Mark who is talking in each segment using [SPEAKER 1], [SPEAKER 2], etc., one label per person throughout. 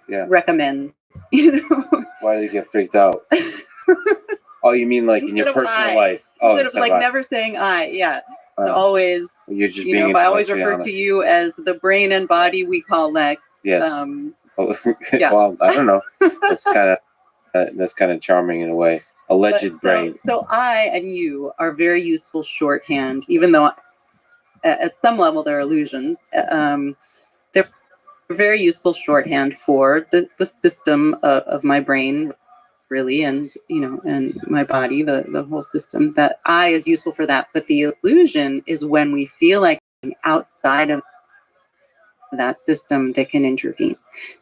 [SPEAKER 1] Yeah.
[SPEAKER 2] recommends,
[SPEAKER 1] Why do you get freaked out? Oh, you mean like in your personal life? Oh,
[SPEAKER 2] instead of like never saying I, yeah. So always,
[SPEAKER 1] you're just being
[SPEAKER 2] I always refer to you as the brain and body we call Lex.
[SPEAKER 1] Yes.
[SPEAKER 2] Yeah.
[SPEAKER 1] Well, I don't know. That's kind of charming in a way. Alleged brain.
[SPEAKER 2] So I and you are very useful shorthand, even though at some level they're illusions. They're very useful shorthand for the system of my brain, really, and and my body, the whole system. That I is useful for that, but the illusion is when we feel like outside of that system that can intervene,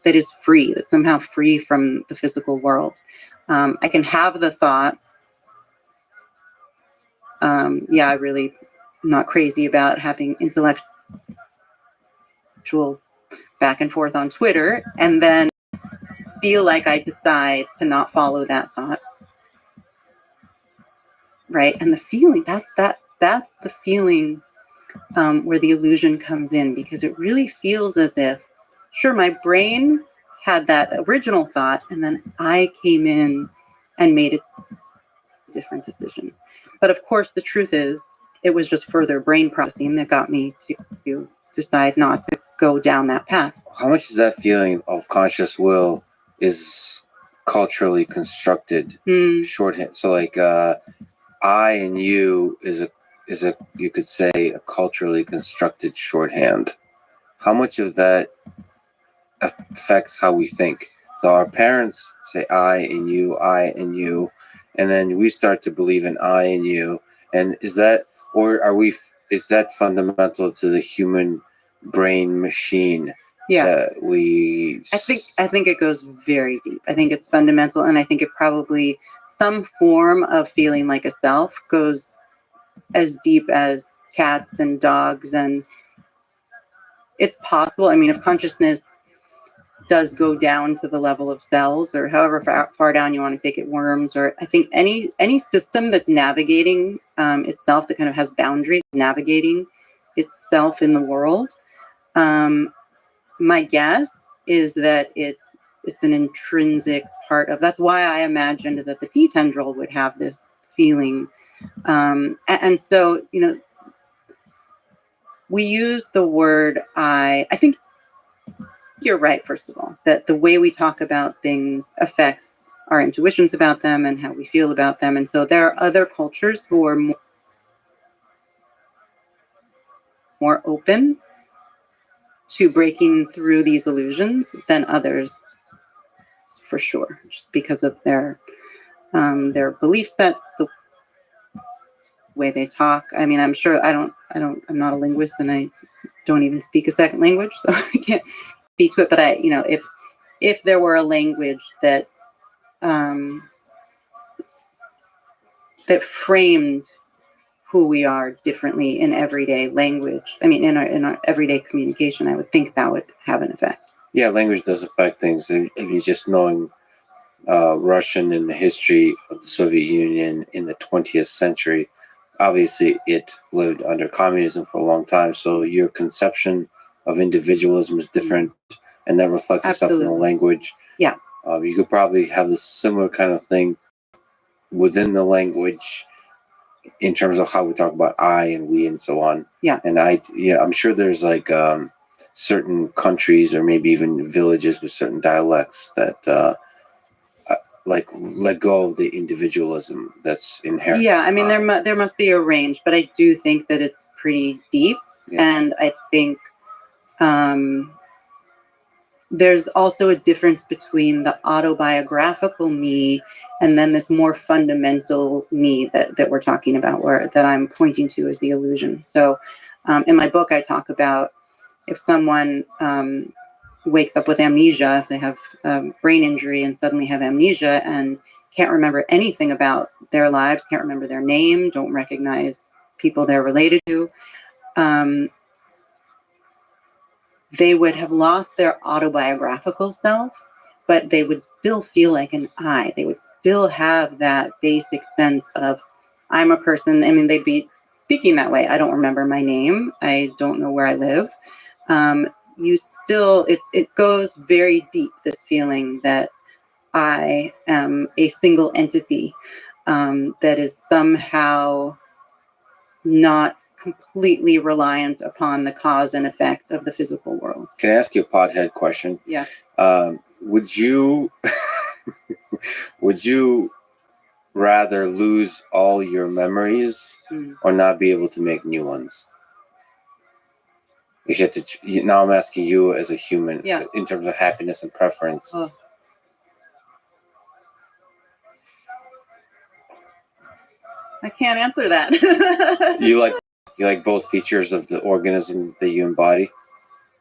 [SPEAKER 2] that is free, that's somehow free from the physical world. I can have the thought, I really am not crazy about having intellectual back and forth on Twitter, and then feel like I decide to not follow that thought. Right. And the feeling, that's the feeling where the illusion comes in, because it really feels as if, sure, my brain had that original thought, and then I came in and made a different decision. But of course, the truth is, it was just further brain processing that got me to decide not to go down that path.
[SPEAKER 1] How much is that feeling of conscious will is culturally constructed shorthand? So like I and you is a you could say a culturally constructed shorthand. How much of that affects how we think? So our parents say I and you, and then we start to believe in I and you. And is that fundamental to the human brain machine?
[SPEAKER 2] Yeah, I think it goes very deep. I think it's fundamental, and I think it probably, some form of feeling like a self goes as deep as cats and dogs, and it's possible. I mean, if consciousness does go down to the level of cells, or however far down you want to take it, worms, or I think any system that's navigating itself, that kind of has boundaries, navigating itself in the world. My guess is that it's an intrinsic part of. That's why I imagined that the P tendril would have this feeling, and so we use the word I. I think you're right. First of all, that the way we talk about things affects our intuitions about them and how we feel about them, and so there are other cultures who are more open to breaking through these illusions than others, for sure, just because of their belief sets, the way they talk. I mean, I'm sure I'm not a linguist, and I don't even speak a second language, so I can't speak to it. But if there were a language that that framed who we are differently in everyday language, I mean, in our everyday communication, I would think that would have an effect.
[SPEAKER 1] Yeah, language does affect things. I mean, just knowing Russian and the history of the Soviet Union in the 20th century, obviously it lived under communism for a long time. So your conception of individualism is different, and that reflects itself in the language.
[SPEAKER 2] Yeah.
[SPEAKER 1] You could probably have the similar kind of thing within the language in terms of how we talk about I and we and so on.
[SPEAKER 2] Yeah.
[SPEAKER 1] And I'm sure there's like certain countries or maybe even villages with certain dialects that like let go of the individualism that's inherent.
[SPEAKER 2] Yeah, I mean there must be a range, but I do think that it's pretty deep, and I think there's also a difference between the autobiographical me and then this more fundamental me that we're talking about, that I'm pointing to as the illusion. So in my book, I talk about if someone wakes up with amnesia, if they have brain injury and suddenly have amnesia and can't remember anything about their lives, can't remember their name, don't recognize people they're related to, they would have lost their autobiographical self, but they would still feel like an I. They would still have that basic sense of, I'm a person. I mean, they'd be speaking that way. I don't remember my name. I don't know where I live. you still, it goes very deep, this feeling that I am a single entity that is somehow not completely reliant upon the cause and effect of the physical world.
[SPEAKER 1] Can I ask you a pothead question?
[SPEAKER 2] Yeah.
[SPEAKER 1] Would you would you rather lose all your memories or not be able to make new ones? You get to now. I'm asking you as a human, in terms of happiness and preference.
[SPEAKER 2] Oh. I can't answer that.
[SPEAKER 1] You like both features of the organism that you embody?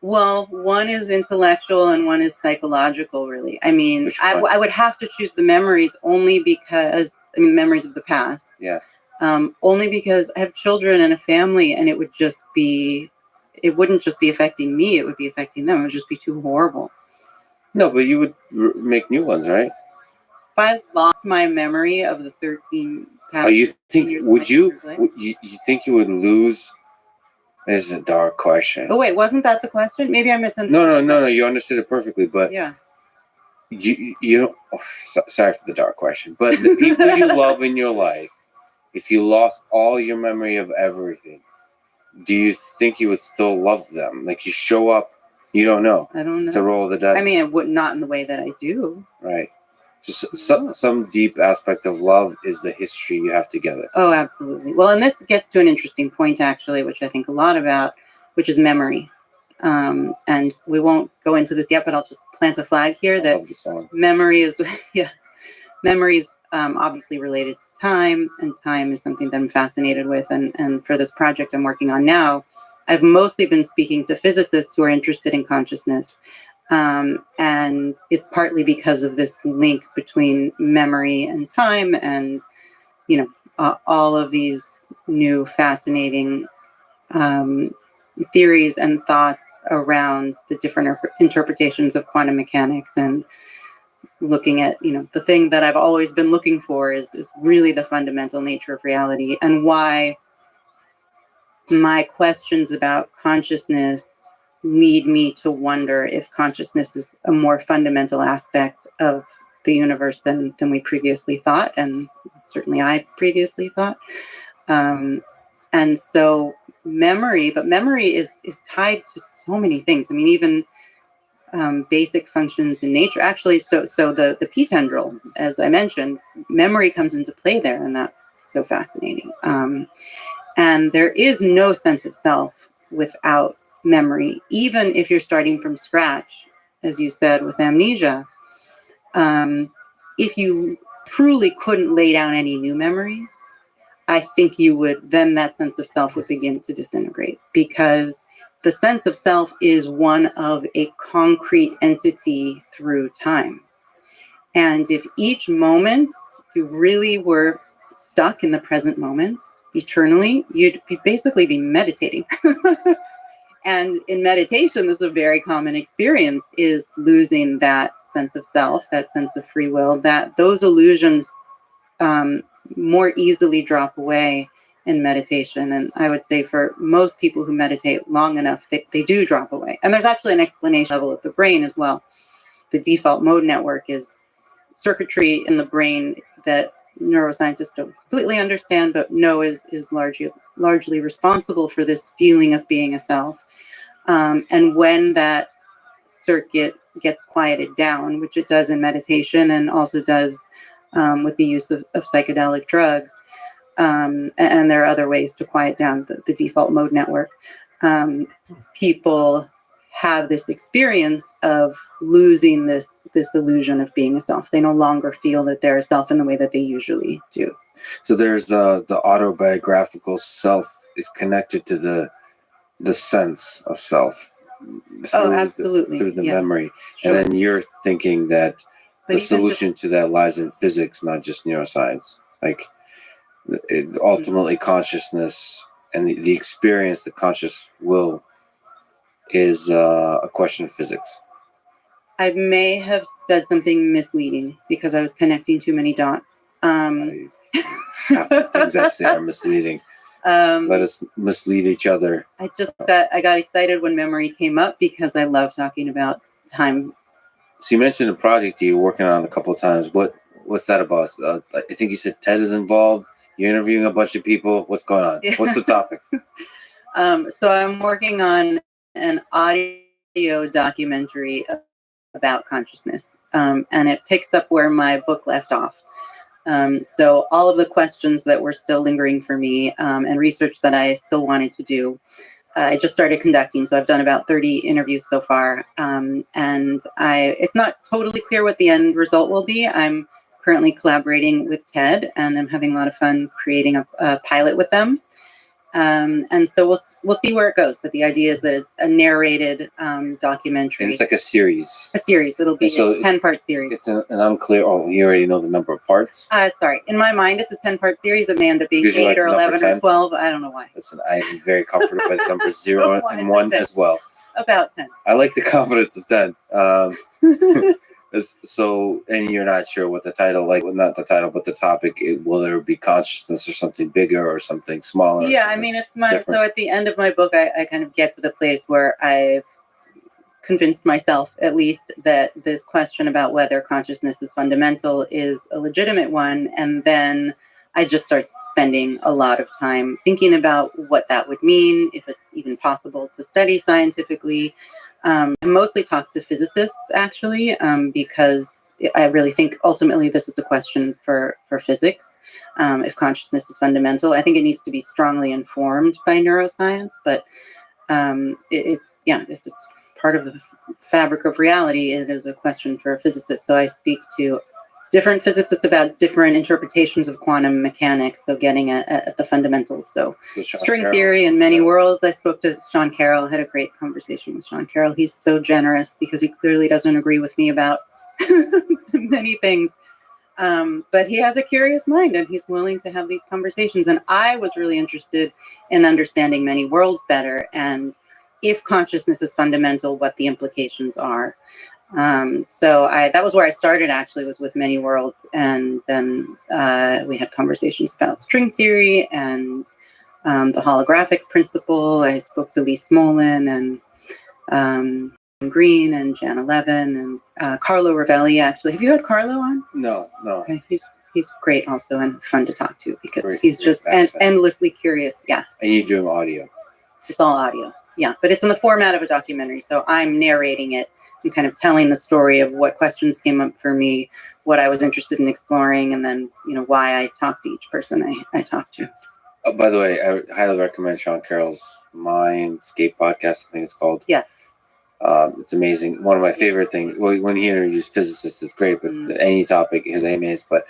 [SPEAKER 2] Well, one is intellectual and one is psychological, really. I mean, I would have to choose the memories only because, memories of the past.
[SPEAKER 1] Yeah.
[SPEAKER 2] Only because I have children and a family, and it wouldn't just be affecting me, it would be affecting them. It would just be too horrible.
[SPEAKER 1] No, but you would make new ones, right?
[SPEAKER 2] If I lost my memory of the 13 past
[SPEAKER 1] you think,
[SPEAKER 2] years
[SPEAKER 1] would you think you would lose? This is a dark question.
[SPEAKER 2] Oh, wait, wasn't that the question? Maybe I misunderstood.
[SPEAKER 1] No, you understood it perfectly, but
[SPEAKER 2] yeah.
[SPEAKER 1] You don't, sorry for the dark question, but the people you love in your life, if you lost all your memory of everything, do you think you would still love them? Like, you show up, you don't know.
[SPEAKER 2] I don't know.
[SPEAKER 1] It's a roll of the dice.
[SPEAKER 2] I mean, it would not in the way that I do.
[SPEAKER 1] Right. Just some deep aspect of love is the history you have together.
[SPEAKER 2] Oh, absolutely. Well, and this gets to an interesting point, actually, which I think a lot about, which is memory. And we won't go into this yet, but I'll just plant a flag here that memory is, memory is obviously related to time, and time is something that I'm fascinated with. And for this project I'm working on now, I've mostly been speaking to physicists who are interested in consciousness. And it's partly because of this link between memory and time, and, all of these new fascinating theories and thoughts around the different interpretations of quantum mechanics, and looking at, the thing that I've always been looking for is really the fundamental nature of reality, and why my questions about consciousness lead me to wonder if consciousness is a more fundamental aspect of the universe than we previously thought, and certainly I previously thought. And so memory is tied to so many things. I mean, even basic functions in nature. Actually, so the P tendril, as I mentioned, memory comes into play there, and that's so fascinating. And there is no sense of self without memory, even if you're starting from scratch, as you said, with amnesia. If you truly couldn't lay down any new memories, I think then that sense of self would begin to disintegrate, because the sense of self is one of a concrete entity through time. And if each moment, if you really were stuck in the present moment eternally, you'd basically be meditating. And in meditation, this is a very common experience, is losing that sense of self, that sense of free will, that those illusions more easily drop away in meditation. And I would say for most people who meditate long enough, they do drop away. And there's actually an explanation level of the brain as well. The default mode network is circuitry in the brain that neuroscientists don't completely understand, but know is largely responsible for this feeling of being a self. And when that circuit gets quieted down, which it does in meditation and also does with the use of psychedelic drugs, and there are other ways to quiet down the default mode network, people have this experience of losing this illusion of being a self. They no longer feel that they're a self in the way that they usually do.
[SPEAKER 1] So there's the autobiographical self is connected to the sense of self.
[SPEAKER 2] Absolutely.
[SPEAKER 1] Through the memory. Sure. And then you're thinking that the solution to that lies in physics, not just neuroscience. Like, ultimately, consciousness and the experience, the conscious will, is a question of physics.
[SPEAKER 2] I may have said something misleading because I was connecting too many dots.
[SPEAKER 1] Half the things I say are misleading. Let us mislead each other.
[SPEAKER 2] I got excited when memory came up because I love talking about time.
[SPEAKER 1] So you mentioned a project you're working on a couple of times. What's that about? I think you said Ted is involved. You're interviewing a bunch of people. What's going on?
[SPEAKER 2] Yeah.
[SPEAKER 1] What's the topic?
[SPEAKER 2] So I'm working on an audio documentary about consciousness, and it picks up where my book left off. So all of the questions that were still lingering for me, and research that I still wanted to do, I just started conducting. So I've done about 30 interviews so far, and it's not totally clear what the end result will be. I'm currently collaborating with TED, and I'm having a lot of fun creating a pilot with them. And so we'll see where it goes. But the idea is that it's a narrated documentary.
[SPEAKER 1] And it's like a series.
[SPEAKER 2] A series. It'll be
[SPEAKER 1] So
[SPEAKER 2] a 10-part series.
[SPEAKER 1] It's an unclear. Oh, you already know the number of parts.
[SPEAKER 2] Sorry. In my mind, it's a 10-part series. It may end up being
[SPEAKER 1] Because you
[SPEAKER 2] 8
[SPEAKER 1] like
[SPEAKER 2] or
[SPEAKER 1] the number
[SPEAKER 2] 11 or
[SPEAKER 1] 10?
[SPEAKER 2] 12. I don't know why.
[SPEAKER 1] Listen, I am very comforted by the number 0 and 1 as well.
[SPEAKER 2] About 10.
[SPEAKER 1] I like the confidence of 10. So, and you're not sure what the title, like, well, not the title, but the topic, will there be consciousness or something bigger or something smaller?
[SPEAKER 2] Yeah, I mean, it's
[SPEAKER 1] different.
[SPEAKER 2] so at the end of my book, I kind of get to the place where I've convinced myself, at least, that this question about whether consciousness is fundamental is a legitimate one. And then I just start spending a lot of time thinking about what that would mean, if it's even possible to study scientifically. I mostly talk to physicists, actually, because I really think ultimately this is a question for physics. If consciousness is fundamental, I think it needs to be strongly informed by neuroscience, but if it's part of the fabric of reality, it is a question for physicists. So I speak to different physicists about different interpretations of quantum mechanics, so getting at the fundamentals. So string theory and many worlds. I spoke to Sean Carroll, had a great conversation with Sean Carroll. He's so generous because he clearly doesn't agree with me about many things. But he has a curious mind and he's willing to have these conversations. And I was really interested in understanding many worlds better, and if consciousness is fundamental, what the implications are. So that was where I started, actually, was with many worlds. And then we had conversations about string theory and the holographic principle. I spoke to Lee Smolin and Green and Jan Levin and Carlo Rovelli, actually. Have you had Carlo on?
[SPEAKER 1] No.
[SPEAKER 2] Okay. He's great also and fun to talk to because he's just endlessly curious. Yeah.
[SPEAKER 1] And you're doing audio.
[SPEAKER 2] It's all audio. Yeah. But it's in the format of a documentary. So I'm narrating it and kind of telling the story of what questions came up for me, what I was interested in exploring, and then, why I talked to each person I talked to.
[SPEAKER 1] By the way, I highly recommend Sean Carroll's Mindscape podcast, I think it's called.
[SPEAKER 2] Yeah.
[SPEAKER 1] It's amazing. One of my favorite things, when he interviews physicists, it's great, but any topic, his aim is. But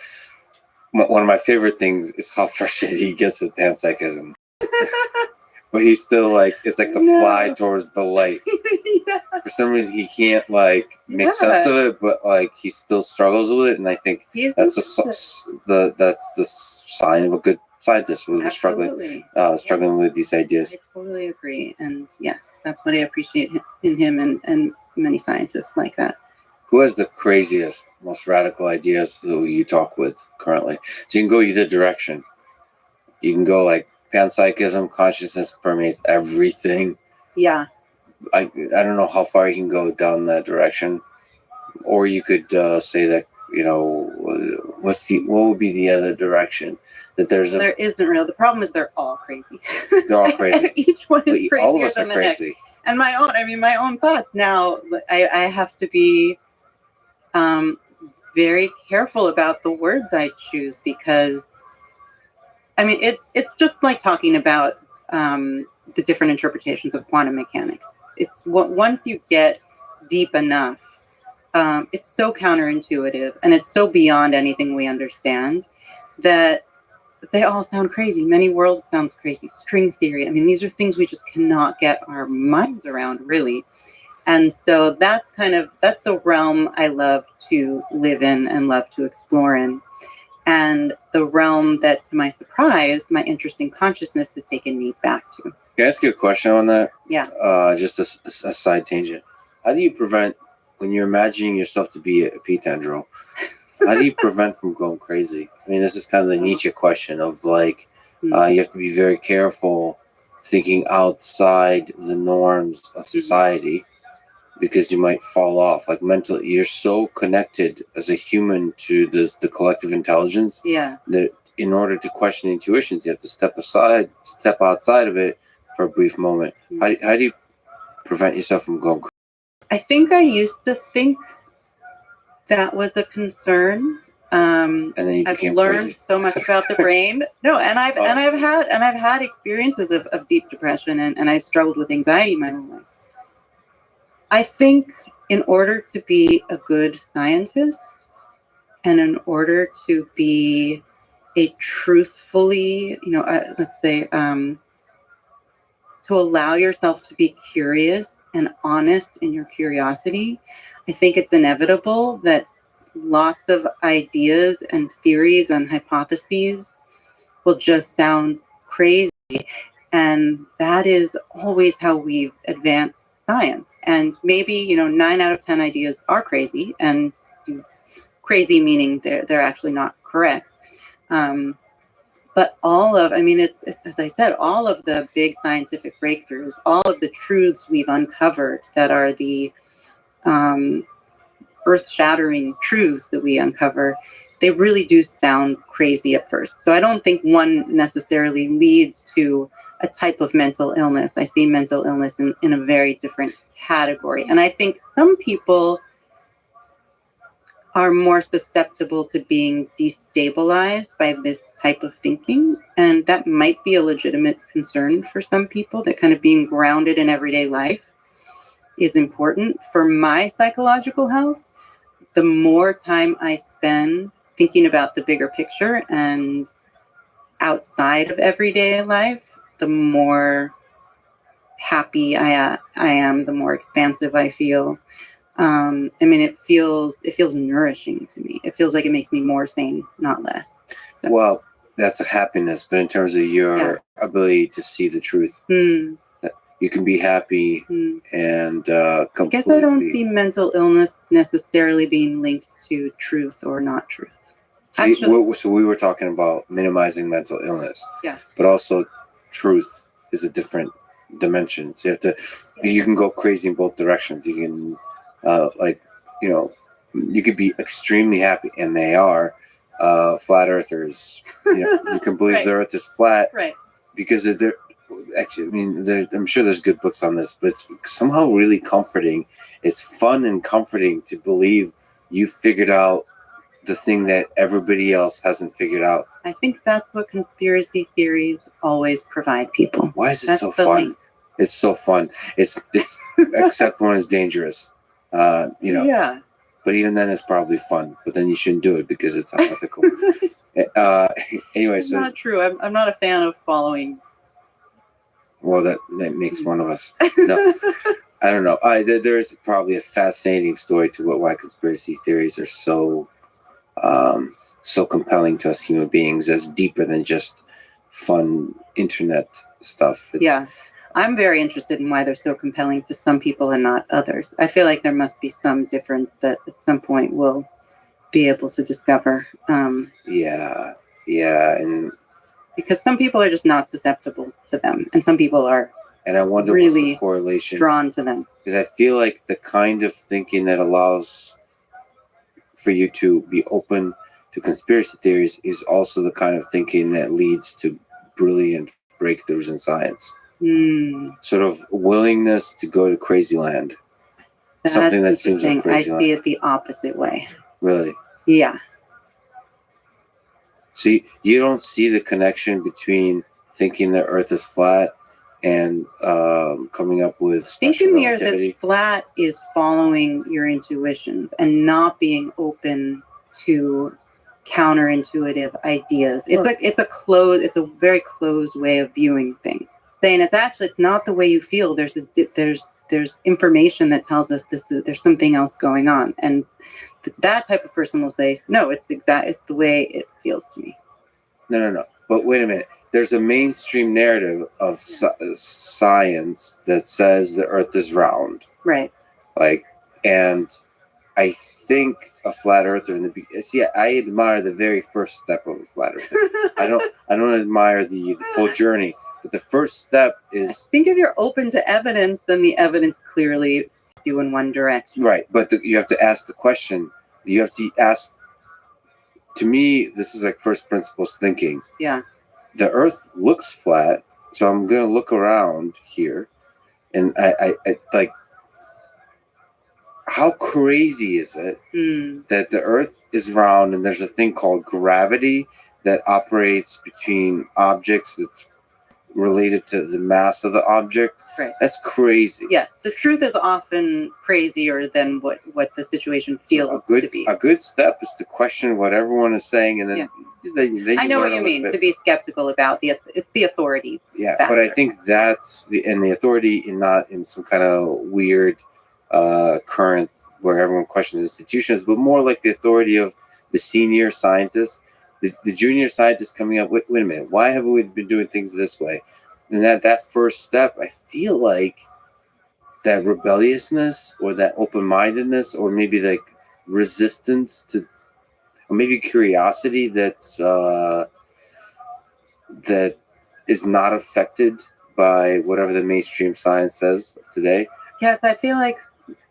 [SPEAKER 1] one of my favorite things is how frustrated he gets with panpsychism. But he's still it's like a fly towards the light. Yeah. For some reason, he can't make sense of it, but he still struggles with it. And I think that's the sign of a good scientist, really struggling with these ideas.
[SPEAKER 2] I totally agree, and yes, that's what I appreciate in him and many scientists like that.
[SPEAKER 1] Who has the craziest, most radical ideas who you talk with currently? So you can go either direction. You can go panpsychism, consciousness permeates everything.
[SPEAKER 2] Yeah.
[SPEAKER 1] I don't know how far you can go down that direction, or you could say that what would be the other direction? That there
[SPEAKER 2] isn't real. The problem is they're all crazy.
[SPEAKER 1] They're all crazy.
[SPEAKER 2] Each one is crazier
[SPEAKER 1] all of us
[SPEAKER 2] than
[SPEAKER 1] are
[SPEAKER 2] the
[SPEAKER 1] crazy.
[SPEAKER 2] Next. And my own thoughts now. I have to be very careful about the words I choose because. It's just like talking about the different interpretations of quantum mechanics. It's once you get deep enough, it's so counterintuitive and it's so beyond anything we understand that they all sound crazy. Many worlds sounds crazy. String theory. These are things we just cannot get our minds around, really. And so that's the realm I love to live in and love to explore in. And the realm that, to my surprise, my interest in consciousness has taken me back to.
[SPEAKER 1] Can I ask you a question on that?
[SPEAKER 2] Yeah.
[SPEAKER 1] Just a side tangent. How do you prevent, when you're imagining yourself to be a pea tendril, how do you prevent from going crazy? This is kind of the Nietzsche question of You have to be very careful thinking outside the norms of society because you might fall off. Like mentally, you're so connected as a human to the collective intelligence that in order to question intuitions, you have to step outside of it for a brief moment. How do you prevent yourself from going crazy?
[SPEAKER 2] I think I used to think that was a concern.
[SPEAKER 1] And then you
[SPEAKER 2] I've
[SPEAKER 1] became
[SPEAKER 2] learned
[SPEAKER 1] crazy.
[SPEAKER 2] so much about the brain. No, and I've had experiences of deep depression, and I've struggled with anxiety my whole life. I think in order to be a good scientist and in order to be a truthfully, let's say, to allow yourself to be curious and honest in your curiosity, I think it's inevitable that lots of ideas and theories and hypotheses will just sound crazy. And that is always how we've advanced science. And maybe, 9 out of 10 ideas are crazy, and crazy meaning they're actually not correct. But it's as I said, all of the big scientific breakthroughs, all of the truths we've uncovered that are the earth-shattering truths that we uncover, they really do sound crazy at first. So I don't think one necessarily leads to a type of mental illness. I see mental illness in a very different category. And I think some people are more susceptible to being destabilized by this type of thinking. And that might be a legitimate concern for some people, that kind of being grounded in everyday life is important. For my psychological health, the more time I spend thinking about the bigger picture and outside of everyday life, the more happy I am, the more expansive I feel. It feels nourishing to me. It feels like it makes me more sane, not less. So.
[SPEAKER 1] Well, that's a happiness, but in terms of your ability to see the truth, you can be happy and
[SPEAKER 2] I guess I don't see mental illness necessarily being linked to truth or not truth.
[SPEAKER 1] So we were talking about minimizing mental illness.
[SPEAKER 2] Yeah.
[SPEAKER 1] But also truth is a different dimension. So you can go crazy in both directions. You can, you could be extremely happy, and they are flat earthers. You can believe the earth is flat.
[SPEAKER 2] Right.
[SPEAKER 1] Because they're actually, I'm sure there's good books on this, but it's somehow really comforting. It's fun and comforting to believe you figured out the thing that everybody else hasn't figured out.
[SPEAKER 2] I think that's what conspiracy theories always provide people.
[SPEAKER 1] Why is it so fun? Link. It's so fun. It's except when it's dangerous.
[SPEAKER 2] Yeah.
[SPEAKER 1] But even then, it's probably fun. But then you shouldn't do it because it's unethical. Anyway,
[SPEAKER 2] it's not true. I'm not a fan of following.
[SPEAKER 1] Well, that makes one of us. No, I don't know. There's probably a fascinating story to why conspiracy theories are so compelling to us human beings. That's deeper than just fun internet stuff.
[SPEAKER 2] I'm very interested in why they're so compelling to some people and not others. I feel like there must be some difference that at some point we'll be able to discover.
[SPEAKER 1] And
[SPEAKER 2] because some people are just not susceptible to them, and some people are.
[SPEAKER 1] And I wonder
[SPEAKER 2] really
[SPEAKER 1] what's the correlation
[SPEAKER 2] drawn to them.
[SPEAKER 1] Because I feel like the kind of thinking that allows for you to be open to conspiracy theories is also the kind of thinking that leads to brilliant breakthroughs in science. Sort of willingness to go to crazy land.
[SPEAKER 2] That's something that seems like crazy land. I see it the opposite way.
[SPEAKER 1] Really?
[SPEAKER 2] Yeah.
[SPEAKER 1] See, you don't see the connection between thinking the Earth is flat and coming up with
[SPEAKER 2] thinking the Earth is flat is following your intuitions and not being open to counterintuitive ideas. It's a very closed way of viewing things. Saying it's not the way you feel. There's information that tells us there's something else going on, and that type of person will say, no, it's the way it feels to me.
[SPEAKER 1] No. But wait a minute. There's a mainstream narrative of science that says the Earth is round.
[SPEAKER 2] Right.
[SPEAKER 1] And I think a flat earther I admire the very first step of a flat earther. I don't admire the full journey, but the first step is.
[SPEAKER 2] I think if you're open to evidence, then the evidence clearly takes you in one direction.
[SPEAKER 1] Right, but you have to ask the question. You have to ask. To me, this is like first principles thinking.
[SPEAKER 2] Yeah.
[SPEAKER 1] The Earth looks flat, so I'm gonna look around here, and I like. How crazy is it that the Earth is round and there's a thing called gravity that operates between objects that's related to the mass of the object?
[SPEAKER 2] Right.
[SPEAKER 1] That's crazy.
[SPEAKER 2] Yes, the truth is often crazier than what the situation feels to be.
[SPEAKER 1] A good step is to question what everyone is saying, and then
[SPEAKER 2] I know what you mean. To be skeptical about it's the authority.
[SPEAKER 1] Yeah,
[SPEAKER 2] factor.
[SPEAKER 1] but I think that's the authority not in some kind of weird current where everyone questions institutions, but more like the authority of the senior scientists, the junior scientists coming up. Wait a minute, why have we been doing things this way? And that first step, I feel like that rebelliousness or that open-mindedness or maybe like resistance to, or maybe curiosity that is not affected by whatever the mainstream science says today.
[SPEAKER 2] Yes, I feel like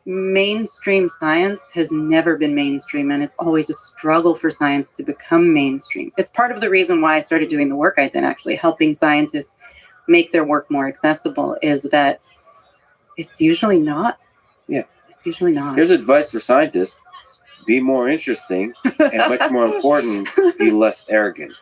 [SPEAKER 2] mainstream science has never been mainstream, and it's always a struggle for science to become mainstream. It's part of the reason why I started doing the work I did, actually helping scientists make their work more accessible, is that it's usually not.
[SPEAKER 1] Yeah.
[SPEAKER 2] It's usually not.
[SPEAKER 1] Here's advice for scientists: be more interesting, and much more important, be less arrogant.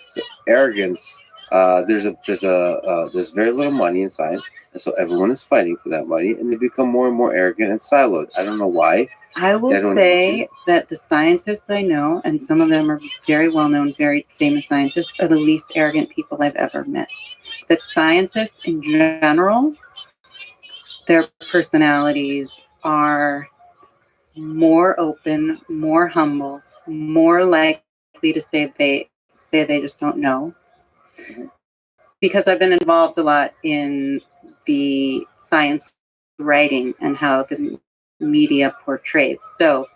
[SPEAKER 1] So arrogance, there's very little money in science, and so everyone is fighting for that money, and they become more and more arrogant and siloed. I don't know why.
[SPEAKER 2] I will say that the scientists I know, and some of them are very well-known, very famous scientists, are the least arrogant people I've ever met. That scientists in general, their personalities are more open, more humble, more likely to say they just don't know. Because I've been involved a lot in the science writing and how the media portrays. So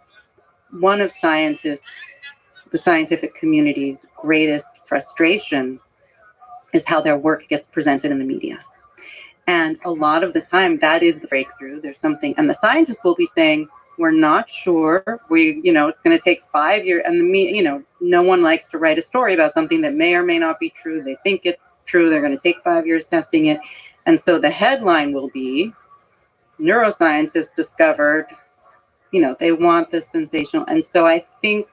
[SPEAKER 2] one of the scientific community's greatest frustration is how their work gets presented in the media. And a lot of the time that is the breakthrough. There's something, and the scientists will be saying, we're not sure. It's going to take 5 years. And no one likes to write a story about something that may or may not be true. They think it's true. They're going to take 5 years testing it. And so the headline will be, neuroscientists discovered, they want this sensational. And so I think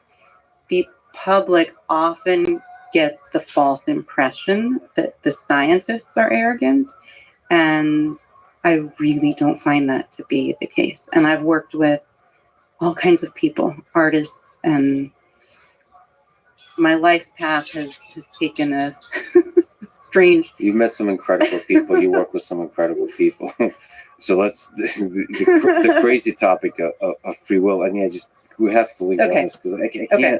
[SPEAKER 2] the public often gets the false impression that the scientists are arrogant. And I really don't find that to be the case. And I've worked with all kinds of people, artists, and my life path has taken a strange.
[SPEAKER 1] You've met some incredible people. You work with some incredible people. So let's the crazy topic of free will. I mean, we have to leave this because I can't.
[SPEAKER 2] Okay.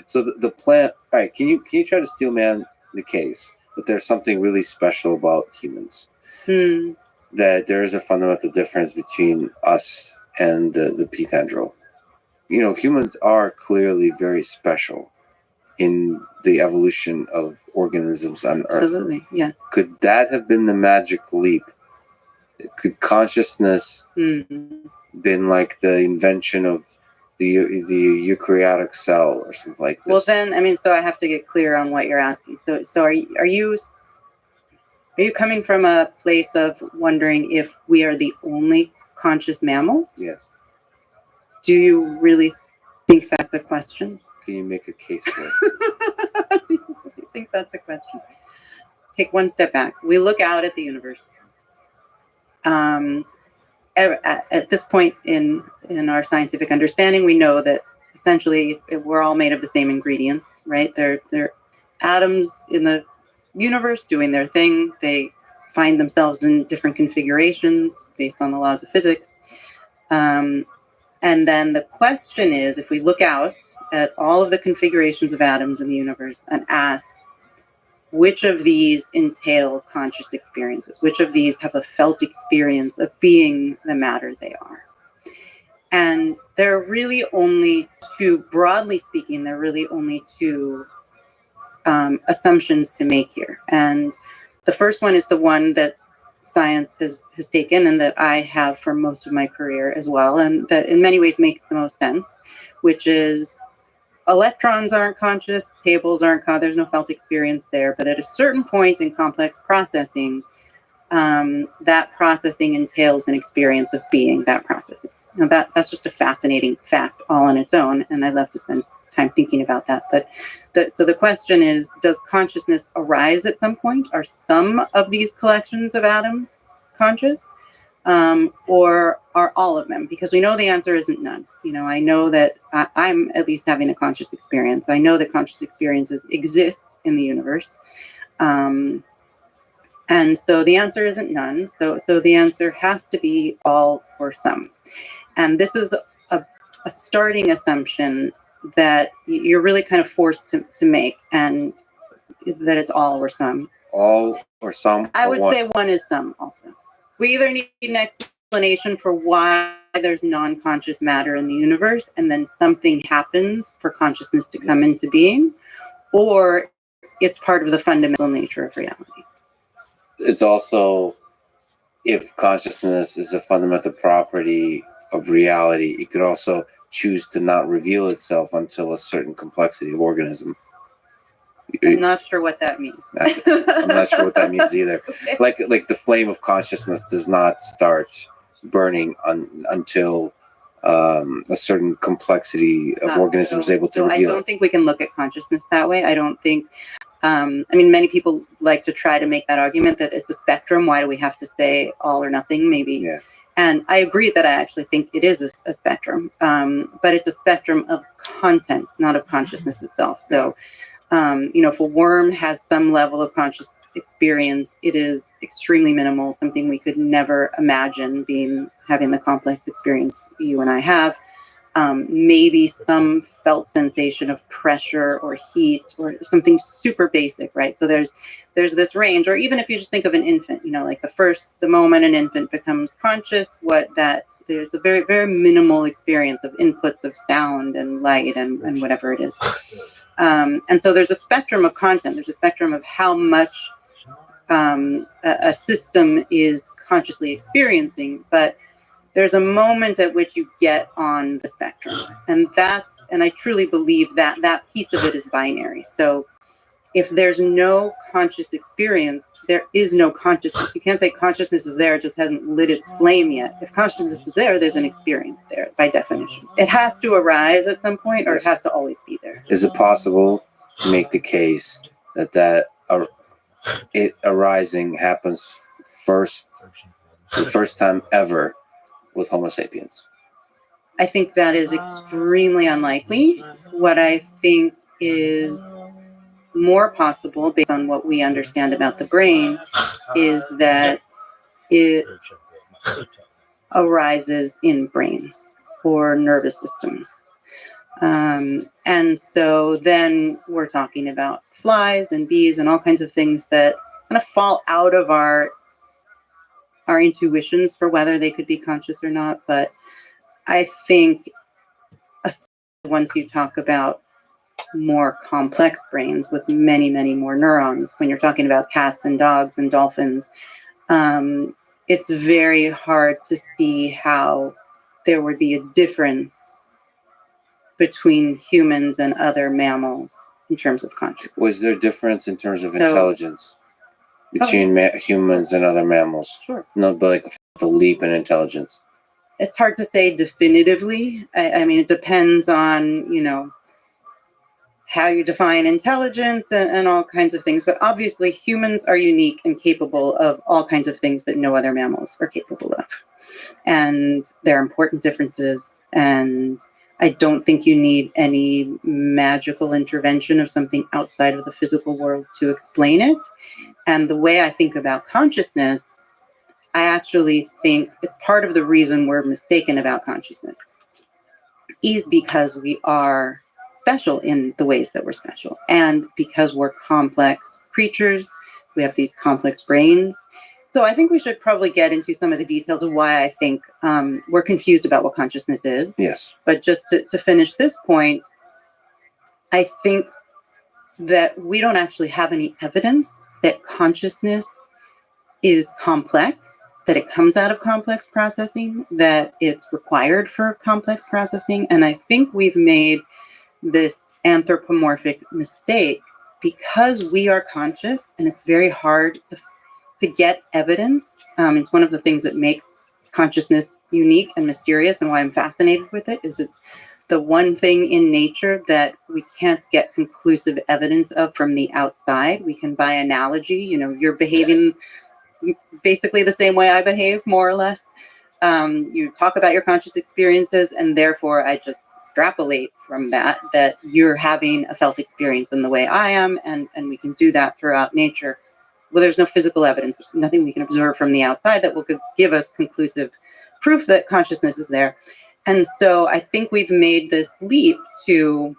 [SPEAKER 1] So the plan. All right. Can you try to steel man the case that there's something really special about humans? That there is a fundamental difference between us and the Pitandrel. Humans are clearly very special in the evolution of organisms on Earth.
[SPEAKER 2] Absolutely, yeah.
[SPEAKER 1] Could that have been the magic leap? Could consciousness been like the invention of the eukaryotic cell or something like this?
[SPEAKER 2] Well, then, so I have to get clear on what you're asking. So are you coming from a place of wondering if we are the only conscious mammals?
[SPEAKER 1] Yes.
[SPEAKER 2] Do you really think that's a question?
[SPEAKER 1] Can you make a case for it?
[SPEAKER 2] Do you really think that's a question? Take one step back. We look out at the universe. At this point in our scientific understanding, we know that essentially we're all made of the same ingredients, right? They're atoms in the universe doing their thing. They find themselves in different configurations based on the laws of physics. And then the question is, if we look out at all of the configurations of atoms in the universe and ask, which of these entail conscious experiences? Which of these have a felt experience of being the matter they are? And there are really only two, broadly speaking, there are really only two assumptions to make here. And the first one is the one that science has taken and that I have for most of my career as well, and that in many ways makes the most sense, which is electrons aren't conscious, tables aren't conscious, there's no felt experience there, but at a certain point in complex processing, that processing entails an experience of being that processing. Now that's just a fascinating fact all on its own, and I love to spend time thinking about that. But so the question is, does consciousness arise at some point? Are some of these collections of atoms conscious? Or are all of them? Because we know the answer isn't none. You know, I know that I'm at least having a conscious experience. I know that conscious experiences exist in the universe. And so the answer isn't none. So the answer has to be all or some. And this is a starting assumption that you're really kind of forced to make, and that it's all or some.
[SPEAKER 1] All or some?
[SPEAKER 2] I would say one is some also. We either need an explanation for why there's non-conscious matter in the universe, and then something happens for consciousness to come into being, or it's part of the fundamental nature of reality.
[SPEAKER 1] It's also, if consciousness is a fundamental property of reality, it could also choose to not reveal itself until a certain complexity of organism.
[SPEAKER 2] I'm not sure what that means.
[SPEAKER 1] I'm not sure what that means either.
[SPEAKER 2] Okay.
[SPEAKER 1] Like the flame of consciousness does not start burning until a certain complexity of organisms is able to reveal.
[SPEAKER 2] I don't think we can look at consciousness that way. I don't think. I mean, many people like to try to make that argument that it's a spectrum. Why do we have to say all or nothing? Maybe.
[SPEAKER 1] Yeah.
[SPEAKER 2] And I agree that I actually think it is a spectrum, but it's a spectrum of content, not of consciousness itself. So, if a worm has some level of conscious experience, it is extremely minimal, something we could never imagine having the complex experience you and I have. Maybe some felt sensation of pressure or heat or something super basic, right? So there's this range, or even if you just think of an infant, like the moment an infant becomes conscious, there's a very, very minimal experience of inputs of sound and light and whatever it is. And so there's a spectrum of content. There's a spectrum of how much a system is consciously experiencing, but there's a moment at which you get on the spectrum. And I truly believe that piece of it is binary. So if there's no conscious experience, there is no consciousness. You can't say consciousness is there, it just hasn't lit its flame yet. If consciousness is there, there's an experience there by definition. It has to arise at some point, or it has to always be there.
[SPEAKER 1] Is it possible to make the case that it arising happens the first time ever with Homo sapiens?
[SPEAKER 2] I think that is extremely unlikely. What I think is more possible, based on what we understand about the brain, is that it arises in brains or nervous systems. And so then we're talking about flies and bees and all kinds of things that kind of fall out of our intuitions for whether they could be conscious or not. But I think once you talk about more complex brains with many, many more neurons, when you're talking about cats and dogs and dolphins, it's very hard to see how there would be a difference between humans and other mammals in terms of consciousness.
[SPEAKER 1] Was there a difference in terms of intelligence between humans and other mammals?
[SPEAKER 2] Sure.
[SPEAKER 1] No, but like the leap in intelligence.
[SPEAKER 2] It's hard to say definitively. I mean, it depends on, how you define intelligence and all kinds of things. But obviously, humans are unique and capable of all kinds of things that no other mammals are capable of. And there are important differences. And I don't think you need any magical intervention of something outside of the physical world to explain it. And the way I think about consciousness, I actually think it's part of the reason we're mistaken about consciousness is because we are special in the ways that we're special. And because we're complex creatures, we have these complex brains. So I think we should probably get into some of the details of why I think we're confused about what consciousness is.
[SPEAKER 1] Yes.
[SPEAKER 2] But just to finish this point, I think that we don't actually have any evidence that consciousness is complex, that it comes out of complex processing, that it's required for complex processing. And I think we've made this anthropomorphic mistake because we are conscious, and it's very hard to get evidence. It's one of the things that makes consciousness unique and mysterious, and why I'm fascinated with it is it's the one thing in nature that we can't get conclusive evidence of from the outside. We can, by analogy, you're behaving basically the same way I behave, more or less. You talk about your conscious experiences, and therefore I just extrapolate from that you're having a felt experience in the way I am, and we can do that throughout nature. Well, there's no physical evidence. There's nothing we can observe from the outside that will give us conclusive proof that consciousness is there. And so I think we've made this leap to,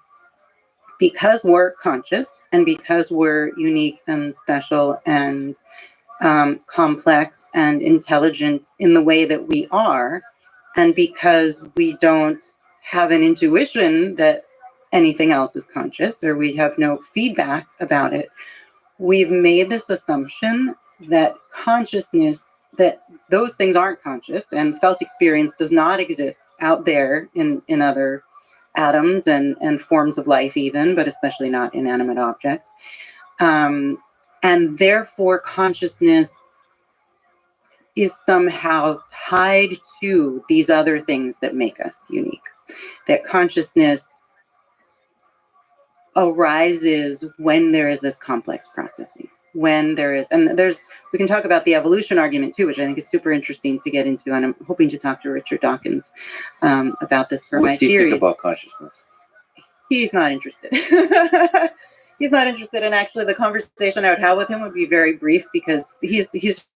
[SPEAKER 2] because we're conscious and because we're unique and special and complex and intelligent in the way that we are, and because we don't have an intuition that anything else is conscious, or we have no feedback about it, we've made this assumption that consciousness, that those things aren't conscious, and felt experience does not exist out there in other atoms and forms of life even, but especially not inanimate objects. And therefore consciousness is somehow tied to these other things that make us unique. That consciousness arises when there is this complex processing. When there is, and we can talk about the evolution argument too, which I think is super interesting to get into, and I'm hoping to talk to Richard Dawkins about this for my series. What does he think
[SPEAKER 1] about consciousness?
[SPEAKER 2] He's not interested. He's not interested, and actually the conversation I would have with him would be very brief because he's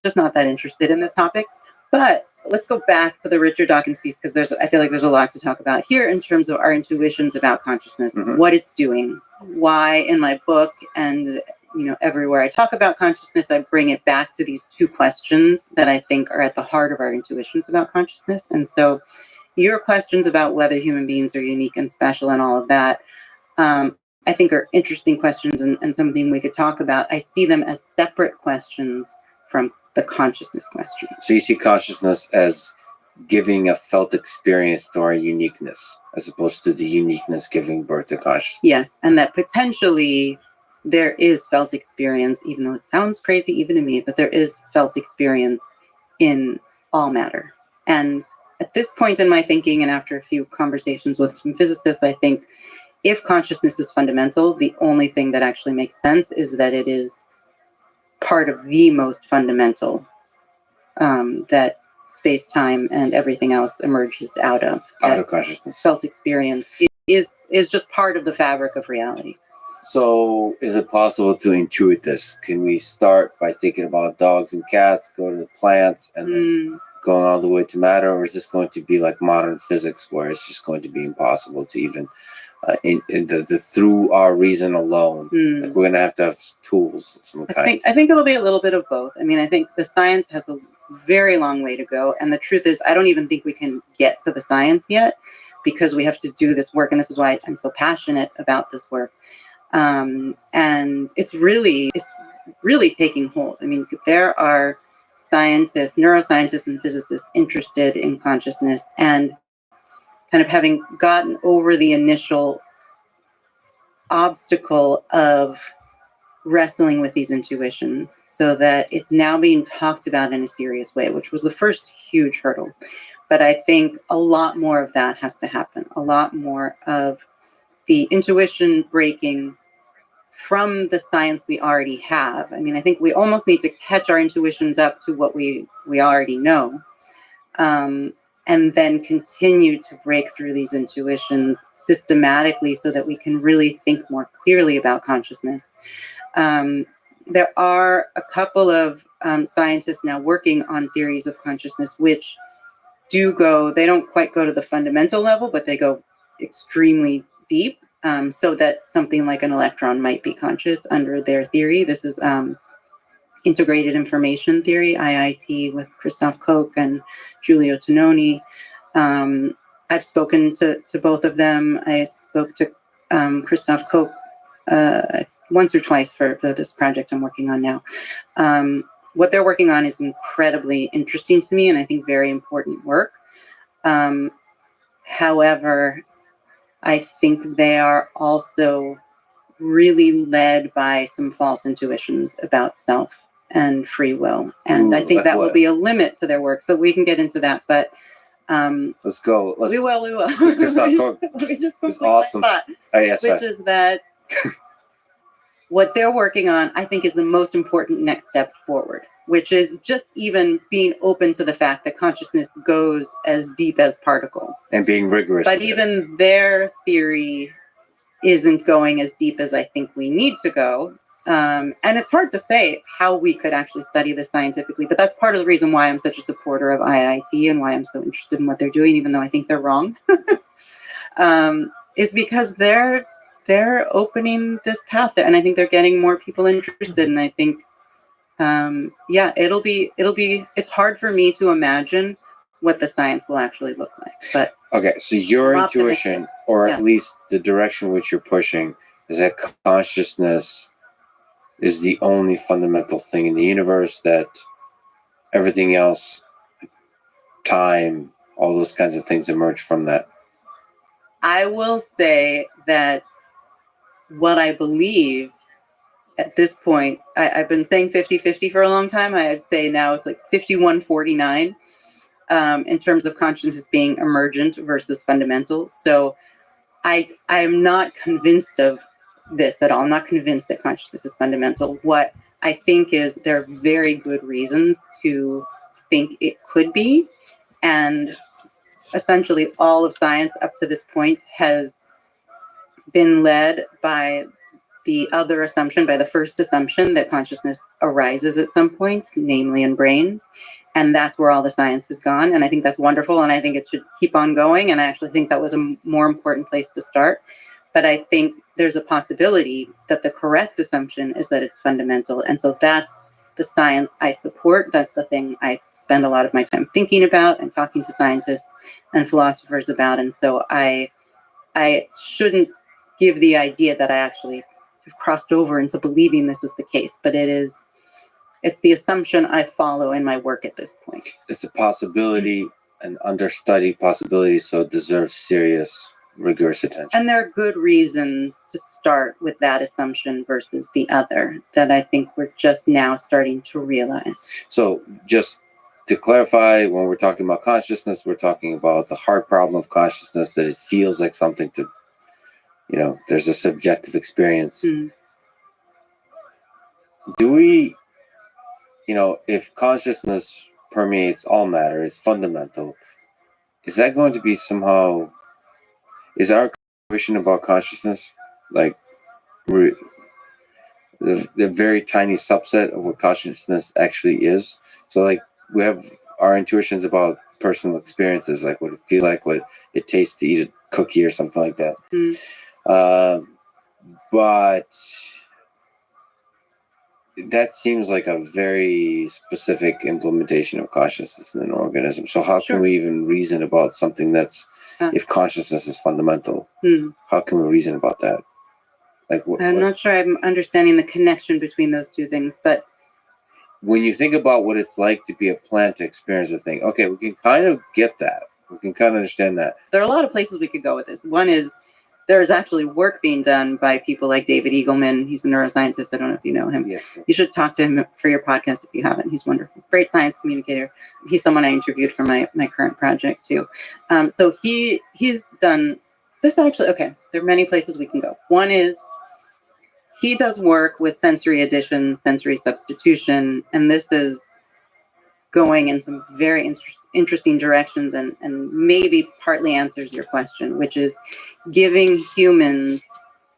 [SPEAKER 2] just not that interested in this topic. But let's go back to the Richard Dawkins piece, because I feel like there's a lot to talk about here in terms of our intuitions about consciousness, what it's doing, why in my book and everywhere I talk about consciousness, I bring it back to these two questions that I think are at the heart of our intuitions about consciousness. And so your questions about whether human beings are unique and special and all of that, I think are interesting questions and something we could talk about. I see them as separate questions from the consciousness question.
[SPEAKER 1] So you see consciousness as giving a felt experience to our uniqueness, as opposed to the uniqueness giving birth to consciousness.
[SPEAKER 2] Yes, and that potentially there is felt experience, even though it sounds crazy even to me, that there is felt experience in all matter. And at this point in my thinking, and after a few conversations with some physicists, I think if consciousness is fundamental, the only thing that actually makes sense is that it is part of the most fundamental that space-time and everything else emerges out of.
[SPEAKER 1] Out of consciousness.
[SPEAKER 2] Felt experience is just part of the fabric of reality.
[SPEAKER 1] So is it possible to intuit this? Can we start by thinking about dogs and cats, go to the plants, and then going all the way to matter? Or is this going to be like modern physics, where it's just going to be impossible to even through our reason alone? Like, we're going to have tools of some kind.
[SPEAKER 2] I think it'll be a little bit of both. I mean, I think the science has a very long way to go. And the truth is, I don't even think we can get to the science yet, because we have to do this work. And this is why I'm so passionate about this work. And it's really taking hold. I mean, there are scientists, neuroscientists and physicists interested in consciousness, and kind of having gotten over the initial obstacle of wrestling with these intuitions, so that it's now being talked about in a serious way, which was the first huge hurdle. But I think a lot more of that has to happen, a lot more of the intuition breaking from the science we already have. I mean, I think we almost need to catch our intuitions up to what we already know, and then continue to break through these intuitions systematically so that we can really think more clearly about consciousness. There are a couple of scientists now working on theories of consciousness, which they don't quite go to the fundamental level, but they go extremely deep. So that something like an electron might be conscious under their theory. This is integrated information theory, IIT, with Christoph Koch and Giulio Tononi. I've spoken to both of them. I spoke to Christoph Koch once or twice for this project I'm working on now. What they're working on is incredibly interesting to me, and I think very important work. However, I think they are also really led by some false intuitions about self and free will. And I think that will be a limit to their work. So we can get into that, but
[SPEAKER 1] let's go.
[SPEAKER 2] We will.
[SPEAKER 1] Christoph Koch
[SPEAKER 2] we just
[SPEAKER 1] is awesome. Yes,
[SPEAKER 2] which is that what they're working on, I think, is the most important next step forward, which is just even being open to the fact that consciousness goes as deep as particles.
[SPEAKER 1] And being rigorous.
[SPEAKER 2] But even their theory isn't going as deep as I think we need to go. And it's hard to say how we could actually study this scientifically, but that's part of the reason why I'm such a supporter of IIT and why I'm so interested in what they're doing, even though I think they're wrong, is because they're opening this path there, and I think they're getting more people interested. And I think, it'll be. It's hard for me to imagine what the science will actually look like. But
[SPEAKER 1] okay, so your intuition, or at least the direction which you're pushing, is that consciousness is the only fundamental thing in the universe, that everything else, time, all those kinds of things emerge from that.
[SPEAKER 2] I will say that what I believe at this point, I've been saying 50-50 for a long time. I'd say now it's like 51-49 in terms of consciousness being emergent versus fundamental. So I'm not convinced of this at all. I'm not convinced that consciousness is fundamental. What I think is there are very good reasons to think it could be. And essentially all of science up to this point has been led by the other assumption, by the first assumption that consciousness arises at some point, namely in brains. And that's where all the science has gone. And I think that's wonderful. And I think it should keep on going. And I actually think that was a more important place to start. But I think there's a possibility that the correct assumption is that it's fundamental. And so that's the science I support. That's the thing I spend a lot of my time thinking about and talking to scientists and philosophers about. And so I shouldn't give the idea that I actually have crossed over into believing this is the case, but it's the assumption I follow in my work at this point.
[SPEAKER 1] It's a possibility, an understudied possibility, so it deserves serious, rigorous attention.
[SPEAKER 2] And there are good reasons to start with that assumption versus the other that I think we're just now starting to realize.
[SPEAKER 1] So just to clarify, when we're talking about consciousness, we're talking about the hard problem of consciousness, that it feels like something to, there's a subjective experience. Do we, if consciousness permeates all matter, is fundamental, is that going to be somehow, is our question about consciousness like the very tiny subset of what consciousness actually is? So like we have our intuitions about personal experiences, like what it feels like, what it tastes to eat a cookie or something like that. But that seems like a very specific implementation of consciousness in an organism. So how can we even reason about something that's, if consciousness is fundamental, how can we reason about that?
[SPEAKER 2] I'm not sure I'm understanding the connection between those two things, but
[SPEAKER 1] when you think about what it's like to be a plant, to experience a thing, okay, we can kind of get that. We can kind of understand that.
[SPEAKER 2] There are a lot of places we could go with this. One is there's actually work being done by people like David Eagleman. He's a neuroscientist. I don't know if you know him.
[SPEAKER 1] Yeah.
[SPEAKER 2] You should talk to him for your podcast if you haven't. He's wonderful. Great science communicator. He's someone I interviewed for my current project too. So he's done this actually. Okay, there are many places we can go. One is he does work with sensory addition, sensory substitution, and this is going in some very interesting directions and maybe partly answers your question, which is giving humans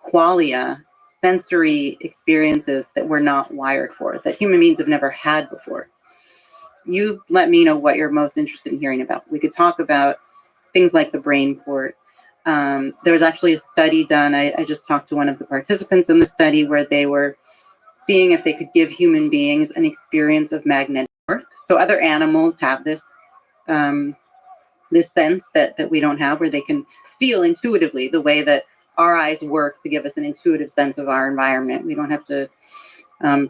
[SPEAKER 2] qualia, sensory experiences that we're not wired for, that human beings have never had before. You let me know what you're most interested in hearing about. We could talk about things like the brain port. There was actually a study done. I just talked to one of the participants in the study where they were seeing if they could give human beings an experience of magnetic north. So other animals have this this sense that we don't have, where they can feel intuitively the way that our eyes work to give us an intuitive sense of our environment. We don't have to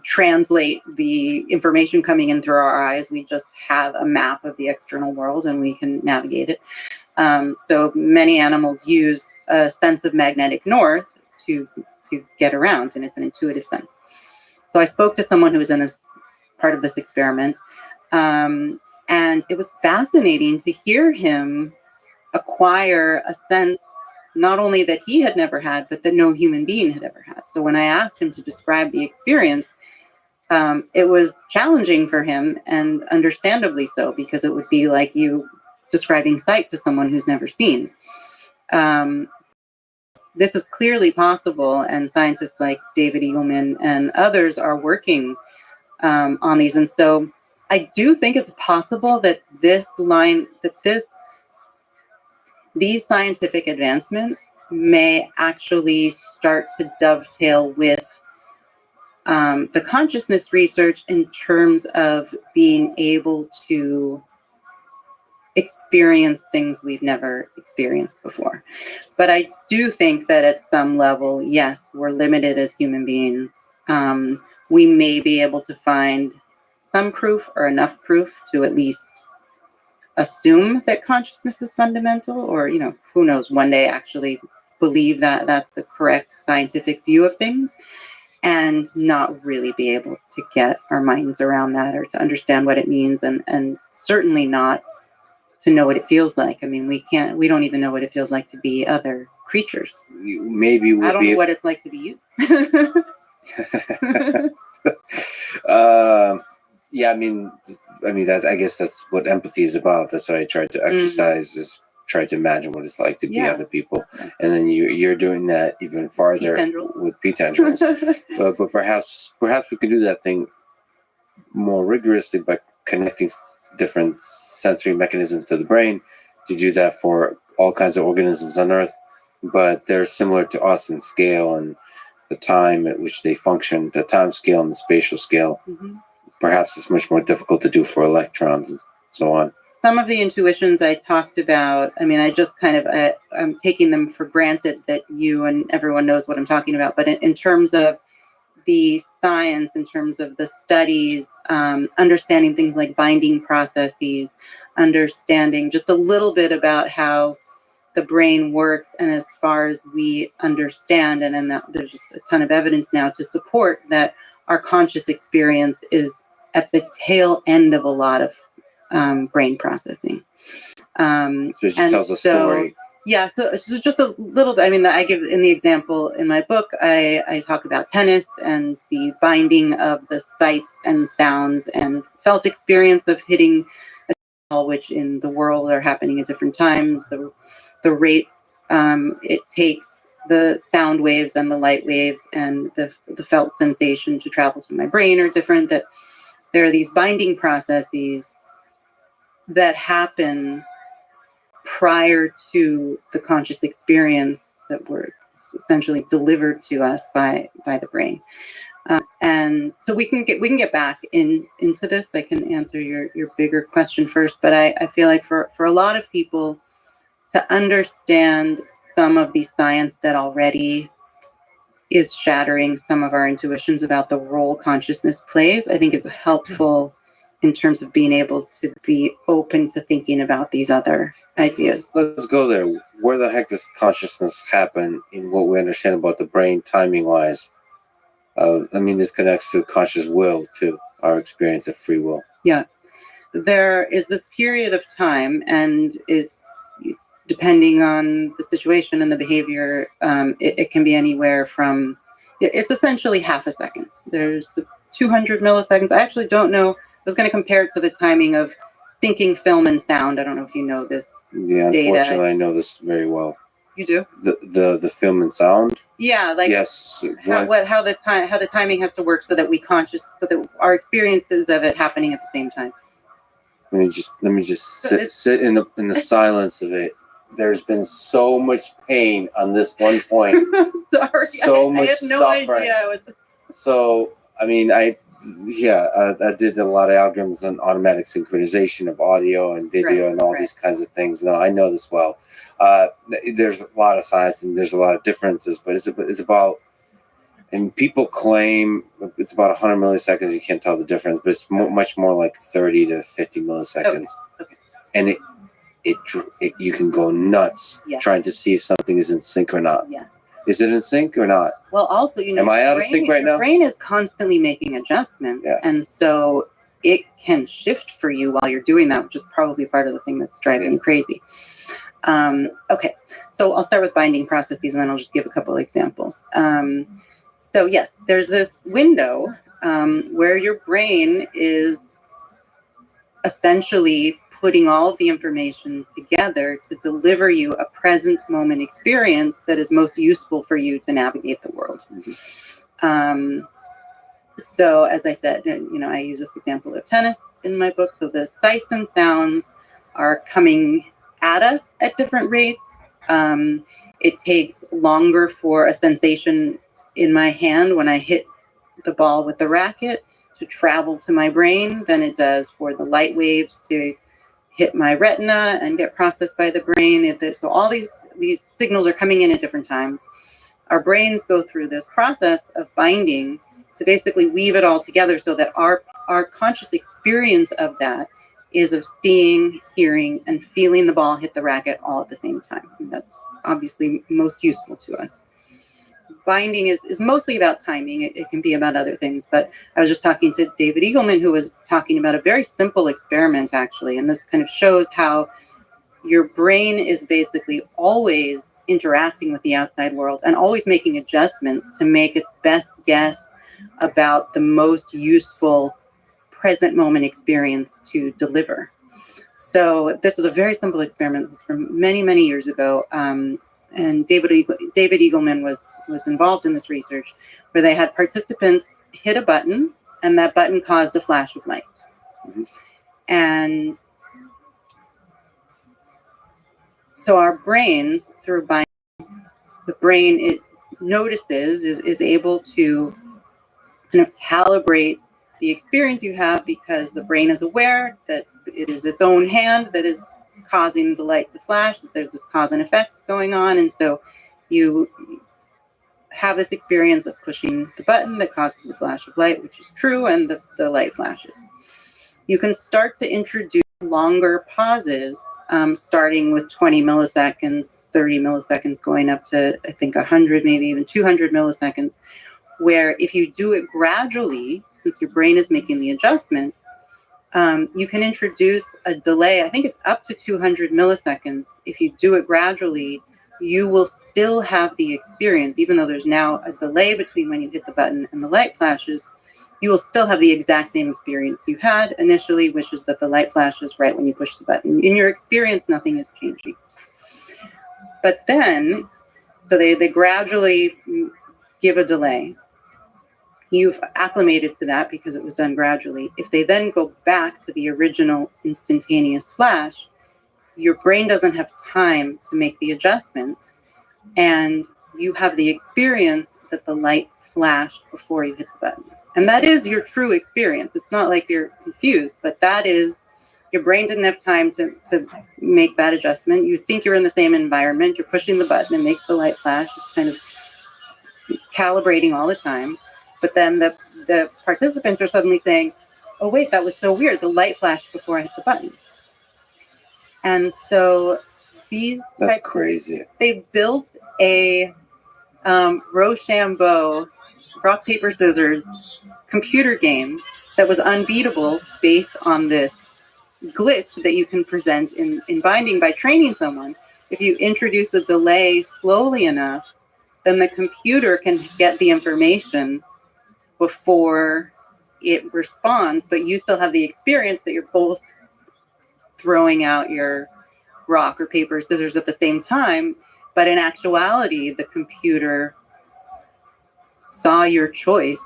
[SPEAKER 2] translate the information coming in through our eyes. We just have a map of the external world and we can navigate it. So many animals use a sense of magnetic north to get around, and it's an intuitive sense. So I spoke to someone who was in this part of this experiment, and it was fascinating to hear him acquire a sense not only that he had never had, but that no human being had ever had. So when I asked him to describe the experience, it was challenging for him, and understandably so, because it would be like you describing sight to someone who's never seen. This is clearly possible, and scientists like David Eagleman and others are working on these. And so I do think it's possible that these scientific advancements may actually start to dovetail with the consciousness research in terms of being able to experience things we've never experienced before. But I do think that at some level, yes, we're limited as human beings. We may be able to find some proof or enough proof to at least assume that consciousness is fundamental, or, who knows, one day actually believe that that's the correct scientific view of things, and not really be able to get our minds around that or to understand what it means, and certainly not to know what it feels like. I mean, we don't even know what it feels like to be other creatures.
[SPEAKER 1] Maybe
[SPEAKER 2] I don't know what it's like to be you.
[SPEAKER 1] Yeah, I mean, I guess that's what empathy is about. That's what I try to exercise, is try to imagine what it's like to be other people. And then you're doing that even farther with pea tendrils. but perhaps we could do that thing more rigorously by connecting different sensory mechanisms to the brain, to do that for all kinds of organisms on Earth. But they're similar to us in scale and the time at which they function, the time scale and the spatial scale. Mm-hmm. Perhaps it's much more difficult to do for electrons and so on.
[SPEAKER 2] Some of the intuitions I talked about, I mean, I just I'm taking them for granted that you and everyone knows what I'm talking about. But in terms of the science, in terms of the studies, understanding things like binding processes, understanding just a little bit about how the brain works, and as far as we understand, and then there's just a ton of evidence now to support that our conscious experience is at the tail end of a lot of brain processing.
[SPEAKER 1] So she tells a story.
[SPEAKER 2] Yeah, so just a little bit. I mean, I give in the example in my book, I talk about tennis and the binding of the sights and sounds and felt experience of hitting a ball, which in the world are happening at different times. The rates it takes the sound waves and the light waves and the felt sensation to travel to my brain are different. That there are these binding processes that happen prior to the conscious experience that were essentially delivered to us by the brain. And so we can get back into this. I can answer your bigger question first, but I feel like for a lot of people to understand some of the science that already is shattering some of our intuitions about the role consciousness plays, I think is helpful in terms of being able to be open to thinking about these other ideas.
[SPEAKER 1] Let's go there. Where the heck does consciousness happen in what we understand about the brain timing-wise? This connects to conscious will, too, our experience of free will.
[SPEAKER 2] Yeah. There is this period of time, and it's depending on the situation and the behavior, it can be anywhere from, it's essentially half a second. There's 200 milliseconds. I actually don't know. I was going to compare it to the timing of syncing film and sound. I don't know if you know this.
[SPEAKER 1] Yeah, unfortunately,
[SPEAKER 2] data.
[SPEAKER 1] I know this very well.
[SPEAKER 2] You do?
[SPEAKER 1] The film and sound?
[SPEAKER 2] Yeah, like
[SPEAKER 1] yes.
[SPEAKER 2] How the timing has to work so that so that our experiences of it happening at the same time.
[SPEAKER 1] Let me just sit in the silence of it. There's been so much pain on this one point.
[SPEAKER 2] Sorry,
[SPEAKER 1] so much
[SPEAKER 2] I had no
[SPEAKER 1] suffering.
[SPEAKER 2] idea.
[SPEAKER 1] So I mean, I did a lot of algorithms on automatic synchronization of audio and video
[SPEAKER 2] Right,
[SPEAKER 1] and all
[SPEAKER 2] right.
[SPEAKER 1] these kinds of things. No, I know this well. There's a lot of science and there's a lot of differences, but it's about, and people claim it's about 100 milliseconds. You can't tell the difference, but it's much more like 30 to 50 milliseconds.
[SPEAKER 2] Okay.
[SPEAKER 1] And it you can go nuts
[SPEAKER 2] Yes.
[SPEAKER 1] trying to see if something is in sync or not.
[SPEAKER 2] Yes.
[SPEAKER 1] Is it in sync or not?
[SPEAKER 2] Well, also,
[SPEAKER 1] Am I out of sync right now?
[SPEAKER 2] Your brain is constantly making adjustments.
[SPEAKER 1] Yeah.
[SPEAKER 2] And so it can shift for you while you're doing that, which is probably part of the thing that's driving you crazy. Okay. So I'll start with binding processes and then I'll just give a couple of examples. So yes, there's this window where your brain is essentially putting all of the information together to deliver you a present moment experience that is most useful for you to navigate the world. So as I said, I use this example of tennis in my book. So the sights and sounds are coming at us at different rates. It takes longer for a sensation in my hand when I hit the ball with the racket to travel to my brain than it does for the light waves to hit my retina and get processed by the brain. So all these signals are coming in at different times. Our brains go through this process of binding to basically weave it all together so that our conscious experience of that is of seeing, hearing, and feeling the ball hit the racket all at the same time. And that's obviously most useful to us. Binding is mostly about timing. It can be about other things, but I was just talking to David Eagleman, who was talking about a very simple experiment, actually, and this kind of shows how your brain is basically always interacting with the outside world and always making adjustments to make its best guess about the most useful present moment experience to deliver. So this is a very simple experiment. This is from many, many years ago. And David Eagleman was involved in this research where they had participants hit a button and that button caused a flash of light. Mm-hmm. And so our brains, through binding, the brain, it notices, is able to kind of calibrate the experience you have because the brain is aware that it is its own hand that is causing the light to flash. There's this cause and effect going on. And so you have this experience of pushing the button that causes the flash of light, which is true, and the light flashes. You can start to introduce longer pauses, starting with 20 milliseconds, 30 milliseconds, going up to, I think, 100, maybe even 200 milliseconds, where if you do it gradually, since your brain is making the adjustment, you can introduce a delay. I think it's up to 200 milliseconds. If you do it gradually, you will still have the experience, even though there's now a delay between when you hit the button and the light flashes, you will still have the exact same experience you had initially, which is that the light flashes right when you push the button. In your experience, nothing is changing. But then, so they gradually give a delay. You've acclimated to that because it was done gradually. If they then go back to the original instantaneous flash, your brain doesn't have time to make the adjustment, and you have the experience that the light flashed before you hit the button. And that is your true experience. It's not like you're confused, but that is, your brain didn't have time to make that adjustment. You think you're in the same environment, you're pushing the button, it makes the light flash. It's kind of calibrating all the time. But then the participants are suddenly saying, oh, wait, that was so weird. The light flashed before I hit the button. And so
[SPEAKER 1] that's crazy.
[SPEAKER 2] They built a Rochambeau, rock, paper, scissors computer game that was unbeatable based on this glitch that you can present in binding by training someone. If you introduce a delay slowly enough, then the computer can get the information before it responds, but you still have the experience that you're both throwing out your rock or paper, scissors at the same time. But in actuality, the computer saw your choice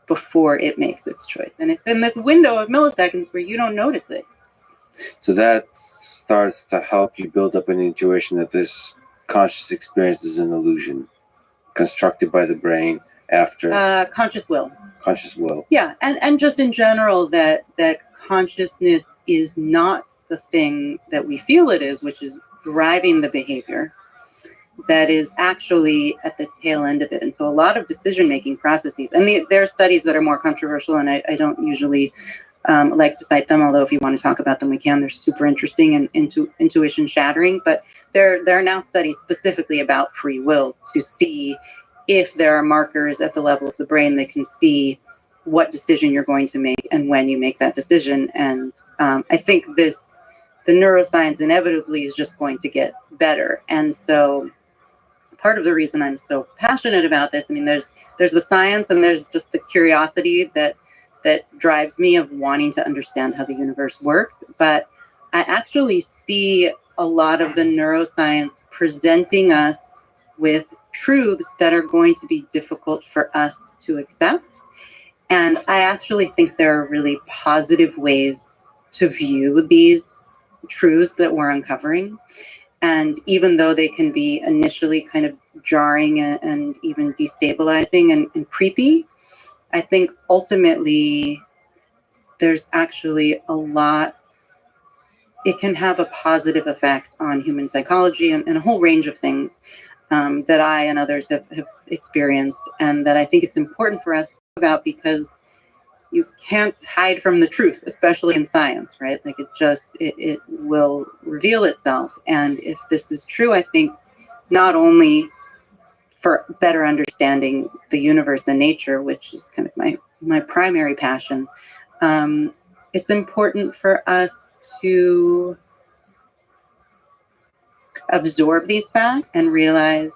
[SPEAKER 2] before it makes its choice. And it's in this window of milliseconds where you don't notice it.
[SPEAKER 1] So that starts to help you build up an intuition that this conscious experience is an illusion constructed by the brain, after
[SPEAKER 2] Conscious will.
[SPEAKER 1] conscious will.
[SPEAKER 2] Yeah, and just in general that consciousness is not the thing that we feel it is, which is driving the behavior. That is actually at the tail end of it. And so a lot of decision-making processes, and there are studies that are more controversial, and I don't usually like to cite them, although if you want to talk about them, we can. They're super interesting and intuition shattering. But there are now studies specifically about free will to see if there are markers at the level of the brain that can see what decision you're going to make and when you make that decision. And I think the neuroscience inevitably is just going to get better. And so part of the reason I'm so passionate about this, I mean, there's the science and there's just the curiosity that drives me of wanting to understand how the universe works. But I actually see a lot of the neuroscience presenting us with truths that are going to be difficult for us to accept. And I actually think there are really positive ways to view these truths that we're uncovering. And even though they can be initially kind of jarring and even destabilizing and creepy, I think ultimately there's actually a lot, it can have a positive effect on human psychology and a whole range of things that I and others have experienced, and that I think it's important for us to talk about, because you can't hide from the truth, especially in science, right? Like it will reveal itself. And if this is true, I think not only for better understanding the universe and nature, which is kind of my primary passion, it's important for us to absorb these facts and realize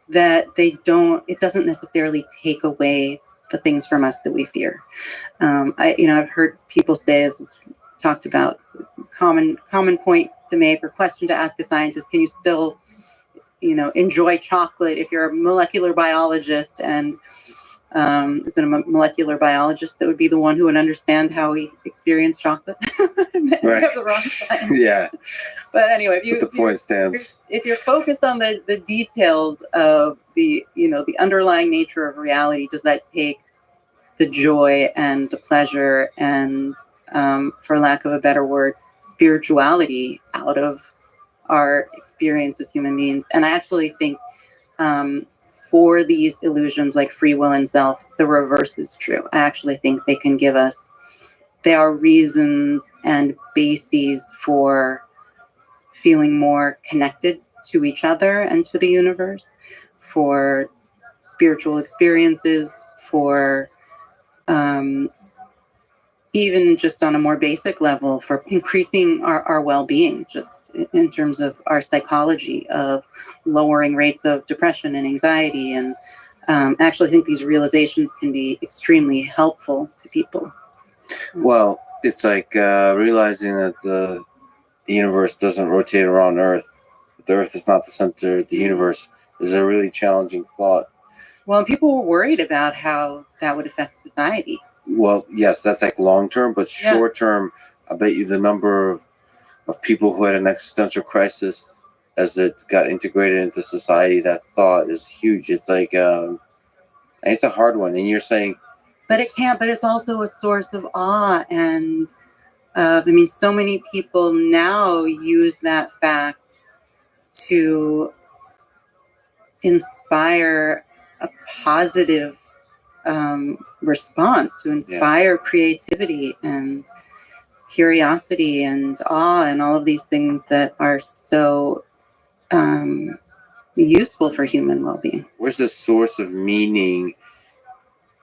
[SPEAKER 2] that it doesn't necessarily take away the things from us that we fear. I've heard people say, this is talked about, common point to make or question to ask a scientist: can you still, enjoy chocolate if you're a molecular biologist? And is it a molecular biologist that would be the one who would understand how we experience chocolate?
[SPEAKER 1] Right.
[SPEAKER 2] Have the wrong science.
[SPEAKER 1] Yeah.
[SPEAKER 2] But anyway, if you're focused on the details of the underlying nature of reality, does that take the joy and the pleasure and, for lack of a better word, spirituality out of our experience as human beings? And I actually think for these illusions like free will and self, the reverse is true. I actually think there are reasons and bases for feeling more connected to each other and to the universe, for spiritual experiences, for even just on a more basic level, for increasing our well-being, just in terms of our psychology, of lowering rates of depression and anxiety. And I actually think these realizations can be extremely helpful to people.
[SPEAKER 1] Well, it's like realizing that the universe doesn't rotate around Earth. The Earth is not the center of the universe is a really challenging thought.
[SPEAKER 2] Well, people were worried about how that would affect society.
[SPEAKER 1] Well, yes, that's like long term, but short term, I bet you the number of people who had an existential crisis as it got integrated into society, that thought is huge. It's like, it's a hard one. And you're saying,
[SPEAKER 2] but it's also a source of awe. And so many people now use that fact to inspire a positive response, to inspire creativity and curiosity and awe and all of these things that are so useful for human well-being.
[SPEAKER 1] Where's the source of meaning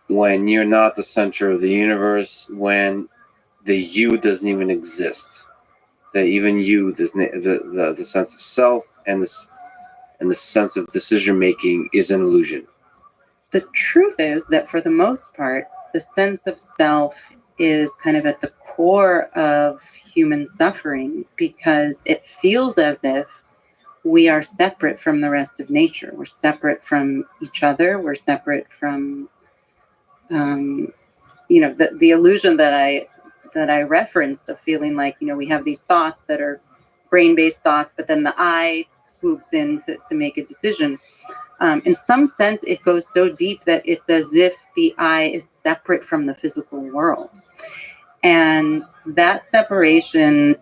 [SPEAKER 1] when you're not the center of the universe, when the you doesn't even exist? That even you doesn't, the sense of self and the sense of decision making is an illusion.
[SPEAKER 2] The truth is that for the most part, the sense of self is kind of at the core of human suffering, because it feels as if we are separate from the rest of nature. We're separate from each other. We're separate from, the illusion that I referenced of feeling like, we have these thoughts that are brain-based thoughts, but then the I swoops in to make a decision. In some sense, it goes so deep that it's as if the I is separate from the physical world. And that separation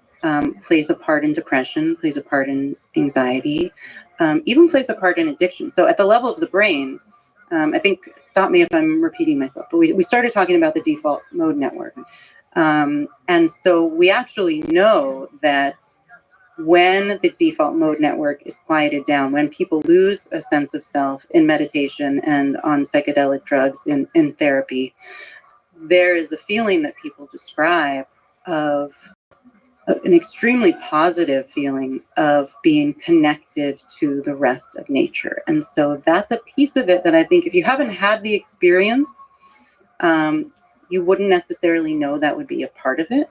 [SPEAKER 2] plays a part in depression, plays a part in anxiety, even plays a part in addiction. So at the level of the brain, I think, stop me if I'm repeating myself, but we started talking about the default mode network. And so we actually know that when the default mode network is quieted down, when people lose a sense of self in meditation and on psychedelic drugs in therapy, there is a feeling that people describe of an extremely positive feeling of being connected to the rest of nature. And so that's a piece of it that I think if you haven't had the experience, you wouldn't necessarily know that would be a part of it.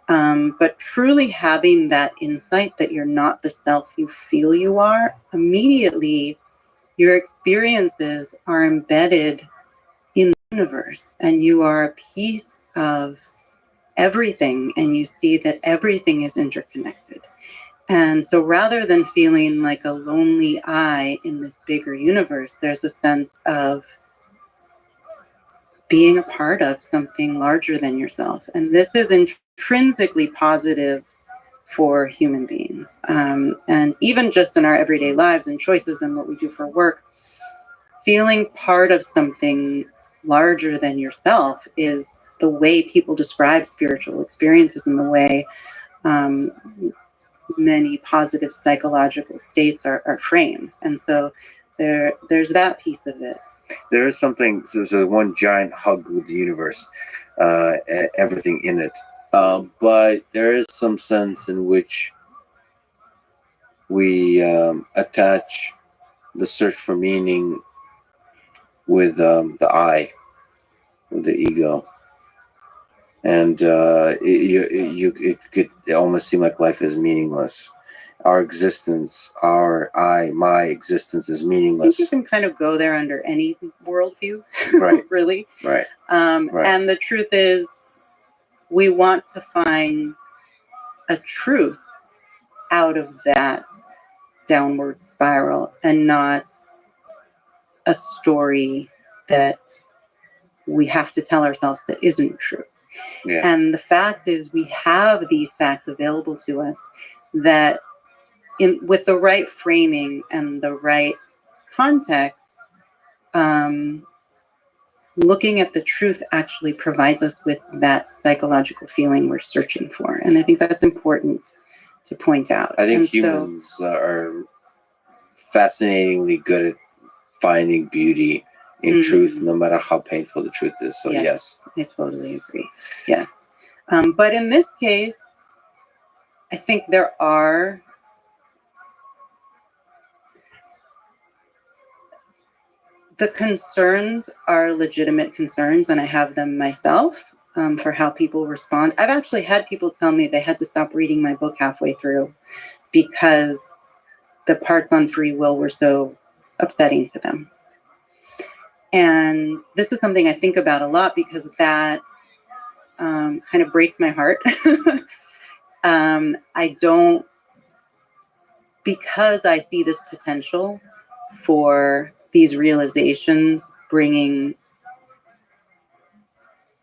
[SPEAKER 2] But truly having that insight that you're not the self you feel you are, immediately your experiences are embedded in the universe, and you are a piece of everything, and you see that everything is interconnected. And so rather than feeling like a lonely I in this bigger universe, there's a sense of being a part of something larger than yourself. And this is intrinsically positive for human beings. And even just in our everyday lives and choices and what we do for work, feeling part of something larger than yourself is the way people describe spiritual experiences, and the way many positive psychological states are framed. And so there's that piece of it.
[SPEAKER 1] There is something, so one giant hug with the universe, everything in it. But there is some sense in which we attach the search for meaning with the I, with the ego. And it could almost seem like life is meaningless. Our existence, my existence is
[SPEAKER 2] I think
[SPEAKER 1] meaningless.
[SPEAKER 2] you can kind of go there under any worldview,
[SPEAKER 1] Right.
[SPEAKER 2] really.
[SPEAKER 1] Right. Right.
[SPEAKER 2] And the truth is, we want to find a truth out of that downward spiral, and not a story that we have to tell ourselves that isn't true.
[SPEAKER 1] Yeah.
[SPEAKER 2] And the fact is, we have these facts available to us that, with the right framing and the right context, looking at the truth actually provides us with that psychological feeling we're searching for. And I think that's important to point out.
[SPEAKER 1] I think
[SPEAKER 2] And
[SPEAKER 1] humans are fascinatingly good at finding beauty in truth, no matter how painful the truth is. So yes.
[SPEAKER 2] I totally agree. Yes. But in this case, I think there are the concerns are legitimate concerns, and I have them myself, for how people respond. I've actually had people tell me they had to stop reading my book halfway through because the parts on free will were so upsetting to them. And this is something I think about a lot, because that kind of breaks my heart. Because I see this potential for these realizations bringing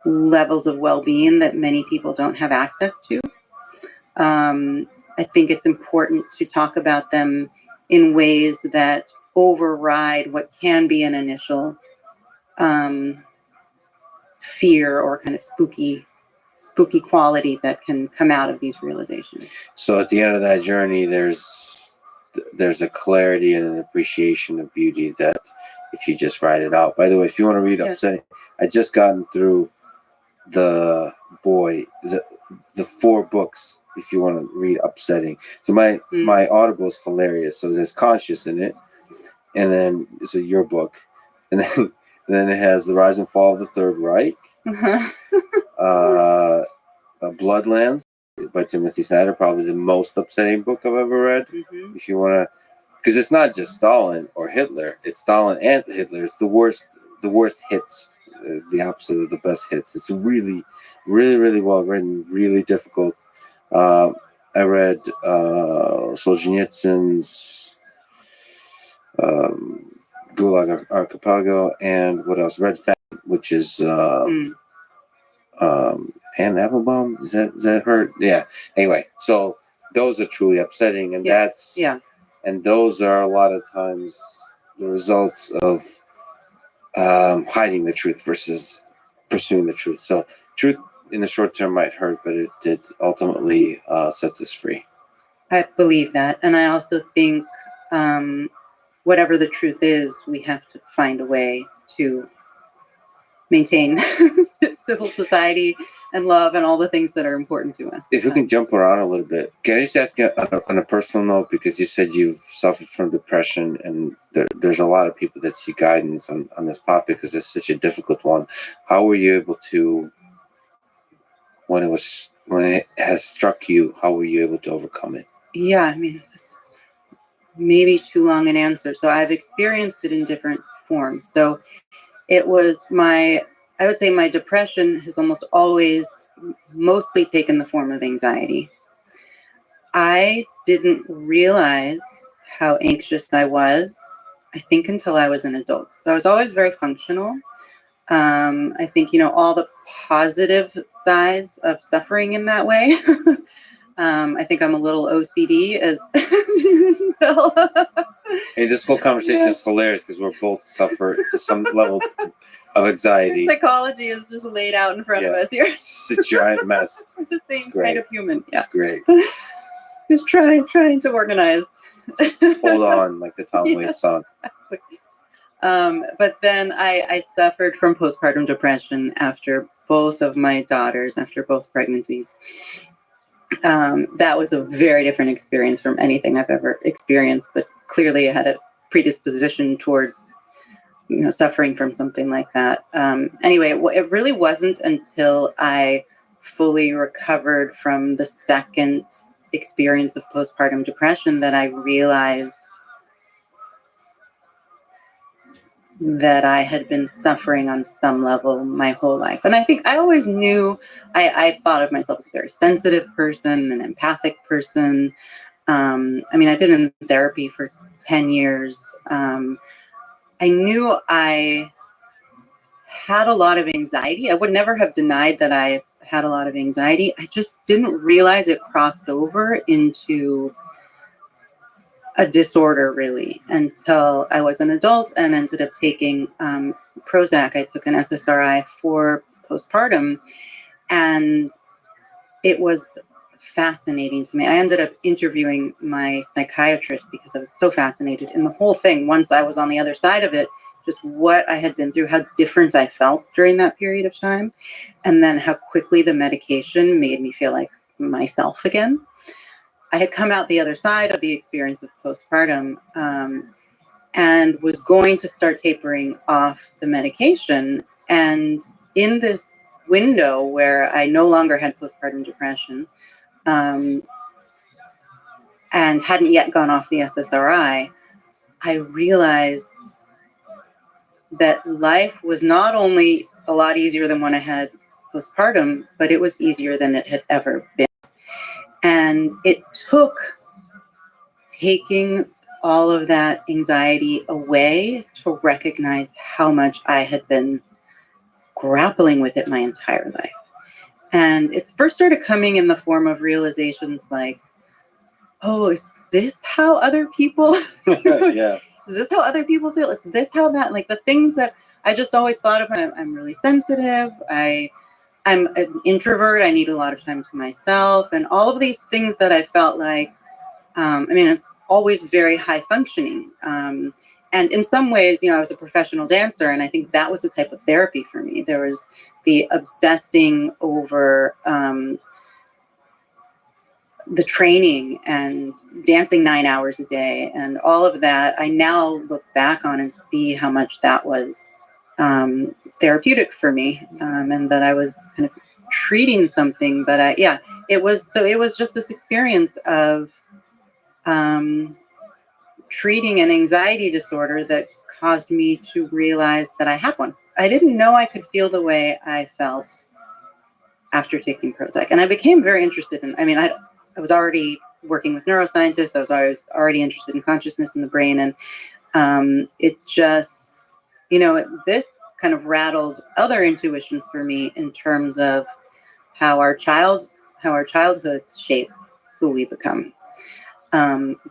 [SPEAKER 2] levels of well-being that many people don't have access to. I think it's important to talk about them in ways that override what can be an initial fear or kind of spooky quality that can come out of these realizations.
[SPEAKER 1] So at the end of that journey, there's a clarity and an appreciation of beauty that if you just write it out. By the way, if you want to read Upsetting, I just gotten through the 4 books. If you want to read Upsetting, so my Audible is hilarious. So there's Conscious in it, and then it's your book, and then it has The Rise and Fall of the Third Reich, Bloodlands by Timothy Snyder, probably the most upsetting book I've ever read. If you want to, because it's not just Stalin or Hitler, it's Stalin and Hitler. It's the worst hits, the opposite of the best hits. It's really, really, really well written, really difficult. I read Solzhenitsyn's Gulag Archipelago, and what else? Red Fang, which is Anne Applebaum. Is that her? Yeah. Anyway, so those are truly upsetting, and and those are a lot of times the results of hiding the truth versus pursuing the truth. So truth in the short term might hurt, but it did ultimately sets us free.
[SPEAKER 2] I believe that, and I also think whatever the truth is, we have to find a way to maintain civil society and love and all the things that are important to us.
[SPEAKER 1] If we can jump around a little bit, can I just ask you on a personal note, because you said you've suffered from depression, and there's a lot of people that seek guidance on this topic because it's such a difficult one. How were you able to, when it has struck you, how were you able to overcome it?
[SPEAKER 2] Yeah, I mean, this is maybe too long an answer. So I've experienced it in different forms. So it was I would say my depression has almost always mostly taken the form of anxiety. I didn't realize how anxious I was, I think, until I was an adult. So I was always very functional. I think, all the positive sides of suffering in that way. I think I'm a little OCD, as you can tell.
[SPEAKER 1] Hey, this whole conversation is hilarious because we're both suffer to some level of anxiety.
[SPEAKER 2] Psychology is just laid out in front of us here.
[SPEAKER 1] It's a giant mess.
[SPEAKER 2] We're the same kind of human. Yeah.
[SPEAKER 1] It's great.
[SPEAKER 2] Just trying to organize.
[SPEAKER 1] Just hold on, like the Tom Waits song.
[SPEAKER 2] But then I suffered from postpartum depression after both of my daughters, after both pregnancies. That was a very different experience from anything I've ever experienced, but clearly I had a predisposition towards, suffering from something like that. Anyway, it really wasn't until I fully recovered from the second experience of postpartum depression that I realized that I had been suffering on some level my whole life. And I think I always knew, I thought of myself as a very sensitive person, an empathic person. I've been in therapy for 10 years. I knew I had a lot of anxiety. I would never have denied that I had a lot of anxiety. I just didn't realize it crossed over into a disorder, really, until I was an adult and ended up taking Prozac. I took an SSRI for postpartum, and it was fascinating to me. I ended up interviewing my psychiatrist because I was so fascinated in the whole thing. Once I was on the other side of it, just what I had been through, how different I felt during that period of time, and then how quickly the medication made me feel like myself again. I had come out the other side of the experience of postpartum and was going to start tapering off the medication. And in this window where I no longer had postpartum depression and hadn't yet gone off the SSRI, I realized that life was not only a lot easier than when I had postpartum, but it was easier than it had ever been. And it took taking all of that anxiety away to recognize how much I had been grappling with it my entire life. And it first started coming in the form of realizations like, oh, is this how other people
[SPEAKER 1] Yeah.
[SPEAKER 2] Is this how other people feel? Is this how that, like the things that I just always thought of, I'm really sensitive. I'm an introvert. I need a lot of time to myself, and all of these things that I felt like, it's always very high functioning. And in some ways, I was a professional dancer, and I think that was the type of therapy for me. There was the obsessing over the training and dancing 9 hours a day and all of that. I now look back on and see how much that was therapeutic for me, and that I was kind of treating something. But it was just this experience of treating an anxiety disorder that caused me to realize that I had one. I didn't know I could feel the way I felt after taking Prozac, and I became very interested in. I was already working with neuroscientists. I was already interested in consciousness in the brain, and It just, this kind of rattled other intuitions for me in terms of how our childhoods shape who we become.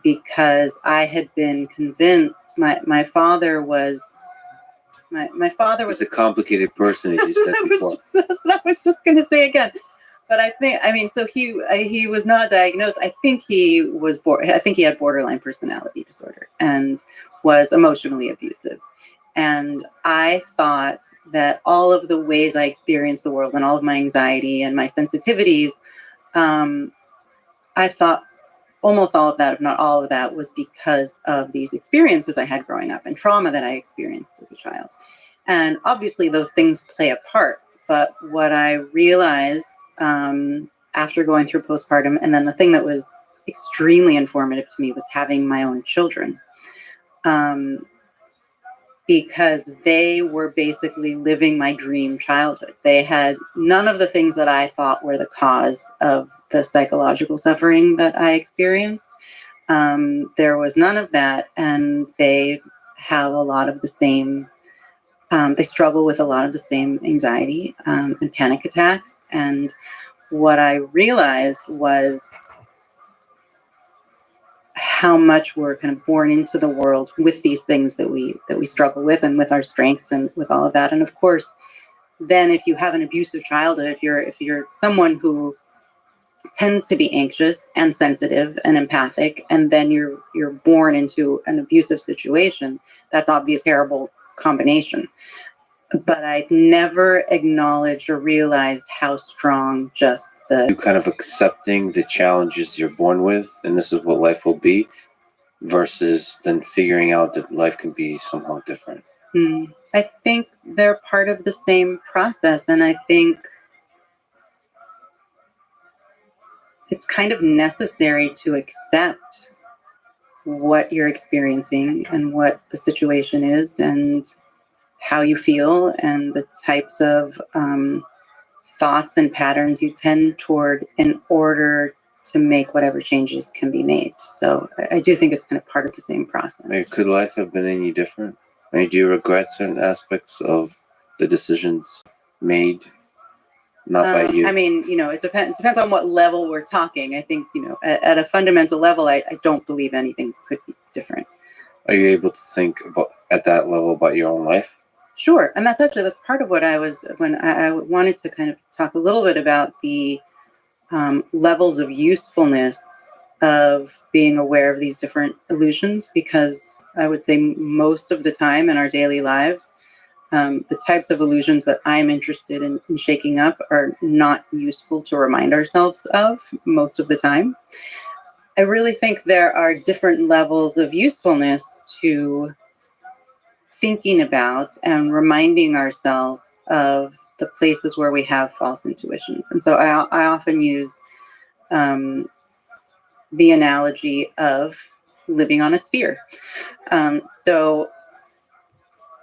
[SPEAKER 2] Because I had been convinced my father was
[SPEAKER 1] was a complicated person, as you said before.
[SPEAKER 2] That's what I was just going to say again. But so he was not diagnosed. I think he had borderline personality disorder and was emotionally abusive. And I thought that all of the ways I experienced the world and all of my anxiety and my sensitivities, I thought almost all of that, if not all of that, was because of these experiences I had growing up and trauma that I experienced as a child. And obviously those things play a part. But what I realized after going through postpartum, and then the thing that was extremely informative to me was having my own children. Because they were basically living my dream childhood. They had none of the things that I thought were the cause of the psychological suffering that I experienced. There was none of that, and they have a lot of the same, they struggle with a lot of the same anxiety and panic attacks. And what I realized was how much we're kind of born into the world with these things that we struggle with, and with our strengths and with all of that. And of course, then if you have an abusive childhood, if you're someone who tends to be anxious and sensitive and empathic, and then you're born into an abusive situation, that's obviously a terrible combination. But I never acknowledged or realized how strong just
[SPEAKER 1] you kind of accepting the challenges you're born with, and this is what life will be, versus then figuring out that life can be somehow different.
[SPEAKER 2] I think they're part of the same process, and I think it's kind of necessary to accept what you're experiencing and what the situation is and how you feel and the types of thoughts and patterns you tend toward in order to make whatever changes can be made. So I do think it's kind of part of the same process.
[SPEAKER 1] Could life have been any different? Do you regret certain aspects of the decisions made? Not by you.
[SPEAKER 2] It depends on what level we're talking. I think, at a fundamental level, I don't believe anything could be different.
[SPEAKER 1] Are you able to think about at that level about your own life?
[SPEAKER 2] Sure. And that's part of what I wanted to kind of talk a little bit about the levels of usefulness of being aware of these different illusions, because I would say most of the time in our daily lives, the types of illusions that I'm interested in shaking up are not useful to remind ourselves of most of the time. I really think there are different levels of usefulness to thinking about and reminding ourselves of the places where we have false intuitions. And so I often use the analogy of living on a sphere. So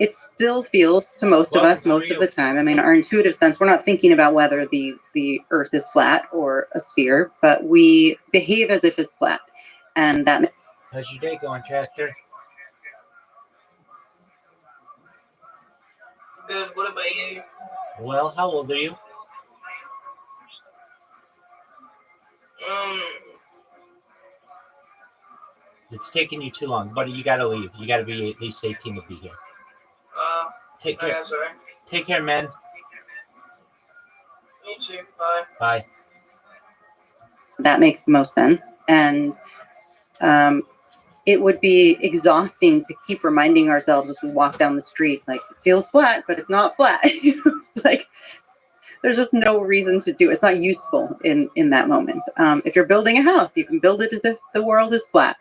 [SPEAKER 2] it still feels to most of us, most of the time, our intuitive sense, we're not thinking about whether the earth is flat or a sphere, but we behave as if it's flat. And that...
[SPEAKER 3] How's your day going, Tractor?
[SPEAKER 4] Good. What about you?
[SPEAKER 3] Well, how old are you? It's taking you too long, buddy. You gotta leave. You gotta be at least 18 to be here. Take care.
[SPEAKER 4] Sorry.
[SPEAKER 3] Take care, man.
[SPEAKER 4] You too. Bye.
[SPEAKER 3] Bye.
[SPEAKER 2] That makes the most sense. And it would be exhausting to keep reminding ourselves as we walk down the street, like, it feels flat, but it's not flat. It's like, there's just no reason to do it. It's not useful in that moment. If you're building a house, you can build it as if the world is flat.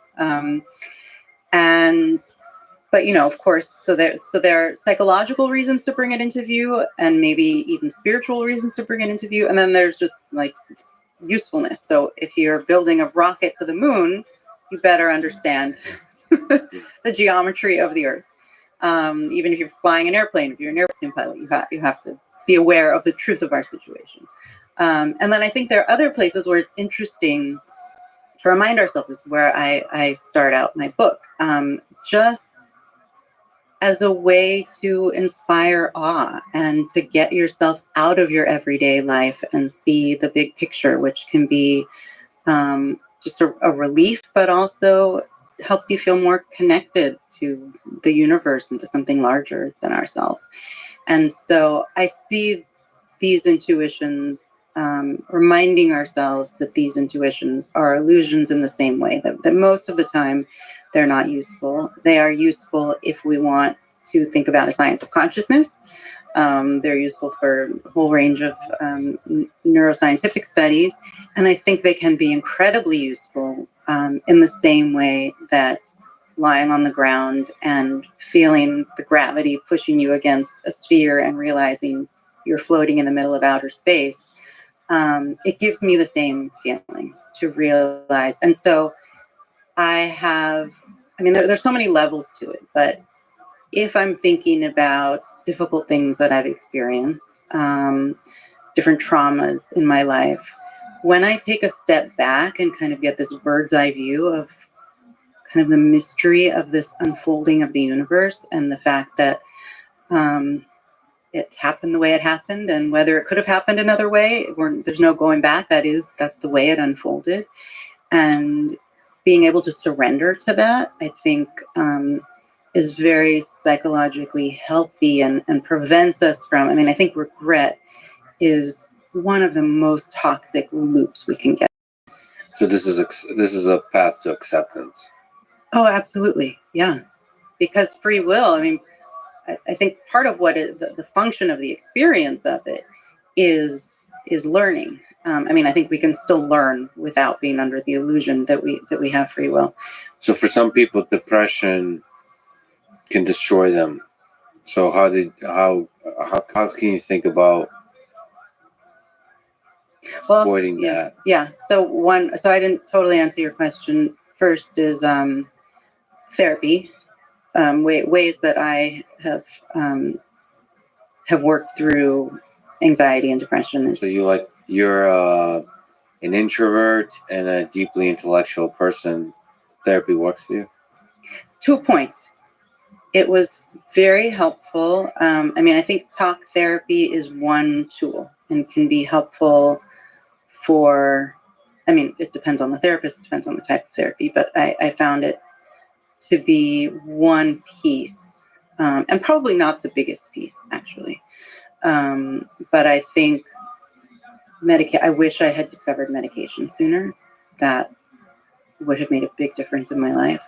[SPEAKER 2] But of course, so there are psychological reasons to bring it into view, and maybe even spiritual reasons to bring it into view. And then there's just like usefulness. So if you're building a rocket to the moon, you better understand the geometry of the earth. Even if you're flying an airplane, if you're an airplane pilot, you have to be aware of the truth of our situation. And then I think there are other places where it's interesting to remind ourselves. Is where I start out my book. Just as a way to inspire awe and to get yourself out of your everyday life and see the big picture, which can be just a relief, but also helps you feel more connected to the universe and to something larger than ourselves. And so I see these intuitions, reminding ourselves that these intuitions are illusions in the same way that most of the time they're not useful. They are useful if we want to think about a science of consciousness. They're useful for a whole range of neuroscientific studies. And I think they can be incredibly useful in the same way that lying on the ground and feeling the gravity pushing you against a sphere and realizing you're floating in the middle of outer space. It gives me the same feeling to realize. And so there's so many levels to it, but if I'm thinking about difficult things that I've experienced, different traumas in my life, when I take a step back and kind of get this bird's eye view of kind of the mystery of this unfolding of the universe and the fact that it happened the way it happened, and whether it could have happened another way, there's no going back. That's the way it unfolded. And being able to surrender to that, I think, is very psychologically healthy and prevents us from, I think regret is one of the most toxic loops we can get.
[SPEAKER 1] So this is a path to acceptance.
[SPEAKER 2] Oh, absolutely. Yeah. Because free will, I think part of what is the function of the experience of it is learning. I think we can still learn without being under the illusion that we have free will.
[SPEAKER 1] So for some people, depression can destroy them. So how can you think about avoiding that?
[SPEAKER 2] Yeah. So I didn't totally answer your question. First is therapy, ways that I have worked through anxiety and depression.
[SPEAKER 1] So you're an introvert and a deeply intellectual person. Therapy works for you?
[SPEAKER 2] To a point. It was very helpful. I think talk therapy is one tool and can be helpful for, it depends on the therapist, it depends on the type of therapy, but I found it to be one piece, and probably not the biggest piece, actually. But I think I wish I had discovered medication sooner. That would have made a big difference in my life.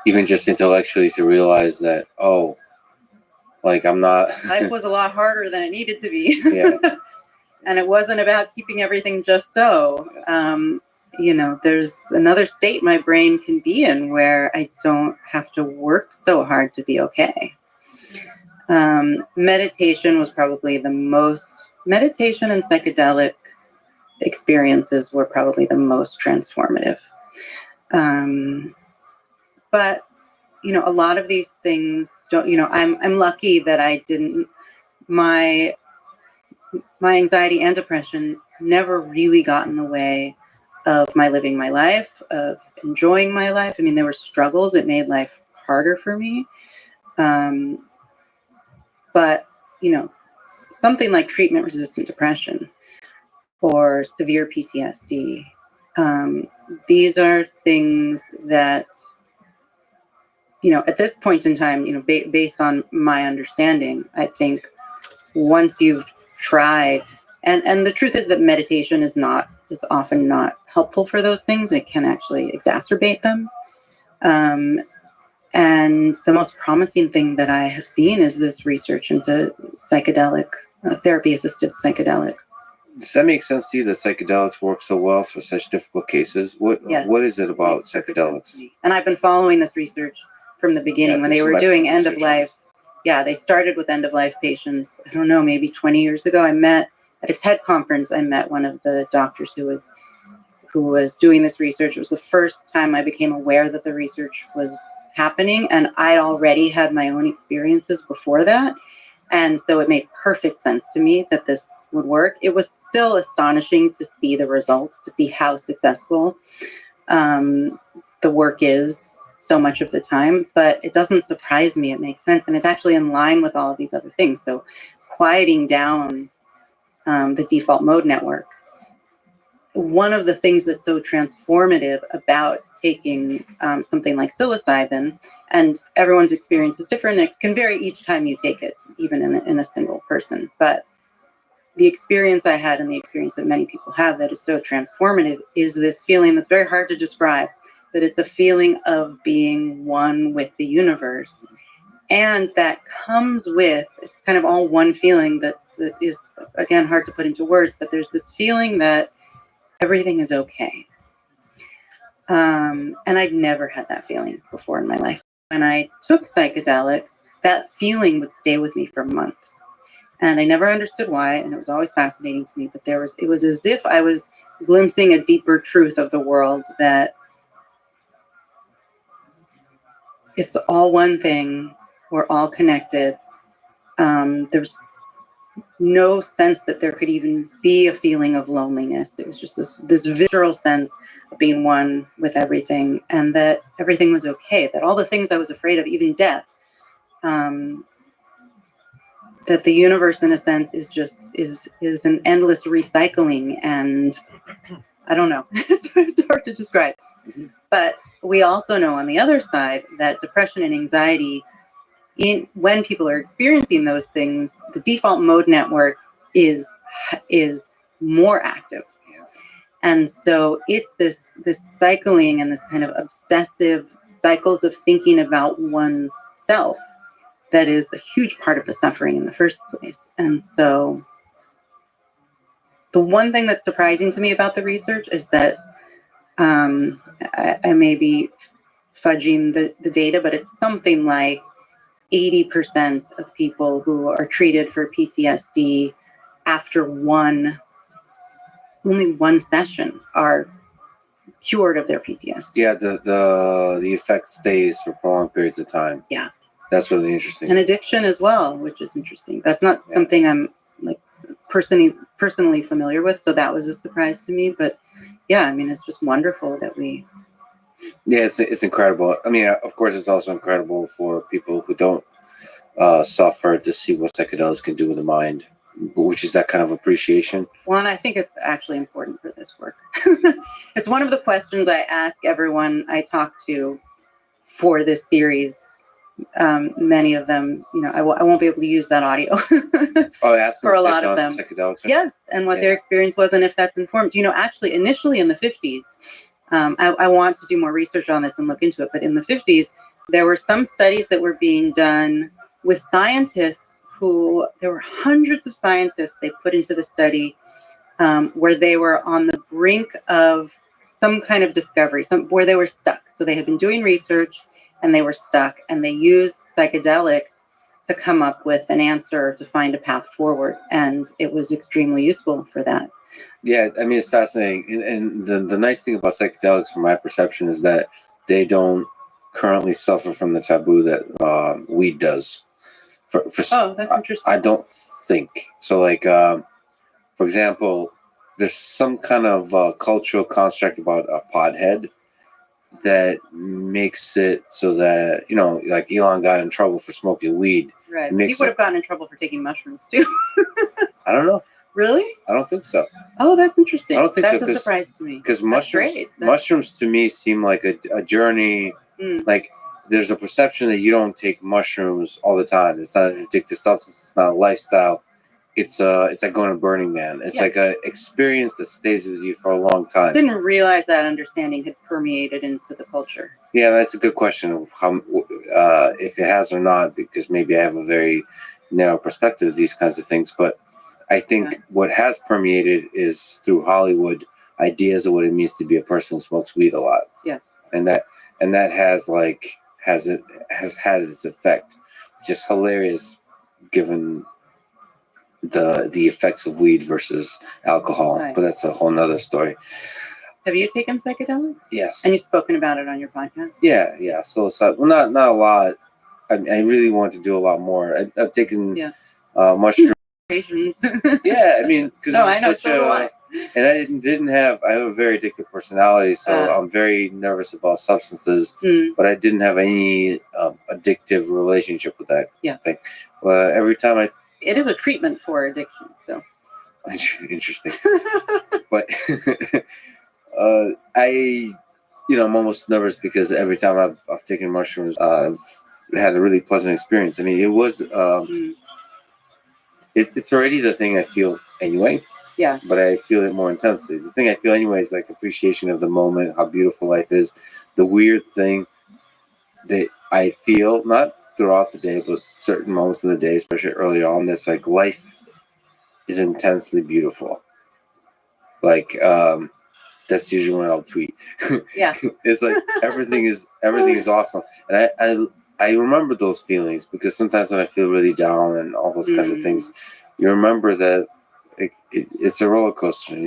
[SPEAKER 1] Even just intellectually to realize that, I'm not...
[SPEAKER 2] Life was a lot harder than it needed to be.
[SPEAKER 1] Yeah.
[SPEAKER 2] And it wasn't about keeping everything just so. There's another state my brain can be in where I don't have to work so hard to be okay. Meditation was probably meditation and psychedelic experiences were probably the most transformative. But, a lot of these things don't, I'm lucky that I didn't, my anxiety and depression never really got in the way of my living my life, of enjoying my life. There were struggles. It made life harder for me. But, something like treatment-resistant depression or severe PTSD, these are things that, at this point in time, based on my understanding, I think once you've tried, and the truth is that meditation is often not helpful for those things. It can actually exacerbate them. And the most promising thing that I have seen is this research into psychedelic, therapy-assisted psychedelic.
[SPEAKER 1] Does that make sense to you that psychedelics work so well for such difficult cases? What is it about psychedelics?
[SPEAKER 2] And I've been following this research from the beginning when they were doing end of life. Yeah, they started with end of life patients. I don't know, maybe 20 years ago. I met at a TED conference. I met one of the doctors who was doing this research. It was the first time I became aware that the research was happening, and I already had my own experiences before that. And so it made perfect sense to me that this would work. It was still astonishing to see the results, to see how successful the work is so much of the time, but it doesn't surprise me. It makes sense. And it's actually in line with all of these other things. So quieting down the default mode network. One of the things that's so transformative about taking something like psilocybin, and everyone's experience is different. It can vary each time you take it, even in a single person. But the experience I had and the experience that many people have that is so transformative is this feeling that's very hard to describe, that it's a feeling of being one with the universe. And that comes with, it's kind of all one feeling that is, again, hard to put into words, but there's this feeling that everything is okay. And I'd never had that feeling before in my life. When I took psychedelics, that feeling would stay with me for months. And I never understood why, and it was always fascinating to me, but it was as if I was glimpsing a deeper truth of the world, that it's all one thing, we're all connected. There's no sense that there could even be a feeling of loneliness. It was just this visceral sense of being one with everything, and that everything was okay, that all the things I was afraid of, even death, that the universe in a sense is an endless recycling. And I don't know, it's hard to describe. But we also know on the other side that depression and anxiety, when people are experiencing those things, the default mode network is more active. And so it's this cycling and this kind of obsessive cycles of thinking about one's self that is a huge part of the suffering in the first place. And so the one thing that's surprising to me about the research is that I may be fudging the data, but it's something like 80% of people who are treated for PTSD after only one session are cured of their PTSD.
[SPEAKER 1] Yeah, the effect stays for prolonged periods of time.
[SPEAKER 2] Yeah.
[SPEAKER 1] That's really interesting.
[SPEAKER 2] And addiction as well, which is interesting. That's not something I'm like personally familiar with, so that was a surprise to me. But yeah, I mean, it's just wonderful that we...
[SPEAKER 1] Yeah, it's incredible. I mean, of course, it's also incredible for people who don't suffer to see what psychedelics can do with the mind, which is that kind of appreciation.
[SPEAKER 2] Well, and I think it's actually important for this work. It's one of the questions I ask everyone I talk to for this series. Many of them, I won't be able to use that audio.
[SPEAKER 1] Ask
[SPEAKER 2] for a lot of them.
[SPEAKER 1] Psychedelics.
[SPEAKER 2] Yes, and what their experience was, and if that's informed. Actually, initially in the 50s, I want to do more research on this and look into it, but in the 50s, there were some studies that were being done with scientists there were hundreds of scientists they put into the study where they were on the brink of some kind of discovery, where they were stuck. So they had been doing research and they were stuck, and they used psychedelics to come up with an answer to find a path forward. And it was extremely useful for that.
[SPEAKER 1] Yeah, I mean, it's fascinating. And the nice thing about psychedelics, from my perception, is that they don't currently suffer from the taboo that weed does. That's
[SPEAKER 2] interesting.
[SPEAKER 1] I don't think. So, like, for example, there's some kind of cultural construct about a pothead that makes it so that, like Elon got in trouble for smoking weed.
[SPEAKER 2] Right. He would have gotten in trouble for taking mushrooms, too.
[SPEAKER 1] I don't know.
[SPEAKER 2] Really?
[SPEAKER 1] I don't think so.
[SPEAKER 2] Oh, that's interesting.
[SPEAKER 1] I don't think
[SPEAKER 2] that's
[SPEAKER 1] so,
[SPEAKER 2] a surprise to me.
[SPEAKER 1] Because mushrooms to me seem like a journey. Like, there's a perception that you don't take mushrooms all the time. It's not an addictive substance. It's not a lifestyle. It's like going to Burning Man. It's like a experience that stays with you for a long time.
[SPEAKER 2] I didn't realize that understanding had permeated into the culture.
[SPEAKER 1] Yeah, that's a good question of how, if it has or not, because maybe I have a very narrow perspective of these kinds of things. But I think what has permeated is through Hollywood ideas of what it means to be a person who smokes weed a lot.
[SPEAKER 2] Yeah.
[SPEAKER 1] And that has had its effect, which is hilarious given the effects of weed versus alcohol. Right. But that's a whole nother story.
[SPEAKER 2] Have you taken psychedelics?
[SPEAKER 1] Yes.
[SPEAKER 2] And you've spoken about it on your podcast?
[SPEAKER 1] Yeah. So not a lot. I really want to do a lot more. I've taken mushroom.
[SPEAKER 2] Yeah, I mean,
[SPEAKER 1] Yeah, I mean, because
[SPEAKER 2] I know, so do I.
[SPEAKER 1] And I have a very addictive personality, so I'm very nervous about substances, but I didn't have any addictive relationship with that thing. Every time
[SPEAKER 2] it is a treatment for addiction, so.
[SPEAKER 1] Interesting. But I'm almost nervous because every time I've taken mushrooms, I've had a really pleasant experience. I mean, it was, it's already the thing I feel anyway.
[SPEAKER 2] Yeah.
[SPEAKER 1] But I feel it more intensely. The thing I feel anyway is like appreciation of the moment, how beautiful life is. The weird thing that I feel, not throughout the day, but certain moments of the day, especially early on, that's like life is intensely beautiful. Like, that's usually when I'll tweet.
[SPEAKER 2] Yeah.
[SPEAKER 1] It's like everything is awesome. And I remember those feelings because sometimes when I feel really down and all those kinds of things, you remember that it's a roller coaster, and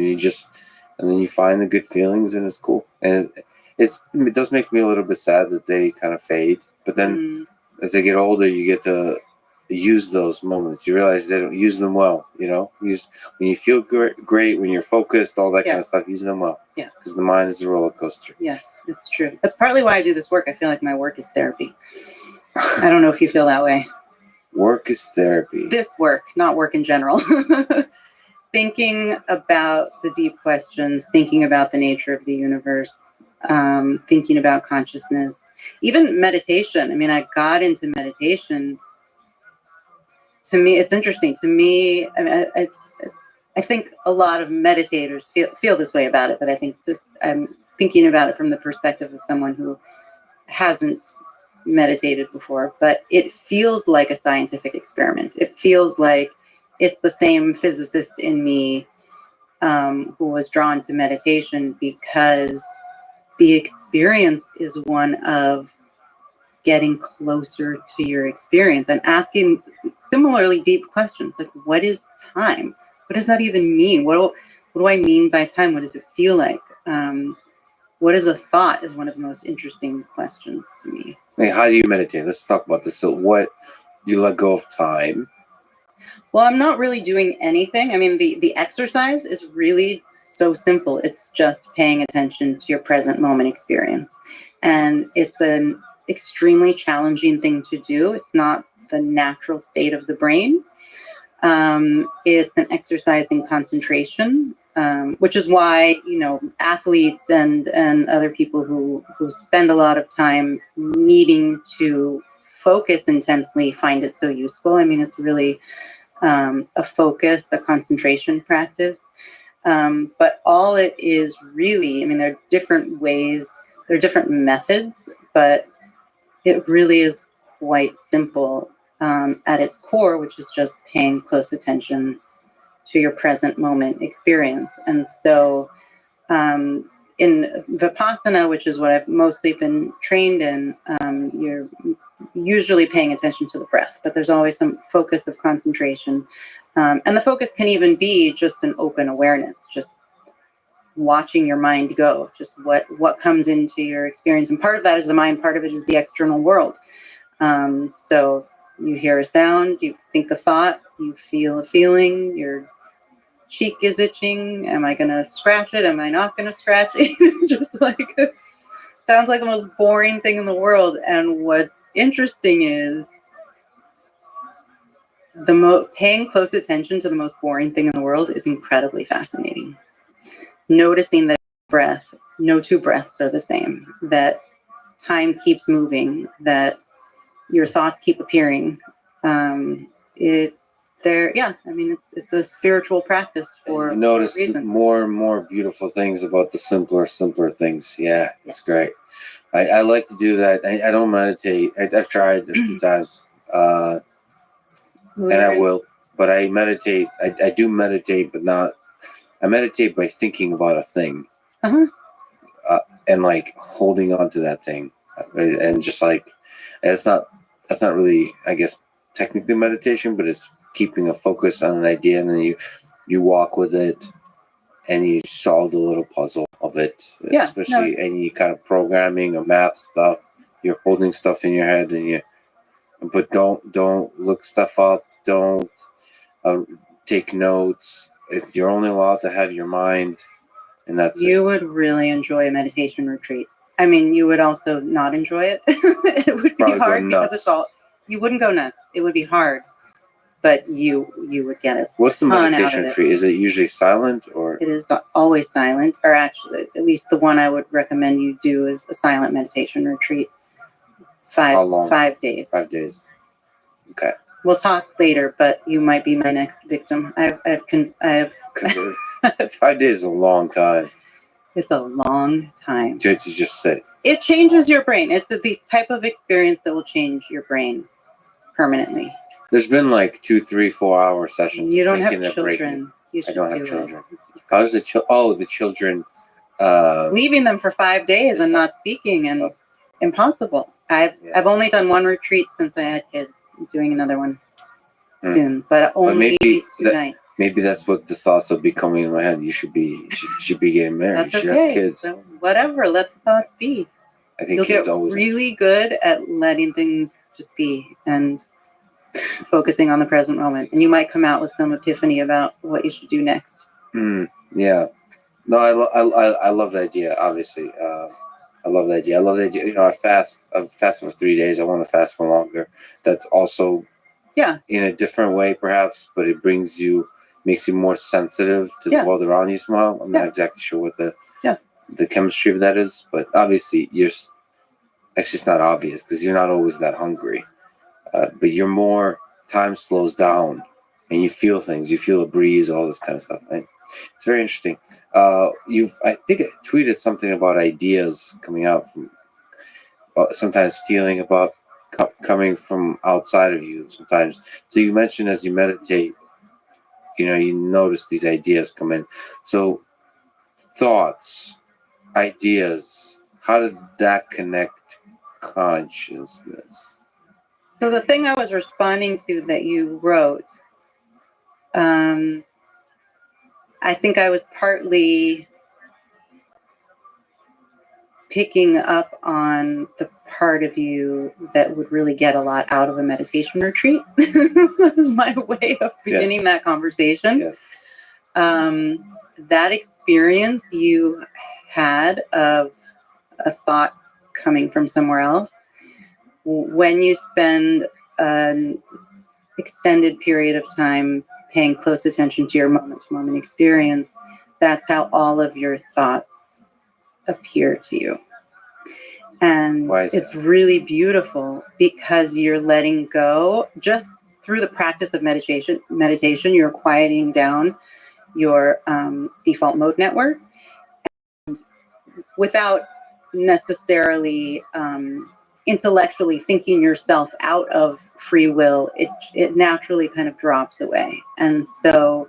[SPEAKER 1] then you find the good feelings, and it's cool. And it does make me a little bit sad that they kind of fade. But then as I get older, you get to use those moments. You realize they don't use them well. When you feel great, when you're focused, all that kind of stuff. Use them well.
[SPEAKER 2] Yeah.
[SPEAKER 1] Because the mind is a roller coaster.
[SPEAKER 2] Yes, it's true. That's partly why I do this work. I feel like my work is therapy. I don't know if you feel that way.
[SPEAKER 1] Work is therapy.
[SPEAKER 2] This work, not work in general. Thinking about the deep questions, thinking about the nature of the universe, thinking about consciousness, even meditation. I mean, I got into meditation. To me, it's interesting. To me, I think a lot of meditators feel this way about it, but I think I'm thinking about it from the perspective of someone who hasn't meditated before, but it feels like a scientific experiment. It feels like it's the same physicist in me who was drawn to meditation, because the experience is one of getting closer to your experience and asking similarly deep questions like, what is time? What does that even mean? What do I mean by time? What does it feel like? What is a thought is one of the most interesting questions to me.
[SPEAKER 1] Hey, how do you meditate? Let's talk about this. So what, you let go of time?
[SPEAKER 2] Well, I'm not really doing anything. I mean, the exercise is really so simple. It's just paying attention to your present moment experience. And it's an extremely challenging thing to do. It's not the natural state of the brain. It's an exercise in concentration, which is why, athletes and other people who spend a lot of time needing to focus intensely find it so useful. I mean, it's really a focus, a concentration practice. But all it is really, I mean, there are different ways, there are different methods, but it really is quite simple at its core, which is just paying close attention to your present moment experience. And so in Vipassana, which is what I've mostly been trained in, you're usually paying attention to the breath, but there's always some focus of concentration. And the focus can even be just an open awareness, just watching your mind go, just what comes into your experience. And part of that is the mind, part of it is the external world. So you hear a sound, you think a thought, you feel a feeling, your cheek is itching. Am I going to scratch it? Am I not going to scratch it? Just like, sounds like the most boring thing in the world. And what's interesting is paying close attention to the most boring thing in the world is incredibly fascinating. Noticing that breath, no two breaths are the same, that time keeps moving, that your thoughts keep appearing. It's there. Yeah. I mean, it's a spiritual practice for
[SPEAKER 1] notice
[SPEAKER 2] a reason.
[SPEAKER 1] More and more beautiful things about the simpler things. Yeah. It's great. I like to do that. I don't meditate. I've tried a few times, and I will, but I meditate. I do meditate, but not, I meditate by thinking about a thing, and like holding on to that thing, and just like, that's not really, I guess, technically meditation, but it's keeping a focus on an idea, and then you walk with it, and you solve the little puzzle of it.
[SPEAKER 2] Yeah,
[SPEAKER 1] Especially any kind of programming or math stuff. You're holding stuff in your head, but don't look stuff up. Don't take notes. you're only allowed to have your mind, and that's
[SPEAKER 2] You would really enjoy a meditation retreat. I mean, you would also not enjoy it. It would be
[SPEAKER 1] Probably go
[SPEAKER 2] hard because
[SPEAKER 1] nuts.
[SPEAKER 2] it's all. You wouldn't go nuts. It would be hard, but you would get it.
[SPEAKER 1] What's the
[SPEAKER 2] ton out of
[SPEAKER 1] meditation
[SPEAKER 2] it.
[SPEAKER 1] tree? Is it usually silent or?
[SPEAKER 2] It is always silent, or actually, at least the one I would recommend you do is a silent meditation retreat.
[SPEAKER 1] How long?
[SPEAKER 2] 5 days.
[SPEAKER 1] 5 days. Okay.
[SPEAKER 2] We'll talk later, but you might be my next victim. I have.
[SPEAKER 1] 5 days is a long time
[SPEAKER 2] It's a long time.
[SPEAKER 1] to just sit.
[SPEAKER 2] It changes your brain. It's the type of experience that will change your brain permanently.
[SPEAKER 1] There's been like 2, 3, 4 hour sessions.
[SPEAKER 2] You
[SPEAKER 1] of
[SPEAKER 2] don't have
[SPEAKER 1] thinking that break me.
[SPEAKER 2] children. You
[SPEAKER 1] I
[SPEAKER 2] should
[SPEAKER 1] don't
[SPEAKER 2] do
[SPEAKER 1] have
[SPEAKER 2] it.
[SPEAKER 1] children. How's the the children?
[SPEAKER 2] Leaving them for 5 days and not speaking and impossible. I've only done one retreat since I had kids. I'm doing another one soon, but only
[SPEAKER 1] maybe
[SPEAKER 2] 2 nights.
[SPEAKER 1] Maybe that's what the thoughts will be coming in my head. You should be getting married.
[SPEAKER 2] That's
[SPEAKER 1] You should
[SPEAKER 2] okay.
[SPEAKER 1] have kids.
[SPEAKER 2] So whatever, let the thoughts be.
[SPEAKER 1] I think
[SPEAKER 2] You'll
[SPEAKER 1] kids
[SPEAKER 2] get
[SPEAKER 1] always.
[SPEAKER 2] really good at letting things just be and focusing on the present moment. And you might come out with some epiphany about what you should do next.
[SPEAKER 1] Yeah. No, I love the idea. Obviously, I love the idea. I love the idea. You know, I've fasted for 3 days. I want to fast for longer. That's also, in a different way, perhaps, but it makes you more sensitive to the world around you somehow. I'm not exactly sure what the chemistry of that is, but obviously it's not obvious because you're not always that hungry, but you're more, time slows down and you feel things, you feel a breeze, all this kind of stuff. Right? It's very interesting. I think I tweeted something about ideas coming out from, sometimes feeling about coming from outside of you sometimes. So you mentioned as you meditate, you notice these ideas come in. So thoughts, ideas, how did that connect consciousness?
[SPEAKER 2] So the thing I was responding to that you wrote, I think I was partly picking up on the part of you that would really get a lot out of a meditation retreat. That was my way of beginning that conversation.
[SPEAKER 1] Yes.
[SPEAKER 2] That experience you had of a thought coming from somewhere else, when you spend an extended period of time paying close attention to your moment-to-moment experience, that's how all of your thoughts appear to you. And it's really beautiful because you're letting go just through the practice of meditation. You're quieting down your default mode network, and without necessarily intellectually thinking yourself out of free will, it naturally kind of drops away. And so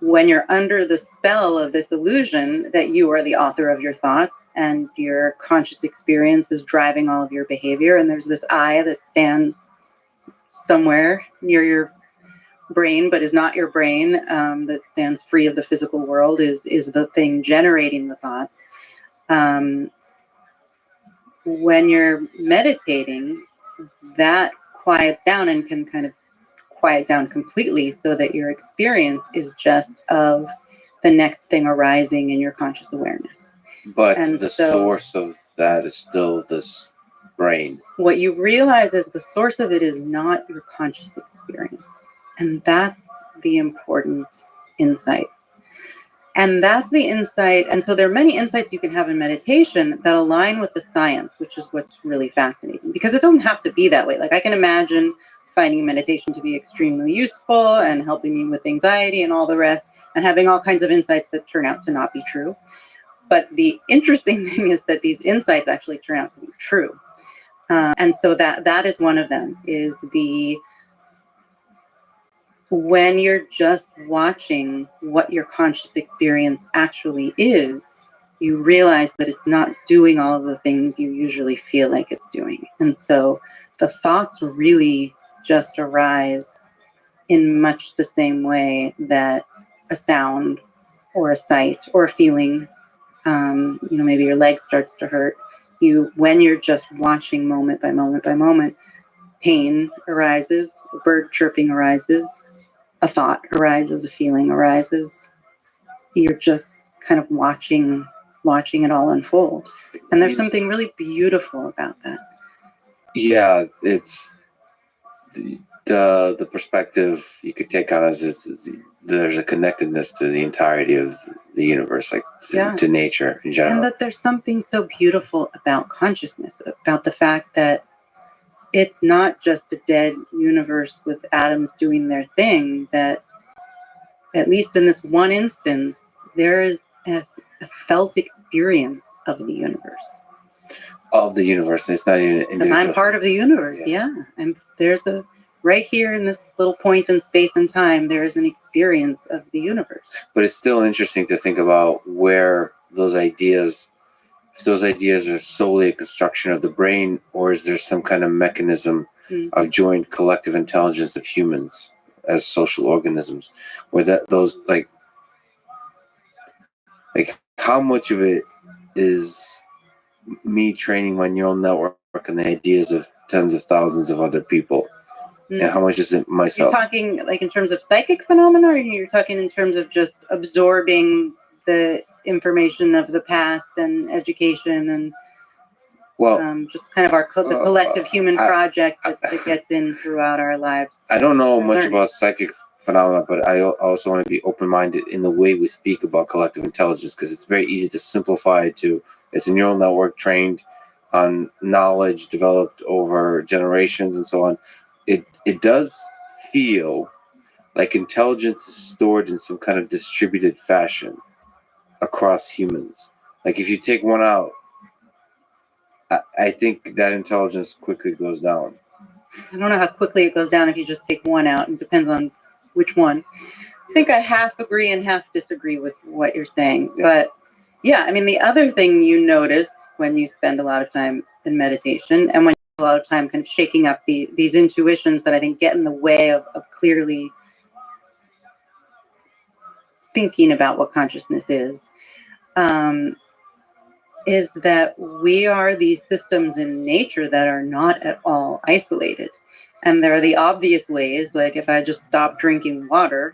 [SPEAKER 2] when you're under the spell of this illusion that you are the author of your thoughts and your conscious experience is driving all of your behavior, and there's this I that stands somewhere near your brain but is not your brain, that stands free of the physical world, is the thing generating the thoughts. When you're meditating, that quiets down and can kind of quiet down completely so that your experience is just of the next thing arising in your conscious awareness.
[SPEAKER 1] But the source of that is still this brain.
[SPEAKER 2] What you realize is the source of it is not your conscious experience. And that's the important insight. And that's the insight. And so there are many insights you can have in meditation that align with the science, which is what's really fascinating, because it doesn't have to be that way. Like, I can imagine finding meditation to be extremely useful and helping me with anxiety and all the rest, and having all kinds of insights that turn out to not be true. But the interesting thing is that these insights actually turn out to be true. And so that is one of them, is when you're just watching what your conscious experience actually is, you realize that it's not doing all of the things you usually feel like it's doing. And so the thoughts really just arise in much the same way that a sound or a sight or a feeling, maybe your leg starts to hurt. When you're just watching moment by moment by moment, pain arises, a bird chirping arises, a thought arises, a feeling arises, you're just kind of watching it all unfold. And there's something really beautiful about that.
[SPEAKER 1] Yeah, it's the perspective you could take on is there's a connectedness to the entirety of the universe, like to nature in general.
[SPEAKER 2] And that there's something so beautiful about consciousness, about the fact that it's not just a dead universe with atoms doing their thing, that at least in this one instance, there is a felt experience of the universe.
[SPEAKER 1] Of the universe. It's not even individual.
[SPEAKER 2] And I'm part of the universe, yeah. And there's right here in this little point in space and time, there is an experience of the universe.
[SPEAKER 1] But it's still interesting to think about where those ideas, if those ideas are solely a construction of the brain, or is there some kind of mechanism of joint collective intelligence of humans as social organisms, where those like how much of it is me training my neural network and the ideas of tens of thousands of other people, and how much is it myself?
[SPEAKER 2] You're talking like in terms of psychic phenomena, or you're talking in terms of just absorbing the information of the past and education and just kind of the collective human project that gets in throughout our lives?
[SPEAKER 1] I don't know much about psychic phenomena, but I also want to be open-minded in the way we speak about collective intelligence, because it's very easy to simplify it to it's a neural network trained on knowledge developed over generations and so on. It does feel like intelligence is stored in some kind of distributed fashion across humans. Like if you take one out, I think that intelligence quickly goes down.
[SPEAKER 2] I don't know how quickly it goes down if you just take one out. It depends on which one. I think I half agree and half disagree with what you're saying. Yeah. But yeah, I mean, the other thing you notice when you spend a lot of time in meditation and when you spend a lot of time kind of shaking up these intuitions that I think get in the way of clearly thinking about what consciousness is that we are these systems in nature that are not at all isolated. And there are the obvious ways, like if I just stop drinking water,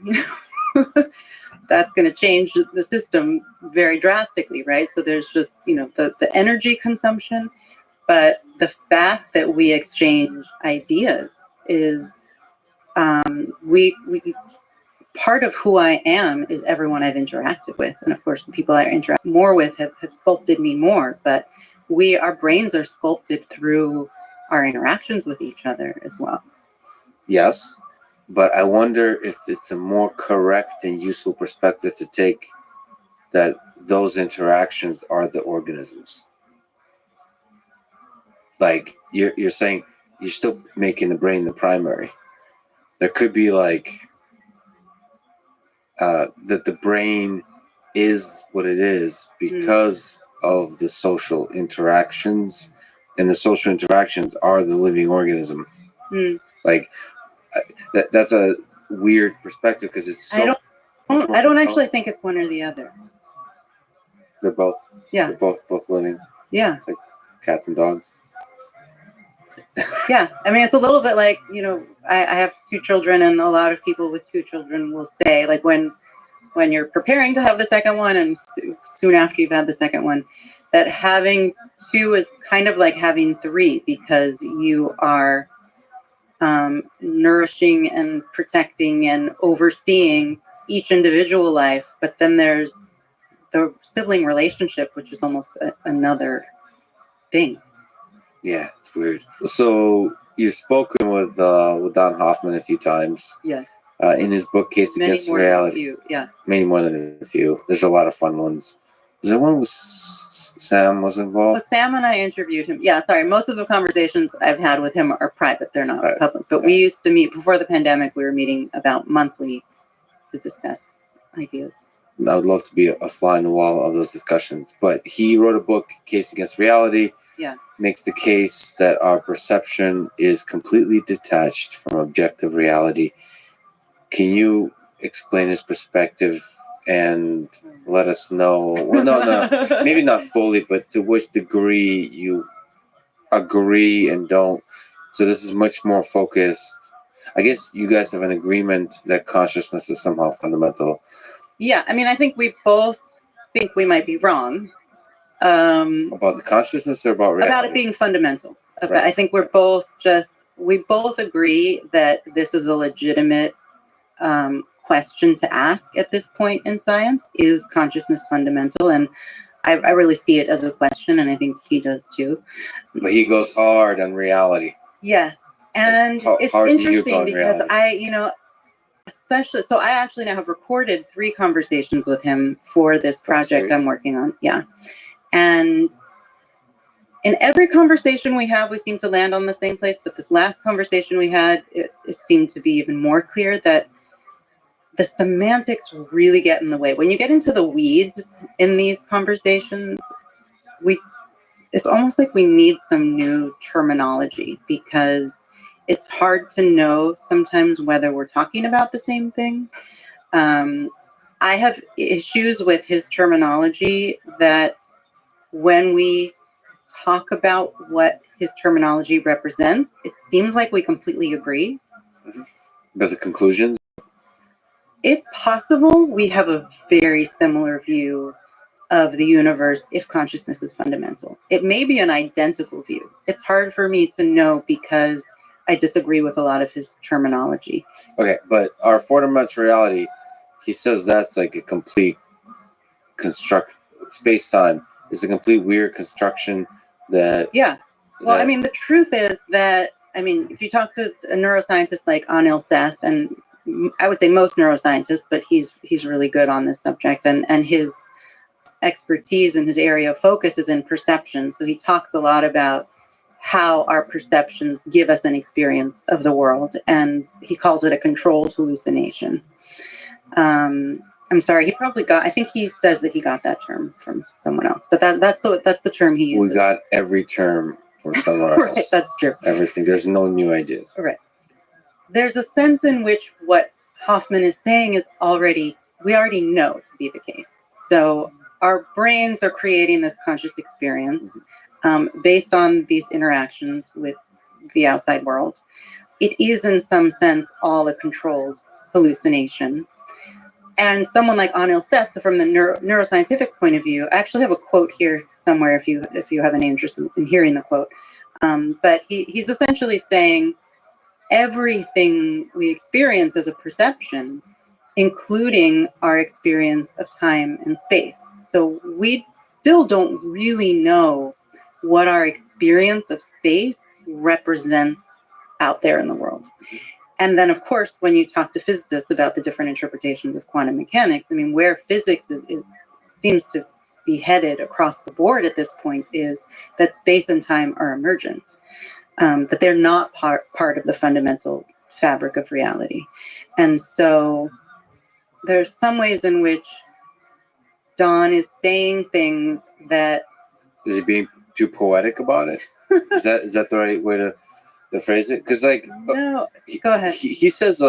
[SPEAKER 2] that's going to change the system very drastically, right? So there's just, the energy consumption, but the fact that we exchange ideas is we part of who I am is everyone I've interacted with. And of course, the people I interact more with have sculpted me more, but our brains are sculpted through our interactions with each other as well.
[SPEAKER 1] Yes, but I wonder if it's a more correct and useful perspective to take that those interactions are the organisms. Like you're saying, you're still making the brain the primary. There could be like that the brain is what it is because of the social interactions, and the social interactions are the living organism. Like that's a weird perspective because it's so.
[SPEAKER 2] I don't actually think it's one or the other.
[SPEAKER 1] They're both. Yeah. They're both living.
[SPEAKER 2] Yeah.
[SPEAKER 1] It's like cats and dogs.
[SPEAKER 2] Yeah, I mean, it's a little bit like, I have 2 children, and a lot of people with 2 children will say, like, when you're preparing to have the second one and soon after you've had the second one, that having 2 is kind of like having 3, because you are nourishing and protecting and overseeing each individual life, but then there's the sibling relationship, which is almost another thing.
[SPEAKER 1] Yeah, it's weird. So you've spoken with Don Hoffman a few times.
[SPEAKER 2] Yes.
[SPEAKER 1] In his book, Case Against Reality.
[SPEAKER 2] Yeah.
[SPEAKER 1] Many more than a few. There's a lot of fun ones. Is there one with Sam was involved?
[SPEAKER 2] Well, Sam and I interviewed him. Yeah, sorry. Most of the conversations I've had with him are private. They're not public. But we used to meet before the pandemic. We were meeting about monthly to discuss ideas.
[SPEAKER 1] I would love to be a fly on the wall of those discussions. But he wrote a book, Case Against Reality.
[SPEAKER 2] Yeah.
[SPEAKER 1] Makes the case that our perception is completely detached from objective reality. Can you explain his perspective and let us know? Well, no, maybe not fully, but to which degree you agree and don't. So this is much more focused I guess you guys have an agreement that consciousness is somehow fundamental.
[SPEAKER 2] Yeah, I mean, I think we both think we might be wrong.
[SPEAKER 1] About the consciousness or about reality?
[SPEAKER 2] About it being fundamental.
[SPEAKER 1] Right.
[SPEAKER 2] I think we both agree that this is a legitimate question to ask at this point in science. Is consciousness fundamental? And I really see it as a question, and I think he does too.
[SPEAKER 1] But he goes hard on reality.
[SPEAKER 2] Yes. And it's
[SPEAKER 1] hard do you go
[SPEAKER 2] interesting
[SPEAKER 1] on
[SPEAKER 2] because
[SPEAKER 1] reality?
[SPEAKER 2] especially, so I actually now have recorded 3 conversations with him for this project I'm working on. Yeah. And in every conversation we have, we seem to land on the same place. But this last conversation we had, it seemed to be even more clear that the semantics really get in the way. When you get into the weeds in these conversations, it's almost like we need some new terminology, because it's hard to know sometimes whether we're talking about the same thing. I have issues with his terminology that when we talk about what his terminology represents, it seems like we completely agree.
[SPEAKER 1] But the conclusions?
[SPEAKER 2] It's possible we have a very similar view of the universe if consciousness is fundamental. It may be an identical view. It's hard for me to know because I disagree with a lot of his terminology.
[SPEAKER 1] Okay, but our 4-dimensional reality, he says that's like a complete space-time. It's a complete weird construction that...
[SPEAKER 2] Yeah. Well, I mean, the truth is that, if you talk to a neuroscientist like Anil Seth, and I would say most neuroscientists, but he's really good on this subject, and his expertise in his area of focus is in perception. So he talks a lot about how our perceptions give us an experience of the world, and he calls it a controlled hallucination. I'm sorry, I think he says that he got that term from someone else, but that's the term he uses.
[SPEAKER 1] We got every term from somewhere else.
[SPEAKER 2] Right, that's true.
[SPEAKER 1] Everything. There's no new ideas.
[SPEAKER 2] Right. There's a sense in which what Hoffman is saying is we already know to be the case. So our brains are creating this conscious experience based on these interactions with the outside world. It is in some sense all a controlled hallucination. And someone like Anil Seth, so from the neuroscientific point of view, I actually have a quote here somewhere if you have any interest in hearing the quote. But he's essentially saying everything we experience as a perception, including our experience of time and space. So we still don't really know what our experience of space represents out there in the world. And then, of course, when you talk to physicists about the different interpretations of quantum mechanics, where physics seems to be headed across the board at this point is that space and time are emergent, that they're not part of the fundamental fabric of reality. And so there's some ways in which Don is saying things that...
[SPEAKER 1] Is he being too poetic about it? Is that the right way to phrase it? Because
[SPEAKER 2] no, go ahead.
[SPEAKER 1] He says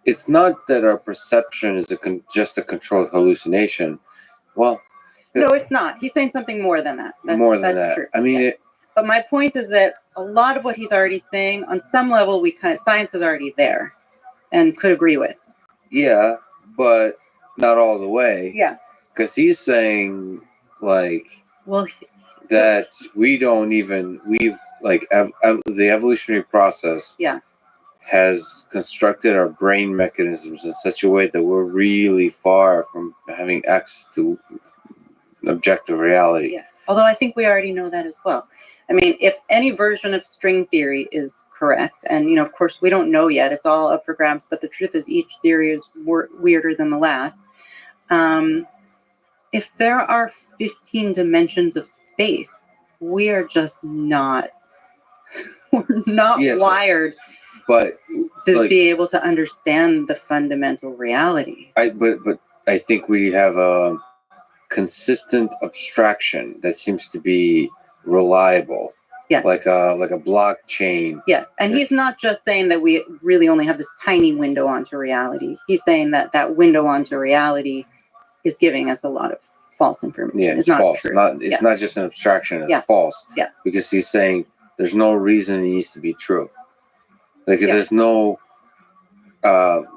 [SPEAKER 1] it's not that our perception is just a controlled hallucination. Well,
[SPEAKER 2] no, it's not. He's saying something more than that. That's true.
[SPEAKER 1] Yes.
[SPEAKER 2] But my point is that a lot of what he's already saying, on some level, science is already there and could agree with.
[SPEAKER 1] Yeah, but not all the way.
[SPEAKER 2] Yeah.
[SPEAKER 1] Because he's saying that the evolutionary process has constructed our brain mechanisms in such a way that we're really far from having access to objective reality.
[SPEAKER 2] Yeah. Although I think we already know that as well. If any version of string theory is correct, and of course we don't know yet, it's all up for grabs, but the truth is each theory is weirder than the last. If there are 15 dimensions of space, we are just not wired to be able to understand the fundamental reality.
[SPEAKER 1] But I think we have a consistent abstraction that seems to be reliable.
[SPEAKER 2] Yeah.
[SPEAKER 1] Like a blockchain.
[SPEAKER 2] Yes. And he's not just saying that we really only have this tiny window onto reality. He's saying that window onto reality is giving us a lot of false information.
[SPEAKER 1] Yeah, it's not false.
[SPEAKER 2] True.
[SPEAKER 1] It's not just an abstraction, it's false.
[SPEAKER 2] Yeah.
[SPEAKER 1] Because he's saying there's no reason it needs to be true. Like
[SPEAKER 2] Yeah.
[SPEAKER 1] there's no,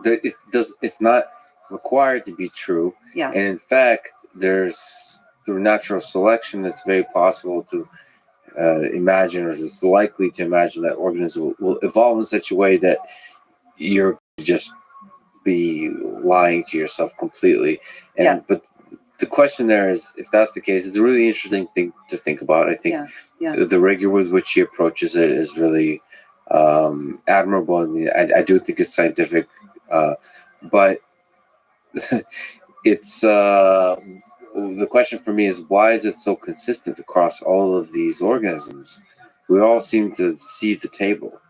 [SPEAKER 1] it's not required to be true.
[SPEAKER 2] Yeah.
[SPEAKER 1] And in fact, there's through natural selection, it's very possible to imagine, or it's likely to imagine that organisms will evolve in such a way that you're just be lying to yourself completely. And but the question there is, if that's the case, it's a really interesting thing to think about. I think the rigor with which he approaches it is really admirable. I mean, I do think it's scientific, but it's the question for me is, why is it so consistent across all of these organisms? We all seem to see the table,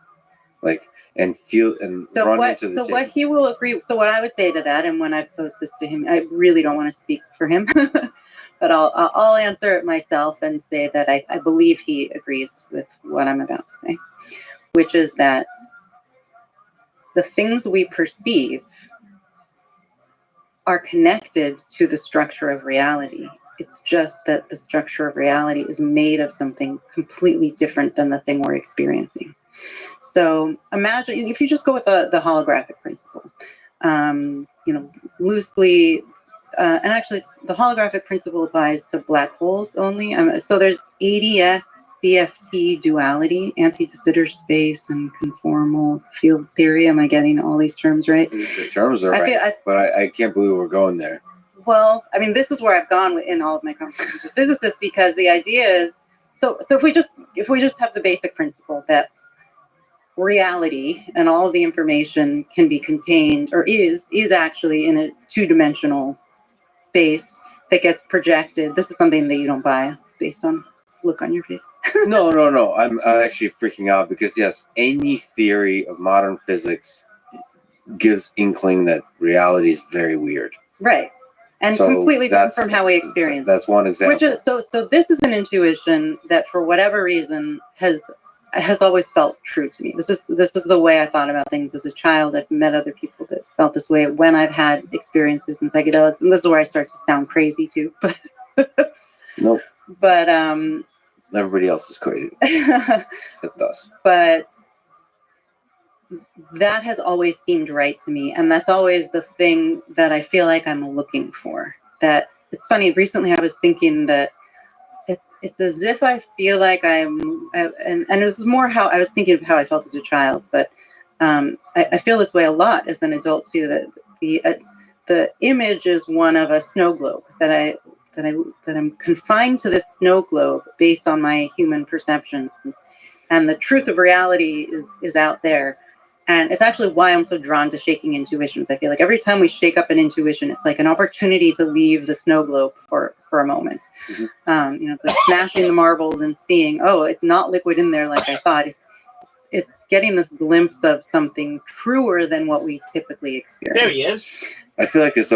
[SPEAKER 1] like, and feel and run into the table.
[SPEAKER 2] What he will agree. So what I would say to that, and when I pose this to him, I really don't want to speak for him, but I'll answer it myself and say that I believe he agrees with what I'm about to say, which is that the things we perceive are connected to the structure of reality. It's just that the structure of reality is made of something completely different than the thing we're experiencing. So imagine if you just go with the holographic principle, loosely, and actually the holographic principle applies to black holes only. So there's ADS, CFT duality, anti-de Sitter space, and conformal field theory. Am I getting all these terms right?
[SPEAKER 1] The terms are right, but I can't believe we're going there.
[SPEAKER 2] Well, I mean, this is where I've gone in all of my conversations with physicists, because the idea is, so if we just have the basic principle that reality and all of the information can be contained, or is actually in a two-dimensional space that gets projected. This is something that you don't buy based on look on your face.
[SPEAKER 1] No. I'm actually freaking out because yes, any theory of modern physics gives inkling that reality is very weird.
[SPEAKER 2] Right. And so completely different from how we experience.
[SPEAKER 1] That's one example.
[SPEAKER 2] Which is so this is an intuition that for whatever reason has always felt true to me. This is the way I thought about things as a child. I've met other people that felt this way when I've had experiences in psychedelics, and this is where I start to sound crazy too. But
[SPEAKER 1] nope.
[SPEAKER 2] But
[SPEAKER 1] everybody else is crazy except us.
[SPEAKER 2] But that has always seemed right to me, and that's always the thing that I feel like I'm looking for. That it's funny. Recently, I was thinking that it's as if I feel like and this is more how I was thinking of how I felt as a child, but I feel this way a lot as an adult too. That the image is one of a snow globe that I'm confined to this snow globe based on my human perception, and the truth of reality is out there. And it's actually why I'm so drawn to shaking intuitions. I feel like every time we shake up an intuition, it's like an opportunity to leave the snow globe for a moment. Mm-hmm. It's like smashing the marbles and seeing, oh, it's not liquid in there like I thought. It's getting this glimpse of something truer than what we typically experience.
[SPEAKER 3] There he is.
[SPEAKER 1] I feel like it's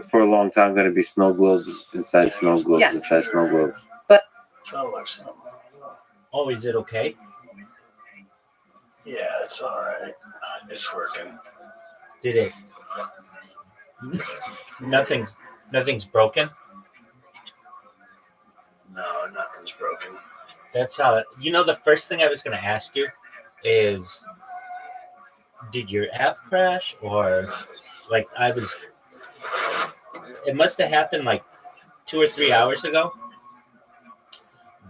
[SPEAKER 1] for a long time going to be snow globes inside snow globes inside snow globes.
[SPEAKER 2] But
[SPEAKER 3] oh, is it okay?
[SPEAKER 5] Yeah, it's all right. It's working.
[SPEAKER 3] Did it? Nothing's broken?
[SPEAKER 5] No, nothing's broken.
[SPEAKER 3] That's the first thing I was going to ask you is, did your app crash, or like it must have happened like 2 or 3 hours ago,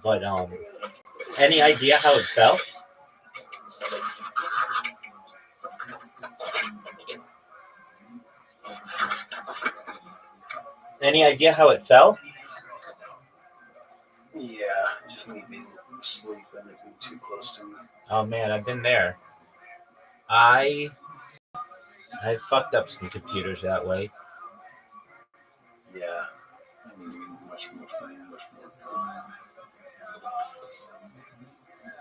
[SPEAKER 3] but any idea how it felt? Any idea how it fell?
[SPEAKER 5] Yeah, just me being asleep and it being too close to me.
[SPEAKER 3] Oh man, I've been there. I fucked up some computers that way.
[SPEAKER 5] Yeah, I need to be much more fun, much more fun.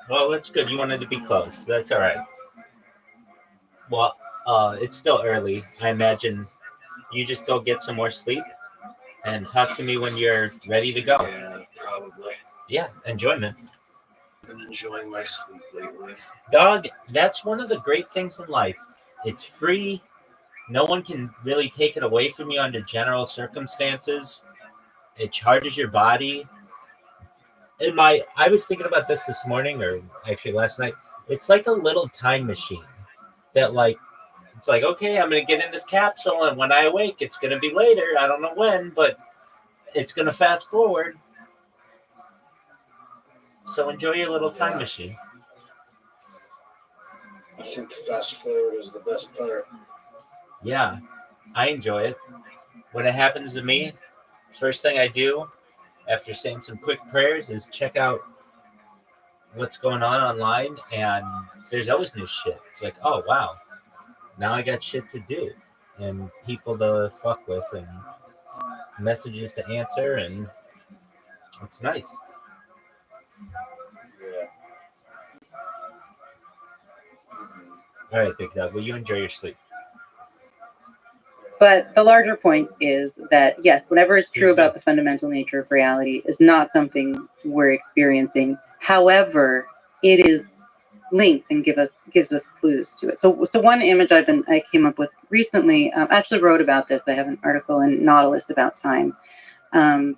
[SPEAKER 3] Well, that's good. You wanted to be close. That's all right. Well, it's still early. I imagine you just go get some more sleep and talk to me when you're ready to go.
[SPEAKER 5] Yeah, probably.
[SPEAKER 3] Yeah, enjoyment.
[SPEAKER 5] I've been enjoying my sleep lately.
[SPEAKER 3] Dog, that's one of the great things in life. It's free. No one can really take it away from you under general circumstances. It charges your body. I was thinking about this morning, or actually last night. It's like a little time machine. that like it's like, okay, I'm gonna get in this capsule, and when I awake, it's gonna be later. I don't know when, but it's gonna fast forward. So enjoy your little time machine.
[SPEAKER 5] I think the fast forward is the best part.
[SPEAKER 3] Yeah, I enjoy it. When it happens to me, first thing I do after saying some quick prayers is check out what's going on online, and there's always new shit. It's like, oh wow, now I got shit to do and people to fuck with and messages to answer, and it's nice.
[SPEAKER 5] Yeah.
[SPEAKER 3] All right, Big Dog, will you enjoy your sleep?
[SPEAKER 2] But the larger point is that, yes, whatever is true about the fundamental nature of reality is not something we're experiencing. However, it is linked and gives us clues to it. So one image I came up with recently, I actually wrote about this. I have an article in Nautilus about time,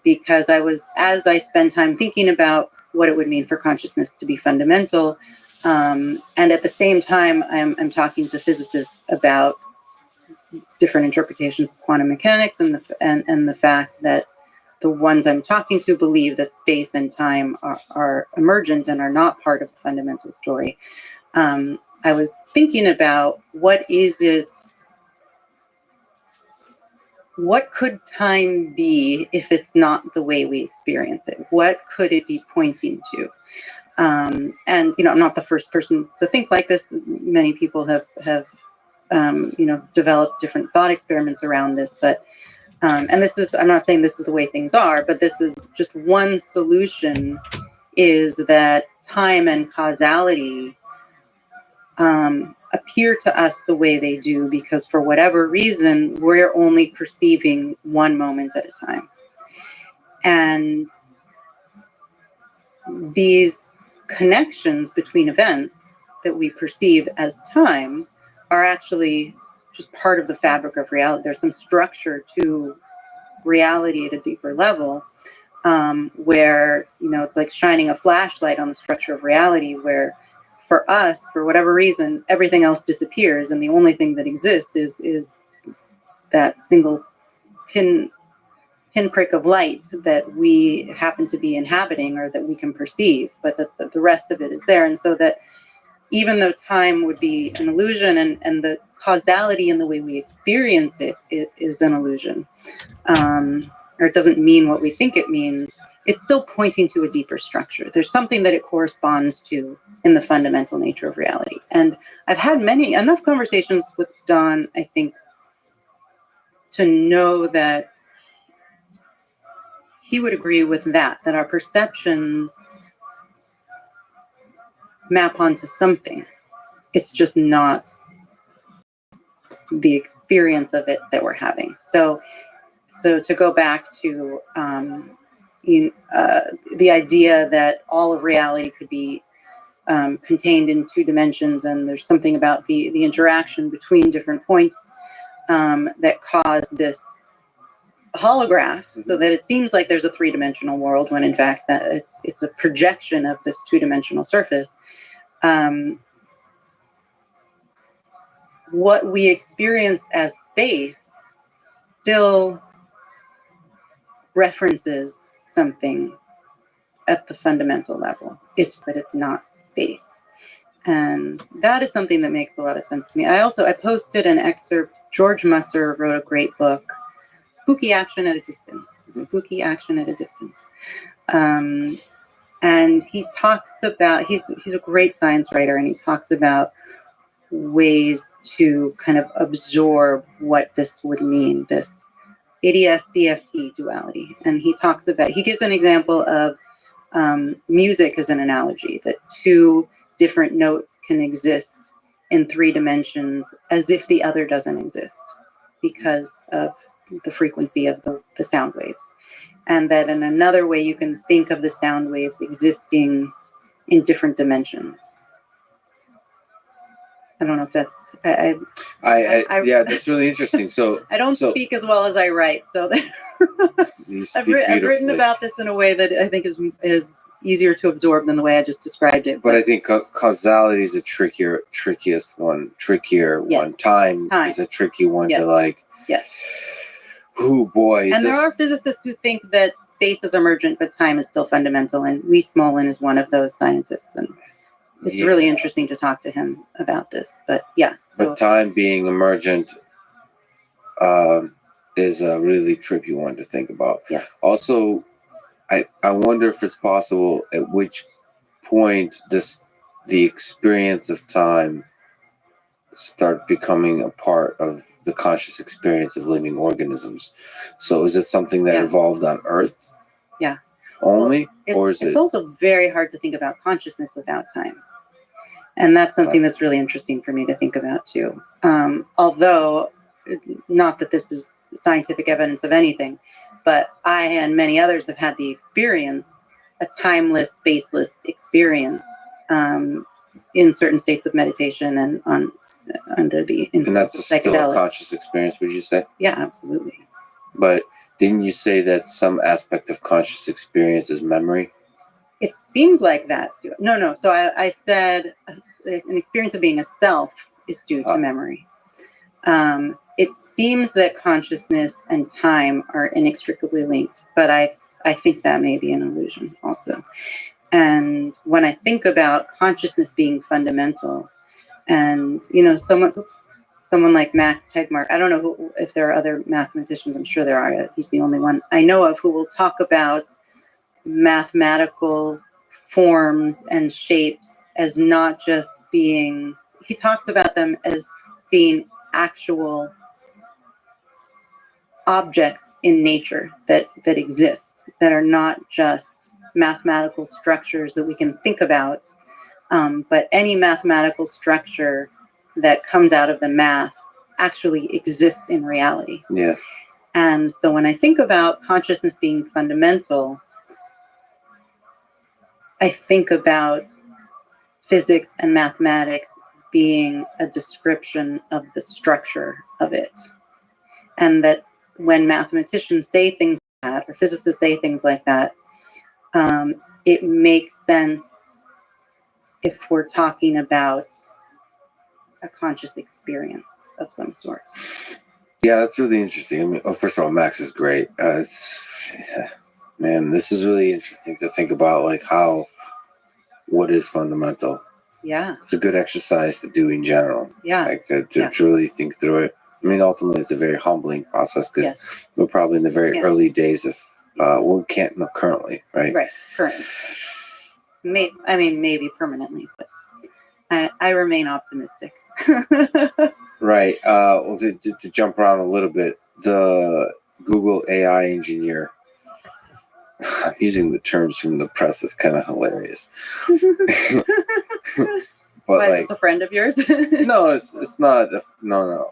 [SPEAKER 2] because as I spend time thinking about what it would mean for consciousness to be fundamental, and at the same time, I'm talking to physicists about different interpretations of quantum mechanics and the fact that the ones I'm talking to believe that space and time are emergent and are not part of the fundamental story. I was thinking about what could time be if it's not the way we experience it? What could it be pointing to? And I'm not the first person to think like this. Many people have developed different thought experiments around this, but and this is, I'm not saying this is the way things are, but this is just one solution, is that time and causality appear to us the way they do because for whatever reason, we're only perceiving one moment at a time. And these connections between events that we perceive as time are actually just part of the fabric of reality. There's some structure to reality at a deeper level, where, it's like shining a flashlight on the structure of reality, where for us, for whatever reason, everything else disappears. And the only thing that exists is that single pinprick of light that we happen to be inhabiting or that we can perceive, but that the rest of it is there. And so that even though time would be an illusion and the causality in the way we experience it is an illusion, or it doesn't mean what we think it means, it's still pointing to a deeper structure. There's something that it corresponds to in the fundamental nature of reality. And I've had enough conversations with Don, I think, to know that he would agree with that our perceptions map onto something. It's just not the experience of it that we're having. So to go back to the idea that all of reality could be contained in two dimensions, and there's something about the interaction between different points that cause this holograph, so that it seems like there's a three-dimensional world when in fact that it's a projection of this two-dimensional surface. What we experience as space still references something at the fundamental level. It's that it's not space. And that is something that makes a lot of sense to me. I posted an excerpt. George Musser wrote a great book, Spooky Action at a Distance. Spooky Action at a Distance. And he talks about, he's a great science writer, and he talks about ways to kind of absorb what this would mean, this ADS-CFT duality. And he gives an example of music as an analogy, that two different notes can exist in three dimensions as if the other doesn't exist because of the frequency of the sound waves. And that in another way, you can think of the sound waves existing in different dimensions. I don't know if that's...
[SPEAKER 1] Yeah, that's really interesting. So
[SPEAKER 2] I don't speak as well as I write, so
[SPEAKER 1] you
[SPEAKER 2] I've
[SPEAKER 1] speak
[SPEAKER 2] written
[SPEAKER 1] beautifully.
[SPEAKER 2] about this in a way that I think is easier to absorb than the way I just described it.
[SPEAKER 1] But I think causality is a trickiest one.
[SPEAKER 2] Yes.
[SPEAKER 1] Time is a tricky one
[SPEAKER 2] Yes.
[SPEAKER 1] to like.
[SPEAKER 2] Yes.
[SPEAKER 1] Oh boy.
[SPEAKER 2] And there are physicists who think that space is emergent, but time is still fundamental. And Lee Smolin is one of those scientists. And it's really interesting to talk to him about this. But yeah. So,
[SPEAKER 1] but time being emergent is a really tricky one to think about.
[SPEAKER 2] yes.
[SPEAKER 1] Also, I wonder if it's possible at which point does the experience of time start becoming a part of the conscious experience of living organisms. So is it something that
[SPEAKER 2] Yeah.
[SPEAKER 1] evolved on Earth?
[SPEAKER 2] Yeah.
[SPEAKER 1] Only? Or is
[SPEAKER 2] It's
[SPEAKER 1] it?
[SPEAKER 2] also very hard to think about consciousness without time. And that's something that's really interesting for me to think about too. Although, not that this is scientific evidence of anything, but I and many others have had the experience, a timeless, spaceless experience in certain states of meditation and under the
[SPEAKER 1] And that's
[SPEAKER 2] influence of
[SPEAKER 1] still a
[SPEAKER 2] psychedelics.
[SPEAKER 1] conscious experience, would you say?
[SPEAKER 2] Yeah, absolutely.
[SPEAKER 1] But didn't you say that some aspect of conscious experience is memory?
[SPEAKER 2] It seems like that too. No. So I said an experience of being a self is due to memory. It seems that consciousness and time are inextricably linked, but I think that may be an illusion also. And when I think about consciousness being fundamental, and someone like Max Tegmark, I don't know if there are other mathematicians, I'm sure there are, he's the only one I know of who will talk about mathematical forms and shapes as not just being, he talks about them as being actual objects in nature that exist, that are not just mathematical structures that we can think about, but any mathematical structure that comes out of the math actually exists in reality.
[SPEAKER 1] Yeah.
[SPEAKER 2] And so when I think about consciousness being fundamental, I think about physics and mathematics being a description of the structure of it. And that when mathematicians say things like that, or physicists say things like that, it makes sense if we're talking about a conscious experience of some sort.
[SPEAKER 1] Yeah, that's really interesting. I mean, first of all, Max is great. Man, this is really interesting to think about, like what is fundamental.
[SPEAKER 2] Yeah.
[SPEAKER 1] It's a good exercise to do in general.
[SPEAKER 2] Yeah.
[SPEAKER 1] Like to really think through it. I mean, ultimately, it's a very humbling process because we're probably in the very early days of, we can't know currently, right?
[SPEAKER 2] Right, currently. Maybe permanently, but I remain optimistic.
[SPEAKER 1] Right. Well, to jump around a little bit, the Google AI engineer, I'm using the terms from the press, it's kind of hilarious. But
[SPEAKER 2] Why,
[SPEAKER 1] like,
[SPEAKER 2] is this a friend of yours?
[SPEAKER 1] no, it's not. No.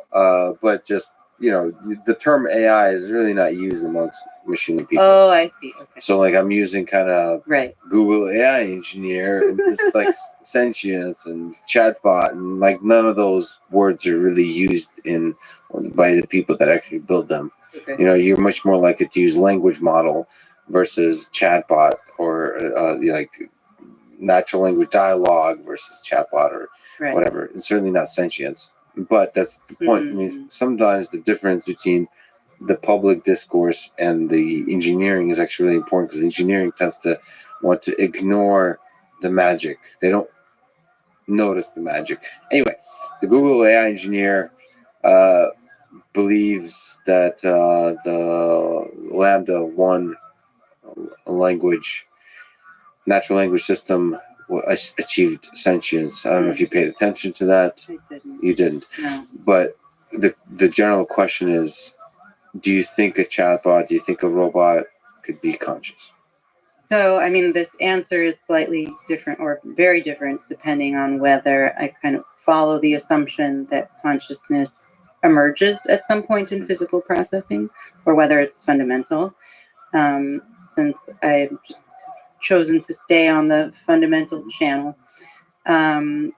[SPEAKER 1] But just, the term AI is really not used amongst machine people.
[SPEAKER 2] Oh, I see. Okay.
[SPEAKER 1] So like I'm using kind of
[SPEAKER 2] Right.
[SPEAKER 1] Google AI engineer and it's like sentience and chatbot, and like none of those words are really used by the people that actually build them.
[SPEAKER 2] Okay.
[SPEAKER 1] You're much more likely to use language model versus chatbot, or like natural language dialogue versus chatbot, or whatever. It's certainly not sentience, but that's the point. I mean, sometimes the difference between the public discourse and the engineering is actually really important, because engineering tends to want to ignore the magic. They don't notice the magic. Anyway, the Google AI engineer believes that the Lambda 1 natural language system achieved sentience. I don't know if you paid attention to that.
[SPEAKER 2] I didn't.
[SPEAKER 1] You didn't.
[SPEAKER 2] No.
[SPEAKER 1] But the general question is, do you think a chatbot, do you think a robot could be conscious?
[SPEAKER 2] So, I mean, this answer is slightly different, or very different, depending on whether I kind of follow the assumption that consciousness emerges at some point in physical processing, or whether it's fundamental. Since I've just chosen to stay on the fundamental channel, then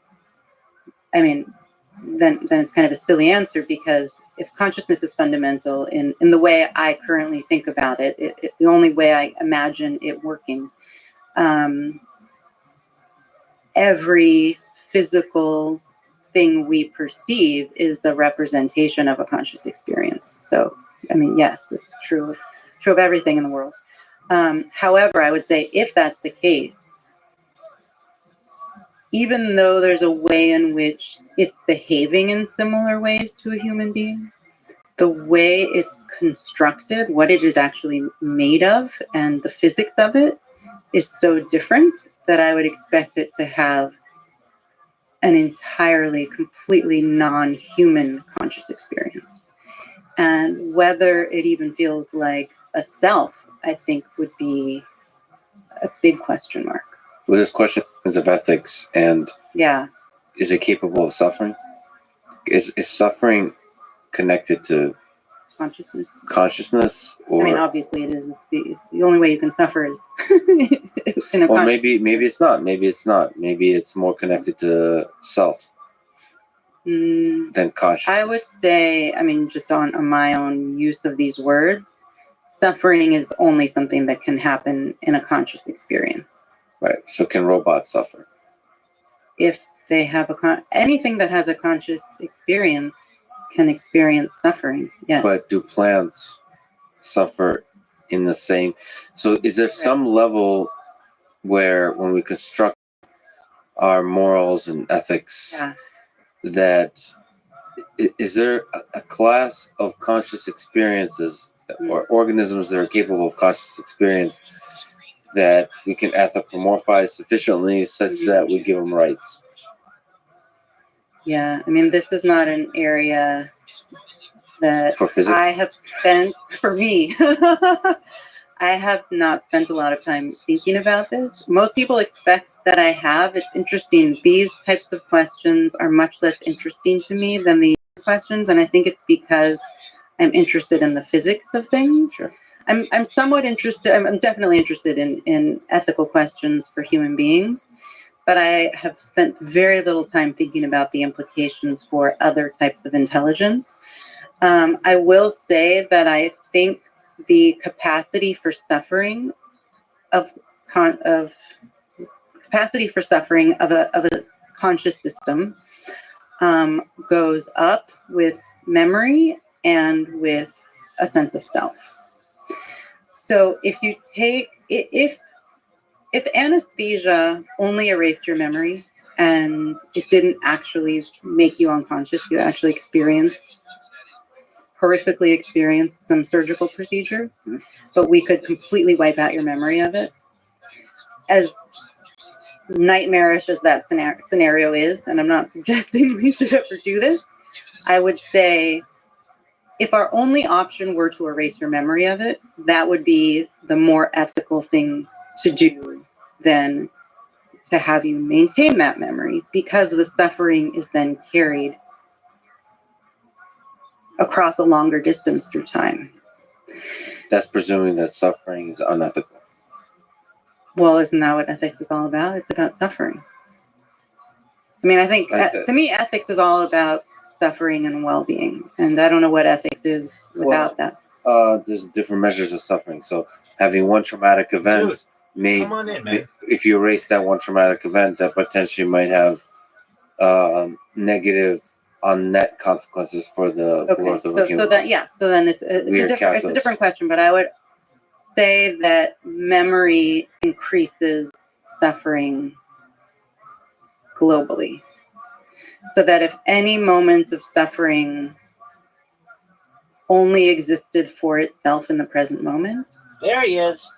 [SPEAKER 2] it's kind of a silly answer, because if consciousness is fundamental in the way I currently think about it, the only way I imagine it working, every physical thing we perceive is a representation of a conscious experience. So, I mean, yes, it's true of everything in the world. However, I would say if that's the case, even though there's a way in which it's behaving in similar ways to a human being, the way it's constructed, what it is actually made of, and the physics of it is so different that I would expect it to have an entirely, completely non-human conscious experience. And whether it even feels like a self, I think would be a big question mark.
[SPEAKER 1] Well, this question is of ethics, and
[SPEAKER 2] Yeah.
[SPEAKER 1] is it capable of suffering? Is suffering connected to consciousness, or
[SPEAKER 2] I mean, obviously it is. It's the only way you can suffer is in a
[SPEAKER 1] well,
[SPEAKER 2] conscious
[SPEAKER 1] maybe it's not. Maybe it's not. Maybe it's more connected to self than consciousness.
[SPEAKER 2] I would say, I mean, just on my own use of these words, suffering is only something that can happen in a conscious experience.
[SPEAKER 1] Right. So can robots suffer?
[SPEAKER 2] If they have anything that has a conscious experience can experience suffering. Yes.
[SPEAKER 1] But do plants suffer in the same? So is there some level where when we construct our morals and ethics, that is there a class of conscious experiences or organisms that are capable of conscious experience that we can anthropomorphize sufficiently such that we give them rights?
[SPEAKER 2] Yeah, I mean, this is not an area that
[SPEAKER 1] For physics?
[SPEAKER 2] I have spent, for me, I have not spent a lot of time thinking about this. Most people expect that I have. It's interesting. These types of questions are much less interesting to me than the other questions, and I think it's because I'm interested in the physics of things.
[SPEAKER 1] Sure.
[SPEAKER 2] I'm somewhat interested, I'm definitely interested in ethical questions for human beings, but I have spent very little time thinking about the implications for other types of intelligence. I will say that I think the capacity for suffering of a conscious system goes up with memory and with a sense of self. So if you take if anesthesia only erased your memory and it didn't actually make you unconscious, you actually horrifically experienced some surgical procedure, but we could completely wipe out your memory of it. As nightmarish as that scenario is, and I'm not suggesting we should ever do this, I would say if our only option were to erase your memory of it, that would be the more ethical thing to do than to have you maintain that memory, because the suffering is then carried across a longer distance through time.
[SPEAKER 1] That's presuming that suffering is unethical.
[SPEAKER 2] Well, isn't that what ethics is all about? It's about suffering. I mean, I think to me, ethics is all about suffering and well-being, and I don't know what ethics is without that.
[SPEAKER 1] There's different measures of suffering. So having one traumatic event
[SPEAKER 3] come on in, man.
[SPEAKER 1] if you erase that one traumatic event, that potentially might have negative on net consequences for the growth of a human.
[SPEAKER 2] So then it's a different question, but I would say that memory increases suffering globally. So that if any moment of suffering only existed for itself in the present moment,
[SPEAKER 3] there he is.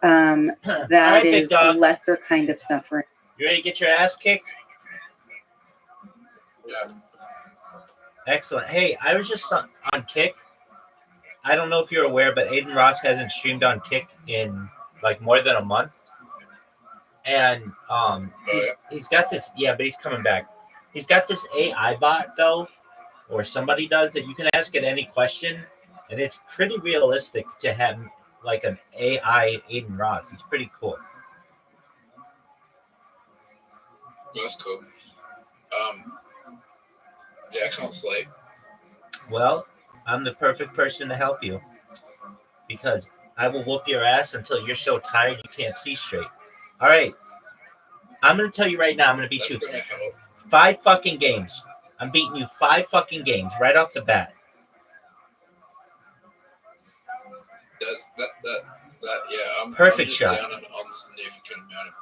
[SPEAKER 2] That is a lesser kind of suffering.
[SPEAKER 3] You ready to get your ass kicked?
[SPEAKER 5] Yeah.
[SPEAKER 3] Excellent. Hey, I was just on Kick. I don't know if you're aware, but Aiden Ross hasn't streamed on Kick in like more than a month. And he's got this, but he's coming back. He's got this AI bot though, or somebody does, that you can ask it any question, and it's pretty realistic to have like an AI Aiden Ross. He's pretty cool.
[SPEAKER 5] That's cool. I can't sleep.
[SPEAKER 3] Well, I'm the perfect person to help you, because I will whoop your ass until you're so tired you can't see straight. All right. I'm going to tell you right now, I'm going to beat
[SPEAKER 6] That's
[SPEAKER 3] you
[SPEAKER 6] gonna help.
[SPEAKER 3] 5 fucking games. I'm beating you 5 fucking games right off the bat.
[SPEAKER 6] Yeah.
[SPEAKER 3] Perfect
[SPEAKER 6] I'm just
[SPEAKER 3] shot.
[SPEAKER 6] down an insignificant amount of.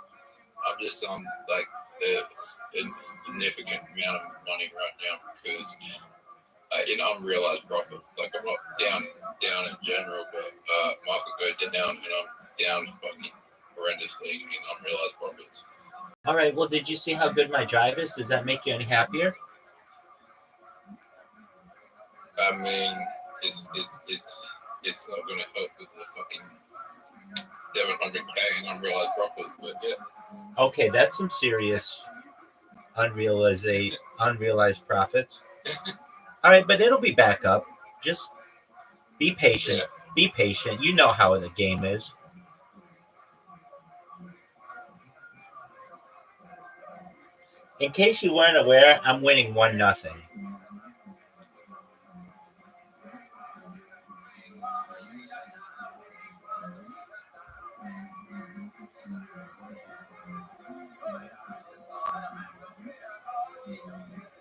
[SPEAKER 6] I'm just on like the insignificant amount of money right now because in unrealized profit. Like I'm not down in general, but market go down and I'm down fucking horrendously in unrealized profits.
[SPEAKER 3] All right. Well, did you see how good my drive is? Does that make you any happier?
[SPEAKER 6] I mean, it's not gonna help with the fucking 700K in unrealized profit, but yeah.
[SPEAKER 3] Okay, that's some serious unrealized profits. All right, but it'll be back up. Just be patient.
[SPEAKER 6] Yeah.
[SPEAKER 3] Be patient. You know how the game is. In case you weren't aware, I'm winning 1-0.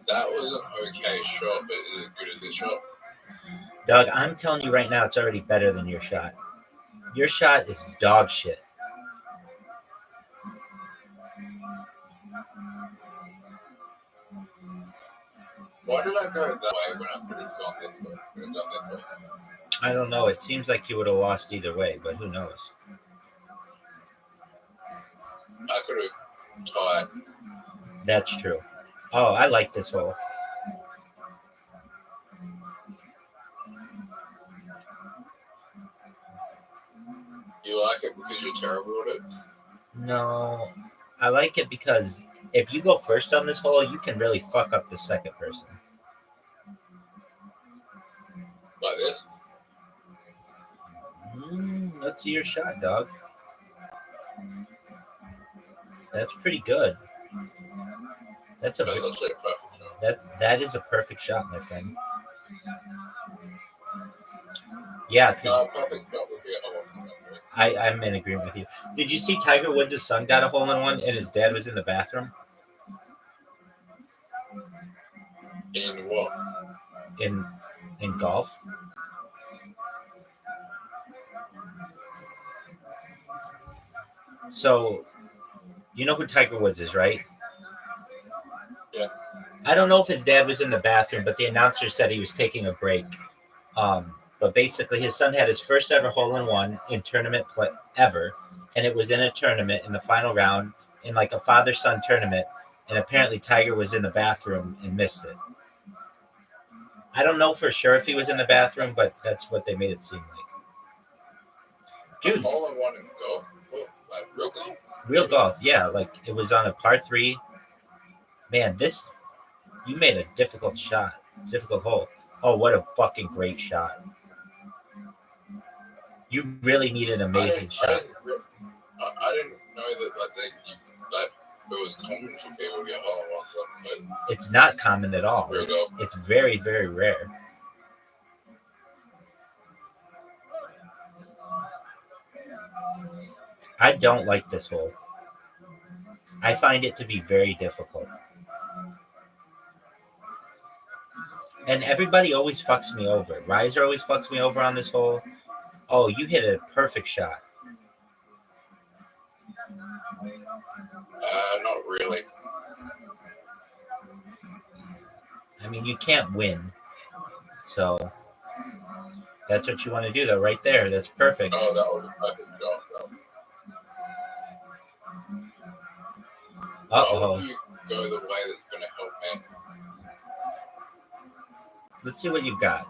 [SPEAKER 6] That was an okay shot, but is it good as this shot?
[SPEAKER 3] Doug, I'm telling you right now, it's already better than your shot. Your shot is dog shit.
[SPEAKER 6] Why did I go that way when I could have gone this way? Could have done this way.
[SPEAKER 3] I don't know. It seems like you would have lost either way, but who knows?
[SPEAKER 6] I could have tied.
[SPEAKER 3] That's true. Oh, I like this hole.
[SPEAKER 6] You like it because you're terrible at it?
[SPEAKER 3] No, I like it because if you go first on this hole, you can really fuck up the second person.
[SPEAKER 6] Like this?
[SPEAKER 3] Let's see your shot, dog. That's pretty good. That's
[SPEAKER 6] actually a perfect shot.
[SPEAKER 3] That is a perfect shot, my friend. Yeah,
[SPEAKER 6] No, perfect shot would be a hole.
[SPEAKER 3] I'm in agreement with you. Did you see Tiger Woods' son got a hole in one and his dad was in the bathroom?
[SPEAKER 6] In what?
[SPEAKER 3] In golf? So, you know who Tiger Woods is, right?
[SPEAKER 6] Yeah.
[SPEAKER 3] I don't know if his dad was in the bathroom, but the announcer said he was taking a break. But basically, his son had his first ever hole-in-one in tournament play ever, and it was in a tournament in the final round in like a father-son tournament, and apparently Tiger was in the bathroom and missed it. I don't know for sure if he was in the bathroom, but that's what they made it seem like. Dude,
[SPEAKER 6] a hole-in-one in golf? What, like real golf?
[SPEAKER 3] Real golf, yeah. Like it was on a par 3. Man, you made a difficult shot, difficult hole. Oh, what a fucking great shot! You really need an amazing shot.
[SPEAKER 6] I didn't know that it was common for people to get hole-in-ones, but
[SPEAKER 3] it's not common at all.
[SPEAKER 6] Real golf.
[SPEAKER 3] It's very, very rare. I don't like this hole. I find it to be very difficult. And everybody always fucks me over. Riser always fucks me over on this hole. Oh, you hit a perfect shot.
[SPEAKER 6] Not really.
[SPEAKER 3] I mean, you can't win. So that's what you want to do, though, right there. That's perfect.
[SPEAKER 6] Oh, that was a perfect shot.
[SPEAKER 3] Uh-oh.
[SPEAKER 6] Why would you go the way that's going to help me?
[SPEAKER 3] Let's see what you've got.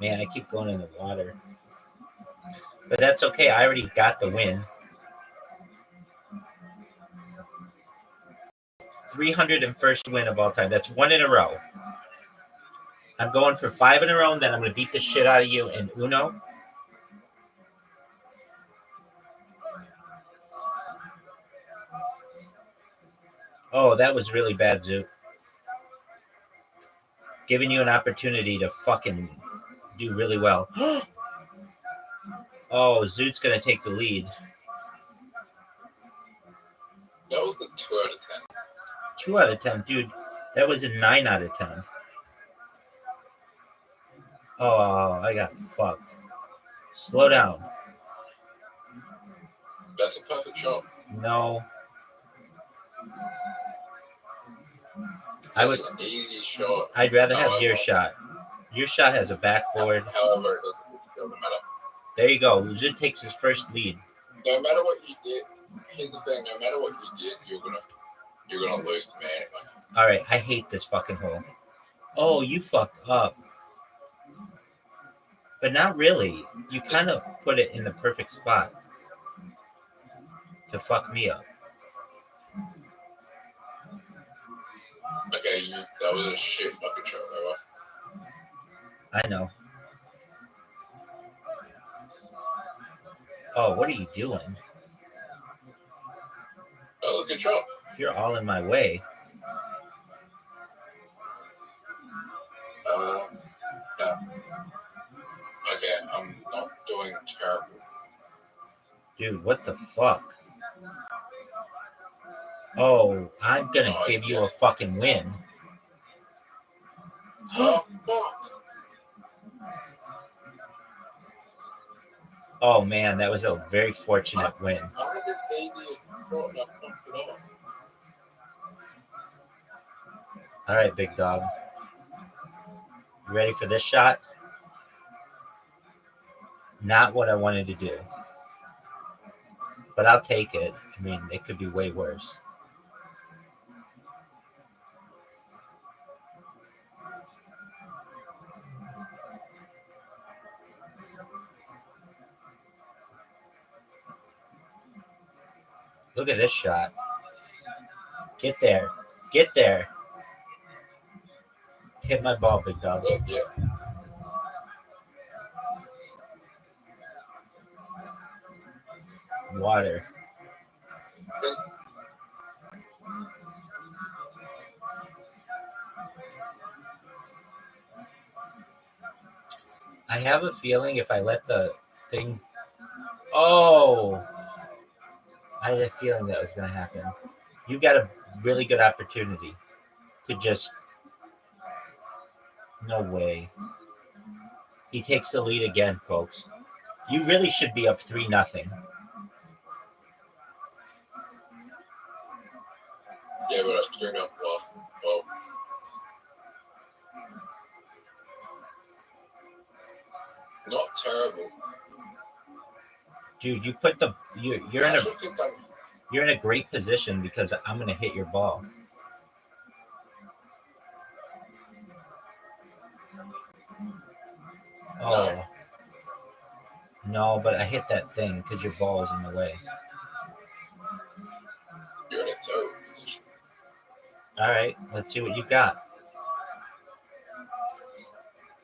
[SPEAKER 3] Man, I keep going in the water. But that's okay. I already got the win. 301st win of all time. That's 1 in a row. I'm going for 5 in a row, and then I'm going to beat the shit out of you in Uno. Oh, that was really bad, Zoot. Giving you an opportunity to fucking do really well. Oh, Zoot's gonna take the lead.
[SPEAKER 6] That was a 2 out of 10.
[SPEAKER 3] 2 out of 10, dude. That was a 9 out of 10. Oh, I got fucked. Slow down.
[SPEAKER 6] That's a perfect shot.
[SPEAKER 3] No. I would.
[SPEAKER 6] That's an easy shot.
[SPEAKER 3] I'd rather have your
[SPEAKER 6] However-
[SPEAKER 3] shot. Your shot has a backboard.
[SPEAKER 6] However, it doesn't matter.
[SPEAKER 3] There you go. Zoot takes his first lead.
[SPEAKER 6] No matter what you did, here's the thing: no matter what you did, you're gonna lose to me anyway.
[SPEAKER 3] All right, I hate this fucking hole. Oh, you fucked up. But not really. You kind of put it in the perfect spot to fuck me up.
[SPEAKER 6] Okay, that was a shit fucking shot, though.
[SPEAKER 3] I know. Oh, what are you doing?
[SPEAKER 6] That was a good shot.
[SPEAKER 3] You're all in my way.
[SPEAKER 6] Yeah. Okay, I'm not doing terrible.
[SPEAKER 3] Dude, what the fuck? Oh, I'm gonna
[SPEAKER 6] Oh,
[SPEAKER 3] give you a
[SPEAKER 6] yes.
[SPEAKER 3] fucking win.
[SPEAKER 6] Oh, fuck.
[SPEAKER 3] Oh man, that was a very fortunate win.
[SPEAKER 6] I'm gonna get the idiot shot and I fucked it off.
[SPEAKER 3] All right, big dog. You ready for this shot? Not what I wanted to do. But I'll take it. I mean, it could be way worse. Look at this shot. Get there. Get there. Hit my ball, big dog.
[SPEAKER 6] But yeah,
[SPEAKER 3] Water. I have a feeling if I let the thing... Oh! I had a feeling that was going to happen. You got a really good opportunity to just... No way. He takes the lead again, folks. You really should be up 3-0.
[SPEAKER 6] yeah, but I screwed up last. Oh, not terrible.
[SPEAKER 3] Dude, you put the... You're
[SPEAKER 6] I
[SPEAKER 3] in a...
[SPEAKER 6] actually think I'm
[SPEAKER 3] You're in a great position because I'm going to hit your ball. Oh. No, but I hit that thing because your ball is in the way.
[SPEAKER 6] you're in a terrible position.
[SPEAKER 3] All right, let's see what you've got.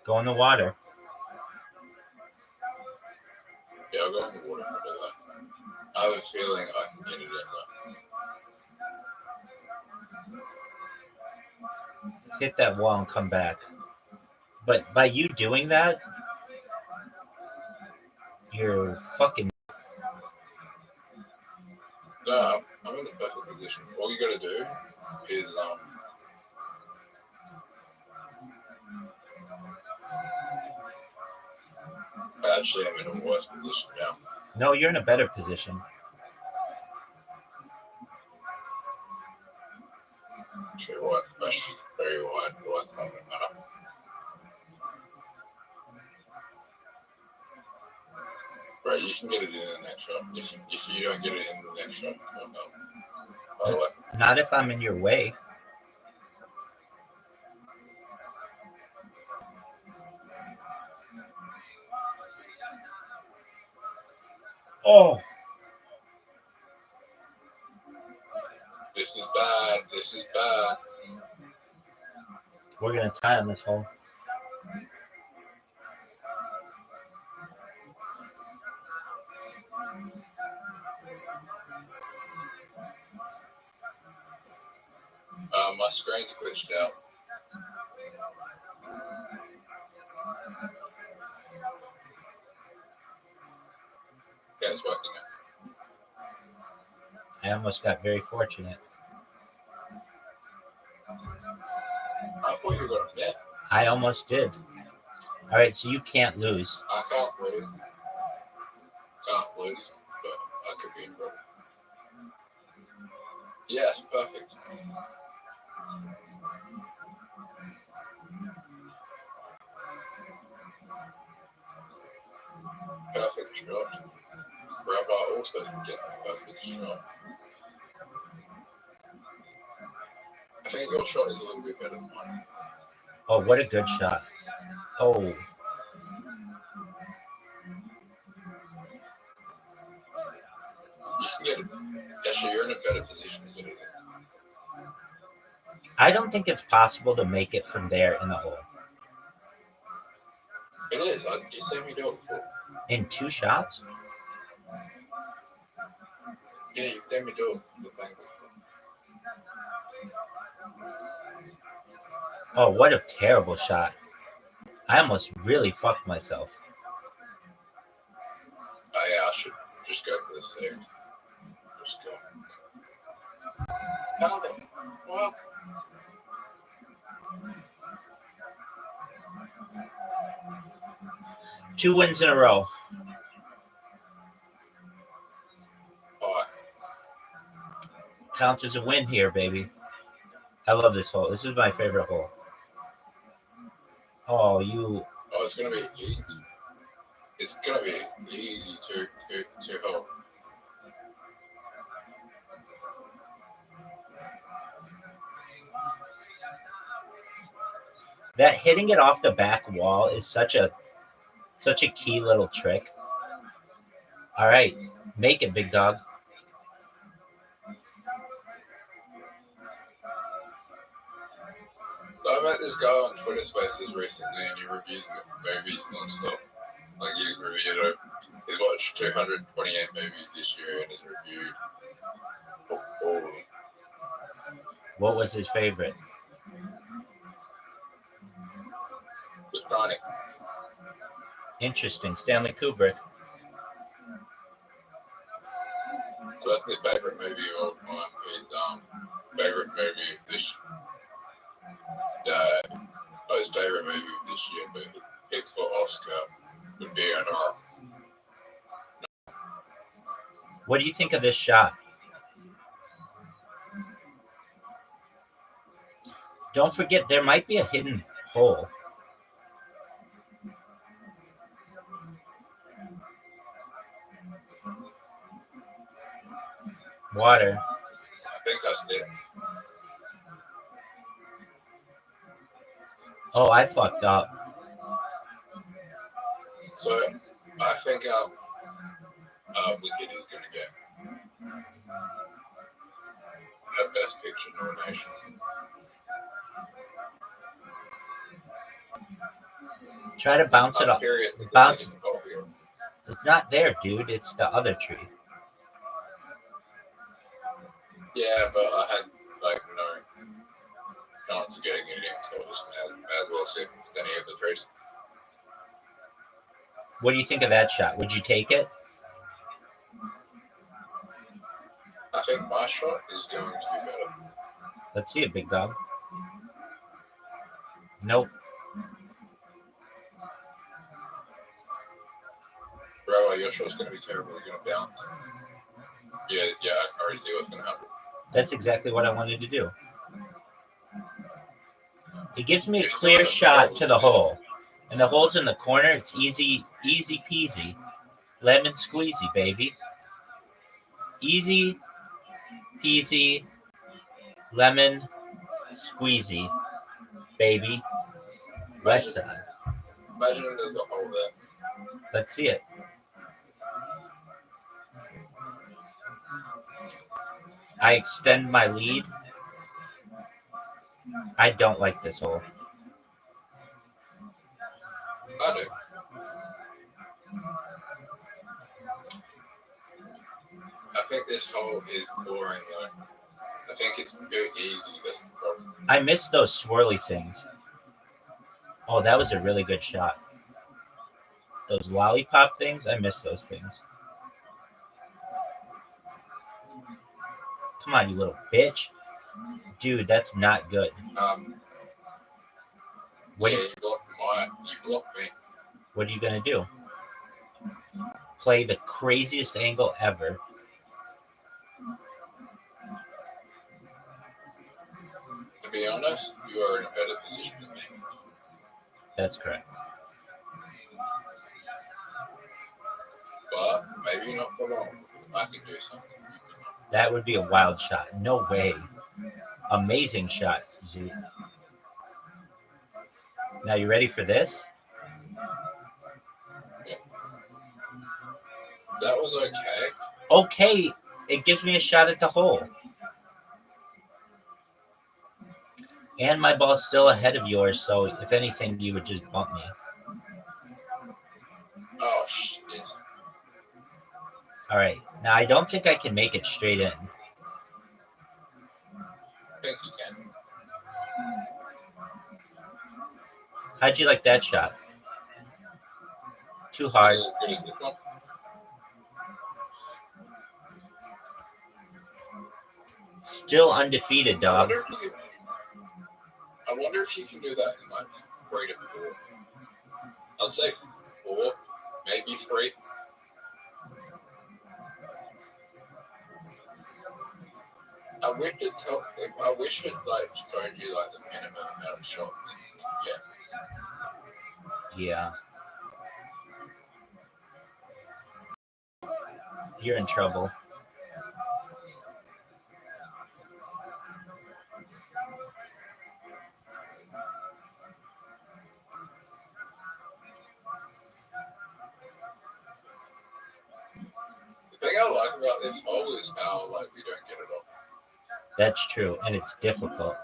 [SPEAKER 3] Go in the water.
[SPEAKER 6] Yeah, I'll go in the water for that. I have a feeling I can get it in there.
[SPEAKER 3] Hit that wall and come back. But by you doing that, you're fucking...
[SPEAKER 6] No, I'm in the perfect position. All you gotta do is actually I'm in a worse position now.
[SPEAKER 3] No, you're in a better position.
[SPEAKER 6] Actually, what? That's very wide. Well, that's not gonna matter. Right, you can get it in the next shot. If you don't get it in the next shot, you fuck up. By the way,
[SPEAKER 3] Not if I'm in your way. Oh,
[SPEAKER 6] this is bad. This is bad.
[SPEAKER 3] we're going to tie on this hole.
[SPEAKER 6] My screen's glitched out. Yeah, it's working out.
[SPEAKER 3] I almost got very fortunate.
[SPEAKER 6] I thought you were going to bet.
[SPEAKER 3] I almost did. All right, so you can't lose.
[SPEAKER 6] I can't lose. Can't lose, but I could be in trouble. Yes, perfect. Perfect shot. Rabbi also gets a perfect shot. I think your shot is a little bit better than mine.
[SPEAKER 3] Oh, what a good shot. Oh,
[SPEAKER 6] You can get it. Actually, you're in a better position to get it.
[SPEAKER 3] I don't think it's possible to make it from there in the hole.
[SPEAKER 6] It is. You seen me do it before.
[SPEAKER 3] In 2 shots?
[SPEAKER 6] Yeah, you've seen me do it. The thing.
[SPEAKER 3] Oh, what a terrible shot. I almost really fucked myself.
[SPEAKER 6] Oh, yeah, I should just go for the safe. Just go. Nothing. Well,
[SPEAKER 3] 2 wins in a row.
[SPEAKER 6] alright.
[SPEAKER 3] Counts as a win here, baby. I love this hole. This is my favorite hole. Oh, you.
[SPEAKER 6] Oh, it's gonna be easy. It's gonna be easy to hold.
[SPEAKER 3] That hitting it off the back wall is such a key little trick. All right, make it, big dog.
[SPEAKER 6] I met this guy on Twitter Spaces recently, and he reviews movies non-stop. Like he's reviewed, he's watched 228 movies this year, and he's reviewed all of them.
[SPEAKER 3] What was his favorite?
[SPEAKER 6] The Shining.
[SPEAKER 3] Interesting. Stanley Kubrick.
[SPEAKER 6] But his favorite movie of all time is favorite movie of this. His favorite movie of this year, but his pick for Oscar would be an
[SPEAKER 3] What do you think of this shot? Don't forget, there might be a hidden hole. Water.
[SPEAKER 6] I think that's it.
[SPEAKER 3] Oh, I fucked up.
[SPEAKER 6] So I think Wicked is going to get a Best Picture nomination.
[SPEAKER 3] Try to bounce it up.
[SPEAKER 6] Period.
[SPEAKER 3] Bounce. It's not there, dude. It's the other tree.
[SPEAKER 6] Yeah, but I had like no chance of getting it in, so I just may as well see if it's any of the trees.
[SPEAKER 3] What do you think of that shot? Would you take it?
[SPEAKER 6] I think my shot is going to be better.
[SPEAKER 3] Let's see it, big dog. Nope.
[SPEAKER 6] Bro, your shot's going to be terrible. You're going to bounce. Yeah, I can already see what's going to happen.
[SPEAKER 3] That's exactly what I wanted to do. It gives me a clear shot to the hole. And the hole's in the corner. It's easy peasy. Lemon squeezy, baby. Easy peasy. Lemon squeezy, baby. West side.
[SPEAKER 6] Imagine there's a hole there.
[SPEAKER 3] Let's see it. I extend my lead. I don't like this hole.
[SPEAKER 6] I do. I think this hole is boring though. I think it's very easy. That's the problem.
[SPEAKER 3] I miss those swirly things. Oh, that was a really good shot. Those lollipop things, I miss those things. Come on, you little bitch. Dude, that's not good. What,
[SPEAKER 6] Yeah, you blocked me.
[SPEAKER 3] what are you going to do? Play the craziest angle ever.
[SPEAKER 6] To be honest, you are in a better position than me.
[SPEAKER 3] That's correct.
[SPEAKER 6] But maybe not for long. I can do something.
[SPEAKER 3] That would be a wild shot. No way. Amazing shot, Z. Now, you ready for this?
[SPEAKER 6] That was okay.
[SPEAKER 3] Okay, it gives me a shot at the hole. And my ball's still ahead of yours, so if anything, you would just bump me.
[SPEAKER 6] Oh, shit.
[SPEAKER 3] All right. Now, I don't think I can make it straight in.
[SPEAKER 6] I think you can.
[SPEAKER 3] How'd you like that shot? Too hard.
[SPEAKER 6] Is it as good as this one?
[SPEAKER 3] Still undefeated, dog.
[SPEAKER 6] I wonder if you can do that in like 3 to 4. I'd say 4, maybe 3. I wish it like showed you like the minimum amount of shots that you can get.
[SPEAKER 3] Yeah. You're in trouble.
[SPEAKER 6] The thing I like about this hole is how like we don't get it off.
[SPEAKER 3] That's true, and it's difficult.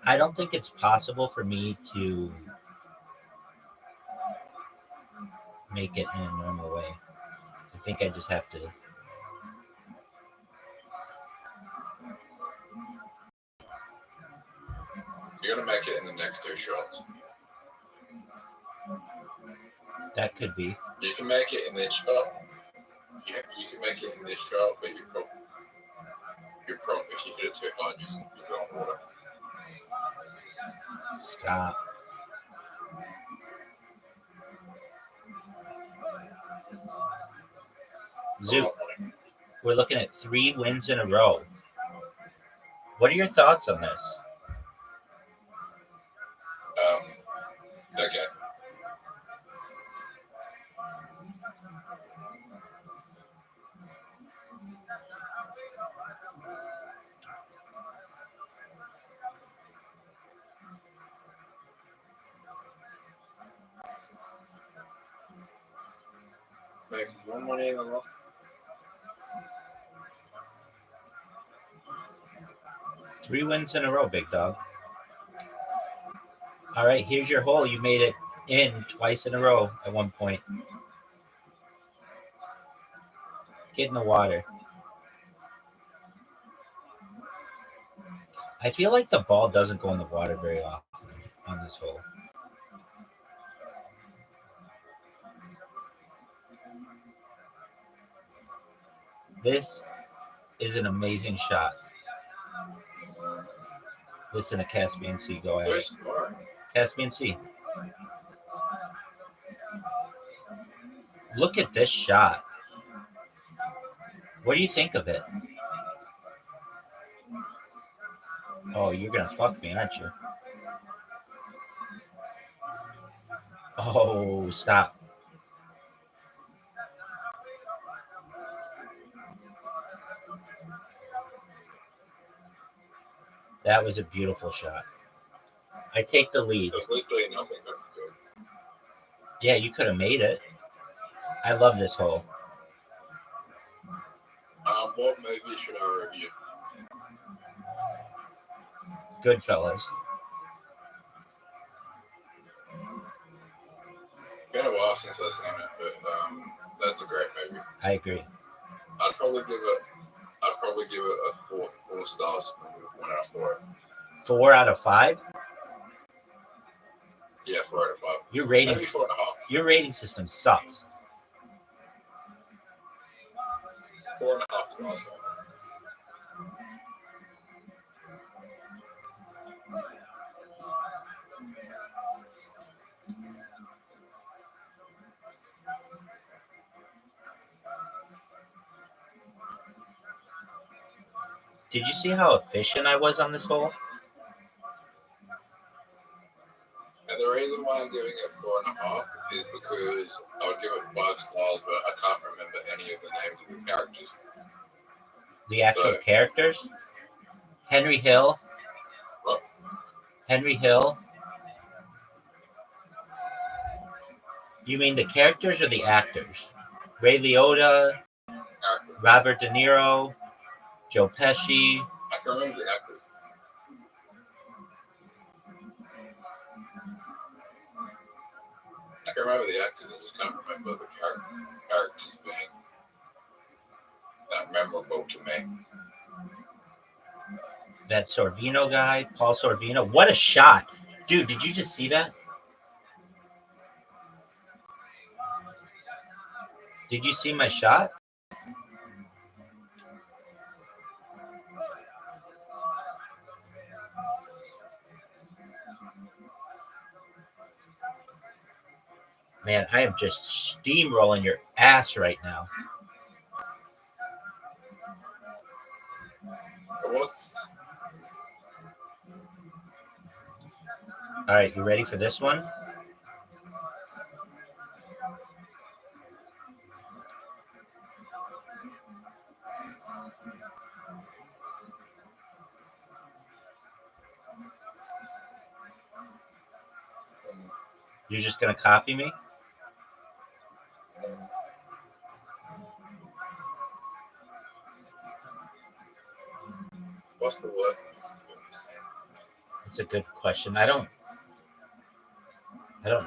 [SPEAKER 3] I don't think it's possible for me to make it in a normal way. I think I just have to.
[SPEAKER 6] You're gonna make it in the next 2 shots.
[SPEAKER 3] That could be.
[SPEAKER 6] You can make it in this shot. You can make it in this shot, but you're probably if you hit it too hard, you're going water.
[SPEAKER 3] Stop. Zoop, we're looking at 3 wins in a row. What are your thoughts on this?
[SPEAKER 6] It's okay. Make 1 money in the last.
[SPEAKER 3] Three wins in a row, big dog. All right, here's your hole. You made it in twice in a row at one point. Get in the water. I feel like the ball doesn't go in the water very often on this hole. This is an amazing shot. Listen to Caspian Sea go at it. Caspian Sea. Look at this shot. What do you think of it? Oh, you're going to fuck me, aren't you? Oh, stop. That was a beautiful shot. I take the lead.
[SPEAKER 6] There's literally nothing I can do.
[SPEAKER 3] Yeah, you could have made it. I love this hole.
[SPEAKER 6] What movie should I review?
[SPEAKER 3] Goodfellas.
[SPEAKER 6] Been a while since I've seen it, but that's a great movie.
[SPEAKER 3] I agree.
[SPEAKER 6] I'd probably give it probably give it a 4 stars when I saw it.
[SPEAKER 3] 4 out of 5.
[SPEAKER 6] Yeah, 4 out of 5.
[SPEAKER 3] Your rating,
[SPEAKER 6] Maybe 4.5.
[SPEAKER 3] your rating system sucks.
[SPEAKER 6] 4.5 stars.
[SPEAKER 3] Did you see how efficient I was on this hole?
[SPEAKER 6] And the reason why I'm giving it 4.5 is because I would give it 5 stars, but I can't remember any of the names of the characters.
[SPEAKER 3] The actual
[SPEAKER 6] So-
[SPEAKER 3] characters? Henry Hill.
[SPEAKER 6] What?
[SPEAKER 3] Henry Hill. You mean the characters or the actors? Ray Liotta,
[SPEAKER 6] Character.
[SPEAKER 3] Robert De Niro, Joe Pesci.
[SPEAKER 6] I can remember the actors. I can remember the actors, I just can't remember the characters being that memorable to me.
[SPEAKER 3] That Sorvino guy, Paul Sorvino. What a shot. Dude, did you just see that? Did you see my shot? Man, I am just steamrolling your ass right now.
[SPEAKER 6] It was.
[SPEAKER 3] All right, you ready for this one? You're just going to copy me?
[SPEAKER 6] What's the word?
[SPEAKER 3] It's a good question. I don't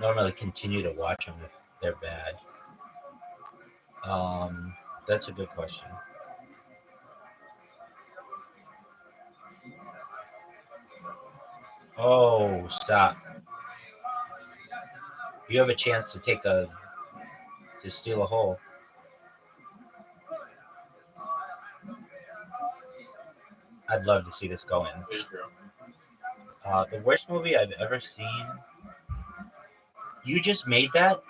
[SPEAKER 3] normally continue to watch them if they're bad. That's a good question. Oh, stop. You have a chance to steal a hole. I'd love to see this go in.
[SPEAKER 6] There you go.
[SPEAKER 3] The worst movie I've ever seen. You just made that?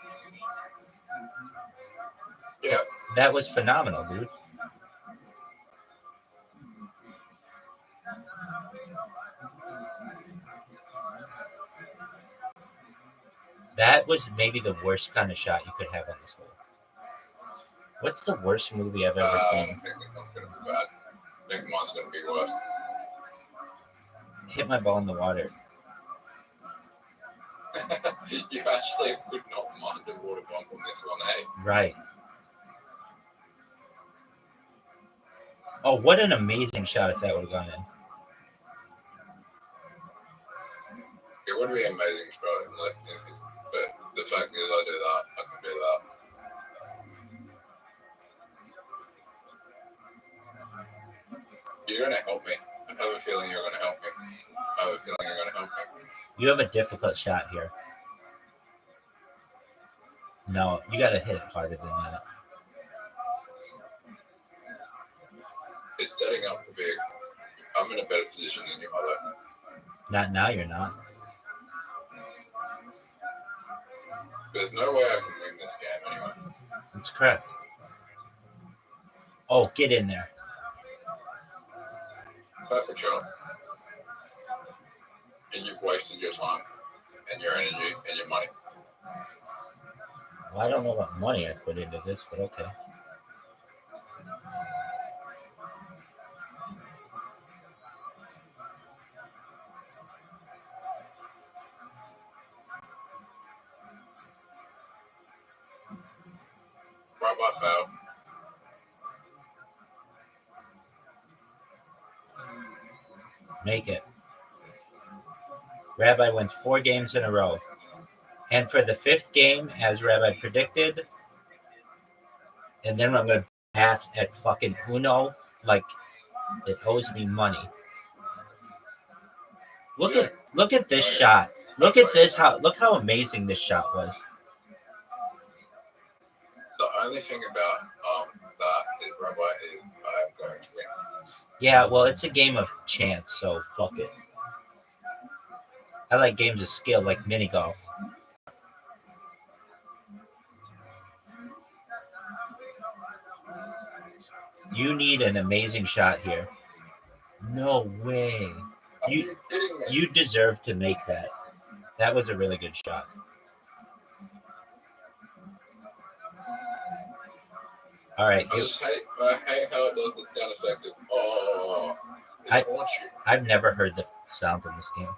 [SPEAKER 6] Yeah.
[SPEAKER 3] That was phenomenal, dude. That was maybe the worst kind of shot you could have on this hole. What's the worst movie I've ever
[SPEAKER 6] I
[SPEAKER 3] seen?
[SPEAKER 6] think it's not going to be bad. I think mine's going to be worse.
[SPEAKER 3] Hit my ball in the water.
[SPEAKER 6] You actually would not mind a water bump on this one, hey?
[SPEAKER 3] Right. Oh, what an amazing shot if that would have gone in.
[SPEAKER 6] It would be an amazing shot, like, but the fact is, I do that. I can do that. You're going to help me. I have a feeling you're going to help me. I have a feeling you're going to help me.
[SPEAKER 3] You have a difficult shot here. No, you got to hit it harder than that.
[SPEAKER 6] It's setting up the big. I'm in a better position than you are, though.
[SPEAKER 3] Not now, you're not.
[SPEAKER 6] There's no way I can win this game anyway.
[SPEAKER 3] That's correct. Oh, get in there.
[SPEAKER 6] Perfect shot. And you've wasted your time and your energy and your money.
[SPEAKER 3] Well, I don't know what money I put into this, but okay.
[SPEAKER 6] Rabbi failed.
[SPEAKER 3] Make it. Rabbi wins 4 games in a row. And for the 5th game, as Rabbi predicted, and then I'm going to pass at fucking Uno, like It owes me money. Look at this shot. Look at this. Look how amazing this shot was.
[SPEAKER 6] The only thing about that is Rabbi is I'm going to win.
[SPEAKER 3] Yeah, well, it's a game of chance, so fuck it. I like games of skill, like mini golf. You need an amazing shot here. No way. You deserve to make that. That was a really good shot. All right.
[SPEAKER 6] I hate how it does the sound effect of it taunts you.
[SPEAKER 3] I've never heard the sound from this game.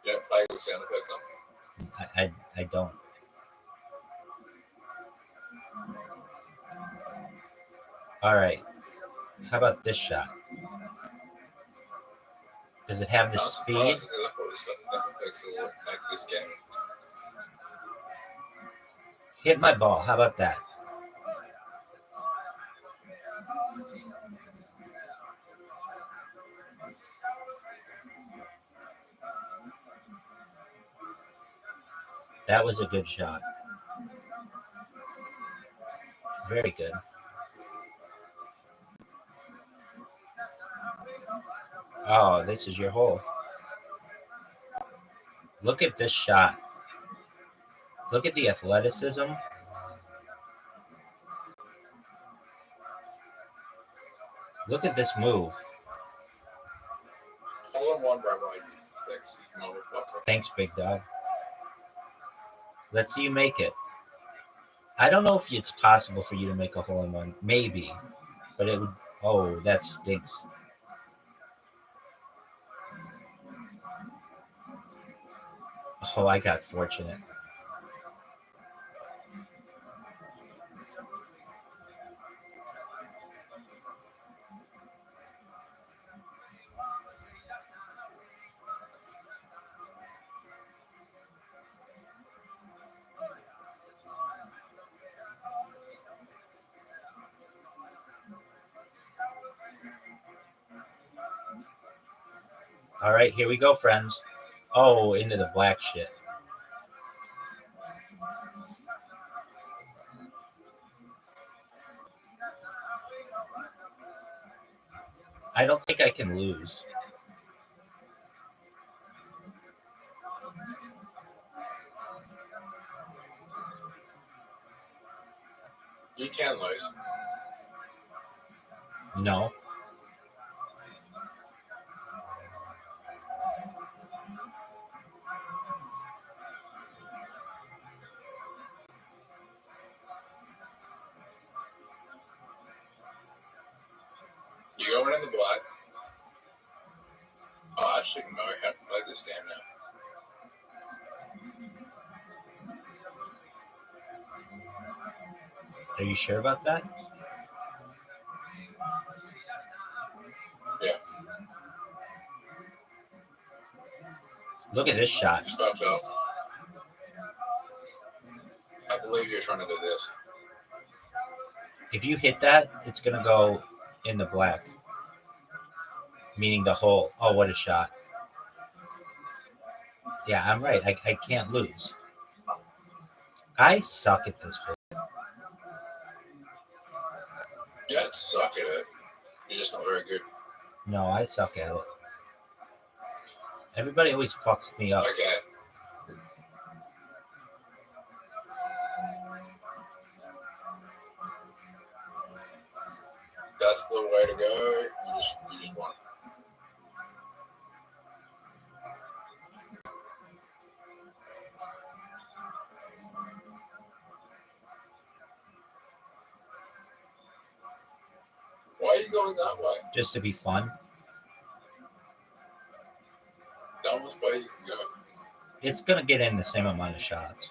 [SPEAKER 6] You don't play with sound effects on.
[SPEAKER 3] I don't. All right. How about this shot? Does it have the speed?
[SPEAKER 6] I thought this sound effects will make this game.
[SPEAKER 3] Hit my ball. How about that? That was a good shot. Very good. Oh, this is your hole. Look at this shot. Look at the athleticism. Look at this move.
[SPEAKER 6] Hole in one, Rabbi. Thanks, motherfucker.
[SPEAKER 3] Thanks, big dog. Let's see you make it. I don't know if it's possible for you to make a hole in one. Maybe. But it would. Oh, that stinks. Oh, I got fortunate. All right, here we go, friends. Oh, into the black shit. I don't think I can lose.
[SPEAKER 6] You can lose.
[SPEAKER 3] No.
[SPEAKER 6] You go in the black. Oh, I should know how to play this game now.
[SPEAKER 3] Are you sure about that?
[SPEAKER 6] Yeah.
[SPEAKER 3] Look at this shot.
[SPEAKER 6] You stopped up. I believe you're trying to do this.
[SPEAKER 3] If you hit that, it's going to go in the black. Meaning the hole. Oh, what a shot. Yeah, I'm right. I can't lose. I suck at this hole.
[SPEAKER 6] You don't suck at it. You're just not very good.
[SPEAKER 3] No, I suck at it. Everybody always fucks me up.
[SPEAKER 6] Okay. That's the way to go. You just won. Why are you going that way?
[SPEAKER 3] Just to be fun.
[SPEAKER 6] That was where you can go.
[SPEAKER 3] It's going to get in the same amount of shots.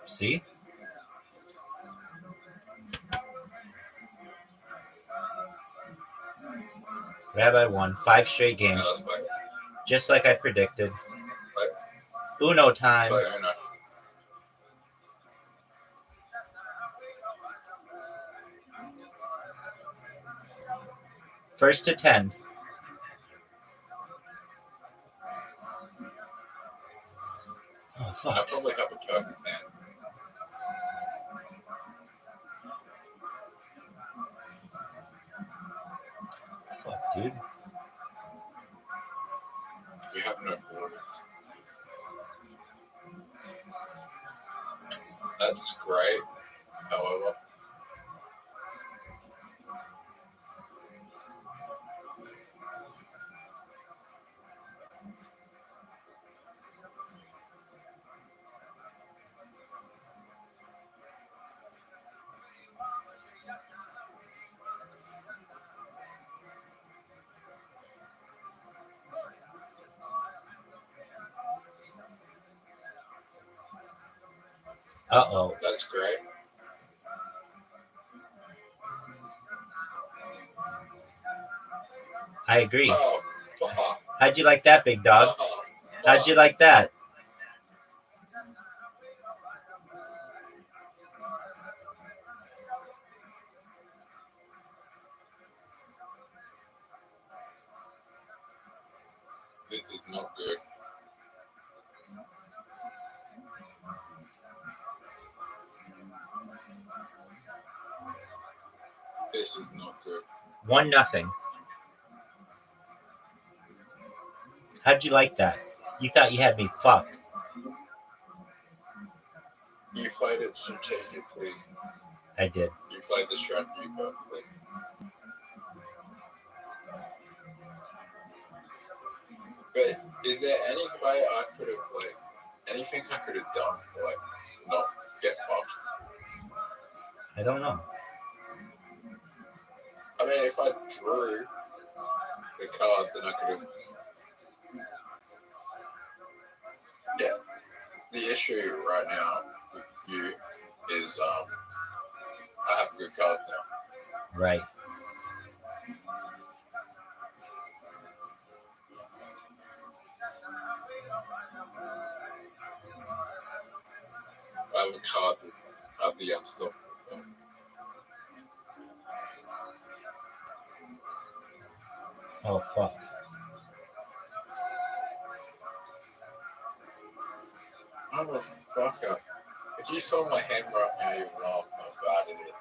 [SPEAKER 3] See? Rabbi won 5 straight games,
[SPEAKER 6] Let's play.
[SPEAKER 3] just like I predicted.
[SPEAKER 6] Right.
[SPEAKER 3] Uno time.
[SPEAKER 6] Play Uno.
[SPEAKER 3] First to 10. Oh,
[SPEAKER 6] I
[SPEAKER 3] fuck.
[SPEAKER 6] probably have a perfect hand.
[SPEAKER 3] Fuck, dude.
[SPEAKER 6] We have no borders. That's great. However,
[SPEAKER 3] Uh-oh.
[SPEAKER 6] that's great.
[SPEAKER 3] I agree.
[SPEAKER 6] Oh, fuck.
[SPEAKER 3] How'd you like that, big dog?
[SPEAKER 6] Oh,
[SPEAKER 3] How'd you like that?
[SPEAKER 6] This is not good. This is not good.
[SPEAKER 3] 1-0. How'd you like that? You thought you had me fucked.
[SPEAKER 6] You played it strategically.
[SPEAKER 3] I did.
[SPEAKER 6] You played the strategy perfectly. But is there any way I could have, like, anything I could have done to, like, not get fucked?
[SPEAKER 3] I don't know.
[SPEAKER 6] I mean, if I drew the card, then I could have. Yeah. The issue right now with you is I have a good card now.
[SPEAKER 3] Right.
[SPEAKER 6] I have a card that I have the unstoppable.
[SPEAKER 3] Oh, fuck.
[SPEAKER 6] Motherfucker. If you saw my hand right now, you'd laugh how bad it is.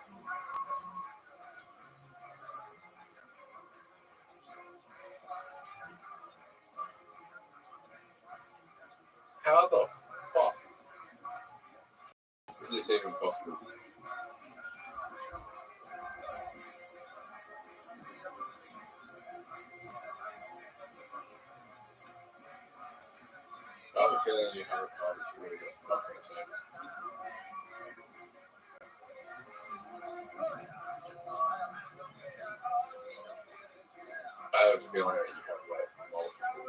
[SPEAKER 6] How the fuck is this even possible? I have a feeling you have a card that's really got fucking insane. I have a feeling that you have like multiple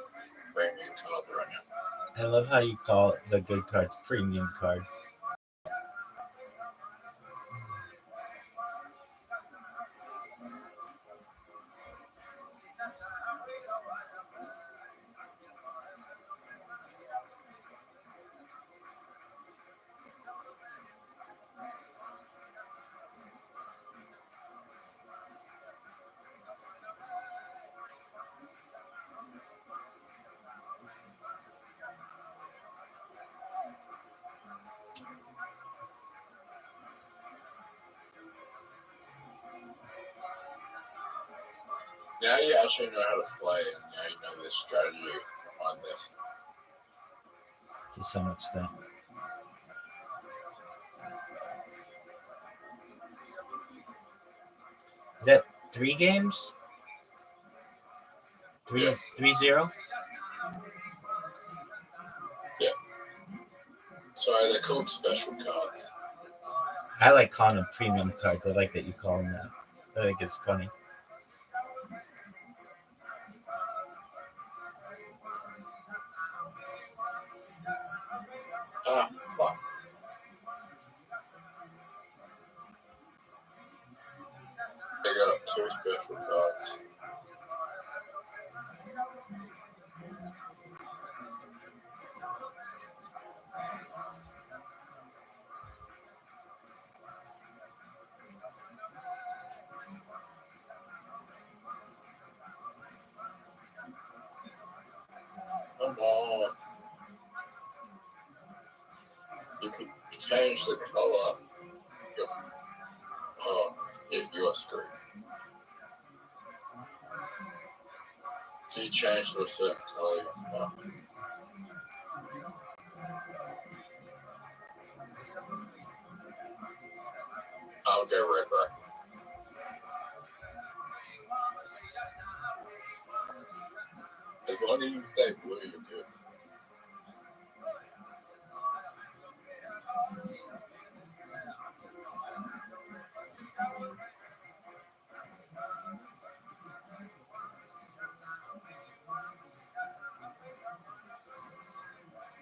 [SPEAKER 6] premium cards right now.
[SPEAKER 3] I love how you call the good cards premium cards.
[SPEAKER 6] Now you actually know how to play, and now you know the strategy behind this.
[SPEAKER 3] To some extent. Is that 3 games? 3-0?
[SPEAKER 6] Sorry, they're called special cards.
[SPEAKER 3] I like calling them premium cards. I like that you call them that. I think it's funny.
[SPEAKER 6] Ah, fuck. They got 2 special cards. You can change the color if you are screwed. If you change to a certain color, you're fucked. I'll go red, bro. As long as you stay blue, you're good.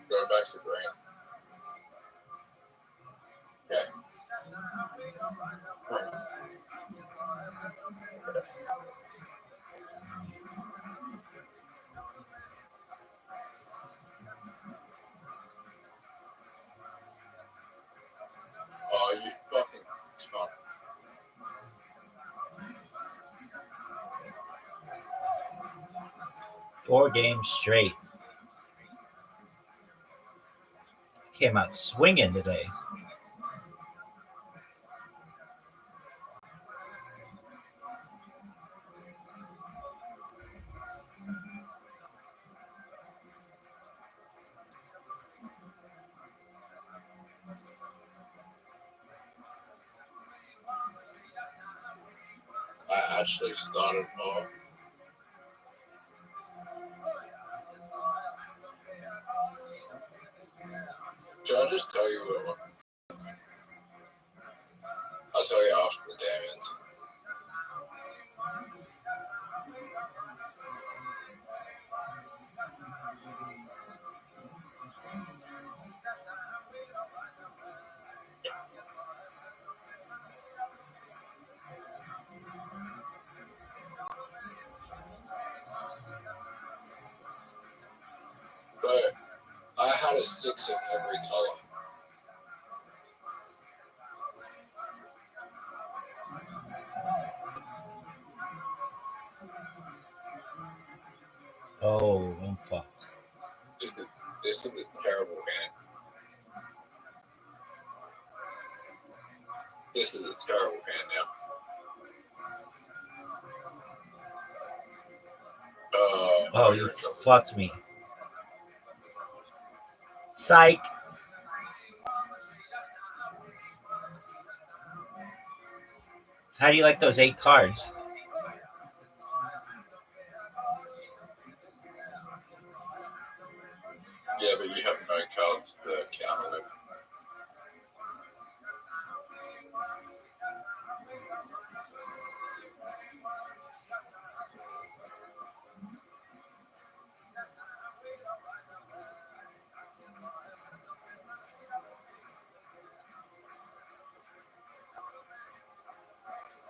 [SPEAKER 6] Go back to green. Okay. Oh, you fucking cunt.
[SPEAKER 3] Four games straight. Came out swinging today.
[SPEAKER 6] I actually started off. Should I just tell you what? I'll tell you after the game ends. But I had a 6 in every color.
[SPEAKER 3] Oh, I'm fucked.
[SPEAKER 6] This is a terrible hand. This is a terrible hand now.
[SPEAKER 3] Oh, you fucked me. Psych. How do you like those 8 cards?
[SPEAKER 6] Yeah, but you have no cards to counter with.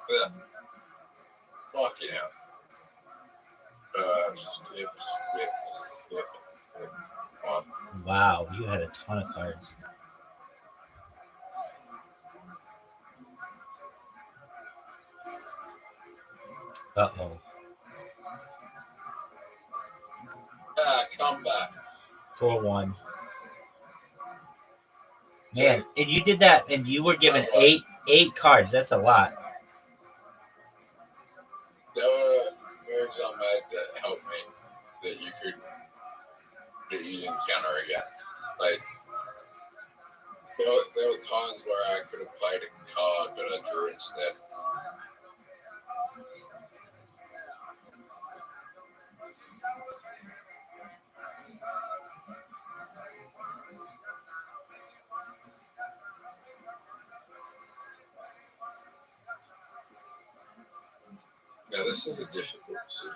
[SPEAKER 6] Yeah. Fuck yeah. Skip. On.
[SPEAKER 3] Wow, you had a ton of cards. Uh-oh.
[SPEAKER 6] Come back.
[SPEAKER 3] 4-1. Man, and you did that, and you were given eight cards. That's a lot.
[SPEAKER 6] There were moves I made that helped me that you didn't counter again. Like there were times where I could have played a card, but I drew instead. Now this is a difficult decision.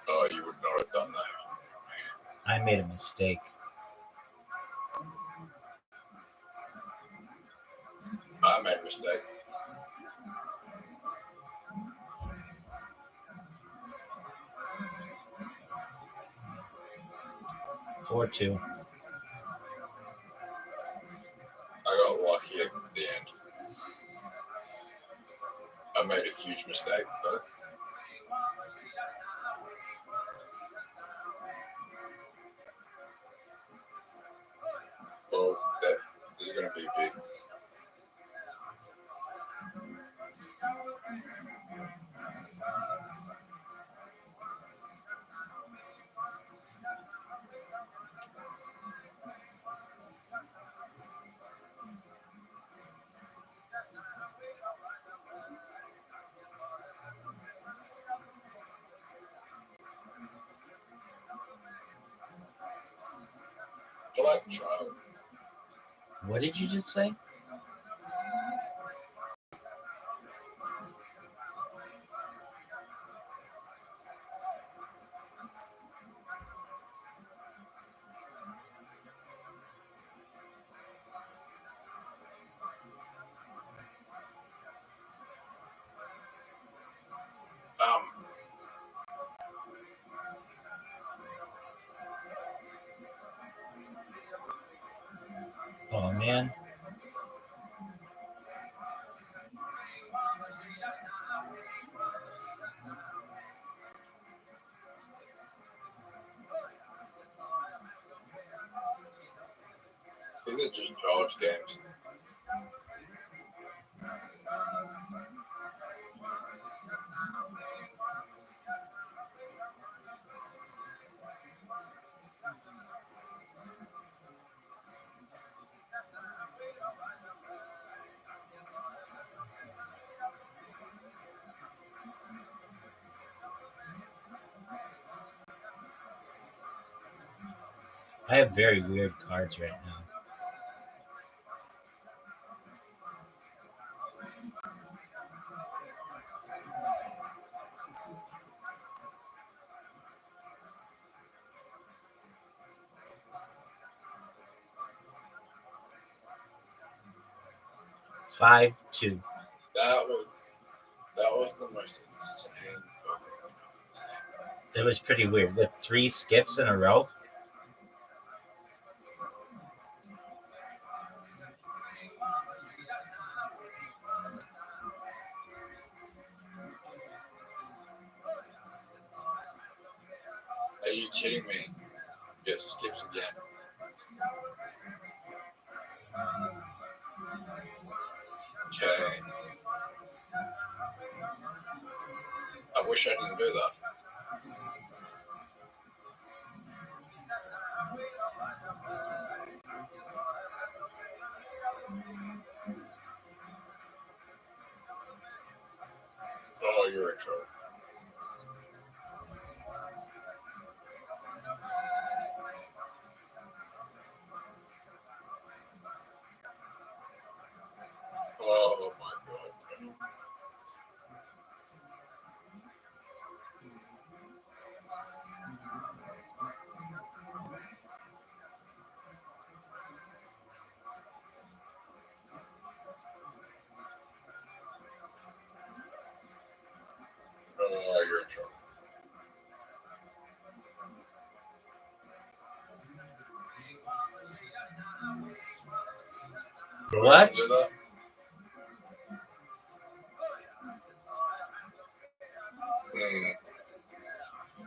[SPEAKER 6] Oh, you would not have done that.
[SPEAKER 3] I made a mistake.
[SPEAKER 6] I made a mistake.
[SPEAKER 3] 4-2.
[SPEAKER 6] I got lucky at the end. I made a huge mistake, but well, that is going to be big. I like trial.
[SPEAKER 3] What did you just say? Oh man.
[SPEAKER 6] These are just college games.
[SPEAKER 3] I have very weird cards right now. Five, 2.
[SPEAKER 6] That was the most insane fucking.
[SPEAKER 3] It was pretty weird. With 3 skips in a row.
[SPEAKER 6] Are you kidding me? Get skips again. Okay. I wish I didn't do that. Oh, you're in trouble. Oh my god. Oh, you're in trouble.
[SPEAKER 3] What?
[SPEAKER 6] Do that?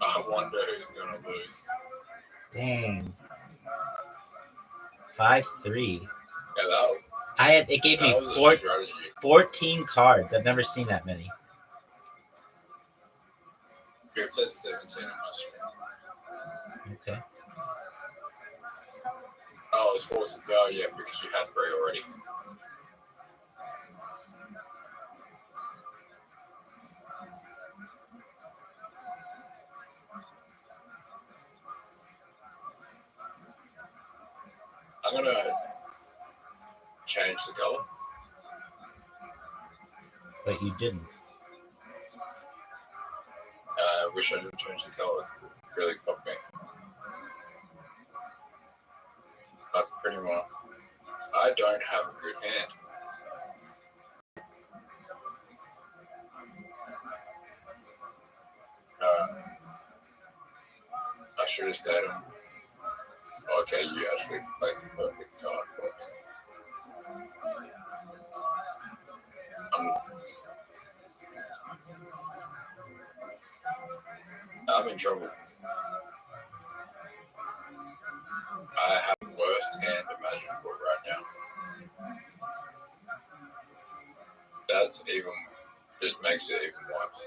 [SPEAKER 6] I wonder who's gonna lose.
[SPEAKER 3] Dang. 5-3.
[SPEAKER 6] Yeah,
[SPEAKER 3] It gave me
[SPEAKER 6] that was a strategy.
[SPEAKER 3] 14 cards. I've never seen that many.
[SPEAKER 6] It said 17 in my screen.
[SPEAKER 3] Okay.
[SPEAKER 6] Oh, it's forced to go, yeah, because you had Bray already. I'm gonna change the color.
[SPEAKER 3] But you didn't.
[SPEAKER 6] I wish I didn't change the color. It really fucked me. But pretty much, I don't have a good hand. I should have stayed on. okay, you actually played the perfect card for me. I'm in trouble. I have the worst hand imaginable right now. That's even, just makes it even worse.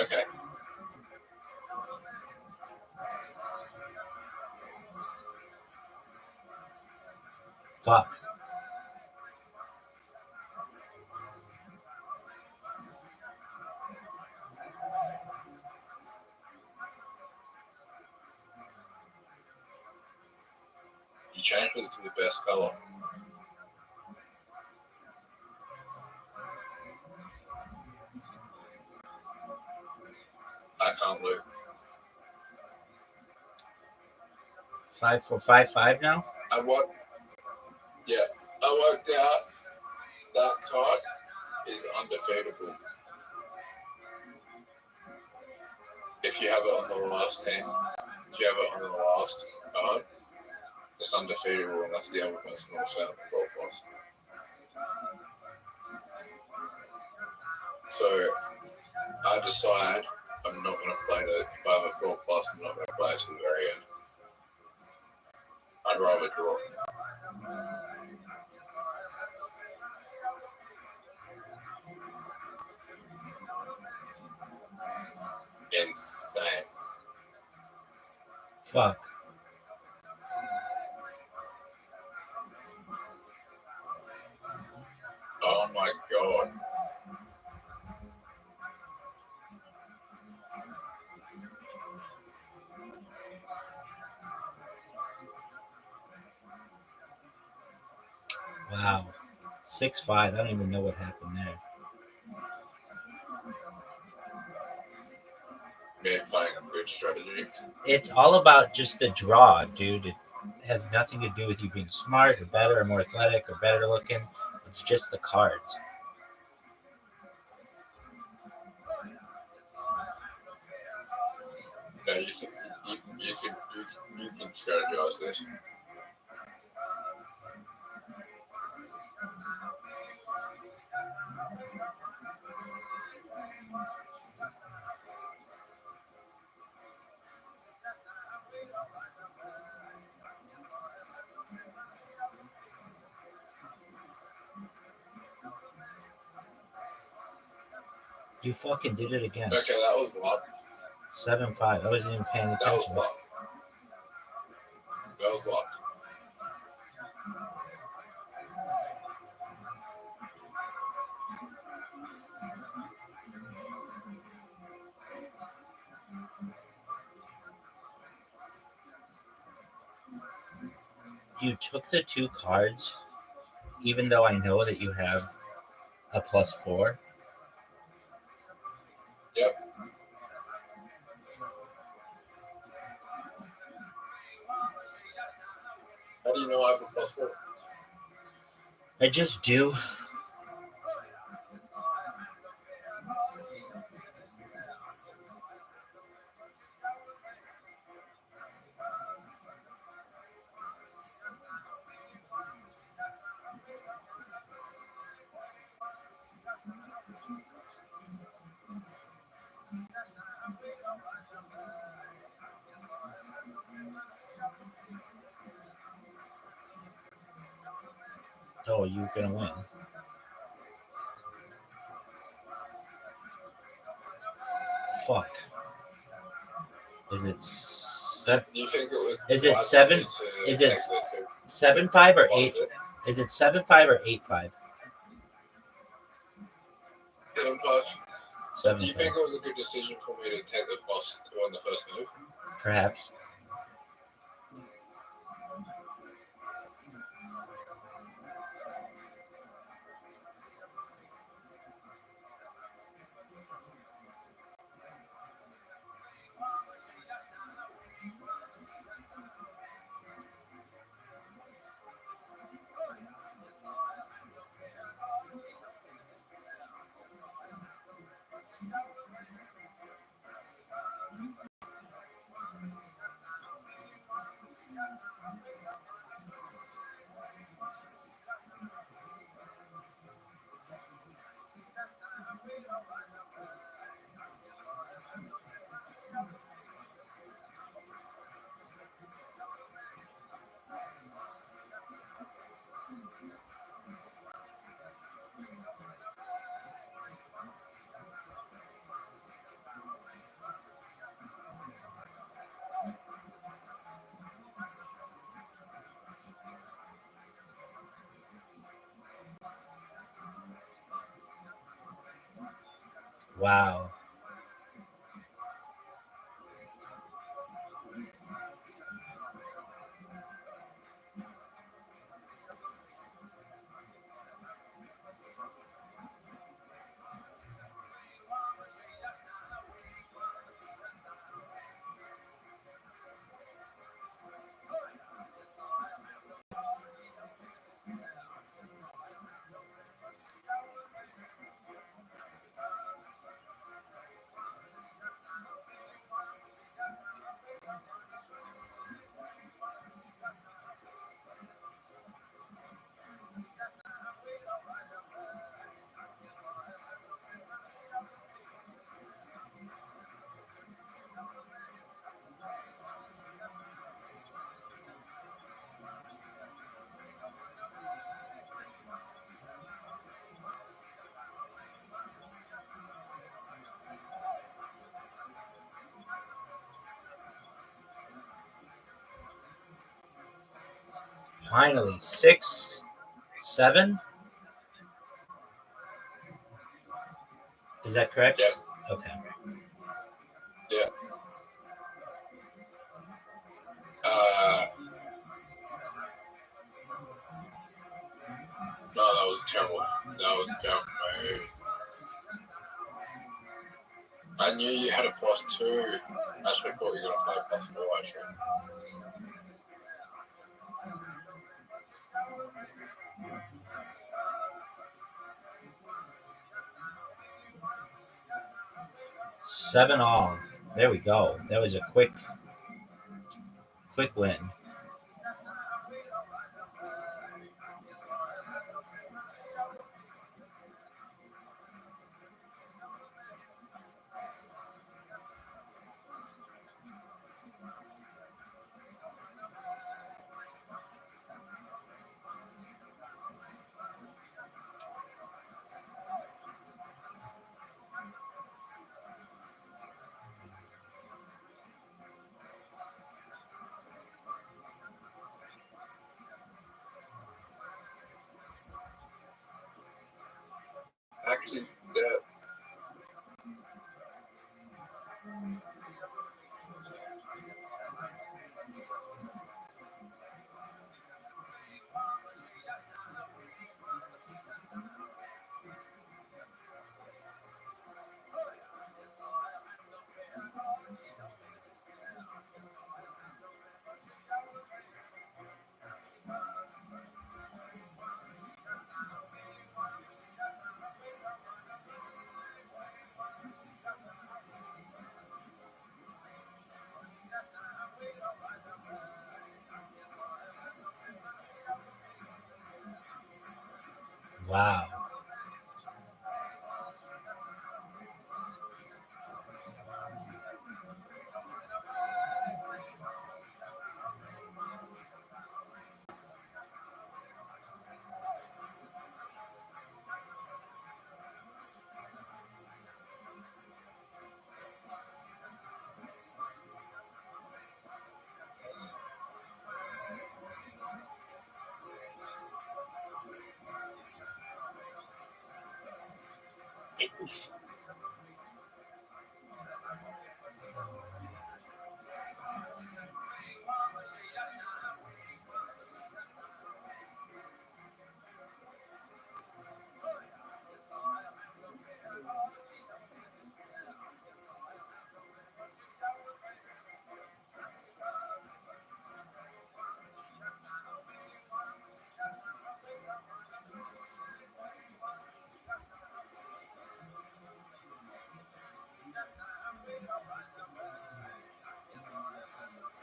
[SPEAKER 6] Okay.
[SPEAKER 3] Fuck.
[SPEAKER 6] You change this to the best color. I can't lose.
[SPEAKER 3] 5 4 5 5 now.
[SPEAKER 6] I worked out that card is undefeatable. If you have it on the last hand, if you have it on the last card, it's undefeatable unless the other person also has 12 plus. So I decide I'm not going to play the, if I have a 12 plus, I'm not going to play it to the very end. I'd rather draw. Insane.
[SPEAKER 3] Fuck.
[SPEAKER 6] Oh my god.
[SPEAKER 3] Wow. 6 5. I don't even know what happened there.
[SPEAKER 6] Me playing a good strategy.
[SPEAKER 3] It's all about just the draw, dude. It has nothing to do with you being smart or better or more athletic or better looking. It's just the cards.
[SPEAKER 6] No, you can strategize this.
[SPEAKER 3] You fucking did it again.
[SPEAKER 6] Okay, that was luck.
[SPEAKER 3] 7 5. I wasn't even paying
[SPEAKER 6] That was
[SPEAKER 3] attention.
[SPEAKER 6] luck. That was luck.
[SPEAKER 3] You took the 2 cards, even though I know that you have a +4.
[SPEAKER 6] Yep. How do you know I have a +4?
[SPEAKER 3] I just do. Oh, you're gonna win. Fuck. Is it
[SPEAKER 6] You think it was?
[SPEAKER 3] Is it
[SPEAKER 6] wise
[SPEAKER 3] 7?
[SPEAKER 6] to
[SPEAKER 3] Is
[SPEAKER 6] take
[SPEAKER 3] it
[SPEAKER 6] the two?
[SPEAKER 3] 7 5 or
[SPEAKER 6] Lost
[SPEAKER 3] 8?
[SPEAKER 6] it.
[SPEAKER 3] Is it 7 5 or 8 5?
[SPEAKER 6] 7 5.
[SPEAKER 3] 7
[SPEAKER 6] Do you
[SPEAKER 3] 5.
[SPEAKER 6] think it was a good decision for me to take the +2 on the first move?
[SPEAKER 3] Perhaps. Wow. Finally, 6, 7. Is that correct?
[SPEAKER 6] Yep.
[SPEAKER 3] Okay.
[SPEAKER 6] Yeah. No, that was terrible. That was down I knew you had a +2. I actually thought you were going to play +4, actually.
[SPEAKER 3] Seven all. There we go. That was a quick win.
[SPEAKER 6] Actually, yeah.
[SPEAKER 3] Wow.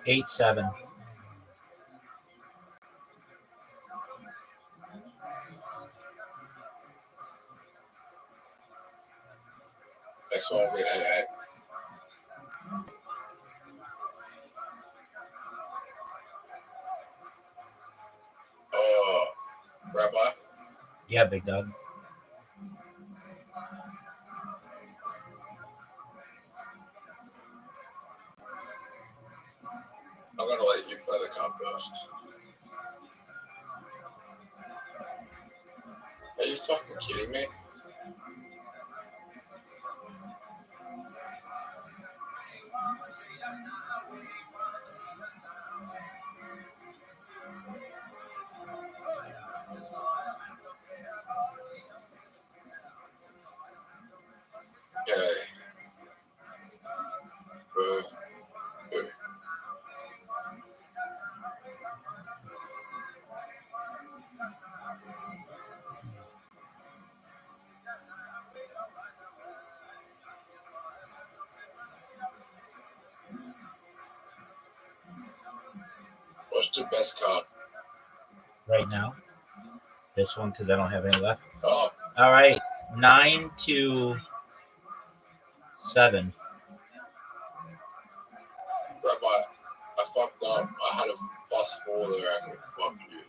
[SPEAKER 3] Eight, 7.
[SPEAKER 6] Next one will be 8-8. Oh, Rabbi?
[SPEAKER 3] Yeah, big dog.
[SPEAKER 6] I'm going to let you play the card first. Are you fucking kidding me? What's your best card?
[SPEAKER 3] right now. This one because I don't have any left.
[SPEAKER 6] Oh,
[SPEAKER 3] All right, 9 to 7.
[SPEAKER 6] Rabbi, I fucked up. I had a +4 there. I could fuck you.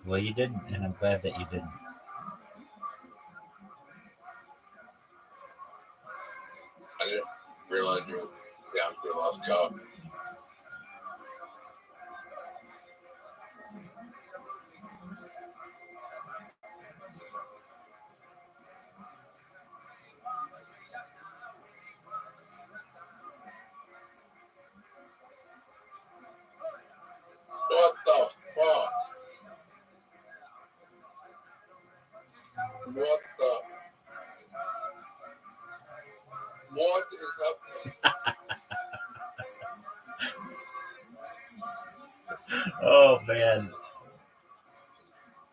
[SPEAKER 3] Well, you didn't, and I'm glad that you didn't.
[SPEAKER 6] I didn't realize you were down to your last card. What the fuck? What the? What is happening?
[SPEAKER 3] Oh man,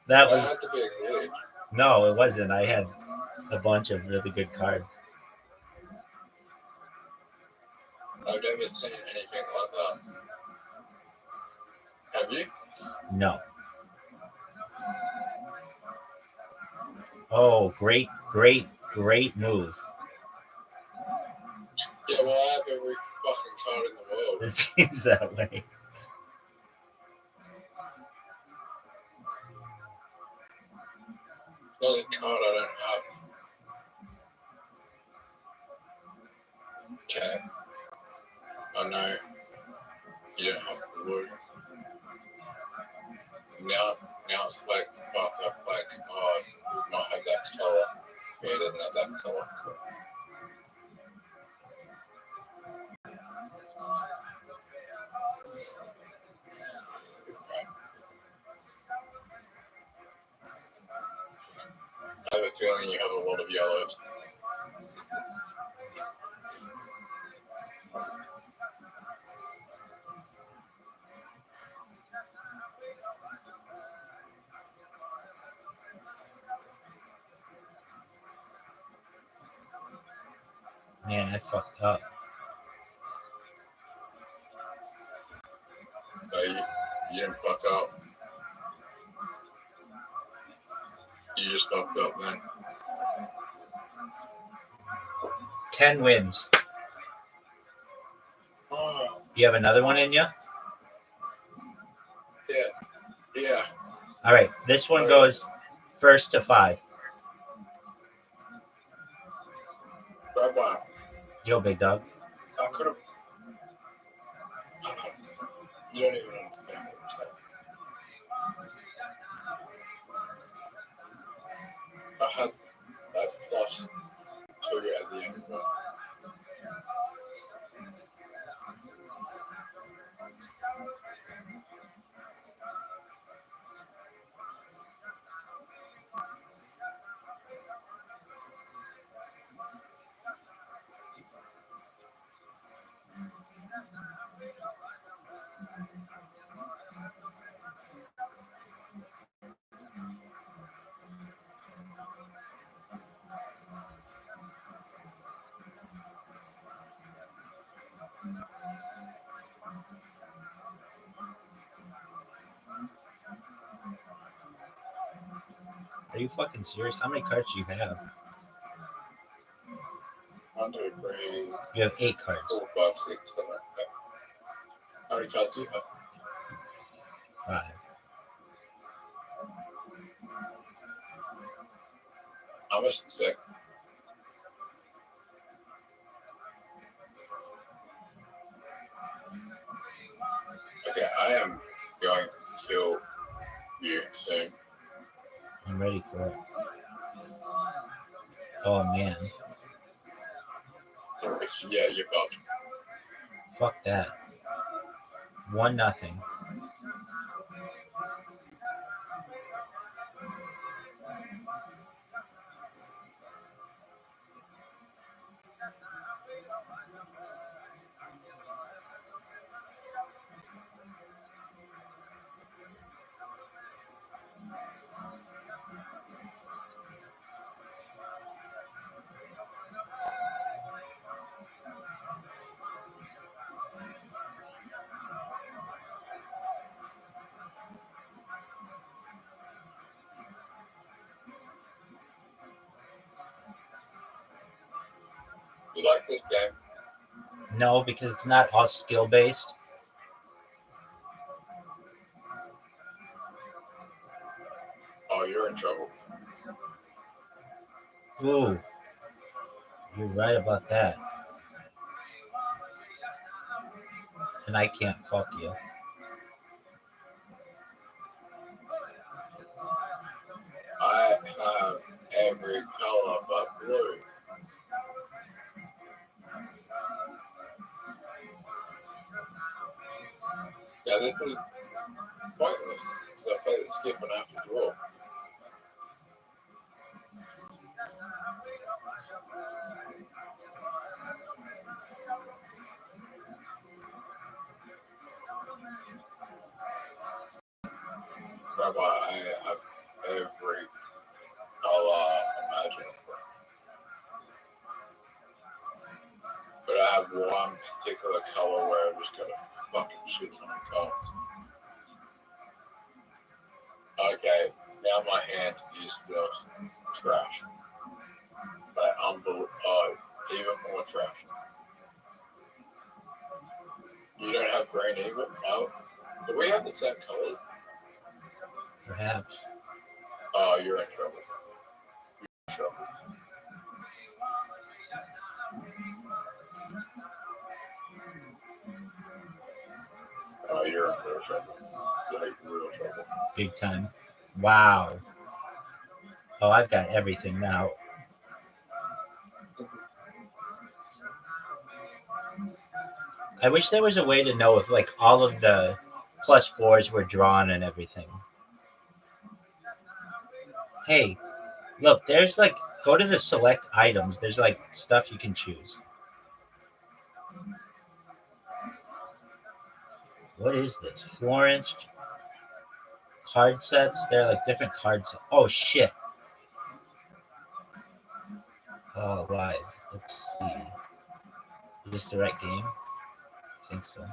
[SPEAKER 3] that
[SPEAKER 6] That
[SPEAKER 3] was
[SPEAKER 6] had to be a glitch.
[SPEAKER 3] no, it wasn't. I had a bunch of really good cards.
[SPEAKER 6] I've never seen anything like that. Have you?
[SPEAKER 3] No. Oh, great move.
[SPEAKER 6] Yeah, well, I have every fucking card in the world.
[SPEAKER 3] It seems that way.
[SPEAKER 6] It's not a card I don't have. Okay. I know you don't have blue. Now it's like, fuck up, like, oh, you might have that color. Yeah, it doesn't have that color. I have a feeling you have a lot of yellows.
[SPEAKER 3] Man, I fucked up.
[SPEAKER 6] No, you didn't fuck up. You just fucked up, man.
[SPEAKER 3] 10 wins.
[SPEAKER 6] Oh,
[SPEAKER 3] You have another one in you?
[SPEAKER 6] yeah.
[SPEAKER 3] All right, this one goes first to 5.
[SPEAKER 6] Rabbi,
[SPEAKER 3] Yo, big dog.
[SPEAKER 6] I could have. You don't even understand what I'm saying. I had that +2 at the end of it.
[SPEAKER 3] Are you fucking serious? How many cards do you have?
[SPEAKER 6] 100, bring
[SPEAKER 3] You have 8 cards.
[SPEAKER 6] 4, 5, 6, something like that. How many cards do you have?
[SPEAKER 3] 5.
[SPEAKER 6] I was sick. Okay, I am going to kill you soon.
[SPEAKER 3] I'm ready for it. Oh man,
[SPEAKER 6] Yeah, you're bugged.
[SPEAKER 3] fuck that. 1-0.
[SPEAKER 6] You like this game?
[SPEAKER 3] No, because it's not all skill based.
[SPEAKER 6] Oh, you're in trouble.
[SPEAKER 3] Ooh, you're right about that. And I can't fuck you.
[SPEAKER 6] I have every color but blue. Yeah, this is pointless. So I played it skip and I have to draw. Rabbi, I have every color imaginable. But I have one particular color where I just got a fucking shit ton of cards. Okay, now my hand is just trash. Like, even more trash. You don't have green either? No? Do we have the same colors?
[SPEAKER 3] Perhaps.
[SPEAKER 6] Oh, you're in trouble. You're in trouble. Oh, you're in real trouble. You're in real trouble.
[SPEAKER 3] Big time. Wow. Oh, I've got everything now. I wish there was a way to know if like all of the +4s were drawn and everything. Hey, look, there's like, go to the select items. There's like stuff you can choose. What is this? Florence card sets. They're like different cards. Oh shit. Oh, live. Let's see. Is this the right game? I think so.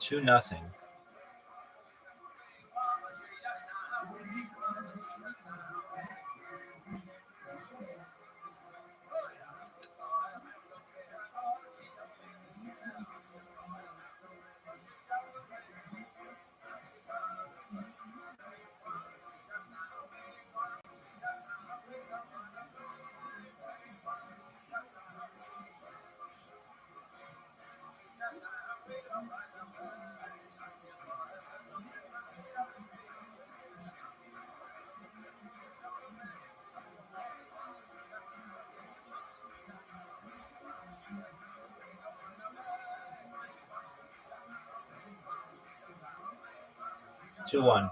[SPEAKER 3] Two nothing. Two one.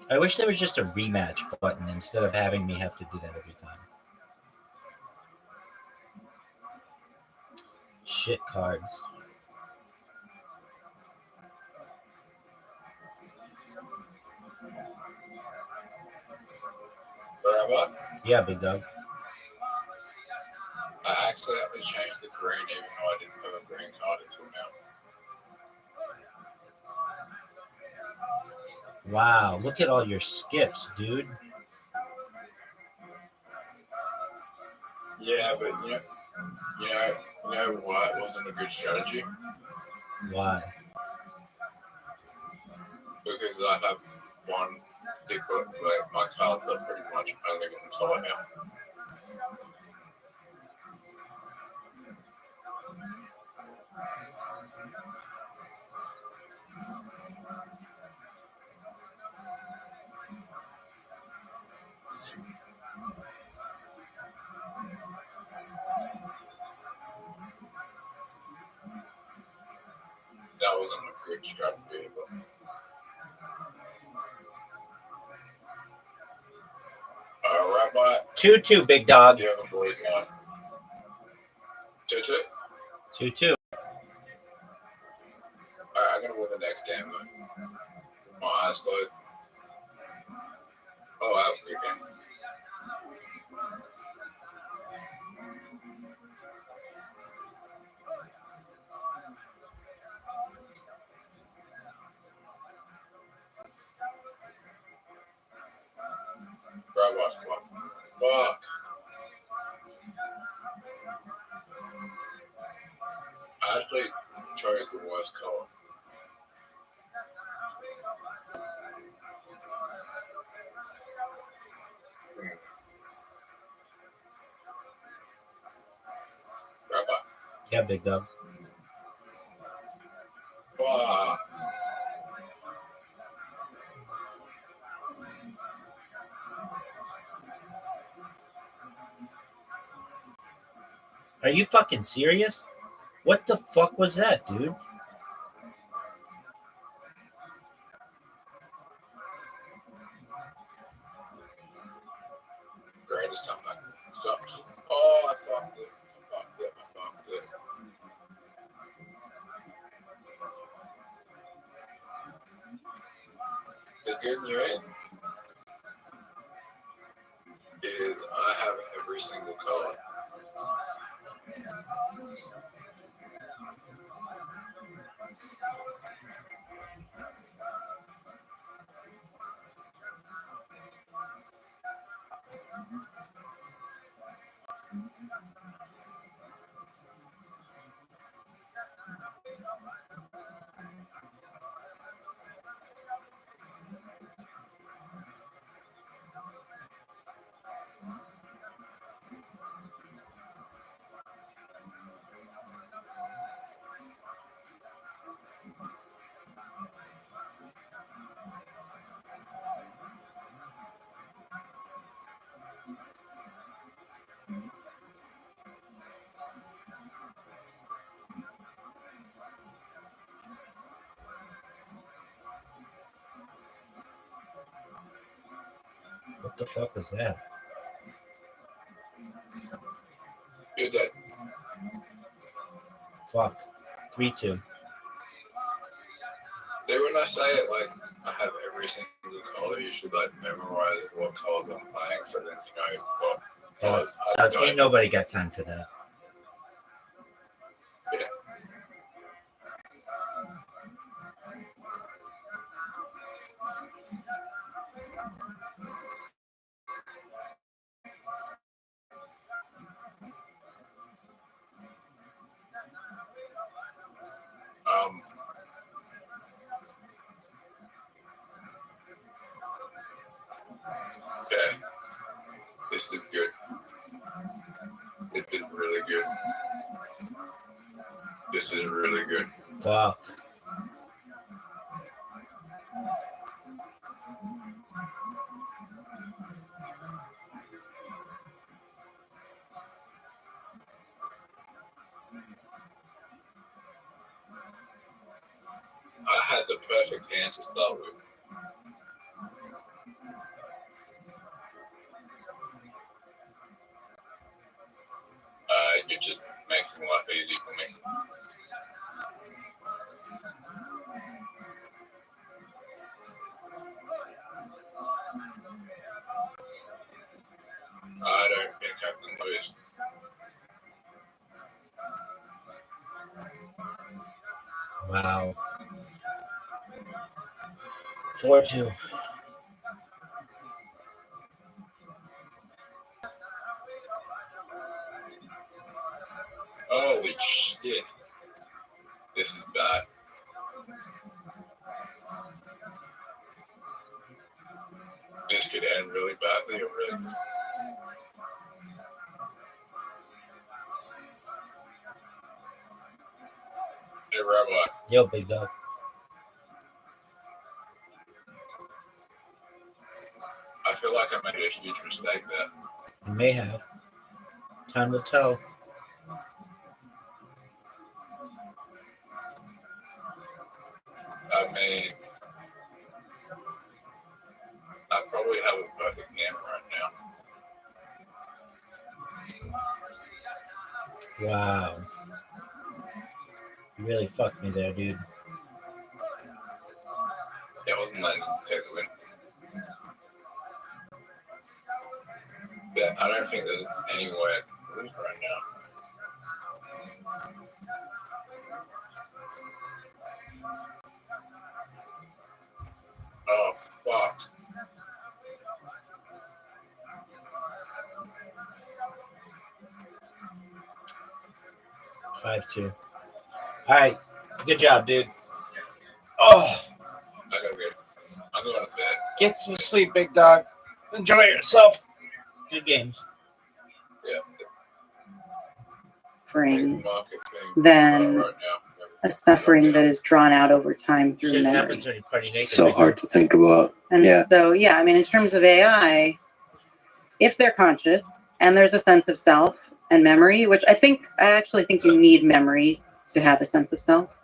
[SPEAKER 3] I wish there was just a rematch button instead of having me have to do that every time. Shit cards.
[SPEAKER 6] Rabbi,
[SPEAKER 3] Yeah, big dog.
[SPEAKER 6] I accidentally changed the green even though I didn't have a green card until now.
[SPEAKER 3] Wow, look at all your skips, dude.
[SPEAKER 6] Yeah, but you know why it wasn't a good strategy?
[SPEAKER 3] Why?
[SPEAKER 6] Because I have one particular, like my cards are pretty much only going to color now. That wasn't a good strategy, but. Rabbi,
[SPEAKER 3] 2-2, big dog.
[SPEAKER 6] do you have a blue card? 2-2?
[SPEAKER 3] 2-2.
[SPEAKER 6] Alright, I'm gonna win the next game. Though. My eyes closed. Oh, I have a good game. Bro, watch fuck. Fuck. I actually chose the worst color. Right back.
[SPEAKER 3] Yeah, big dog.
[SPEAKER 6] Fuck.
[SPEAKER 3] Are you fucking serious? What the fuck was that, dude?
[SPEAKER 6] Greatest comeback. Stop. Oh, I fucked it. I fucked it. The good news is I have every single color.
[SPEAKER 3] What the fuck was that?
[SPEAKER 6] You're dead.
[SPEAKER 3] Fuck. 3-2.
[SPEAKER 6] They when I say it like I have every single color, you should like memorize what colors I'm playing so then you know what colors I
[SPEAKER 3] Ain't
[SPEAKER 6] don't.
[SPEAKER 3] nobody got time for that.
[SPEAKER 6] Yeah. Okay. This is good. It's been really good. This is really good.
[SPEAKER 3] Fuck.
[SPEAKER 6] I had the perfect hand to start with. You're just making life easy for me. I don't think I can lose.
[SPEAKER 3] Wow. 4-2.
[SPEAKER 6] Holy shit. This is bad. This could end really badly or really good. Hey, Rabbi,
[SPEAKER 3] Yo, big dog.
[SPEAKER 6] I feel like I made a huge mistake there.
[SPEAKER 3] You may have. Time will tell.
[SPEAKER 6] I mean, I probably have a perfect game right now.
[SPEAKER 3] Wow. You really fucked me there, dude.
[SPEAKER 6] wasn't letting him take the win. But I don't think there's any way I can lose right now. Oh, fuck.
[SPEAKER 3] Five two. All right, good job, dude. Oh,
[SPEAKER 6] I gotta get. I'm going to bed.
[SPEAKER 3] get some sleep, big dog. Enjoy yourself. Good games.
[SPEAKER 6] Yeah.
[SPEAKER 2] Suffering
[SPEAKER 6] The market's being
[SPEAKER 2] than
[SPEAKER 6] right now.
[SPEAKER 2] a suffering that is drawn out over time through
[SPEAKER 3] Shit
[SPEAKER 2] memory.
[SPEAKER 3] happens when you party naked.
[SPEAKER 1] So hard to think about.
[SPEAKER 2] And
[SPEAKER 1] Yeah.
[SPEAKER 2] so, yeah, I mean, in terms of AI, if they're conscious and there's a sense of self and memory, which I actually think you need memory to have a sense of self.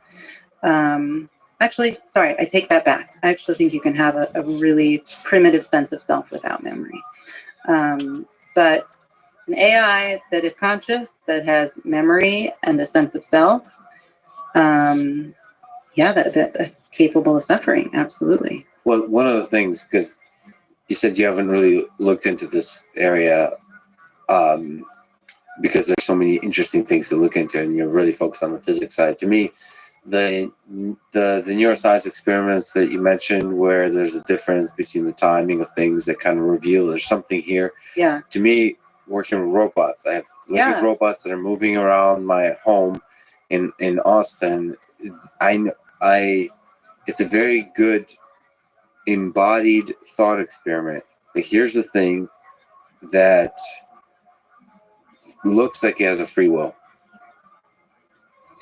[SPEAKER 2] Actually, sorry, I take that back. I actually think you can have a really primitive sense of self without memory. But an AI that is conscious, that has memory and a sense of self, yeah, that's capable of suffering. Absolutely.
[SPEAKER 1] Well, one of the things, because you said you haven't really looked into this area, because there's so many interesting things to look into, and you're really focused on the physics side. To me, the neuroscience experiments that you mentioned, where there's a difference between the timing of things that kind of reveal there's something here.
[SPEAKER 2] Yeah.
[SPEAKER 1] To me, working with robots, I have living robots that are moving around my home in Austin. It's a very good embodied thought experiment. Like, here's the thing that looks like it has a free will.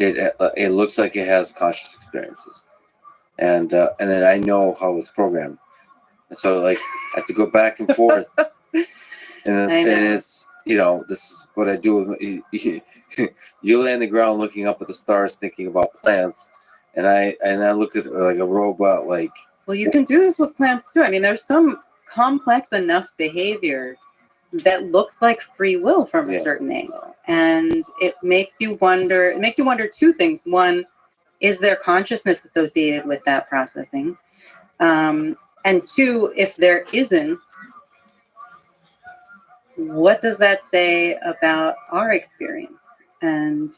[SPEAKER 1] It looks like it has conscious experiences, and then I know how it's programmed, and so like I have to go back and forth, and it's, you know, this is what I do with you lay on the ground looking up at the stars thinking about plants, and I look at like a robot like.
[SPEAKER 2] Well, you can do this with plants too. I mean, there's some complex enough behavior that looks like free will from a certain angle. And it makes you wonder two things. One, is there consciousness associated with that processing? And two, if there isn't, what does that say about our experience? And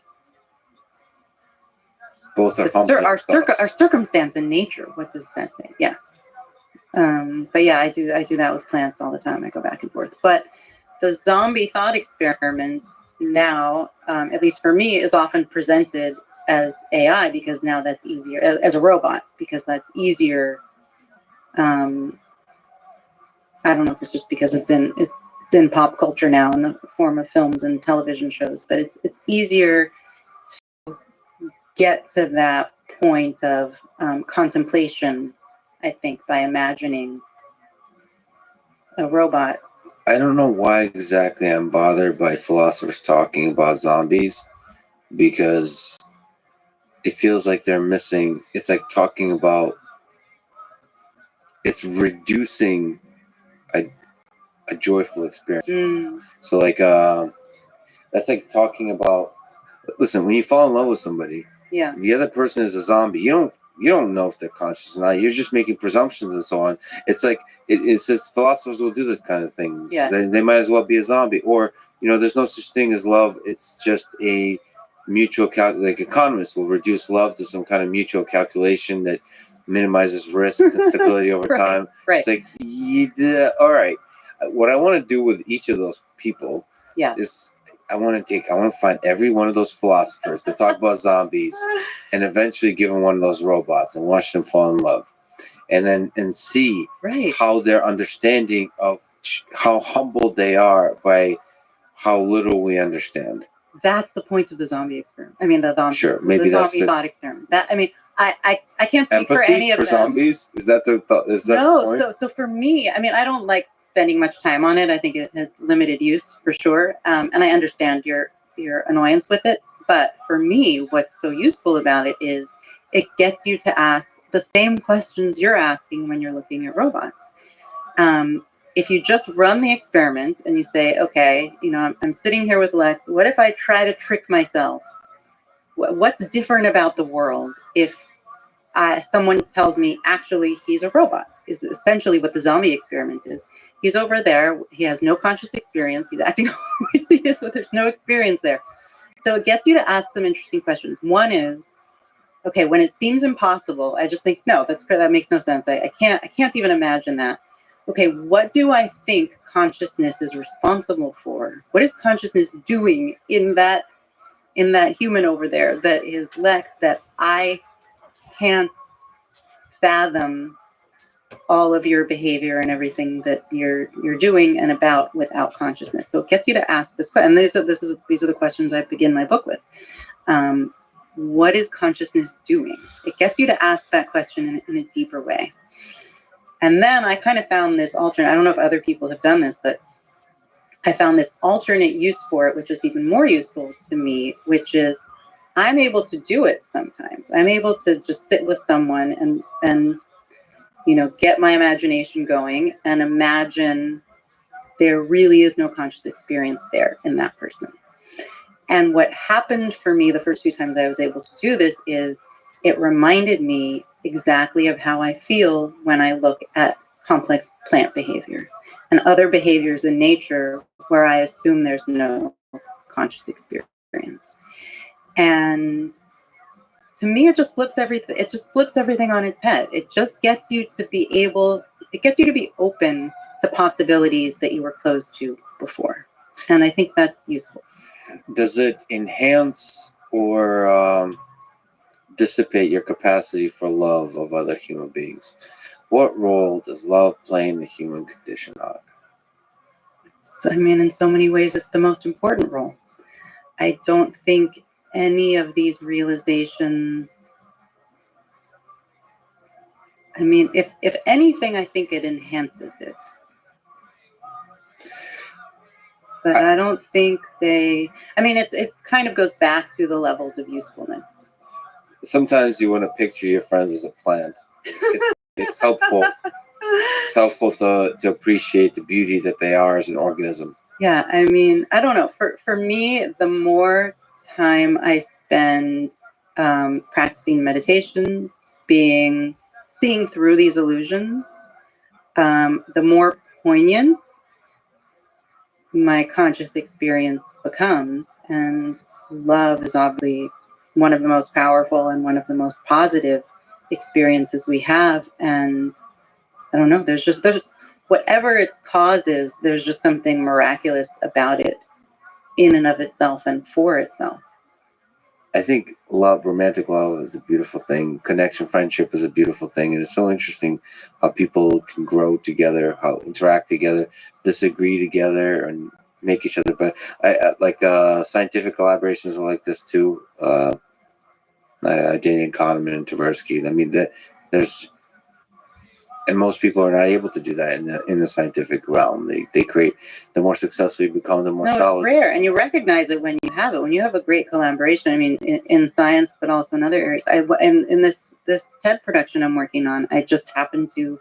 [SPEAKER 1] both are
[SPEAKER 2] our circumstance in nature. What does that say? Yes. But yeah, I do that with plants all the time. I go back and forth. But the zombie thought experiment now, at least for me, is often presented as AI, because now that's easier, as a robot, because that's easier. I don't know if it's just because it's in pop culture now in the form of films and television shows, but it's easier to get to that point of contemplation, I think, by imagining a robot.
[SPEAKER 1] I don't know why exactly I'm bothered by philosophers talking about zombies, because it feels like they're missing. It's like talking about, it's reducing a joyful experience. So like, that's like talking about, listen, when you fall in love with somebody, the other person is a zombie. You don't know if they're conscious or not. You're just making presumptions and so on. It's like it says philosophers will do this kind of things.
[SPEAKER 2] Yeah.
[SPEAKER 1] They might as well be a zombie. Or, you know, there's no such thing as love. It's just a mutual like economists will reduce love to some kind of mutual calculation that minimizes risk and stability over time.
[SPEAKER 2] Right.
[SPEAKER 1] It's like, yeah, all right. What I want to do with each of those people is I want to find every one of those philosophers that talk about zombies and eventually give them one of those robots and watch them fall in love, and see how their understanding of how humbled they are by how little we understand.
[SPEAKER 2] That's the point of the zombie experiment. I mean, the
[SPEAKER 1] maybe that's
[SPEAKER 2] zombie thought experiment. That, I mean, I can't speak for any of them.
[SPEAKER 1] Zombies? Is that the thought? Is that
[SPEAKER 2] no?
[SPEAKER 1] the point?
[SPEAKER 2] So for me, I mean, I don't like spending much time on it. I think it has limited use for sure, and I understand your annoyance with it. But for me, what's so useful about it is it gets you to ask the same questions you're asking when you're looking at robots. If you just run the experiment and you say, okay, you know, I'm sitting here with Lex. What if I try to trick myself? What's different about the world if someone tells me, actually, he's a robot, is essentially what the zombie experiment is. He's over there. He has no conscious experience. He's acting always he is, but there's no experience there. So it gets you to ask some interesting questions. One is, okay, when it seems impossible, I just think, no, that makes no sense. I can't even imagine that. Okay, what do I think consciousness is responsible for? What is consciousness doing in that human over there that is Lex, that I can't fathom all of your behavior and everything that you're doing and about without consciousness? So it gets you to ask this question. And these are the questions I begin my book with. What is consciousness doing? It gets you to ask that question in a deeper way. And then I kind of found this alternate, I don't know if other people have done this, but I found this alternate use for it, which is even more useful to me, which is I'm able to do it sometimes. I'm able to just sit with someone and get my imagination going and imagine there really is no conscious experience there in that person. And what happened for me the first few times I was able to do this is it reminded me exactly of how I feel when I look at complex plant behavior and other behaviors in nature where I assume there's no conscious experience. And to me, it just flips everything. It just flips everything on its head. It just gets you to be open to possibilities that you were closed to before. And I think that's useful.
[SPEAKER 1] Does it enhance or dissipate your capacity for love of other human beings? What role does love play in the human condition, Annika?
[SPEAKER 2] So, in so many ways, it's the most important role. I don't think any of these realizations, if anything, I think it enhances it. But I don't think it kind of goes back to the levels of usefulness.
[SPEAKER 1] Sometimes you want to picture your friends as a plant. It's helpful. It's helpful to appreciate the beauty that they are as an organism.
[SPEAKER 2] Yeah, I don't know. For me, the more time I spend practicing meditation, seeing through these illusions, the more poignant my conscious experience becomes. And love is obviously one of the most powerful and one of the most positive experiences we have. And I don't know, there's whatever its cause is, there's just something miraculous about it in and of itself and for itself.
[SPEAKER 1] I think romantic love is a beautiful thing. Connection, friendship is a beautiful thing. And it's so interesting how people can grow together, how interact together, disagree together, and make each other better. I like scientific collaborations are like this too. Daniel Kahneman and Tversky. And most people are not able to do that in the scientific realm. They create, the more successful you become, the more solid.
[SPEAKER 2] It's rare, and you recognize it when you have it. When you have a great collaboration, in science, but also in other areas. In this TED production I'm working on, I just happened to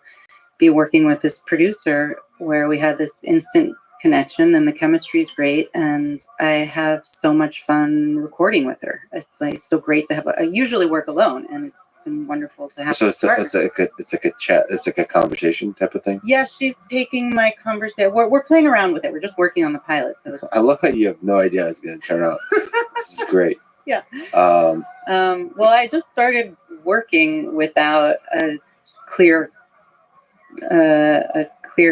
[SPEAKER 2] be working with this producer where we had this instant connection, and the chemistry is great, and I have so much fun recording with her. It's so great to have. I usually work alone, and it's been wonderful to have.
[SPEAKER 1] So it's like a chat. It's like a conversation type of thing.
[SPEAKER 2] Yeah, she's taking my conversation. We're playing around with it. We're just working on the pilot. So
[SPEAKER 1] I love how you have no idea how it's going to turn out. This is great.
[SPEAKER 2] Yeah. Well, I just started working without a clear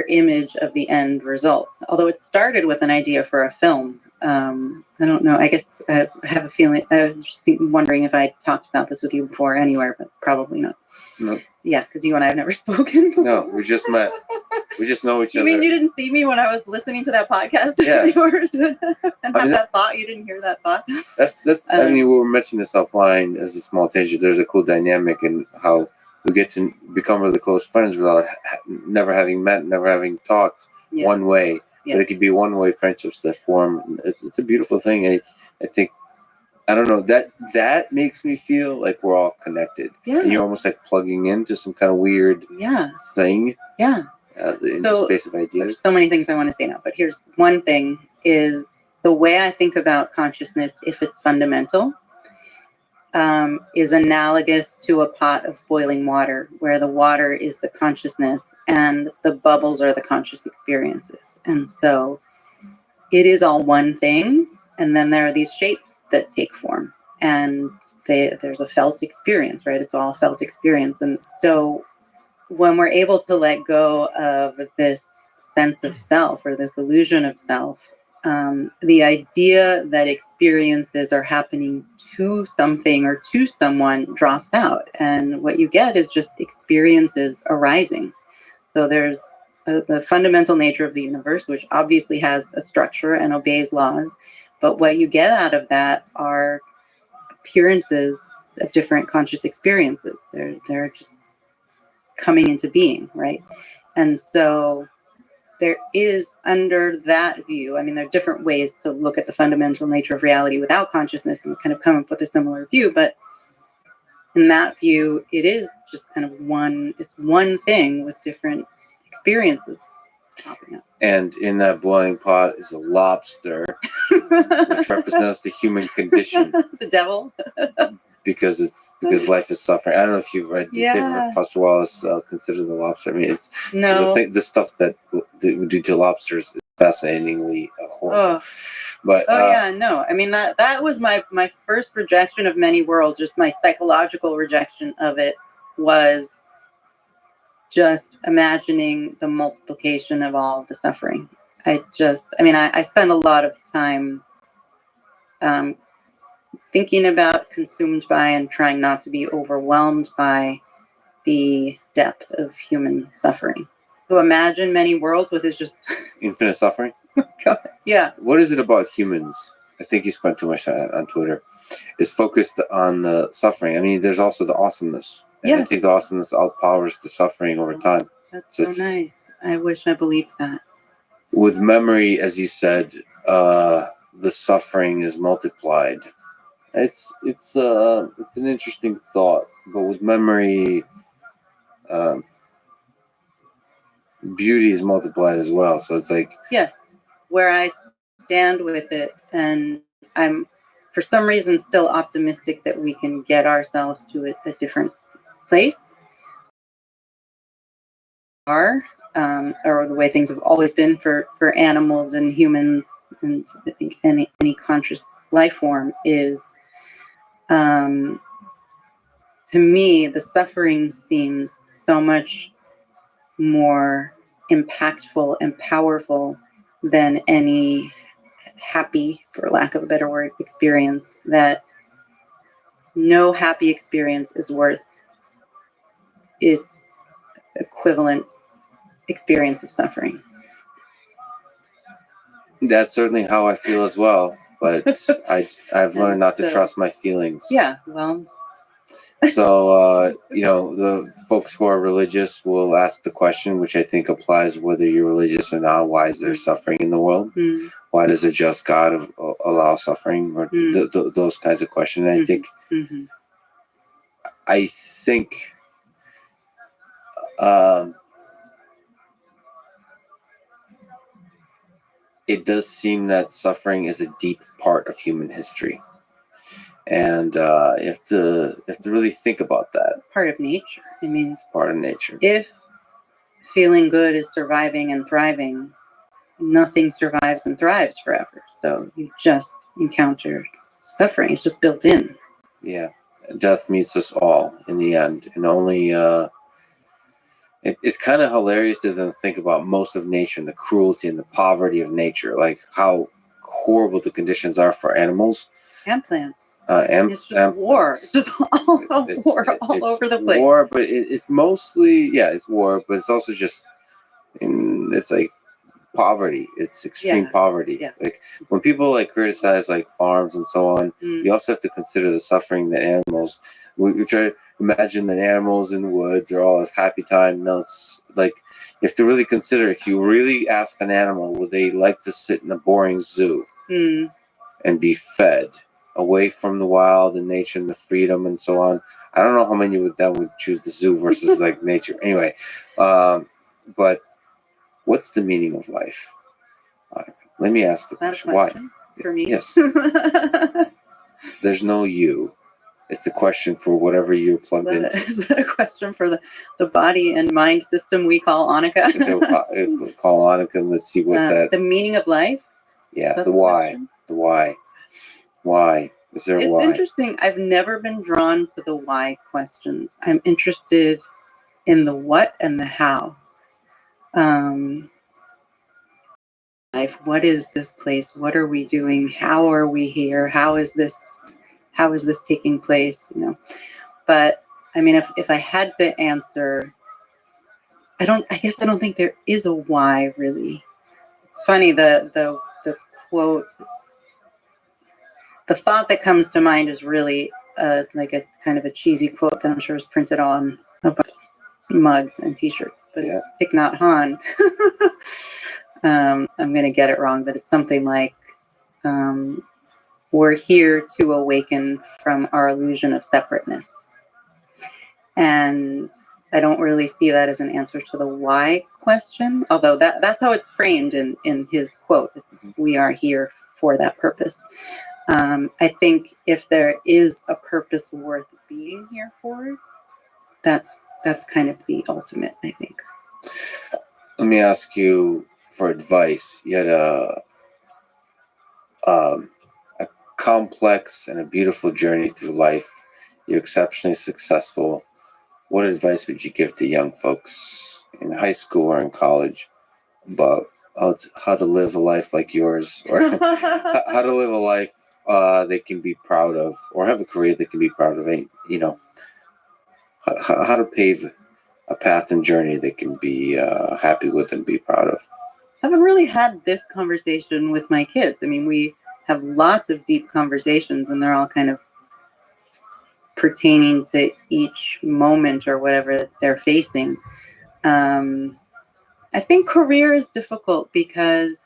[SPEAKER 2] image of the end result. Although it started with an idea for a film. I don't know. I guess I have a feeling. I was just wondering if I talked about this with you before anywhere, but probably not.
[SPEAKER 1] No.
[SPEAKER 2] Yeah, because you and I have never spoken.
[SPEAKER 1] No, we just met. We just know each other.
[SPEAKER 2] You mean you didn't see me when I was listening to that podcast of yours and have that thought? You didn't hear that thought?
[SPEAKER 1] That's. We were mentioning this offline as a small tangent. There's a cool dynamic in how we get to become really close friends without never having met, never having talked one way. Yeah. But it could be one-way friendships that form. It's a beautiful thing. I think, I don't know, that makes me feel like we're all connected. Yeah. And you're almost like plugging into some kind of weird thing.
[SPEAKER 2] Yeah.
[SPEAKER 1] In the space of ideas.
[SPEAKER 2] There's so many things I want to say now, but here's one thing is the way I think about consciousness, if it's fundamental, is analogous to a pot of boiling water, where the water is the consciousness and the bubbles are the conscious experiences. And so it is all one thing. And then there are these shapes that take form. And there's a felt experience, right? It's all felt experience. And so when we're able to let go of this sense of self or this illusion of self, the idea that experiences are happening to something or to someone drops out. And what you get is just experiences arising. So there's the fundamental nature of the universe, which obviously has a structure and obeys laws. But what you get out of that are appearances of different conscious experiences. They're just coming into being, right? And so there is, under that view, I mean, there are different ways to look at the fundamental nature of reality without consciousness and kind of come up with a similar view. But in that view, it is just kind of it's one thing with different experiences popping up.
[SPEAKER 1] And in that boiling pot is a lobster, which represents the human condition.
[SPEAKER 2] The devil.
[SPEAKER 1] Because life is suffering. I don't know if you've read Foster Wallace considers the lobster. I mean, it's
[SPEAKER 2] No.
[SPEAKER 1] the stuff that we do to lobsters is fascinatingly horrible.
[SPEAKER 2] Oh.
[SPEAKER 1] But
[SPEAKER 2] no. I mean, that was my first rejection of many worlds. Just my psychological rejection of it was just imagining the multiplication of all the suffering. I spend a lot of time thinking about, consumed by, and trying not to be overwhelmed by the depth of human suffering. To imagine many worlds with is just
[SPEAKER 1] infinite suffering.
[SPEAKER 2] God, yeah.
[SPEAKER 1] What is it about humans? I think you spent too much time on Twitter. Is focused on the suffering. I mean, there's also the awesomeness. And I think the awesomeness outpowers the suffering over time.
[SPEAKER 2] That's so nice. I wish I believed that.
[SPEAKER 1] With memory, as you said, the suffering is multiplied. It's an interesting thought, but with memory, beauty is multiplied as well. So it's like,
[SPEAKER 2] yes, where I stand with it, and I'm for some reason still optimistic that we can get ourselves to a different place, or the way things have always been for animals and humans, and I think any conscious life form is. To me, the suffering seems so much more impactful and powerful than any happy, for lack of a better word, experience. That no happy experience is worth its equivalent experience of suffering.
[SPEAKER 1] That's certainly how I feel as well. But I've learned not to trust my feelings.
[SPEAKER 2] Yeah, well.
[SPEAKER 1] So, the folks who are religious will ask the question, which I think applies whether you're religious or not. Why is there suffering in the world?
[SPEAKER 2] Mm.
[SPEAKER 1] Why does a just God allow suffering? Or those kinds of questions. And I think it does seem that suffering is a deep part of human history. And you have to really think about that.
[SPEAKER 2] Part of nature. I mean,
[SPEAKER 1] it's part of nature.
[SPEAKER 2] If feeling good is surviving and thriving, nothing survives and thrives forever. So you just encounter suffering. It's just built in.
[SPEAKER 1] Yeah. Death meets us all in the end. And only it's kind of hilarious to then think about most of nature and the cruelty and the poverty of nature, like how horrible the conditions are for animals.
[SPEAKER 2] And plants.
[SPEAKER 1] It's
[SPEAKER 2] just war. It's just all over the place.
[SPEAKER 1] War, but it's mostly, it's war, but it's also just, it's like poverty. It's extreme poverty.
[SPEAKER 2] Yeah.
[SPEAKER 1] Like when people criticize farms and so on, you also have to consider the suffering that animals. We try to imagine that animals in the woods are all this happy time. No, it's you have to really consider, if you really asked an animal, would they like to sit in a boring zoo and be fed away from the wild and nature and the freedom and so on? I don't know how many would choose the zoo versus nature. Anyway, but what's the meaning of life? Let me ask the question. Why?
[SPEAKER 2] For me?
[SPEAKER 1] Yes. There's no you. It's the question for whatever you're plugged into.
[SPEAKER 2] Is that a question for the body and mind system we call Annika?
[SPEAKER 1] We'll call Annika and let's see what
[SPEAKER 2] the meaning of life?
[SPEAKER 1] Yeah,
[SPEAKER 2] That's
[SPEAKER 1] the
[SPEAKER 2] the
[SPEAKER 1] why.
[SPEAKER 2] question?
[SPEAKER 1] The why. Why? Is there a
[SPEAKER 2] It's
[SPEAKER 1] why?
[SPEAKER 2] interesting. I've never been drawn to the why questions. I'm interested in the what and the how. Life. What is this place? What are we doing? How are we here? How is this taking place? But I mean, if I had to answer, I guess I don't think there is a why really. It's funny, the quote, the thought that comes to mind is really like a kind of a cheesy quote that I'm sure is printed on a bunch of mugs and t-shirts, but it's Thich Nhat Hanh. I'm going to get it wrong, but it's something like, we're here to awaken from our illusion of separateness. And I don't really see that as an answer to the why question, although that's how it's framed in his quote. It's, we are here for that purpose. I think if there is a purpose worth being here for, that's kind of the ultimate, I think.
[SPEAKER 1] Let me ask you for advice. You had a complex and a beautiful journey through life. You're exceptionally successful. What advice would you give to young folks in high school or in college about how to live a life like yours, or how to live a life they can be proud of, or have a career they can be proud of? How to pave a path and journey they can be happy with and be proud of.
[SPEAKER 2] I haven't really had this conversation with my kids. I mean, we have lots of deep conversations, and they're all kind of pertaining to each moment or whatever they're facing. I think career is difficult because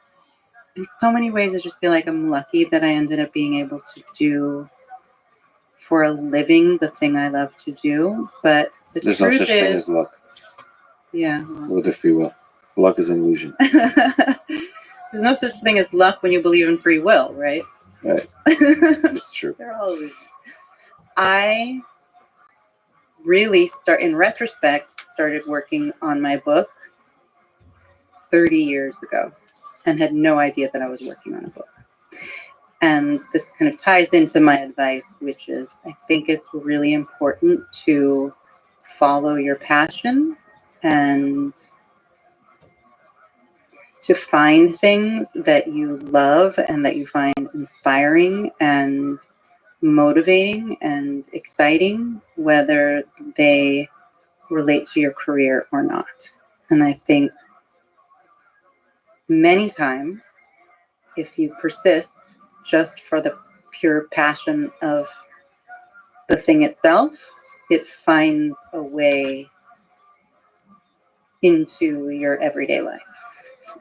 [SPEAKER 2] in so many ways I just feel like I'm lucky that I ended up being able to do for a living the thing I love to do. But
[SPEAKER 1] there's no such thing as luck.
[SPEAKER 2] Yeah.
[SPEAKER 1] With the free will. Luck is an illusion.
[SPEAKER 2] There's no such thing as luck when you believe in free will, right?
[SPEAKER 1] Right. It's true.
[SPEAKER 2] They're all illusions. I really in retrospect, started working on my book 30 years ago and had no idea that I was working on a book. And this kind of ties into my advice, which is I think it's really important to follow your passion and to find things that you love and that you find inspiring and motivating and exciting, whether they relate to your career or not. And I think many times, if you persist just for the pure passion of the thing itself, it finds a way into your everyday life.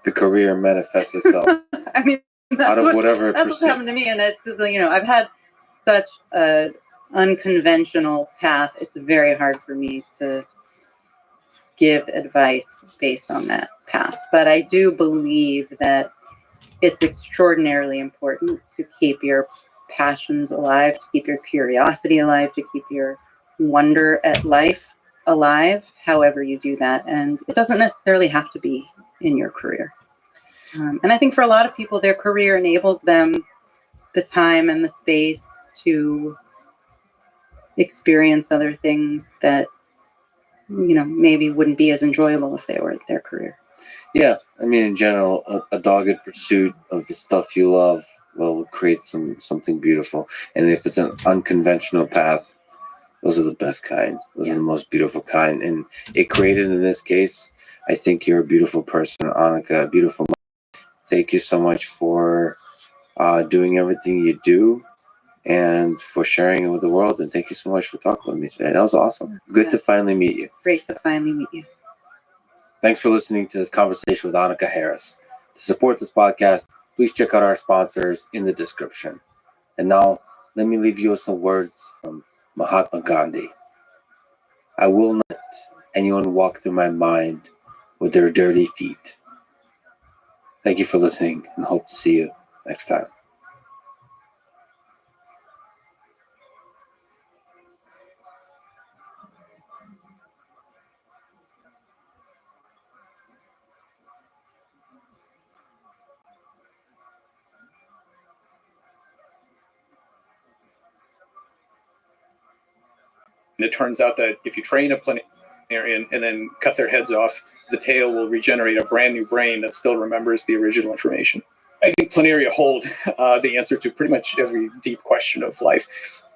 [SPEAKER 1] The career manifests itself.
[SPEAKER 2] I mean,
[SPEAKER 1] out of whatever
[SPEAKER 2] that's what's happened to me, and it's, I've had such an unconventional path. It's very hard for me to give advice based on that path, but I do believe that it's extraordinarily important to keep your passions alive, to keep your curiosity alive, to keep your wonder at life alive, however you do that. And it doesn't necessarily have to be in your career. And I think for a lot of people, their career enables them the time and the space to experience other things that, maybe wouldn't be as enjoyable if they were at their career.
[SPEAKER 1] Yeah, I mean, in general, a dogged pursuit of the stuff you love will create something beautiful. And if it's an unconventional path, those are the best kind. Those are the most beautiful kind. And it created, in this case, I think you're a beautiful person, Annika, a beautiful mom. Thank you so much for doing everything you do and for sharing it with the world. And thank you so much for talking with me today. That was awesome. Good to finally meet you.
[SPEAKER 2] Great to finally meet you.
[SPEAKER 1] Thanks for listening to this conversation with Annika Harris. To support this podcast, please check out our sponsors in the description. And now, let me leave you with some words from Mahatma Gandhi. I will not let anyone walk through my mind with their dirty feet. Thank you for listening, and hope to see you next time.
[SPEAKER 7] it turns out that if you train a planarian and then cut their heads off, the tail will regenerate a brand new brain that still remembers the original information. I think planaria hold the answer to pretty much every deep question of life.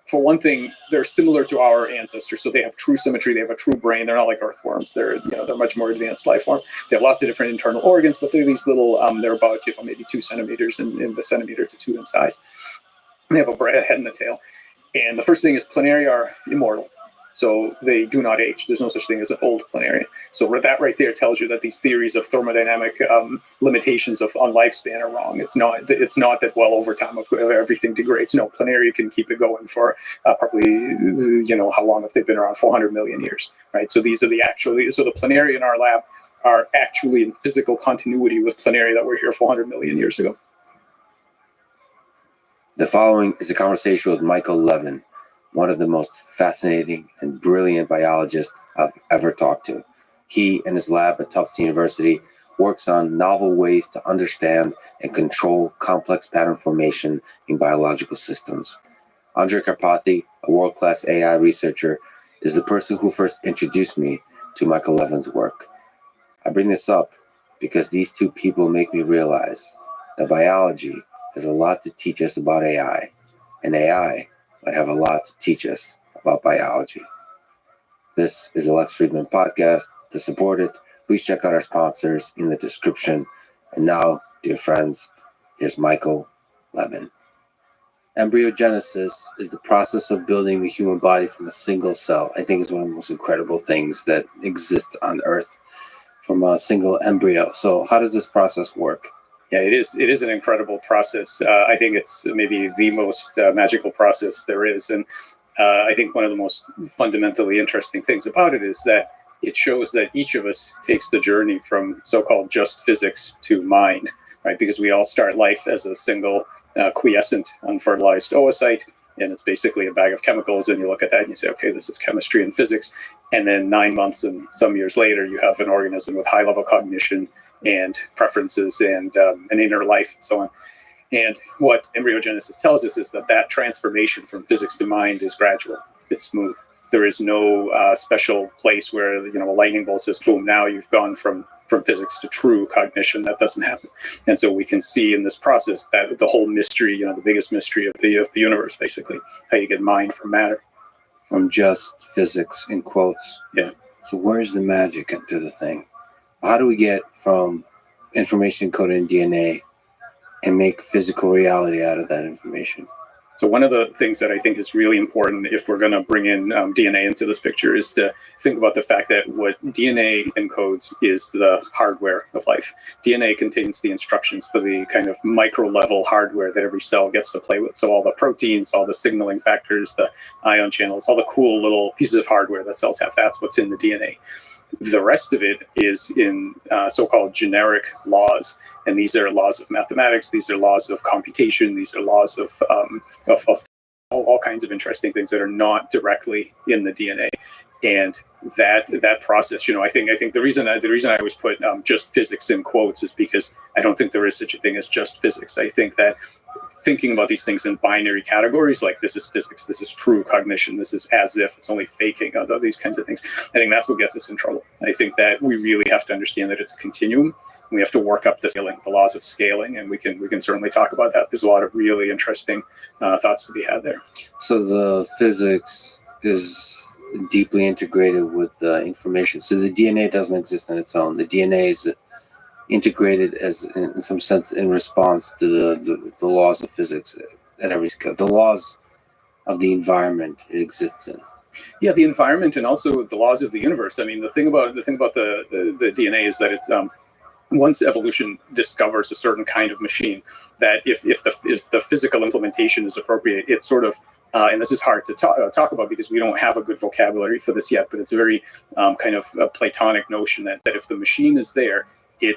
[SPEAKER 7] For one thing, they're similar to our ancestors, so they have true symmetry. They have a true brain. They're not like earthworms. They're much more advanced life form. They have lots of different internal organs, but they're these little. They're about maybe 2 centimeters in the centimeter to 2 in size. And they have a head and a tail. And the first thing is planaria are immortal, so they do not age. There's no such thing as an old planarian. So that right there tells you that these theories of thermodynamic limitations on lifespan are wrong. It's not that over time everything degrades. No, planaria can keep it going for probably how long have they been around? 400 million years, right? So these are the planaria in our lab are actually in physical continuity with planaria that were here 400 million years ago.
[SPEAKER 1] The following is a conversation with Michael Levin, one of the most fascinating and brilliant biologists I've ever talked to. He and his lab at Tufts University works on novel ways to understand and control complex pattern formation in biological systems. Andrej Karpathy, a world-class AI researcher, is the person who first introduced me to Michael Levin's work. I bring this up because these two people make me realize that biology has a lot to teach us about AI, and AI might have a lot to teach us about biology. This is the Lex Fridman Podcast. To support it, please check out our sponsors in the description. And now, dear friends, here's Michael Levin. Embryogenesis is the process of building the human body from a single cell. I think it's one of the most incredible things that exists on Earth, from a single embryo. So how does this process work?
[SPEAKER 7] Yeah, it is an incredible process. I think it's maybe the most magical process there is. And I think one of the most fundamentally interesting things about it is that it shows that each of us takes the journey from so-called just physics to mind, right? Because we all start life as a single quiescent, unfertilized oocyte, and it's basically a bag of chemicals. And you look at that and you say, okay, this is chemistry and physics. And then 9 months and some years later, you have an organism with high-level cognition and preferences and an inner life and so on. And what embryogenesis tells us is that transformation from physics to mind is gradual. It's smooth. There is no special place where a lightning bolt says, boom, now you've gone from physics to true cognition. That doesn't happen. And so we can see in this process that the whole mystery, the biggest mystery of the universe, basically, how you get mind from matter.
[SPEAKER 1] From just physics, in quotes.
[SPEAKER 7] Yeah.
[SPEAKER 1] So where's the magic into the thing? How do we get from information encoded in DNA and make physical reality out of that information?
[SPEAKER 7] So one of the things that I think is really important if we're going to bring in DNA into this picture is to think about the fact that what DNA encodes is the hardware of life. DNA contains the instructions for the kind of micro level hardware that every cell gets to play with. So all the proteins, all the signaling factors, the ion channels, all the cool little pieces of hardware that cells have, that's what's in the DNA. The rest of it is in so-called generic laws, and these are laws of mathematics. These are laws of computation. These are laws of all kinds of interesting things that are not directly in the DNA. And that process, I think the reason I always put just physics in quotes is because I don't think there is such a thing as just physics. I think that thinking about these things in binary categories, like this is physics, this is true cognition, this is as if, it's only faking, these kinds of things, I think that's what gets us in trouble. I think that we really have to understand that it's a continuum. We have to work up the scaling, the laws of scaling, and we can certainly talk about that. There's a lot of really interesting thoughts to be had there.
[SPEAKER 1] So the physics is deeply integrated with the information. So the DNA doesn't exist on its own. The DNA is integrated as, in some sense, in response to the laws of physics at every scale, the laws of the environment it exists in.
[SPEAKER 7] Yeah, the environment and also the laws of the universe. I mean, the thing about the DNA is that it's once evolution discovers a certain kind of machine, that if the physical implementation is appropriate, it's sort of and this is hard to talk about because we don't have a good vocabulary for this yet, but it's a very kind of a Platonic notion that if the machine is there, it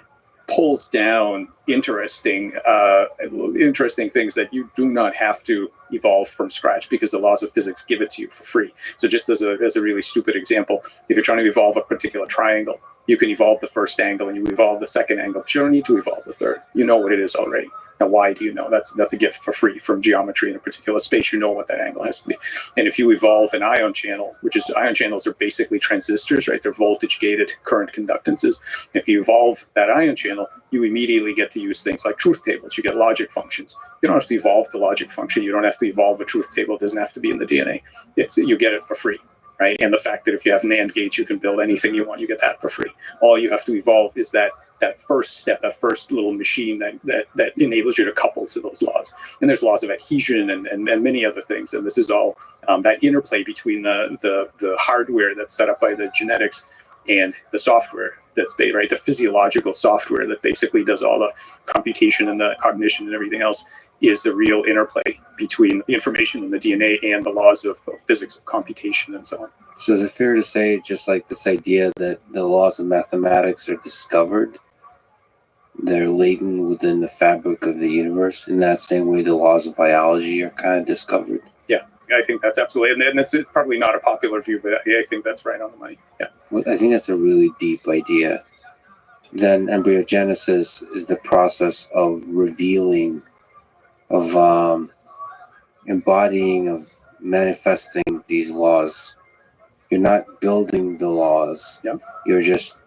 [SPEAKER 7] pulls down interesting things that you do not have to evolve from scratch because the laws of physics give it to you for free. So just as a really stupid example, if you're trying to evolve a particular triangle, You can evolve the first angle and you evolve the second angle, but you don't need to evolve the third. You know what it is already. Now, why do you know? That's a gift for free from geometry in a particular space. You know what that angle has to be. And if you evolve an ion channel, which is ion channels are basically transistors, right? They're voltage gated current conductances. If you evolve that ion channel, you immediately get to use things like truth tables. You get logic functions. You don't have to evolve the logic function. You don't have to evolve a truth table. It doesn't have to be in the DNA. You get it for free. Right? And the fact that if you have NAND gates, you can build anything you want, you get that for free. All you have to evolve is that first step, that first little machine that enables you to couple to those laws. And there's laws of adhesion and many other things. And this is all that interplay between the hardware that's set up by the genetics and the software that's made, right? The physiological software that basically does all the computation and the cognition and everything else is the real interplay between the information in the DNA and the laws of physics, of computation, and so on.
[SPEAKER 1] So is it fair to say, just like this idea that the laws of mathematics are discovered, they're latent within the fabric of the universe, in that same way the laws of biology are kind of discovered?
[SPEAKER 7] Yeah, I think that's absolutely, and it's probably not a popular view, but I think that's right on the money. Yeah.
[SPEAKER 1] Well, I think that's a really deep idea. Then embryogenesis is the process of revealing, of embodying, of manifesting these laws. You're not building the laws.
[SPEAKER 7] Yeah.
[SPEAKER 1] You're just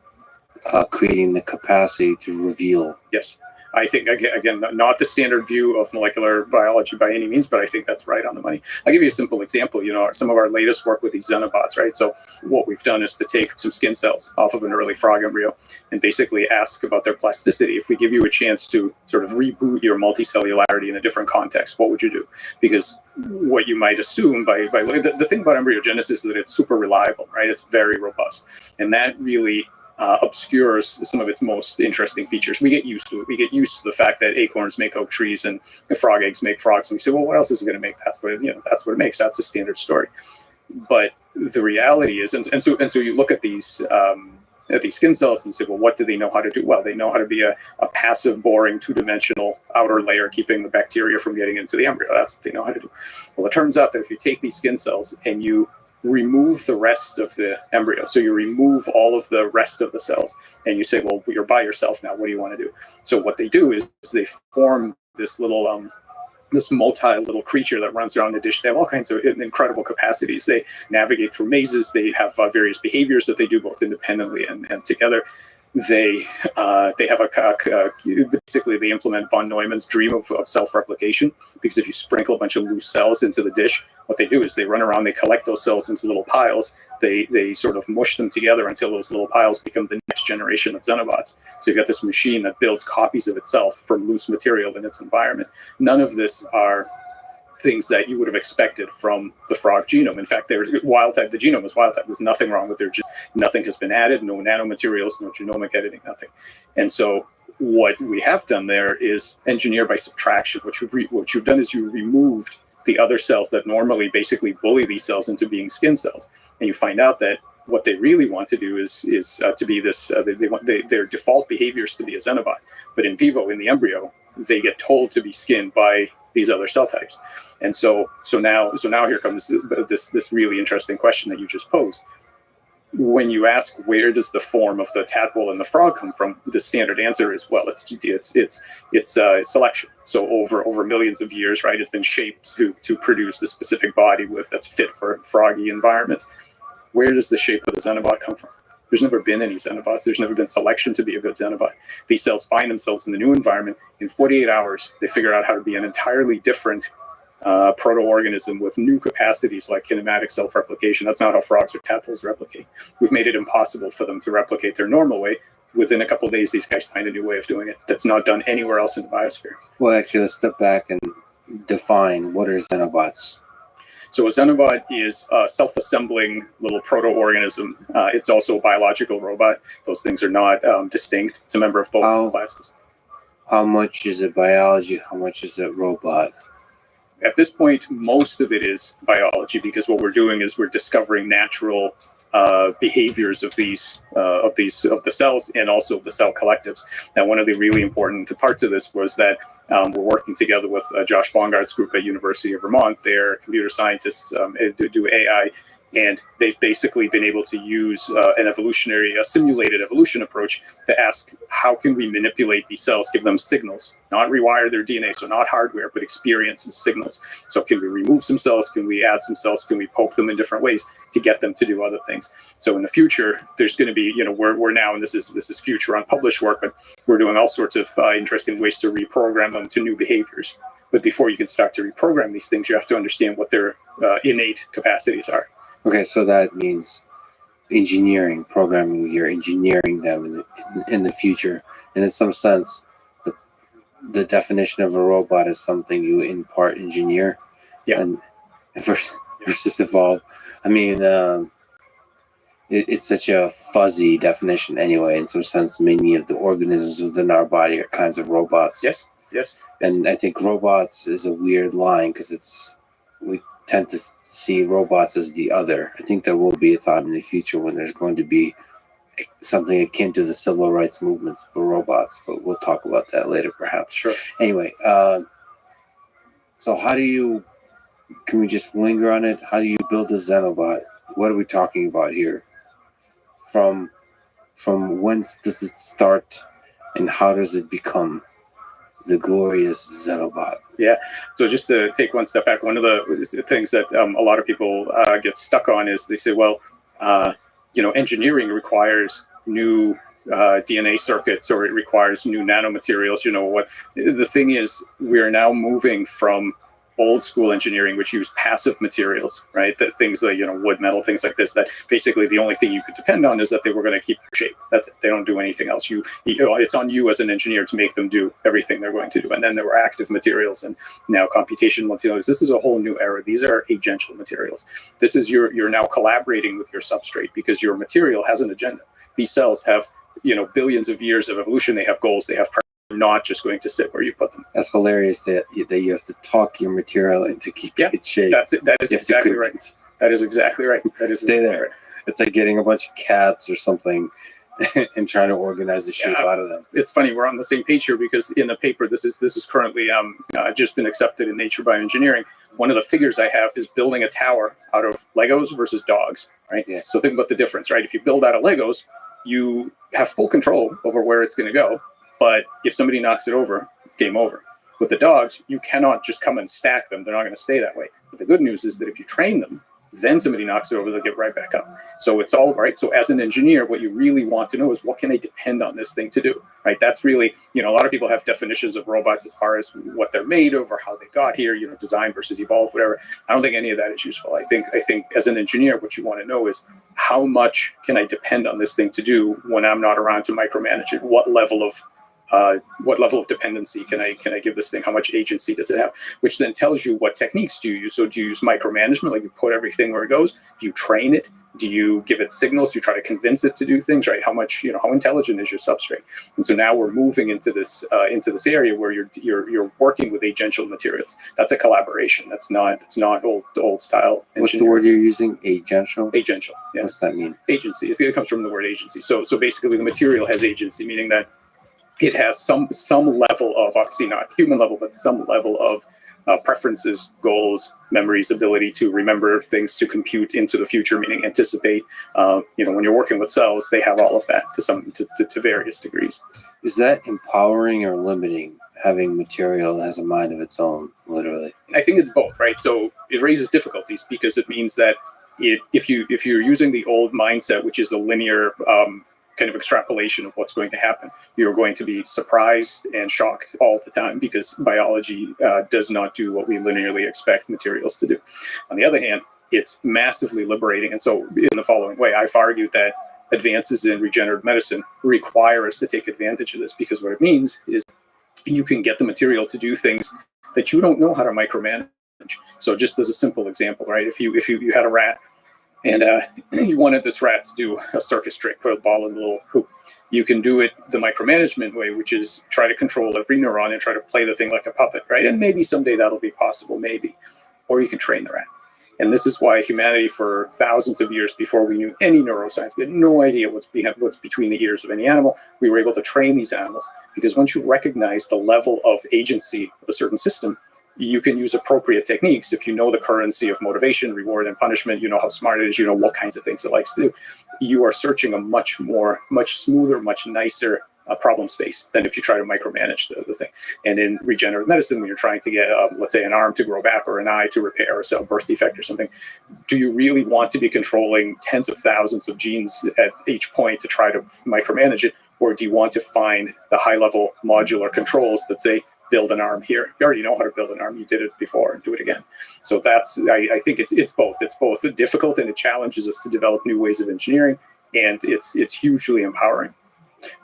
[SPEAKER 1] creating the capacity to reveal.
[SPEAKER 7] Yes. I think, again, not the standard view of molecular biology by any means, but I think that's right on the money. I'll give you a simple example. Some of our latest work with these xenobots, right? So what we've done is to take some skin cells off of an early frog embryo and basically ask about their plasticity. If we give you a chance to sort of reboot your multicellularity in a different context, what would you do? Because what you might assume by the thing about embryogenesis is that it's super reliable, right? It's very robust. And that really obscures some of its most interesting features. We get used to it. We get used to the fact that acorns make oak trees and frog eggs make frogs. And we say, well, what else is it going to make? That's what it makes. That's a standard story. But the reality is, and so you look at these skin cells and you say, well, what do they know how to do? Well, they know how to be a passive, boring, two-dimensional outer layer, keeping the bacteria from getting into the embryo. That's what they know how to do. Well, it turns out that if you take these skin cells and you remove the rest of the embryo, so you remove all of the rest of the cells, and you say, well, you're by yourself now, what do you want to do? So what they do is they form this little this multi-little creature that runs around the dish. They have all kinds of incredible capacities. They navigate through mazes. They have various behaviors that they do both independently and together. They have basically they implement von Neumann's dream of self-replication, because if you sprinkle a bunch of loose cells into the dish, what they do is they run around, they collect those cells into little piles, they sort of mush them together until those little piles become the next generation of xenobots. So you've got this machine that builds copies of itself from loose material in its environment. None of this are things that you would have expected from the frog genome. In fact, there's wild type. The genome was wild type. There's nothing wrong with it. Nothing has been added. No nanomaterials. No genomic editing. Nothing. And so what we have done there is engineer by subtraction. What you've done is you've removed the other cells that normally basically bully these cells into being skin cells, and you find out that what they really want to do is to be this. They want their default behavior is to be a xenobot, but in vivo, in the embryo, they get told to be skinned by these other cell types. And so now here comes this really interesting question that you just posed. When you ask where does the form of the tadpole and the frog come from, the standard answer is, well, it's selection. So over millions of years, right, it's been shaped to produce the specific body that's fit for froggy environments. Where does the shape of the xenobot come from? There's never been any xenobots. There's never been selection to be a good xenobot. These cells find themselves in the new environment. In 48 hours, they figure out how to be an entirely different proto-organism with new capacities like kinematic self-replication. That's not how frogs or tadpoles replicate. We've made it impossible for them to replicate their normal way. Within a couple of days, these guys find a new way of doing it that's not done anywhere else in the biosphere.
[SPEAKER 1] Well, actually, let's step back and define what are xenobots.
[SPEAKER 7] So a xenobot is a self-assembling little proto-organism. It's also a biological robot. Those things are not distinct. It's a member of both classes.
[SPEAKER 1] How much is it biology? How much is it robot?
[SPEAKER 7] At this point, most of it is biology, because what we're doing is we're discovering natural behaviors of the cells and also of the cell collectives. Now, one of the really important parts of this was that we're working together with Josh Bongard's group at University of Vermont. They're computer scientists, do AI, And they've basically been able to use a simulated evolution approach to ask, how can we manipulate these cells, give them signals, not rewire their DNA, so not hardware, but experience and signals. So can we remove some cells? Can we add some cells? Can we poke them in different ways to get them to do other things? So in the future, there's going to be, we're now, and this is future unpublished work, but we're doing all sorts of interesting ways to reprogram them to new behaviors. But before you can start to reprogram these things, you have to understand what their innate capacities are.
[SPEAKER 1] Okay, so that means engineering, programming. You're engineering them in the future, and in some sense, the definition of a robot is something you in part engineer.
[SPEAKER 7] Yeah.
[SPEAKER 1] And versus evolve. I mean, it's such a fuzzy definition anyway. In some sense, many of the organisms within our body are kinds of robots.
[SPEAKER 7] Yes.
[SPEAKER 1] And I think robots is a weird line because we tend to see robots as the other. I think there will be a time in the future when there's going to be something akin to the civil rights movement for robots, but we'll talk about that later perhaps.
[SPEAKER 7] Sure.
[SPEAKER 1] Anyway, so can we just linger on it? How do you build a Xenobot? What are we talking about here? From when does it start and how does it become the glorious Xenobot?
[SPEAKER 7] Yeah. So just to take one step back, one of the things that a lot of people get stuck on is they say, well, engineering requires new DNA circuits, or it requires new nanomaterials. What the thing is, we're now moving from old school engineering, which used passive materials, right? That things like, wood, metal, things like this, that basically the only thing you could depend on is that they were going to keep their shape. That's it. They don't do anything else. It's on you as an engineer to make them do everything they're going to do. And then there were active materials and now computational materials. This is a whole new era. These are agential materials. This is you're now collaborating with your substrate because your material has an agenda. These cells have, billions of years of evolution. They have goals. They have not just going to sit where you put them.
[SPEAKER 1] That's hilarious that you have to talk your material into keeping it shape.
[SPEAKER 7] That's it. That is exactly right. That is exactly right. That is
[SPEAKER 1] stay there. Right. It's like getting a bunch of cats or something and trying to organize the shape out of them.
[SPEAKER 7] It's funny, we're on the same page here because in the paper, this is currently just been accepted in Nature Bioengineering. One of the figures I have is building a tower out of Legos versus dogs, right? Yeah. So think about the difference, right? If you build out of Legos, you have full control over where it's going to go. But if somebody knocks it over, it's game over. With the dogs, you cannot just come and stack them. They're not going to stay that way. But the good news is that if you train them, then somebody knocks it over, they'll get right back up. So it's all right. So as an engineer, what you really want to know is what can I depend on this thing to do, right? That's really, a lot of people have definitions of robots as far as what they're made of or how they got here, design versus evolve, whatever. I don't think any of that is useful. I think as an engineer, what you want to know is how much can I depend on this thing to do when I'm not around to micromanage it? What level of dependency can I give this thing? How much agency does it have? Which then tells you what techniques do you use. So do you use micromanagement, like you put everything where it goes? Do you train it? Do you give it signals? Do you try to convince it to do things, right? How much, how intelligent is your substrate? And so now we're moving into this area where you're working with agential materials. That's a collaboration. That's not old style engineering.
[SPEAKER 1] What's the word you're using? Agential?
[SPEAKER 7] Agential. Yeah.
[SPEAKER 1] What's that mean?
[SPEAKER 7] Agency. It comes from the word agency. So basically the material has agency, meaning that it has some level of, obviously not human level, but some level of preferences, goals, memories, ability to remember things, to compute into the future, meaning anticipate. When you're working with cells, they have all of that to various degrees.
[SPEAKER 1] Is that empowering or limiting, having material that has a mind of its own, literally?
[SPEAKER 7] I think it's both, right? So it raises difficulties because it means that if you're using the old mindset, which is a linear kind of extrapolation of what's going to happen, you're going to be surprised and shocked all the time because biology does not do what we linearly expect materials to do. On the other hand, it's massively liberating. And so in the following way, I've argued that advances in regenerative medicine require us to take advantage of this, because what it means is you can get the material to do things that you don't know how to micromanage. So just as a simple example, right? If you had a rat and you wanted this rat to do a circus trick, put a ball in a little hoop, you can do it the micromanagement way, which is try to control every neuron and try to play the thing like a puppet, right? And maybe someday that'll be possible, maybe. Or you can train the rat. And this is why humanity, for thousands of years before we knew any neuroscience, we had no idea what's between the ears of any animal. We were able to train these animals because once you recognize the level of agency of a certain system, you can use appropriate techniques if you know the currency of motivation, reward, and punishment. You know how smart it is. You know what kinds of things it likes to do. You are searching a much smoother, much nicer problem space than if you try to micromanage the thing. And in regenerative medicine, when you're trying to get, let's say, an arm to grow back or an eye to repair or cell birth defect or something, do you really want to be controlling tens of thousands of genes at each point to try to micromanage it? Or do you want to find the high-level modular controls that say, build an arm here? You already know how to build an arm. You did it before, and do it again. So that's, I think it's both. It's both difficult, and it challenges us to develop new ways of engineering, and it's hugely empowering.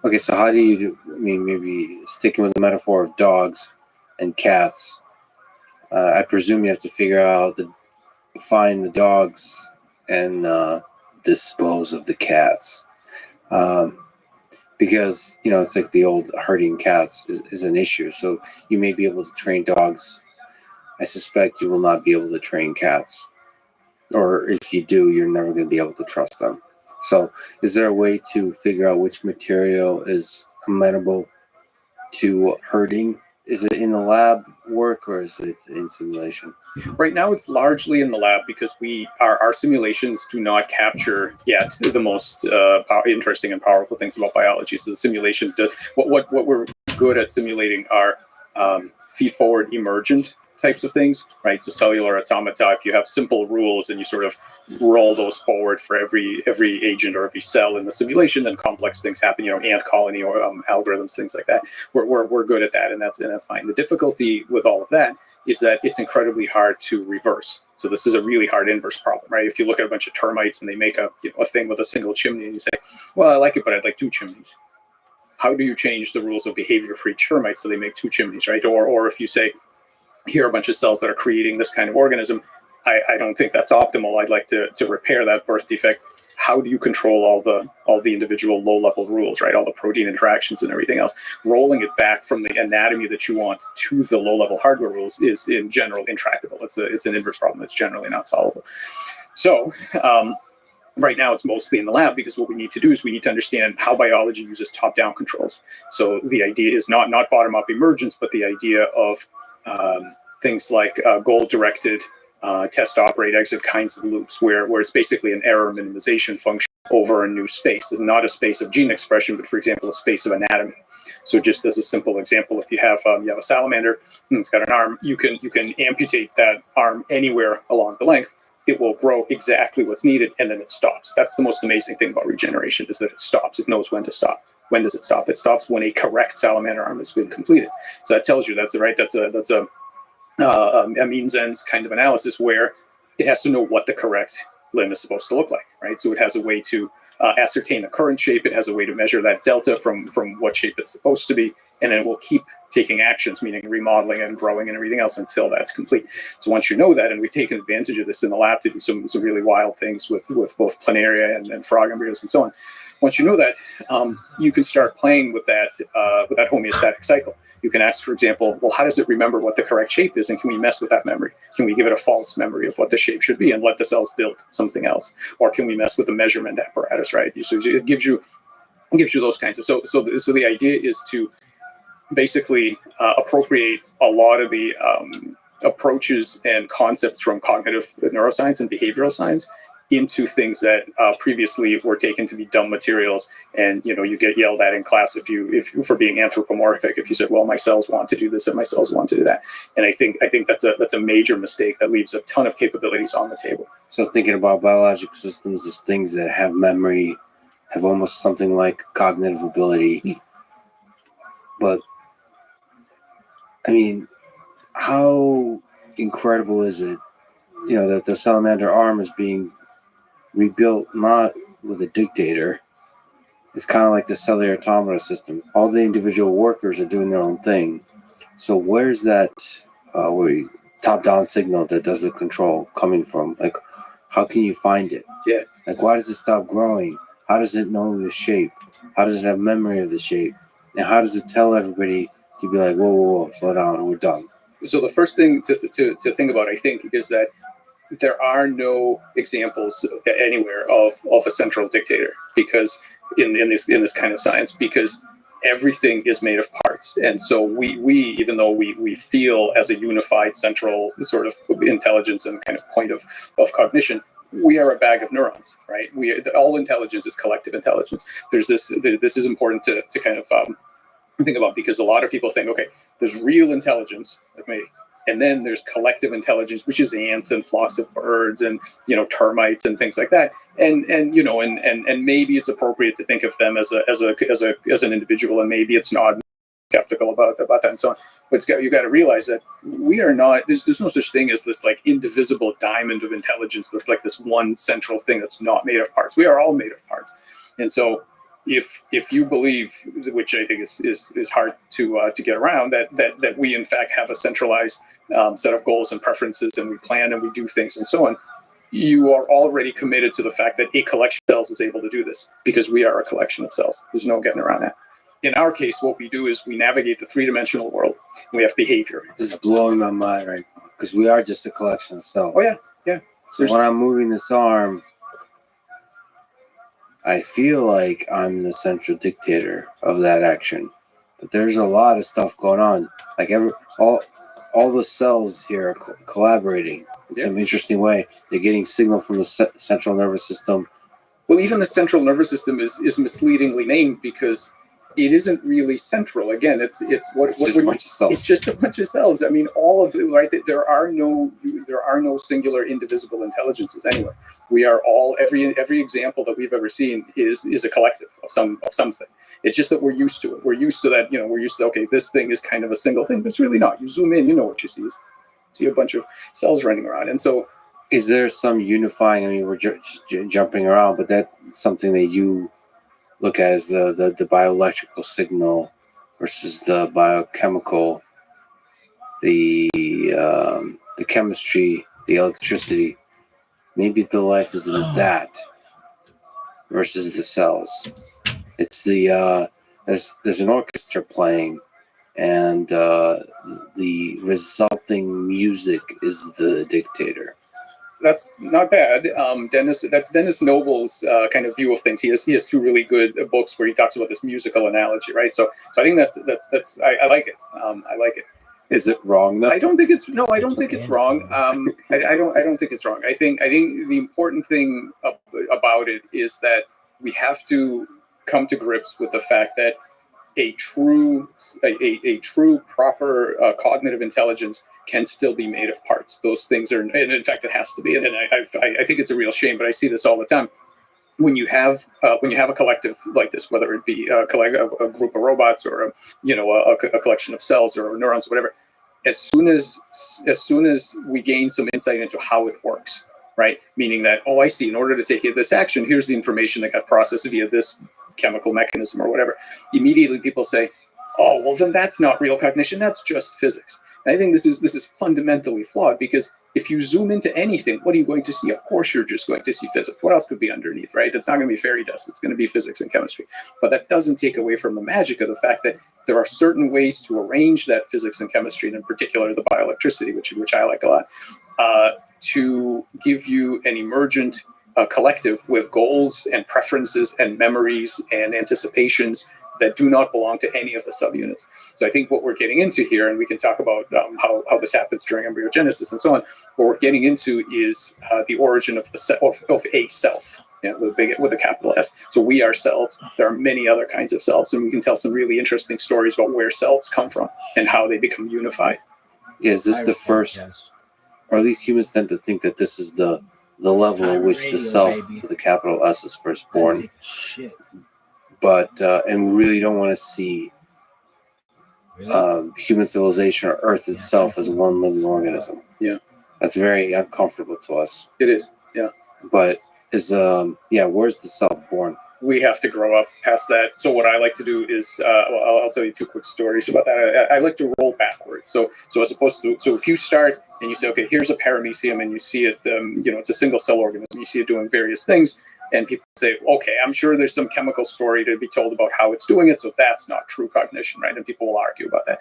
[SPEAKER 1] Okay, so how do you do? I mean, maybe sticking with the metaphor of dogs and cats. I presume you have to find the dogs and dispose of the cats. Because, it's like the old herding cats is an issue. So you may be able to train dogs. I suspect you will not be able to train cats. Or if you do, you're never going to be able to trust them. So is there a way to figure out which material is amenable to herding? Is it in the lab work, or is it in simulation?
[SPEAKER 7] Right now, it's largely in the lab because our simulations do not capture yet the most interesting and powerful things about biology. So the simulation does what we're good at simulating are feed-forward emergent types of things, right? So cellular automata, if you have simple rules and you sort of roll those forward for every agent or every cell in the simulation, then complex things happen, ant colony or algorithms, things like that. We're good at that, and that's fine. The difficulty with all of that is that it's incredibly hard to reverse. So this is a really hard inverse problem, right? If you look at a bunch of termites and they make a thing with a single chimney, and you say, well, I like it, but I'd like 2 chimneys. How do you change the rules of behavior for each termite so they make 2 chimneys, right? Or if you say, here are a bunch of cells that are creating this kind of organism, I don't think that's optimal. I'd like to repair that birth defect. How do you control all the individual low-level rules, right? All the protein interactions and everything else. Rolling it back from the anatomy that you want to the low-level hardware rules is in general intractable. It's an inverse problem that's generally not solvable. So right now it's mostly in the lab because what we need to do is we need to understand how biology uses top-down controls. So the idea is not bottom-up emergence, but the idea of things like goal-directed test, operate, exit kinds of loops, where it's basically an error minimization function over a new space. It's not a space of gene expression, but for example, a space of anatomy. So just as a simple example, if you have a salamander and it's got an arm, you can amputate that arm anywhere along the length. It will grow exactly what's needed, and then it stops. That's the most amazing thing about regeneration, is that it stops. It knows when to stop. When does it stop? It stops when a correct salamander arm has been completed. So that tells you that's a means ends kind of analysis, where it has to know what the correct limb is supposed to look like, right? So it has a way to ascertain the current shape. It has a way to measure that delta from what shape it's supposed to be, and then it will keep taking actions, meaning remodeling and growing and everything else, until that's complete. So once you know that, and we've taken advantage of this in the lab to do some really wild things with both planaria and frog embryos and so on. Once you know that, you can start playing with that homeostatic cycle. You can ask, for example, well, how does it remember what the correct shape is, and can we mess with that memory? Can we give it a false memory of what the shape should be and let the cells build something else? Or can we mess with the measurement apparatus, right? So it gives you those kinds of. So the idea is to basically appropriate a lot of the approaches and concepts from cognitive neuroscience and behavioral science into things that previously were taken to be dumb materials, and you get yelled at in class if you for being anthropomorphic, if you said, well, my cells want to do this and my cells want to do that. And I think that's a major mistake that leaves a ton of capabilities on the table.
[SPEAKER 1] So thinking about biological systems as things that have memory, have almost something like cognitive ability, but I mean, how incredible is it, that the salamander arm is being rebuilt not with a dictator. It's kind of like the cellular automata system. All the individual workers are doing their own thing. So where's that top-down signal that does the control coming from? Like, how can you find it?
[SPEAKER 7] Yeah.
[SPEAKER 1] Like, why does it stop growing? How does it know the shape? How does it have memory of the shape? And how does it tell everybody to be like, whoa, slow down, we're done?
[SPEAKER 7] So the first thing to think about, I think, is that there are no examples anywhere of a central dictator, because in this kind of science, because everything is made of parts. And so we even though we feel as a unified central sort of intelligence and kind of point of cognition, we are a bag of neurons, right? All intelligence is collective intelligence. This is important to kind of think about, because a lot of people think, okay, there's real intelligence, like me, and then there's collective intelligence, which is ants and flocks of birds and, you know, termites and things like that. And you know, and maybe it's appropriate to think of them as an individual, and maybe it's not. Skeptical about that and so on. But you got to realize that we are not. There's no such thing as this like indivisible diamond of intelligence that's like this one central thing that's not made of parts. We are all made of parts. And so if you believe, which I think is hard to get around, that we in fact have a centralized set of goals and preferences, and we plan and we do things and so on, you are already committed to the fact that a collection of cells is able to do this, because we are a collection of cells. There's no getting around that. In our case, what we do is we navigate the three-dimensional world. We have behavior.
[SPEAKER 1] This is blowing my mind right now, because we are just a collection of cells.
[SPEAKER 7] Oh yeah, yeah.
[SPEAKER 1] So when I'm moving this arm, I feel like I'm the central dictator of that action. But there's a lot of stuff going on. Like all the cells here are collaborating in some interesting way. They're getting signal from the central nervous system.
[SPEAKER 7] Well, even the central nervous system is misleadingly named because it isn't really central. Again, it's just
[SPEAKER 1] a bunch of cells.
[SPEAKER 7] It's just a bunch of cells. I mean, all of it, right? There are no singular indivisible intelligences anywhere. We are all, every example that we've ever seen is a collective of something. It's just that we're used to it. We're used to that. You know, we're used to, okay, this thing is kind of a single thing, but it's really not. You zoom in, you know what you see. You see a bunch of cells running around, and so.
[SPEAKER 1] Is there some unifying? I mean, we're just jumping around, but that's something that you look at as the bioelectrical signal versus the biochemical, the chemistry, the electricity. Maybe the life is in that versus the cells. It's the there's an orchestra playing, and the resulting music is the dictator.
[SPEAKER 7] That's not bad. That's Dennis Noble's kind of view of things. He has two really good books where he talks about this musical analogy, right? So I think that's I like it. I like it.
[SPEAKER 1] Is it wrong though?
[SPEAKER 7] I don't think it's wrong. I don't think it's wrong. I think the important thing about it is that we have to come to grips with the fact that a true proper cognitive intelligence can still be made of parts. Those things are, and in fact, it has to be. And I think it's a real shame, but I see this all the time. When you have a collective like this, whether it be a group of robots or a collection of cells or neurons, or whatever, as soon as we gain some insight into how it works, right? Meaning that, oh, I see. In order to take this action, here's the information that got processed via this chemical mechanism or whatever. Immediately, people say, "Oh, well, then that's not real cognition. That's just physics." And I think this is fundamentally flawed, because if you zoom into anything, what are you going to see? Of course, you're just going to see physics. What else could be underneath, right? That's not going to be fairy dust. It's going to be physics and chemistry. But that doesn't take away from the magic of the fact that there are certain ways to arrange that physics and chemistry, and in particular the bioelectricity, which I like a lot, to give you an emergent collective with goals and preferences and memories and anticipations that do not belong to any of the subunits. So I think what we're getting into here, and we can talk about how this happens during embryogenesis and so on, what we're getting into is the origin of of a self, with a capital S. So we are selves. There are many other kinds of selves, and we can tell some really interesting stories about where selves come from and how they become unified.
[SPEAKER 1] Yeah, is this the first, or at least humans tend to think that this is the level at which the self with a capital S is first born. But and we really don't want to see human civilization or Earth itself as one living organism.
[SPEAKER 7] Yeah,
[SPEAKER 1] that's very uncomfortable to us.
[SPEAKER 7] It is. Yeah,
[SPEAKER 1] but where's the self born?
[SPEAKER 7] We have to grow up past that. So what I like to do is, I'll tell you two quick stories about that. I like to roll backwards. So as opposed to, so if you start and you say, okay, here's a paramecium, and you see it, it's a single cell organism. You see it doing various things. And people say, okay, I'm sure there's some chemical story to be told about how it's doing it, so that's not true cognition, right? And people will argue about that.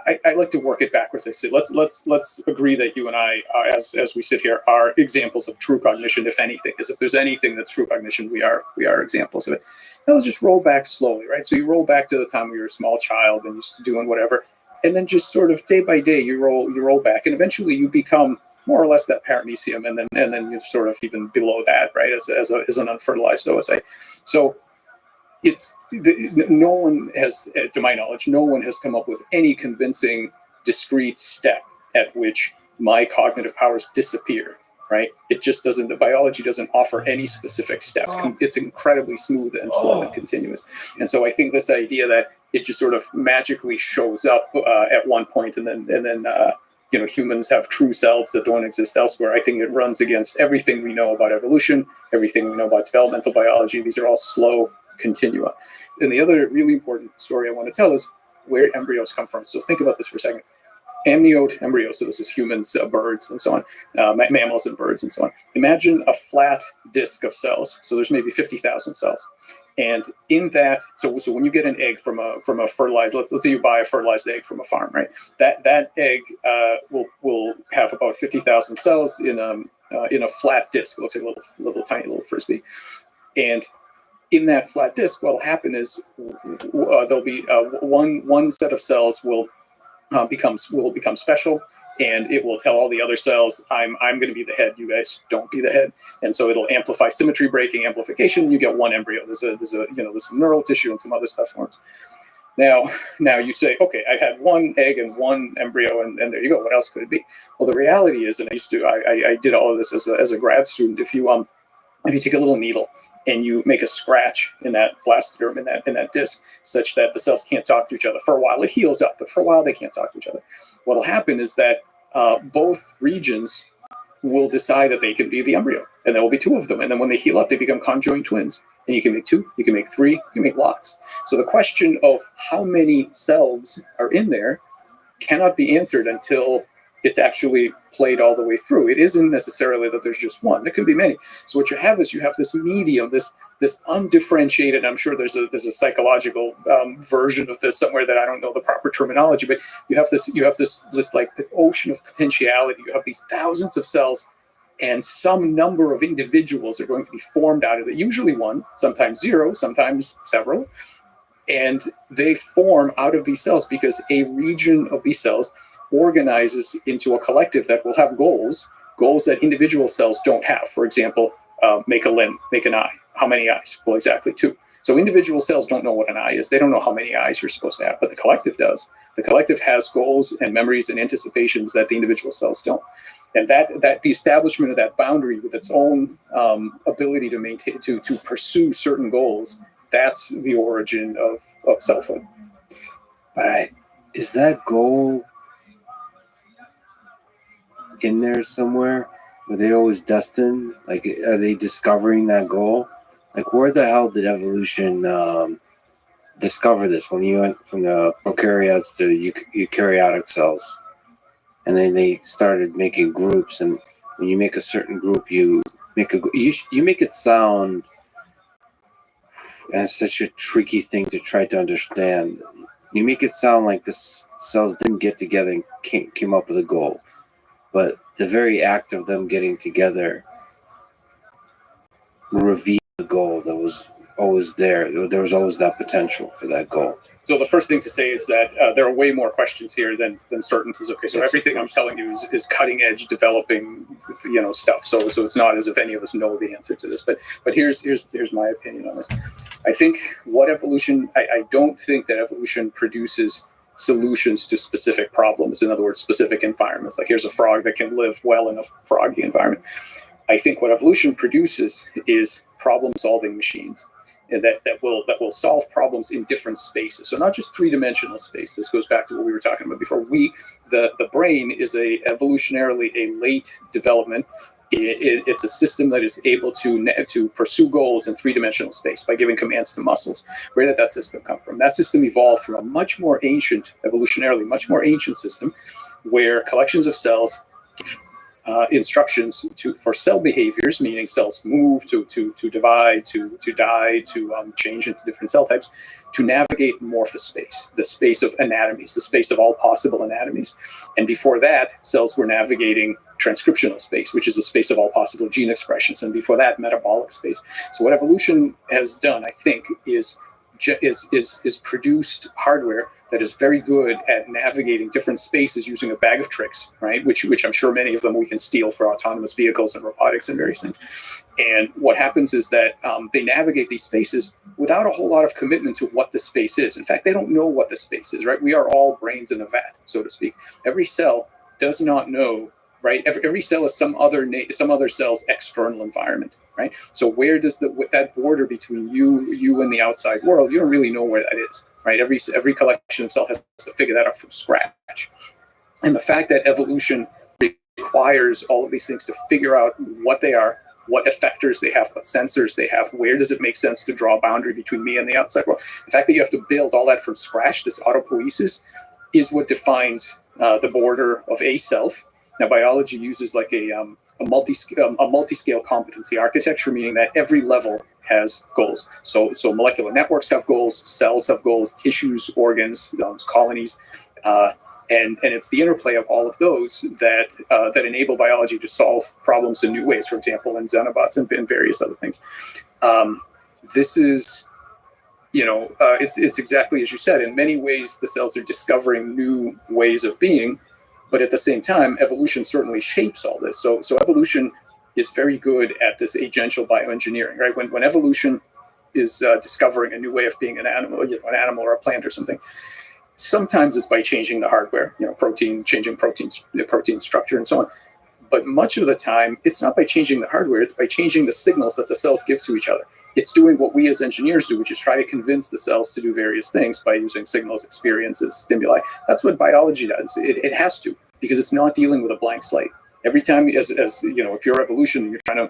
[SPEAKER 7] I like to work it backwards. I say let's agree that you and I, as we sit here, are examples of true cognition, if anything. Because if there's anything that's true cognition, we are examples of it. Now let's just roll back slowly, right? So you roll back to the time when you were a small child and you're doing whatever, and then just sort of day by day you roll back, and eventually you become more or less that paramecium, and then you're sort of even below that, right? As an unfertilized oocyte. So no one has, to my knowledge, no one has come up with any convincing discrete step at which my cognitive powers disappear, right? It just doesn't, the biology doesn't offer any specific steps. It's incredibly smooth and slow and continuous. And so I think this idea that it just sort of magically shows up at one point, and then humans have true selves that don't exist elsewhere. I think it runs against everything we know about evolution, everything we know about developmental biology. These are all slow continua. And the other really important story I want to tell is where embryos come from. So think about this for a second. Amniote embryos, so this is humans, birds, and so on, mammals and birds, and so on. Imagine a flat disk of cells. So there's maybe 50,000 cells. And in that, so when you get an egg from a fertilized, let's say you buy a fertilized egg from a farm, right? That egg will have about 50,000 cells in a flat disk. It looks like a little tiny little frisbee. And in that flat disk, what will happen is there'll be one set of cells will become special, and it will tell all the other cells, I'm going to be the head. You guys don't be the head. And so it'll amplify symmetry breaking amplification. You get one embryo. There's some neural tissue and some other stuff forms. Now you say, okay, I had one egg and one embryo, and there you go. What else could it be? Well, the reality is, and I did all of this as a grad student. If you take a little needle and you make a scratch in that blastoderm, in that disc, such that the cells can't talk to each other for a while, it heals up, but for a while they can't talk to each other. What'll happen is that both regions will decide that they can be the embryo, and there will be two of them. And then when they heal up, they become conjoined twins. And you can make two, you can make three, you can make lots. So the question of how many cells are in there cannot be answered until it's actually played all the way through. It isn't necessarily that there's just one. There can be many. So what you have is you have this medium, this undifferentiated. I'm sure there's a psychological version of this somewhere that I don't know the proper terminology, but you have this like ocean of potentiality. You have these thousands of cells, and some number of individuals are going to be formed out of it. Usually one, sometimes zero, sometimes several, and they form out of these cells because a region of these cells organizes into a collective that will have goals that individual cells don't have. For example, make a limb, make an eye. How many eyes? Well, exactly 2. So individual cells don't know what an eye is. They don't know how many eyes you're supposed to have, but the collective does. The collective has goals and memories and anticipations that the individual cells don't. And that the establishment of that boundary with its own ability to maintain, to pursue certain goals, that's the origin of selfhood.
[SPEAKER 1] But is that goal in there somewhere? Were they always destined? Like, are they discovering that goal? Like, where the hell did evolution discover this when you went from the prokaryotes to eukaryotic cells? And then they started making groups, and when you make a certain group, you make it sound, and it's such a tricky thing to try to understand. You make it sound like the cells didn't get together and came up with a goal. But the very act of them getting together revealed the goal that was always there. There was always that potential for that goal.
[SPEAKER 7] So the first thing to say is that there are way more questions here than certainties. Okay, so
[SPEAKER 1] Yes,
[SPEAKER 7] everything I'm telling you is cutting edge developing, stuff. So it's not as if any of us know the answer to this. But here's my opinion on this. I think I don't think that evolution produces solutions to specific problems. In other words, specific environments. Like, here's a frog that can live well in a froggy environment. I think what evolution produces is problem-solving machines, and that will solve problems in different spaces. So not just three-dimensional space. This goes back to what we were talking about before. The brain is evolutionarily a late development. It's a system that is able to pursue goals in three-dimensional space by giving commands to muscles. Where did that system come from? That system evolved from a much more ancient, evolutionarily much more ancient system, where collections of cells instructions for cell behaviors, meaning cells move, to divide, to die, to change into different cell types, to navigate morphospace, the space of anatomies, the space of all possible anatomies. And before that, cells were navigating transcriptional space, which is the space of all possible gene expressions. And before that, metabolic space. So what evolution has done, I think, is produced hardware that is very good at navigating different spaces using a bag of tricks, right? Which I'm sure many of them we can steal for autonomous vehicles and robotics and various things. And what happens is that they navigate these spaces without a whole lot of commitment to what the space is. In fact, they don't know what the space is, right? We are all brains in a vat, so to speak. Every cell does not know, right? Every cell is some other cell's external environment, right? So where does that border between you and the outside world? You don't really know where that is, right? Every collection of cells has to figure that out from scratch. And the fact that evolution requires all of these things to figure out what they are, what effectors they have, what sensors they have, where does it make sense to draw a boundary between me and the outside world? The fact that you have to build all that from scratch, this autopoiesis, is what defines the border of a self. Now, biology uses like a multi-scale competency architecture, meaning that every level has goals. So molecular networks have goals, cells have goals, tissues, organs, colonies, and it's the interplay of all of those that enable biology to solve problems in new ways. For example, in xenobots and various other things. This is, it's exactly as you said. In many ways, the cells are discovering new ways of being. But at the same time, evolution certainly shapes all this. So evolution is very good at this agential bioengineering, right? When evolution is discovering a new way of being an animal or a plant or something, sometimes it's by changing the hardware, changing the protein structure and so on. But much of the time, it's not by changing the hardware, it's by changing the signals that the cells give to each other. It's doing what we as engineers do, which is try to convince the cells to do various things by using signals, experiences, stimuli. That's what biology does. It has to, because it's not dealing with a blank slate. Every time, if you're evolution and you're trying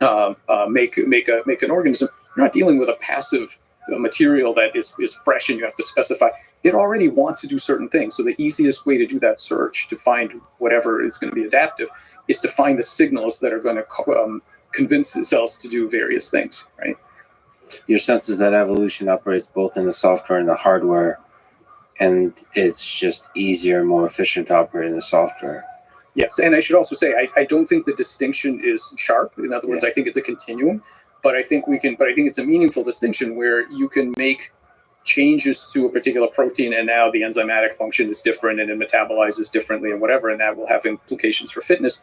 [SPEAKER 7] to make an organism, you're not dealing with a passive material that is fresh and you have to specify. It already wants to do certain things. So the easiest way to do that search, to find whatever is going to be adaptive, is to find the signals that are going to convince the cells to do various things, right?
[SPEAKER 1] Your sense is that evolution operates both in the software and the hardware, and it's just easier and more efficient to operate in the software.
[SPEAKER 7] Yes, and I should also say I don't think the distinction is sharp. In other words, I think it's a continuum, but I think it's a meaningful distinction where you can make changes to a particular protein and now the enzymatic function is different and it metabolizes differently and whatever, and that will have implications for fitness.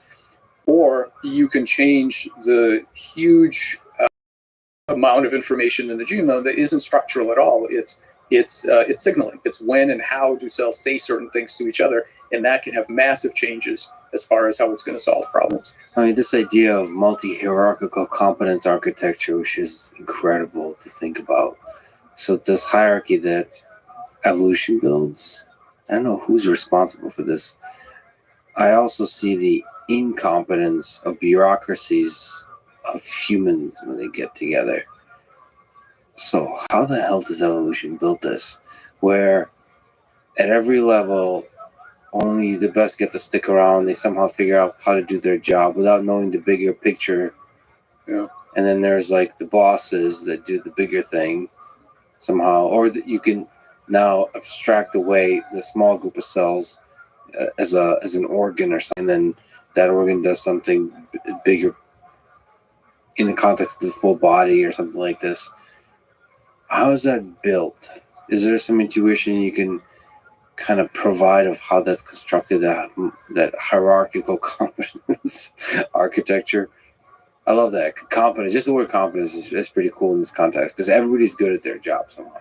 [SPEAKER 7] Or you can change the huge amount of information in the genome that isn't structural at all. It's signaling. It's when and how do cells say certain things to each other, and that can have massive changes as far as how it's going to solve problems.
[SPEAKER 1] I mean, this idea of multi-hierarchical competence architecture, which is incredible to think about. So this hierarchy that evolution builds, I don't know who's responsible for this. I also see the incompetence of bureaucracies of humans when they get together. So how the hell does evolution build this? Where at every level, only the best get to stick around. They somehow figure out how to do their job without knowing the bigger picture.
[SPEAKER 7] Yeah.
[SPEAKER 1] And then there's like the bosses that do the bigger thing somehow, or that you can now abstract away the small group of cells as an organ or something. And then that organ does something bigger in the context of the full body or something like this. How is that built? Is there some intuition you can kind of provide of how that's constructed, that hierarchical competence architecture? I love that. Competence, just the word competence is pretty cool in this context because everybody's good at their job somehow.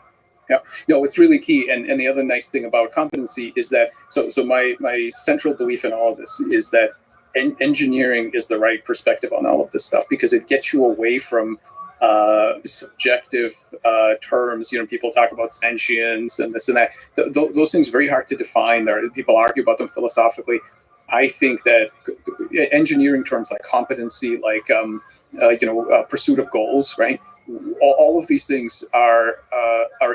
[SPEAKER 7] Yeah, no, it's really key. And the other nice thing about competency is that, so my central belief in all of this is that engineering is the right perspective on all of this stuff because it gets you away from subjective terms. People talk about sentience and this and that. Those things are very hard to define. People argue about them philosophically. I think that engineering terms like competency, like pursuit of goals, right? All of these things are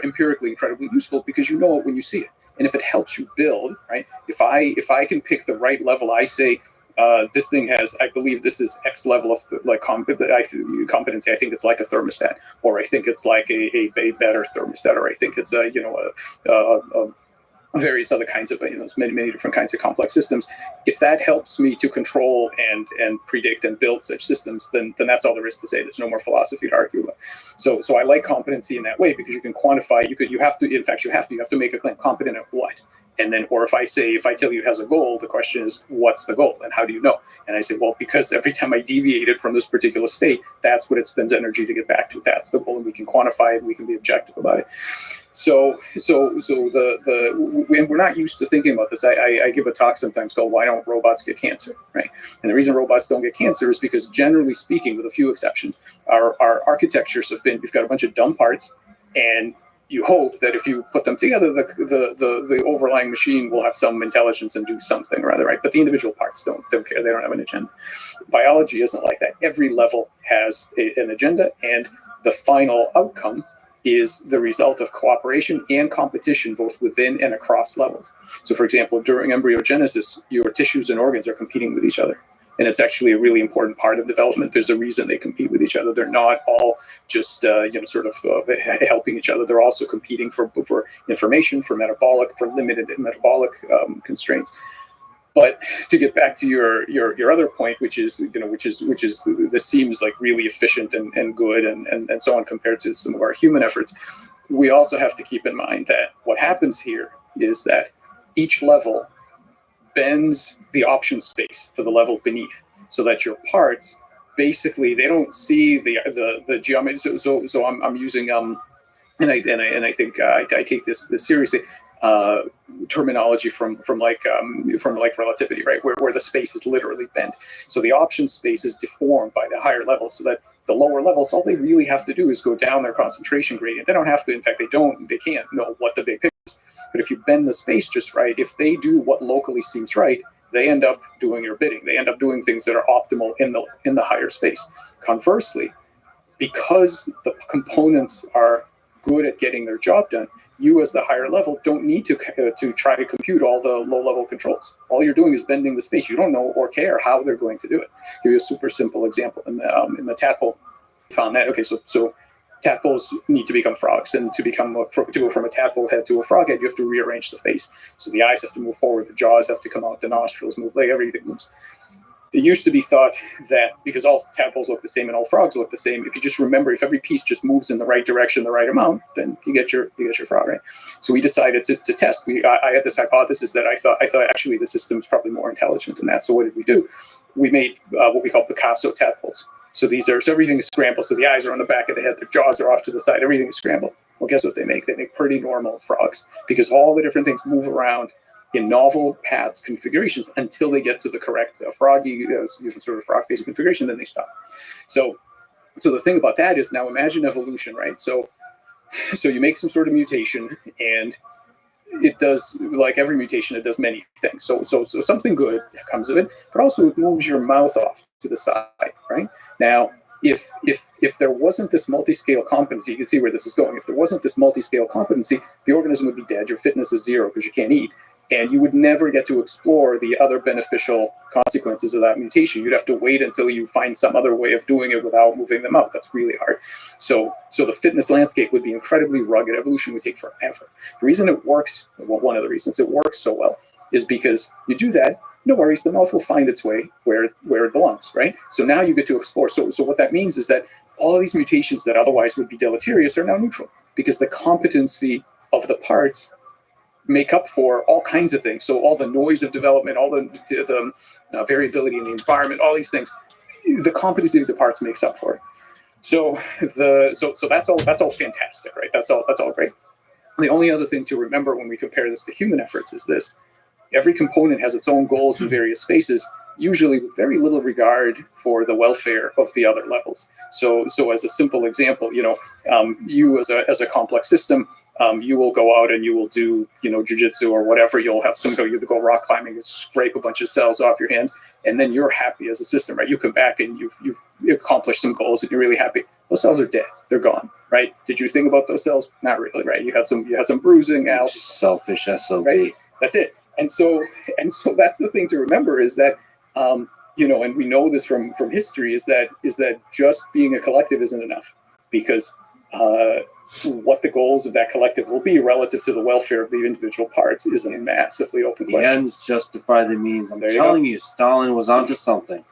[SPEAKER 7] empirically incredibly useful because you know it when you see it. And if it helps you build, right? If I can pick the right level, I say this thing has, I believe this is X level of like competency. I think it's like a thermostat, or I think it's like a better thermostat, or I think it's various other kinds of, many different kinds of complex systems. If that helps me to control and predict and build such systems, then that's all there is to say. There's no more philosophy to argue about. So I like competency in that way, because you can quantify. You have to make a claim. Competent at what? And then, or if I tell you it has a goal, the question is, what's the goal, and how do you know? And I say, well, because every time I deviated from this particular state, that's what it spends energy to get back to. That's the goal, and we can quantify it. We can be objective about it. So and we're not used to thinking about this. I give a talk sometimes called "Why Don't Robots Get Cancer?" Right? And the reason robots don't get cancer is because, generally speaking, with a few exceptions, our architectures have been, we've got a bunch of dumb parts, and you hope that if you put them together, the overlying machine will have some intelligence and do something or other, right? But the individual parts don't care. They don't have an agenda. Biology isn't like that. Every level has an agenda, and the final outcome is the result of cooperation and competition, both within and across levels. So, for example, during embryogenesis, your tissues and organs are competing with each other. And it's actually a really important part of development. There's a reason they compete with each other. They're not all just helping each other. They're also competing for information, for limited metabolic constraints. But to get back to your other point, which is this seems like really efficient and good and so on compared to some of our human efforts, we also have to keep in mind that what happens here is that each level bends the option space for the level beneath, so that your parts basically, they don't see the geometry. So I'm using and I think I take this seriously. Terminology from relativity, right, where the space is literally bent. So the option space is deformed by the higher levels, so that the lower levels, all they really have to do is go down their concentration gradient. They don't have to. In fact, they can't know what the big picture is. But if you bend the space just right, if they do what locally seems right, they end up doing your bidding. They end up doing things that are optimal in the higher space. Conversely, because the components are good at getting their job done, you as the higher level don't need to try to compute all the low-level controls. All you're doing is bending the space. You don't know or care how they're going to do it. I'll give you a super simple example. In the tadpole, found that, okay, so tadpoles need to become frogs, and to go from a tadpole head to a frog head, you have to rearrange the face. So the eyes have to move forward, the jaws have to come out, the nostrils move, like everything moves. It used to be thought that because all tadpoles look the same and all frogs look the same, if you just remember, if every piece just moves in the right direction, the right amount, then you get your frog, right? So we decided to test. I had this hypothesis that I thought actually the system is probably more intelligent than that. So what did we do? We made what we call Picasso tadpoles. So everything is scrambled. So the eyes are on the back of the head, the jaws are off to the side, everything is scrambled. Well, guess what they make? They make pretty normal frogs, because all the different things move around in novel paths configurations until they get to the correct froggy sort of frog face configuration, then they stop. So the thing about that is, now imagine evolution, right? So you make some sort of mutation, and it does, like every mutation, it does many things. So something good comes of it, but also it moves your mouth off to the side, right? Now, if there wasn't this multi-scale competency, you can see where this is going. If there wasn't this multi-scale competency, the organism would be dead. Your fitness is zero because you can't eat. And you would never get to explore the other beneficial consequences of that mutation. You'd have to wait until you find some other way of doing it without moving them out. That's really hard. So the fitness landscape would be incredibly rugged. Evolution would take forever. The reason it works, well, one of the reasons it works so well, is because you do that, no worries, the mouth will find its way where it belongs, right? So now you get to explore. So what that means is that all these mutations that otherwise would be deleterious are now neutral, because the competency of the parts make up for all kinds of things. So all the noise of development, all the variability in the environment, all these things, the competency of the parts makes up for it. So that's all fantastic, right? That's all great. The only other thing to remember when we compare this to human efforts is this: every component has its own goals in various spaces, usually with very little regard for the welfare of the other levels. So as a simple example, you as a complex system, you will go out and you will do, jujitsu or whatever. You'll have you go rock climbing, you scrape a bunch of cells off your hands, and then you're happy as a system, right? You come back and you've accomplished some goals and you're really happy. Those cells are dead. They're gone, right? Did you think about those cells? Not really, right? You had some bruising out.
[SPEAKER 1] Selfish SOB.
[SPEAKER 7] Right? That's it. And so that's the thing to remember, is that And we know this from history, is that just being a collective isn't enough, because what the goals of that collective will be relative to the welfare of the individual parts is a massively open
[SPEAKER 1] The
[SPEAKER 7] question.
[SPEAKER 1] ends justify the means. I'm
[SPEAKER 7] There you
[SPEAKER 1] telling you, Stalin was onto something.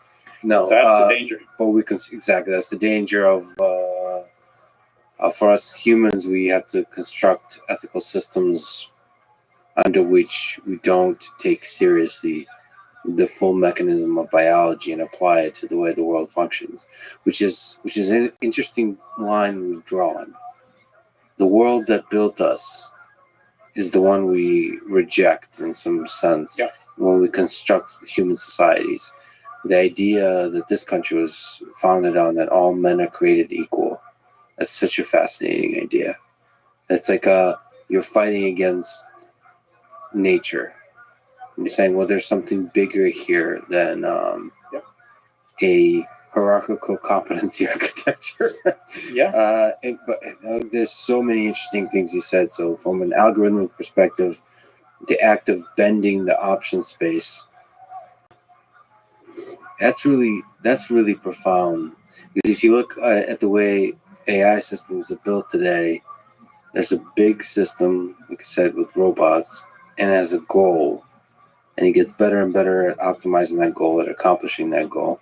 [SPEAKER 1] No,
[SPEAKER 7] So that's the danger.
[SPEAKER 1] but we can exactly. That's the danger of for us humans. We have to construct ethical systems under which we don't take seriously the full mechanism of biology and apply it to the way the world functions, which is an interesting line we've drawn. The world that built us is the one we reject in some sense when we construct human societies. The idea that this country was founded on, that all men are created equal, that's such a fascinating idea. It's like you're fighting against nature. You're saying, well, there's something bigger here than a hierarchical competency architecture. But there's so many interesting things you said. So from an algorithmic perspective, the act of bending the option space, that's really profound. Because if you look at the way AI systems are built today, there's a big system, like I said, with robots, and it has a goal. And it gets better and better at optimizing that goal, at accomplishing that goal.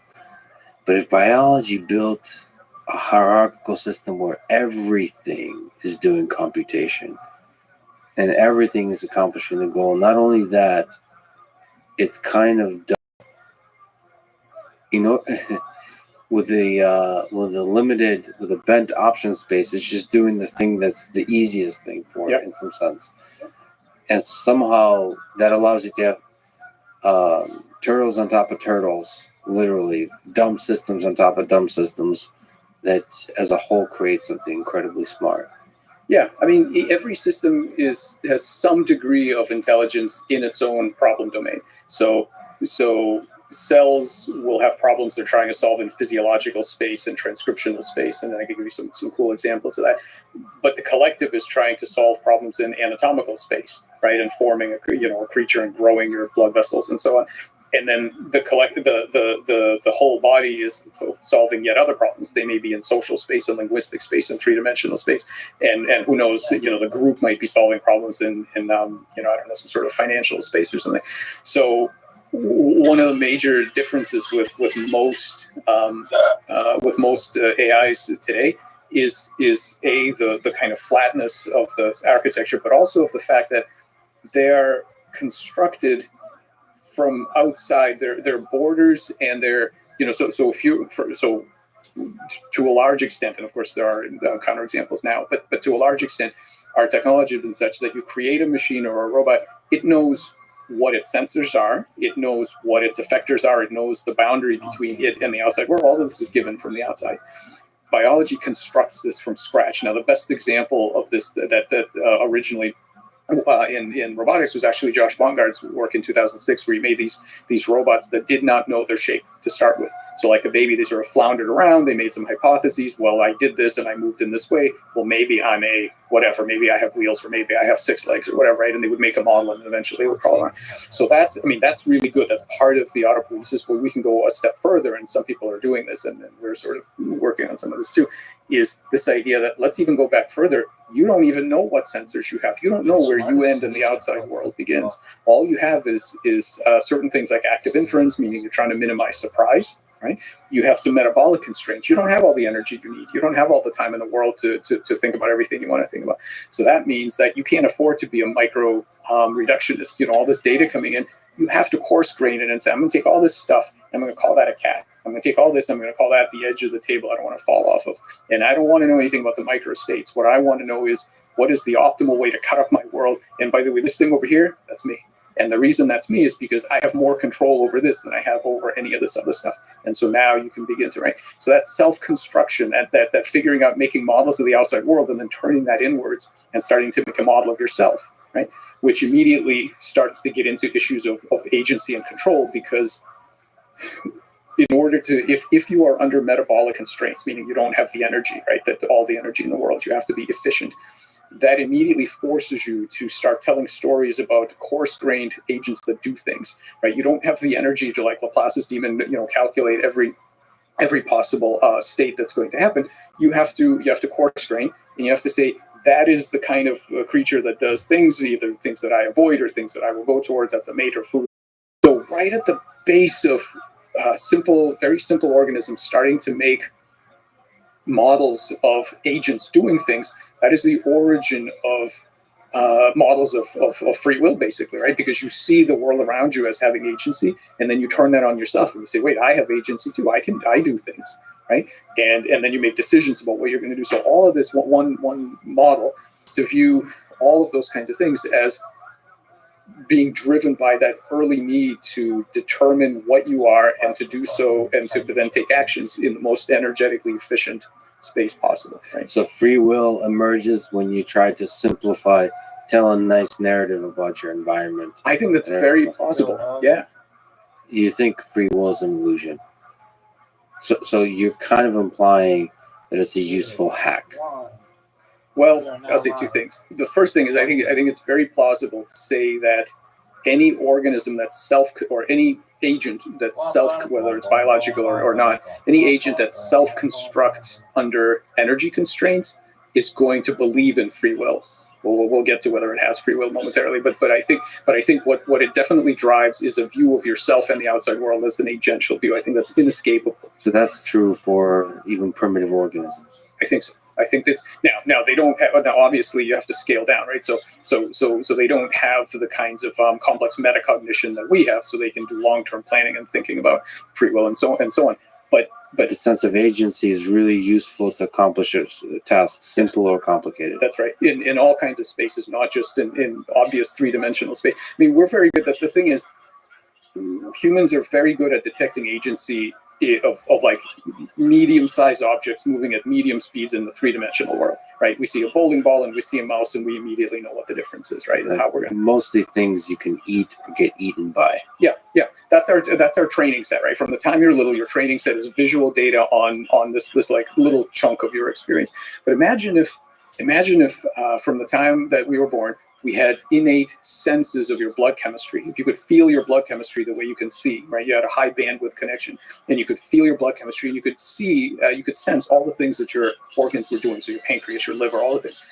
[SPEAKER 1] But if biology built a hierarchical system where everything is doing computation and everything is accomplishing the goal, not only that, it's kind of done, with a bent option space, it's just doing the thing that's the easiest thing for it in some sense. And somehow that allows you to have turtles on top of turtles, literally dumb systems on top of dumb systems, that as a whole create something incredibly smart.
[SPEAKER 7] Yeah, I mean, every system has some degree of intelligence in its own problem domain. So cells will have problems they're trying to solve in physiological space and transcriptional space, and I can give you some cool examples of that. But the collective is trying to solve problems in anatomical space, right, and forming a creature and growing your blood vessels and so on. And then the collective, the whole body is solving yet other problems. They may be in social space and linguistic space and three-dimensional space, and who knows? The group might be solving problems in I don't know, some sort of financial space or something. So one of the major differences with most AIs today is the kind of flatness of the architecture, but also of the fact that they're constructed from outside their borders, and they're so to a large extent, and of course there are counterexamples now, but to a large extent, our technology has been such that you create a machine or a robot, it knows what its sensors are, it knows what its effectors are, it knows the boundary between it and the outside world. All of this is given from the outside. Biology constructs this from scratch. Now, the best example of this that originally in robotics was actually Josh Bongard's work in 2006, where he made these robots that did not know their shape to start with. So like a baby, they sort of floundered around. They made some hypotheses. Well, I did this and I moved in this way. Well, maybe I'm a whatever. Maybe I have wheels, or maybe I have 6 legs, or whatever, right? And they would make a model, and eventually they would crawl around. So that's really good. That's part of the autopoiesis, where we can go a step further, and some people are doing this, and we're sort of working on some of this too, is this idea that let's even go back further. You don't even know what sensors you have. You don't know where you end and the outside world begins. All you have is certain things like active inference, meaning you're trying to minimize surprise, right? You have some metabolic constraints. You don't have all the energy you need. You don't have all the time in the world to think about everything you want to think about. So that means that you can't afford to be a micro reductionist. All this data coming in, you have to coarse grain it and say, I'm going to take all this stuff, and I'm going to call that a cat. I'm going to take all this, I'm going to call that the edge of the table I don't want to fall off of. And I don't want to know anything about the microstates. What I want to know is, what is the optimal way to cut up my world? And by the way, this thing over here, that's me. And the reason that's me is because I have more control over this than I have over any of this other stuff. And so now you can begin to, right? So that self-construction, that figuring out, making models of the outside world, and then turning that inwards and starting to make a model of yourself, right? Which immediately starts to get into issues of agency and control, because in order to, if you are under metabolic constraints, meaning you don't have the energy, right, that all the energy in the world, you have to be efficient. that immediately forces you to start telling stories about coarse-grained agents that do things, right? You don't have the energy to, like Laplace's demon, calculate every possible state that's going to happen. You have to coarse grain, and you have to say that is the kind of creature that does things, either things that I avoid or things that I will go towards. That's a mate or food. So right at the base of very simple organisms starting to make models of agents doing things, that is the origin of models of free will, basically, right? Because you see the world around you as having agency, and then you turn that on yourself and you say, wait, I have agency too. I do things, right? And then you make decisions about what you're going to do. So all of this one model to view all of those kinds of things as being driven by that early need to determine what you are and to do so, and to then take actions in the most energetically efficient space possible, right?
[SPEAKER 1] So free will emerges when you try to simplify, tell a nice narrative about your environment.
[SPEAKER 7] I think that's very plausible. Yeah.
[SPEAKER 1] Do you think free will is an illusion? So you're kind of implying that it's a useful hack.
[SPEAKER 7] Well, I'll say two things. The first thing is I think it's very plausible to say that any organism that's or any agent that's whether it's biological or not, any agent that self-constructs under energy constraints is going to believe in free will. We'll get to whether it has free will momentarily, but I think what it definitely drives is a view of yourself and the outside world as an agential view. I think that's inescapable.
[SPEAKER 1] So that's true for even primitive organisms.
[SPEAKER 7] I think so. I think that's now they don't have, now obviously you have to scale down, right? So they don't have the kinds of complex metacognition that we have, so they can do long-term planning and thinking about free will and so on. But
[SPEAKER 1] the sense of agency is really useful to accomplish a task, simple or complicated.
[SPEAKER 7] That's right. In all kinds of spaces, not just in obvious three-dimensional space. I mean, we're very good. The thing is, humans are very good at detecting agency of like medium-sized objects moving at medium speeds in the three-dimensional world, right? We see a bowling ball and we see a mouse, and we immediately know what the difference is, right? And how we're going.
[SPEAKER 1] Mostly things you can eat or get eaten by.
[SPEAKER 7] Yeah. That's our training set, right? From the time you're little, your training set is visual data on this like little chunk of your experience. But imagine if from the time that we were born, we had innate senses of your blood chemistry. If you could feel your blood chemistry the way you can see, right? You had a high bandwidth connection, and you could feel your blood chemistry, and you could see, you could sense all the things that your organs were doing. So your pancreas, your liver, all the things.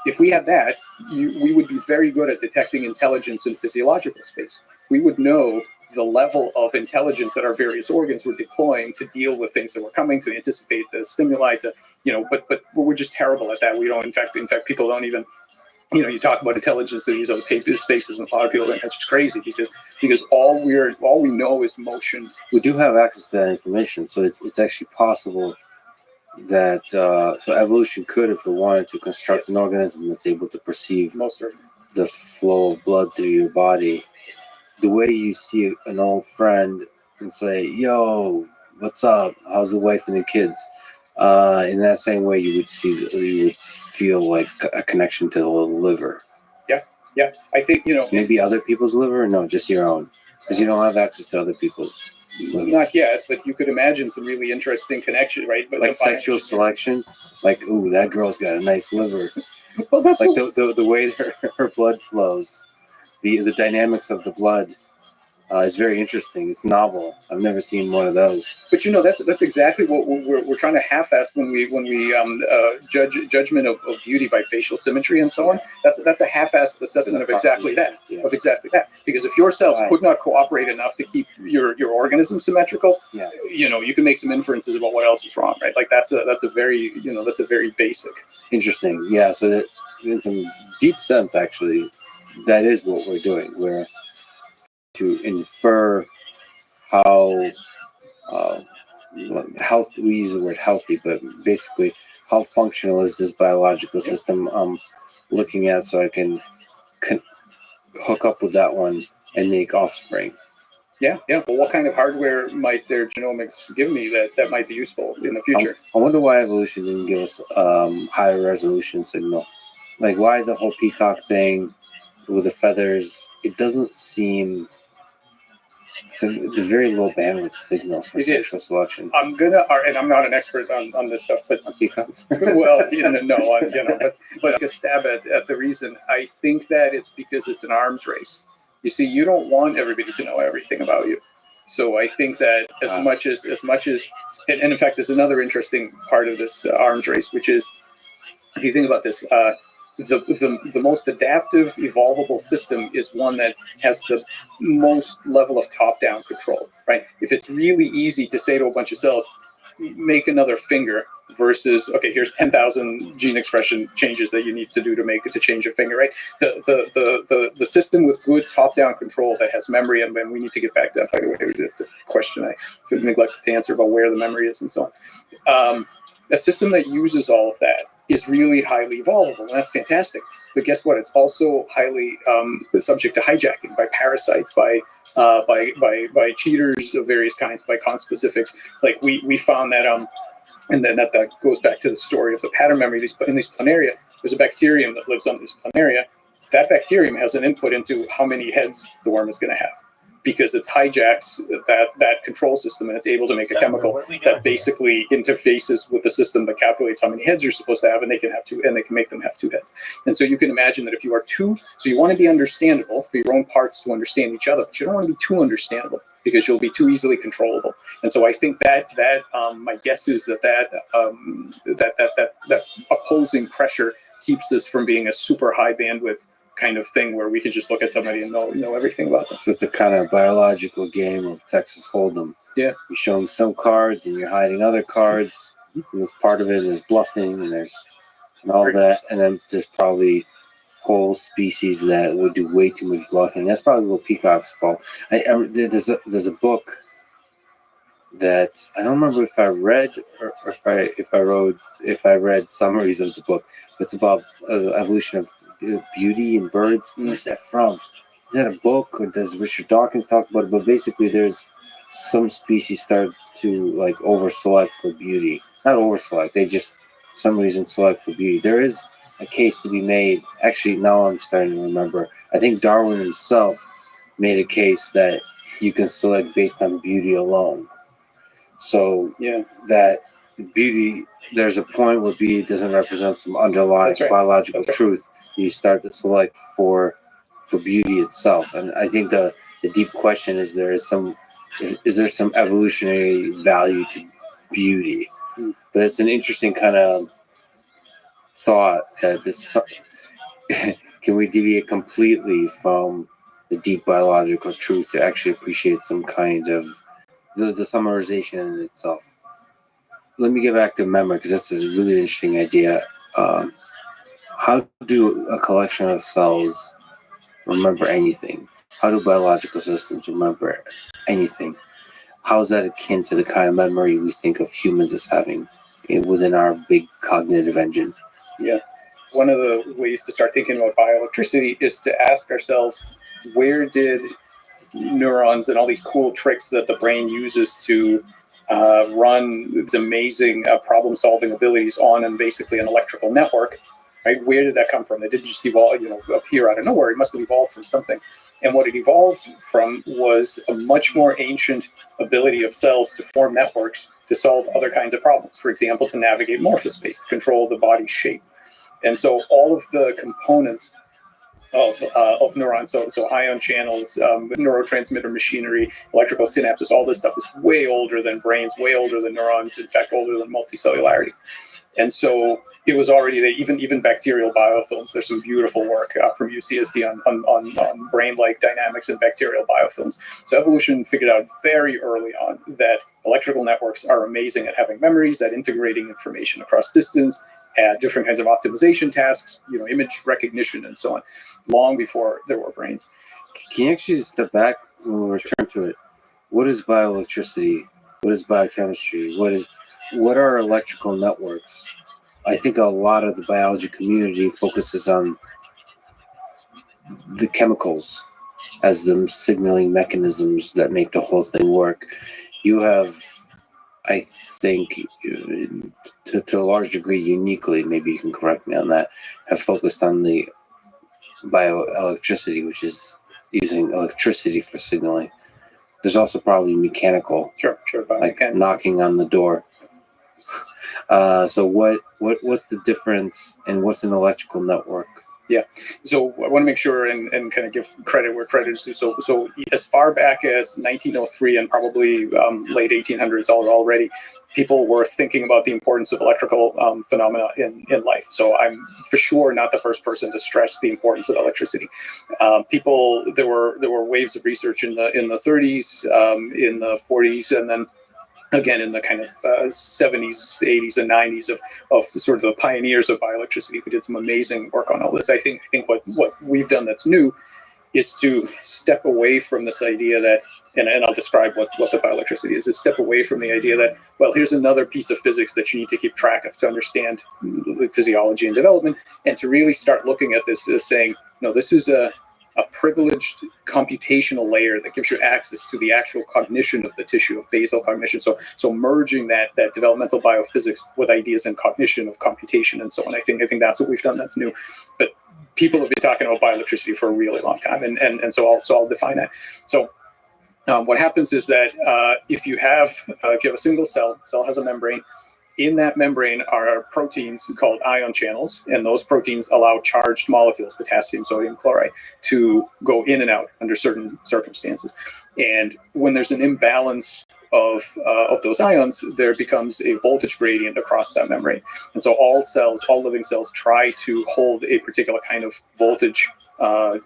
[SPEAKER 7] If we had that, we would be very good at detecting intelligence in physiological space. We would know the level of intelligence that our various organs were deploying to deal with things that were coming, to anticipate the stimuli, but we're just terrible at that. We don't, in fact, people don't even, you talk about intelligence in these other spaces, and a lot of people think that's just crazy because all we know is motion.
[SPEAKER 1] We do have access to that information, so it's actually possible that so evolution could, if it wanted to, construct an organism that's able to perceive the flow of blood through your body, the way you see an old friend and say, "Yo, what's up? How's the wife and the kids?" In that same way, you would feel like a connection to the liver.
[SPEAKER 7] Yeah. I think
[SPEAKER 1] maybe other people's liver, no, just your own, because you don't have access to other people's.
[SPEAKER 7] Not yet, but you could imagine some really interesting connection, right? But
[SPEAKER 1] like sexual selection, like, ooh, that girl's got a nice liver.
[SPEAKER 7] Well, that's
[SPEAKER 1] like the way her blood flows, the dynamics of the blood is very interesting. It's novel. I've never seen one of those.
[SPEAKER 7] But that's exactly what we're trying to half-ass when we judgment of beauty by facial symmetry and so on. That's a half-assed assessment of exactly that.
[SPEAKER 1] Yeah.
[SPEAKER 7] Of exactly that. Because if your cells could not cooperate enough to keep your organism symmetrical, you can make some inferences about what else is wrong, right? Like that's a very basic.
[SPEAKER 1] Interesting. Yeah. So that in some deep sense, actually, that is what we're doing. We're to infer how health. We use the word healthy, but basically, how functional is this biological system I'm looking at, so I can hook up with that one and make offspring.
[SPEAKER 7] Yeah. Well, what kind of hardware might their genomics give me that might be useful in the future?
[SPEAKER 1] I wonder why evolution didn't give us higher resolution signal. Like, why the whole peacock thing with the feathers? It doesn't seem It's the very low bandwidth signal for
[SPEAKER 7] It is.
[SPEAKER 1] sexual selection.
[SPEAKER 7] And I'm not an expert on this stuff, but
[SPEAKER 1] Peacocks.
[SPEAKER 7] well, but take a stab at the reason. I think that it's because it's an arms race. You see, you don't want everybody to know everything about you. So I think that as much as, and in fact, there's another interesting part of this arms race, which is, if you think about this, the most adaptive, evolvable system is one that has the most level of top-down control, right? If it's really easy to say to a bunch of cells, make another finger, versus, okay, here's 10,000 gene expression changes that you need to do to change a finger, right? The system with good top-down control that has memory, and we need to get back to that, by the way. It's a question I could neglect to answer about where the memory is and so on. A system that uses all of that is really highly evolvable, and that's fantastic. But guess what? It's also highly subject to hijacking by parasites, by cheaters of various kinds, by conspecifics. Like we found that, and then that goes back to the story of the pattern memory. In these planaria, there's a bacterium that lives on this planaria. That bacterium has an input into how many heads the worm is going to have, because it hijacks that control system, and it's able to make a chemical that basically interfaces with the system that calculates how many heads you're supposed to have, and they can make them have 2 heads. And so you can imagine that if you are so you want to be understandable for your own parts to understand each other, but you don't want to be too understandable because you'll be too easily controllable. And so I think that my guess is that opposing pressure keeps this from being a super high bandwidth kind of thing where we can just look at somebody and know everything about them.
[SPEAKER 1] So it's a kind of biological game of Texas Hold'em.
[SPEAKER 7] Yeah.
[SPEAKER 1] You show them some cards and you're hiding other cards. And there's part of it is bluffing, and all that. And then there's probably whole species that would do way too much bluffing. That's probably what Peacock's fault. There's a book that I don't remember if I read or if I read summaries of the book. It's about the evolution of beauty in birds. Where's that from? Is that a book, or does Richard Dawkins talk about it? But basically, there's some species start to like over-select for beauty. Not over-select, they just some reason select for beauty. There is a case to be made. Actually, now I'm starting to remember. I think Darwin himself made a case that you can select based on beauty alone. So that beauty, there's a point where beauty doesn't represent some underlying biological truth. You start to select for beauty itself. And I think the deep question is there some evolutionary value to beauty? But it's an interesting kind of thought that this can we deviate completely from the deep biological truth to actually appreciate some kind of the summarization in itself. Let me get back to memory, because this is a really interesting idea. How do a collection of cells remember anything? How do biological systems remember anything? How is that akin to the kind of memory we think of humans as having within our big cognitive engine?
[SPEAKER 7] Yeah. One of the ways to start thinking about bioelectricity is to ask ourselves, where did neurons and all these cool tricks that the brain uses to run these amazing problem-solving abilities on and basically an electrical network, right? Where did that come from? It didn't just evolve, appear out of nowhere. It must have evolved from something. And what it evolved from was a much more ancient ability of cells to form networks to solve other kinds of problems. For example, to navigate morphospace, to control the body's shape. And so all of the components of neurons, so ion channels, neurotransmitter machinery, electrical synapses, all this stuff is way older than brains, way older than neurons, in fact, older than multicellularity. And so it was already there. Even bacterial biofilms, there's some beautiful work from UCSD on brain-like dynamics and bacterial biofilms. So evolution figured out very early on that electrical networks are amazing at having memories, at integrating information across distance, at different kinds of optimization tasks, image recognition and so on, long before there were brains.
[SPEAKER 1] Can you actually step back when we return to it? What is bioelectricity? What is biochemistry? What are electrical networks? I think a lot of the biology community focuses on the chemicals as the signaling mechanisms that make the whole thing work. You have, I think, to a large degree, uniquely, maybe you can correct me on that, have focused on the bioelectricity, which is using electricity for signaling. there's also probably mechanical,
[SPEAKER 7] Sure.
[SPEAKER 1] like knocking on the door. So what's the difference, and what's an electrical network?
[SPEAKER 7] So I want to make sure and kind of give credit where credit is due. So as far back as 1903 and probably late 1800s already, people were thinking about the importance of electrical phenomena in life. So I'm for sure not the first person to stress the importance of electricity. There were waves of research in the 30s, in the 40s, and then again in the kind of 70s, 80s, and 90s of sort of the pioneers of bioelectricity who did some amazing work on all this. I think what we've done that's new is to step away from this idea that, and I'll describe what the bioelectricity is step away from the idea that, well, here's another piece of physics that you need to keep track of to understand physiology and development, and to really start looking at this as saying, no, this is a privileged computational layer that gives you access to the actual cognition of the tissue, of basal cognition. So merging that developmental biophysics with ideas in cognition of computation and so on. I think that's what we've done that's new. But people have been talking about bioelectricity for a really long time, and so I'll define that. So what happens is that if you have a single cell has a membrane. In that membrane are proteins called ion channels, and those proteins allow charged molecules, potassium, sodium chloride, to go in and out under certain circumstances. And when there's an imbalance of those ions, there becomes a voltage gradient across that membrane. And so all living cells try to hold a particular kind of voltage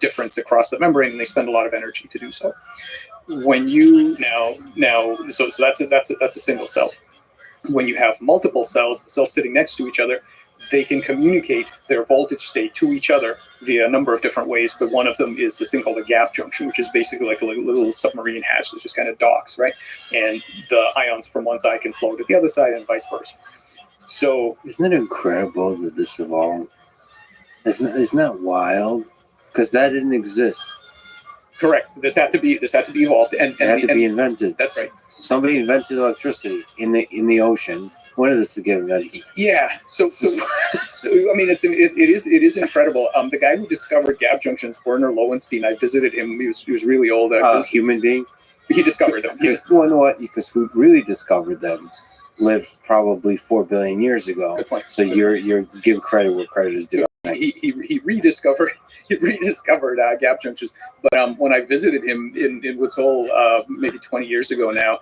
[SPEAKER 7] difference across the membrane, and they spend a lot of energy to do so. When you so that's a single cell. When you have multiple cells, the cells sitting next to each other, they can communicate their voltage state to each other via a number of different ways, but one of them is this thing called a gap junction, which is basically like a little submarine hatch that just kind of docks, right? And the ions from one side can flow to the other side and vice versa. So
[SPEAKER 1] isn't it incredible that this evolved? Isn't that wild? Because that didn't exist.
[SPEAKER 7] Correct. This had to be evolved, and
[SPEAKER 1] It had to be invented.
[SPEAKER 7] That's right.
[SPEAKER 1] Somebody invented electricity in the ocean. When did this get invented?
[SPEAKER 7] Yeah. So I mean, it is incredible. The guy who discovered gap junctions, Werner Lowenstein, I visited him. He was really old.
[SPEAKER 1] Human being.
[SPEAKER 7] He discovered them.
[SPEAKER 1] Because who really discovered them lived probably 4 billion years ago.
[SPEAKER 7] Good point.
[SPEAKER 1] So you're give credit where credit is due.
[SPEAKER 7] He rediscovered gap junctions. But when I visited him in Woods Hole maybe 20 years ago now,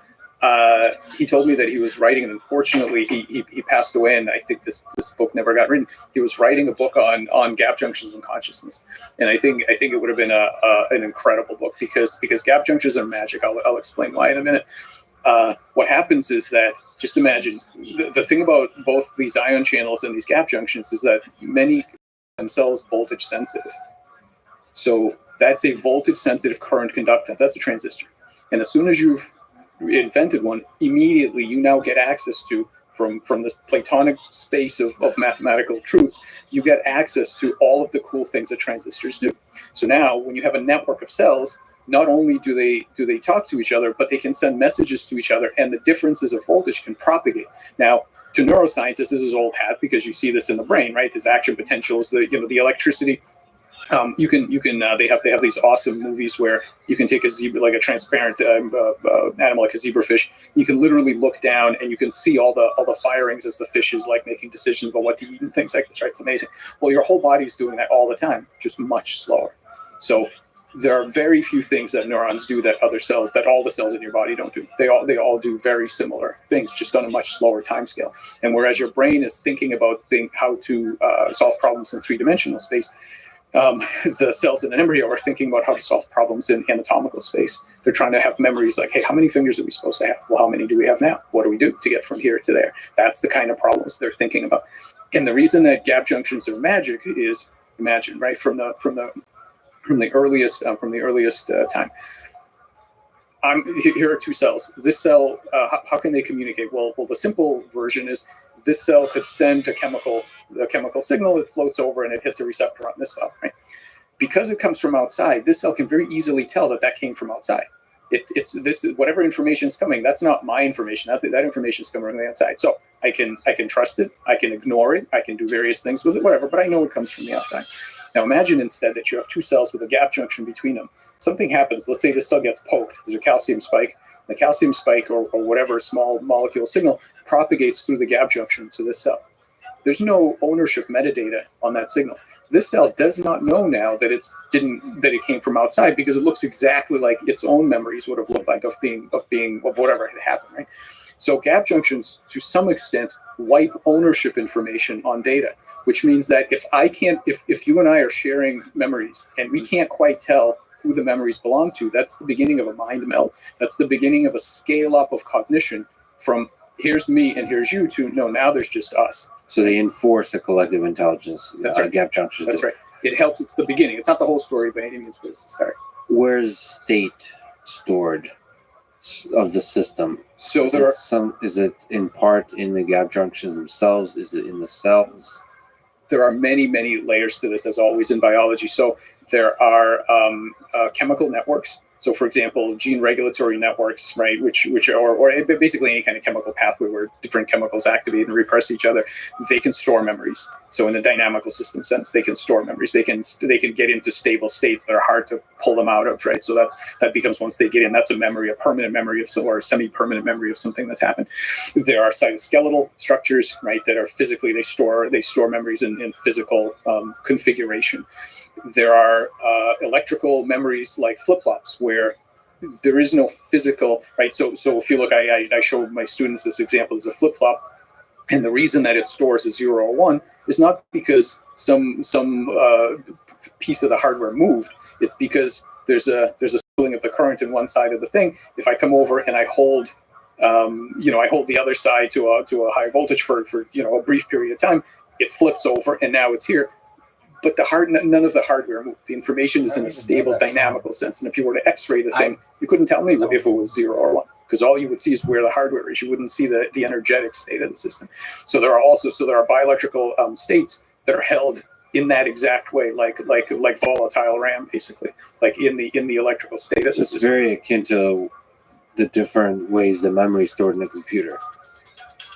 [SPEAKER 7] he told me that he was writing, and unfortunately he passed away, and I think this book never got written. He was writing a book on gap junctions and consciousness, and I think it would have been an incredible book because gap junctions are magic. I'll explain why in a minute. What happens is that, just imagine, the thing about both these ion channels and these gap junctions is that many themselves voltage sensitive. So that's a voltage sensitive current conductance. That's a transistor. And as soon as you've invented one, immediately you now get access to, from this Platonic space of mathematical truths, you get access to all of the cool things that transistors do. So now when you have a network of cells, not only do they talk to each other, but they can send messages to each other, and the differences of voltage can propagate. Now, to neuroscientists, this is old hat because you see this in the brain, right? There's action potentials, the electricity. They have these awesome movies where you can take a zebra, like a transparent animal like a zebrafish. You can literally look down and you can see all the firings as the fish is like making decisions about what to eat and things like this, right? It's amazing. Well, your whole body's doing that all the time, just much slower. So there are very few things that neurons do that all the cells in your body don't do. They all do very similar things, just on a much slower time scale. And whereas your brain is thinking about how to solve problems in three-dimensional space, the cells in an embryo are thinking about how to solve problems in anatomical space. They're trying to have memories like, hey, how many fingers are we supposed to have? Well, how many do we have now? What do we do to get from here to there? That's the kind of problems they're thinking about. And the reason that gap junctions are magic is, imagine, right, from the earliest time. Here are two cells. This cell, how can they communicate? Well, the simple version is this cell could send a chemical signal. It floats over and it hits a receptor on this cell, right? Because it comes from outside, this cell can very easily tell that came from outside. It's whatever information is coming. That's not my information. That information is coming from the outside. So I can trust it. I can ignore it. I can do various things with it, whatever. But I know it comes from the outside. Now imagine instead that you have two cells with a gap junction between them. Something happens. Let's say this cell gets poked. There's a calcium spike. The calcium spike or whatever small molecule signal propagates through the gap junction to this cell. There's no ownership metadata on that signal. This cell does not know now that it came from outside, because it looks exactly like its own memories would have looked like of whatever had happened, right? So gap junctions, to some extent, wipe ownership information on data, which means that if you and I are sharing memories and we can't quite tell who the memories belong to, that's the beginning of a mind meld. That's the beginning of a scale up of cognition from here's me and here's you to no, now there's just us.
[SPEAKER 1] So they enforce a collective intelligence.
[SPEAKER 7] That's right.
[SPEAKER 1] Gap junctions.
[SPEAKER 7] That's right. It helps. It's the beginning. It's not the whole story by any means, but it's the start.
[SPEAKER 1] Where's state stored of the system?
[SPEAKER 7] So
[SPEAKER 1] Is it in part in the gap junctions themselves? Is it in the cells?
[SPEAKER 7] there are many, many layers to this, as always in biology. So there are chemical networks. So, for example, gene regulatory networks, right, which are basically any kind of chemical pathway where different chemicals activate and repress each other. They can store memories. So, in the dynamical system sense, they can store memories. They can get into stable states that are hard to pull them out of, right? So that becomes, once they get in, that's a memory, a permanent memory of or a semi-permanent memory of something that's happened. There are cytoskeletal structures, right, that are physically they store memories in physical configuration. There are electrical memories like flip-flops where there is no physical, right? So if you look, I show my students this example as a flip-flop, and the reason that it stores a 0 or 1 is not because some piece of the hardware moved. It's because there's a splitting of the current in one side of the thing. If I come over and I hold I hold the other side to a high voltage for a brief period of time, it flips over and now it's here. But none of the hardware moved. The information is in a stable, dynamical sense. And if you were to X-ray the thing, you couldn't tell me if it was 0 or 1, because all you would see is where the hardware is. You wouldn't see the energetic state of the system. So there are bioelectrical states that are held in that exact way, like volatile RAM, basically, like in the electrical state of the system.
[SPEAKER 1] It's very akin to the different ways the memory is stored in a computer.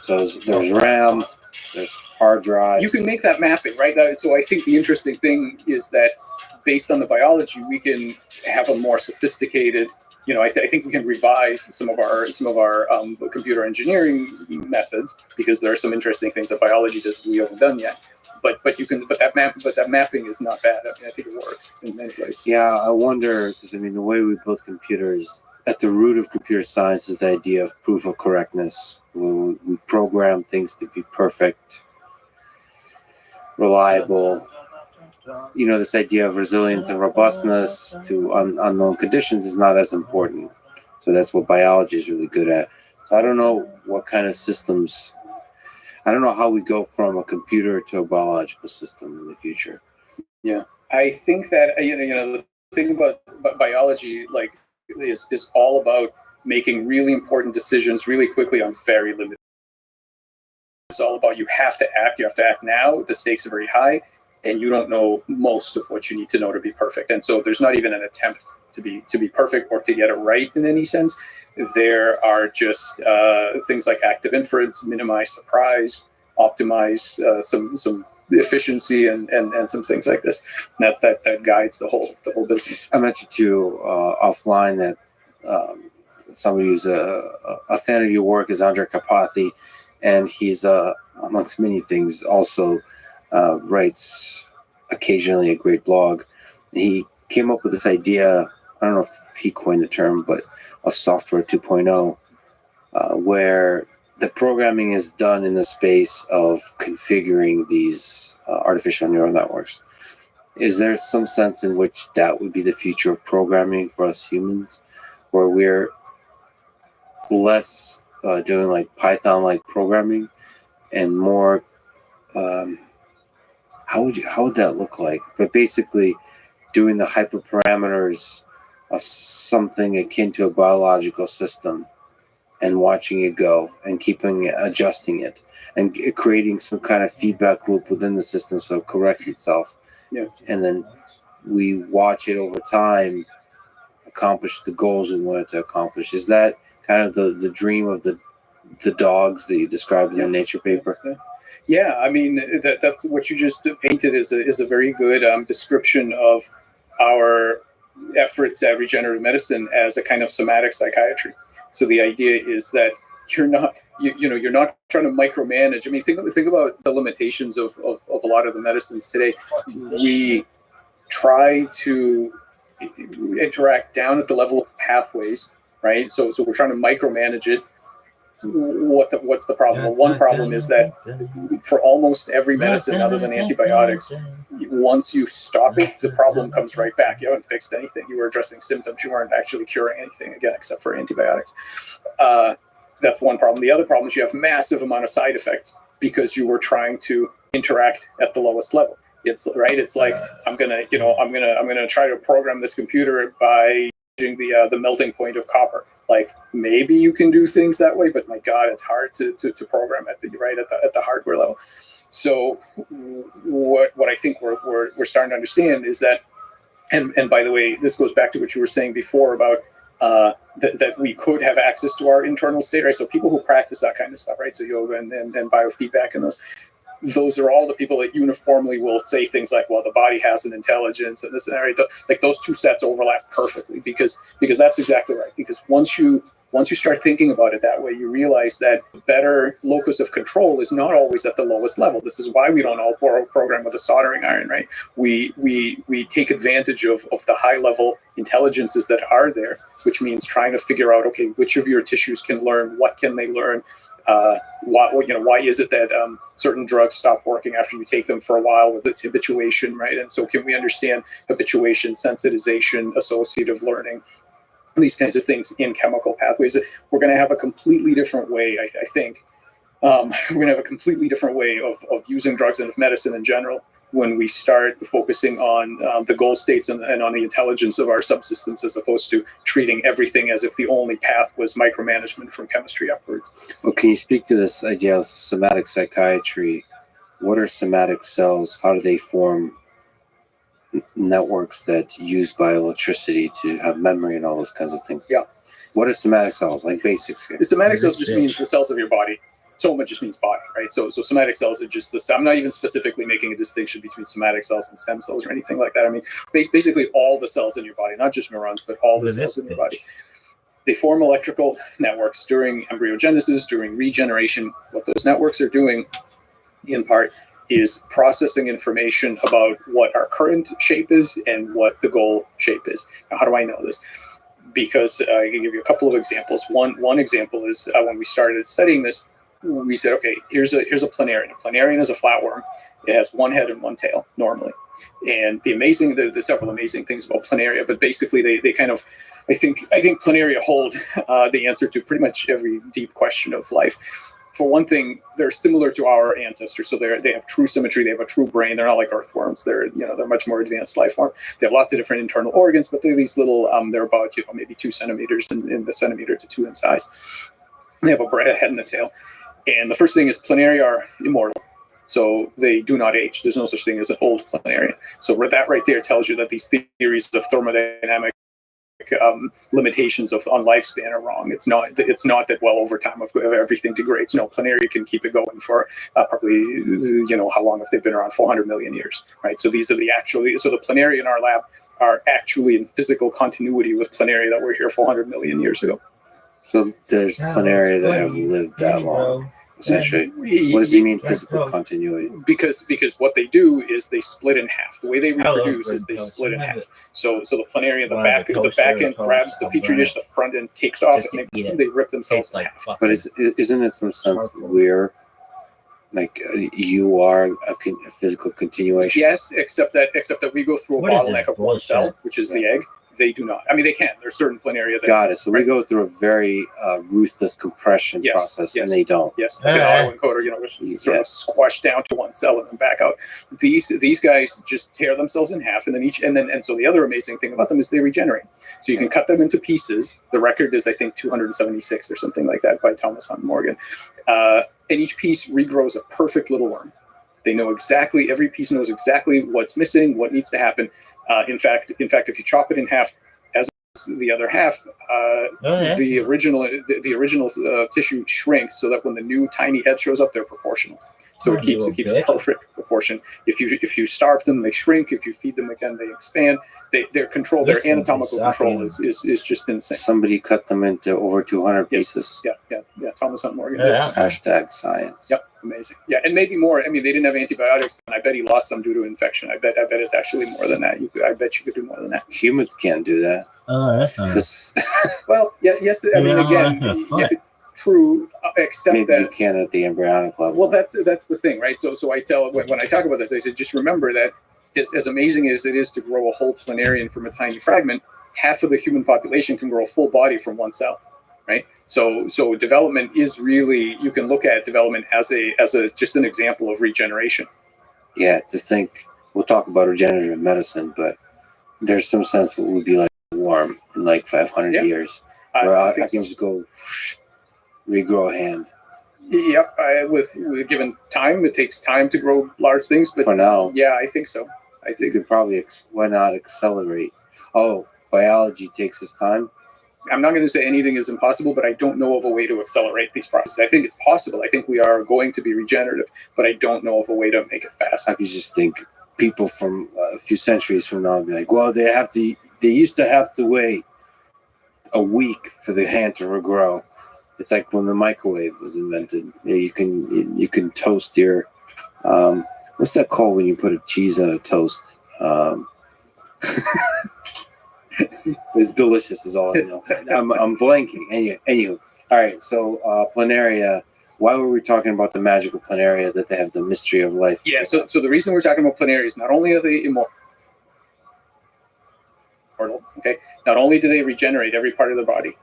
[SPEAKER 1] So there's RAM. There's hard drives.
[SPEAKER 7] You can make that mapping, right? So I think the interesting thing is that based on the biology, we can have a more sophisticated, I think we can revise some of our computer engineering methods, because there are some interesting things that biology does we haven't done yet. But that mapping is not bad. I mean, I think it works in many ways.
[SPEAKER 1] Yeah, I wonder, because the way we build computers, at the root of computer science is the idea of proof of correctness. We program things to be perfect, reliable. This idea of resilience and robustness to unknown conditions is not as important. So that's what biology is really good at. So I don't know what kind of systems. I don't know how we go from a computer to a biological system in the future.
[SPEAKER 7] Yeah, I think that the thing about biology, like, is all about making really important decisions really quickly on very limited. It's all about you have to act now. The stakes are very high, and you don't know most of what you need to know to be perfect. And so there's not even an attempt to be perfect or to get it right in any sense. There are just things like active inference, minimize surprise, optimize some efficiency, and some things like this. That guides the whole business.
[SPEAKER 1] I mentioned to you offline that somebody who's a fan of your work is Andrej Karpathy, and he's amongst many things also writes occasionally a great blog. He came up with this idea, I don't know if he coined the term, but of software 2.0, where the programming is done in the space of configuring these artificial neural networks. Is there some sense in which that would be the future of programming for us humans, where we're less doing like Python-like programming and more, how would that look like? But basically doing the hyperparameters of something akin to a biological system and watching it go and adjusting it and creating some kind of feedback loop within the system so it corrects itself.
[SPEAKER 7] Yeah.
[SPEAKER 1] And then we watch it over time accomplish the goals we wanted to accomplish. Is that kind of the dream of the the dogs that you described in the Nature paper.
[SPEAKER 7] Yeah, I mean that's what you just painted is a very good description of our efforts at regenerative medicine as a kind of somatic psychiatry. So the idea is that you're not you're not trying to micromanage. I mean, think about the limitations of a lot of the medicines today. We try to interact down at the level of pathways, right? So we're trying to micromanage it. What's the problem? Well, one problem is that for almost every medicine other than antibiotics, once you stop it, the problem comes right back. You haven't fixed anything. You were addressing symptoms. You weren't actually curing anything, again, except for antibiotics. That's one problem. The other problem is you have massive amount of side effects because you were trying to interact at the lowest level. It's right. It's like I'm gonna try to program this computer by changing the melting point of copper. Like maybe you can do things that way, but my God, it's hard to program at the hardware level. So what I think we're starting to understand is that, and by the way, this goes back to what you were saying before about that we could have access to our internal state, right? So people who practice that kind of stuff, right? So yoga and biofeedback and those are all the people that uniformly will say things like, well, the body has an intelligence and this and that, right? Like those two sets overlap perfectly because that's exactly right. Because once you start thinking about it that way, you realize that the better locus of control is not always at the lowest level. This is why we don't all program with a soldering iron, right? We take advantage of the high level intelligences that are there, which means trying to figure out, okay, which of your tissues can learn, what can they learn? Why is it that certain drugs stop working after you take them for a while with its habituation, right? And so can we understand habituation, sensitization, associative learning, these kinds of things in chemical pathways? We're going to have a completely different way, I think. We're going to have a completely different way of using drugs and of medicine in general when we start focusing on the goal states and on the intelligence of our subsystems, as opposed to treating everything as if the only path was micromanagement from chemistry upwards.
[SPEAKER 1] Well, can you speak to this idea of somatic psychiatry? What are somatic cells? How do they form networks that use bioelectricity to have memory and all those kinds of things?
[SPEAKER 7] Yeah.
[SPEAKER 1] What are somatic cells? Like basics here.
[SPEAKER 7] The somatic cells just means the cells of your body. Soma just means body, right? So somatic cells are just this. I'm not even specifically making a distinction between somatic cells and stem cells or anything like that. I mean, basically all the cells in your body, not just neurons, but all the cells in your body. They form electrical networks during embryogenesis, during regeneration. What those networks are doing, in part, is processing information about what our current shape is and what the goal shape is. Now, how do I know this? Because I can give you a couple of examples. One example is when we started studying this, we said, okay, here's a planarian. A planarian is a flatworm. It has one head and one tail normally. And the several amazing things about planaria, but basically they kind of, I think planaria hold the answer to pretty much every deep question of life. For one thing, they're similar to our ancestors, so they have true symmetry. They have a true brain. They're not like earthworms. They're much more advanced life form. They have lots of different internal organs, but they're these little. They're about maybe 2 centimeters in the centimeter to 2 in size. They have a head and a tail. And the first thing is planaria are immortal, so they do not age. There's no such thing as an old planarian. So that right there tells you that these theories of thermodynamic limitations on lifespan are wrong. It's not that over time everything degrades. No, planaria can keep it going for probably how long have they been around? 400 million years, right? So these are the planaria in our lab are actually in physical continuity with planaria that were here 400 million years ago.
[SPEAKER 1] So there's planaria that have lived that long, essentially. What does he mean, physical continuity?
[SPEAKER 7] Because what they do is they split in half. The way they reproduce is they split in half. So the planaria, the back end grabs the petri dish, the front end takes off, and they rip themselves in half.
[SPEAKER 1] But isn't it some sense we're like you are a physical continuation?
[SPEAKER 7] Yes, except that we go through a bottleneck of one cell, which is the egg. They do not. I mean, they can. There's certain planaria that
[SPEAKER 1] got it. So we go through a very ruthless compression process, and they don't.
[SPEAKER 7] Yes, like an autoencoder, which is sort of squashed down to one cell and then back out. These guys just tear themselves in half, and then so the other amazing thing about them is they regenerate. So you can cut them into pieces. The record is, I think, 276 or something like that by Thomas Hunt Morgan, and each piece regrows a perfect little worm. They know exactly. Every piece knows exactly what's missing, what needs to happen. In fact, if you chop it in half, as the other half, the original tissue shrinks so that when the new tiny head shows up, they're proportional. So it keeps a perfect proportion. If you starve them, they shrink. If you feed them again, they expand. Their anatomical control is just insane.
[SPEAKER 1] Somebody cut them into over 200 pieces.
[SPEAKER 7] Yeah. Thomas Hunt Morgan.
[SPEAKER 3] Yeah.
[SPEAKER 1] Hashtag science.
[SPEAKER 7] Yep, amazing. Yeah, and maybe more. I mean, they didn't have antibiotics, and I bet he lost some due to infection. I bet it's actually more than that. I bet you could do more than that.
[SPEAKER 1] Humans can't do that. Because
[SPEAKER 7] Well, yes. I mean, again, true, except
[SPEAKER 1] maybe
[SPEAKER 7] that
[SPEAKER 1] you can at the embryonic level.
[SPEAKER 7] Well, that's the thing, right? So I tell when I talk about this, I say just remember that as amazing as it is to grow a whole planarian from a tiny fragment, half of the human population can grow a full body from one cell, right? So development is really, you can look at development as a just an example of regeneration.
[SPEAKER 1] Yeah, to think we'll talk about regenerative medicine, but there's some sense it would be like a worm in like 500 years, where I can just go regrow a hand.
[SPEAKER 7] Yep, with given time, it takes time to grow large things, but
[SPEAKER 1] For now,
[SPEAKER 7] yeah, I think so. I
[SPEAKER 1] you
[SPEAKER 7] think
[SPEAKER 1] could probably why not accelerate? Oh, biology takes its time.
[SPEAKER 7] I'm not going to say anything is impossible, but I don't know of a way to accelerate these processes. I think it's possible. I think we are going to be regenerative, but I don't know of a way to make it fast.
[SPEAKER 1] I could just think people from a few centuries from now be like, well, they used to have to wait a week for the hand to regrow. It's like when the microwave was invented. You can toast your what's that called when you put a cheese on a toast? It's delicious is all I know. I'm blanking. Anywho. All right, so planaria. Why were we talking about the magical planaria that they have the mystery of life?
[SPEAKER 7] Yeah, so the reason we're talking about planaria is not only are they immortal, okay, not only do they regenerate every part of their body,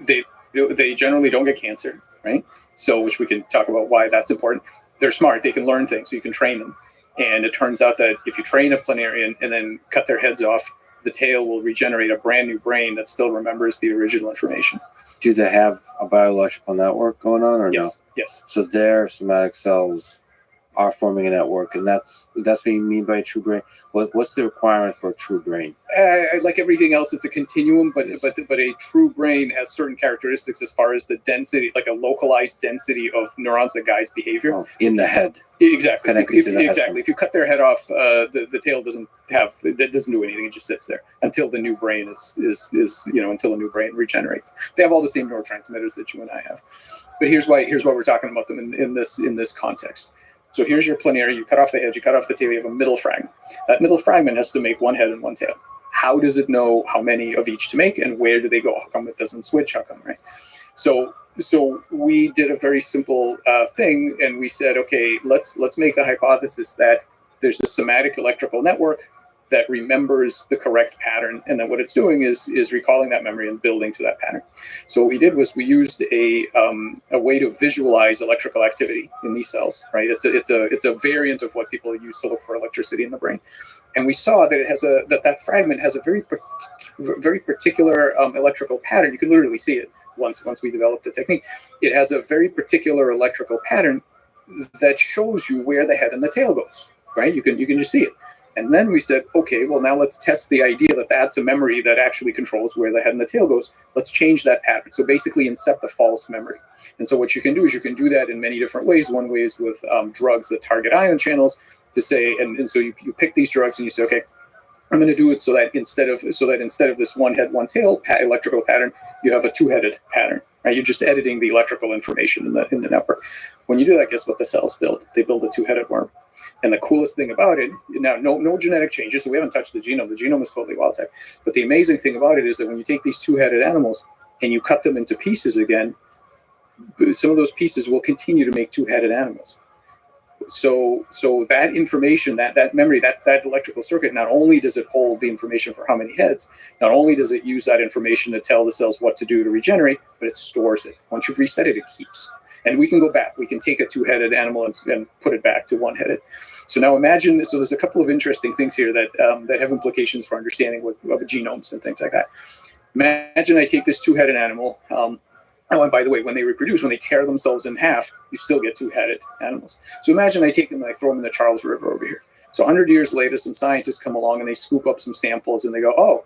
[SPEAKER 7] they generally don't get cancer, right? So, which we can talk about why that's important. They're smart. They can learn things, so you can train them. And it turns out that if you train a planarian and then cut their heads off, the tail will regenerate a brand new brain that still remembers the original information.
[SPEAKER 1] Do they have a biological network going on, or no?
[SPEAKER 7] Yes.
[SPEAKER 1] So their somatic cells are forming a network, and that's what you mean by a true brain. What's the requirement for a true brain?
[SPEAKER 7] Like everything else, it's a continuum, but a true brain has certain characteristics as far as the density, like a localized density of neurons that guides behavior
[SPEAKER 1] In the head.
[SPEAKER 7] Exactly.
[SPEAKER 1] Connected to the head.
[SPEAKER 7] Exactly. If you cut their head off, the tail doesn't do anything. It just sits there until the new brain until the new brain regenerates. They have all the same neurotransmitters that you and I have. But here's why we're talking about them in this context. So here's your planaria. You cut off the head, you cut off the tail, you have a middle fragment. That middle fragment has to make one head and one tail. How does it know how many of each to make, and where do they go? How come it doesn't switch? How come, right? So we did a very simple thing, and we said, okay, let's make the hypothesis that there's a somatic electrical network that remembers the correct pattern, and then what it's doing is recalling that memory and building to that pattern. So what we did was we used a way to visualize electrical activity in these cells, right? It's a variant of what people use to look for electricity in the brain, and we saw that it has that fragment has a very particular electrical pattern. You can literally see it once we developed the technique. It has a very particular electrical pattern that shows you where the head and the tail goes, right? You can just see it. And then we said, okay, well, now let's test the idea that that's a memory that actually controls where the head and the tail goes. Let's change that pattern. So basically incept a false memory. And so what you can do is you can do that in many different ways. One way is with drugs that target ion channels to say, and so you pick these drugs and you say, okay, I'm going to do it so that instead of this one head, one tail electrical pattern, you have a two-headed pattern, right? You're just editing the electrical information in the network. When you do that, guess what the cells build? They build a two-headed worm. And the coolest thing about it, now no genetic changes, so we haven't touched the genome. The genome is totally wild type. But the amazing thing about it is that when you take these two-headed animals and you cut them into pieces again, some of those pieces will continue to make two-headed animals. So that information, that memory, that electrical circuit, not only does it hold the information for how many heads, not only does it use that information to tell the cells what to do to regenerate, but it stores it. Once you've reset it, it keeps. And we can go back. We can take a two-headed animal and put it back to one-headed. So now imagine, so there's a couple of interesting things here that have implications for understanding of genomes and things like that. Imagine I take this two-headed animal. Oh, and by the way, when they reproduce, when they tear themselves in half, you still get two-headed animals. So imagine I take them and I throw them in the Charles River over here. So 100 years later, some scientists come along and they scoop up some samples and they go, oh,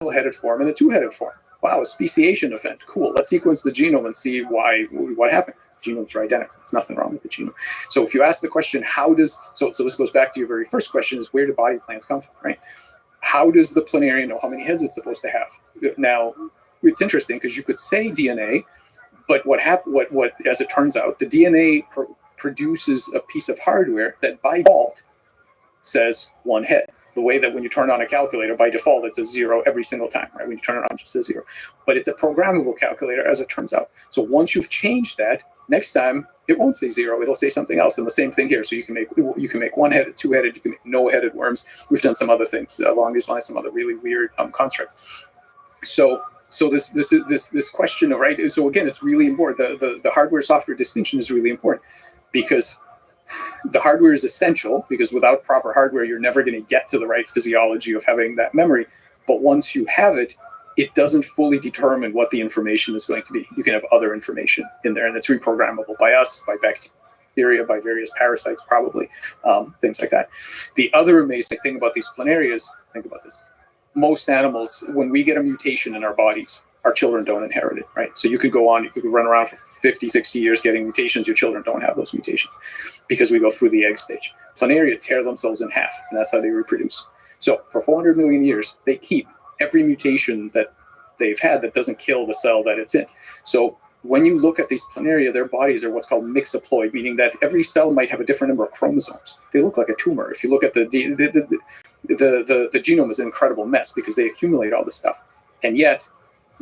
[SPEAKER 7] single-headed form and a two-headed form. Wow, a speciation event. Cool. Let's sequence the genome and see what happened. Genomes are identical. There's nothing wrong with the genome. So if you ask the question, so this goes back to your very first question, is where do body plans come from, right? How does the planaria know how many heads it's supposed to have? Now, it's interesting because you could say DNA, but what as it turns out, the DNA produces a piece of hardware that by default says one head. The way that when you turn on a calculator, by default, it's a 0 every single time, right? When you turn it on, it just says 0. But it's a programmable calculator, as it turns out. So once you've changed that, next time it won't say 0; it'll say something else. And the same thing here. So you can make one-headed, two-headed, you can make no-headed worms. We've done some other things along these lines, some other really weird constructs. So this question of, right? So again, it's really important. The hardware-software distinction is really important, because the hardware is essential, because without proper hardware, you're never going to get to the right physiology of having that memory. But once you have it, it doesn't fully determine what the information is going to be. You can have other information in there, and it's reprogrammable by us, by bacteria, by various parasites, probably, things like that. The other amazing thing about these planarias, think about this. Most animals, when we get a mutation in our bodies, our children don't inherit it, right? So you could run around for 50, 60 years getting mutations. Your children don't have those mutations because we go through the egg stage. Planaria tear themselves in half, and that's how they reproduce. So for 400 million years, they keep every mutation that they've had that doesn't kill the cell that it's in. So when you look at these planaria, their bodies are what's called mixoploid, meaning that every cell might have a different number of chromosomes. They look like a tumor. If you look at the genome is an incredible mess because they accumulate all this stuff. And yet,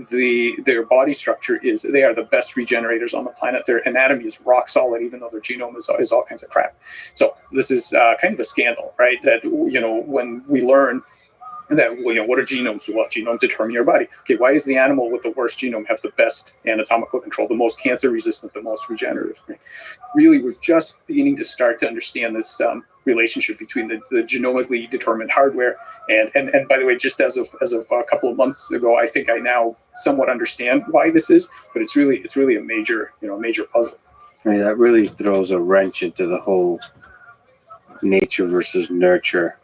[SPEAKER 7] their body structure they are the best regenerators on the planet. Their anatomy is rock solid, even though their genome is all kinds of crap. So this is kind of a scandal, right? That, when we learn that, what are genomes? Well, genomes determine your body. Okay, why does the animal with the worst genome have the best anatomical control, the most cancer resistant, the most regenerative? Right? Really, we're just beginning to start to understand this relationship between the genomically determined hardware and by the way, just as of a couple of months ago, I think I now somewhat understand why this is, but it's really a major puzzle.
[SPEAKER 1] I mean, that really throws a wrench into the whole nature versus nurture,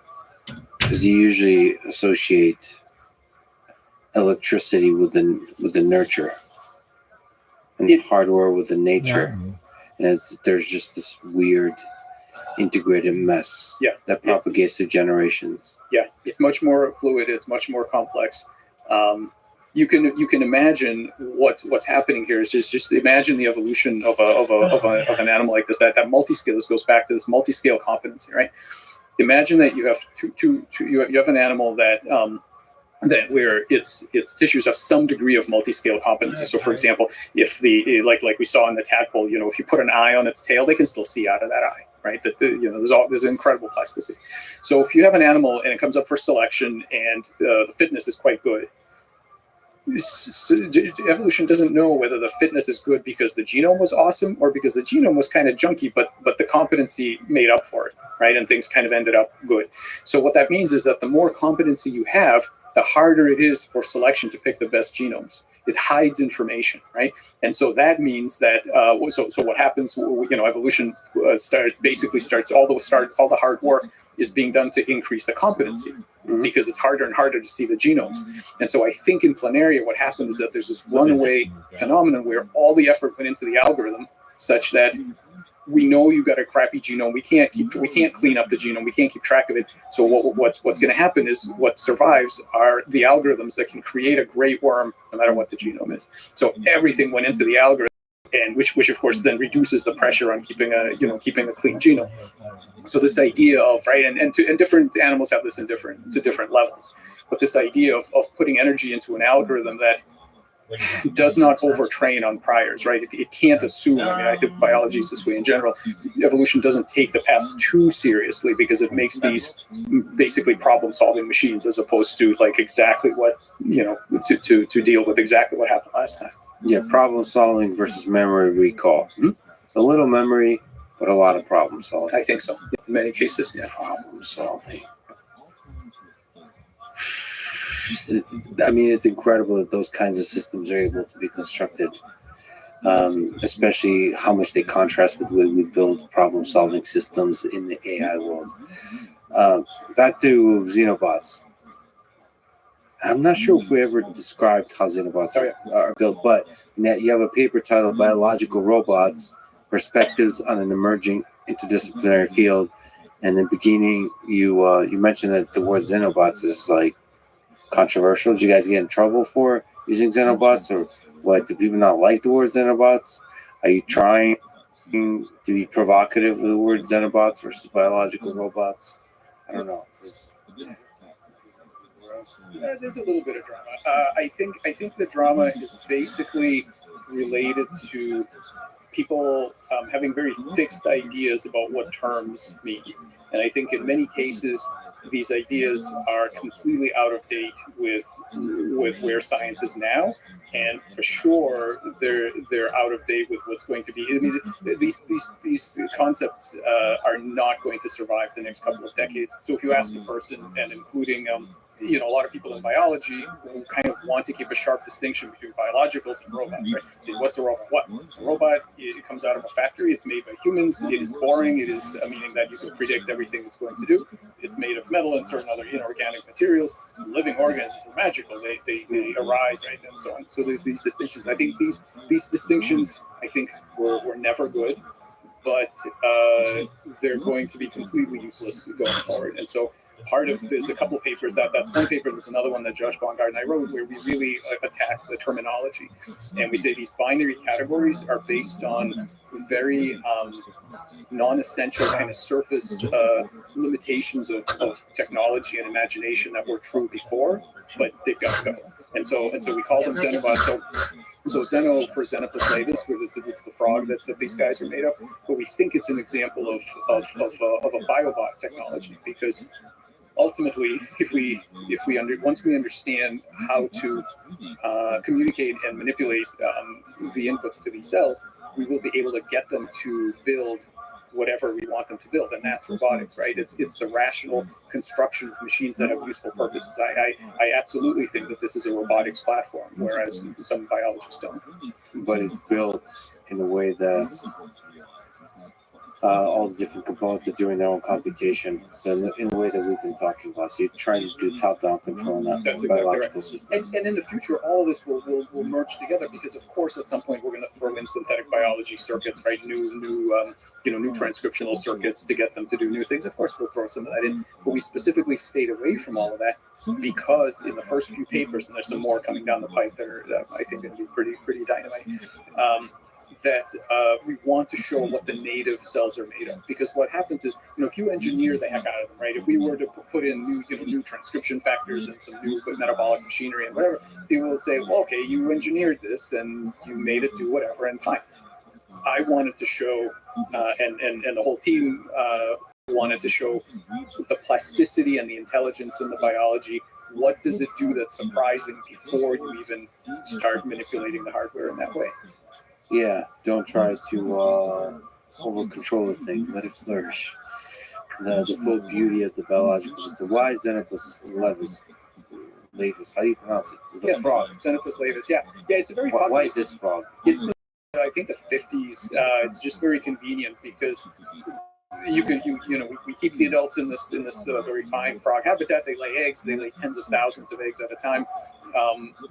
[SPEAKER 1] because you usually associate electricity with the nurture and the hardware with the nature. Yeah. And there's just this weird integrated mess that propagates through generations.
[SPEAKER 7] Yeah, it's much more fluid. It's much more complex. You can imagine what's happening here is just imagine the evolution of an animal like this. That multi-scale, this goes back to this multi-scale competency, right? Imagine that you have you have an animal that where its tissues have some degree of multi-scale competency. So, for example, if like we saw in the tadpole, if you put an eye on its tail, they can still see out of that eye, right? There's incredible plasticity. So, if you have an animal and it comes up for selection and the fitness is quite good, evolution doesn't know whether the fitness is good because the genome was awesome or because the genome was kind of junky, but the competency made up for it, right? And things kind of ended up good. So what that means is that the more competency you have, the harder it is for selection to pick the best genomes. It hides information, right? And so that means that so what happens? Evolution starts all the hard work is being done to increase the competency because it's harder and harder to see the genomes. And so I think in planaria, what happened is that there's this runaway phenomenon where all the effort went into the algorithm, such that we know you got a crappy genome. We can't clean up the genome. We can't keep track of it. So what's going to happen is what survives are the algorithms that can create a great worm, no matter what the genome is. So everything went into the algorithm, and which of course then reduces the pressure on keeping a clean genome. So this idea of and different animals have this to different levels, but this idea of putting energy into an algorithm that does not overtrain on priors, right? It can't assume. I think biology is this way in general. Evolution doesn't take the past too seriously because it makes these basically problem-solving machines as opposed to like exactly what, to deal with exactly what happened last time.
[SPEAKER 1] Yeah, problem-solving versus memory recall. Mm-hmm. So little memory, but a lot of problem-solving.
[SPEAKER 7] I think so. In many cases, yeah.
[SPEAKER 1] Problem-solving. It's incredible that those kinds of systems are able to be constructed, especially how much they contrast with the way we build problem-solving systems in the AI world. Back to xenobots. I'm not sure if we ever described how Xenobots are built, but you have a paper titled Biological Robots, Perspectives on an Emerging Interdisciplinary Field. And in the beginning, you mentioned that the word Xenobots is like controversial. Did you guys get in trouble for using Xenobots, or what? Do people not like the word Xenobots? Are you trying to be provocative with the word Xenobots versus biological robots? I don't know.
[SPEAKER 7] There's a little bit of drama. I think the drama is basically related to people having very fixed ideas about what terms mean, and I think in many cases these ideas are completely out of date with where science is now, and for sure they're out of date with what's going to be. I mean, these concepts are not going to survive the next couple of decades. So if you ask a person, and including a lot of people in biology who kind of want to keep a sharp distinction between biologicals and robots, right? So what's a robot? What? A robot, it comes out of a factory, it's made by humans, it is boring, it is meaning that you can predict everything it's going to do. It's made of metal and certain other inorganic materials. Living organisms are magical, they arise, right? And so on. So there's these distinctions. I think these distinctions, I think, were never good, but they're going to be completely useless going forward. And so part of there's a couple of papers that's one paper. There's another one that Josh Bongard and I wrote where we really attack the terminology, and we say these binary categories are based on very non-essential kind of surface limitations of technology and imagination that were true before, but they've got to go. And so we call them Xenobots. So Xeno for Xenopus laevis, it's the frog that these guys are made of, but we think it's an example of a biobot technology, because ultimately, once we understand how to communicate and manipulate the inputs to these cells, we will be able to get them to build whatever we want them to build, and that's robotics, right? It's the rational construction of machines that have useful purposes. I absolutely think that this is a robotics platform, whereas some biologists don't.
[SPEAKER 1] But it's built in a way that all the different components are doing their own computation. So in a way that we've been talking about. So you're trying to do top-down control, not
[SPEAKER 7] That's
[SPEAKER 1] biological
[SPEAKER 7] exactly
[SPEAKER 1] system.
[SPEAKER 7] And in the future, all of this will merge together, because of course at some point we're going to throw in synthetic biology circuits, right? New transcriptional circuits to get them to do new things. Of course, we'll throw some of that in, but we specifically stayed away from all of that because in the first few papers, and there's some more coming down the pipe that are I think going to be pretty dynamite. That we want to show what the native cells are made of, because what happens is, if you engineer the heck out of them, right? If we were to put in new transcription factors and some new metabolic machinery and whatever, people will say, well, okay, you engineered this and you made it do whatever, and fine. I wanted to show, and the whole team wanted to show the plasticity and the intelligence in the biology. What does it do that's surprising before you even start manipulating the hardware in that way?
[SPEAKER 1] Yeah, don't try to over control the thing. Let it flourish. The full beauty of the biological system. Why Xenopus laevis? How do you pronounce it? The frog.
[SPEAKER 7] Xenopus laevis. Yeah. It's a very
[SPEAKER 1] Why
[SPEAKER 7] popular.
[SPEAKER 1] is this frog?
[SPEAKER 7] It's been, I think, the 50s. It's just very convenient because we keep the adults in this very fine frog habitat. They lay eggs. They lay tens of thousands of eggs at a time.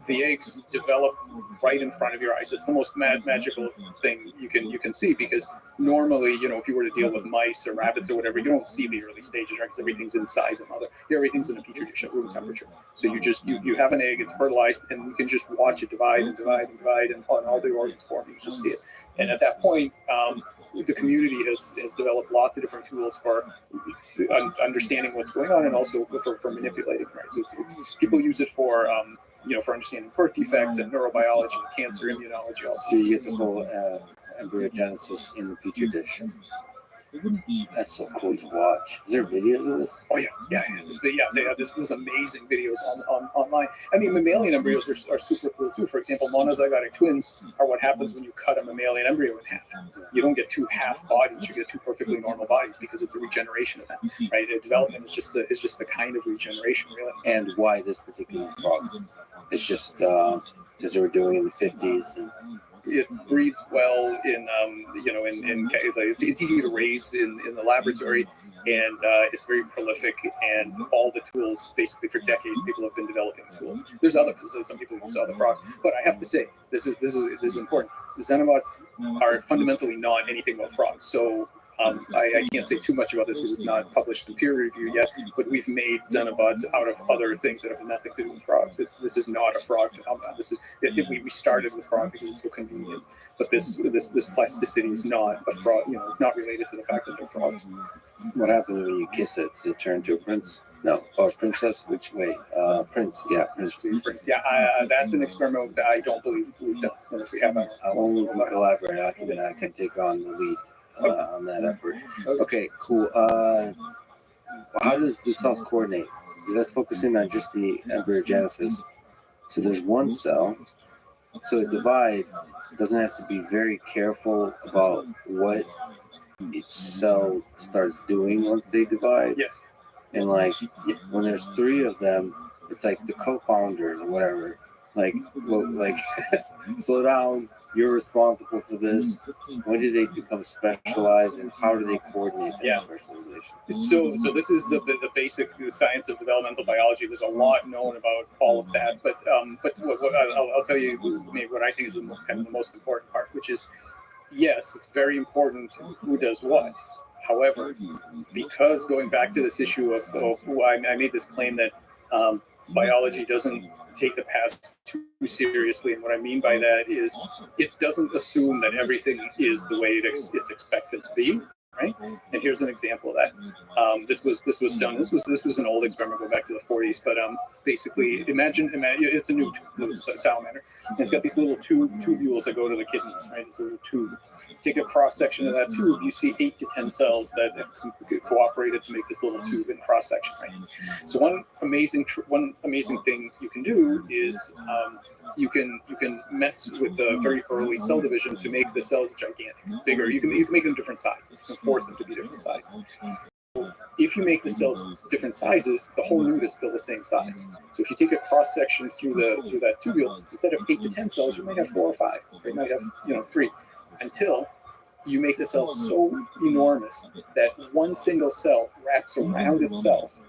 [SPEAKER 7] The eggs develop right in front of your eyes. It's the most magical thing you can see, because normally, if you were to deal with mice or rabbits or whatever, you don't see the early stages, right? Because everything's inside the mother. Everything's in a petri dish at room temperature. So you have an egg, it's fertilized, and you can just watch it divide, and all the organs form. You can just see it. And at that point, the community has developed lots of different tools for understanding what's going on, and also for manipulating, right? So people use it for for understanding birth defects and neurobiology, cancer immunology also.
[SPEAKER 1] So you get the whole embryogenesis in the petri dish. That's so cool to watch. Is there videos of this?
[SPEAKER 7] Oh yeah. There's amazing videos online. I mean, mammalian embryos are super cool too. For example, monozygotic twins are what happens when you cut a mammalian embryo in half. You don't get two half bodies; you get two perfectly normal bodies, because it's a regeneration event, right? Development is just the kind of regeneration, really.
[SPEAKER 1] And why this particular frog? It's just because they were doing it in the 50s. And
[SPEAKER 7] it breeds well in it's easy to raise in the laboratory. and it's very prolific. And all the tools, basically for decades, people have been developing tools. There's others. Some people use other frogs, but I have to say this is important. The Xenobots are fundamentally not anything about frogs. So I can't say too much about this because it's not published in peer review yet, but we've made Xenobots out of other things that have nothing to do with frogs. This is not a frog phenomenon. We started with frog because it's so convenient, but this plasticity is not a frog. It's not related to the fact that they're frogs.
[SPEAKER 1] What happens when you kiss it? Does it turn to a prince? No, or princess? Which way? Prince. Yeah, prince.
[SPEAKER 7] Prince. Yeah, that's an experiment that I don't believe we've done. And if we have,
[SPEAKER 1] Only we can collaborate. I can take on the lead on that effort. Okay, cool. How does the cells coordinate? Let's focus in on just the embryogenesis. So there's one cell. So it divides. Doesn't have to be very careful about what each cell starts doing once they divide.
[SPEAKER 7] yes.
[SPEAKER 1] And like when there's three of them, it's like the co-founders or whatever. Like, slow down. You're responsible for this. When did they become specialized, and how do they coordinate that specialization?
[SPEAKER 7] So this is the basic science of developmental biology. There's a lot known about all of that, but I'll tell you maybe what I think is kind of the most important part, which is yes, it's very important who does what. However, because going back to this issue of I made this claim that biology doesn't take the past too seriously, and what I mean by that is it doesn't assume that everything is the way it's expected to be, right? And here's an example of that. This was done. This was an old experiment going back to the 40s, but basically imagine it's a newt, it's a salamander. And it's got these little tubules that go to the kidneys, right? This little tube. Take a cross section of that tube, you see 8 to 10 cells that have cooperated to make this little tube in cross section, right? So one amazing thing you can do is you can mess with the very early cell division to make the cells gigantic, bigger. You can make them different sizes. You can force them to be different sizes. If you make the cells different sizes, the whole newt is still the same size. So if you take a cross section through that tubule, instead of 8 to 10 cells, you might have 4 or 5. You might have 3, until you make the cell so enormous that one single cell wraps around itself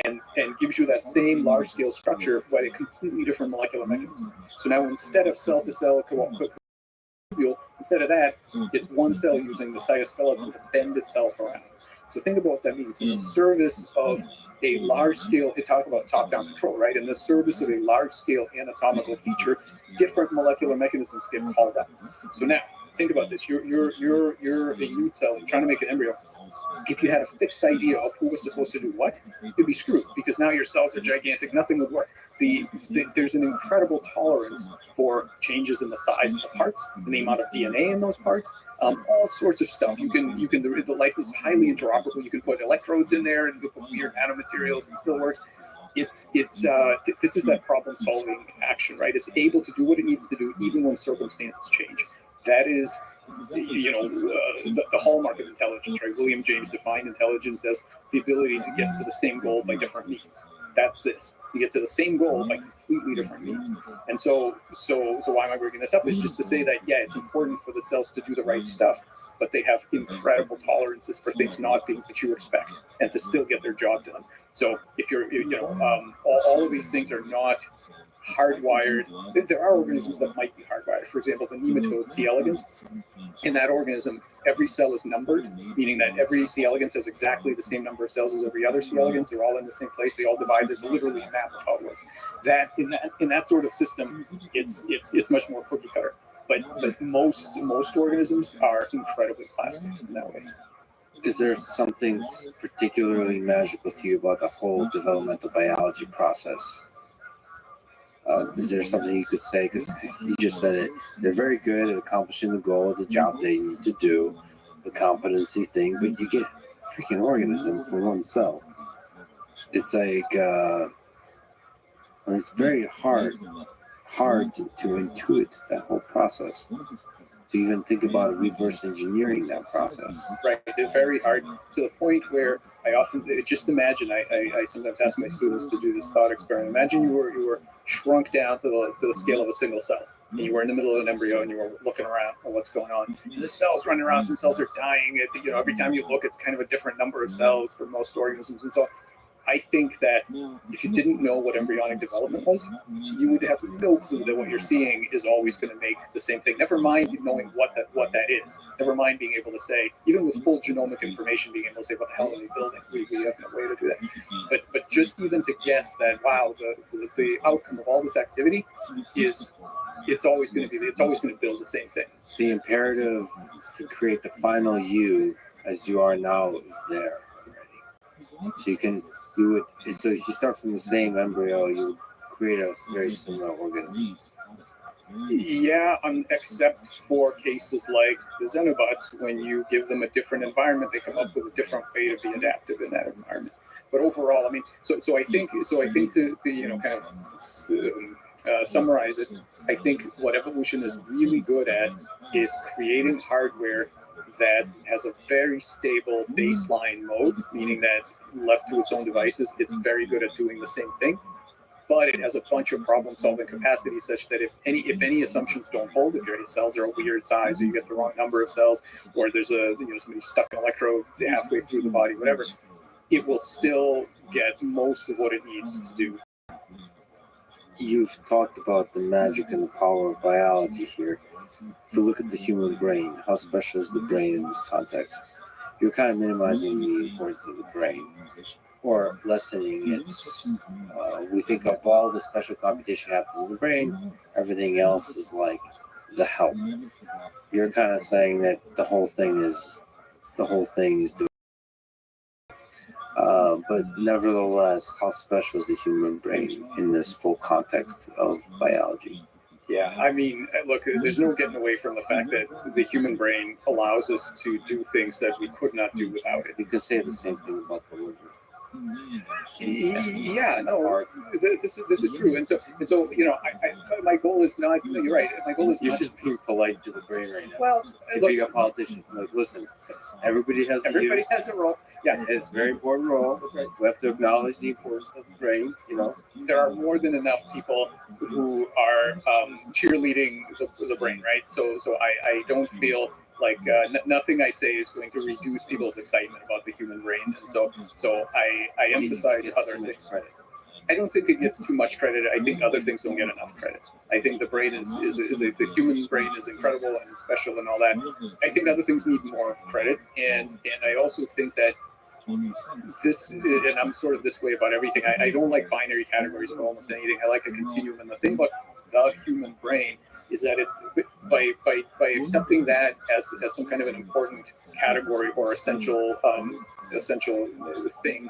[SPEAKER 7] and gives you that same large scale structure by a completely different molecular mechanism. So now instead of cell to cell tubule, instead of that, it's one cell using the cytoskeleton to bend itself around. So think about what that means. In the service of a large-scale, they talk about top-down control, right? In the service of a large-scale anatomical feature, different molecular mechanisms get called out. So now, think about this. You're a newt cell. You're trying to make an embryo. If you had a fixed idea of who was supposed to do what, you'd be screwed because now your cells are gigantic. Nothing would work. There's an incredible tolerance for changes in the size of the parts, and the amount of DNA in those parts, all sorts of stuff. The life is highly interoperable. You can put electrodes in there and put weird nanomaterials. It still works. This is that problem-solving action, right? It's able to do what it needs to do even when circumstances change. That is, the hallmark of intelligence, right? William James defined intelligence as the ability to get to the same goal by different means. That's this. You get to the same goal by completely different means. And so why am I bringing this up? Is just to say that, yeah, it's important for the cells to do the right stuff, but they have incredible tolerances for things not being what you expect and to still get their job done. So if you're, all of these things are not hardwired. There are organisms that might be hardwired. For example, the nematode C. elegans. In that organism, every cell is numbered, meaning that every C. elegans has exactly the same number of cells as every other C. elegans. They're all in the same place. They all divide. There's literally a map of how it works. In that sort of system, it's much more cookie cutter. But most organisms are incredibly plastic in that way.
[SPEAKER 1] Is there something particularly magical to you about the whole developmental biology process? Is there something you could say? Because you just said it. They're very good at accomplishing the goal of the job they need to do, the competency thing, but you get a freaking organism from one cell. It's like, it's very hard to intuit that whole process. To even think about reverse engineering that process.
[SPEAKER 7] Right, it's very hard to the point where I sometimes ask my students to do this thought experiment. Imagine you were shrunk down to the scale of a single cell, and you were in the middle of an embryo and you were looking around at what's going on. The cells running around, some cells are dying. Every time you look, it's kind of a different number of cells for most organisms, and so I think that if you didn't know what embryonic development was, you would have no clue that what you're seeing is always going to make the same thing. Never mind knowing what that is. Never mind being able to say, even with full genomic information, being able to say what the hell are they building. We have no way to do that. But just even to guess that, wow, the outcome of all this activity is it's always going to build the same thing.
[SPEAKER 1] The imperative to create the final you as you are now is there. So so if you start from the same embryo, you create a very similar organism.
[SPEAKER 7] Yeah, except for cases like the Xenobots, when you give them a different environment, they come up with a different way to be adaptive in that environment. But overall, I mean, so I think to kind of summarize it, I think what evolution is really good at is creating hardware that has a very stable baseline mode, meaning that left to its own devices, it's very good at doing the same thing. But it has a bunch of problem-solving capacity such that if any assumptions don't hold, if your cells are a weird size, or you get the wrong number of cells, or there's somebody stuck an electrode halfway through the body, whatever, it will still get most of what it needs to do.
[SPEAKER 1] You've talked about the magic and the power of biology here. If you look at the human brain, how special is the brain in this context? You're kind of minimizing the importance of the brain, or lessening its. We think of all the special computation happens in the brain. Everything else is like the help. You're kind of saying that the whole thing is doing. But nevertheless, how special is the human brain in this full context of biology?
[SPEAKER 7] Yeah, I mean, look, there's no getting away from the fact that the human brain allows us to do things that we could not do without it.
[SPEAKER 1] You could say the same thing about the liver.
[SPEAKER 7] Yeah, no, this is true, and so my goal is not. You're right. My goal is
[SPEAKER 1] You're
[SPEAKER 7] not.
[SPEAKER 1] just being polite to the brain right now.
[SPEAKER 7] Well,
[SPEAKER 1] If
[SPEAKER 7] look,
[SPEAKER 1] you're a politician, like, listen, everybody has
[SPEAKER 7] a role. Yeah,
[SPEAKER 1] it's a very important role.
[SPEAKER 7] that's right.
[SPEAKER 1] We have to acknowledge the importance of the brain.
[SPEAKER 7] There are more than enough people who are cheerleading the brain, right? So I don't feel like nothing I say is going to reduce people's excitement about the human brain, and so I emphasize other things. I don't think it gets too much credit. I think other things don't get enough credit. I think the brain is the human brain is incredible and special and all that. I think other things need more credit, and I also think that this, and I'm sort of this way about everything. I don't like binary categories for almost anything. I like a continuum, and the thing about the human brain is that it, by accepting that as some kind of an important category or essential thing,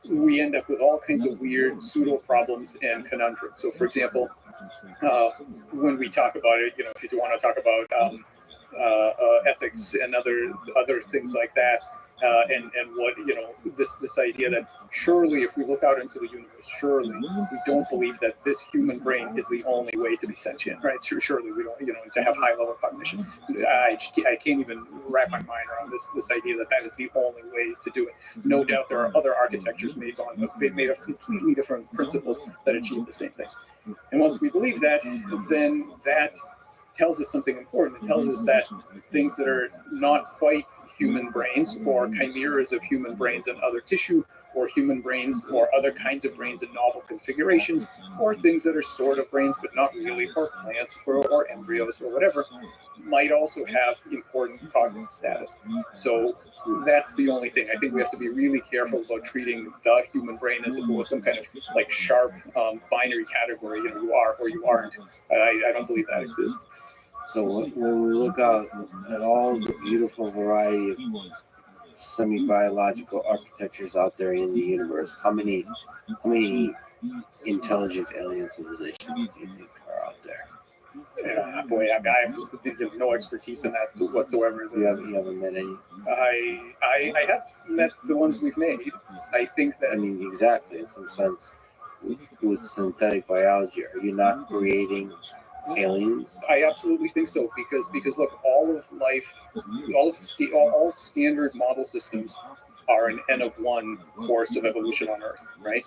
[SPEAKER 7] we end up with all kinds of weird pseudo problems and conundrums. So, for example, when we talk about it, if you want to talk about ethics and other things like that, and what this idea that surely if we look out into the universe, surely we don't believe that this human brain is the only way to be sentient, right? Surely we don't, to have high level cognition. I can't even wrap my mind around this idea that is the only way to do it. No doubt there are other architectures made of completely different principles that achieve the same thing. And once we believe that, then that tells us something important. It tells us that things that are not quite human brains, or chimeras of human brains and other tissue, or human brains or other kinds of brains in novel configurations, or things that are sort of brains but not really, or plants or embryos or whatever, might also have important cognitive status. So that's the only thing. I think we have to be really careful about treating the human brain as if it was some kind of like sharp binary category. You are or you aren't. I don't believe that exists.
[SPEAKER 1] So when we look out at all the beautiful variety of semi-biological architectures out there in the universe, how many intelligent alien civilizations do you think are out there?
[SPEAKER 7] Boy, I have no expertise in that whatsoever.
[SPEAKER 1] You haven't met any?
[SPEAKER 7] I have met the ones we've made. I think that.
[SPEAKER 1] I mean, exactly. In some sense, with synthetic biology, are you not creating aliens?
[SPEAKER 7] I absolutely think so, because look, all of life, all standard model systems are an N of 1 course of evolution on Earth, right?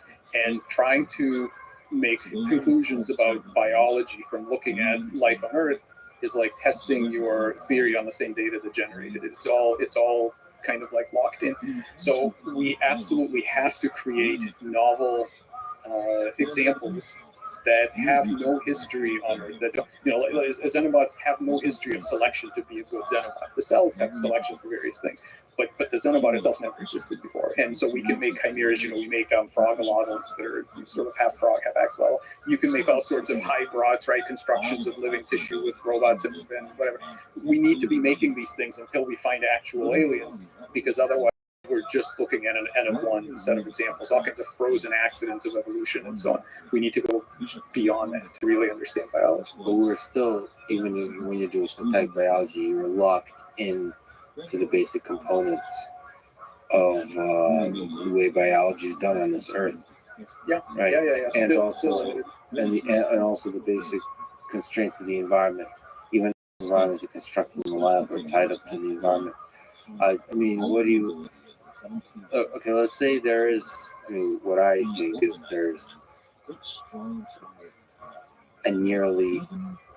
[SPEAKER 7] And trying to make conclusions about biology from looking at life on Earth is like testing your theory on the same data that generated it. It's all kind of like locked in. So we absolutely have to create novel examples that have no history on Earth. That don't, Xenobots have no history of selection to be a good Xenobot. The cells have selection for various things, but the Xenobot itself never existed before. And so we can make chimeras. We make frogolodals that are sort of half frog, half axolotl. You can make all sorts of hybrids, right? Constructions of living tissue with robots and whatever. We need to be making these things until we find actual aliens, because otherwise we're just looking at an N of one set of examples, all kinds of frozen accidents of evolution and so on. We need to go beyond that to really understand biology.
[SPEAKER 1] But we're still, even when you're doing synthetic biology, you're locked in to the basic components of the way biology is done on this earth.
[SPEAKER 7] Yeah,
[SPEAKER 1] right.
[SPEAKER 7] yeah.
[SPEAKER 1] And also the basic constraints of the environment. Even the environments are constructed in the lab are tied up to the environment. I mean, what do you? Okay, let's say there is. I mean, what I think is there's a nearly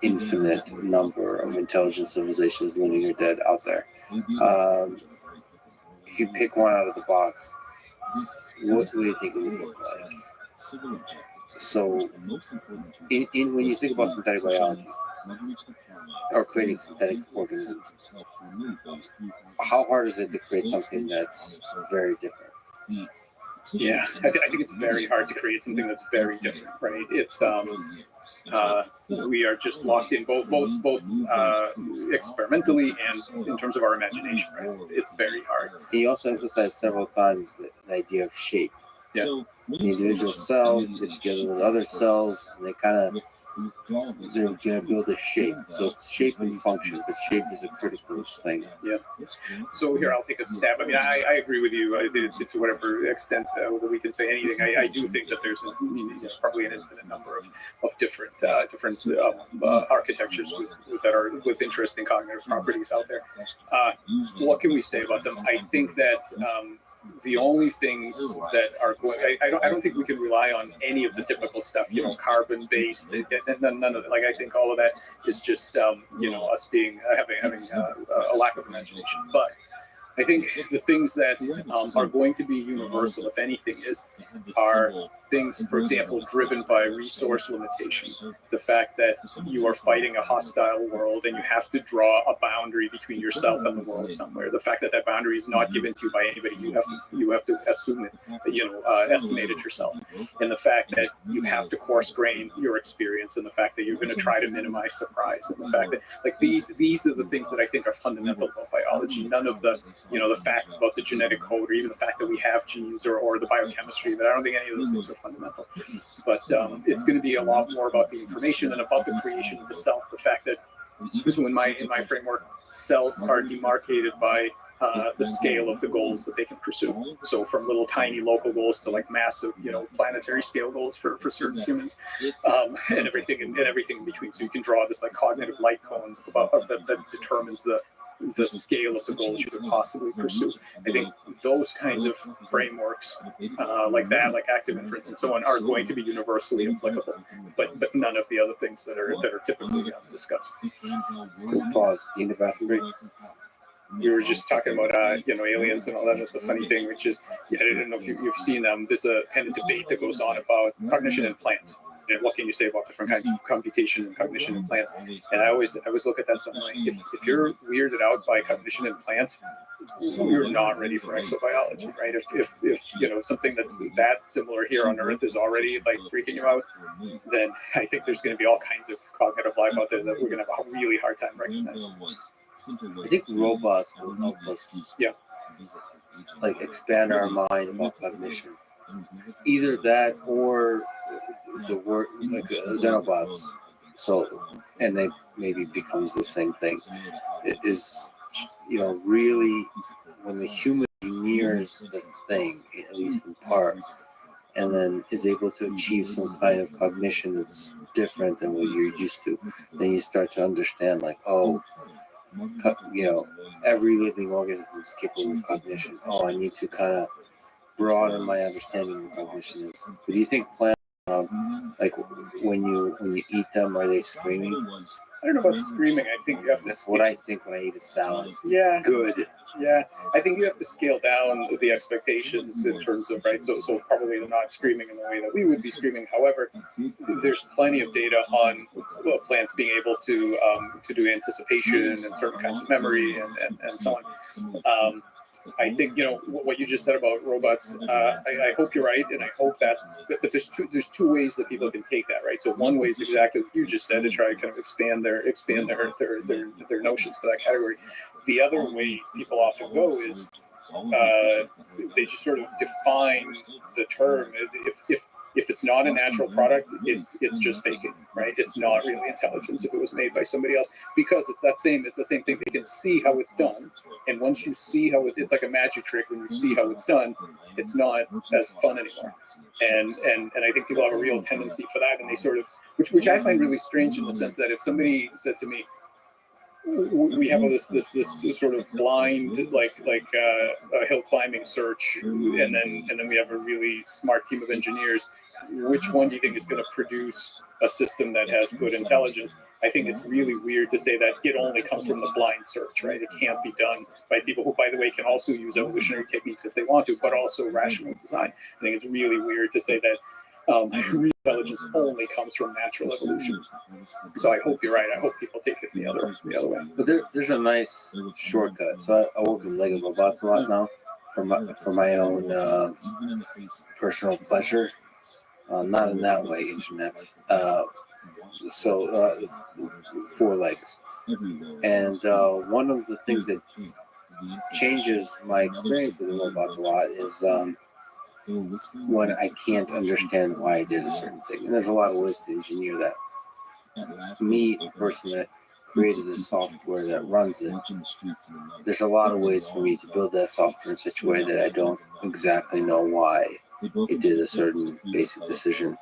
[SPEAKER 1] infinite number of intelligent civilizations, living or dead, out there. If you pick one out of the box, what do you think it would look like? So, when you think about synthetic biology or creating synthetic organisms, how hard is it to create something that's very different?
[SPEAKER 7] Yeah, I think it's very hard to create something that's very different, right? It's we are just locked in both experimentally and in terms of our imagination, right? It's very hard.
[SPEAKER 1] He also emphasized several times the idea of shape.
[SPEAKER 7] Yeah.
[SPEAKER 1] The individual cell get together with other cells, and they're going to build a shape. So it's shape and function, but shape is a critical thing.
[SPEAKER 7] Yeah. So here, I'll take a stab. I mean, I agree with you to whatever extent that we can say anything. I do think that there's probably an infinite number of different architectures with interesting cognitive properties out there. What can we say about them? I think that the only things that are going, I don't think we can rely on any of the typical stuff, carbon based, and none of it. Like, I think all of that is just, us being having a lack of imagination. But I think the things that are going to be universal, if anything, are things, for example, driven by resource limitation. The fact that you are fighting a hostile world and you have to draw a boundary between yourself and the world somewhere. The fact that that boundary is not given to you by anybody, you have to assume it, estimate it yourself. And the fact that you have to coarse grain your experience, and the fact that you're going to try to minimize surprise, and the fact that these are the things that I think are fundamental about biology. None of the facts about the genetic code, or even the fact that we have genes, or the biochemistry, but I don't think any of those things are fundamental. But it's going to be a lot more about the information and about the creation of the self. The fact that, so in my framework, cells are demarcated by the scale of the goals that they can pursue. So from little tiny local goals to massive, planetary scale goals for certain humans, and everything in between. So you can draw this cognitive light cone that determines the scale of the goals you could possibly pursue. I think those kinds of frameworks, like active inference and so on, are going to be universally applicable, but none of the other things that are typically discussed.
[SPEAKER 1] Quick pause. Do you need a bathroom break?
[SPEAKER 7] We were just talking about aliens and all that. That's a funny thing, which is, I don't know if you've seen them. There's a kind of debate that goes on about cognition in plants. And what can you say about different kinds of computation and cognition in plants? And I always look at that something like, if you're weirded out by cognition in plants, you're not ready for exobiology, right? If something that's that similar here on Earth is already freaking you out, then I think there's going to be all kinds of cognitive life out there that we're going to have a really hard time recognizing.
[SPEAKER 1] I think robots will help us, expand our mind about cognition. Either that or the word Xenobots. So, and they maybe becomes the same thing. It is, really when the human engineers the thing, at least in part, and then is able to achieve some kind of cognition that's different than what you're used to, then you start to understand every living organism is capable of cognition. I need to kind of broaden my understanding of what cognition is. But do you think plants Like when you eat them, are they screaming?
[SPEAKER 7] I don't know about screaming. I think you have to.
[SPEAKER 1] That's what I think when I eat a salad.
[SPEAKER 7] Yeah.
[SPEAKER 1] Good.
[SPEAKER 7] Yeah, I think you have to scale down the expectations in terms of right. So probably they're not screaming in the way that we would be screaming. However, there's plenty of data on plants being able to do anticipation and certain kinds of memory and so on. I think what you just said about robots. I hope you're right, and I hope but there's two ways that people can take that, right? So one way is exactly what you just said, to try to kind of expand their notions for that category. The other way people often go is they just sort of define the term. If it's not a natural product, it's just faking, right? It's not really intelligence if it was made by somebody else, because it's the same thing. They can see how it's done, and once you see how it's like a magic trick. When you see how it's done, it's not as fun anymore. And I think people have a real tendency for that, and they sort of, which I find really strange in the sense that if somebody said to me, we have this sort of blind like a hill climbing search, and then we have a really smart team of engineers. Which one do you think is going to produce a system that has good intelligence? I think it's really weird to say that it only comes from the blind search, right? It can't be done by people who, by the way, can also use evolutionary techniques if they want to, but also rational design. I think it's really weird to say that real intelligence only comes from natural evolution. So I hope you're right. I hope people take it the other way.
[SPEAKER 1] But there's a nice shortcut. So I work with Lego robots a lot now for my own personal pleasure. Not in that way, internet. So 4 legs. And one of the things that changes my experience with the robots a lot is when I can't understand why I did a certain thing. And there's a lot of ways to engineer that. Me, the person that created the software that runs it, there's a lot of ways for me to build that software in such a way that I don't exactly know why it did a certain basic decision.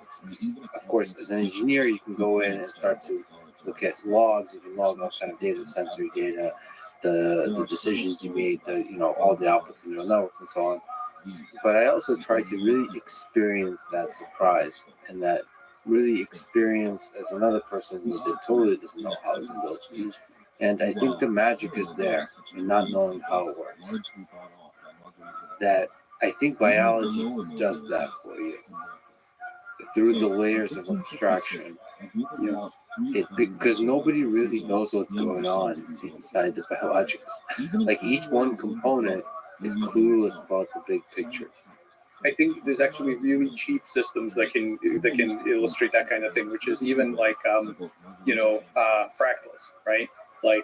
[SPEAKER 1] Of course, as an engineer, you can go in and start to look at logs. You can log all kind of data, sensory data, the decisions you made, all the outputs in neural networks and so on. But I also try to really experience that surprise, and that really experience as another person who totally doesn't know how it's built. And I think the magic is there in not knowing how it works. That I think biology does that for you through the layers of abstraction. Because nobody really knows what's going on inside the biologics. Like each one component is clueless about the big picture.
[SPEAKER 7] I think there's actually really cheap systems that can illustrate that kind of thing, which is even like fractals, right? Like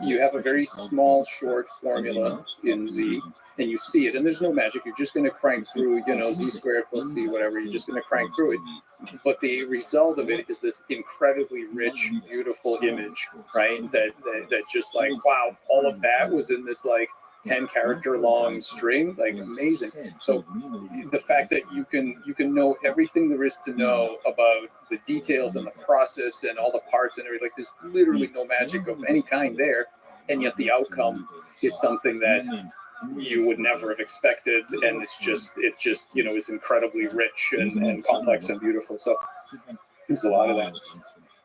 [SPEAKER 7] you have a very small, short formula in Z, and you see it, and there's no magic. You're just going to crank through, Z squared plus C, whatever. You're just going to crank through it. But the result of it is this incredibly rich, beautiful image, right? That just like, wow, all of that was in this like 10-character long string, like amazing. So the fact that you can know everything there is to know about the details and the process and all the parts and everything, like there's literally no magic of any kind there, and yet the outcome is something that you would never have expected, and it just is incredibly rich and complex and beautiful. So there's a lot of that.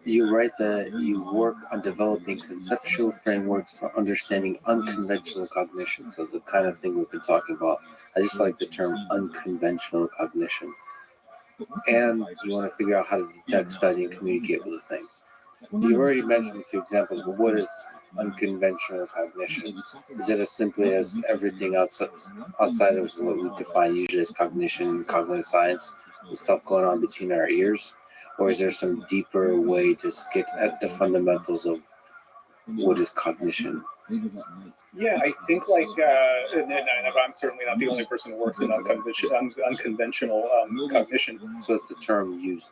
[SPEAKER 1] You write that you work on developing conceptual frameworks for understanding unconventional cognition. So the kind of thing we've been talking about. I just like the term unconventional cognition. And you want to figure out how to detect, study, and communicate with a thing. You've already mentioned a few examples, but what is unconventional cognition? Is it as simply as everything outside of what we define usually as cognition, cognitive science, the stuff going on between our ears? Or is there some deeper way to get at the fundamentals of what is cognition?
[SPEAKER 7] Yeah, I think and I'm certainly not the only person who works in unconventional cognition.
[SPEAKER 1] So it's the term used.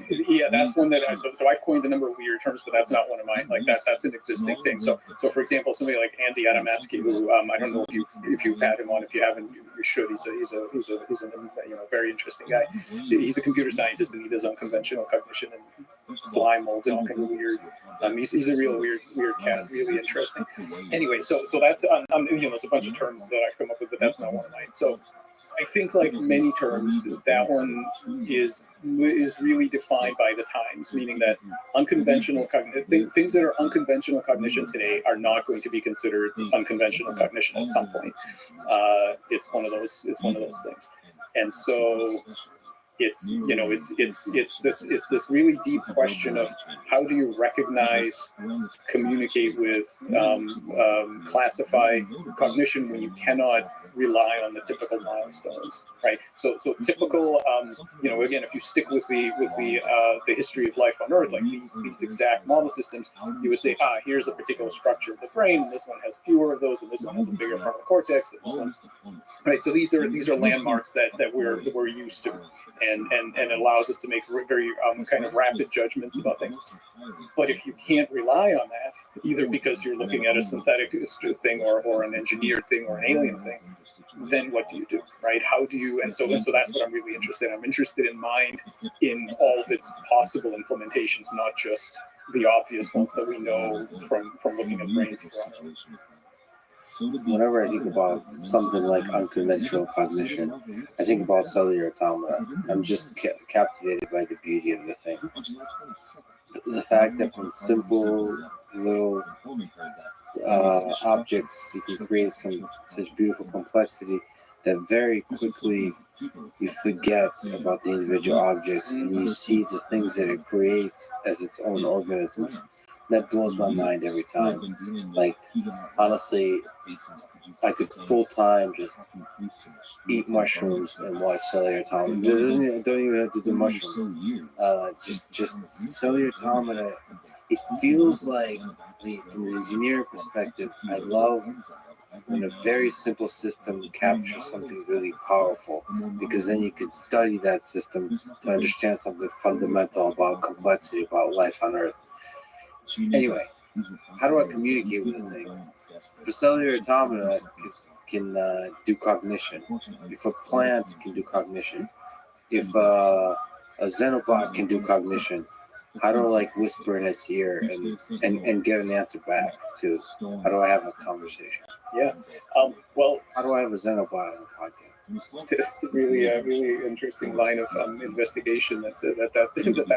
[SPEAKER 7] Yeah, that's one that so I've coined a number of weird terms, but that's not one of mine. Like that's an existing thing. So for example, somebody like Andy Adamatsky, who I don't know if you've had him on. If you haven't, you should. He's a very interesting guy. He's a computer scientist, and he does unconventional cognition and slime molds and all kind of weird He's a real weird cat, really interesting. Anyway, so that's there's a bunch of terms that I've come up with, but that's not one of mine. So I think, like many terms, that one is really defined by the times, meaning that unconventional things that are unconventional cognition today are not going to be considered unconventional cognition at some point. It's one of those things, and so it's this really deep question of how do you recognize, communicate with, classify cognition when you cannot rely on the typical milestones, right? So typical, again, if you stick with the history of life on Earth, like these exact model systems, you would say, here's a particular structure of the brain, and this one has fewer of those, and this one has a bigger frontal cortex, and this one, right? So these are landmarks that we're used to. And it allows us to make very kind of rapid judgments about things. But if you can't rely on that, either because you're looking at a synthetic thing or an engineered thing or an alien thing, then what do you do, right? How do you? And so that's what I'm really interested in. I'm interested in mind in all of its possible implementations, not just the obvious ones that we know from looking at brains.
[SPEAKER 1] Whenever I think about something like unconventional cognition, I think about cellular automata. I'm just captivated by the beauty of the thing. The fact that from simple little objects you can create such beautiful complexity that very quickly you forget about the individual objects and you see the things that it creates as its own organisms. That blows my mind every time. Like, honestly, I could full time just eat mushrooms and watch cellular automata. Don't even have to do mushrooms. Just cellular automata. It feels like, from an engineering perspective, I love when a very simple system captures something really powerful, because then you can study that system to understand something fundamental about complexity, about life on Earth. Anyway, how do I communicate with the thing? If a cellular automata can do cognition, if a plant can do cognition, if a xenobot can do cognition, how do I whisper in its ear and get an answer back to? How do I have a conversation?
[SPEAKER 7] Yeah. Well,
[SPEAKER 1] how do I have a xenobot on the podcast?
[SPEAKER 7] It's a really interesting line of investigation that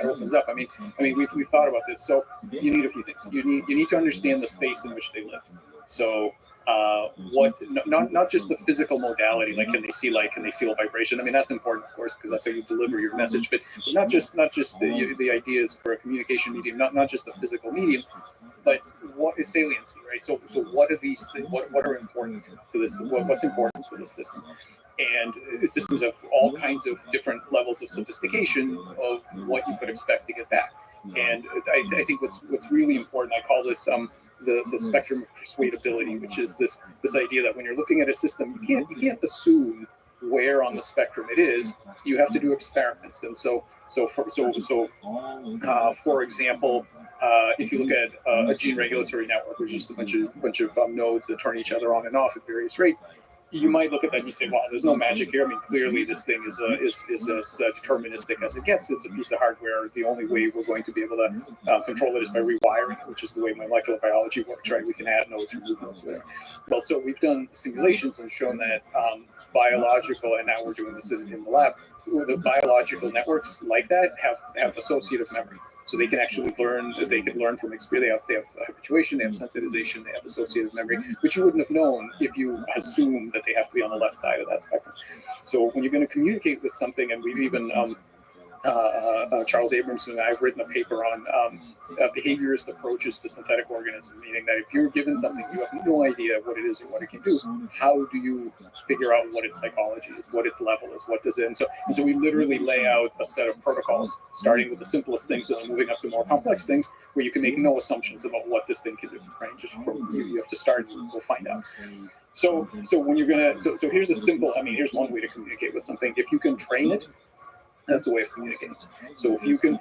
[SPEAKER 7] opens up. I mean, we've thought about this. So you need a few things. You need to understand the space in which they live. So not just the physical modality, like can they see light, can they feel vibration? I mean, that's important, of course, because that's how you deliver your message. But not just the ideas for a communication medium, not just the physical medium, but what is saliency, right? So what are these things? What are important to this? What's important to this system? And systems have all kinds of different levels of sophistication of what you could expect to get back. And I think what's really important, I call this the spectrum of persuadability, which is this idea that when you're looking at a system, you can't assume where on the spectrum it is. You have to do experiments. And so for example, if you look at a gene regulatory network, which is a bunch of nodes that turn each other on and off at various rates, you might look at that and you say, "Wow, there's no magic here." I mean, clearly this thing is as deterministic as it gets. It's a piece of hardware. The only way we're going to be able to control it is by rewiring it, which is the way molecular biology works, right? We can add nodes, remove nodes, whatever. Well, so we've done simulations and shown that biological, and now we're doing this in the lab. The biological networks like that have associative memory. So they can actually learn. They can learn from experience. They have habituation. They have sensitization. They have associative memory, which you wouldn't have known if you assume that they have to be on the left side of that spectrum. So when you're going to communicate with something, and we've even Charles Abramson and I have written a paper on behaviorist approaches to synthetic organisms, meaning that if you're given something, you have no idea what it is or what it can do. How do you figure out what its psychology is, what its level is, what does it? And so we literally lay out a set of protocols, starting with the simplest things and then moving up to more complex things, where you can make no assumptions about what this thing can do. Right? Just you have to start, and we'll find out. So when you're gonna, so here's a simple. I mean, here's one way to communicate with something. If you can train it, That's a way of communicating. So if you can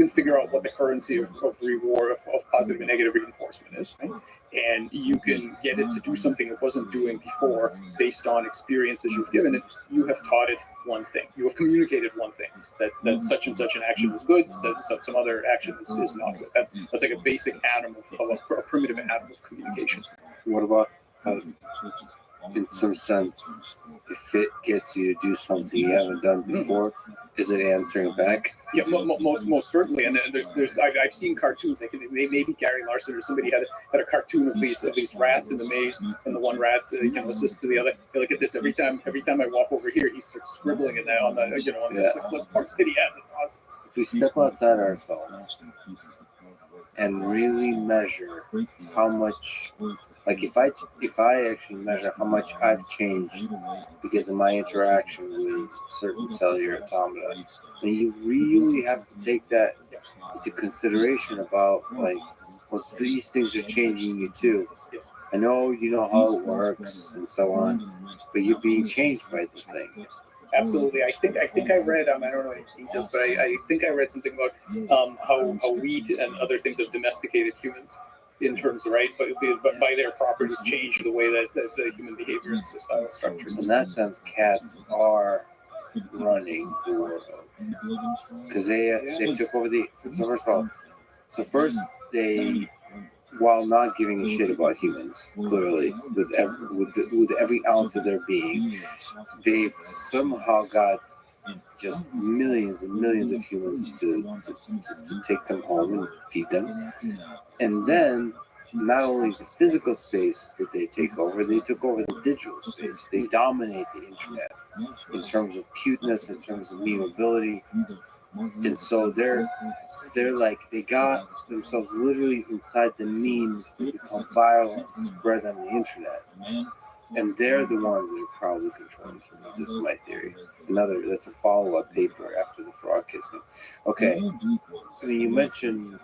[SPEAKER 7] figure out what the currency of reward, of positive and negative reinforcement is, right? And you can get it to do something it wasn't doing before based on experiences you've given it, you have taught it one thing. You have communicated one thing, that such and such an action is good, so some other action is not good. That's like a basic atom of a primitive atom of communication.
[SPEAKER 1] What about, in some sense, if it gets you to do something you haven't done before, is it answering back?
[SPEAKER 7] Yeah, most certainly. And then I've seen cartoons. Maybe Gary Larson or somebody had a cartoon of these rats in the maze, and the one rat assists to the other. Look at this. Every time I walk over here, he starts scribbling in that on this clipboard that he has. It's awesome.
[SPEAKER 1] If we step outside ourselves and really measure how much, like if I actually measure how much I've changed because of my interaction with certain cellular automata, then you really have to take that into consideration about like, well, these things are changing you too. I know you know how it works and so on, but you're being changed by the thing.
[SPEAKER 7] Absolutely. I think I read, I don't know any details, but I think I read something about how wheat and other things have domesticated humans in terms of, right, but by their properties change the way that the human behavior and societal structures.
[SPEAKER 1] In that sense, cats are running the world because they took over the. So first they, while not giving a shit about humans, clearly with every ounce of their being, they've somehow got just millions and millions of humans to take them home and feed them. And then not only the physical space that they take over, they took over the digital space. They dominate the internet in terms of cuteness, in terms of memeability. And so they're like, they got themselves literally inside the memes that become viral and spread on the internet. And they're the ones that are probably controlling humans. This is my theory. That's a follow-up paper after the frog kissing. Okay. I mean, you mentioned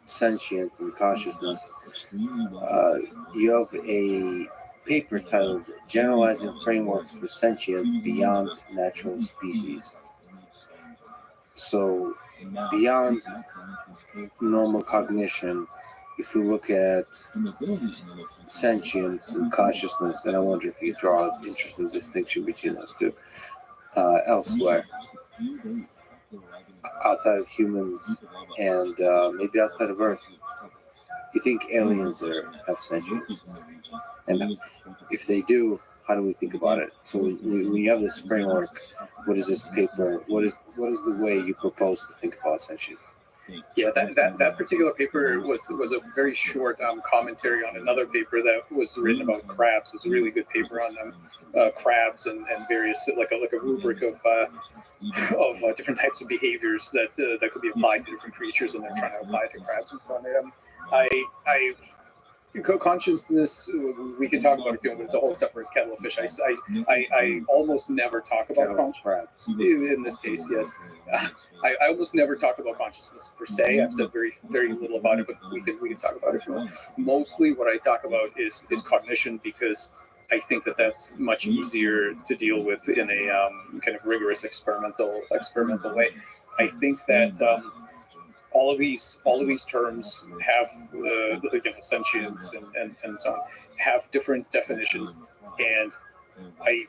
[SPEAKER 1] sentience and consciousness. You have a paper titled Generalizing Frameworks for Sentience Beyond Natural Species. So, beyond normal cognition, if we look at sentience and consciousness, then I wonder if you draw an interesting distinction between those two elsewhere, outside of humans and maybe outside of Earth. You think aliens have sentience? And if they do, how do we think about it? So when you have this framework, what is this paper? What is the way you propose to think about sentience?
[SPEAKER 7] Yeah, that particular paper was a very short commentary on another paper that was written about crabs. It was a really good paper on crabs and various like a rubric of different types of behaviors that could be applied to different creatures, and they're trying to apply it to crabs and so on. Consciousness, we can talk about it, but it's a whole separate kettle of fish. I almost never talk about consciousness. In this case, yes. I almost never talk about consciousness per se. I've said very, very little about it, but we can talk about it. Mostly what I talk about is cognition, because I think that's much easier to deal with in a kind of rigorous experimental way. I think that all of these terms have sentience and so on, have different definitions, and I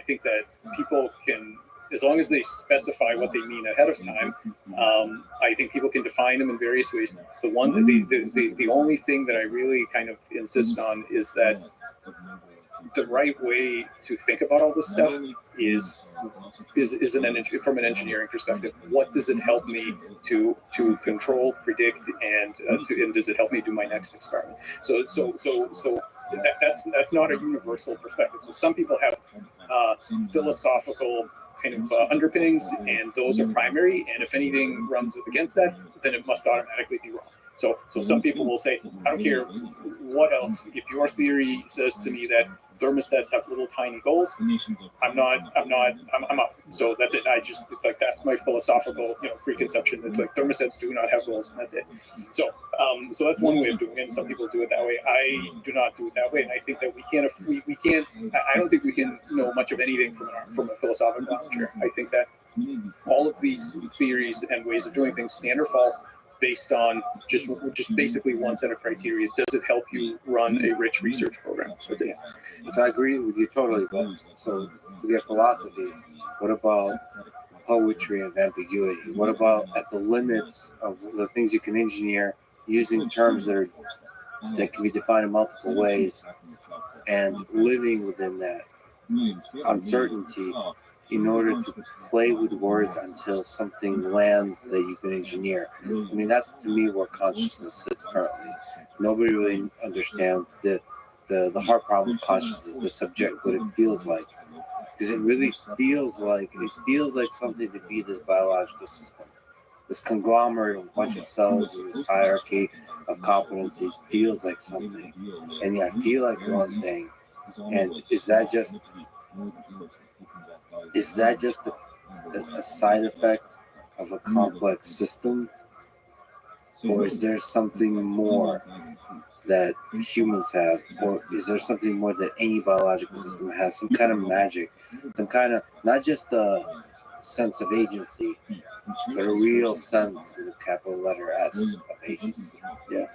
[SPEAKER 7] think that people can, as long as they specify what they mean ahead of time, I think people can define them in various ways. The only thing that I really kind of insist on is that the right way to think about all this stuff is from an engineering perspective. What does it help me to control, predict, and does it help me do my next experiment? So that's not a universal perspective. So some people have philosophical kind of underpinnings, and those are primary. And if anything runs against that, then it must automatically be wrong. So some people will say, I don't care what else? If your theory says to me that thermostats have little tiny goals, I'm out. So that's it. I just like that's my philosophical, preconception that like thermostats do not have goals, and that's it. So so that's one way of doing it. And some people do it that way. I do not do it that way, and I think that we can't. I don't think we can know much of anything from a philosophical armchair. I think that all of these theories and ways of doing things stand or fall based on just basically one set of criteria. Does it help you run a rich research program? That's it.
[SPEAKER 1] If I agree with you totally, but so forget philosophy. What about poetry of ambiguity? What about at the limits of the things you can engineer using terms that can be defined in multiple ways and living within that uncertainty in order to play with words until something lands that you can engineer. I mean, that's to me where consciousness sits currently. Nobody really understands the hard problem of consciousness, the subject, what it feels like. Because it really feels like something to be this biological system. This conglomerate of a bunch of cells and this hierarchy of competencies feels like something. And I feel like one thing. And is that just a side effect of a complex system? Or is there something more that humans have? Or is there something more that any biological system has? Some kind of magic, some kind of, not just a sense of agency, but a real sense with a capital letter S of agency. Yeah.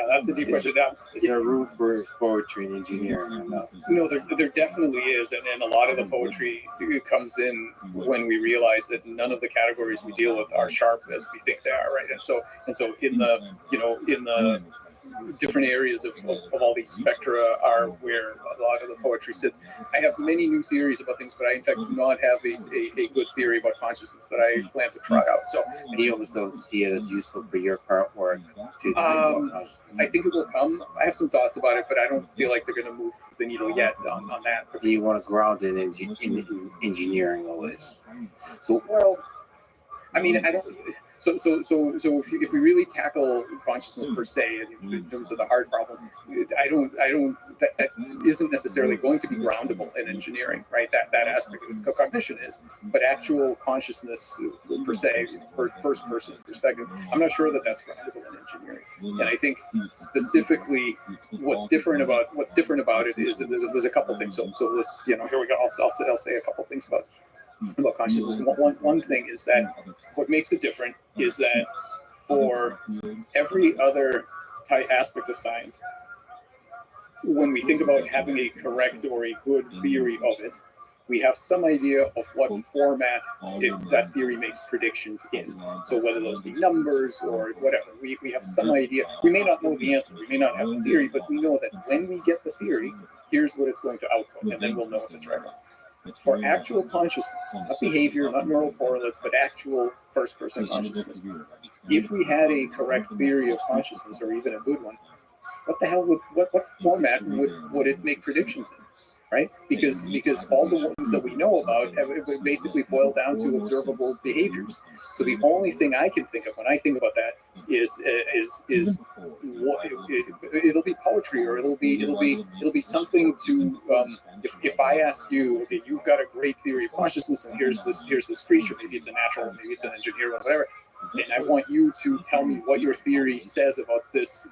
[SPEAKER 7] That's a deep question.
[SPEAKER 1] Is there room for poetry and engineering or not?
[SPEAKER 7] No, there definitely is, and a lot of the poetry comes in when we realize that none of the categories we deal with are sharp as we think they are, right? And so in the different areas of all these spectra are where a lot of the poetry sits. I have many new theories about things, but I in fact do not have a good theory about consciousness that I plan to try out. So
[SPEAKER 1] And you almost don't see it as useful for your current work.
[SPEAKER 7] I think it will come. I have some thoughts about it, but I don't feel like they're going to move the needle yet on that.
[SPEAKER 1] Do you want to ground it in engineering always? So,
[SPEAKER 7] Well, I mean, I don't. So if we really tackle consciousness per se in terms of the hard problem, that isn't necessarily going to be groundable in engineering, right? That aspect of cognition is, but actual consciousness per se, first person perspective, I'm not sure that that's groundable in engineering. And I think specifically what's different about it is that there's a couple things. So let's here we go. I'll say a couple things about consciousness. One thing is that what makes it different is that for every other aspect of science, when we think about having a correct or a good theory of it, we have some idea of what format that theory makes predictions in. So whether those be numbers or whatever, we have some idea. We may not know the answer, we may not have the theory, but we know that when we get the theory, here's what it's going to output, and then we'll know if it's right or wrong. For actual consciousness, not behavior, not neural correlates, but actual first-person consciousness, if we had a correct theory of consciousness, or even a good one, what the hell what format would it make predictions in? Right? Because all the ones that we know about have basically boiled down to observable behaviors. So the only thing I can think of when I think about that is it'll be poetry, or it'll be something to if I ask you, okay, you've got a great theory of consciousness, and here's this creature, maybe it's a natural, maybe it's an engineer, or whatever. And I want you to tell me what your theory says about this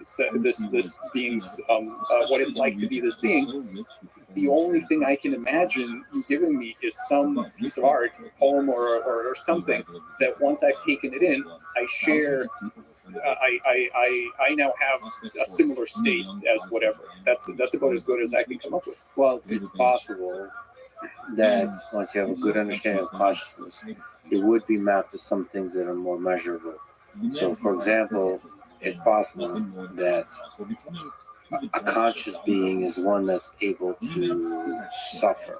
[SPEAKER 7] being's what it's like to be this being. The only thing I can imagine you giving me is some piece of art, poem, or something that once I've taken it in, I share. I now have a similar state as whatever. That's about as good as I can come up with.
[SPEAKER 1] well, it's possible that once you have a good understanding of consciousness, it would be mapped to some things that are more measurable. So, for example, it's possible that a conscious being is one that's able to suffer.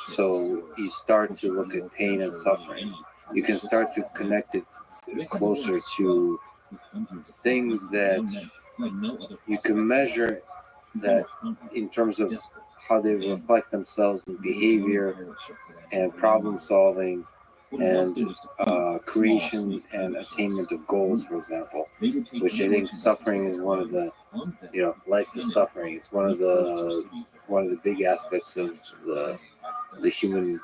[SPEAKER 1] So you start to look at pain and suffering. You can start to connect it closer to things that you can measure that in terms of how they reflect themselves in behavior and problem solving and creation and attainment of goals, for example, which I think suffering is one of the, life is suffering. It's one of the big aspects of the human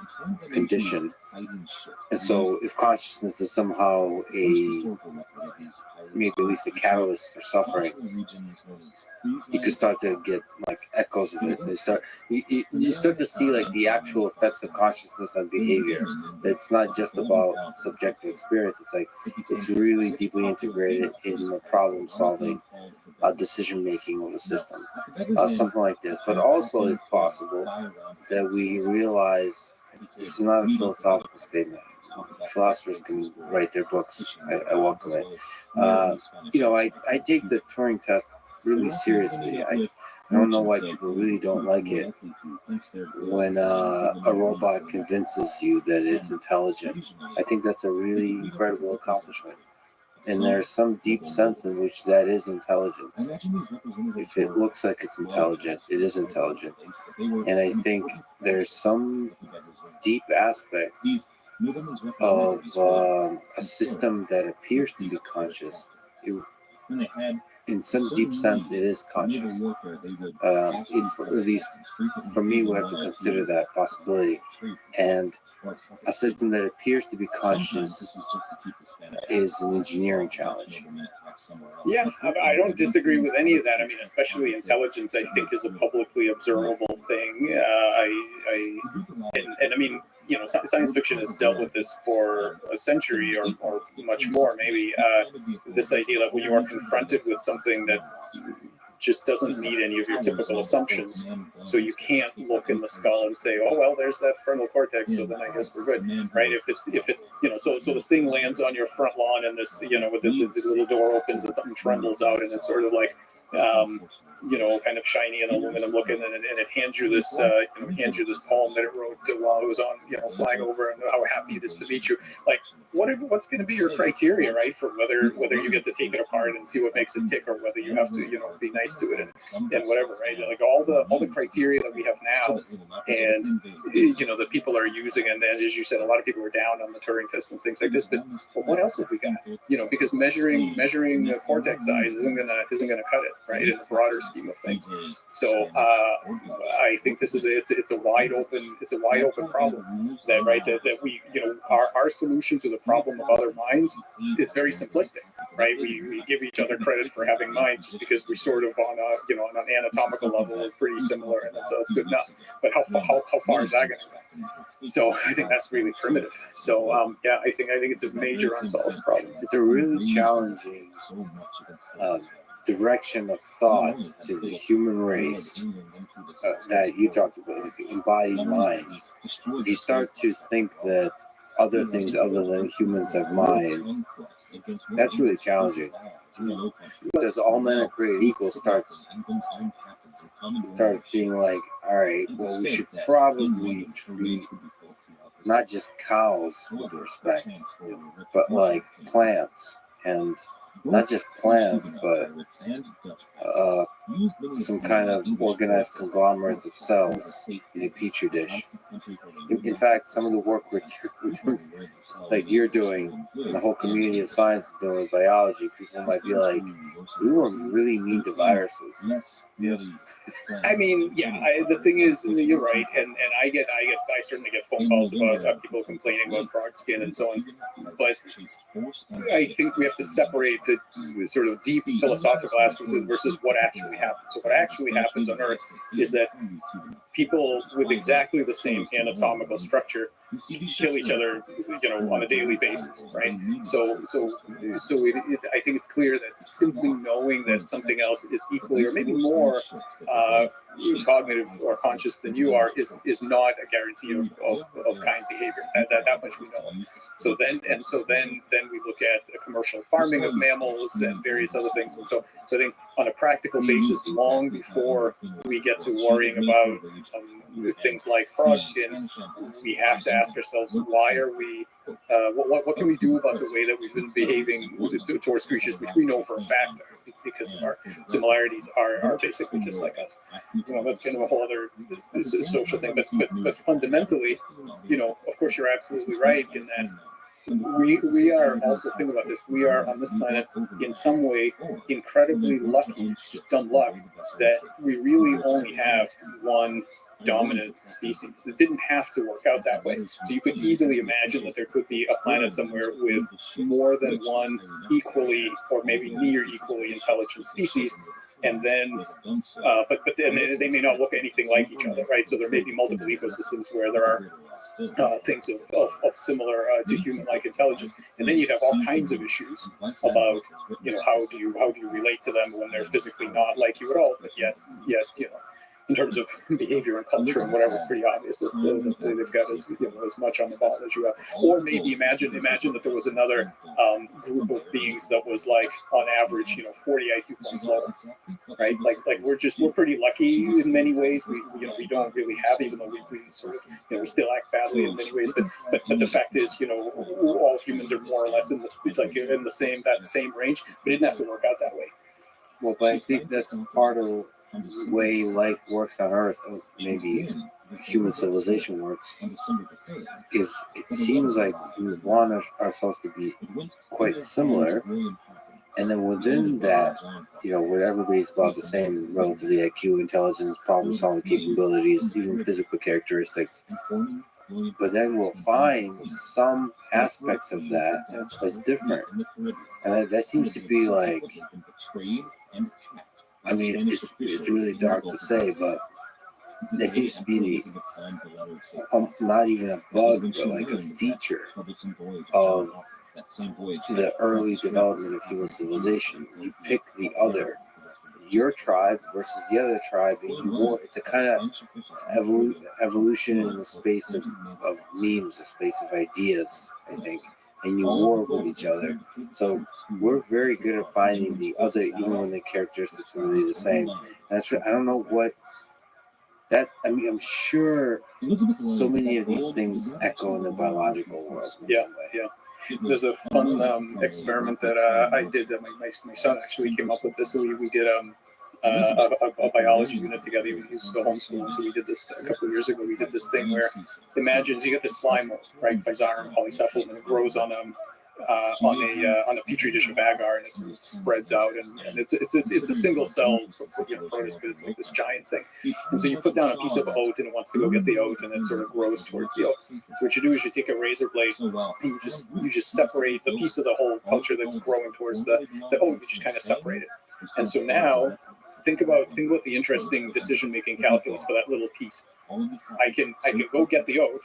[SPEAKER 1] condition. And so if consciousness is somehow maybe at least a catalyst for suffering, you could start to get like echoes of it. You start to see like the actual effects of consciousness on behavior. It's not just about subjective experience. It's like it's really deeply integrated in the problem solving, decision making of a system, something like this. But also it's possible that we realize this is not a philosophical statement. Philosophers can write their books. I welcome it. I take the Turing test really seriously. I don't know why people really don't like it when a robot convinces you that it's intelligent. I think that's a really incredible accomplishment. And there's some deep sense in which that is intelligence. If it looks like it's intelligent, it is intelligent. And I think there's some deep aspect of a system that appears to be conscious. In some deep sense, it is conscious. At least for me, we have to consider that possibility. And a system that appears to be conscious is an engineering challenge.
[SPEAKER 7] Yeah, I don't disagree with any of that. I mean, especially intelligence, I think, is a publicly observable thing. I mean, science fiction has dealt with this for a century or much more, maybe. This idea that when you are confronted with something that just doesn't meet any of your typical assumptions, so you can't look in the skull and say, oh, well, there's that frontal cortex, so then I guess we're good, right? If it's so this thing lands on your front lawn and this, with the little door opens and something trembles out and it's sort of like, kind of shiny and aluminum looking, and it hands you this, poem that it wrote while it was on, flying over, and how happy it is to meet you. Like, what's going to be your criteria, right, for whether you get to take it apart and see what makes it tick, or whether you have to, be nice to it and whatever, right? Like all the criteria that we have now, and that people are using, and as you said, a lot of people are down on the Turing test and things like this. But what else have we got? Because measuring the cortex size isn't gonna cut it, right, in the broader scheme of things. So I think this is it's a wide open problem that we our solution to the problem of other minds, it's very simplistic, right? We give each other credit for having minds just because we sort of on an anatomical level are pretty similar, and so it's good enough. But how far is that going to go? So I think that's really primitive. So I think it's a major unsolved problem.
[SPEAKER 1] It's a really challenging direction of thought to the human race that you talked about, like embodied minds. If you start to think that other things other than humans have minds, that's really challenging. Because all men are created equal starts being like, all right, well, we should probably treat not just cows with respect, but like plants, and not just plants, but some kind of organized conglomerates of cells in a petri dish. In fact, some of the work we're doing, like you're doing, and the whole community of science is doing with biology, people might be like, we were really mean to viruses.
[SPEAKER 7] Yeah. I mean, the thing is, you're right, and I certainly get phone calls about people complaining about frog skin and so on. But I think we have to separate the sort of deep philosophical aspects versus what actually happens. So what actually happens on Earth is that people with exactly the same anatomical structure kill each other, on a daily basis, right? So I think it's clear that simply knowing that something else is equally or maybe more cognitive or conscious than you are is not a guarantee of kind behavior. That much we know. So then we look at the commercial farming of mammals and various other things. And so I think on a practical basis, long before we get to worrying about things like frog skin, we have to ask ourselves, why are we what can we do about the way that we've been behaving towards creatures which we know for a fact are? because of our similarities are basically just like us. That's kind of a whole other social thing. But fundamentally, of course, you're absolutely right in that we are also, think about this, we are on this planet in some way incredibly lucky, just dumb luck, that we really only have one dominant species. It didn't have to work out that way. So you could easily imagine that there could be a planet somewhere with more than one equally or maybe near equally intelligent species. And then, but then they may not look anything like each other, right? So there may be multiple ecosystems where there are things of similar to human-like intelligence, and then you'd have all kinds of issues about, how do you relate to them when they're physically not like you at all, but yet in terms of behavior and culture and whatever, it's pretty obvious that they've got as much on the ball as you have. Or maybe imagine that there was another group of beings that was like on average 40 IQ points lower, right? Like we're pretty lucky in many ways. We don't really have, even though we sort of we still act badly in many ways. But the fact is, all humans are more or less in the same range. But it didn't have to work out that way.
[SPEAKER 1] Well, but I think that's part of the way life works on Earth, or maybe human civilization works, is it seems like we want ourselves to be quite similar, and then within that, where everybody's about the same relatively IQ, intelligence, problem-solving capabilities, even physical characteristics, but then we'll find some aspect of that that's different, and that seems to be like, I mean, it's really dark to say, but there seems to be not even a bug, but like a feature of the early development of human civilization. You pick the other, your tribe versus the other tribe, and it's a kind of evolution in the space of memes, the space of ideas, I think. And you war with each other. So we're very good at finding the other, even when the characteristics are really the same. And that's I don't know what that. I mean, I'm sure so many of these things echo in the biological world.
[SPEAKER 7] Yeah. There's a fun experiment that I did. That my son actually came up with this. So we did a biology unit together. We used to homeschool, so we did this a couple of years ago. We did this thing where, imagine you get this slime mold, right, Physarum polycephalum, and it grows on a petri dish of agar, and it sort of spreads out, and it's a single cell prototype, but it's like this giant thing. And so you put down a piece of oat, and it wants to go get the oat, and it sort of grows towards the oat. So what you do is you take a razor blade, and you just separate the piece of the whole culture that's growing towards the oat. You just kind of separate it. And so now, think about the interesting decision-making calculus for that little piece. I can go get the oat,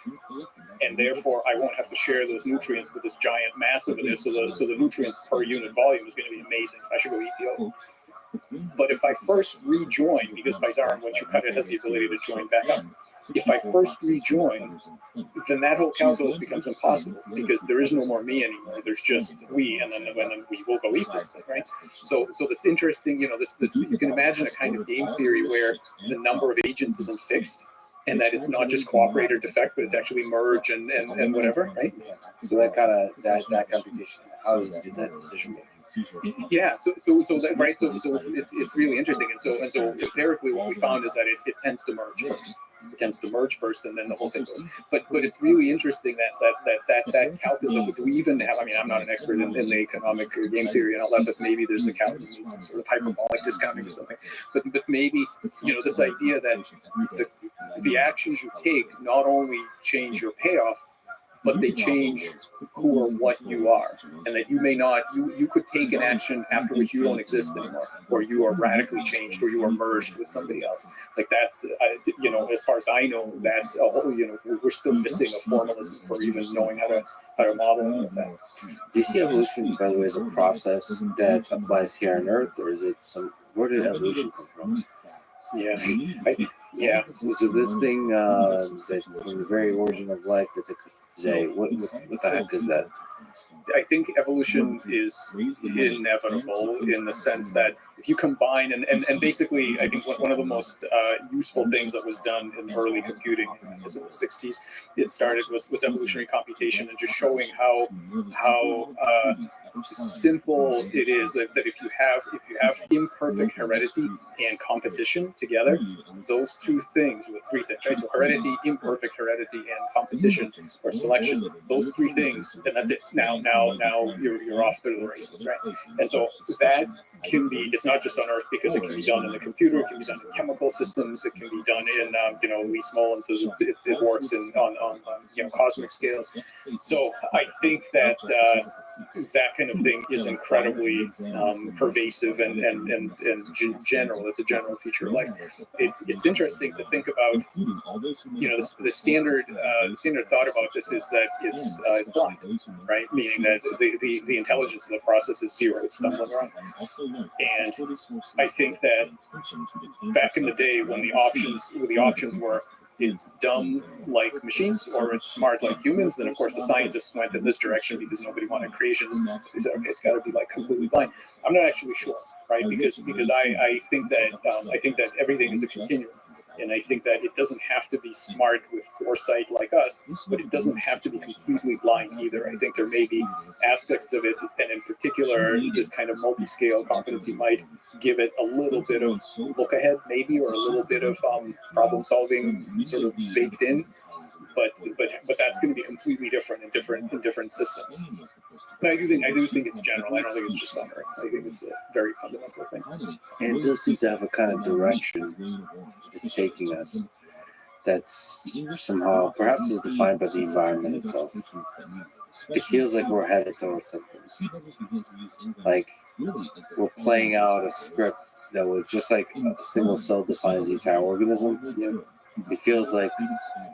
[SPEAKER 7] and therefore I won't have to share those nutrients with this giant mass over there. So the nutrients per unit volume is going to be amazing. I should go eat the oat. But if I first rejoin, because Physarum, once you cut it, has the ability to join back up. If I first rejoin, then that whole calculus becomes impossible, because there is no more me anymore. There's just we, and then we will go eat this thing, right? So this interesting, this you can imagine a kind of game theory where the number of agents isn't fixed, and that it's not just cooperate or defect, but it's actually merge and whatever, right?
[SPEAKER 1] So that computation, how did that decision making?
[SPEAKER 7] Yeah, so that, right, so it's really interesting, and so empirically what we found is that it tends to merge first. It tends to merge first, and then the whole thing goes. But it's really interesting that calculus. Do we even have? I mean, I'm not an expert in the economic game theory and all that, but maybe there's a calculus, some sort of hyperbolic discounting or something. But maybe this idea that the actions you take not only change your payoff, but they change who or what you are, and that you may not, you could take an action after which you don't exist anymore, or you are radically changed, or you are merged with somebody else. Like that's, as far as I know, that's a whole, we're still missing a formalism for even knowing how to model that.
[SPEAKER 1] Do you see evolution, by the way, as a process that applies here on Earth, or is it where did evolution come from?
[SPEAKER 7] Yeah.
[SPEAKER 1] So this thing that from the very origin of life that took us to today, what the heck is that?
[SPEAKER 7] I think evolution is inevitable in the sense that if you combine and basically, I think one of the most useful things that was done in early computing was in the 60s. It started was evolutionary computation and just showing how simple it is that if you have imperfect heredity and competition together, those two things with three things, right? So heredity, imperfect heredity, and competition or selection, those three things, and that's it. Now you're off to the races, right? And so that can be, it's not just on Earth because it can be done in the computer, it can be done in chemical systems, it can be done in Lee Smolin says it works on cosmic scales. So I think that that kind of thing is incredibly pervasive and general. It's a general feature of life. It's interesting to think about. The standard thought about this is that it's blind, right? Meaning that the intelligence of the process is zero. It's stumbling around. And I think that back in the day when the options were it's dumb like machines or it's smart like humans, then of course the scientists went in this direction because nobody wanted creations. So they said, okay, it's got to be like completely blind. I'm not actually sure, right? Because I think that everything is a continuum. And I think that it doesn't have to be smart with foresight like us, but it doesn't have to be completely blind either. I think there may be aspects of it, and in particular, this kind of multi-scale competency might give it a little bit of look ahead, maybe, or a little bit of problem solving sort of baked in. But that's going to be completely different in different systems. But I do think it's general. I don't think it's just on Earth. I think it's a very fundamental thing.
[SPEAKER 1] And it does seem to have a kind of direction it's taking us that's somehow perhaps is defined by the environment itself. It feels like we're headed towards something. Like we're playing out a script that was just like a single cell defines the entire organism. It feels like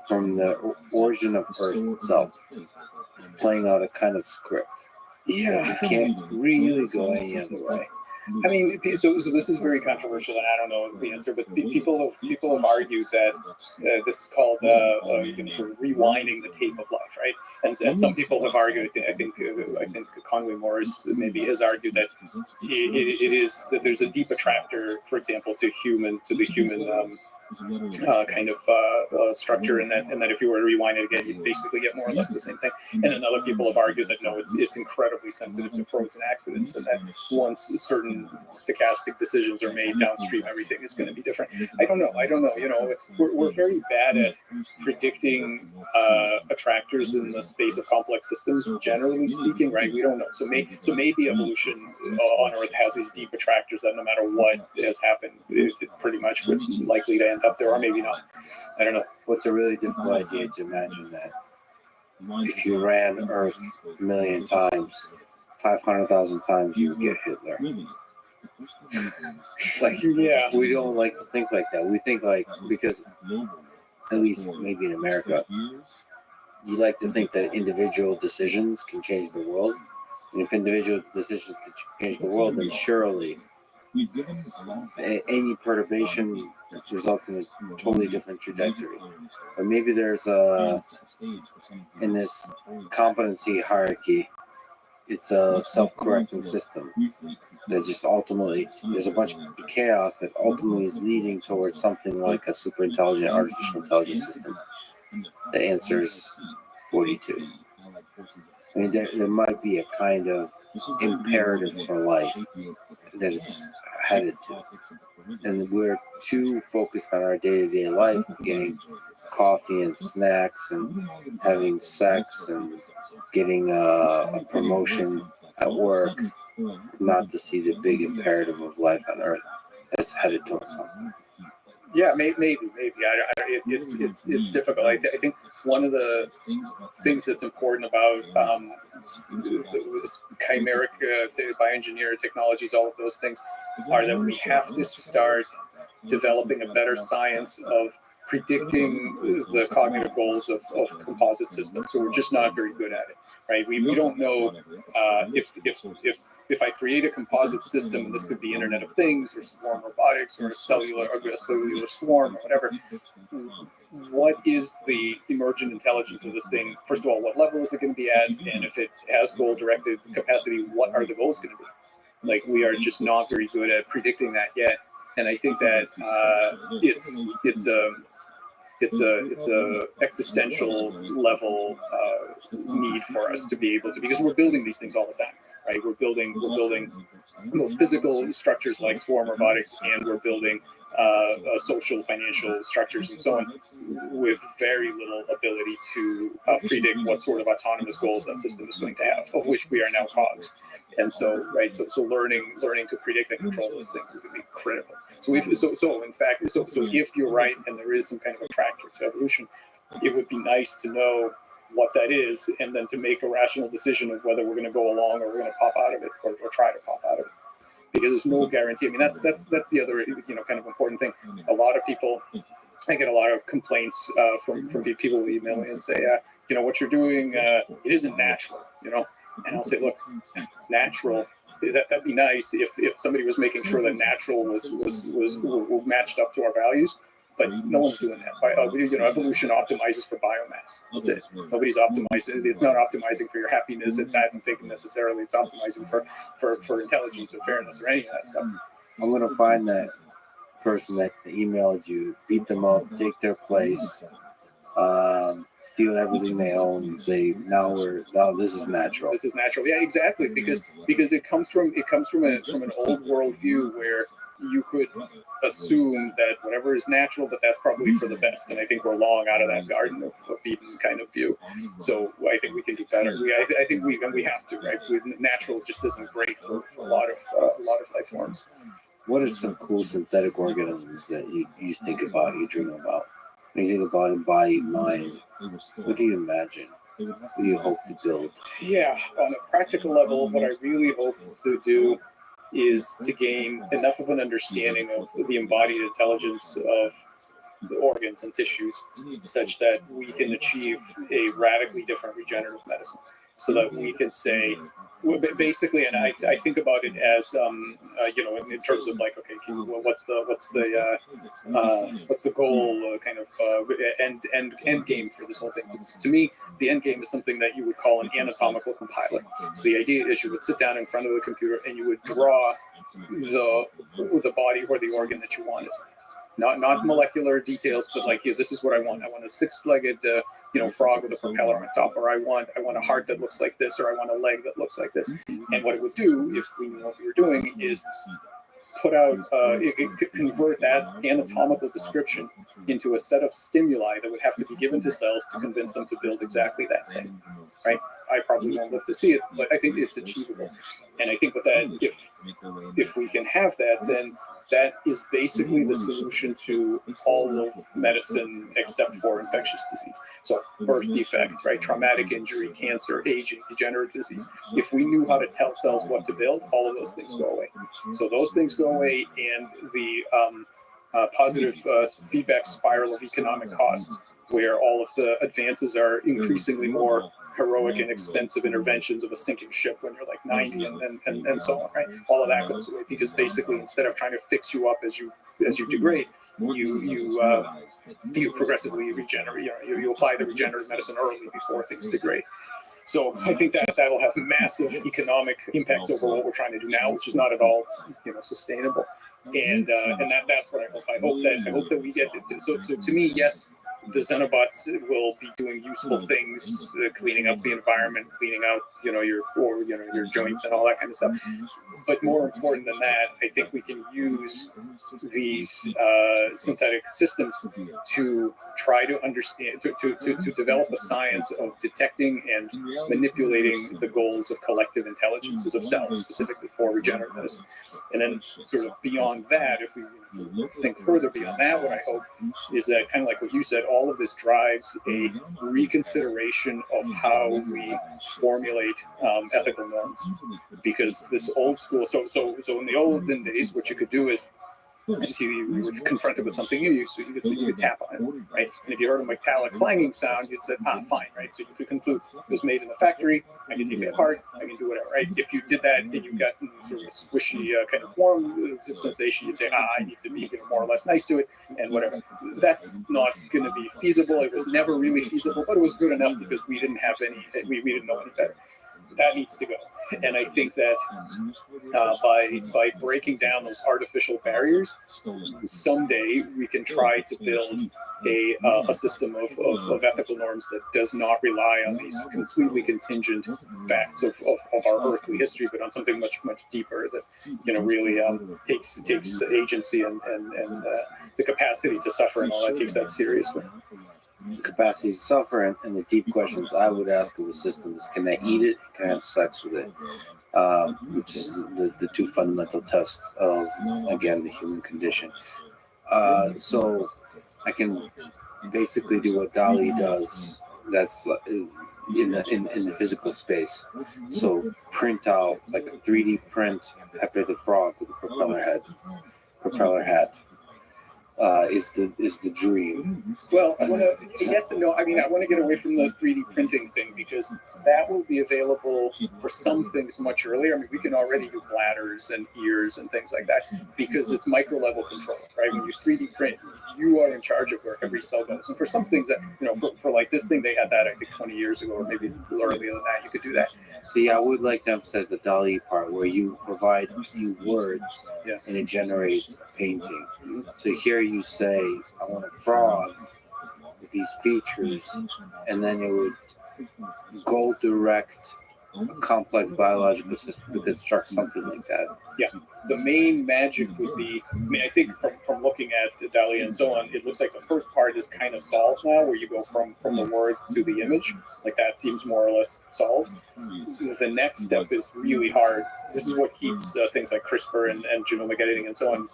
[SPEAKER 1] from the origin of Earth itself, it's playing out a kind of script.
[SPEAKER 7] Yeah,
[SPEAKER 1] you can't really go any other way.
[SPEAKER 7] I mean, so this is very controversial, and I don't know the answer, but people have argued that this is called sort of rewinding the tape of life, right? And some people have argued. I think Conway Morris maybe has argued that it is that there's a deep attractor, for example, to the human kind of structure, and that if you were to rewind it again, you'd basically get more or less the same thing. And then other people have argued that no, it's incredibly sensitive to frozen accidents, and that once certain stochastic decisions are made downstream, everything is going to be different. I don't know. We're very bad at predicting attractors in the space of complex systems, generally speaking, right? We don't know. So maybe evolution on Earth has these deep attractors that no matter what has happened, it pretty much would likely to end up there, or maybe not. I don't know.
[SPEAKER 1] What's a really difficult idea to imagine that if you ran Earth a million times, 500,000 times, you would get Hitler.
[SPEAKER 7] Yeah.
[SPEAKER 1] We don't like to think like that. We think like, because at least maybe in America, you like to think that individual decisions can change the world. And if individual decisions can change the world, then surely any perturbation results in a totally different trajectory. Or maybe there's in this competency hierarchy, it's a self-correcting system that just ultimately, there's a bunch of chaos that ultimately is leading towards something like a super intelligent artificial intelligence system that answers 42. I mean, there might be a kind of imperative for life that it's headed to. And we're too focused on our day-to-day life, getting coffee and snacks and having sex and getting a promotion at work, not to see the big imperative of life on Earth that's headed towards something.
[SPEAKER 7] Yeah, maybe. It's difficult. I think one of the things that's important about chimeric bioengineered technologies, all of those things, are that we have to start developing a better science of predicting the cognitive goals of composite systems. So we're just not very good at it, right? We don't know if if I create a composite system, and this could be Internet of Things or swarm robotics or a cellular swarm or whatever, what is the emergent intelligence of this thing? First of all, what level is it going to be at? And if it has goal-directed capacity, what are the goals going to be? Like, we are just not very good at predicting that yet. And I think that it's a existential level need for us to be able to, because we're building these things all the time, right? We're building both physical structures like swarm robotics, and we're building social, financial structures and so on, with very little ability to predict what sort of autonomous goals that system is going to have, of which we are now cogs. And so, right, so learning to predict and control those things is going to be critical. So if you're right, and there is some kind of a tractor to evolution, it would be nice to know what that is, and then to make a rational decision of whether we're going to go along or we're going to pop out of it, or try to pop out of it. Because there's no guarantee. I mean, that's the other, kind of important thing. A lot of people, I get a lot of complaints from people who email me and say, what you're doing, it isn't natural, And I'll say, look, natural, that'd be nice if somebody was making sure that natural was matched up to our values, but no one's doing that. Evolution optimizes for biomass. That's it. Nobody's optimizing. It's not optimizing for your happiness. It's not thinking necessarily. It's optimizing for intelligence or fairness or any of that stuff.
[SPEAKER 1] I'm gonna find that person that emailed you, beat them up, take their place, steal everything they own, and say, now this is natural.
[SPEAKER 7] This is natural. Yeah, exactly. Because it comes from an old world view where you could assume that whatever is natural, but that's probably for the best. And I think we're long out of that Garden of Eden kind of view. So I think we can do better. I think we have to, right? Natural just isn't great for a lot of life forms.
[SPEAKER 1] What are some cool synthetic organisms that you think about, you dream about? When you think about embodied mind, what do you imagine? What do you hope to build?
[SPEAKER 7] Yeah, on a practical level, what I really hope to do is to gain enough of an understanding of the embodied intelligence of the organs and tissues, such that we can achieve a radically different regenerative medicine. So that we can say, basically, and I think about it as, in terms of like, okay, what's the goal, kind of end game for this whole thing? To me, the end game is something that you would call an anatomical compiler. So the idea is you would sit down in front of the computer and you would draw the body or the organ that you wanted. Not molecular details, but like, this is what I want. I want a six-legged, frog with a propeller on top, or I want a heart that looks like this, or I want a leg that looks like this. And what it would do, if we knew what we were doing, is put out, it could convert that anatomical description into a set of stimuli that would have to be given to cells to convince them to build exactly that thing, right? I probably won't live to see it, but I think it's achievable. And I think with that, if we can have that, then that is basically the solution to all of medicine except for infectious disease. So birth defects, right? Traumatic injury, cancer, aging, degenerative disease. If we knew how to tell cells what to build, all of those things go away. So those things go away, and the positive feedback spiral of economic costs, where all of the advances are increasingly more heroic and expensive interventions of a sinking ship when you're like 90 and so on, right? All of that goes away, because basically instead of trying to fix you up as you degrade, you progressively regenerate. You apply the regenerative medicine early before things degrade. So I think that will have massive economic impacts over what we're trying to do now, which is not at all sustainable. And that's what I hope. I hope that we get it. So to me, yes, the Xenobots will be doing useful things, cleaning up the environment, cleaning out your joints and all that kind of stuff. But more important than that, I think we can use these synthetic systems to try to understand, to develop a science of detecting and manipulating the goals of collective intelligences of cells, specifically for regenerative medicine. And then sort of beyond that, if we think further beyond that, what I hope is that, kind of like what you said, all of this drives a reconsideration of how we formulate ethical norms. Because this old school, so in the olden days, what you could do is you were confronted with something new, you could tap on it, right? And if you heard a metallic clanging sound, you'd say, fine, right? So you could conclude it was made in the factory, I can take it apart, I can do whatever, right? If you did that and you got sort of a squishy kind of warm sensation, you'd say, I need to be more or less nice to it, and whatever. That's not going to be feasible. It was never really feasible, but it was good enough because we didn't have any, we didn't know any better. That needs to go. And I think that by breaking down those artificial barriers, someday we can try to build a system of ethical norms that does not rely on these completely contingent facts of our earthly history, but on something much deeper that really takes agency and the capacity to suffer and all that, takes that seriously.
[SPEAKER 1] Capacity to suffer, and the deep questions I would ask of a system is, can I eat it? Can I have sex with it? Which is the two fundamental tests of, again, the human condition. So I can basically do what DALL-E does. That's in the physical space. So print out like a 3D print Pepe the Frog with a propeller hat. Is the dream.
[SPEAKER 7] Well, yes and no. I mean, I want to get away from the 3D printing thing because that will be available for some things much earlier. I mean, we can already do bladders and ears and things like that because it's micro level control, right? When you 3D print, you are in charge of where every cell goes. And for some things that, for like this thing, they had that, I think, 20 years ago, or maybe earlier than that, you could do that.
[SPEAKER 1] See, I would like to emphasize the DALL-E part where you provide a few words,
[SPEAKER 7] Yes.
[SPEAKER 1] and it generates a painting. So here you say, I want a frog with these features, and then it would go direct a complex biological system to construct something like that.
[SPEAKER 7] Yeah, the main magic would be, I mean, I think from looking at DALL-E and so on, it looks like the first part is kind of solved now, where you go from the word to the image. Like that seems more or less solved. The next step is really hard. This is what keeps things like CRISPR and genomic editing and so on.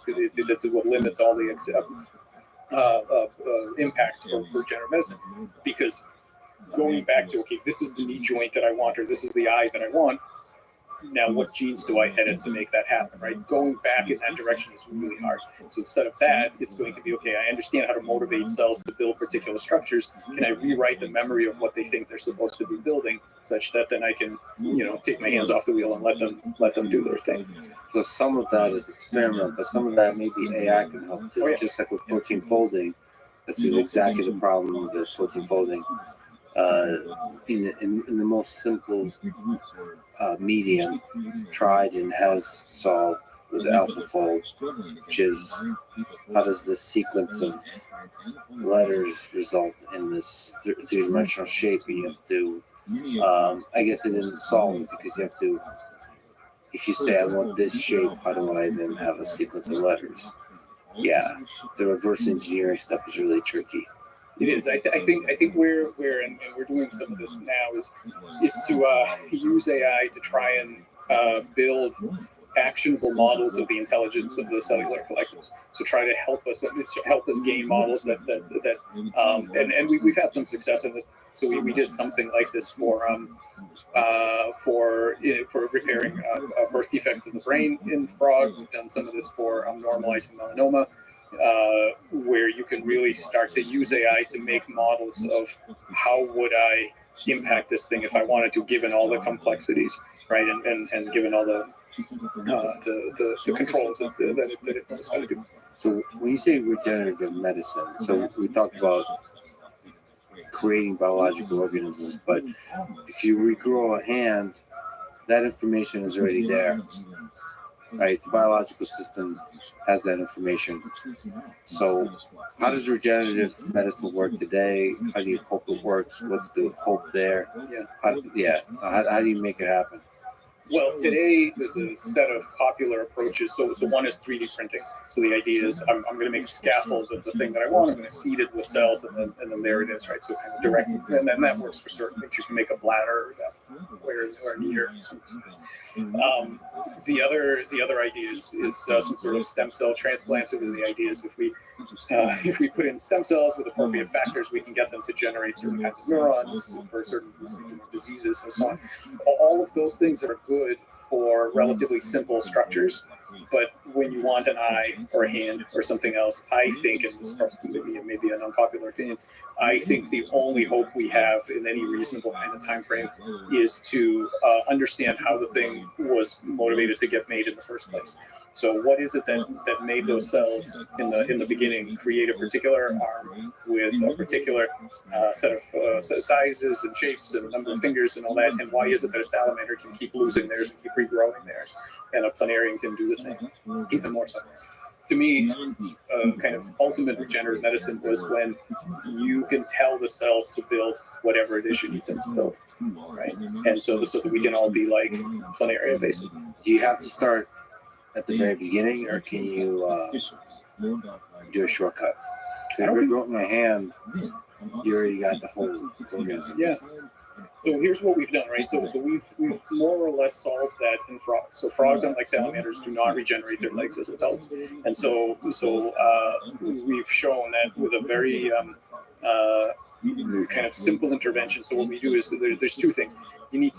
[SPEAKER 7] That's what limits all the impacts for regenerative medicine. Because going back to, okay, this is the knee joint that I want, or this is the eye that I want. Now, what genes do I edit to make that happen, right? Going back in that direction is really hard. So instead of that, it's going to be, okay, I understand how to motivate cells to build particular structures. Can I rewrite the memory of what they think they're supposed to be building such that then I can, take my hands off the wheel and let them do their thing?
[SPEAKER 1] So some of that is experiment, but some of that maybe AI can help too.
[SPEAKER 7] Oh, yeah.
[SPEAKER 1] Just like with protein folding, that's exactly the problem with the protein folding. In the most simple medium, tried and has solved with AlphaFold, which is how does this sequence of letters result in this three-dimensional shape? And you have to, I guess it isn't solved because you have to, if you say I want this shape, how do I then have a sequence of letters? Yeah, the reverse engineering step is really tricky.
[SPEAKER 7] It is. I think we're doing some of this now is to use AI to try and build actionable models of the intelligence of the cellular collectives. So try to help us gain models that we've had some success in this. So we did something like this for repairing birth defects in the brain in frog. We've done some of this for normalizing melanoma. Where you can really start to use AI to make models of how would I impact this thing if I wanted to, given all the complexities, right, and given all the controls that it knows how to do.
[SPEAKER 1] So when you say regenerative medicine, so we talked about creating biological organisms, but if you regrow a hand, that information is already there. Right, the biological system has that information. So, how does regenerative medicine work today? How do you hope it works? What's the hope there? How do you make it happen?
[SPEAKER 7] Well, today there's a set of popular approaches. So one is 3D printing. So the idea is I'm going to make scaffolds of the thing that I want. I'm going to seed it with cells, and then there it is, right? So kind of direct, and then that works for certain things. You can make a bladder or an ear. The other idea is some sort of stem cell transplant. And the idea is if we put in stem cells with appropriate factors, we can get them to generate certain kinds of neurons for certain diseases and so on. All of those things are good for relatively simple structures, But when you want an eye or a hand or something else, I think, and this maybe an unpopular opinion, I think the only hope we have in any reasonable kind of time frame is to understand how the thing was motivated to get made in the first place. So what is it that made those cells in the beginning create a particular arm with a particular set of sizes and shapes and number of fingers and all that, and why is it that a salamander can keep losing theirs and keep regrowing theirs, and a planarian can do the same, even more so? To me, kind of ultimate regenerative medicine was when you can tell the cells to build whatever it is you need them to build, right? And so that we can all be like planaria, basically.
[SPEAKER 1] Do you have to start at the very beginning, or can you do a shortcut? Because if you're my hand, you already got the whole organism.
[SPEAKER 7] Yeah. So here's what we've done, right? So we've more or less solved that in frogs. So frogs, unlike salamanders, do not regenerate their legs as adults, and so we've shown that with a very kind of simple intervention. So what we do is there's two things. You need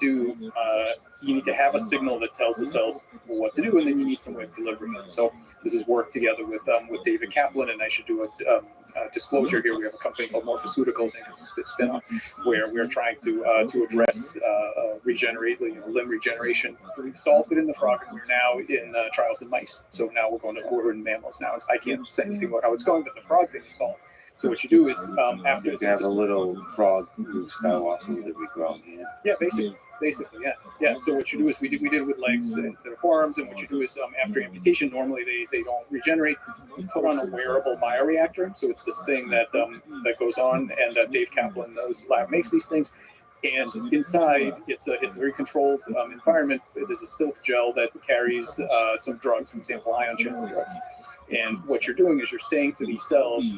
[SPEAKER 7] to have a signal that tells the cells what to do, and then you need some way of delivering it. So this is work together with David Kaplan, and I should do a disclosure here. We have a company called Morphoceuticals and spin-off, where we're trying to address limb regeneration. We've solved it in the frog, and we're now in trials in mice. So now we're in mammals now. I can't say anything about how it's going, but the frog thing is solved. So what you do is after
[SPEAKER 1] you have a little frog Luke Skywalker that we grow in.
[SPEAKER 7] Yeah, basically, yeah. So what you do is we did with legs instead of forearms, and what you do is after amputation, normally they don't regenerate. You put on a wearable bioreactor, so it's this thing that goes on, and Dave Kaplan's lab makes these things. And inside, it's a very controlled environment. There's a silk gel that carries some drugs, for example, ion channel drugs. And what you're doing is you're saying to these cells,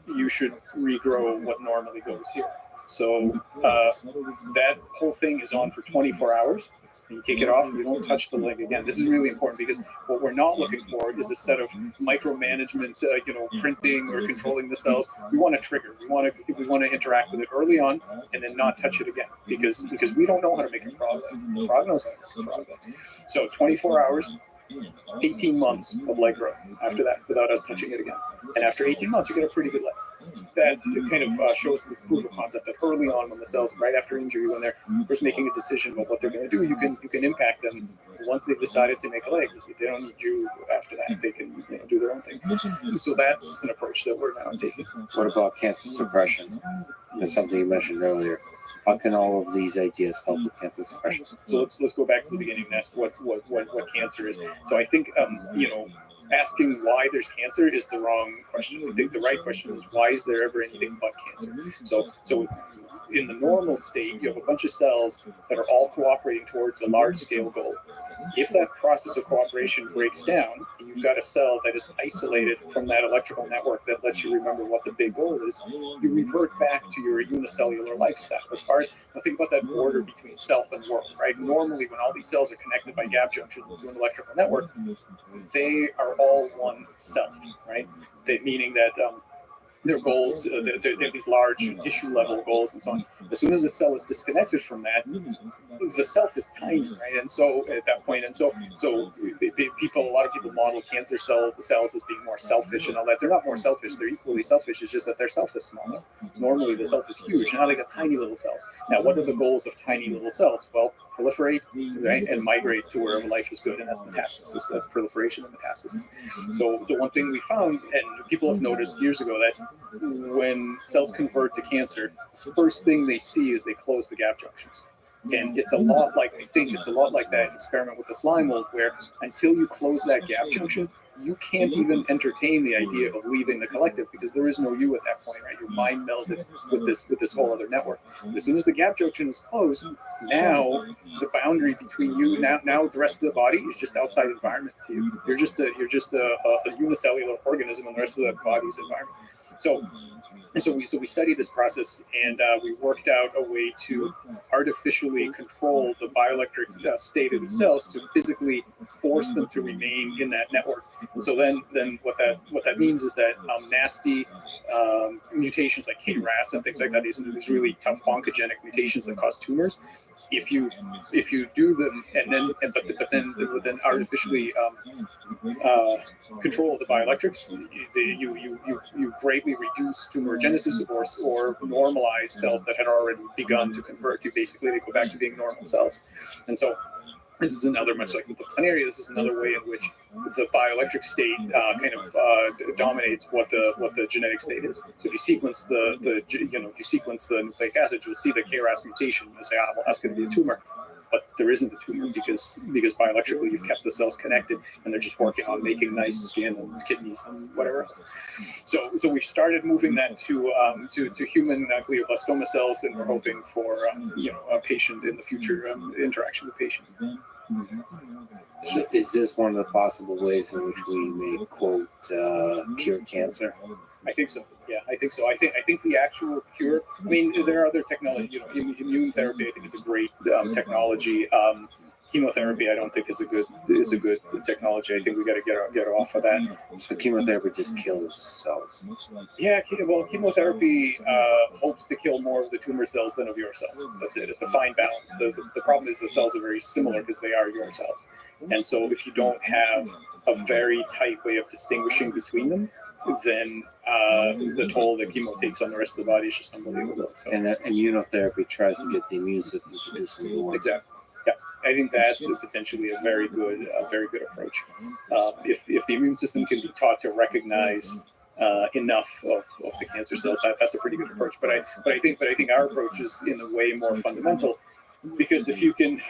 [SPEAKER 7] you should regrow what normally goes here. So that whole thing is on for 24 hours. And you take it off, you don't touch the leg again. This is really important because what we're not looking for is a set of micromanagement, printing or controlling the cells. We want to trigger. We want to interact with it early on and then not touch it again because we don't know how to make a frog leg. The frog knows how to make a frog leg. So 24 hours. 18 months of leg growth after that without us touching it again. And after 18 months, you get a pretty good leg. That kind of shows this proof of concept that early on when the cells, right after injury, when they're first making a decision about what they're going to do, you can impact them once they've decided to make a leg. They don't need you after that. They can do their own thing. So that's an approach that we're now taking.
[SPEAKER 1] What about cancer suppression? That's something you mentioned earlier. How can all of these ideas help with cancer suppression?
[SPEAKER 7] So let's go back to the beginning and ask what cancer is. So I think asking why there's cancer is the wrong question. I think the right question is why is there ever anything but cancer? So in the normal state, you have a bunch of cells that are all cooperating towards a large scale goal. If that process of cooperation breaks down, and you've got a cell that is isolated from that electrical network that lets you remember what the big goal is, you revert back to your unicellular lifestyle. As far as, think about that border between self and world, right? Normally, when all these cells are connected by gap junctions to an electrical network, they are all one self, right? Meaning that their goals, they have these large tissue level goals and so on. As soon as a cell is disconnected from that, the self is tiny, right? And so at that point, a lot of people model cancer cells as being more selfish and all that. They're not more selfish, they're equally selfish. It's just that their self is smaller. Normally the self is huge. Now they got tiny little cells. Now, what are the goals of tiny little cells? Well, proliferate, right, and migrate to wherever life is good, and that's metastasis. That's proliferation and metastasis. So one thing we found, and people have noticed years ago, that when cells convert to cancer, the first thing they see is they close the gap junctions. And it's a lot like that experiment with the slime mold, where until you close that gap junction, you can't even entertain the idea of leaving the collective because there is no you at that point, right? Your mind melded with this whole other network. As soon as the gap junction is closed, now the boundary between you, now the rest of the body is just outside environment to you. You're just a unicellular organism in the rest of the body's environment. So we studied this process, and we worked out a way to artificially control the bioelectric state of the cells to physically force them to remain in that network. And so then what that means is that nasty mutations like KRAS and things like that, these really tough oncogenic mutations that cause tumors, if you do them and then but then artificially control the bioelectrics, you greatly reduce tumorigenesis or normalize cells that had already begun to convert. They go back to being normal cells, and so. This is another, much like with the planaria, this is another way in which the bioelectric state dominates what the genetic state is. So if you sequence if you sequence the nucleic acid, you'll see the KRAS mutation. You'll say, well, that's going to be a tumor, but there isn't a tumor because bioelectrically you've kept the cells connected and they're just working on making nice skin and kidneys and whatever else. So we started moving that to human glioblastoma cells, and we're hoping for a patient in the future interaction with patients.
[SPEAKER 1] So is this one of the possible ways in which we may quote cure cancer?
[SPEAKER 7] I think so. Yeah, I think so. I think the actual cure. I mean, there are other technologies. Immune therapy, I think, is a great technology. Chemotherapy, I don't think is a good technology. I think we got to get off of that.
[SPEAKER 1] So chemotherapy just kills cells.
[SPEAKER 7] Yeah, well, chemotherapy hopes to kill more of the tumor cells than of your cells. That's it. It's a fine balance. The problem is the cells are very similar because they are your cells, and so if you don't have a very tight way of distinguishing between them, then the toll that chemo takes on the rest of the body is just unbelievable. So,
[SPEAKER 1] and immunotherapy tries to get the immune system to do some more.
[SPEAKER 7] Exactly. Yeah, I think that's potentially a very good approach. If the immune system can be taught to recognize enough of the cancer cells, that's a pretty good approach. But I think our approach is in a way more fundamental, because if you can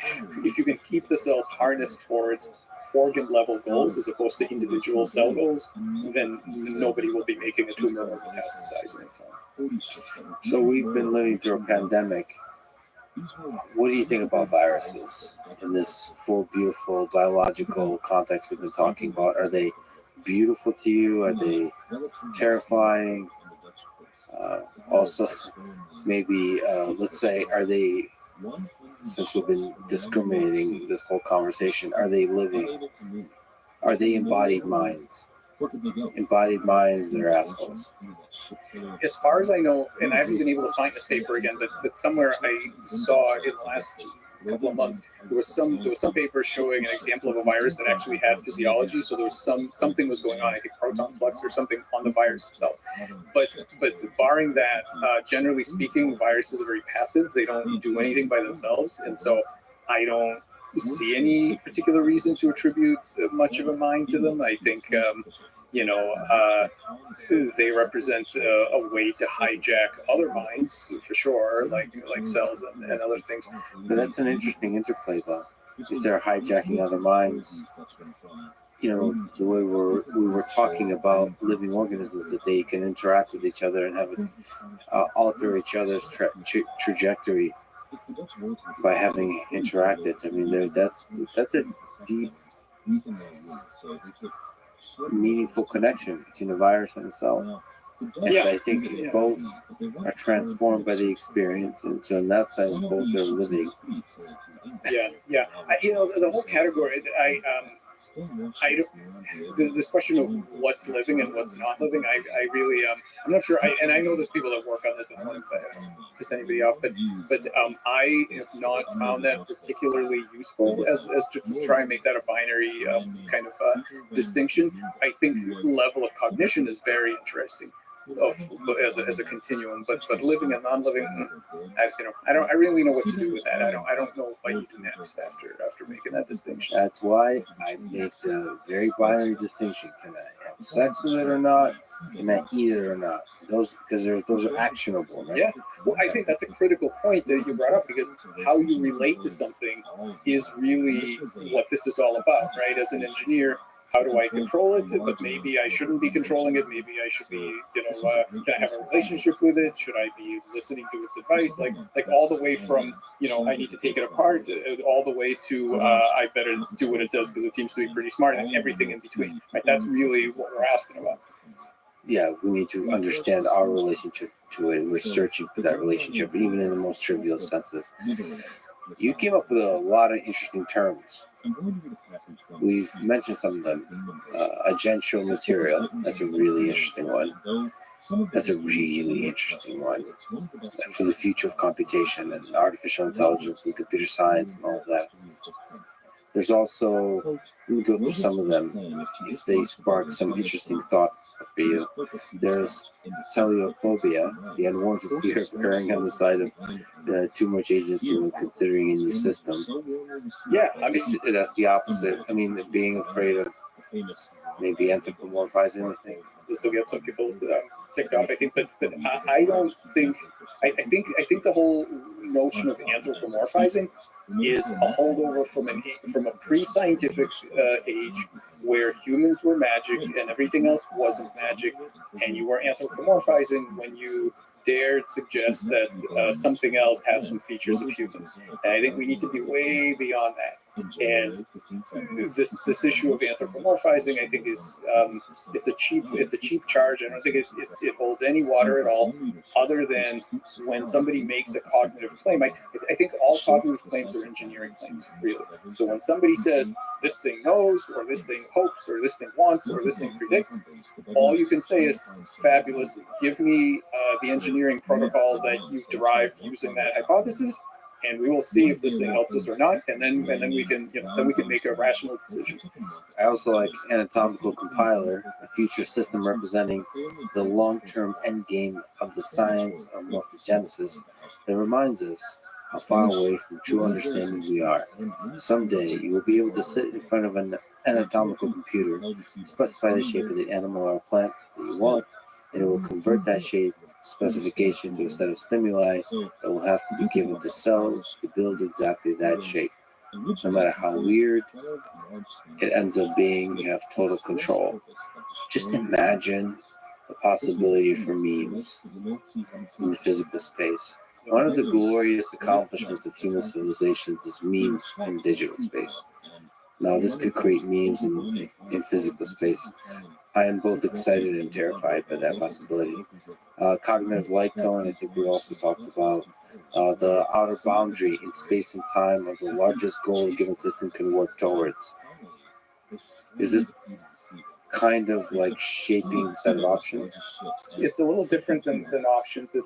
[SPEAKER 7] keep the cells harnessed towards organ level goals as opposed to individual cell goals, then nobody will be making a tumor or metastasizing it.
[SPEAKER 1] So we've been living through a pandemic. What do you think about viruses in this full, beautiful biological context we've been talking about? Are they beautiful to you? Are they terrifying? Also, maybe let's say, are they? Since we've been discriminating this whole conversation, are they living? Are they embodied minds? Embodied minds that are assholes.
[SPEAKER 7] As far as I know, and I haven't been able to find this paper again, but somewhere I saw in the last couple of months there was some paper showing an example of a virus that actually had physiology. So there was something was going on. I think proton flux or something on the virus itself. But barring that, generally speaking, viruses are very passive. They don't do anything by themselves, and so I don't see any particular reason to attribute much of a mind to them. I think they represent a way to hijack other minds for sure, like cells and other things.
[SPEAKER 1] But that's an interesting interplay, though. If they're hijacking other minds, the way we were talking about living organisms, that they can interact with each other and have alter each other's trajectory by having interacted. I mean, that's a deep, meaningful connection between a virus and a cell. And I think both are transformed by the experience, and so in that sense, both are living.
[SPEAKER 7] Yeah. The whole category. This question of what's living and what's not living, I really, I'm not sure. And I know there's people that work on this. I don't want to piss anybody off, but I have not found that particularly useful as to try and make that a binary kind of distinction. I think level of cognition is very interesting as a continuum, but living and non-living, I really know what to do with that. I don't know what you do next after making that distinction.
[SPEAKER 1] That's why I make the very binary distinction. Can I have sex with it or not? Can I eat it or not? Those are actionable, right?
[SPEAKER 7] Yeah. Well, I think that's a critical point that you brought up, because how you relate to something is really what this is all about, right? As an engineer, how do I control it? But maybe I shouldn't be controlling it. Maybe I should be, can I have a relationship with it? Should I be listening to its advice? Like all the way from, I need to take it apart, all the way to I better do what it says because it seems to be pretty smart, and everything in between. Right? That's really what we're asking about.
[SPEAKER 1] Yeah, we need to understand our relationship to it. We're searching for that relationship, even in the most trivial senses. You came up with a lot of interesting terms. We've mentioned some of them. Agential material, that's a really interesting one. That's a really interesting one for the future of computation and artificial intelligence and computer science and all of that. There's also, let me go through some of them if they spark some interesting thought for you. There's teleophobia, the unwarranted fear of erring on the side of too much agency when considering a new system. Yeah, obviously that's the opposite. I mean, being afraid of maybe anthropomorphizing the thing.
[SPEAKER 7] This will get some people ticked off, I think, but I don't think. I think the whole notion of anthropomorphizing is a holdover from a pre-scientific age where humans were magic and everything else wasn't magic, and you were anthropomorphizing when you dared suggest that something else has some features of humans. And I think we need to be way beyond that. And this issue of anthropomorphizing, I think, is it's a cheap charge. I don't think it holds any water at all, other than when somebody makes a cognitive claim. I think all cognitive claims are engineering claims, really. So when somebody says this thing knows, or this thing hopes, or this thing wants, or this thing predicts, all you can say is fabulous. Give me the engineering protocol that you've derived using that hypothesis, and we will see if this thing helps us or not, and then we can make a rational decision.
[SPEAKER 1] I also like Anatomical Compiler, a future system representing the long-term endgame of the science of morphogenesis that reminds us how far away from true understanding we are. Someday you will be able to sit in front of an anatomical computer, specify the shape of the animal or plant that you want, and it will convert that shape specification to a set of stimuli that will have to be given to cells to build exactly that shape. No matter how weird it ends up being, you have total control. Just imagine the possibility for memes in physical space. One of the glorious accomplishments of human civilizations is memes in digital space. Now, this could create memes in physical space. I am both excited and terrified by that possibility. Cognitive light cone, I think we also talked about. The outer boundary in space and time of the largest goal a given system can work towards. Is this kind of like shaping the set of options?
[SPEAKER 7] It's a little different than options.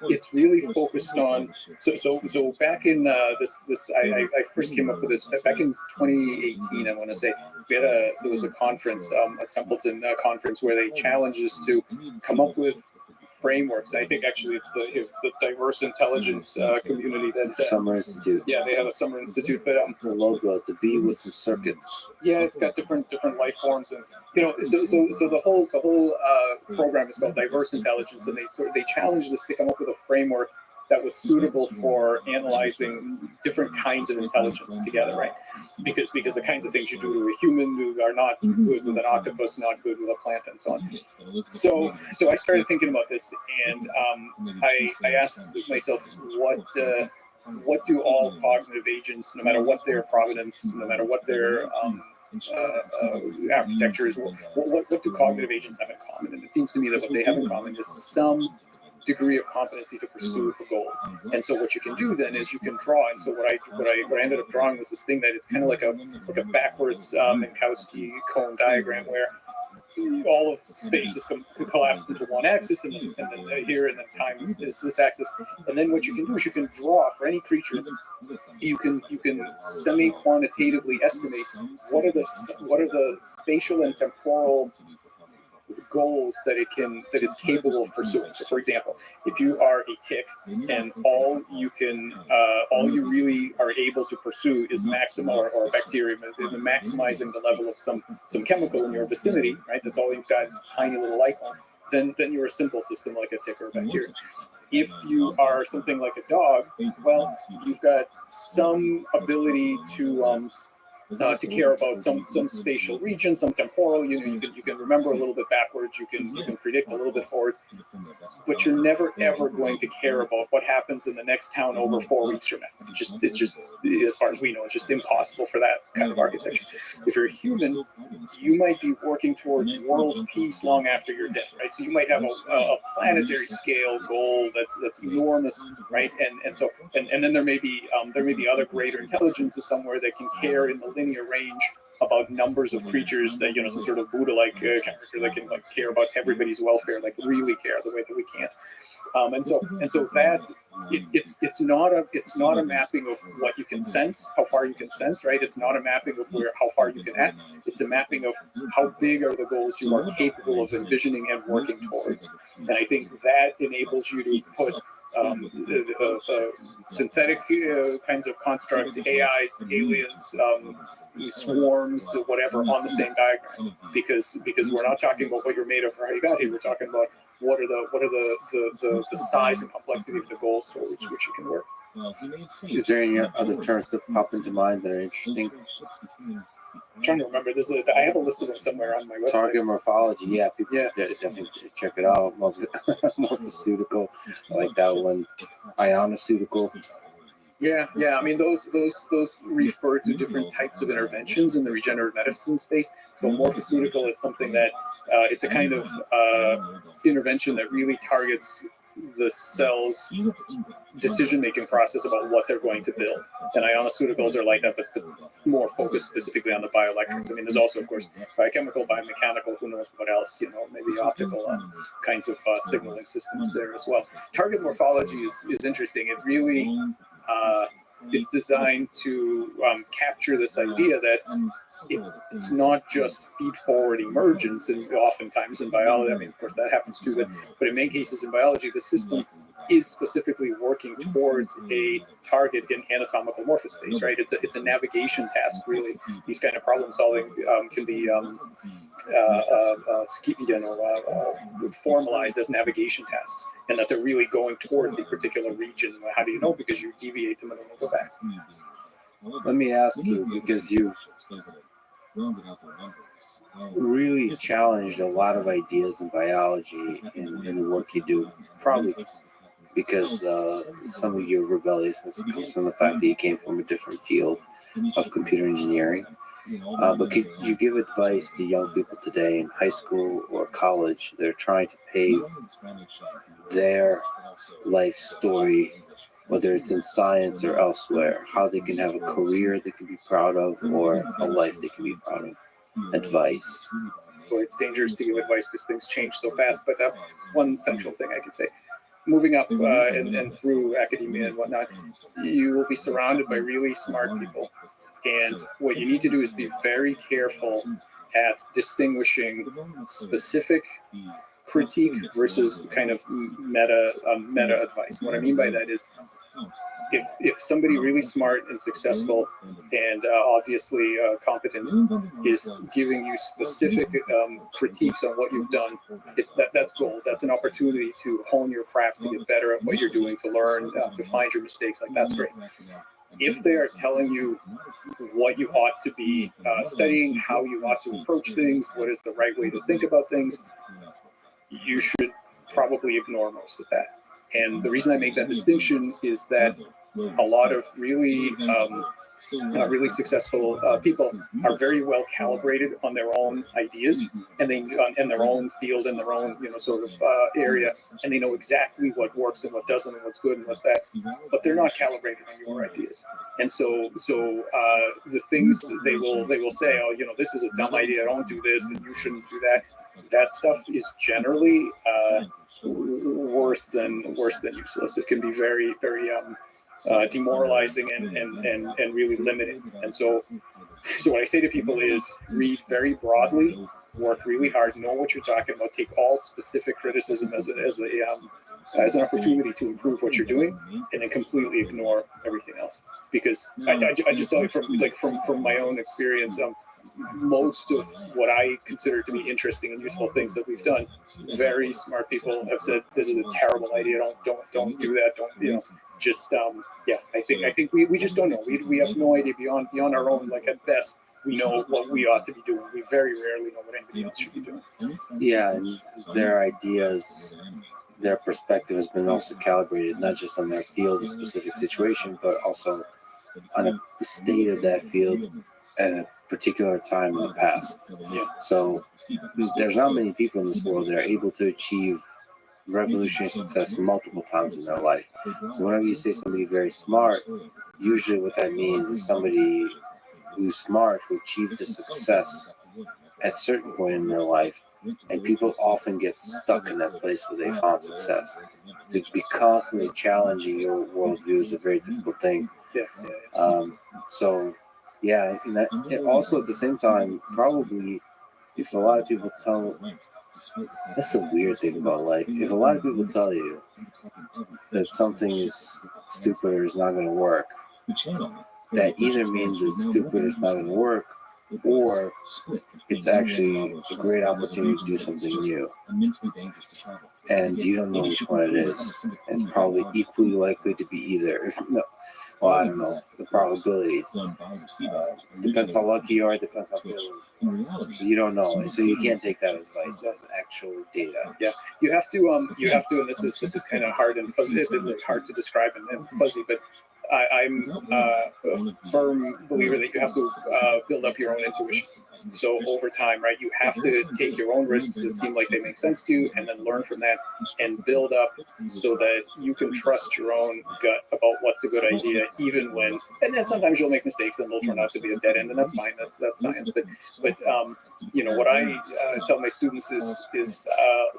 [SPEAKER 7] It's really focused on. So back in this I first came up with this back in 2018. I want to say there was a conference, a Templeton conference, where they challenged us to come up with frameworks. I think actually it's the diverse intelligence community that
[SPEAKER 1] Summer Institute.
[SPEAKER 7] Yeah, they have a summer institute, but
[SPEAKER 1] The logo, the bee with some circuits.
[SPEAKER 7] yeah, it's got different life forms, and so the whole program is called Diverse Intelligence, and they challenged us to come up with a framework that was suitable for analyzing different kinds of intelligence together, right? Because the kinds of things you do to a human are not good with an octopus, not good with a plant, and so on. So I started thinking about this, and I asked myself, what do all cognitive agents, no matter what their provenance, no matter what their architecture is, what do cognitive agents have in common? And it seems to me that what they have in common is some degree of competency to pursue a goal. And so what you can do then is you can draw. And so what I ended up drawing was this thing that it's kind of like a backwards Minkowski cone diagram, where all of space is collapsed into one axis, and then here, and then time is this axis. And then what you can do is you can draw for any creature. You can semi-quantitatively estimate what are the spatial and temporal goals that it's capable of pursuing. So, for example, if you are a tick and all you really are able to pursue is or bacterium, maximizing the level of some chemical in your vicinity, right? That's all you've got. It's a tiny little icon. Then you're a simple system like a tick or a bacteria. If you are something like a dog, well, you've got some ability to care about some spatial region, some temporal. You can remember a little bit backwards. You can predict a little bit forward, but you're never ever going to care about what happens in the next town over 4 weeks from now. It's just as far as we know, it's just impossible for that kind of architecture. If you're a human, you might be working towards world peace long after you're dead, right? So you might have a planetary scale goal that's enormous, right? And then there may be other greater intelligences somewhere that can care in the linear range about numbers of creatures that, some sort of Buddha-like character that can like care about everybody's welfare, like really care the way that we can't. And so that it's not a mapping of what you can sense, how far you can sense, right? It's not a mapping of how far you can act. It's a mapping of how big are the goals you are capable of envisioning and working towards. And I think that enables you to put synthetic kinds of constructs, AIs, aliens, swarms, whatever, on the same diagram, because we're not talking about what you're made of or how you got here. We're talking about what are the size and complexity of the goals towards which you can work.
[SPEAKER 1] Is there any other terms that pop into mind that are interesting?
[SPEAKER 7] I'm trying to remember. I have a list of them somewhere on my website.
[SPEAKER 1] Target morphology, yeah, people definitely check it out. Morphoceutical, I like that one. Ionoceutical.
[SPEAKER 7] Yeah. I mean, those refer to different types of interventions in the regenerative medicine space. So morphoceutical is something that it's a kind of intervention that really targets the cell's decision-making process about what they're going to build. And ioniceuticals are like that, but more focused specifically on the bioelectrics. I mean, there's also, of course, biochemical, biomechanical, who knows what else, maybe optical kinds of signaling systems there as well. Target morphology is interesting. It really it's designed to capture this idea that it's not just feed-forward emergence, and oftentimes in biology, I mean, of course, that happens too, but in many cases in biology, the system is specifically working towards a target in anatomical morphospace, right? It's a navigation task, really. These kind of problem solving can be formalized as navigation tasks, and that they're really going towards a particular region. How do you know? Because you deviate them and then go back.
[SPEAKER 1] Let me ask you, because you've really challenged a lot of ideas in biology in the work you do, probably because some of your rebelliousness comes from the fact that you came from a different field of computer engineering. But could you give advice to young people today in high school or college that are trying to pave their life story, whether it's in science or elsewhere, how they can have a career they can be proud of or a life they can be proud of? Advice.
[SPEAKER 7] Well, it's dangerous to give advice because things change so fast, but one central thing I can say. Moving up and through academia and whatnot, you will be surrounded by really smart people. And what you need to do is be very careful at distinguishing specific critique versus kind of meta advice. What I mean by that is, if somebody really smart and successful and obviously competent is giving you specific critiques on what you've done, that's gold. That's an opportunity to hone your craft, to get better at what you're doing, to learn, to find your mistakes. Like, that's great. If they are telling you what you ought to be studying, how you ought to approach things, what is the right way to think about things, you should probably ignore most of that. And the reason I make that distinction is that a lot of really successful people are very well calibrated on their own ideas and in their own field and their own area, and they know exactly what works and what doesn't and what's good and what's bad, but they're not calibrated on your ideas. And so the things they will say, this is a dumb idea, don't do this, and you shouldn't do that. That stuff is generally worse than useless. It can be very, very demoralizing and really limiting. And so what I say to people is, read very broadly, work really hard, know what you're talking about, take all specific criticism as an opportunity to improve what you're doing, and then completely ignore everything else. Because I just tell you from my own experience, most of what I consider to be interesting and useful things that we've done, very smart people have said, this is a terrible idea, don't do that, I think we just don't know. We have no idea beyond our own, like, at best, we know what we ought to be doing. We very rarely know what anybody else should be doing.
[SPEAKER 1] Yeah, and their ideas, their perspective has been also calibrated, not just on their field or specific situation, but also on the state of that field at a particular time in the past.
[SPEAKER 7] Yeah.
[SPEAKER 1] So there's not many people in this world that are able to achieve revolutionary success multiple times in their life. So whenever you say somebody very smart, usually what that means is somebody who's smart, who achieved the success at a certain point in their life, and people often get stuck in that place where they found success. To be constantly challenging your worldview is a very difficult thing. So, yeah, and that, and also at the same time, probably if a lot of people tell, that's the weird thing about life. If a lot of people tell you that something is stupid or is not going to work, that either means it's stupid, it's not going to work, or it's actually a great opportunity to do something new. And you don't know which one it is. It's probably equally likely to be either. If no, well, I don't know the probabilities. Depends how lucky you are. Depends how good. You don't know, and so you can't take that as advice. That's actual data.
[SPEAKER 7] Yeah, you have to, and this is kind of hard and fuzzy. It's hard to describe and fuzzy, but I'm a firm believer that you have to build up your own intuition. So over time, right, you have to take your own risks that seem like they make sense to you, and then learn from that and build up so that you can trust your own gut about what's a good idea, even when, and then sometimes you'll make mistakes and they'll turn out to be a dead end, and that's fine. That's science. But what I tell my students is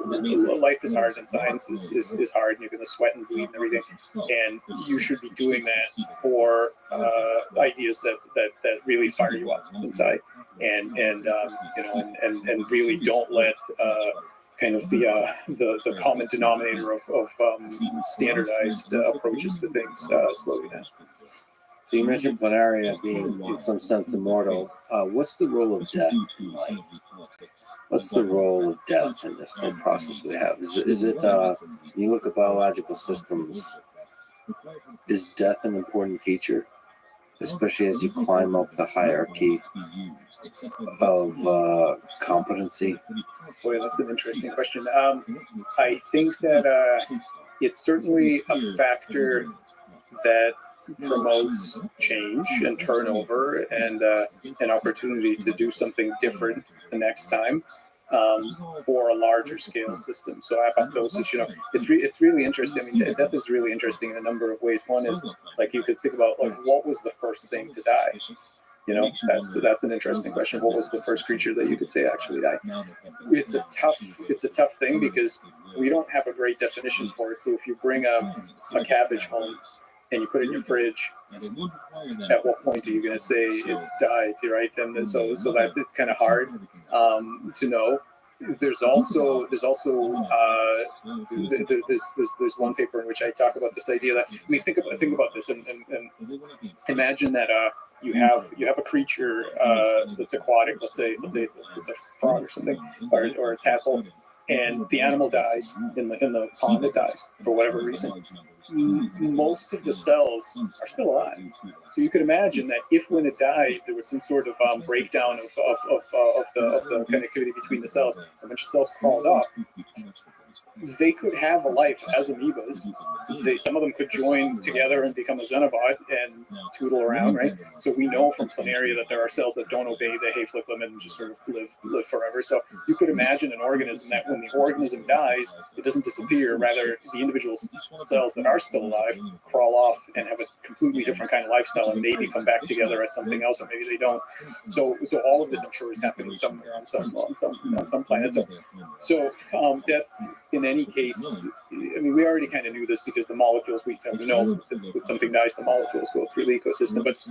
[SPEAKER 7] life is hard and science is hard, and you're going to sweat and bleed and everything, and you should be doing that for ideas that really fire you up inside. And really don't let kind of the common denominator of standardized approaches to things slow you down.
[SPEAKER 1] So you mentioned Planaria being in some sense immortal. What's the role of death in life? What's the role of death in this whole process we have? Is it you look at biological systems, is death an important feature? Especially as you climb up the hierarchy of competency?
[SPEAKER 7] Boy, that's an interesting question. I think that it's certainly a factor that promotes change and turnover and an opportunity to do something different the next time. For a larger scale system. So apoptosis, it's really interesting. I mean, death is really interesting in a number of ways. One is, like, you could think about, like, what was the first thing to die? That's an interesting question. What was the first creature that you could say actually died? It's a tough thing because we don't have a great definition for it. So if you bring a cabbage home and you put it in your fridge, at what point are you going to say it's died, right? And so that's, it's kind of hard to know. There's also there's one paper in which I talk about this idea that, I mean, think about this and imagine that you have a creature that's aquatic. Let's say it's a frog or something, or a tadpole, and the animal dies in the pond. It dies for whatever reason. Most of the cells are still alive. So you could imagine that if, when it died, there was some sort of breakdown of the connectivity between the cells, a bunch of cells crawled up, they could have a life as amoebas. Some of them could join together and become a xenobot and tootle around, right? So we know from Planaria that there are cells that don't obey the Hayflick limit and just sort of live forever. So you could imagine an organism that when the organism dies, it doesn't disappear. Rather, the individual cells that are still alive crawl off and have a completely different kind of lifestyle and maybe come back together as something else, or maybe they don't. So all of this, I'm sure, is happening somewhere on some planet. So death, in any case, I mean, we already kind of knew this because the molecules, we know that when something dies, the molecules go through the ecosystem, but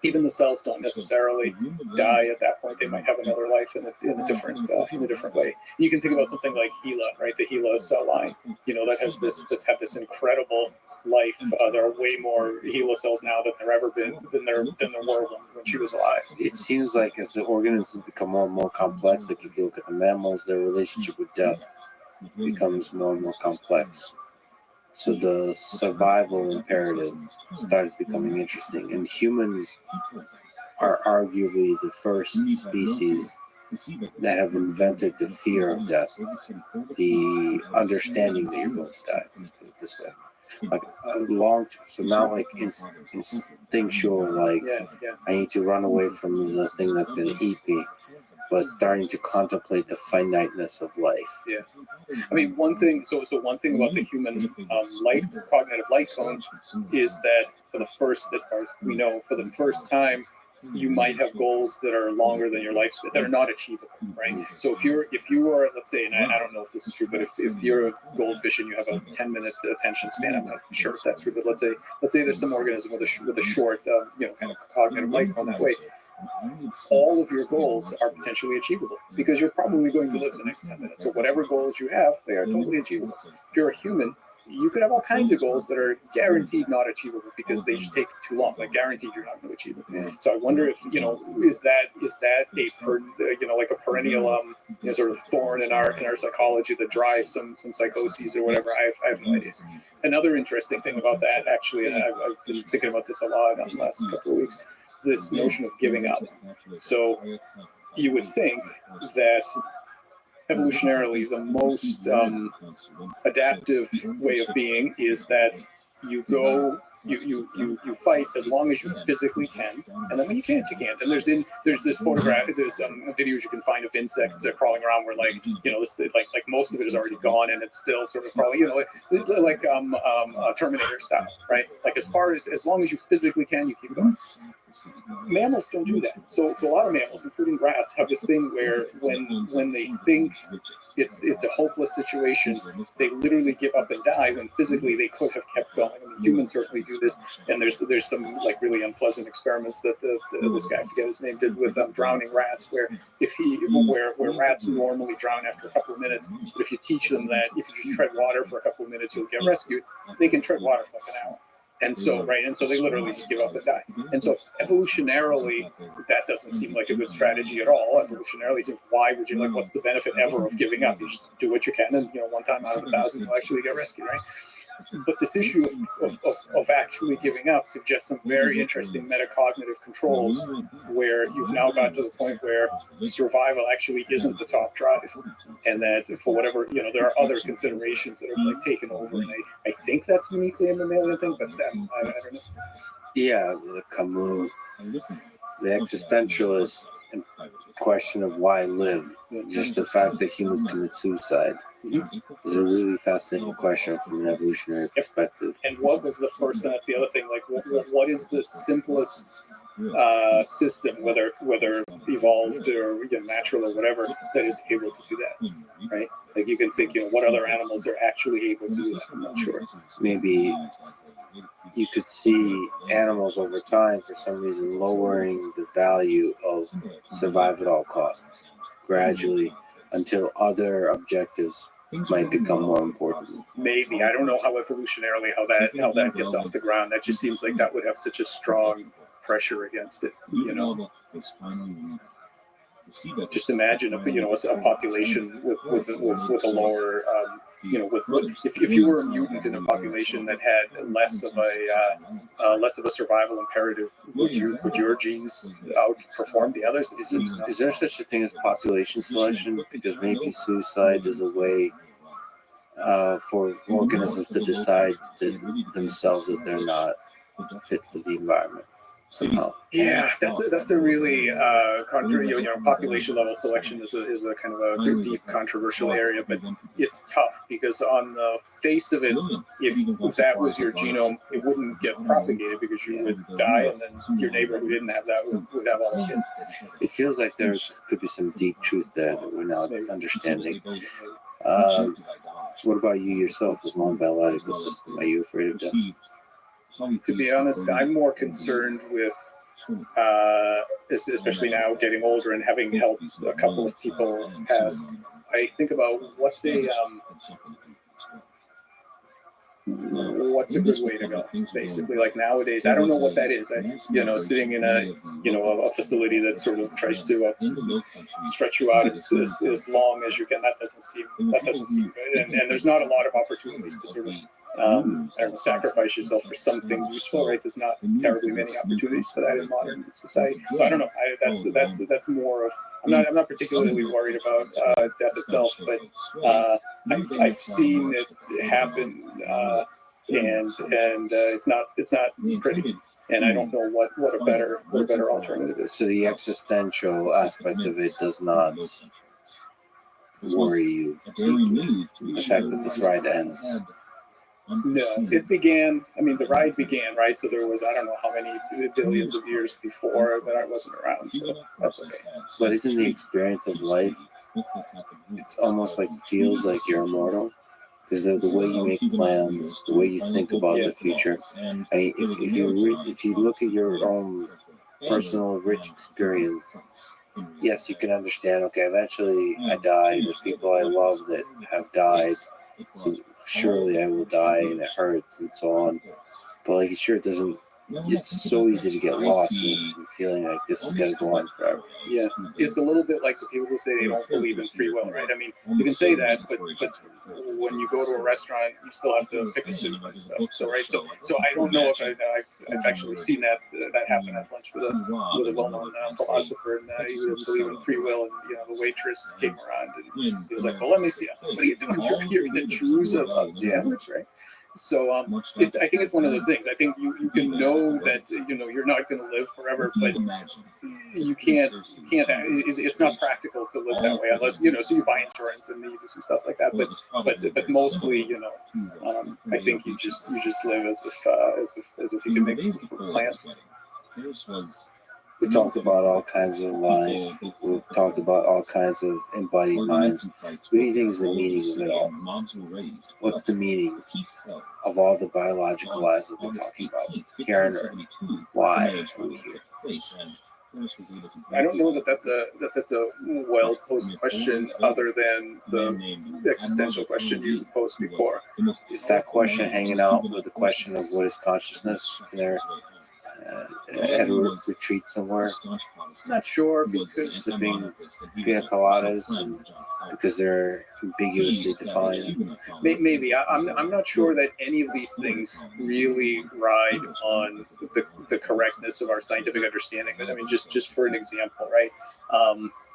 [SPEAKER 7] even the cells don't necessarily die at that point. They might have another life in a different way. You can think about something like HeLa, right? The HeLa cell line, that's had this incredible life. There are way more HeLa cells now than there ever been than there were when she was alive.
[SPEAKER 1] It seems like as the organisms become more and more complex, like if you look at the mammals, their relationship with death becomes more and more complex. So the survival imperative starts becoming interesting. And humans are arguably the first species that have invented the fear of death, the understanding that you're going to die, let's put it this way. Like so now, like instinctual, like I need to run away from the thing that's going to eat me, but starting to contemplate the finiteness of life.
[SPEAKER 7] Yeah, I mean, one thing about the human cognitive light zone is that for the first, as far as we know, for the first time, you might have goals that are longer than your lifespan that are not achievable, right? So if you are, let's say, and I don't know if this is true, but if you're a goldfish and you have a 10-minute attention span, I'm not sure if that's true, but let's say there's some organism with a short, kind of cognitive lifespan that way. All of your goals are potentially achievable because you're probably going to live the next 10 minutes. So whatever goals you have, they are totally achievable. If you're a human, you could have all kinds of goals that are guaranteed not achievable because they just take too long. Like guaranteed, you're not going to achieve it.
[SPEAKER 1] Yeah.
[SPEAKER 7] So I wonder if is that like a perennial sort of thorn in our psychology that drives some psychoses or whatever. I have no idea. Another interesting thing about that, actually, and I've been thinking about this a lot in the last couple of weeks, is this notion of giving up. So you would think that evolutionarily the most adaptive way of being is that you go you fight as long as you physically can, and then when you can't, you can't. And there's this photograph, there's videos you can find of insects that are crawling around where this like most of it is already gone and it's still sort of crawling, like Terminator style, right? Like as long as you physically can, you keep going. Mammals don't do that. So a lot of mammals, including rats, have this thing where when they think it's a hopeless situation, they literally give up and die when physically they could have kept going. I mean, humans certainly do this, and there's some like really unpleasant experiments that this guy, I forget his name, did with drowning rats, where where rats normally drown after a couple of minutes, but if you teach them that if you just tread water for a couple of minutes, you'll get rescued, they can tread water for like an hour. And so they literally just give up and die. And so evolutionarily, that doesn't seem like a good strategy at all. Evolutionarily, why would you, what's the benefit ever of giving up? You just do what you can, and one time out of 1,000, you'll actually get rescued, right? But this issue of actually giving up suggests some very interesting metacognitive controls where you've now got to the point where survival actually isn't the top drive. And that for whatever, there are other considerations that are taken over. And I think that's uniquely a mammalian thing, but I don't know.
[SPEAKER 1] Yeah, the Camus, the existentialist question of why live, just the fact that humans commit suicide is a really fascinating question from an evolutionary perspective.
[SPEAKER 7] And what was the first, and that's the other thing, what is the simplest system, whether evolved or natural or whatever, that is able to do that, right? Like you can think, what other animals are actually able to do that? I'm not sure.
[SPEAKER 1] Maybe you could see animals over time, for some reason, lowering the value of survive at all costs gradually until other objectives might become more important.
[SPEAKER 7] Maybe. I don't know how evolutionarily how that gets off the ground. That just seems like that would have such a strong pressure against it. Just imagine a population with a lower if you were a mutant in a population that had less of a survival imperative, would your genes outperform the others?
[SPEAKER 1] Is there such a thing as population selection? Because maybe suicide is a way for organisms to decide themselves that they're not fit for the environment. Somehow.
[SPEAKER 7] Yeah, that's a really population level selection is a kind of a deep controversial area, but it's tough because on the face of it, if that was your genome, it wouldn't get propagated because you would die, and then your neighbor who didn't have that would have all the kids.
[SPEAKER 1] It feels like there could be some deep truth there that we're not understanding. What about you yourself as non-biological system? Are you afraid of death?
[SPEAKER 7] To be honest, I'm more concerned with, especially now getting older and having helped a couple of people pass. I think about what's a good way to go. Basically, like nowadays, I don't know what that is. Sitting in a facility that sort of tries to stretch you out as long as you can. That doesn't seem good. And there's not a lot of opportunities to sort of sacrifice yourself for something useful, right? There's not terribly many opportunities for that in modern society. So I don't know. That's more of. I'm not particularly worried about death itself, but I've seen it happen, and it's not pretty. And I don't know what a better alternative is.
[SPEAKER 1] So the existential aspect of it does not worry you. The fact that this ride ends.
[SPEAKER 7] No, it began. I mean, the ride began, right? So there was, I don't know how many billions of years before that I wasn't around. So that's okay.
[SPEAKER 1] But isn't the experience of life? It's almost like feels like you're immortal. Because the way you make plans, the way you think about the future. I mean, if you look at your own personal rich experience, yes, you can understand. Okay, eventually I die. There's people I love that have died. So surely I will die, and it hurts, and so on. But like, sure, it doesn't. It's so easy to get lost in feeling like this is gonna go on forever.
[SPEAKER 7] Yeah, it's a little bit like the people who say they don't believe in free will, right? I mean, you can say that, but when you go to a restaurant, you still have to pick a soup and stuff. So right, so I don't know if I've actually seen that happen at lunch with a well-known philosopher, and he didn't believe in free will, and the waitress came around and he was like, "Well, let me see. What are you doing? You're going to choose a sandwich, right?" So I think it's one of those things. I think you can know that you're not going to live forever, but you can't. It's not practical to live that way unless so you buy insurance and you do some stuff like that. But mostly, I think you just live as if you can make plans.
[SPEAKER 1] We talked about all kinds of life. We talked about all kinds of embodied minds. What do you think is the meaning of it all? What's the meaning of all the biological lives we've been talking about here on Earth? Why are we here?
[SPEAKER 7] I don't know that that's a well-posed question, other than the existential question you posed before.
[SPEAKER 1] Is that question hanging out with the question of what is consciousness? At a retreat somewhere?
[SPEAKER 7] Not sure, because
[SPEAKER 1] Sipping pina coladas and because they're ambiguously defined.
[SPEAKER 7] maybe I'm not sure that any of these things really ride on the correctness of our scientific understanding. I mean, just for an example, right?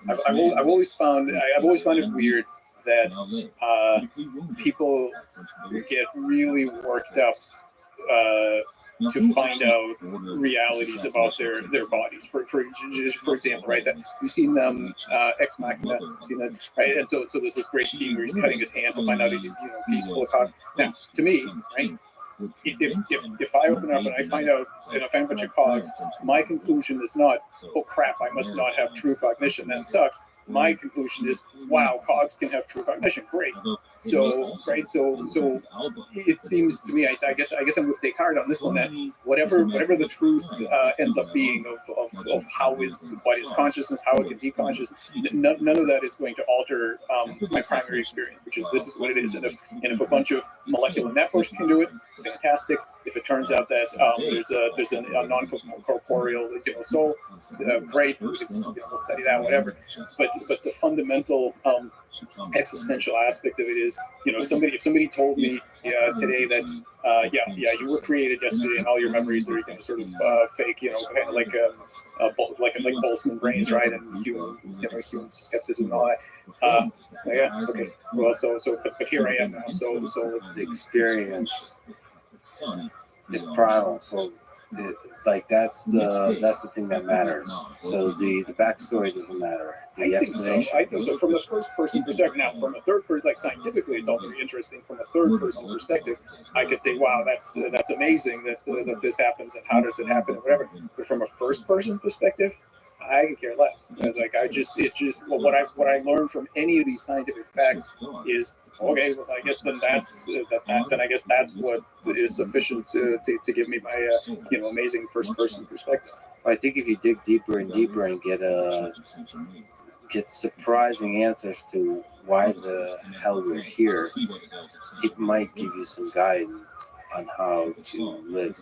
[SPEAKER 7] I've always found it weird that people get really worked up to find out realities about their bodies. For example, right? That you've seen Ex Machina, seen that, right? And so there's this great scene where he's cutting his hand to find out he's full of cog. Now, to me, right? If I open up and I find out and I find a bunch of cogs, my conclusion is not, oh crap, I must not have true cognition. That sucks. My conclusion is, wow, cogs can have true cognition. Great. So it seems to me, I guess I'm with Descartes on this one, that whatever the truth ends up being of how what is consciousness, how it can be conscious, none of that is going to alter my primary experience, which is this is what it is. And if a bunch of molecular networks can do it, fantastic. If it turns out that there's a non-corporeal soul, great. We'll study that, whatever. But the fundamental existential aspect of it is, if somebody told me today that you were created yesterday and all your memories are sort of fake, kind of like Boltzmann brains, right, and human skepticism and all that. Okay. Well, but here I am now. So it's
[SPEAKER 1] The experience is primal, so that's the thing that matters. So the backstory doesn't matter. The explanation.
[SPEAKER 7] I think so. From a first-person perspective, now from a third person, like scientifically, it's all very interesting. From a third-person perspective, I could say, "Wow, that's amazing that this happens, and how does it happen, and whatever." But from a first-person perspective, I could care less. What I learned from any of these scientific facts is, okay, well, I guess then I guess that's what is sufficient to give me my amazing first-person perspective.
[SPEAKER 1] I think if you dig deeper and deeper and get surprising answers to why the hell we're here, it might give you some guidance on how to live.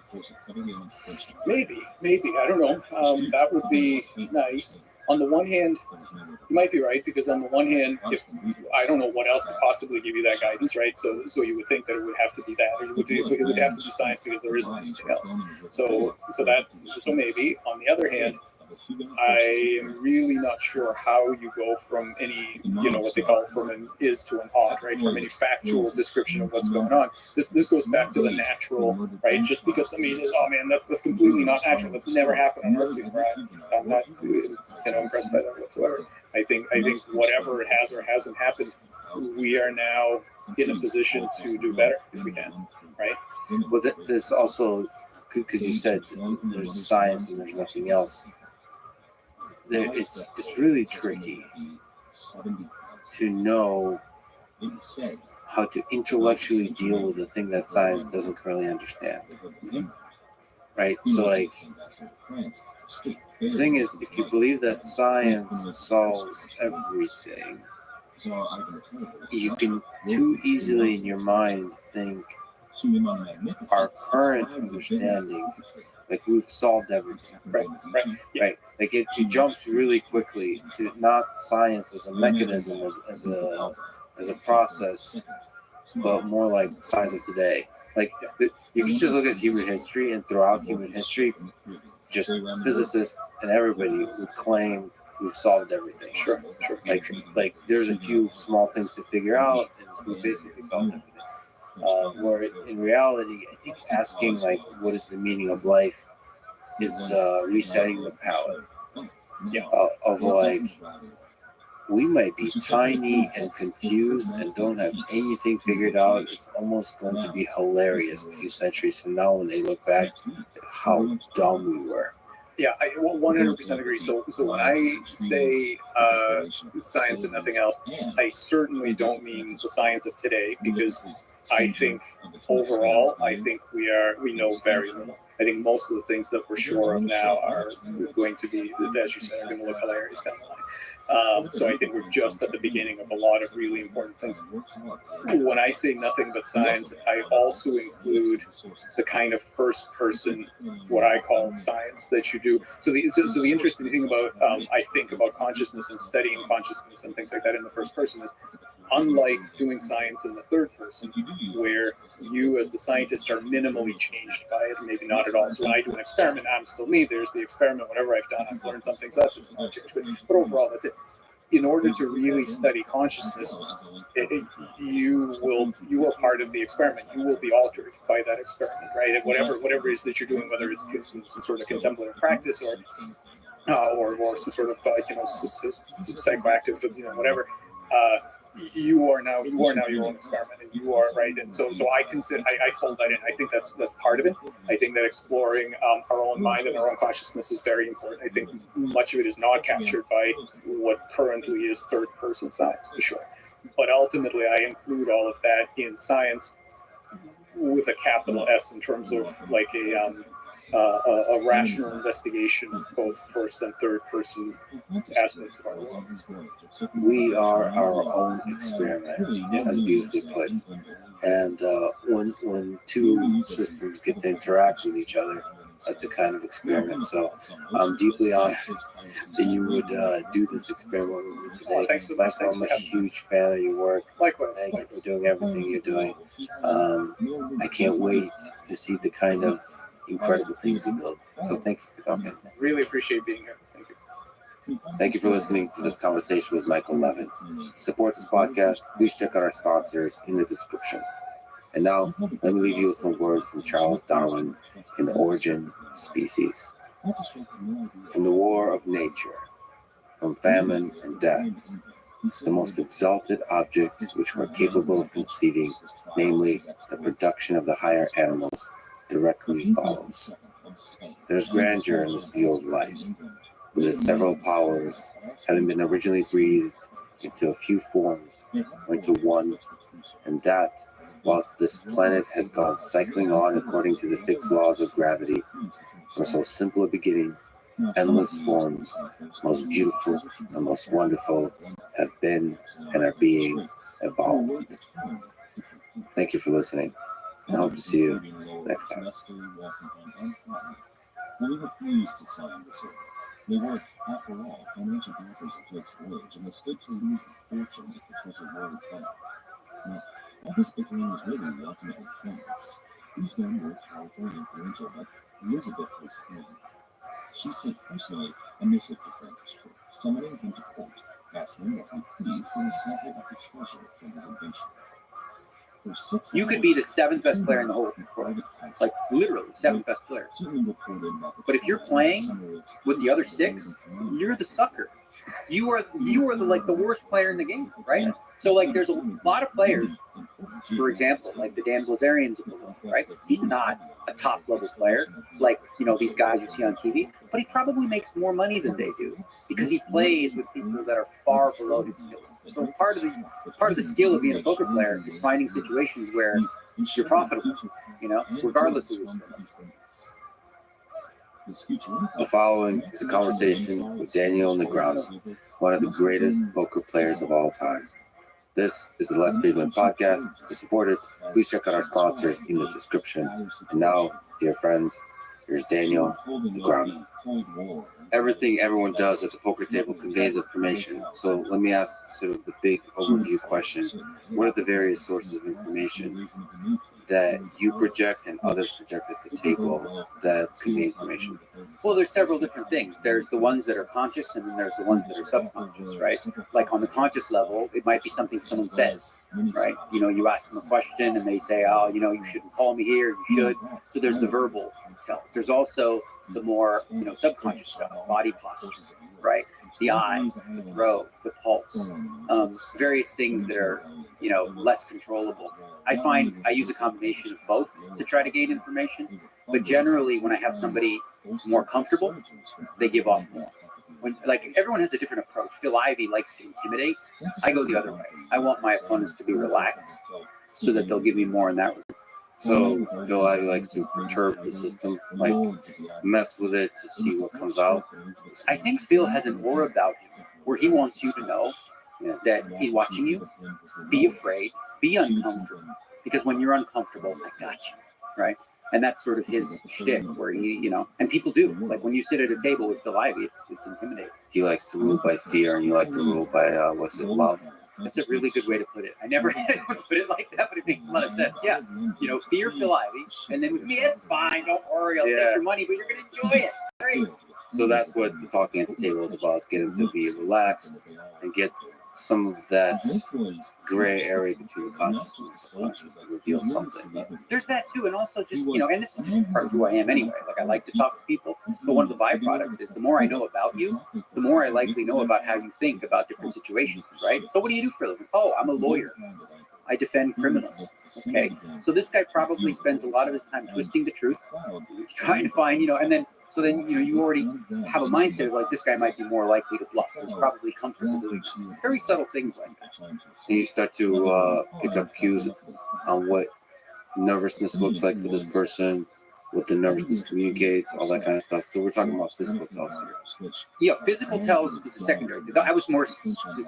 [SPEAKER 7] Maybe, I don't know. That would be nice. On the one hand, you might be right, because on the one hand, if I don't know what else could possibly give you that guidance, right? So you would think that it would have to be that, or it would have to be science, because there isn't anything else. So maybe. On the other hand, I am really not sure how you go from any, what they call from an is to an ought, right? From any factual description of what's going on. This goes back to the natural, right? Just because somebody says, "Oh man, that's completely not natural. That's never happened on Earth before," I'm not, impressed by that whatsoever. I think whatever has or hasn't happened, we are now in a position to do better if we can. right?
[SPEAKER 1] Well, there's also, because you said there's science and there's nothing else. It's really tricky to know how to intellectually deal with the thing that science doesn't currently understand. Right? So, like, the thing is, if you believe that science solves everything, you can too easily in your mind think our current understanding, like we've solved everything.
[SPEAKER 7] Right.
[SPEAKER 1] Right. Like it jumps really quickly to not science as a mechanism, as a process, but more like the science of today. Like you can just look at human history, and throughout human history, just physicists and everybody would claim we've solved everything.
[SPEAKER 7] Sure.
[SPEAKER 1] Like there's a few small things to figure out, and we basically solved everything. Where in reality, I think asking like what is the meaning of life is resetting the palette. Of like we might be tiny and confused and don't have anything figured out. It's almost going to be hilarious a few centuries from now when they look back at how dumb we were.
[SPEAKER 7] Yeah, I 100% agree. So when I say science and nothing else, I certainly don't mean the science of today, because I think overall, I think we know very little. I think most of the things that we're sure of now are going to be, as you said, are going to look hilarious down the line. So I think we're just at the beginning of a lot of really important things. When I say nothing but science, I also include the kind of first person, what I call science that you do. So the interesting thing about, I think about consciousness and studying consciousness and things like that in the first person is, unlike doing science in the third person, where you as the scientist are minimally changed by it, maybe not at all. So when I do an experiment, I'm still me. There's the experiment. Whatever I've done, I've learned something. So that's a small change. But overall, that's it. In order to really study consciousness, you are part of the experiment. You will be altered by that experiment, right? And whatever it is that you're doing, whether it's some sort of contemplative practice or some sort of psychoactive, whatever. You are now your own experiment, and you are right. And so I consider I fold that in. I think that's part of it. I think that exploring our own mind and our own consciousness is very important. I think much of it is not captured by what currently is third person science, for sure. But ultimately, I include all of that in science with a capital S, in terms of like a rational investigation, both first and third person aspects of our world.
[SPEAKER 1] We are our own experiment, as beautifully put. And when two systems get to interact with each other, that's a kind of experiment. So I'm deeply honored that you would do this experiment with me today.
[SPEAKER 7] Thanks so much.
[SPEAKER 1] I'm a huge fan of your work.
[SPEAKER 7] Likewise.
[SPEAKER 1] Thank you for doing everything you're doing. I can't wait to see the kind of incredible things you build. So thank you for talking.
[SPEAKER 7] Really appreciate being here. Thank you.
[SPEAKER 1] Thank you for listening to this conversation with Michael Levin. To support this podcast, please check out our sponsors in the description. And now, let me leave you with some words from Charles Darwin in The Origin of Species. From the war of nature, from famine and death, the most exalted object which we're capable of conceiving, namely the production of the higher animals, directly follows. There's grandeur in this view of life, with its several powers having been originally breathed into a few forms or into one, and that, whilst this planet has gone cycling on according to the fixed laws of gravity, from so simple a beginning, endless forms, most beautiful and most wonderful, have been and are being evolved. Thank you for listening. I hope to see you next time.
[SPEAKER 8] We refused to sign this order. They were, after all, financial backers of Drake's voyage, and they stood to lose a fortune if the treasure were recovered. Now, all this bickering was really the ultimate in fairness. These men were powerful and influential, but Elizabeth was queen. She sent personally a missive to Francis Drake, summoning him to court, asking that he please bring a sample of the treasure from his invention.
[SPEAKER 9] You could be the seventh best player in the whole world. Like, literally, seventh best player. But if you're playing with the other six, you're the sucker. you are the like the worst player in the game, right? So like there's a lot of players, for example, like the Dan Blazarians of the world, right? He's not a top level player like, you know, these guys you see on TV, but he probably makes more money than they do because he plays with people that are far below his skill. So part of the skill of being a poker player is finding situations where you're profitable, you know, regardless of your skill.
[SPEAKER 1] The following is a conversation with Daniel Negreanu, one of the greatest poker players of all time. This is the Let's Friedman podcast. To support it, please check out our sponsors in the description. And now, dear friends, here's Daniel Negreanu. Everything everyone does at the poker table conveys information. So let me ask sort of the big overview question. What are the various sources of information that you project and others project at the table that convey information?
[SPEAKER 9] Well, there's several different things. There's the ones that are conscious, and then there's the ones that are subconscious, right? Like on the conscious level, it might be something someone says, right? You know, you ask them a question and they say, oh, you know, you shouldn't call me here, you should. So there's the verbal stuff. There's also the more, you know, subconscious stuff, body posture, right? The eyes, the throat, the pulse, various things that are, you know, less controllable. I find I use a combination of both to try to gain information, but generally when I have somebody more comfortable, they give off more. When, like, everyone has a different approach. Phil Ivey likes to intimidate. I go the other way. I want my opponents to be relaxed so that they'll give me more in that regard.
[SPEAKER 1] So Phil Ivey likes to perturb the system, like mess with it to see what comes out.
[SPEAKER 9] I think Phil has an aura about him where he wants you to know that he's watching you. Be afraid, be uncomfortable, because when you're uncomfortable, I got you, right? And that's sort of his shtick, where he, you know, and people do. Like when you sit at a table with Phil Ivey, it's intimidating.
[SPEAKER 1] He likes to rule by fear, and you like to rule by love.
[SPEAKER 9] That's a really good way to put it. I never had anyone put it like that, but it makes a lot of sense. Yeah, you know, fear Phil Ivey, and then with me, it's fine. Don't worry, I'll take your money, but you're gonna enjoy it. Right?
[SPEAKER 1] So that's what the talking at the table is about: is get him to be relaxed and get some of that gray area between conscious and subconscious to reveal something.
[SPEAKER 9] There's that too, and also just, you know, and this is just part of who I am anyway. Like I like to talk to people, but one of the byproducts is the more I know about you, the more I likely know about how you think about different situations, right? So what do you do for a living? Oh, I'm a lawyer. I defend criminals. Okay, so this guy probably spends a lot of his time twisting the truth, trying to find, you know, and then so then, you know, you already have a mindset of like, this guy might be more likely to bluff. He's probably comfortable doing very subtle things like that.
[SPEAKER 1] And you start to pick up cues on what nervousness looks like for this person, what the nervousness communicates, all that kind of stuff. So we're talking about physical tells here.
[SPEAKER 9] Yeah, physical tells is the secondary. I was more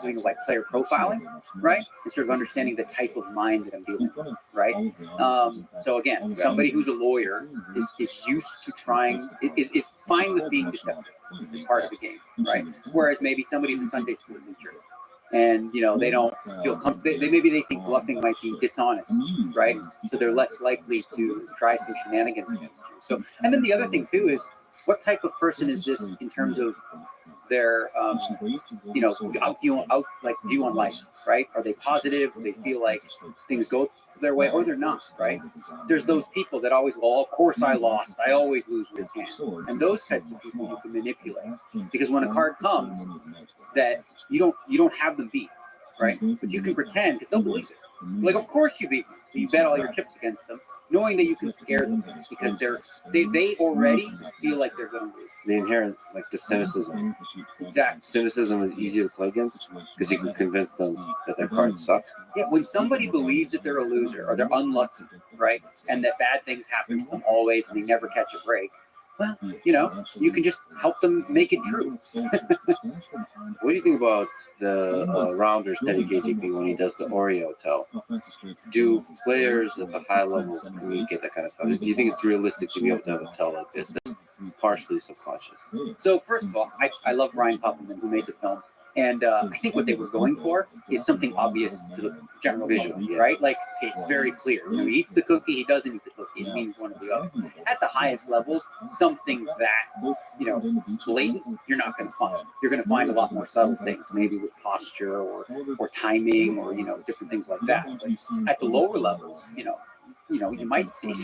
[SPEAKER 9] doing like player profiling, right? And sort of understanding the type of mind that I'm dealing with, right? So again, somebody who's a lawyer is used to trying, is fine with being deceptive as part of the game, right? Whereas maybe somebody's a Sunday school teacher, and, you know, they don't feel comfortable. Maybe they think bluffing might be dishonest, right? So they're less likely to try some shenanigans against you. So, and then the other thing too is, what type of person is this in terms of their, you know, view on life, right? Are they positive? Do they feel like things go their way, or they're not, right? There's those people that always, well, of course I lost. I always lose with this hand. And those types of people you can manipulate, because when a card comes that you don't have them beat, right? But you can pretend, because they'll believe it. Like, of course you beat me. So you bet all your chips against them, knowing that you can scare them because they already feel like they're going to lose.
[SPEAKER 1] The inherent, like the cynicism.
[SPEAKER 9] Exactly.
[SPEAKER 1] Cynicism is easier to play against because you can convince them that their cards suck.
[SPEAKER 9] Yeah, when somebody believes that they're a loser or they're unlucky, right, and that bad things happen to them always and they never catch a break, well, you know, you can just help them make it true.
[SPEAKER 1] What do you think about the rounders, Teddy KGP, when he does the Oreo tell? Do players at the high level communicate that kind of stuff? Do you think it's realistic to be able to have a tell like this that's partially subconscious?
[SPEAKER 9] So first of all, I love Brian Puppelman, who made the film. And I think what they were going for is something obvious to the general visual, right? Like, it's very clear. You know, he eats the cookie, he doesn't eat the cookie. It means one or the other. At the highest levels, something that, you know, blatant, you're not going to find. You're going to find a lot more subtle things, maybe with posture or timing or, you know, different things like that. But at the lower levels, you might see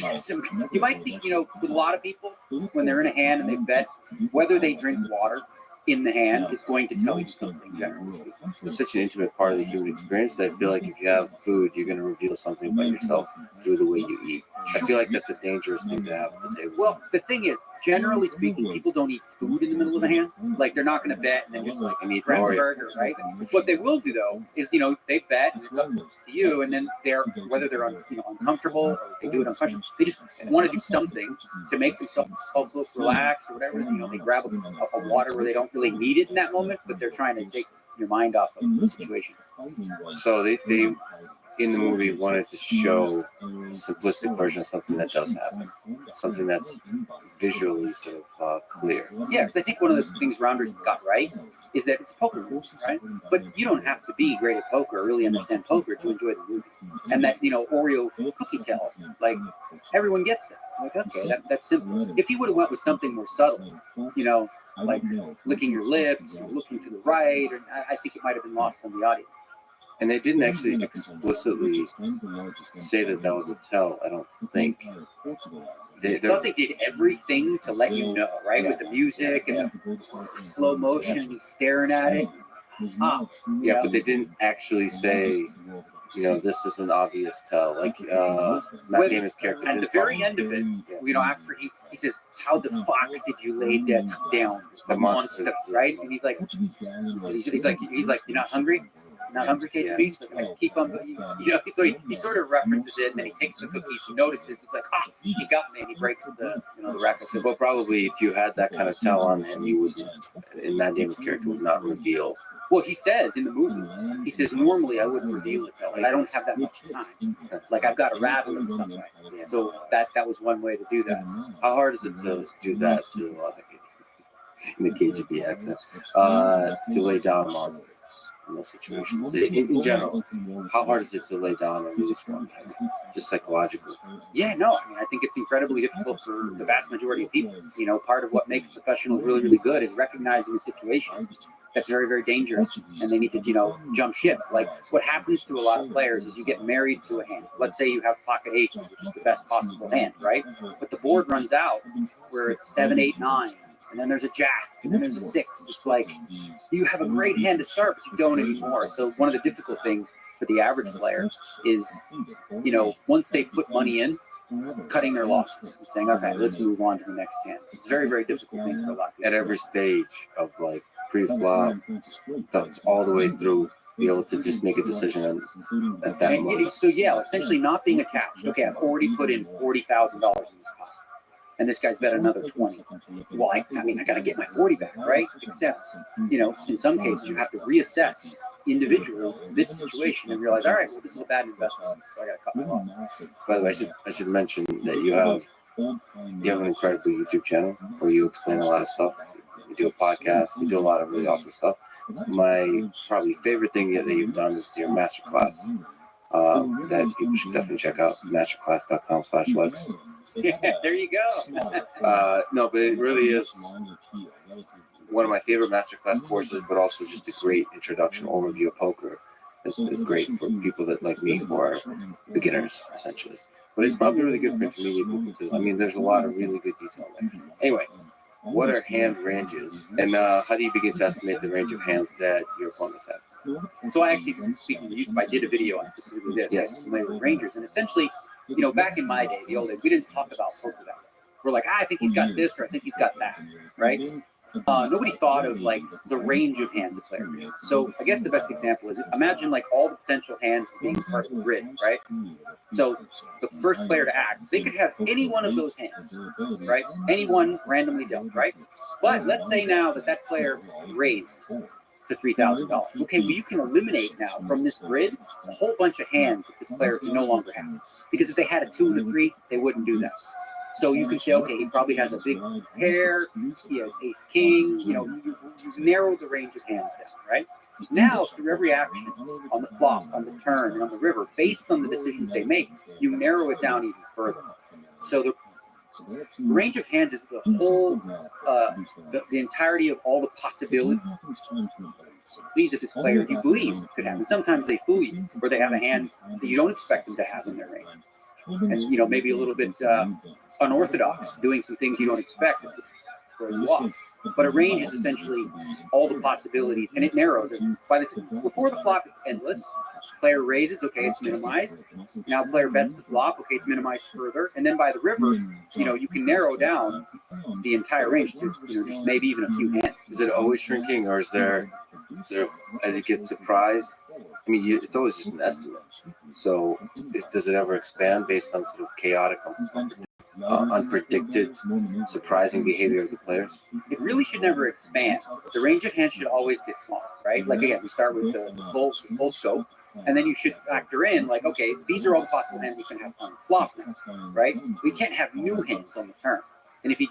[SPEAKER 9] you know, with a lot of people, when they're in a hand and they bet, whether they drink water, in the hand is going to tell you something, generally speaking.
[SPEAKER 1] It's such an intimate part of the human experience that I feel like if you have food, you're going to reveal something about yourself through the way you eat. I feel like that's a dangerous thing to have at the table.
[SPEAKER 9] Well, the thing is, generally speaking, people don't eat food in the middle of the hand. Like, they're not going to bet and then just like grab a burger, right? What they will do though is, they bet and it's up to you, and then whether they're uncomfortable or they do it uncomfortable, they just want to do something to make themselves look relaxed or whatever. They grab a water where they don't really need it in that moment, but they're trying to take your mind off of the situation.
[SPEAKER 1] So they in the movie wanted to show a simplistic version of something that does happen, something that's visually sort of clear.
[SPEAKER 9] Yeah, because I think one of the things Rounders got right is that it's a poker movie, right? But you don't have to be great at poker or really understand poker to enjoy the movie. And that, Oreo cookie tell, like, everyone gets that. Like, okay, that's simple. If you would have went with something more subtle, like licking your lips or looking to the right, or I think it might have been lost on the audience.
[SPEAKER 1] And they didn't actually explicitly say that was a tell, I don't think.
[SPEAKER 9] I thought they did everything to let you know, right? With the music and the slow motion, and he's staring at it.
[SPEAKER 1] Yeah, but they didn't actually say, this is an obvious tell. Like Matt Damon's character.
[SPEAKER 9] At the very end of it, after he says, "How the fuck did you lay that down, the monster?" Right? And he's like, "You're not hungry? Not hungry, KGB?" Like, keep on, So he sort of references it, and then he takes the cookies. He notices, he's like, he got me, and he breaks the record.
[SPEAKER 1] Well, probably if you had that kind of tell on him, you would, and Matt Damon's character would not reveal.
[SPEAKER 9] Well, he says in the movie, he says, normally I wouldn't reveal it, though. I don't have that much time. Like, I've got to rattle it some way. So that was one way to do that.
[SPEAKER 1] How hard is it to do that in the KGB accent? To lay down a monster in those situations. In general, how hard is it to lay down a really strong hand, just psychologically?
[SPEAKER 9] Yeah, no, I think it's incredibly difficult for the vast majority of people. Part of what makes professionals really, really good is recognizing a situation that's very, very dangerous, and they need to, jump ship. Like, what happens to a lot of players is you get married to a hand. Let's say you have pocket aces, which is the best possible hand, right? But the board runs out where it's 7, 8, 9, and then there's a jack, and then there's a 6. It's like, you have a great hand to start, but you don't anymore. So one of the difficult things for the average player is, once they put money in, cutting their losses and saying, okay, let's move on to the next hand. It's a very, very difficult thing for a lot of people.
[SPEAKER 1] At every stage of, like, pre-flop, that's all the way through, be able to just make a decision at that moment.
[SPEAKER 9] So essentially not being attached. Okay, I've already put in $40,000 in this pot, and this guy's bet another 20. Well, I got to get my 40 back, right? Except, in some cases you have to reassess individually this situation and realize, all right, well, this is a bad investment, so I got to cut my losses.
[SPEAKER 1] By the way, I should mention that you have an incredible YouTube channel where you explain a lot of stuff. You do a podcast. You do a lot of really awesome stuff. My probably favorite thing that you've done is your masterclass. That people should definitely check out. Masterclass.com/Lex.
[SPEAKER 9] Yeah, there you go.
[SPEAKER 1] No, but it really is one of my favorite masterclass courses, but also just a great introduction overview of poker. It's great for people that like me who are beginners, essentially. But it's probably really good for intermediate people too. I mean, there's a lot of really good detail there. Anyway. What are hand ranges, and how do you begin to estimate the range of hands that your opponents have?
[SPEAKER 9] So I actually, speaking of YouTube, I did a video on specifically this.
[SPEAKER 1] Yes.
[SPEAKER 9] With Rangers, and essentially, back in my day, the old days, we didn't talk about poker that way. We're like, I think he's got this, or I think he's got that, right? Nobody thought of like the range of hands a player made. So I guess the best example is imagine like all the potential hands being part of the grid, right? So the first player to act, they could have any one of those hands, right? Anyone randomly dealt, right? But let's say now that player raised to $3,000. Okay, well you can eliminate now from this grid a whole bunch of hands that this player can no longer have. Because if they had a 2 and a 3, they wouldn't do that. So you can say, okay, he probably has a big pair, he has ace king, you've narrowed the range of hands down, right? Now, through every action, on the flop, on the turn, and on the river, based on the decisions they make, you narrow it down even further. So the range of hands is the whole, the entirety of all the possibilities that this player you believe could have. And sometimes they fool you, or they have a hand that you don't expect them to have in their range. And maybe a little bit unorthodox, doing some things you don't expect where you lost. But a range is essentially all the possibilities, and it narrows. Before the flop, it's endless. Player raises, okay, it's minimized. Now player bets the flop, okay, it's minimized further. And then by the river, you can narrow down the entire range to, just maybe even a few hands.
[SPEAKER 1] Is it always shrinking, or is there as you get surprised? I mean, it's always just an estimate. So, does it ever expand based on sort of chaotic, unpredicted, surprising behavior of the players?
[SPEAKER 9] It really should never expand. The range of hands should always get smaller, right? Like again, we start with the full scope, and then you should factor in like, okay, these are all the possible hands you can have on the flop now, right? We can't have new hands on the turn. And if you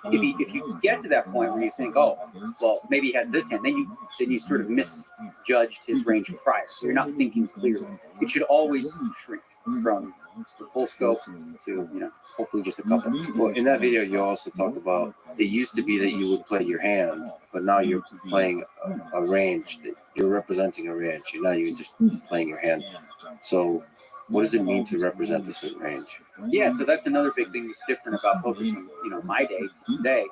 [SPEAKER 9] get to that point where you think, oh, well, maybe he has this hand, then you sort of misjudged his range prior. So you're not thinking clearly. It should always shrink from the full scope to hopefully just a couple.
[SPEAKER 1] Well, in that video, you also talk about it used to be that you would play your hand, but now you're playing a range. That you're representing a range. Now you're just playing your hand. So, what does it mean to represent this range?
[SPEAKER 9] Yeah, so that's another big thing that's different about poker from my day to today,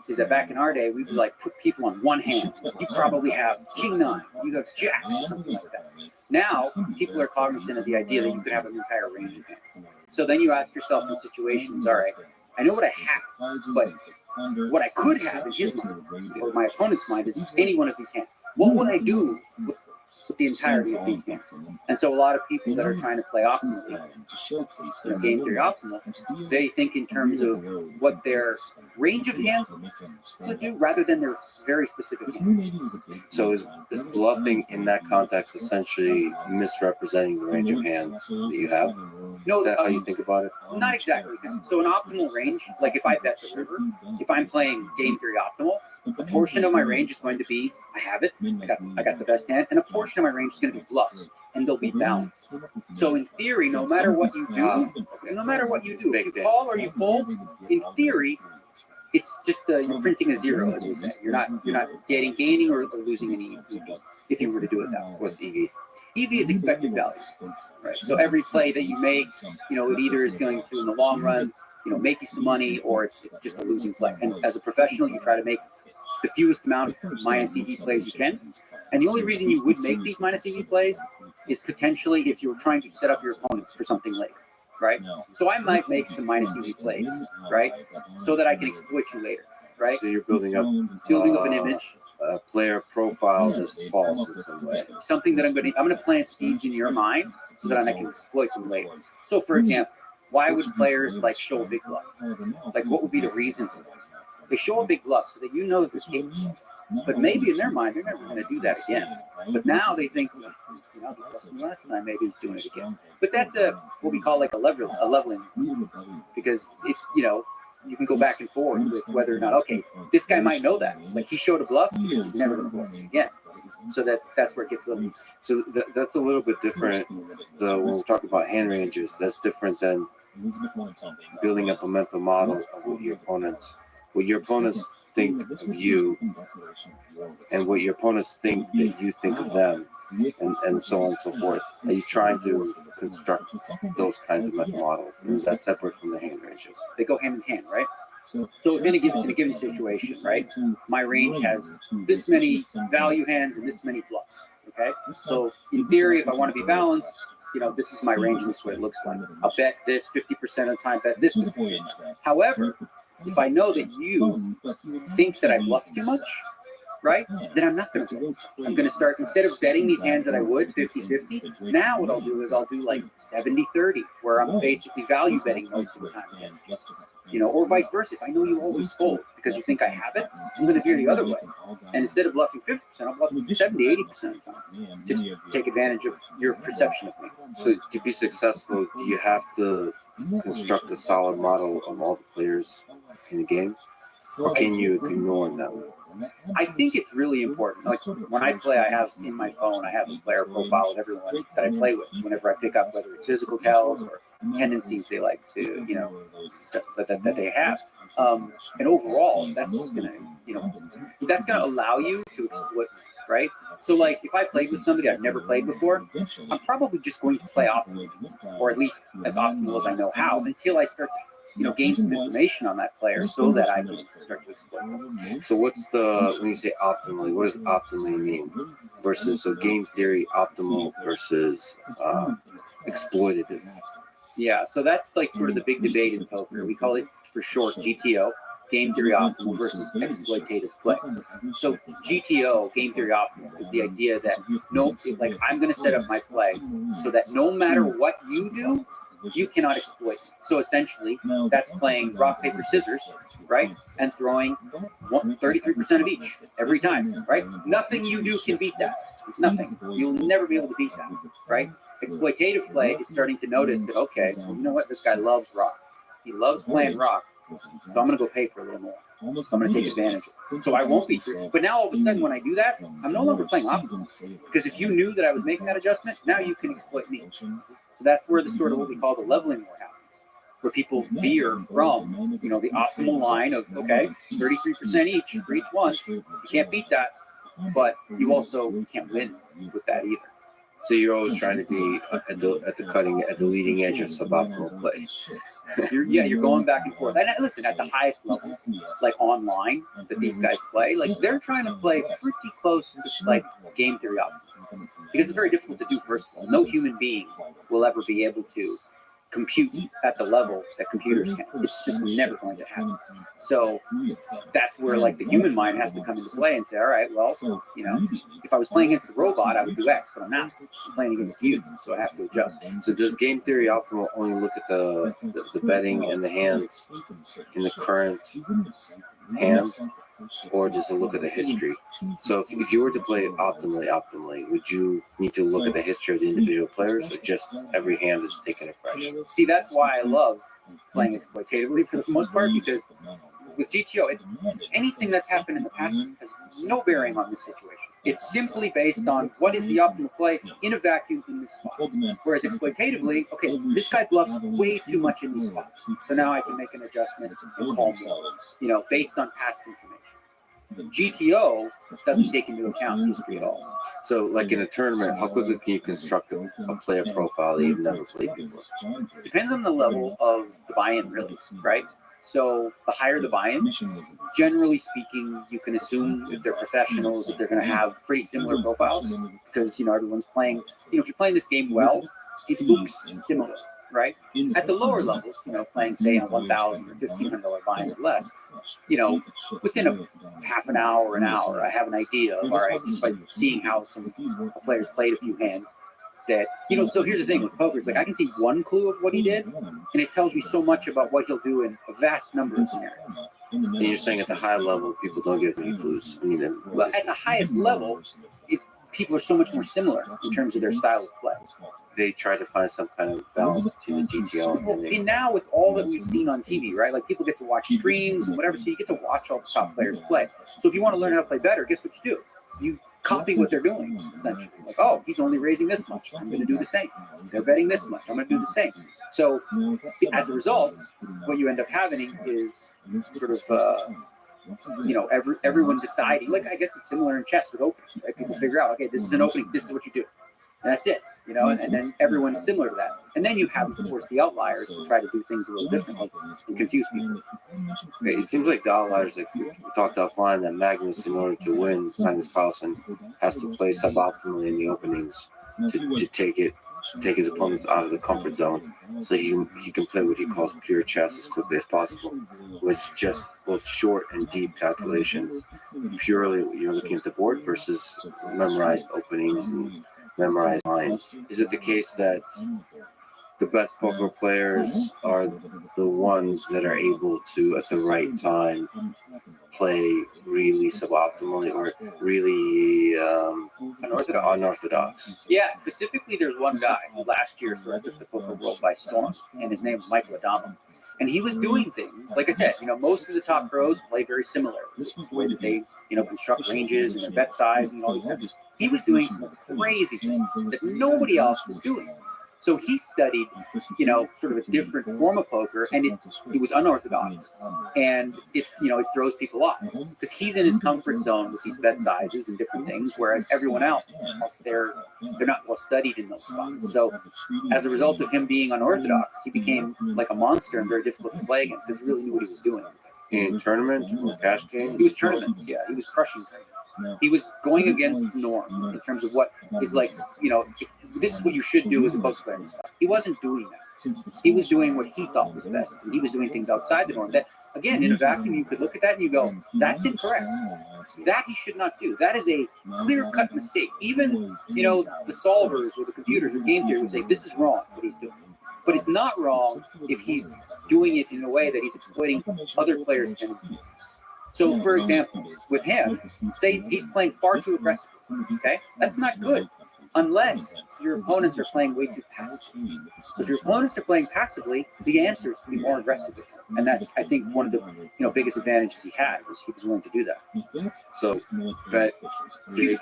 [SPEAKER 9] is that back in our day we would like put people on one hand. You probably have king nine, you have jack, or something like that. Now people are cognizant of the idea that you could have an entire range of hands. So then you ask yourself in situations, all right, I know what I have, but what I could have in his mind or my opponent's mind is any one of these hands. What would I do with the entirety of these hands? And so a lot of people that are trying to play optimally, game theory optimal, they think in terms of what their range of hands would do rather than their very specific hands.
[SPEAKER 1] So is bluffing in that context essentially misrepresenting the range of hands that you have?
[SPEAKER 9] No,
[SPEAKER 1] Is that how you think about it?
[SPEAKER 9] Not exactly. So an optimal range, like if I bet the river, if I'm playing game theory optimal, a portion of my range is going to be, I have it, I got the best hand, and a portion of my range is going to be bluffs, and they'll be balanced. So in theory, no matter what you do, if you call or you fold, in theory, it's just you're printing a zero, as we say. You're not gaining or losing any EV if you were to do it that way.
[SPEAKER 1] What's EV?
[SPEAKER 9] EV is expected value, right? So every play that you make, it either is going to, in the long run, make you some money, or it's just a losing play. And as a professional, you try to make the fewest amount of minus EV plays you can. And the only reason you would make these minus EV plays is potentially if you were trying to set up your opponents for something later, right? So I might make some minus EV plays, right? So that I can exploit you later, right?
[SPEAKER 1] So you're building up
[SPEAKER 9] an image.
[SPEAKER 1] A player profile that's false in some way.
[SPEAKER 9] Something that I'm going to plant seeds in your mind so that I can exploit them later. So for example, why would players show a big bluff? What would be the reason for that? They show a big bluff so that that there's eight bluffs. But maybe in their mind, they're never going to do that again. But now they think, last time maybe he's doing it again. But that's what we call a leveling, because it's, you can go back and forth with whether or not, okay, this guy might know that. He showed a bluff, he's never going to blow it again. So that's where it gets a little.
[SPEAKER 1] So that's a little bit different. When we talk about hand ranges, that's different than building up a mental model of what your opponents think of you, and what your opponents think that you think of them, and so on and so forth. Are you trying to construct those kinds of mental models? And is that separate from the hand ranges?
[SPEAKER 9] They go hand in hand, right? So in a given situation, right? My range has this many value hands and this many bluffs. Okay. So in theory, if I want to be balanced, this is my range and this is what it looks like. I'll bet this 50% of the time, bet this. However, if I know that you think that I bluff too much, right, then I'm not going to. I'm going to start, instead of betting these hands that I would 50-50, now what I'll do is I'll do 70-30, where I'm basically value betting most of the time. Or vice versa. If I know you always fold because you think I have it, I'm going to veer the other way. And instead of bluffing 50%, I'll bluff 70-80% of the time to take advantage of your perception of me.
[SPEAKER 1] So to be successful, do you have to construct a solid model of all the players in the game, or can you ignore them?
[SPEAKER 9] I think it's really important. When I play, I have in my phone, I have a player profile of everyone that I play with. Whenever I pick up, whether it's physical tells or tendencies they like to, that they have. And overall, that's just gonna, that's gonna allow you to exploit, right? So if I played with somebody I've never played before, I'm probably just going to play optimal, or at least as optimal as I know how, until I start gain some information on that player so that I can start to exploit them.
[SPEAKER 1] So when you say optimally, what does optimally mean? Versus, so game theory optimal versus exploitative.
[SPEAKER 9] Yeah, so that's like sort of the big debate in poker. We call it for short GTO, game theory optimal versus exploitative play. So GTO, game theory optimal, is the idea that I'm going to set up my play so that no matter what you do, you cannot exploit me. So essentially, that's playing rock, paper, scissors, right? And throwing 33% of each every time, right? Nothing you do can beat that. Nothing. You'll never be able to beat that, right? Exploitative play is starting to notice that, okay, well, you know what? This guy loves rock. He loves playing rock. So I'm going to go pay for a little more. I'm going to take advantage of it. So I won't be free. But now all of a sudden when I do that, I'm no longer playing optimal. Because if you knew that I was making that adjustment, now you can exploit me. So that's where the sort of what we call the leveling war happens. Where people veer from, the optimal line of, okay, 33% each for each one. You can't beat that, but you also can't win with that either.
[SPEAKER 1] So you're always trying to be at the leading edge of suboptimal play.
[SPEAKER 9] You're going back and forth. And listen, at the highest levels, like online, that these guys play, like they're trying to play pretty close to like game theory optimal. Because it's very difficult to do, first of all. No human being will ever be able to compute at the level that computers can. It's just never going to happen. So that's where like the human mind has to come into play and say, all right, well, if I was playing against the robot, I would do X, but I'm not. I'm playing against you, so I have to adjust.
[SPEAKER 1] So does game theory optimal only look at the betting and the hands in the current hand, or does it look at the history? So if you were to play optimally, would you need to look at the history of the individual players, or just every hand is taken afresh?
[SPEAKER 9] See, that's why I love playing exploitatively for the most part, because with GTO, anything that's happened in the past has no bearing on this situation. It's simply based on what is the optimal play in a vacuum in this spot. Whereas exploitatively, okay, this guy bluffs way too much in these spots. So now I can make an adjustment and call more, based on past information. GTO doesn't take into account history at all.
[SPEAKER 1] So like in a tournament, how quickly can you construct a player profile that you've never played before?
[SPEAKER 9] Depends on the level of the buy-in, really, right? So the higher the buy-in, generally speaking, you can assume if they're professionals, that they're going to have pretty similar profiles, because, everyone's playing, if you're playing this game well, it looks similar, right? At the lower levels, playing, say, in a $1,000 or $1,500 buy-in or less, within a half an hour, I have an idea of, all right, just by seeing how some players played a few hands, that, so here's the thing with poker, it's like I can see one clue of what he did, and it tells me so much about what he'll do in a vast number of scenarios.
[SPEAKER 1] And you're saying at the high level, people don't give any clues.
[SPEAKER 9] Well, at the highest level, people are so much more similar in terms of their style of play.
[SPEAKER 1] They try to find some kind of balance between the GTO
[SPEAKER 9] and now with all that we've seen on TV, right? Like people get to watch streams and whatever, so you get to watch all the top players play. So if you want to learn how to play better, guess what you do? You copy what they're doing, essentially. Like, oh, he's only raising this much. I'm going to do the same. They're betting this much. I'm going to do the same. So as a result, what you end up having is sort of, everyone deciding, like I guess it's similar in chess with openers, right? People figure out, okay, this is an opening. This is what you do. And that's it. And then everyone's similar to that. And then you have, of course, the outliers who try to do things a little differently and confuse people.
[SPEAKER 1] Okay, it seems like the outliers, like we talked offline, that Magnus, in order to win, Magnus Carlsen, has to play suboptimally in the openings to take his opponents out of the comfort zone, so he can play what he calls pure chess as quickly as possible, which just both short and deep calculations. Purely, you're looking at the board versus memorized openings and memorized lines. Is it the case that the best poker players are the ones that are able to, at the right time, play really suboptimally or really unorthodox?
[SPEAKER 9] Yeah, specifically, there's one guy who last year sort of took the poker world by storm, and his name is Michael Adamo. And he was doing things, like I said, most of the top pros play very similar. The way that they, construct ranges and their bet size and all these things. He was doing some crazy things that nobody else was doing. So he studied, you know, sort of a different form of poker, and it was unorthodox, and it throws people off because he's in his comfort zone with these bet sizes and different things, whereas everyone else they're not well studied in those spots. So as a result of him being unorthodox, he became like a monster and very difficult to play against because he really knew what he was doing.
[SPEAKER 1] In tournament or cash games?
[SPEAKER 9] He was tournaments, yeah. He was crushing tournaments. He was going against the norm in terms of what is like, you know, this is what you should do as a poker player. He wasn't doing that. He was doing what he thought was best. And he was doing things outside the norm that, again, in a vacuum, you could look at that and you go, that's incorrect. That he should not do. That is a clear-cut mistake. Even, you know, the solvers or the computers or game theory would say, this is wrong, what he's doing. But it's not wrong if he's doing it in a way that he's exploiting other players' tendencies. So, for example, with him, say he's playing far too aggressively, okay? That's not good unless your opponents are playing way too passively. So if your opponents are playing passively, the answer is to be more aggressive. And that's, I think, one of the biggest advantages he had was he was willing to do that.
[SPEAKER 1] So, bet big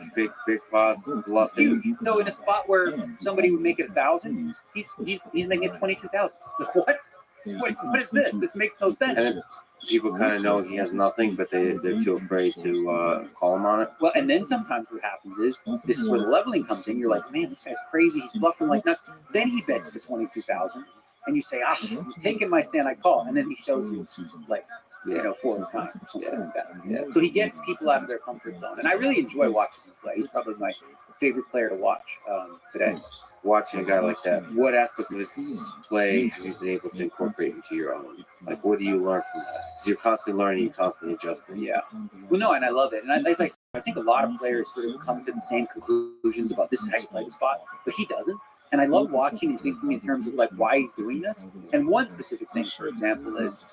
[SPEAKER 1] pots, bluffing.
[SPEAKER 9] Huge. So in a spot where somebody would make it 1,000, he's making it 22,000. What? What is this? This makes no sense.
[SPEAKER 1] And people kind of know he has nothing, but they're too afraid to call him on it.
[SPEAKER 9] Well, and then sometimes what happens is, this is where the leveling comes in. You're like, man, this guy's crazy. He's bluffing like nuts. Then he bets to 22,000. And you say, I'm taking my stand, I call. And then he shows you, like, 4 times. Something like that. Yeah. So he gets people out of their comfort zone. And I really enjoy watching him play. He's probably my favorite player to watch today.
[SPEAKER 1] Watching a guy like that, what aspect of his play have you been able to incorporate into your own? Like, what do you learn from that? Because you're constantly learning, you're constantly adjusting.
[SPEAKER 9] Yeah. Well, no, and I love it. And I think a lot of players sort of come to the same conclusions about this is how you play the spot, but he doesn't. And I love watching and thinking in terms of like why he's doing this. And one specific thing, for example, is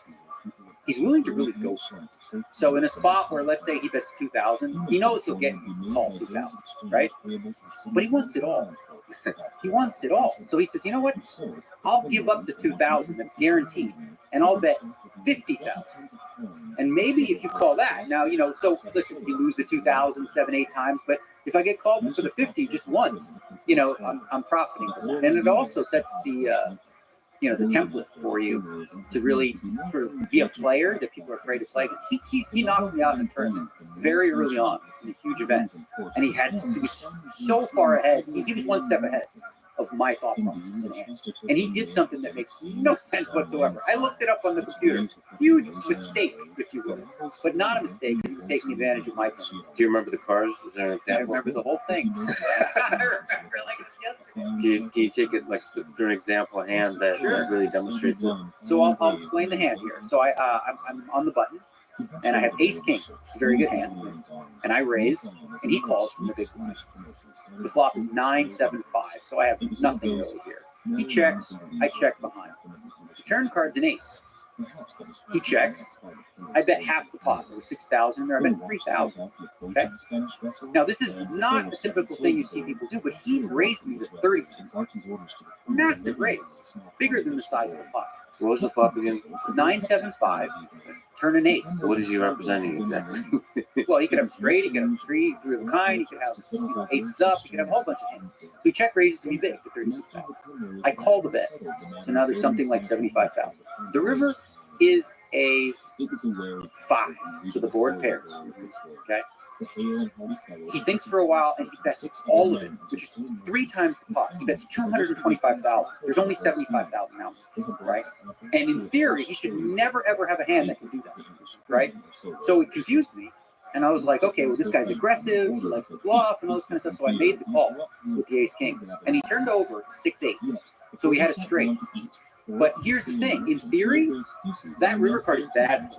[SPEAKER 9] he's willing to really go for it. So in a spot where, let's say, he bets 2,000, he knows he'll get called 2,000, right? But he wants it all. He wants it all. So he says, you know what? I'll give up the 2,000 that's guaranteed, and I'll bet 50,000. And maybe if you call that, now, so listen, you lose the 2,000 7, 8 times, but if I get called for the 50 just once, I'm profiting from that. And it also sets the template for you to really sort of be a player that people are afraid to play. He knocked me out in a tournament very early on in a huge event, and he was so far ahead. He was one step ahead of my thought process in hand. And he did something that makes no sense whatsoever. I looked it up on the computer. Huge mistake, if you will, but not a mistake because he was taking advantage of my plans.
[SPEAKER 1] Do you remember the cards? Is there an example?
[SPEAKER 9] I remember the whole thing. I remember like yesterday.
[SPEAKER 1] Can you take it like through an example hand that really demonstrates it?
[SPEAKER 9] So I'll explain the hand here. So I'm on the button, and I have ace king, very good hand, and I raise, and he calls from the big blind. The flop is 9-7-5, so I have nothing really here. He checks, I check behind. The turn card's an ace. He checks. I bet half the pot. There was 6,000 there. I bet 3,000. Okay. Now this is not a typical thing you see people do, but he raised me to 36. Massive raise, bigger than the size of the pot.
[SPEAKER 1] What was the flop again?
[SPEAKER 9] 9-7-5. Turn an ace.
[SPEAKER 1] What is he representing exactly?
[SPEAKER 9] Well, he could have straight. He could have three of a kind. He could have aces up. He could have a whole bunch of hands. So he check raises to be big for 36,000. I call the bet. So now there's something like 75,000. The river is a 5. So the board pairs. Okay. He thinks for a while and he bets all of it, which is 3 times the pot. He bets 225,000. There's only 75,000 out there, right? And in theory, he should never ever have a hand that can do that, right? So it confused me, and I was like, okay, well, this guy's aggressive, he likes to bluff and all this kind of stuff. So I made the call with the ace king, and he turned over 6-8. So he had it straight. But here's the thing: in theory, that river card is bad.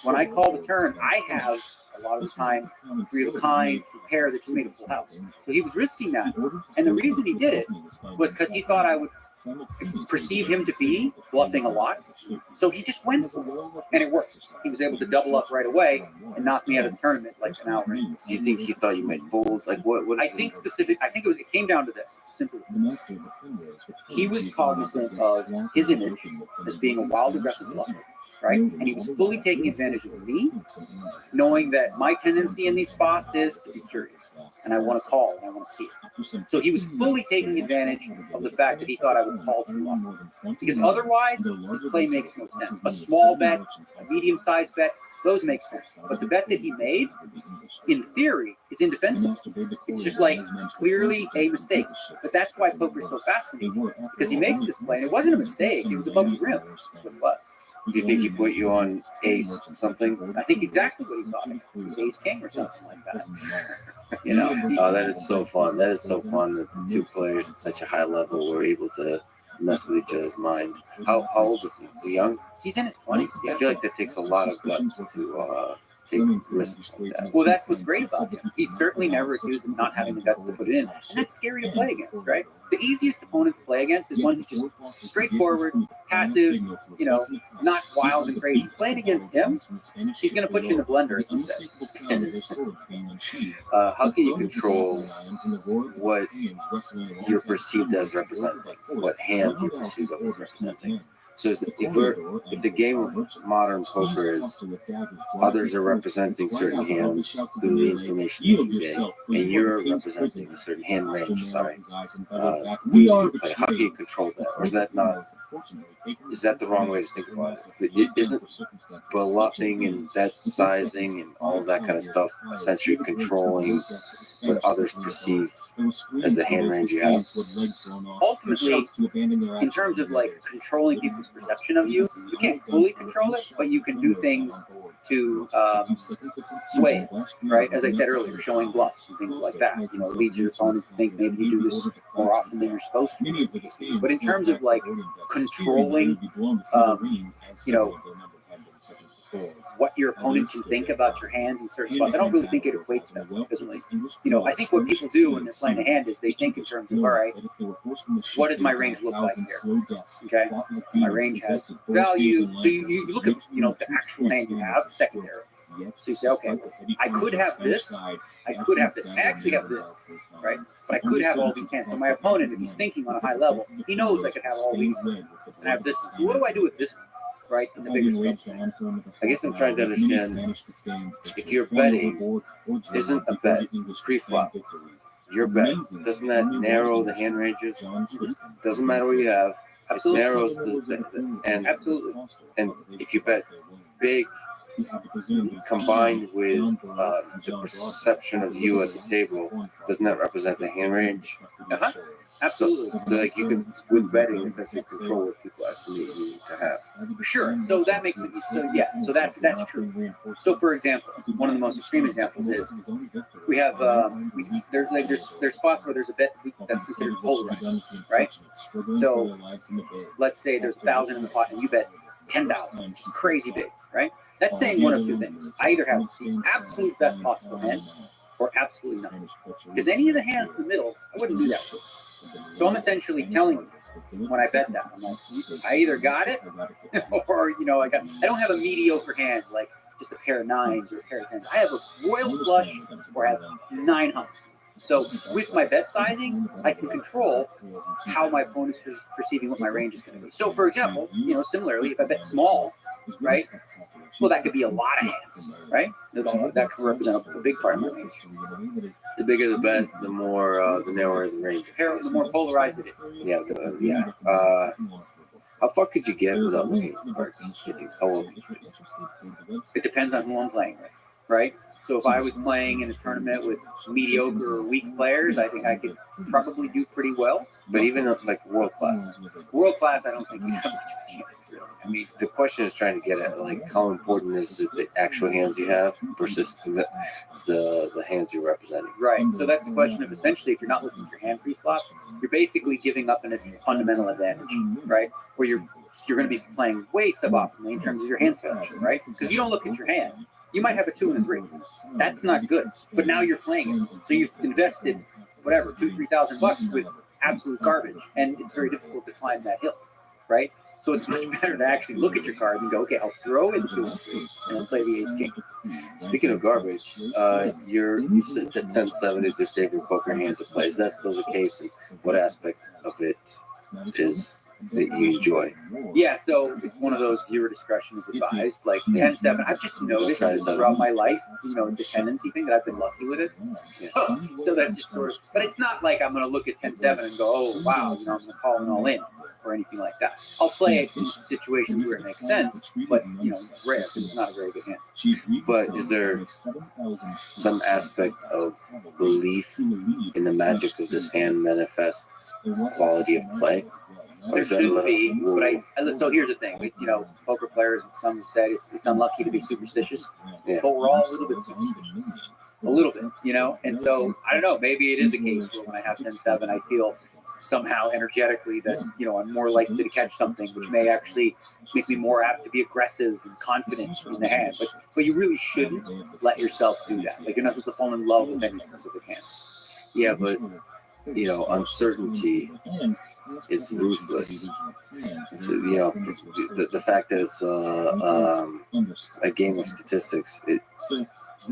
[SPEAKER 9] When I call the turn, I have a lot of the time 3 of a kind, 2 pair that just made a full house. So he was risking that, and the reason he did it was because he thought I would perceive him to be bluffing a lot. So he just went for it, and it worked. He was able to double up right away and knock me out of the tournament like an hour.
[SPEAKER 1] Do you think he thought you might fold? Like what?
[SPEAKER 9] I think it came down to this. It's simple. He was cognizant of his image as being a wild, aggressive bluffer. right? And he was fully taking advantage of me, knowing that my tendency in these spots is to be curious, and I want to call and I want to see it. So he was fully taking advantage of the fact that he thought I would call too often, because otherwise his play makes no sense. A small bet, a medium-sized bet, those make sense. But the bet that he made, in theory, is indefensible. It's just like clearly a mistake. But that's why poker's so fascinating, because he makes this play, and it wasn't a mistake. It was above the rim. It was.
[SPEAKER 1] Do you think he put you on ace something?
[SPEAKER 9] I think exactly what he thought. It was ace king or something like that.
[SPEAKER 1] You know, oh, that is so fun. That is so fun that the two players at such a high level were able to mess with each other's mind. How old is he? Is he young?
[SPEAKER 9] He's in his 20s.
[SPEAKER 1] I feel like that takes a lot of guts to take risks like that.
[SPEAKER 9] Well, that's what's great about him. He's certainly never accused of not having the guts to put it in. And that's scary to play against, right? The easiest opponent to play against is one who's just straightforward, passive, you know, not wild and crazy. Playing against him, he's going to put you in the blender, as we said.
[SPEAKER 1] How can you control what you're perceived as representing? What hand you perceive as representing? So if the game of modern poker is others are representing certain hands through the information that you get, and you're representing a certain hand range, how do you control that? Or is that the wrong way to think about it? Isn't bluffing and bet sizing and all of that kind of stuff essentially controlling what others perceive as the hand range you have?
[SPEAKER 9] Ultimately, in terms of like controlling people's perception of you, you can't fully control it, but you can do things to sway, right? As I said earlier, showing bluffs and things like that. You know, leads your opponent to think maybe you do this more often than you're supposed to. But in terms of like controlling, you know, what your opponent can think about your hands in certain spots, I don't really think it equates them. Because, like, you know, I think what people do when they're playing a hand is they think in terms of, all right, what does my range look like here? Okay, my range has value. So you look at, you know, the actual hand you have, secondary. So you say, okay, I could have this, I could have this, I actually have this, right? But I could have all these hands. So my opponent, if he's thinking on a high level, he knows I could have all these and I have this. So what do I do with this? Right, in the bigger scope.
[SPEAKER 1] I guess I'm trying to understand, if you're betting, isn't a bet pre-flop? Your bet, doesn't that narrow the hand ranges? Doesn't matter what you have, it narrows and
[SPEAKER 9] absolutely.
[SPEAKER 1] And if you bet big, combined with the perception of you at the table, doesn't that represent the hand range?
[SPEAKER 9] Uh-huh. Absolutely.
[SPEAKER 1] So like you can, with betting, essentially control what people estimate you to have.
[SPEAKER 9] Sure. So that makes it. So yeah. So that's true. So for example, one of the most extreme examples is we have there's spots where there's a bet that's considered polarized, right? So let's say there's 1,000 in the pot and you bet 10,000, crazy big, right? That's saying one of two things. I either have the absolute best possible hand or absolutely nothing. Because any of the hands in the middle, I wouldn't do that with. So I'm essentially telling you when I bet that, I'm like, I either got it or, you know, I don't have a mediocre hand like just a pair of nines or a pair of tens. I have a royal flush or I have 9 humps. So with my bet sizing, I can control how my opponent's perceiving what my range is going to be. So for example, you know, similarly, if I bet small, right? Well, that could be a lot of hands, right? That could represent a big part of my range.
[SPEAKER 1] The bigger the bet, the more the narrower the range.
[SPEAKER 9] The more polarized it is.
[SPEAKER 1] Yeah, how far could you get without looking at the cards? You think? How long?
[SPEAKER 9] It depends on who I'm playing with, right? So if I was playing in a tournament with mediocre or weak players, I think I could probably do pretty well.
[SPEAKER 1] But even like world class,
[SPEAKER 9] I don't think we have much chance. Really.
[SPEAKER 1] I mean, the question is trying to get at like how important is it the actual hands you have versus the hands you're representing.
[SPEAKER 9] Right. So that's the question of essentially if you're not looking at your hand pre-flop, you're basically giving up a fundamental advantage, right? Where you're going to be playing way suboptimally in terms of your hand selection, right? Because you don't look at your hand. You might have a 2 and a 3. That's not good. But now you're playing it. So you've invested whatever, $2,000-3,000 with absolute garbage. And it's very difficult to climb that hill, right? So it's much better to actually look at your cards and go, okay, I'll throw in 2 and 3 and I'll play the ace king.
[SPEAKER 1] Speaking of garbage, you said that 10-7 is your favorite poker hand to play. Is that still the case? And what aspect of it is that you enjoy?
[SPEAKER 9] Yeah, so it's one of those viewer discretion is advised. Like 10-7, I've just noticed throughout my life, it's a tendency thing that I've been lucky with it. So that's just sort of, but it's not like I'm going to look at 10-7 and go, oh, wow, I'm going to call it all in or anything like that. I'll play it in situations where it makes sense, but, it's rare because it's not a very good hand.
[SPEAKER 1] But is there some aspect of belief in the magic of this hand manifests quality of play? Or
[SPEAKER 9] There
[SPEAKER 1] is that a
[SPEAKER 9] should
[SPEAKER 1] little-
[SPEAKER 9] be, but so here's the thing. Poker players, some have said it's unlucky to be superstitious,
[SPEAKER 1] Yeah.
[SPEAKER 9] but we're all a little bit superstitious. A little bit, and so I don't know, maybe it is a case where when I have 10-7, I feel somehow energetically that, I'm more likely to catch something, which may actually make me more apt to be aggressive and confident in the hand. But you really shouldn't let yourself do that. Like, you're not supposed to fall in love with any specific hand.
[SPEAKER 1] Yeah, but uncertainty is ruthless. So, the fact that it's a game of statistics,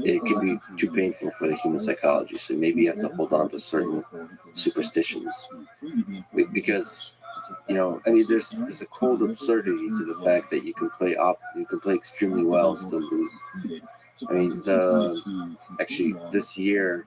[SPEAKER 1] it can be too painful for the human psychology. So maybe you have to hold on to certain superstitions because there's a cold absurdity to the fact that you can play extremely well and still lose. Actually this year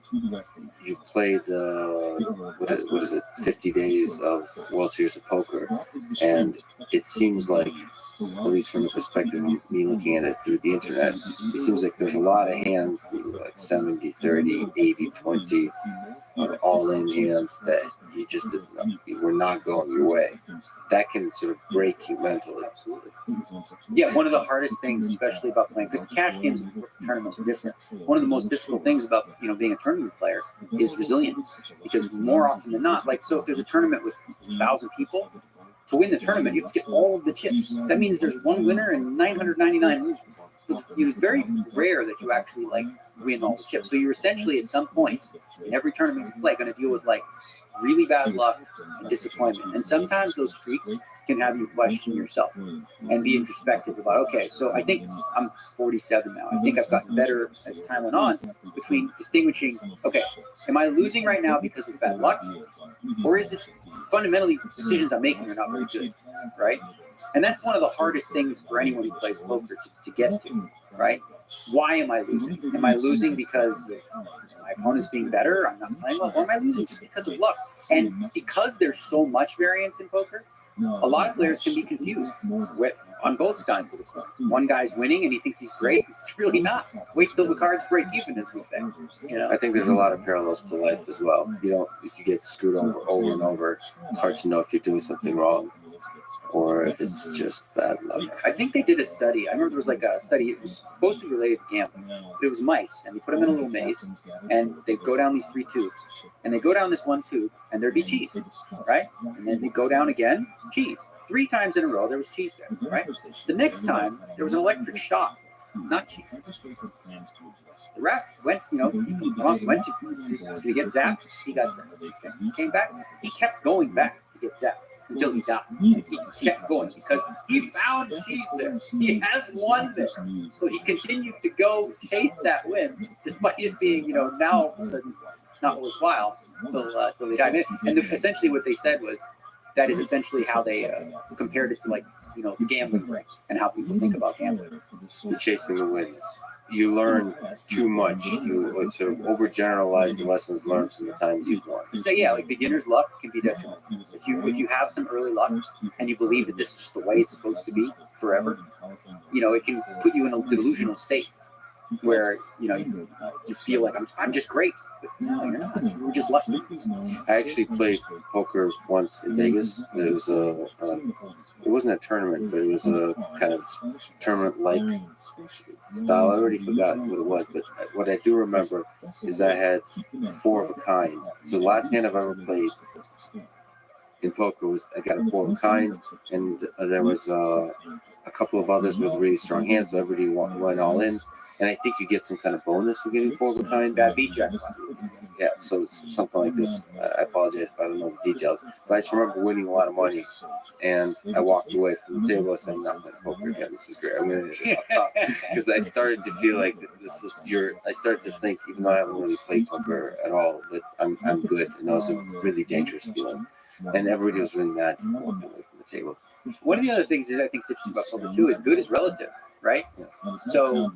[SPEAKER 1] you played what is it 50 days of World Series of Poker, and it seems like, at least from the perspective of me looking at it through the internet, it seems like there's a lot of hands like 70-30, 80-20, all-in hands that you were not going your way. That can sort of break you mentally.
[SPEAKER 9] Absolutely. Yeah, one of the hardest things, especially about playing, because cash games and tournaments are different. One of the most difficult things about being a tournament player is resilience, because more often than not, so if there's a tournament with 1,000 people, to win the tournament, you have to get all of the chips. That means there's one winner and 999 losers. It's very rare that you actually win all the chips. So you're essentially at some point in every tournament you play going to deal with really bad luck and disappointment. And sometimes those streaks can have you question yourself and be introspective about, okay, so I think I'm 47 now. I think I've gotten better as time went on between distinguishing, okay, am I losing right now because of bad luck? Or is it fundamentally decisions I'm making are not very good, right? And that's one of the hardest things for anyone who plays poker to get to, right? Why am I losing? Am I losing because my opponent's being better, I'm not playing well, or am I losing just because of luck? And because there's so much variance in poker, a lot of players can be confused on both sides of the coin. One guy's winning and he thinks he's great. He's really not. Wait till the cards break even, as we say.
[SPEAKER 1] I think there's a lot of parallels to life as well. If you get screwed over and over, it's hard to know if you're doing something wrong or if it's just bad luck.
[SPEAKER 9] I think they did a study. I remember there was a study. It was supposed to be related to gambling, but it was mice, and they put them in a little maze, and they go down these 3 tubes, and they go down this one tube, and there'd be cheese, right? And then they go down again, cheese. 3 times in a row, there was cheese there, right? The next time, there was an electric shock, not cheese. The rat went, went to get zapped. He got zapped. Okay. He came back. He kept going back to get zapped until he died. He kept going because he found cheese there. He has won there. So he continued to go chase that win, despite it being, now all of a sudden not worthwhile till they died. And essentially what they said was that is essentially how they compared it to the gambling ring and how people think about gambling.
[SPEAKER 1] You're chasing the wins. You learn too much. You sort of overgeneralize the lessons learned from the times you've won.
[SPEAKER 9] So beginner's luck can be detrimental. If you have some early luck and you believe that this is just the way it's supposed to be forever, it can put you in a delusional state where you feel like I'm just great. But no, you're not. You're just lucky.
[SPEAKER 1] I actually played poker once in Vegas. It was it wasn't a tournament, but it was a kind of tournament-like style. I already forgot what it was, but what I do remember is I had 4 of a kind. So the last hand I've ever played in poker was I got a 4 of a kind, and there was a couple of others with really strong hands, so everybody went all in. And I think you get some kind of bonus for getting 4 of a kind.
[SPEAKER 9] That beat jack.
[SPEAKER 1] Yeah, so it's something like this. I apologize if I don't know the details, but I just remember winning a lot of money, and I walked away from the table. I said, "I'm not playing poker again. This is great. I'm going to hit up top," because I started to feel like this is I started to think, even though I haven't really played poker at all, that I'm good, and that was a really dangerous feeling. And everybody was really mad walking away from the table.
[SPEAKER 9] One of the other things that I think is interesting about poker too is good is relative, right? So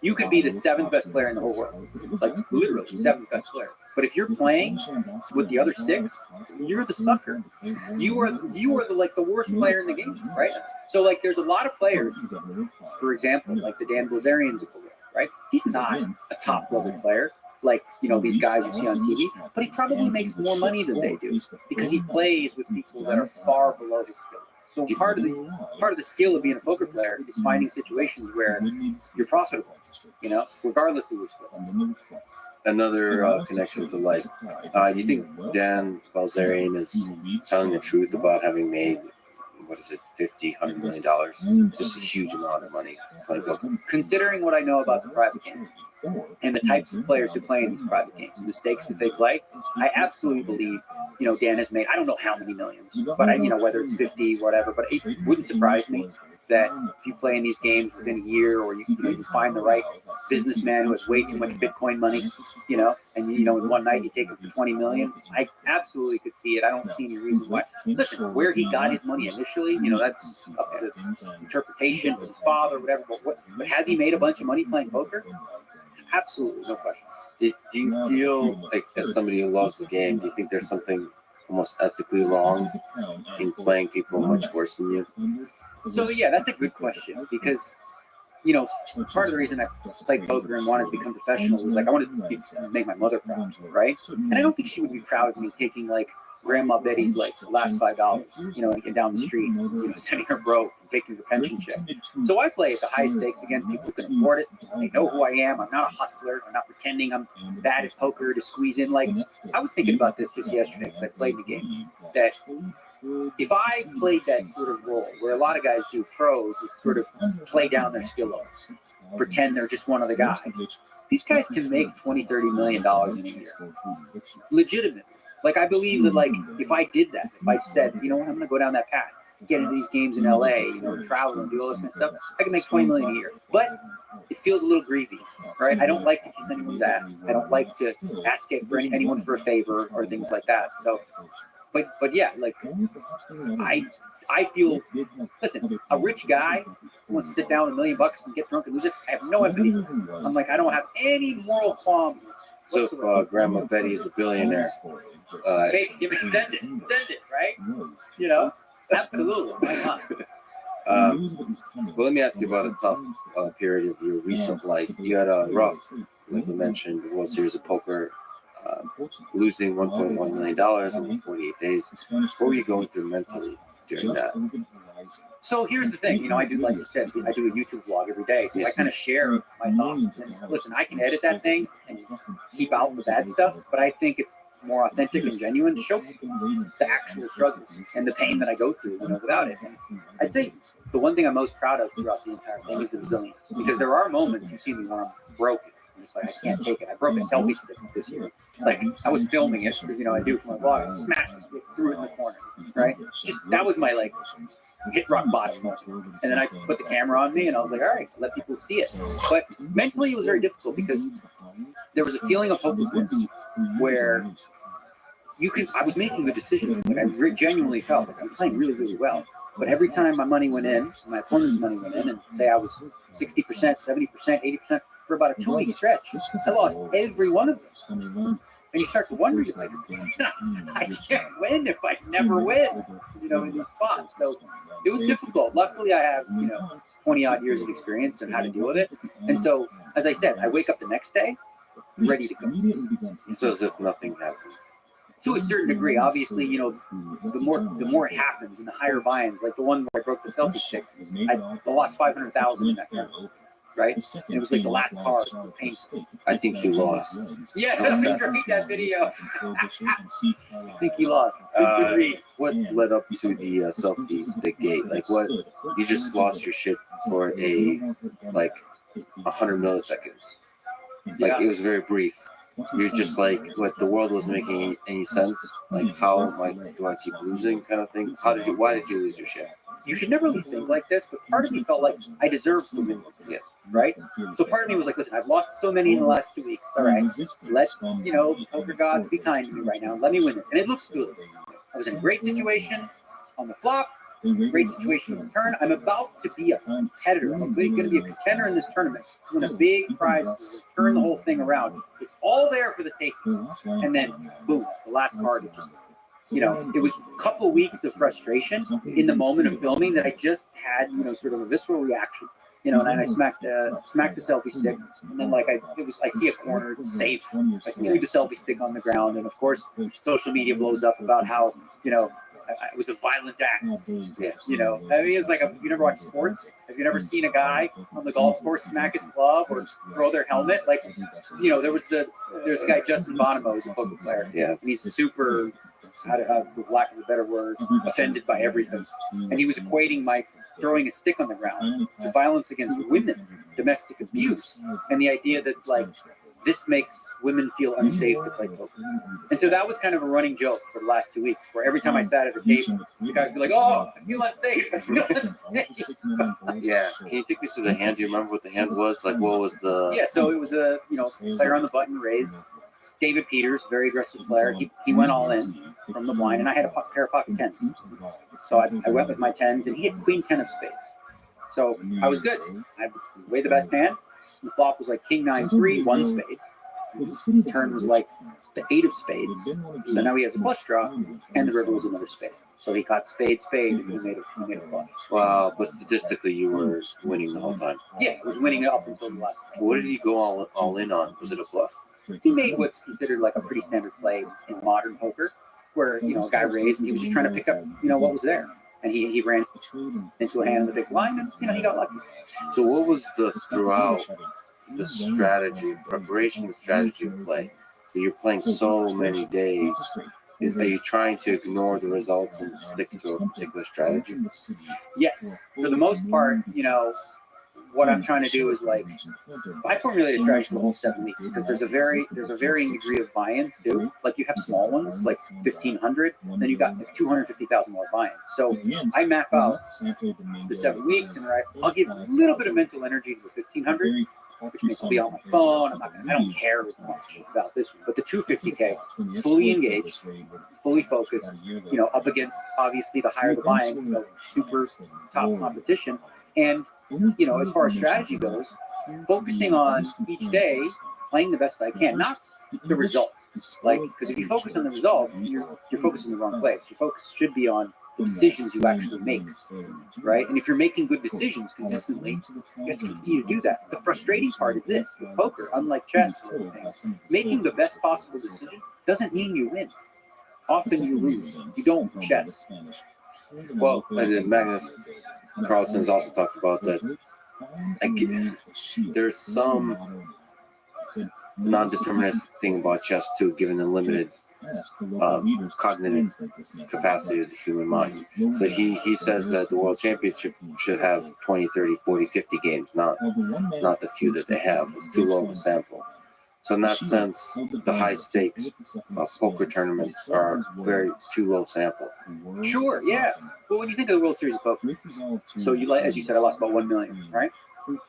[SPEAKER 9] you could be the seventh best player in the whole world, like literally the seventh best player. But if you're playing with the other six, you're the sucker. You are the worst player in the game, right? So like there's a lot of players, for example, like the Dan Bilzerian's, right? He's not a top level player like these guys you see on TV, but he probably makes more money than they do because he plays with people that are far below his skill. So part of the skill of being a poker player is finding situations where you're profitable, regardless of your skill.
[SPEAKER 1] Another connection to life. Do you think Dan Bilzerian is telling the truth about having made, $50-100 million? Just a huge amount of money playing poker.
[SPEAKER 9] Considering what I know about the private games and the types of players who play in these private games, the stakes that they play, I absolutely believe, Dan has made, I don't know how many millions, but whether it's 50, whatever, but it wouldn't surprise me that if you play in these games within a year, or you find the right businessman who has way too much Bitcoin money, and in one night you take him for 20 million, I absolutely could see it. I don't see any reason why. Listen, where he got his money initially, that's up to interpretation from his father, whatever. But has he made a bunch of money playing poker? Absolutely, no question.
[SPEAKER 1] Do you feel like, as somebody who loves the game, do you think there's something almost ethically wrong in playing people much worse than you?
[SPEAKER 9] So yeah, that's a good question because, part of the reason I played poker and wanted to become professional was like I wanted to make my mother proud, right? And I don't think she would be proud of me taking like Grandma Betty's like last $5, and down the street, sending her broke and taking the pension check. So I play at the high stakes against people who can afford it. They know who I am. I'm not a hustler. I'm not pretending I'm bad at poker to squeeze in. Like I was thinking about this just yesterday because I played the game that if I played that sort of role where a lot of guys do, pros that sort of play down their skill levels, pretend they're just one of the guys, these guys can make $20-30 million in a year, legitimately. Like I believe that, like if I did that, if I said, I'm going to go down that path, get into these games in LA, travel and do all this kind of stuff, I can make $20 million a year. But it feels a little greasy, right? I don't like to kiss anyone's ass. I don't like to ask it for anyone for a favor or things like that. So. But yeah, like I feel, listen, a rich guy who wants to sit down $1 million and get drunk and lose it, I have no empathy. I'm like, I don't have any moral qualms.
[SPEAKER 1] So if Grandma Betty is a billionaire,
[SPEAKER 9] send it, right? Absolutely. Why not?
[SPEAKER 1] Well, let me ask you about a tough period of your recent life. You had a rough, like you mentioned, World Series of Poker. Losing $1.1 million in 48 days. What were you going through mentally during that?
[SPEAKER 9] So here's the thing, I do, like you said, I do a YouTube vlog every day, so I kind of share my thoughts. And listen, I can edit that thing and keep out the bad stuff, but I think it's more authentic and genuine to show people the actual struggles and the pain that I go through, without it. And I'd say the one thing I'm most proud of throughout the entire thing is the resilience, because there are moments you see me where I'm broken. It's like I can't take it. I broke a selfie stick this year. Like I was filming it because I do for my vlog. I smashed it, threw it in the corner. Right? Just that was my hit rock bottom moment. And then I put the camera on me and I was like, all right, let people see it. But mentally it was very difficult because there was a feeling of hopelessness where I was making the decision. Like I genuinely felt like I'm playing really, really well. But every time my money went in, my opponent's money went in, and say I was 60%, 70%, 80%, for about a 2-week stretch, I lost every one of them. And you start to wonder, like, I can't win if I never win, in these spots. So it was difficult. Luckily, I have, 20 odd years of experience on how to deal with it. And so, as I said, I wake up the next day ready to go.
[SPEAKER 1] It's as if nothing happened.
[SPEAKER 9] To a certain degree, obviously, the more it happens and the higher buy-ins, like the one where I broke the selfie stick, I lost $500,000 in that card, right? And it was like the last card. It was painful.
[SPEAKER 1] I think he lost.
[SPEAKER 9] Yeah, that was great, that video. I think he lost. Good read.
[SPEAKER 1] What led up to the selfie stick gate? Like what? You just lost your shit for 100 milliseconds. Like it was very brief. You're just like, what, the world wasn't making any sense? Like, how do I keep losing kind of thing? Why did you lose your shit?
[SPEAKER 9] You should never really think like this, but part of me felt like I deserved to win this. Yes, right? So part of me was like, listen, I've lost so many in the last 2 weeks. All right, let, poker gods be kind to me right now. Let me win this. And it looks good. I was in a great situation on the flop. great situation to return. I'm about to be a competitor. I'm going to be a contender in this tournament. I'm going to big prize to turn the whole thing around. It's all there for the taking. And then, boom, the last card, it just, it was a couple weeks of frustration in the moment of filming that I just had, sort of a visceral reaction. And I smacked the selfie stick, and then I see a corner, it's safe. I threw the selfie stick on the ground, and of course, social media blows up about how it was a violent act. It's like, have you never watched sports? Have you never seen a guy on the golf course smack his club or throw their helmet? There's a guy, Justin Bonomo, who's a poker player.
[SPEAKER 1] Yeah.
[SPEAKER 9] And he's super, for lack of a better word, offended by everything. And he was equating my throwing a stick on the ground to violence against women, domestic abuse, and the idea that this makes women feel unsafe to play poker. And so that was kind of a running joke for the last 2 weeks, where every time I sat at the table, the guys would be like, "Oh, I feel unsafe. I feel unsafe."
[SPEAKER 1] Yeah. Can you take me through the hand? Do you remember what the hand was? What was the?
[SPEAKER 9] Yeah. So it was a player on the button raised. David Peters, very aggressive player. He went all in from the blind, and I had a pair of pocket tens. So I went with my tens, and he had queen 10 of spades. So I was good. I weighed the best hand. The flop was like king 9-3, one spade. The turn was like the 8 of spades. So now he has a flush draw, and the river was another spade. So he got spade, and he made a flush.
[SPEAKER 1] Wow, but statistically, you were winning the whole time.
[SPEAKER 9] Yeah, it was winning up until the last.
[SPEAKER 1] What did he go all in on? Was it a bluff?
[SPEAKER 9] He made what's considered like a pretty standard play in modern poker, where a guy raised and he was just trying to pick up what was there, and he ran into a hand in the big blind, and he got lucky.
[SPEAKER 1] So what was throughout the strategy, preparation, the strategy of play? So you're playing so many days. Are you trying to ignore the results and stick to a particular strategy?
[SPEAKER 9] Yes, for the most part, what I'm trying to do is I formulate a strategy for the whole 7 weeks because there's a varying degree of buy-ins too. Like you have small ones, like 1,500, then you got like 250,000 more buy-ins. So I map out the 7 weeks, and I'll give a little bit of mental energy to the 1,500, which means I'll be on my phone. I don't care as much about this one, but the 250K, fully engaged, fully focused, up against obviously the higher the buy-in, super top competition, and as far as strategy goes, focusing on each day, playing the best I can, not the result. Because if you focus on the result, you're focusing in the wrong place. Your focus should be on the decisions you actually make, right? And if you're making good decisions consistently, you have to continue to do that. The frustrating part is this: with poker, unlike chess, making the best possible decision doesn't mean you win. Often you lose. You don't in chess.
[SPEAKER 1] Well, Magnus Carlsen's also talked about that. There's some non-deterministic thing about chess too, given the limited cognitive capacity of the human mind. So he says that the World Championship should have 20, 30, 40, 50 games, not the few that they have. It's too low of a sample. So in that sense, the high stakes poker tournaments are very too low sample.
[SPEAKER 9] Sure, yeah. But when you think of the World Series of Poker, so as you said, I lost about 1 million, right?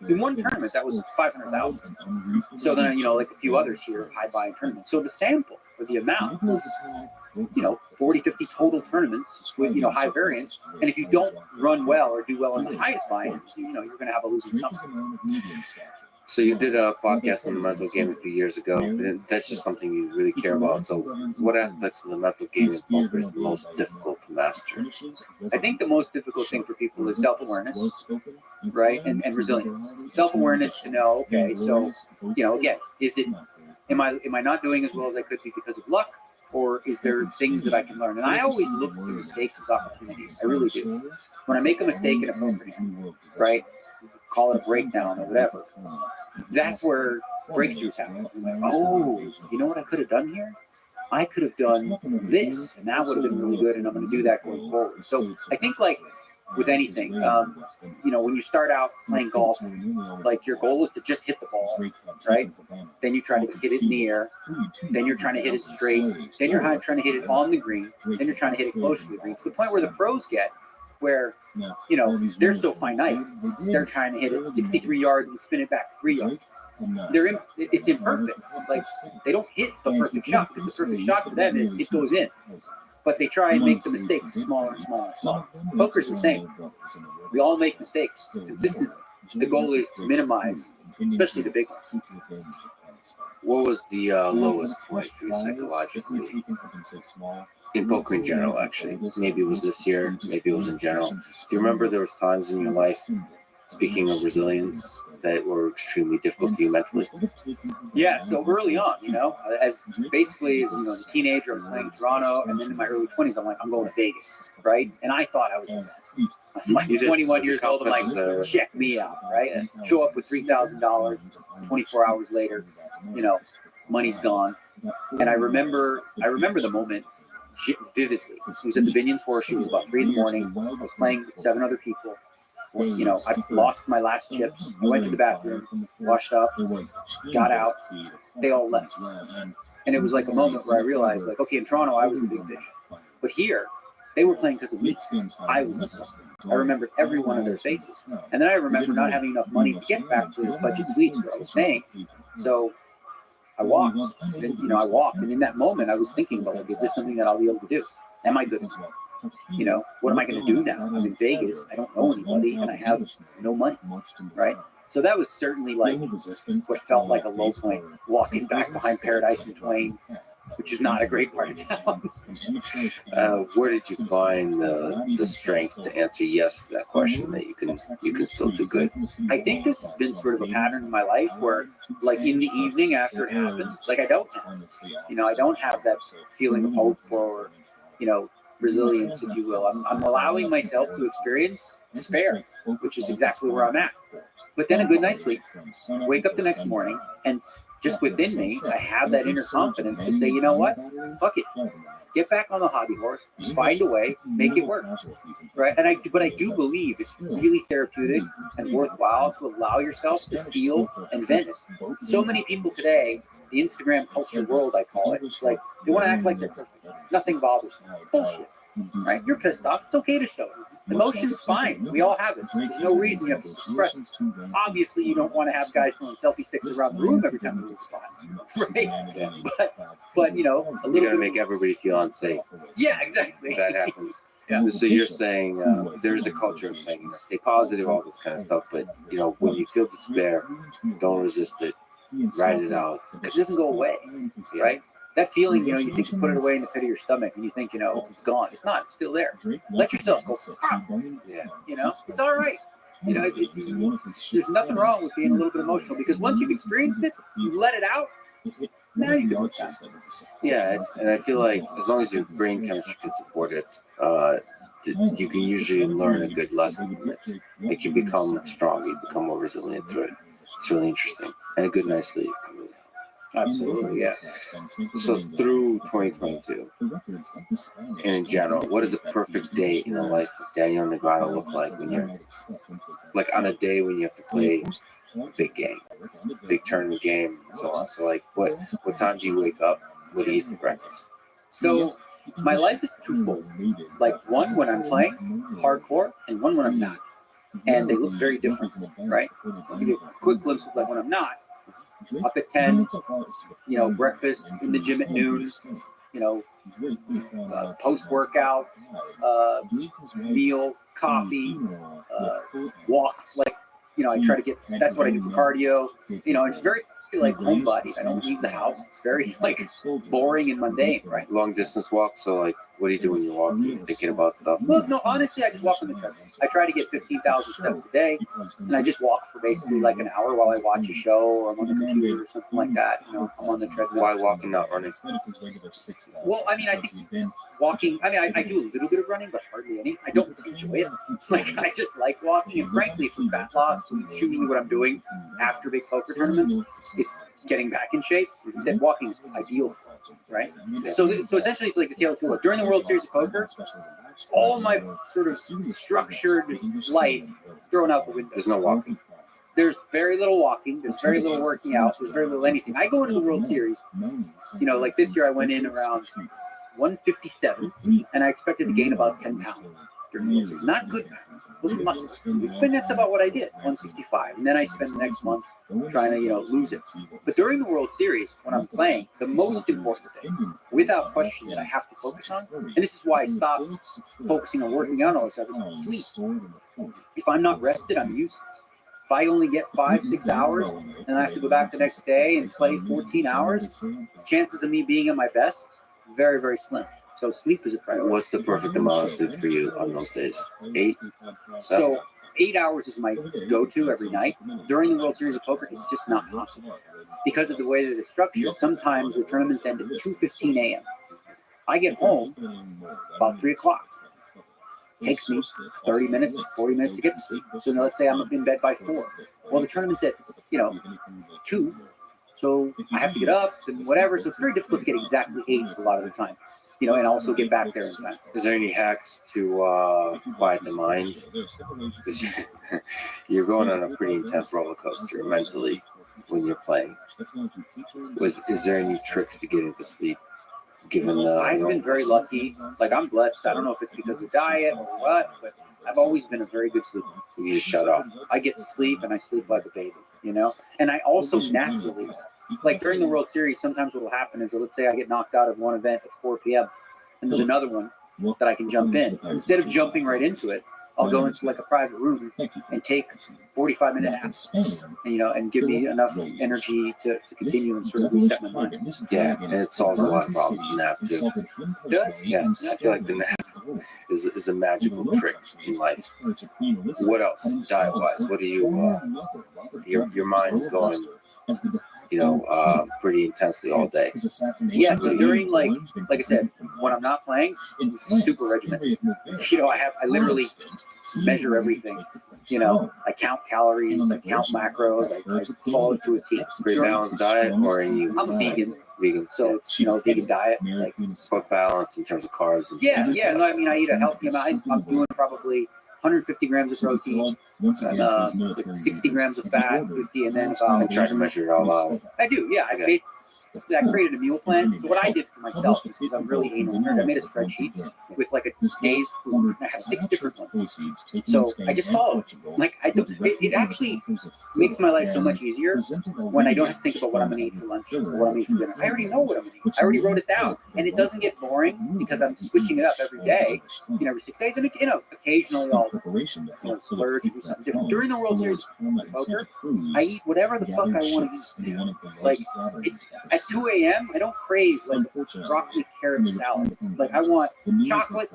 [SPEAKER 9] In one tournament, that was 500,000. So then, like a few others here, high buy-in tournaments. So the sample or the amount was, 40, 50 total tournaments with, high variance. And if you don't run well or do well in the highest buy-in, you're going to have a losing sum.
[SPEAKER 1] So you did a podcast on the mental game a few years ago, and that's just something you really care about. So what aspects of the mental game in poker is the most difficult to master?
[SPEAKER 9] I think the most difficult thing for people is self-awareness, right? And resilience. Self-awareness to know, okay, so, again, am I not doing as well as I could be because of luck? Or is there things that I can learn? And I always look for mistakes as opportunities. I really do. When I make a mistake in a poker game, right? Call it a breakdown or whatever. That's where breakthroughs happen. I'm like, oh, you know what I could have done here? I could have done this, and that would have been really good, and I'm going to do that going forward. So I think with anything, when you start out playing golf, your goal is to just hit the ball, right? Then you try to hit it in the air. Then you're trying to hit it straight. Then you're trying to hit it on the green. Then you're trying to hit it close to the green, to the point where the pros get, where they're so finite. They're trying to hit it 63 yards and spin it back 3 yards. It's imperfect. They don't hit the perfect shot, because the perfect shot for them is it goes in. but they try and make the mistakes smaller and smaller and smaller. Poker's the same. We all make mistakes consistently. The goal is to minimize, especially the big ones.
[SPEAKER 1] What was the lowest point for you psychologically in poker in general? Actually, maybe it was this year, maybe it was in general. Do you remember there was times in your life, speaking of resilience, that were extremely difficult to you mentally?
[SPEAKER 9] Yeah, so early on, as basically as a teenager, I was playing Toronto, and then in my early 20s, I'm like, I'm going to Vegas, right? And I thought I was the best. I'm like 21 years old, I'm like, check me out, right? Show up with $3,000, 24 hours later, money's gone. And I remember the moment vividly. It was at the Binions Horseshoe. It was about 3 a.m. I was playing with 7 other people. I lost my last chips. I went to the bathroom, washed up, got out. They all left. And it was like a moment where I realized, like, okay, in Toronto, I was the big fish. But here, they were playing because of me. I was the star. I remembered every one of their faces. And then I remember not having enough money to get back to the budget suites where I was staying. So I walked. And, I walked. And in that moment, I was thinking about, like, is this something that I'll be able to do? Am I good enough? What am I going to do now? I'm in Vegas. I don't know anybody, and I have no money, right? So that was certainly like what felt like a low point, walking back behind Paradise and Twain, which is not a great part of town.
[SPEAKER 1] Where did you find the strength to answer yes to that question, that you can still do good?
[SPEAKER 9] I think this has been sort of a pattern in my life where, like, in the evening after it happens, like, I don't have that feeling of hope or, resilience, if you will. I'm allowing myself to experience despair, which is exactly where I'm at. But then a good night's sleep, wake up the next morning, and just within me, I have that inner confidence to say, you know what? Fuck it. Get back on the hobby horse, find a way, make it work, right? But I do believe it's really therapeutic and worthwhile to allow yourself to feel and vent. So many people today, the Instagram culture world, I call it, it's like they want to act like they're perfect. Nothing bothers them. Bullshit, right? You're pissed off. It's okay to show it. Emotion's fine. We all have it. There's no reason you have to suppress it. Obviously, you don't want to have guys throwing selfie sticks around the room every time you respond, right?
[SPEAKER 1] Yeah.
[SPEAKER 9] But a
[SPEAKER 1] You
[SPEAKER 9] little
[SPEAKER 1] gotta make everybody feel unsafe.
[SPEAKER 9] Yeah, exactly.
[SPEAKER 1] That happens.
[SPEAKER 9] Yeah.
[SPEAKER 1] So you're saying there's a culture of saying, stay positive, all this kind of stuff. But when you feel despair, don't resist it. Write it out.
[SPEAKER 9] Because it doesn't go away, right? That feeling, you think you put it away in the pit of your stomach, and you think, it's gone. It's not. It's still there. Let yourself go.
[SPEAKER 1] Yeah.
[SPEAKER 9] It's all right. There's nothing wrong with being a little bit emotional, because once you've experienced it, you let it out. Now you can look back.
[SPEAKER 1] Yeah, and I feel like as long as your brain chemistry can support it, you can usually learn a good lesson from it. Like, you become strong, you become more resilient through it. It's really interesting, and a good night's sleep can really help.
[SPEAKER 9] Absolutely, yeah.
[SPEAKER 1] So through 2022, and in general, what does a perfect day in the life of Daniel Negreanu look like when you're, like, on a day when you have to play big game, big tournament game, and so on? So, like, what time do you wake up? What do you eat for breakfast?
[SPEAKER 9] So my life is twofold. Like, one when I'm playing hardcore, and one when I'm not. And they look very different, right? I'll give you a quick glimpse of, like, when I'm not. Up at 10, breakfast, in the gym at noon, post-workout, meal, coffee, walk, like, I try to get, that's what I do for cardio, it's very, like, homebodied. I don't leave the house. It's very, like, boring and mundane, right?
[SPEAKER 1] Long distance walk. So, like, what do you do when you're walking? You're thinking about stuff?
[SPEAKER 9] Well, no, honestly, I just walk on the treadmill. I try to get 15,000 steps a day, and I just walk for basically like an hour while I watch a show or I'm on the computer or something like that. I'm on the treadmill.
[SPEAKER 1] Why walking, not running?
[SPEAKER 9] Well, I think walking, I do a little bit of running, but hardly any. I don't enjoy it. Like, I just like walking, and frankly, for fat loss, which is usually what I'm doing after big poker tournaments, is getting back in shape. Then walking is ideal for it, right? So essentially, it's like the tale of two worlds. During the World Series of Poker, all my sort of structured life thrown out the window.
[SPEAKER 1] There's no walking.
[SPEAKER 9] There's very little walking. There's very little working out. There's very little anything. I go into the World Series, like this year I went in around 157, and I expected to gain about 10 pounds during the World Series. Not good, was muscle. But that's about what I did, 165. And then I spend the next month trying to, lose it. But during the World Series, when I'm playing, the most important thing, without question, that I have to focus on, and this is why I stopped focusing on working out all this stuff, is sleep. If I'm not rested, I'm useless. If I only get 5-6 hours and I have to go back the next day and play 14 hours, chances of me being at my best, very, very slim. So sleep is a priority.
[SPEAKER 1] What's the perfect amount of sleep for you on those days? 8?
[SPEAKER 9] So 8 hours is my go-to every night. During the World Series of Poker, it's just not possible. Because of the way that it's structured, sometimes the tournaments end at 2:15 a.m. I get home about 3 o'clock. Takes me 30 minutes, 40 minutes to get to sleep. So now let's say I'm in bed by 4. Well, the tournament's at, 2. So I have to get up and whatever. So it's very difficult to get exactly 8 a lot of the time, and also get back there in time.
[SPEAKER 1] Is there any hacks to quiet the mind? Because you're going on a pretty intense roller coaster mentally when you're playing. Is there any tricks to get into sleep? Given
[SPEAKER 9] I've been very lucky. Like, I'm blessed. I don't know if it's because of diet or what, but I've always been a very good sleeper.
[SPEAKER 1] You just shut off.
[SPEAKER 9] I get to sleep and I sleep like a baby, And I also naturally, like during the World Series, sometimes what will happen is, let's say I get knocked out of one event at 4 p.m. and there's another one that I can jump in. Instead of jumping right into it, I'll go into like a private room and take 45-minute naps, and give me enough energy to continue and sort of reset my mind.
[SPEAKER 1] Yeah, and it solves a lot of problems, the nap too.
[SPEAKER 9] It does?
[SPEAKER 1] Yeah, I feel like the nap is a magical trick in life. What else, diet-wise? What do you, your mind's going, pretty intensely all day?
[SPEAKER 9] Yeah, so during, like I said, when I'm not playing, it's super regimented. I literally measure everything. I count calories, I count macros, I follow it to a T.
[SPEAKER 1] Pretty balanced diet, or are you?
[SPEAKER 9] I'm a vegan.
[SPEAKER 1] Vegan,
[SPEAKER 9] So it's, vegan diet. Like,
[SPEAKER 1] what balance in terms of carbs?
[SPEAKER 9] yeah. No, I eat a healthy amount. I'm doing probably 150 grams of protein, like 60 grams of fat, 50, and then
[SPEAKER 1] I
[SPEAKER 9] about.
[SPEAKER 1] try to measure it all out.
[SPEAKER 9] I do, yeah. I created a meal plan. So what I did for myself is, because I'm really anal nerd, I made a spreadsheet with like a day's food. I have 6 different ones. So I just follow it. Like it actually makes my life so much easier when I don't have to think about what I'm gonna eat for lunch or what I'm gonna eat for dinner. I already know what I'm gonna eat. I already wrote it down, and it doesn't get boring because I'm switching it up every day, every 6 days, and occasionally I'll splurge and do something different. During the World Series of Poker, I eat whatever the fuck I want to eat. Like at 2 a.m., I don't crave like broccoli carrot salad. Like I want chocolate,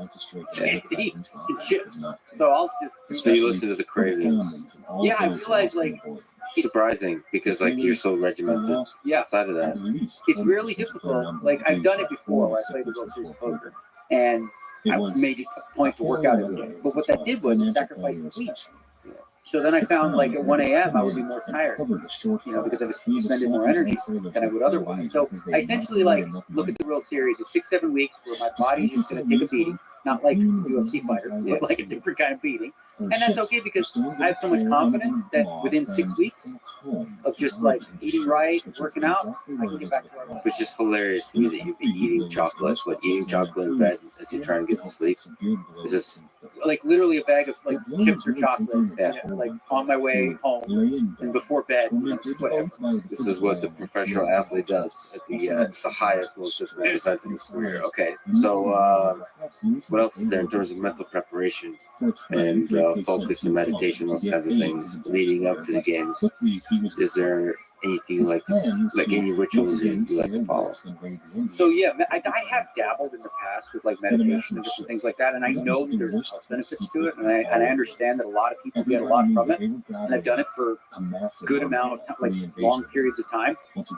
[SPEAKER 9] candy, and chips. So I'll just do
[SPEAKER 1] So you listen to the cravings.
[SPEAKER 9] Yeah, I realize like
[SPEAKER 1] Surprising, because like you're so regimented.
[SPEAKER 9] Yeah,
[SPEAKER 1] Outside of that,
[SPEAKER 9] it's really difficult. Like I've done it before where I played the World Series of Poker, and I made it a point to work out every day. But what that did was it sacrificed sleep. So then I found like at 1 a.m. I would be more tired, because I was spending more energy than I would otherwise. So I essentially like look at the World Series as 6-7 weeks where my body's just going to take a beating, not like a UFC fighter, but like a different kind of beating. And that's okay because I have so much confidence that within 6 weeks of just like eating right, working out, I can get back to where I was.
[SPEAKER 1] it's just hilarious to me that you'd be eating chocolate, eating chocolate in bed as you try and get to sleep. Is this
[SPEAKER 9] Like literally a bag of like chips or chocolate, like on my way home and before bed, whatever.
[SPEAKER 1] This is what the professional athlete does at the highest, most difficult event in his career. Okay, so what else is there in terms of mental preparation and focus and meditation, those kinds of things leading up to the games? Is there anything like any rituals you like to follow?
[SPEAKER 9] So yeah, I have dabbled in the past with like meditation and different things like that, and I know that there's health benefits to it, and I understand that a lot of people get a lot from it, and I've done it for a good amount of time, like long periods of time.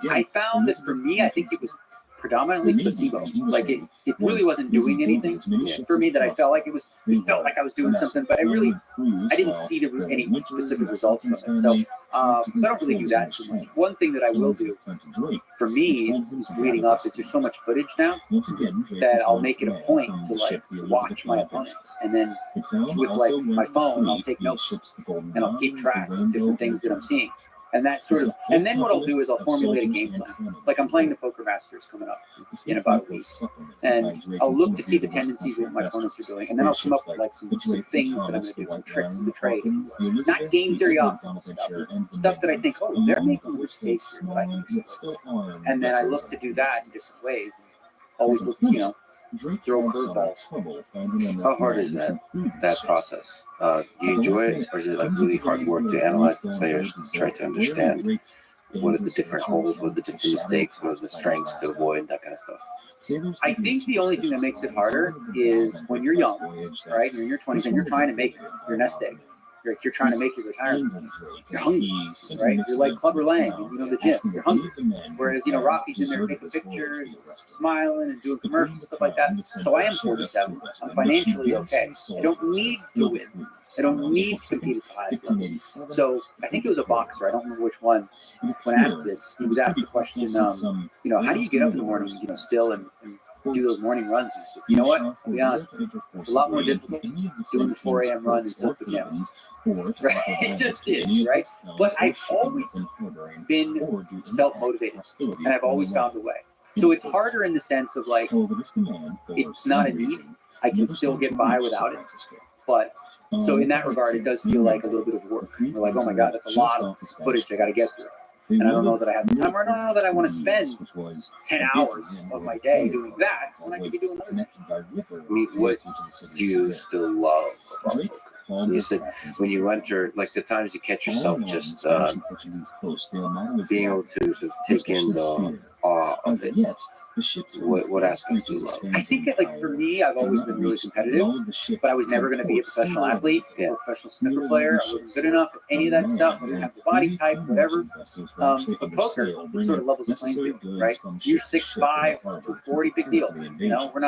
[SPEAKER 9] I found that for me, I think it was predominantly placebo. Like it really wasn't doing anything for me. That I felt like it felt like I was doing something, but I didn't see any specific results from it. So I don't really do that too much. One thing that I will do for me is reading up. Is there's so much footage now that I'll make it a point to like watch my opponents, and then with like my phone, I'll take notes and I'll keep track of different things that I'm seeing. And that sort of, and then what I'll do is I'll formulate a game plan. Like I'm playing the Poker Masters coming up in about a week, and I'll look to see the tendencies of what my opponents are doing, and then I'll come up with like some things that I'm going to do, some tricks of the trade, not game theory optimal stuff that I think, oh, they're making mistakes here, but I can do it. And then I look to do that in different ways. And always look, throw curveballs.
[SPEAKER 1] How hard is that process? Do you enjoy it, or is it like really hard work to analyze the players, to try to understand what are the different holes, what are the different mistakes, what are the strengths to avoid, that kind of stuff?
[SPEAKER 9] I think the only thing that makes it harder is when you're young, right? You're in your 20s and you're trying to make your nest egg. You're trying to make your retirement. You're hungry, right? You're like Clubber Lang, the gym. You're hungry. Whereas, Rocky's in there taking pictures, smiling and doing commercials and stuff like that. So I am 47. I'm financially okay. I don't need to win. I don't need to compete at the highest level. So I think it was a boxer. I don't remember which one. When asked this, he was asked the question, how do you get up in the morning, still and do those morning runs? And he says, you know what? I'll be honest, it's a lot more difficult doing the 4 a.m. run in silk pajamas. Right? It just is, right? But I've always been self-motivated, and I've always found a way. So it's harder in the sense of like, it's not a need. I can still get by without it. But so in that regard, it does feel like a little bit of work. You're like, oh my God, that's a lot of footage I got to get through. And I don't know that I have the time, or I don't know that I want to spend 10 hours of my day doing that when I could be doing other things.
[SPEAKER 1] I mean, what do you still love about poker? You said when you enter, like the times you catch yourself just being able to take in the awe of it. What aspects do you love?
[SPEAKER 9] I think that, like, for me, I've always been really competitive, but I was never going to be a professional athlete or a professional snooker player. I wasn't good enough at any of that stuff. I didn't have the body type, whatever. But poker, it sort of levels the playing field, right? You're 6'5", 240, big deal. We're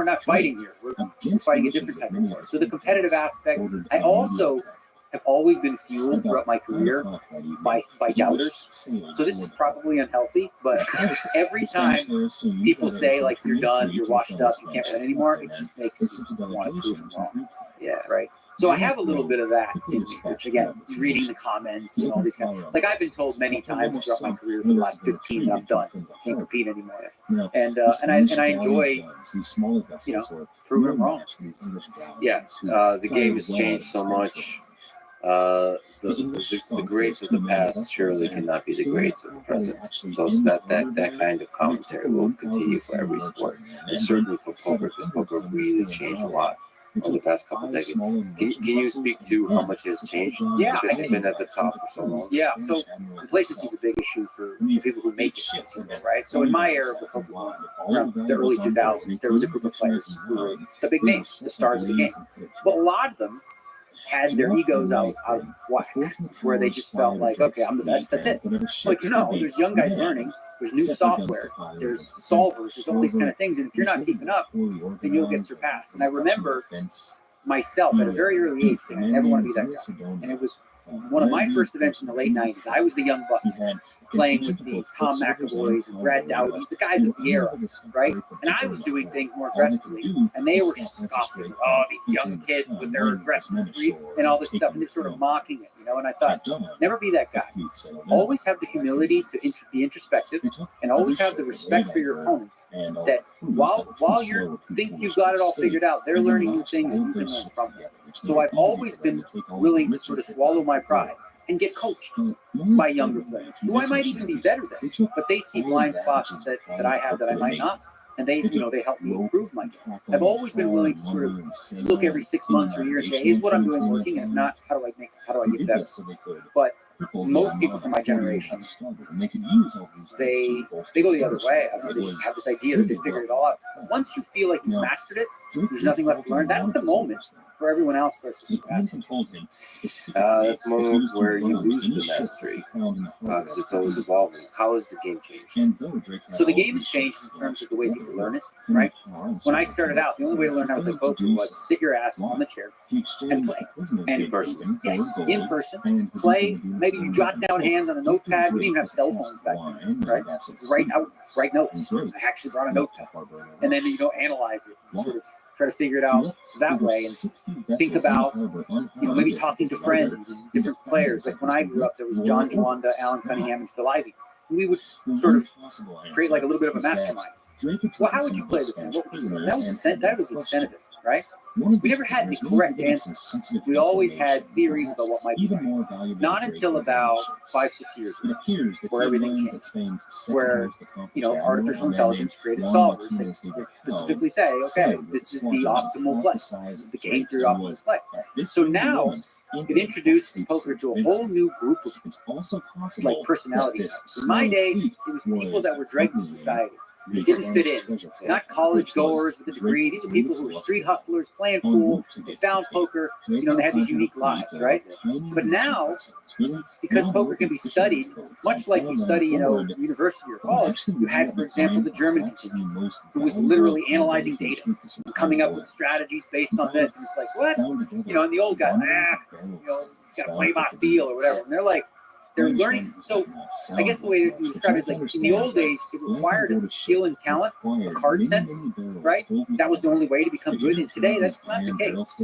[SPEAKER 9] not fighting here. We're fighting a different type of war. So the competitive aspect, I also have always been fueled throughout my career by doubters. So this is probably unhealthy, but every time people say, like, you're done, you're washed up, you can't win anymore, it just makes me want to prove them wrong. Yeah, right. So I have a little bit of that in me, which, again, reading the comments and all these kind of, like, I've been told many times throughout my career for the last 15 that I'm done, can't compete anymore. And I enjoy, proving them wrong.
[SPEAKER 1] Yeah, the game has changed so much. The greats of the past surely cannot be the greats of the present. So that kind of commentary will continue for every sport, and certainly for poker, because poker really changed a lot over the past couple of decades. Can you speak to how much it has changed?
[SPEAKER 9] Yeah,
[SPEAKER 1] because it's been at the top for so long.
[SPEAKER 9] Yeah, so complacency is a big issue for people who make it, right? So in my era of the poker world, around the early 2000s, there was a group of players who were the big names, the stars of the game. But a lot of them had their egos out of whack, where they just felt like, okay, I'm the best, that's it. Like, there's young guys learning, there's new software, there's solvers, there's all these kind of things, and if you're not keeping up, then you'll get surpassed. And I remember myself at a very early age saying, I never want to be that guy. And it was one of my first events in the late 90s. I was the young buck playing with the Tom McAvoys and Brad Dowdy, the guys of the era, right? And I was doing things more aggressively, and they were scoffing, oh, these young kids with their aggressive freak and all this stuff, and they're sort of mocking it, And I thought, never be that guy. Always have the humility to be introspective, and always have the respect for your opponents. That while you think you've got it all figured out, they're learning new things and you can learn from them. So I've always been willing to sort of swallow my pride and get coached by younger players who I might even be better than, but they see blind spots that I have that I might not, and they help me improve my game. I've always been willing to sort of look every 6 months or a year and say, is what I'm doing working? And if not, how do I get better? But most people from my generation, they go the other way. I don't know, they just have this idea that they figured it all out. Once you feel like you've mastered it, there's nothing left to learn. That's the moment where everyone else starts to surpass it.
[SPEAKER 1] That's the moment where you lose the mastery, because it's always evolving. How has the game changed?
[SPEAKER 9] So the game has changed in terms of the way people learn it, right? When I started out, the only way to learn how to play poker was to sit your ass on the chair and play. And
[SPEAKER 1] in person.
[SPEAKER 9] Yes, in person. Play. Maybe you jot down hands on a notepad. We didn't even have cell phones back then, right? Write notes. I actually brought a notepad. And then, analyze it, sort of try to figure it out that way, and think about, maybe talking to friends and different players. Like when I grew up, there was John Jawanda, Alan Cunningham, and Phil Ivey. We would sort of create like a little bit of a mastermind. Well, how would you play this game? That was the extent of it, right? We never had the correct answers. We always had theories about what might be right. Not until about 5-6 years ago, where everything changed. Where, artificial intelligence created solvers that specifically say, okay, this is the optimal play. This is the game theory optimal play. So now, it introduced poker to a whole new group of personalities. In my day, it was people that were dregs of society. They didn't fit in. Not college goers with a degree. These are people who were street hustlers, playing pool, they found poker, they had these unique lives, right? But now, because poker can be studied, much like you study, university or college, you had, for example, the German contingent, who was literally analyzing data, and coming up with strategies based on this. And it's like, what? And the old guys, gotta play by feel or whatever. And they're learning. So I guess the way you describe it is like in the old days, it required a skill and talent, a card sense, right? That was the only way to become good. And today, that's not the case.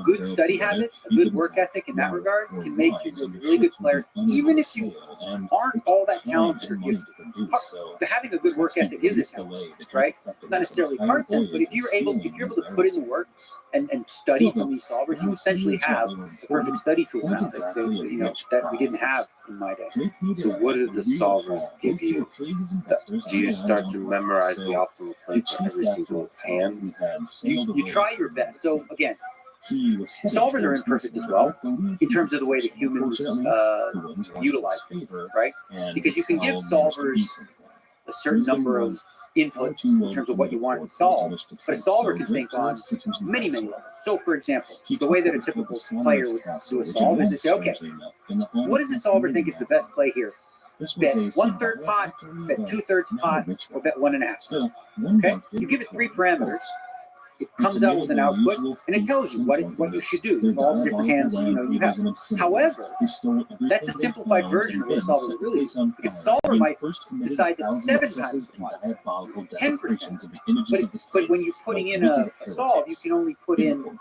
[SPEAKER 9] Good study habits, a good work ethic in that regard can make you a really good player, even if you aren't all that talented or gifted. Having a good work ethic is a talent, right? Not necessarily card sense, but if you're able to put in the work and study from these solvers, you essentially have the perfect study tool now that we didn't have in my day.
[SPEAKER 1] So what do the solvers give you? Do you start to memorize the optimal play for every single hand?
[SPEAKER 9] You try your best. So again, solvers are imperfect as well in terms of the way that humans utilize them, right? Because you can give solvers a certain number of inputs in terms of what you want to solve, but a solver can think on many levels. So, for example, the way that a typical player would do a solve is to say, okay, what does the solver think is the best play here? Bet 1/3 pot, bet 2/3 pot, or bet 1.5. Okay, you give it 3 parameters. It comes out with an output, and it tells you what you should do with all the different hands you have. However, that's a simplified version of what a solver really is. Because a solver might decide that 7 times the pot, 10%. But when you're putting in a solve, you can only put in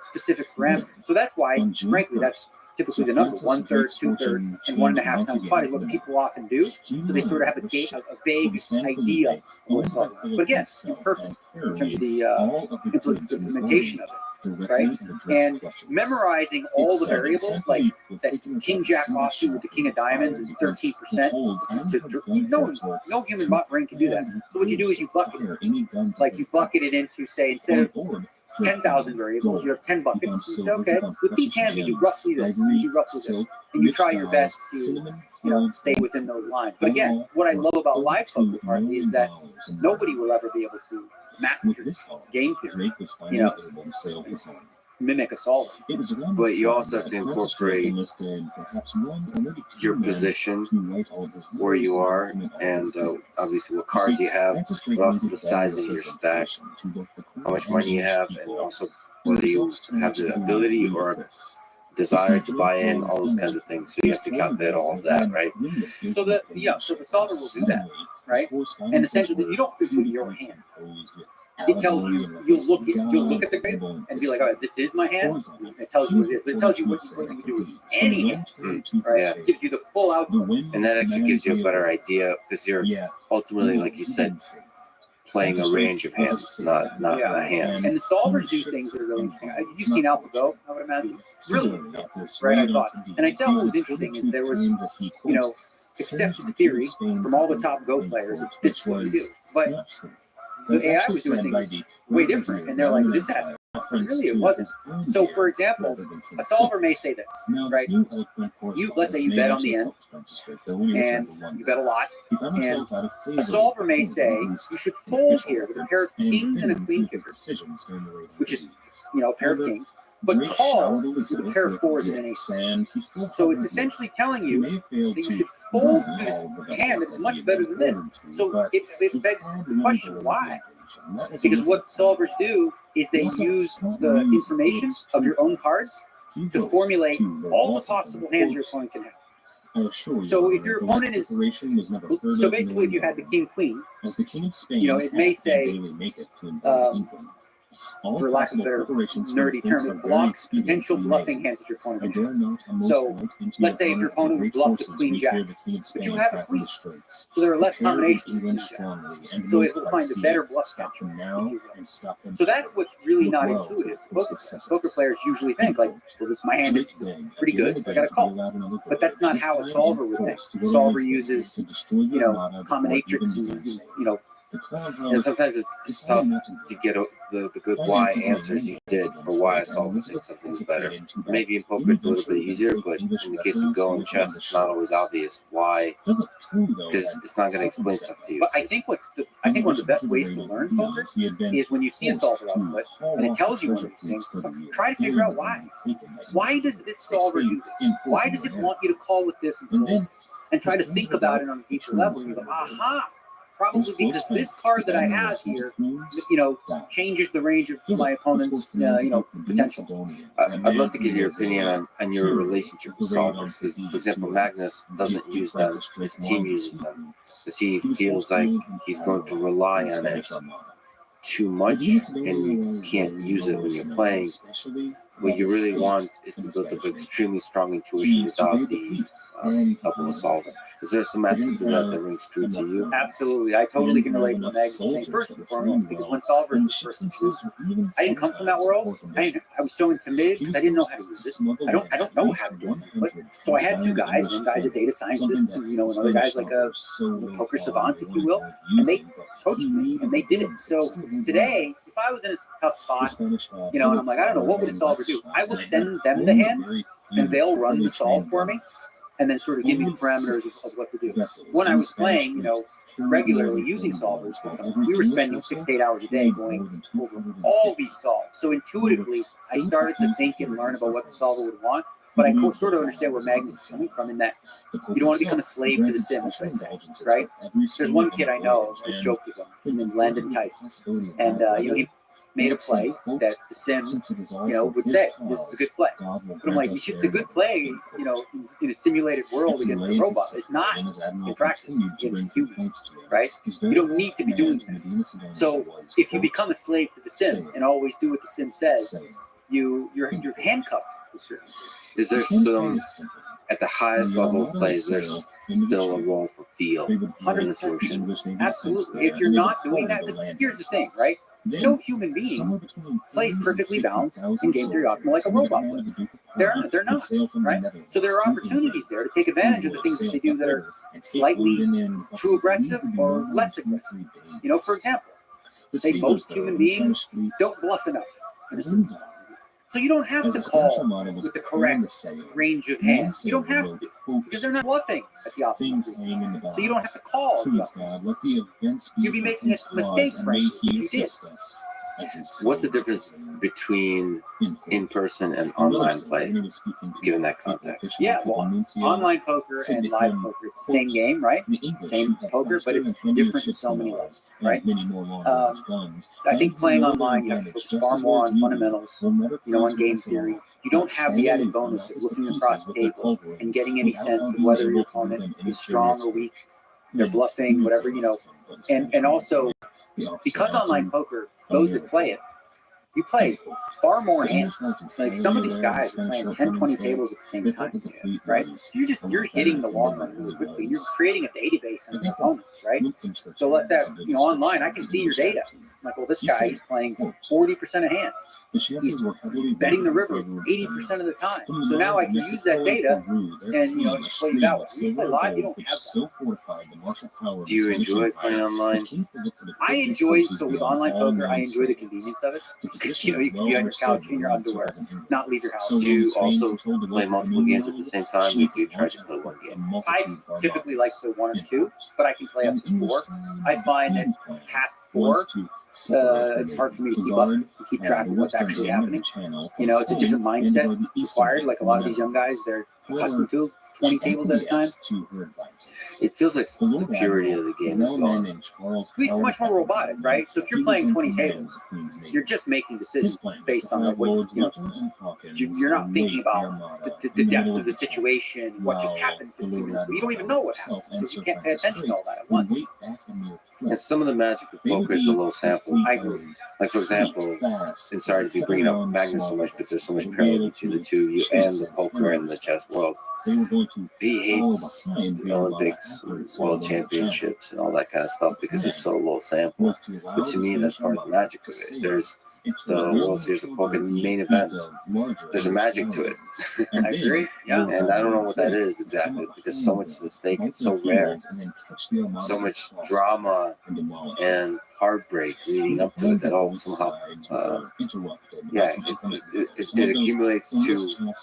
[SPEAKER 9] specific parameters. So that's why, frankly, that's typically the number 1/3, 2/3, and 1.5 times pot is what people often do. So they sort of have a vague idea of what a solver is. But again, imperfect in terms of the implementation of it, right? And memorizing all the variables, like that King Jack offsuit with the King of Diamonds is 13%. No human brain can do that. So what you do is you bucket it. Like you bucket it into, say, instead of 10,000 variables, you have 10 buckets. You say, okay, with these hands we do roughly this, we do roughly this, and you try your best to stay within those lines. But again, what I love about live poker partly is that nobody will ever be able to master game theory, mimic a solver.
[SPEAKER 1] But you also have to incorporate your position, where you are, and obviously what cards you have, but also the size of your stack, how much money you have, and also whether you have the ability or desire to buy in, all those kinds of things. So you have to calculate all of that, right?
[SPEAKER 9] So the solver will do that, right? And essentially, you don't put your hand. It tells you, you'll look at the grid and be like, all right, this is my hand. It tells you what it is, but it tells you what you do with any hand, right? Yeah. It gives you the full output.
[SPEAKER 1] And that actually gives you a better idea, because you're ultimately, like you said, playing a range of hands, not a hand.
[SPEAKER 9] And the solvers do things that are really interesting. You've seen AlphaGo, I would imagine. Really, right? I thought. And I thought what was interesting is there was, accepted theory from all the top Go players. This is what you do. But the AI was doing things way different, and they're like, this has really, it wasn't. So, for example, a solver may say this, right? Let's say you bet on the end, and you bet a lot, and a solver may say you should fold here with a pair of kings and a queen kicker, which is, a pair of kings, but call with a pair of 4s and an ace. So it's essentially telling you that you should fold to this hand that's much better than this. So it begs the question, why? Because what solvers do is they use the information of your own cards to formulate all the possible hands your opponent can have. So if your opponent is, so basically if you had the king queen, it may say,
[SPEAKER 8] All
[SPEAKER 9] for lack of a
[SPEAKER 8] possible
[SPEAKER 9] better
[SPEAKER 8] preparations for
[SPEAKER 9] nerdy
[SPEAKER 8] defense
[SPEAKER 9] term,
[SPEAKER 8] are
[SPEAKER 9] it
[SPEAKER 8] very
[SPEAKER 9] blocks
[SPEAKER 8] expedient
[SPEAKER 9] potential
[SPEAKER 8] to be
[SPEAKER 9] bluffing
[SPEAKER 8] made.
[SPEAKER 9] hands that your opponent
[SPEAKER 8] I
[SPEAKER 9] can
[SPEAKER 8] dare note a most
[SPEAKER 9] So,
[SPEAKER 8] right into
[SPEAKER 9] let's say if your
[SPEAKER 8] honor of the
[SPEAKER 9] opponent
[SPEAKER 8] great
[SPEAKER 9] bluffed the
[SPEAKER 8] forces
[SPEAKER 9] queen
[SPEAKER 8] we
[SPEAKER 9] jack,
[SPEAKER 8] cleared the King of
[SPEAKER 9] but
[SPEAKER 8] Spain
[SPEAKER 9] you have a
[SPEAKER 8] path in
[SPEAKER 9] queen.
[SPEAKER 8] the Straits.
[SPEAKER 9] So there are less
[SPEAKER 8] Prepare
[SPEAKER 9] combinations.
[SPEAKER 8] England
[SPEAKER 9] of queen jack.
[SPEAKER 8] strongly, and
[SPEAKER 9] So
[SPEAKER 8] most
[SPEAKER 9] it will
[SPEAKER 8] I
[SPEAKER 9] find a
[SPEAKER 8] see
[SPEAKER 9] better
[SPEAKER 8] it,
[SPEAKER 9] bluff
[SPEAKER 8] stop
[SPEAKER 9] catcher,
[SPEAKER 8] them
[SPEAKER 9] if
[SPEAKER 8] now
[SPEAKER 9] you will.
[SPEAKER 8] and stop them
[SPEAKER 9] So that's
[SPEAKER 8] forever.
[SPEAKER 9] what's really
[SPEAKER 8] Look
[SPEAKER 9] not
[SPEAKER 8] well
[SPEAKER 9] intuitive to
[SPEAKER 8] for
[SPEAKER 9] poker.
[SPEAKER 8] successes.
[SPEAKER 9] Poker players usually think like, well, my hand is pretty good, I got a call. But that's not how a solver would think. A solver uses, combinatrix and,
[SPEAKER 1] And sometimes it's tough to get the good why answers you did for why a solver thinks something's better. Maybe in poker it's a little bit easier, but in the case of Go and chess, it's not always obvious why, because it's not going to explain stuff to you.
[SPEAKER 9] But I think one of the best ways to learn poker is when you see a solver output and it tells you one of these things, try to figure out why. Why does this solver do this? Why does it want you to call with this and try to think about it on a deeper level? And you go, aha, probably because this card that I have here, changes the range of my opponent's, potential.
[SPEAKER 1] I'd love to get your opinion on your relationship with solvers. Because, for example, Magnus doesn't use them; his team uses them because he feels like he's going to rely on it too much, and you can't use it when you're playing. What you really want is to build up extremely strong intuition without the help of a solver. Is there some aspect of that that rings true to you?
[SPEAKER 9] Absolutely. I totally can relate to what Magnus is saying. First and foremost, because when solvers was first introduced, I didn't come from that world. I was so intimidated because I didn't know how to use it. I don't know how to do it. So I had two guys. One guy's a data scientist, and another guy's like a poker savant, if you will. And they coached me, and they did it. So today, if I was in a tough spot, and I'm like, I don't know, what would a solver do? I will send them the hand, and they'll run the solve for me, and then sort of give me the parameters of what to do. When I was playing, regularly using solvers, we were spending 6 to 8 hours a day going over all these solves. So intuitively, I started to think and learn about what the solver would want. But I sort of understand where Magnus is coming from in that you don't want to become a slave to the sim, as I say, right? There's one kid I know, I joke with him, his name's Landon Tice, and he made a play that the sim, would say, this is a good play. But I'm like, it's a good play, in a simulated world against a robot. It's not in practice against humans, right? You don't need to be doing that. So if you become a slave to the sim and always do what the sim says, you're handcuffed to a certain degree.
[SPEAKER 1] Is there some, at the highest level of plays, there's still a role for feel?
[SPEAKER 9] 100%. Absolutely. If you're not doing that, here's the thing, right? No human being plays perfectly balanced in game theory optimal like a robot would. They're not, right? So there are opportunities there to take advantage of the things that they do that are slightly too aggressive or less aggressive. For example, say most human beings don't bluff enough. So you don't have to call with the correct range of hands. You don't have to, because they're not bluffing at the optimal. So you don't have to call. You'd be making a mistake, frankly, if you did.
[SPEAKER 1] What's the difference between in-person and online play, given that context?
[SPEAKER 9] Yeah, well, online poker and live poker, it's the same game, right? Same poker, but it's different in so many ways, right? I think playing online, you have to focus far more on fundamentals, on game theory. You don't have the added bonus of looking across the table and getting any sense of whether your opponent is strong or weak, they're bluffing, whatever, and also, because online poker, those that play it, you play far more hands. Like some of these guys are playing 10, 20 tables at the same time, right? You're hitting the long run really quickly. You're creating a database on your opponents, right? So let's have, online, I can see your data. I'm like, well, this guy, he's playing 40% of hands. He's betting the river 80% of the time. So now I can use that data and play it out. When you play live, you don't have that.
[SPEAKER 1] Do you enjoy playing online?
[SPEAKER 9] I enjoy, so with online poker, I enjoy the convenience of it. Because you can be on your couch in your underwear, not leave your house.
[SPEAKER 1] Do you also play multiple games at the same time, or do you try to play one game?
[SPEAKER 9] I typically like to play 1 or 2, but I can play up to 4. I find that past 4, it's hard for me to keep up and keep track of what's actually happening. It's a different mindset required. Like a lot of these young guys, they're accustomed to 20 tables at a time.
[SPEAKER 1] It feels like the purity of the game is gone.
[SPEAKER 9] It's much more robotic, right? So if you're playing 20 tables, you're just making decisions based on what you're not thinking about the depth of the situation, what just happened 15 minutes ago. You don't even know what happened because you can't pay attention to all that at once.
[SPEAKER 1] And some of the magic of poker is the low sample.
[SPEAKER 9] I agree.
[SPEAKER 1] Like, for example, and sorry to be bringing up Magnus so much, but there's so much parallel between the two, you and the poker and the chess world. He hates the Olympics, World Championships, and all that kind of stuff because it's so low sample. But to me, that's part of the magic of it. There's the World Series of Poker main event. There's a magic to it.
[SPEAKER 2] I agree. Yeah.
[SPEAKER 1] And I don't know what that is exactly because so much is at stake. It's so rare. So much drama and heartbreak leading up to it that all somehow, it accumulates to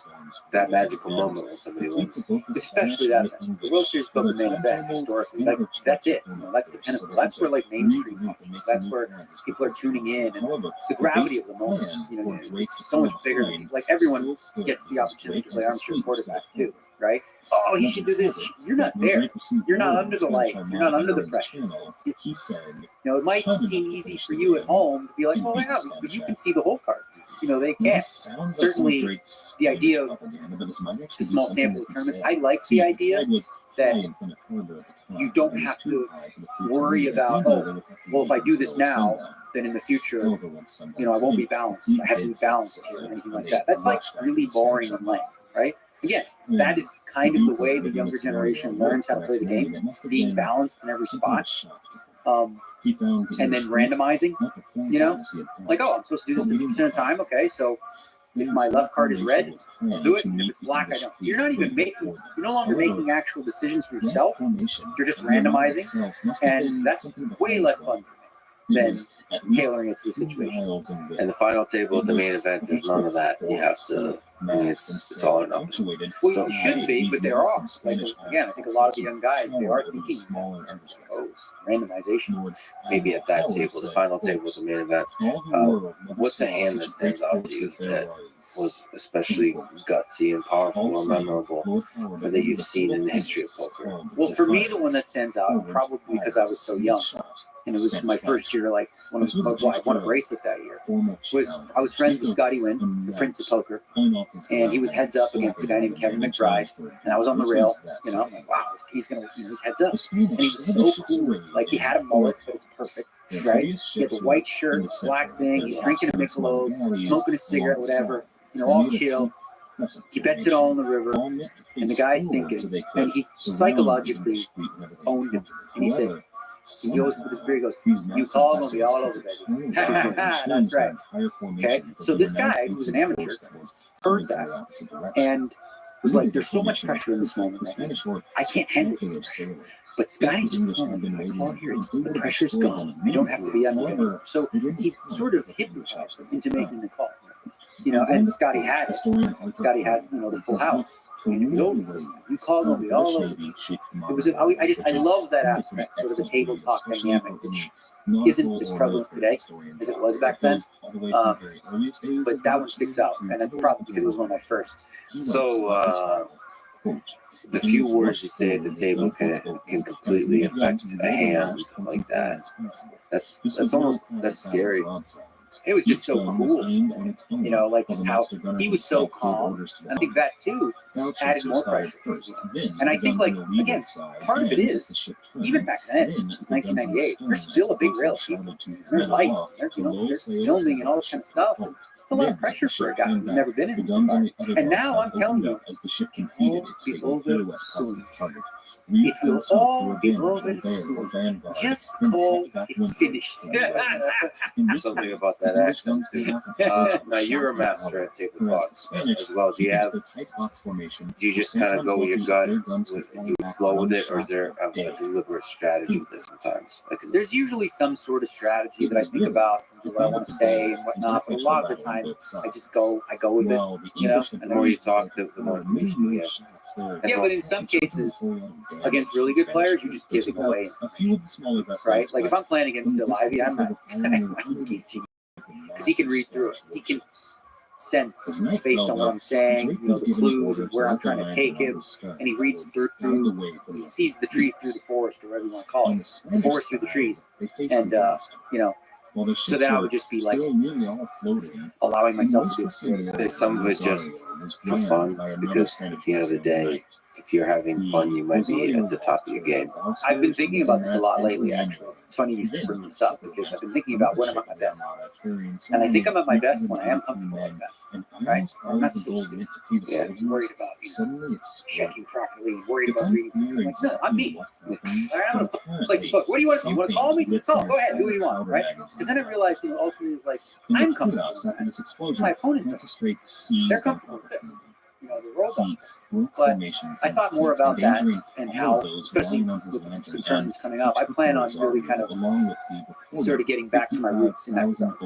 [SPEAKER 1] that magical moment when somebody wins.
[SPEAKER 9] Especially that event. The World Series Poker main event historically, like, that's it. You know, that's the pinnacle. That's where like Main Street comes. That's where people are tuning in, and the gravity of the moment. You know, it's so much bigger. Like everyone gets the opportunity to play armchair quarterback too, right? Oh, he should do this. You're not there. You're not under the lights. You're not under the pressure. You know, it might seem easy for you at home to be like, well, yeah, but you can see the whole cards. You know, they can't. Certainly, the idea of the small sample of tournaments, I like the idea that you don't have to worry about, oh, well, if I do this now, then in the future, you know, I won't be balanced. I have to be balanced here, or anything like that. That's like really boring and lame, right? Again, that is kind of the way the younger generation learns how to play the game, being balanced in every spot. And then randomizing, you know, like, oh, I'm supposed to do this 50% of the time. Okay, so if my left card is red, I'll do it. And if it's black, I don't. So you're not even you're no longer making actual decisions for yourself. You're just randomizing. And that's way less fun than tailoring it to the situation.
[SPEAKER 1] And the final table at the main event, there's none of that. You have to, I mean, it's all or nothing.
[SPEAKER 9] Well, you should be, but there are. Like, again, I think a lot of the young guys, they are thinking, oh, randomization.
[SPEAKER 1] Maybe at that table, the final table at the main event, what's the hand that stands out to you that was especially gutsy and powerful or memorable or that you've seen in the history of poker?
[SPEAKER 9] Well, for me, the one that stands out, probably because I was so young, and it was my first year, like, when I won a bracelet that year, I was friends with Scotty Wynn, the Prince of Poker, and he was heads up against a guy named Kevin McBride, and I was on the rail, you know, I'm like, wow, he's gonna, you know, he's heads up, and he was so cool, like, he had a mullet, but it's perfect, right? He had the white shirt, black thing, he's drinking a Michelob, smoking a cigarette, whatever, you know, all chill. He bets it all in the river, and the guy's thinking, and he psychologically owned him, and he said, he goes with his beer, he goes, you call, gonna be all over, baby. That's right. Okay, so this guy, who was an amateur, heard that, and was like, there's so much pressure in this moment, man. I can't handle this pressure. But Scotty just told him, I call here, the pressure's gone. I don't have to be under. So he sort of hypnotized him into making the call. You know, and Scotty had it. Scotty had, you know, the full house. And it was over. You called on me all over. It was. I love that aspect, sort of a tabletop dynamic, which isn't as prevalent today as it was back then. But that one sticks out, and probably because it was one of my first.
[SPEAKER 1] So the few words you say at the table can completely affect a hand like that. That's scary.
[SPEAKER 9] It was just so cool, you know, like just how he was so calm. I think that too added more pressure. And I think, like, again, part of it is, even back then, it was 1998, there's still a big rail of people. There's lights, there's, you know, there's filming and all this kind of stuff. It's a lot of pressure for a guy who's never been in this environment. And now I'm telling you, it will be over soon. It will all be over soon. Just call it's finished.
[SPEAKER 1] Something about that accent. Now you're a master at tabletop as well. Do you just kind of go with your gut and you flow with it, or is there a deliberate strategy with this sometimes? Like,
[SPEAKER 9] there's usually some sort of strategy that I think about, what I want to say and whatnot, but a lot of the time I just go with it, you know.
[SPEAKER 1] And the more you talk, the more information you get.
[SPEAKER 9] Yeah, but in some cases, against really good players, you just give them away, right? Like if I'm playing against Bill Ivey, I'm not engaging because he can read through it. He can sense based on what I'm saying, you know, the clues and where I'm trying to take him, and he reads through. He sees the tree through the forest, or whatever you want to call it, the forest through the trees, and you know. So then I would just be like allowing myself to do it.
[SPEAKER 1] Is some of it just for fun? Because at the end of the day, if if you're having fun, you might be at the top of your game.
[SPEAKER 9] I've been thinking about this a lot lately, actually. It's funny you bring this up because I've been thinking about when I'm at my best. And I think I'm at my best when I am comfortable like that, right? I'm not so stiff.
[SPEAKER 1] Yeah.
[SPEAKER 9] I'm worried about checking properly, worried about reading. I'm like, no, I'm me. All right, I'm going to play some book. What do you want to do? You want to call me? Call. Go ahead. Do what you want, right? Because then I realized, ultimately, it's like, I'm comfortable with that. My opponents are. They're comfortable with this. The robot. But I thought more about that and how, especially with some tournaments coming up, I plan on really kind of sort of getting back to my roots in that regard.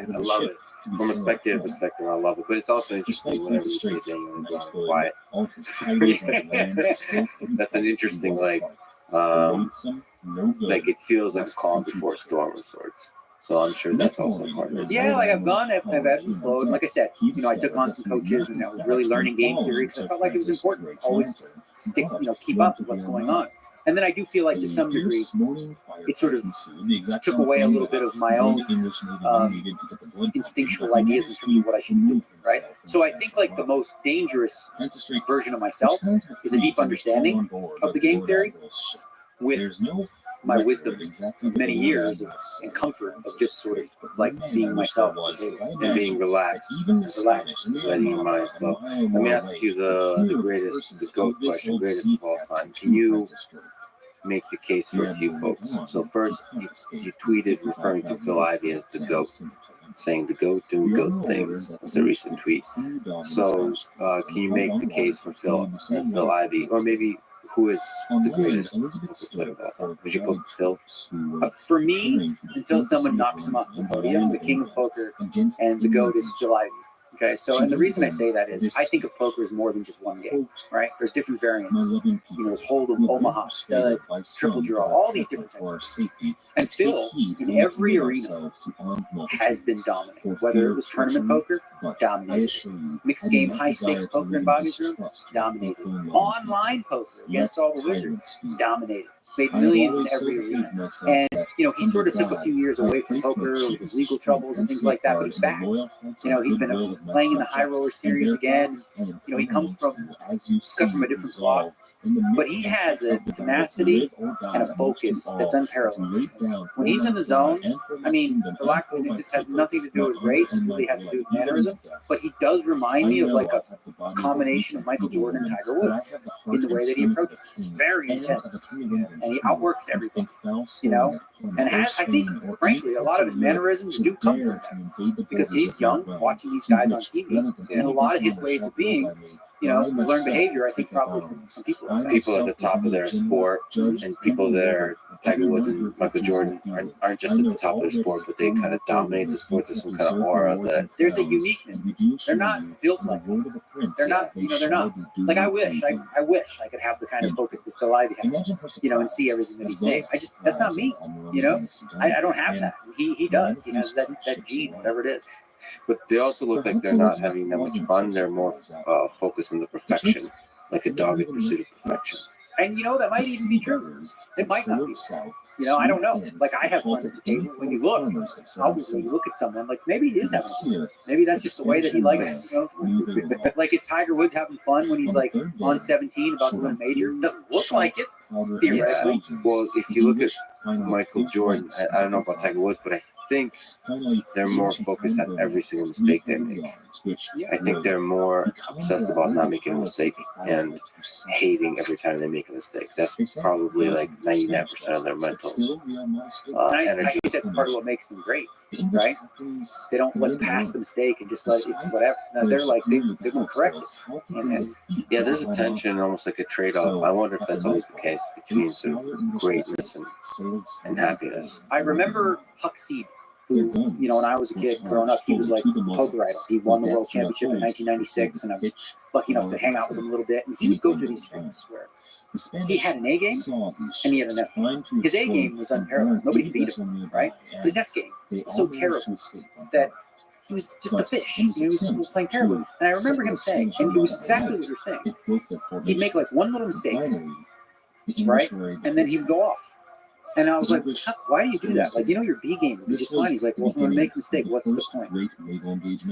[SPEAKER 1] I love it. From a spectator perspective, I love it. But it's also interesting whenever you see a Daniel and going quiet. That's an interesting, like it feels like a calm before a storm of sorts. So I'm sure that's also part of it.
[SPEAKER 9] Yeah, like I've ebbed and flowed. Like I said, I took on some coaches and I was really learning game theory because I felt like it was important to always stick, keep up with what's going on. And then I do feel like to some degree, it sort of took away a little bit of my own instinctual ideas in terms of what I should do, right? So I think like the most dangerous version of myself is a deep understanding of the game theory with my wisdom of many years and comfort of just sort of like being myself
[SPEAKER 1] and being relaxed, letting your mind flow. Let me ask you the GOAT question, greatest of all time. Can you make the case for a few folks? So first, you tweeted referring to Phil Ivey as the GOAT, saying the GOAT doing GOAT things. That's a recent tweet. So can you make the case for Phil Ivey, or maybe who is the greatest player of all time? Would you put Phil?
[SPEAKER 9] For me, until someone knocks him off the podium, the king of poker and the GOAT is Phil Ivey. Okay, so and the reason I say that is I think of poker as more than just one game, right? There's different variants. There's Hold'em, Omaha, Stud, Triple Draw, all these different things. And Phil, in every arena, has been dominant. Whether it was tournament poker, dominated. Mixed game, high stakes poker in Bobby's room, dominated. Online poker against all the wizards, dominated. Made millions in every arena. And, he sort of took a few years away from poker with his legal troubles and things like that, but he's back. He's been playing in the High Roller Series again. He comes from a different cloth. But he has a tenacity and a focus that's unparalleled. When he's in the zone, for lack of this has nothing to do with race, it really has to do with mannerism, but he does remind me of like a combination of Michael Jordan and Tiger Woods in the way that he approaches. Very intense. And he outworks everything, And has, I think, frankly, a lot of his mannerisms do come from that. Because he's young, watching these guys on TV, and a lot of his ways of being, learned behavior, I think, probably from people.
[SPEAKER 1] People at the top of their sport, and people that are Tiger Woods and Michael Jordan aren't just at the top of their sport, but they kind of dominate the sport. There's some kind of aura that
[SPEAKER 9] there's a uniqueness. They're not built like this. They're not. They're not. Like I wish I could have the kind of focus that Phil Ivey has. And see everything that he's saying. That's not me. I don't have that. He does. He has that gene, whatever it is.
[SPEAKER 1] But they also look like they're not having that much fun. They're more focused on the perfection, like a dogged pursuit of perfection.
[SPEAKER 9] And that might even be true. It might not be. I don't know. Like I have fun at the table. When you look, obviously you look at someone, like maybe he is having fun. Maybe that's just the way that he likes it. Like is Tiger Woods having fun when he's like on 17 about to win a major? Doesn't look like it. Theoretically.
[SPEAKER 1] Well, if you look at Michael Jordan, I don't know about Tiger Woods, but I think they're more focused on every single mistake they make. I think they're more obsessed about not making a mistake and hating every time they make a mistake. That's probably like 99% of their mental energy.
[SPEAKER 9] I think that's part of what makes them great, right? They don't let past the mistake and just let it's whatever. No, they're like they're going to correct it. And
[SPEAKER 1] yeah, there's a tension, almost like a trade-off. I wonder if that's always the case between sort of greatness and happiness.
[SPEAKER 9] I remember Huck Seed, who, when I was a kid growing up, he was like the poker idol. He won the world championship in 1996, and I was lucky enough to hang out with him a little bit. And he would go through these things where he had an A game and he had an F game. His A game was unparalleled. Nobody could beat him, right? But his F game was so terrible that he was just a fish. He was playing terrible. And I remember him saying, and it was exactly what you're saying. He'd make like one little mistake, right? And then he would go off. And I was like, why do you do that? Like, you know, your B game is just fine. He's like, well, if I'm gonna make a mistake, what's the point?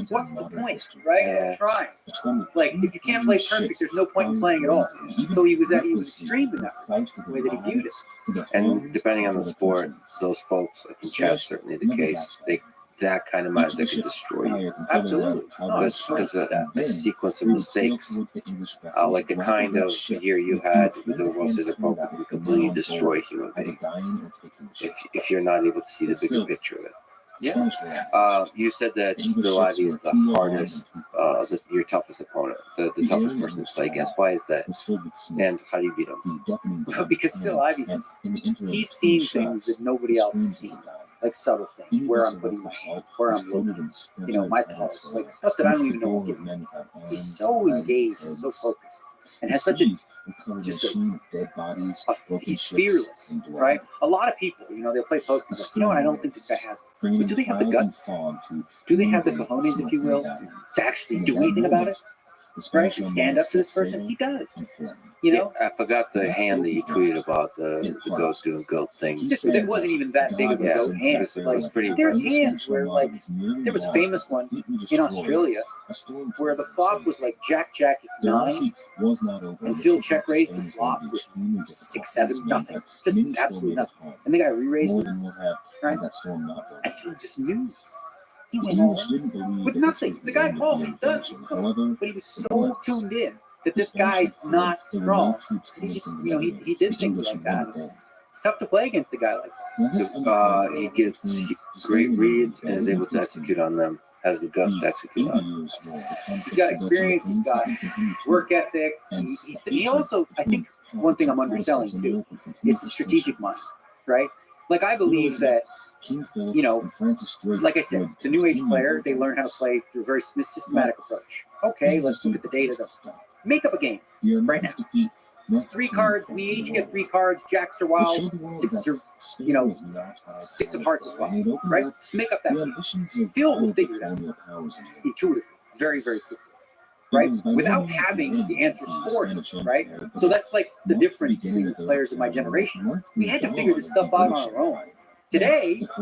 [SPEAKER 9] What's the point, right?
[SPEAKER 1] Yeah.
[SPEAKER 9] Trying. Like, if you can't play perfect, there's no point in playing at all. So he was extreme in that way that he viewed it.
[SPEAKER 1] And depending on the sport, those folks, I think chess certainly the case. That kind of mindset can destroy you.
[SPEAKER 9] Absolutely.
[SPEAKER 1] Because a sequence of mistakes, like the kind of year you had with the World Series of Poker, would completely destroy a human being if you're not able to see the bigger picture of it.
[SPEAKER 9] Yeah.
[SPEAKER 1] You said that Phil Ivey is the hardest, your toughest opponent, the toughest person to play against. Why is that? And how do you beat him?
[SPEAKER 9] Because Phil Ivey's, he's seen things that nobody else has seen. Like subtle things, where I'm putting my hand, where I'm looking, you know, my pulse, like stuff that I don't even know what I'm giving. He's so engaged and so focused, and has such he's fearless, right? A lot of people, you know, they'll play poker, and like, you know what, I don't think this guy has it. But do they have the guts? Do they have the cojones, if you will, to actually do anything about it? Right? And stand up to this person? He does. You know?
[SPEAKER 1] I forgot the hand that you tweeted about the goat doing goat things.
[SPEAKER 9] It wasn't even that big of a goat hand.
[SPEAKER 1] It was pretty.
[SPEAKER 9] There's hands where, like, there was a famous one in Australia where the flop was like Jack at 9, and Phil check raised the flop with 6-7, nothing, just absolutely nothing. And the guy re-raised it, right? And Phil just knew. He went home with nothing. The guy called. He's done. He's cooked. But he was so tuned in that this guy's not strong. He just, you know, he did things like that. It's tough to play against a guy like that.
[SPEAKER 1] So, he gets great reads and is able to execute on them. Has the guts to execute on them.
[SPEAKER 9] He's got experience. He's got work ethic. He also, I think, one thing I'm underselling too is the strategic mind, right? Like, I believe that, you know, like I said, the new age player, they learn how to play through a very systematic approach. Okay, let's look at the data. Make up a game right now. 3 cards, we each get 3 cards. Jacks are wild, 6s are, you know, 6 of hearts is wild, right? Just make up that game. Phil will figure it out intuitively, very, very quickly, right? Without having the answers for him, right? So that's like the difference between the players of my generation. We had to figure this stuff out on our own. Today, I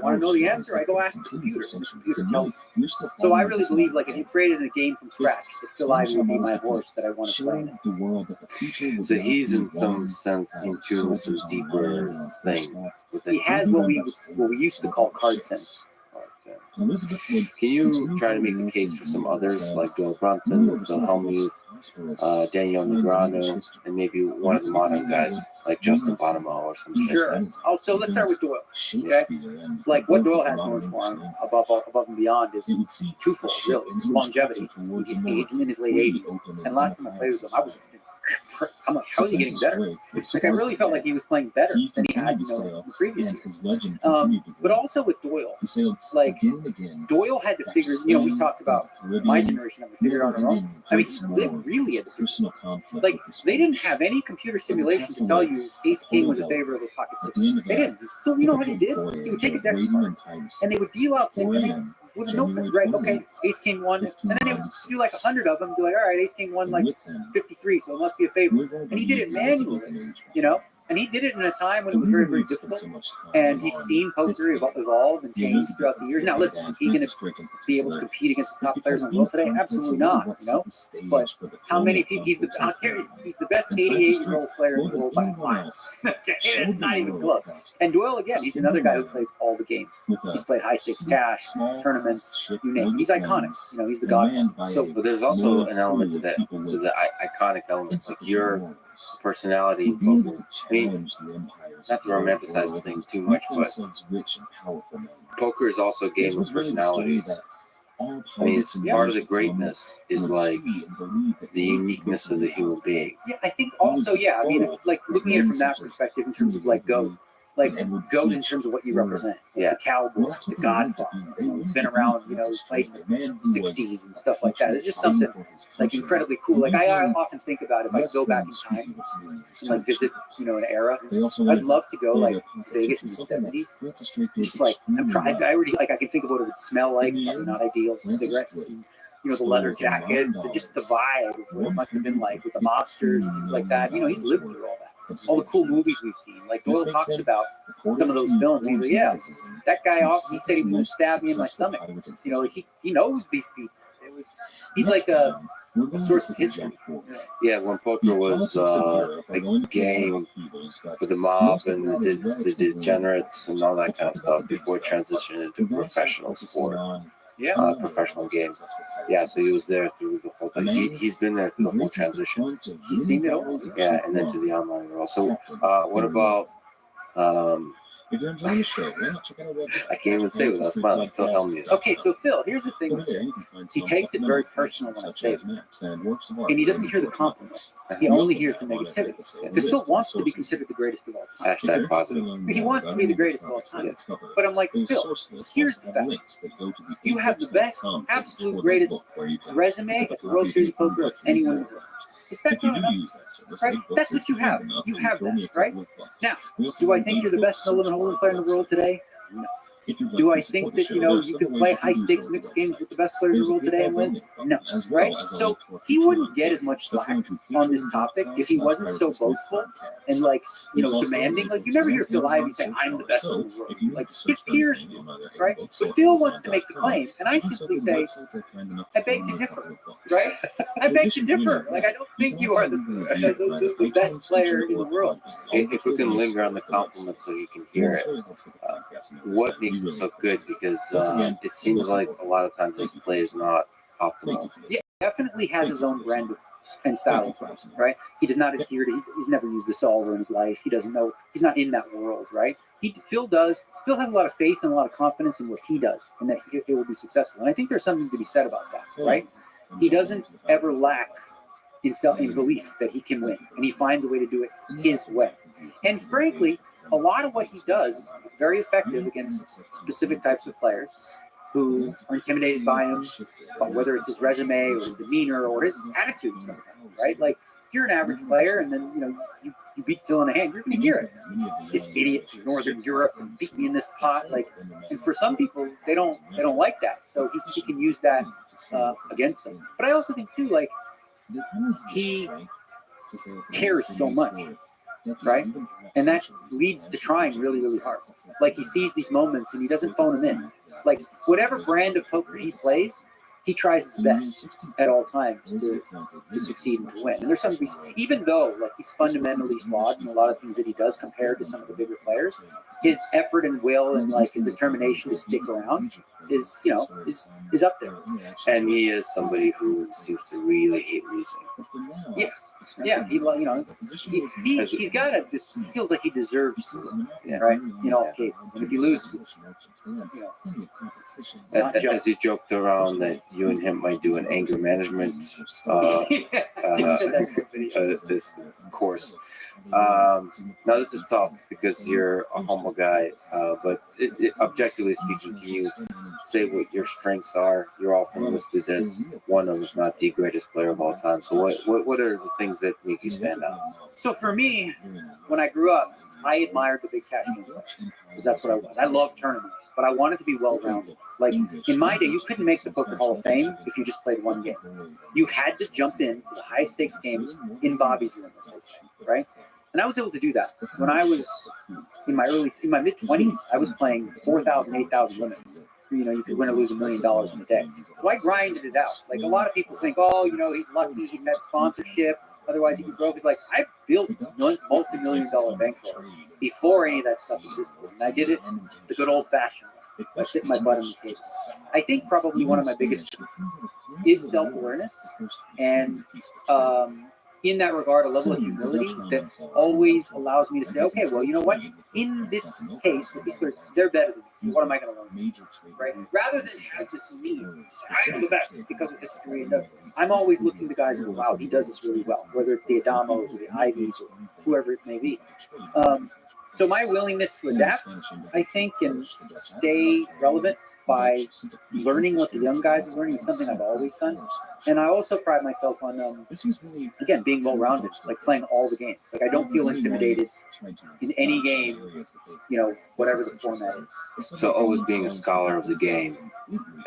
[SPEAKER 9] want to know the answer. I go ask the computer, and the computer tells me. So I really believe, like, if you created a game from scratch, that Phil Ivey would be my horse that I want to play.
[SPEAKER 1] So he's in some sense in tune with some deeper thing.
[SPEAKER 9] He has what we used to call card sense.
[SPEAKER 1] Can you try to make the case for some others like Doyle Brunson, Phil Hellmuth, Daniel Negreanu, and maybe one of the modern guys like Justin Bonomo or something?
[SPEAKER 9] Sure. Oh, so let's start with Doyle. Okay. Like, what Doyle has going for him above and beyond is twofold, really. Longevity. He's aging in his late 80s. And last time I played with him, I'm like, how is he getting better? Like, I really felt like he was playing better than he had, you know, in the previous year. But also with Doyle, like, Doyle had to figure, you know, we talked about my generation having to figure it out on our own. I mean, they really had to figure it out. Like, they didn't have any computer simulation to tell you Ace King was a favorite of the pocket sixes. They didn't. So you know what he did? He would take a deck of cards, and they would deal out symphony with a notepad, right? Okay, Ace King won, and then they would do like 100 of them. Be like, all right, Ace King won like 53, so it must be a favorite. And he did it manually, you know. And he did it in a time when it was very, very difficult. And he's seen poker evolve and change throughout the years. Now, listen, is he going to be able to compete against the top players in the world today? Absolutely not, you know. But how many people? He's the best 88-year-old player in the world by a mile. It's not even close. And Doyle, again, he's another guy who plays all the games. He's played high stakes cash, tournaments, you name it. He's iconic. You know, he's the godfather.
[SPEAKER 1] So, but there's also an element to that, to the iconic element, like your personality in poker. I mean, not to romanticize the thing too much, but poker is also a game of personalities. I mean, it's part of the greatness is like the uniqueness of the human being.
[SPEAKER 9] Yeah, I think also, yeah, I mean, if, like, looking at it from that perspective in terms of like GOAT, like GOAT in terms of what you represent.
[SPEAKER 1] Yeah.
[SPEAKER 9] The cowboy, the godfather, you know, he's been around, you know, he's played in the 60s and stuff like that. It's just something like incredibly cool. Like, I often think about if I go back in time and like visit, you know, an era, I'd love to go like Vegas in the 70s. Just like, I already, like, I can think of what it would smell like, probably not ideal, cigarettes, and, you know, the leather jackets, and just the vibe of what it must have been like with the mobsters and things like that. You know, he's lived through all that. all the cool movies we've seen. Like Doyle talks about some of those films. He's like, yeah, that guy off. He said he would stab me in my stomach. You know, he knows these people. He's like a source of history.
[SPEAKER 1] Yeah, when poker was a game for the mob and the degenerates and all that kind of stuff before it transitioned into professional sport, professional game. Yeah, so he was there through the whole thing. He's been there through the whole transition.
[SPEAKER 9] He's seen it all.
[SPEAKER 1] Yeah, and then to the online world. So, what about?
[SPEAKER 8] If you're enjoying the show, why not check out our website?
[SPEAKER 1] I can't even say without smiling. Phil Hellmuth.
[SPEAKER 9] Okay, so Phil, here's the thing.
[SPEAKER 8] Over there, you can find
[SPEAKER 9] He
[SPEAKER 8] songs
[SPEAKER 9] takes it
[SPEAKER 8] and
[SPEAKER 9] very
[SPEAKER 8] memos,
[SPEAKER 9] personal when I
[SPEAKER 8] such
[SPEAKER 9] say
[SPEAKER 8] as
[SPEAKER 9] it.
[SPEAKER 8] maps and works of art.
[SPEAKER 9] And he doesn't hear the compliments. He only hears the negativity. Because Phil wants to be considered the greatest of all time.
[SPEAKER 1] Hashtag positive.
[SPEAKER 9] He wants to be the greatest of all time. But I'm like, Phil, here's the fact. You have the best, absolute greatest resume at the World Series of Poker of anyone in the world. Is that
[SPEAKER 8] If you
[SPEAKER 9] not
[SPEAKER 8] do
[SPEAKER 9] enough?
[SPEAKER 8] use that service,
[SPEAKER 9] Right? That's what you have. You have that, right? Now, do I think you're the best no limit hold'em player in the world today? No. Do I think that, you can play high stakes mixed games with the best players in the world today and win? No, right? So he wouldn't get as much slack on this topic if he wasn't so boastful and demanding. Like, you never hear Phil Ivey say, "I'm the best in the world." Like, his peers do, right? But Phil wants to make the claim, and I simply say, I beg to differ, right? I beg to differ. Like, I don't think you are the best player in the world.
[SPEAKER 1] If we can linger on the compliments so you can hear it, what makes him so good? Because it seems like a lot of times his play is not optimal.
[SPEAKER 9] Yeah, definitely has his own brand and style of play, right? He does not adhere to. He's never used a solver in his life. He doesn't know. He's not in that world, right? Phil has a lot of faith and a lot of confidence in what he does, and that it will be successful. And I think there's something to be said about that, right? He doesn't ever lack in belief that he can win, and he finds a way to do it his way. And frankly, a lot of what he does is very effective against specific types of players who are intimidated by him, whether it's his resume or his demeanor or his attitude sometimes, right? Like, if you're an average player and then, you beat Phil in a hand, you're going to hear it. This idiot from Northern Europe beat me in this pot. Like, and for some people, they don't like that. So he can use that against them. But I also think too, like, he cares so much, right? And that leads to trying really, really hard. Like, he sees these moments and he doesn't phone them in. Like, whatever brand of poker he plays, he tries his best at all times to succeed and to win. And there's something, even though like he's fundamentally flawed in a lot of things that he does compared to some of the bigger players, his effort and will and like his determination to stick around is up there.
[SPEAKER 1] And he is somebody who seems to really hate losing.
[SPEAKER 9] Yes. Yeah. He's got it. He feels like he deserves to, right? In all cases. And if he loses, it's, not
[SPEAKER 1] As
[SPEAKER 9] just.
[SPEAKER 1] he joked around that you and him might do an anger management this course. Now this is tough because you're a humble guy, but objectively speaking, can you say what your strengths are? You're often listed as one of, if not the greatest player of all time. So what are the things that make you stand out?
[SPEAKER 9] So for me, when I grew up, I admired the big cash game players because that's what I was. I loved tournaments, but I wanted to be well-rounded. Like in my day, you couldn't make the Poker Hall of Fame if you just played one game. You had to jump into the high-stakes games in Bobby's room, as they say, right? And I was able to do that. When I was in my mid-20s, I was playing 4,000, 8,000 limits. You could win or lose $1 million in a day. So I grinded it out. Like a lot of people think, oh, he's lucky, he's had sponsorship. Otherwise, he could broke. It's like I built multi-million-dollar bankrolls before any of that stuff existed, and I did it the good old-fashioned way. I sit my butt on the table. I think probably one of my biggest strengths is self-awareness, and in that regard, a level of humility that always allows me to say, okay, well, you know what? In this case, with these players, they're better than me. What am I going to learn? Right? Rather than have this need, I'm the best because of history. I'm always looking to guys and go, wow, he does this really well, whether it's the Adamos or the Ivies or whoever it may be. So my willingness to adapt, I think, and stay relevant by learning what the young guys are learning is something I've always done. And I also pride myself on, again, being well-rounded, like playing all the games. Like I don't feel intimidated in any game, whatever the format is.
[SPEAKER 1] So always being a scholar of the game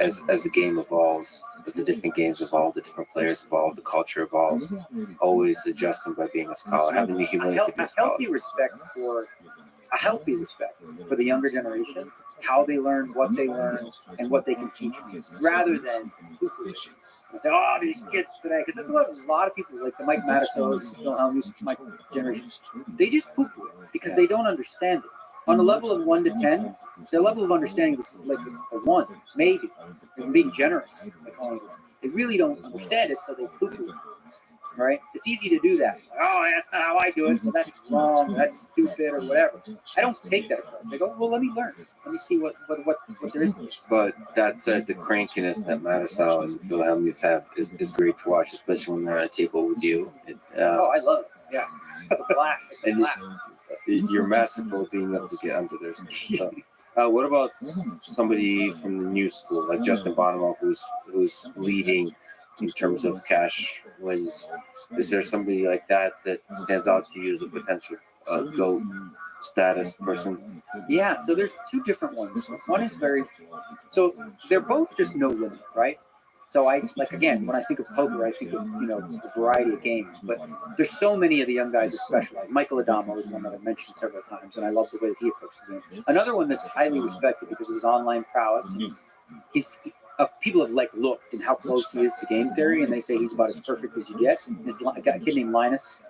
[SPEAKER 1] as the game evolves, as the different games evolve, the different players evolve, the culture evolves, always adjusting by being a scholar, having the humility to be a scholar.
[SPEAKER 9] A healthy respect for the younger generation, how they learn, what they learn, and what they can teach me, rather than say, oh, these kids today, because there's a lot of people like the Mike Matasos and Phil Hellmuth, my generation, they just poo-poo it because they don't understand it. On a level of 1 to 10, their level of understanding this is like a 1, maybe. They're being generous. They really don't understand it, so they poo-poo it. Right? It's easy to do that. Like, oh, that's not how I do it. So that's wrong. That's stupid, or whatever. I don't take that approach. I go, well, let me learn. Let me see what there is to this.
[SPEAKER 1] But that said, the crankiness that Marisol and Phil Hellmuth have is great to watch, especially when they're at a table with you.
[SPEAKER 9] I love it. Yeah, it's a blast.
[SPEAKER 1] And you're masterful at being able to get under their stuff. What about somebody from the new school, like Justin Bonomo, who's leading in terms of cash wins? Is there somebody like that stands out to you as a potential GOAT status person?
[SPEAKER 9] Yeah, so there's two different ones. One is so they're both just no limit, right? So again, when I think of poker, I think of, a variety of games, but there's so many of the young guys that specialize. Michael Adamo is one that I've mentioned several times, and I love the way that he approaches the game. Another one that's highly respected because of his online prowess. He's people have looked and how close he is to game theory, and they say he's about as perfect as you get. There's a kid named Linus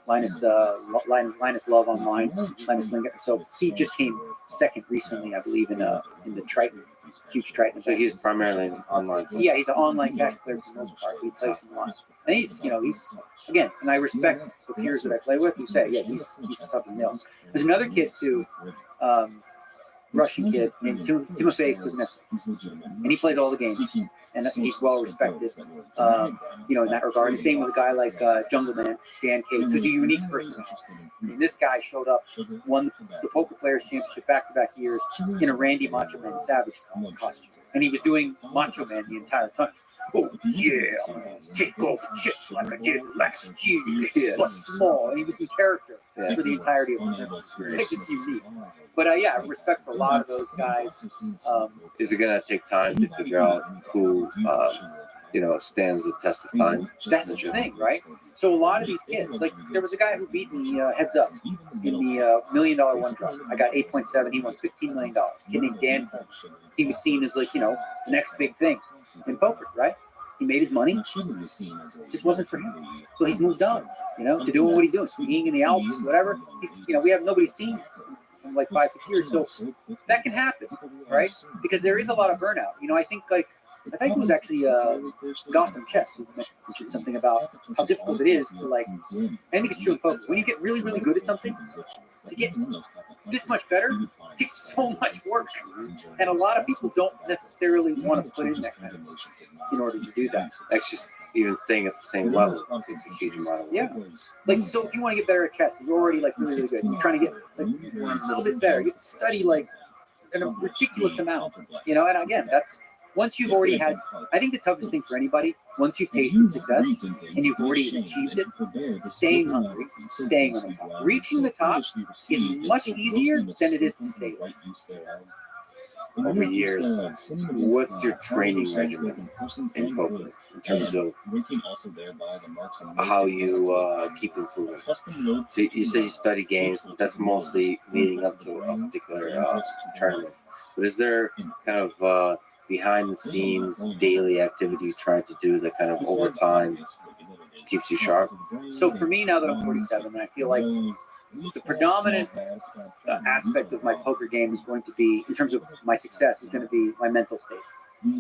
[SPEAKER 9] Love online, Linus Linger. So he just came second recently, I believe, in the Triton, huge Triton.
[SPEAKER 1] So he's primarily online.
[SPEAKER 9] Yeah, he's an online cash player for the most part. He plays some online, and he's again, and I respect the peers that I play with who say, yeah, he's tough as nails. There's another kid too. Russian kid named Timofey Kuznetsov, and he plays all the games, and he's well respected, in that regard. Same with a guy like Jungleman, Dan Cates, who's a unique person. And this guy showed up, won the Poker Players Championship back-to-back years in a Randy Macho Man Savage costume, and he was doing Macho Man the entire time. Oh yeah, take all the chips like I did last year, but small. And he was in character for the entirety of it. It's just unique. But I respect for a lot of those guys.
[SPEAKER 1] Is it gonna take time to figure out who stands the test of time?
[SPEAKER 9] That's the thing, right? So a lot of these kids, like there was a guy who beat me heads up in the $1 million one drop. I got 8.7. He won $15 million. A kid named Dan Coleman. He was seen as the next big thing in poker, right? He made his money. Just wasn't for him. So he's moved on, to doing what he's doing, skiing in the Alps, whatever. We have nobody seen from 5-6 years. So that can happen, right? Because there is a lot of burnout. I think it was actually Gotham Chess who mentioned something about how difficult it is to I think it's true in poker. When you get really, really good at something, to get this much better takes so much work, and a lot of people don't necessarily want to put in that kind of work in order to do that.
[SPEAKER 1] That's just even staying at the same level takes a huge amount of work.
[SPEAKER 9] Yeah, so if you want to get better at chess, you're already really, really good. You're trying to get a little bit better. You have to study in a ridiculous amount, and again, that's. Once you've already had, I think the toughest thing for anybody, once you've tasted success and you've already achieved it, staying hungry, staying on the top. Reaching the top is much easier than it is to stay there.
[SPEAKER 1] Over years, what's your training regimen in poker in terms of how you keep improving? So you say you study games, but that's mostly leading up to a particular tournament. But is there kind of behind the scenes daily activity trying to do that kind of over time keeps you sharp?
[SPEAKER 9] So for me, now that I'm 47, I feel like the predominant aspect of my poker game is going to be, in terms of my success, is going to be my mental state,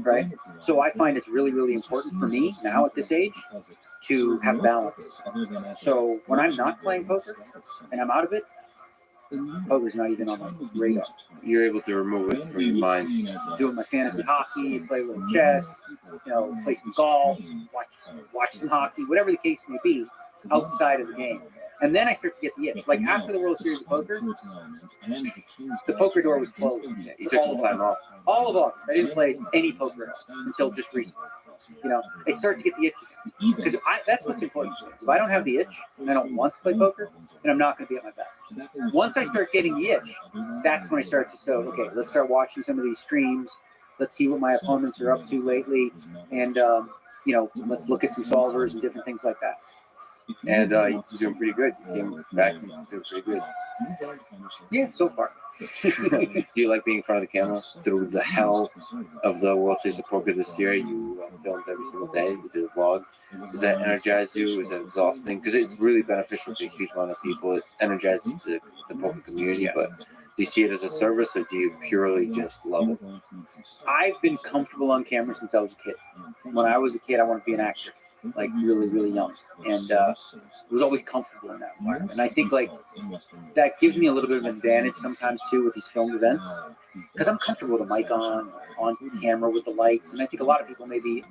[SPEAKER 9] right? So I find it's really, really important for me now at this age to have balance. So when I'm not playing poker and I'm out of it, poker's not even on my radar.
[SPEAKER 1] You're able to remove it from your mind.
[SPEAKER 9] Doing my fantasy hockey, play a little chess, play some golf, watch some hockey, whatever the case may be, outside of the game. And then I start to get the itch. Like after the World Series of Poker, the poker door was closed.
[SPEAKER 1] Yeah, you took some time off.
[SPEAKER 9] All of August. I didn't play any poker at all until just recently. You know, I started to get the itch again. Because that's what's important. If I don't have the itch and I don't want to play poker, then I'm not going to be at my best. Once I start getting the itch, that's when I start to say, okay, let's start watching some of these streams. Let's see what my opponents are up to lately. And, you know, let's look at some solvers and different things like that.
[SPEAKER 1] And you're doing pretty good. You came back and doing pretty good.
[SPEAKER 9] Yeah, so far.
[SPEAKER 1] Do you like being in front of the camera through the hell of the World Series of Poker this year? You filmed every single day. You did a vlog. Does that energize you? Is that exhausting? Because it's really beneficial to a huge amount of people. It energizes the poker community. But do you see it as a service, or do you purely just love it?
[SPEAKER 9] I've been comfortable on camera since I was a kid. When I was a kid, I wanted to be an actor, like really, really young. And was always comfortable in that environment. And I think like that gives me a little bit of an advantage sometimes too with these filmed events, because I'm comfortable with a mic on camera with the lights. And I think a lot of people maybe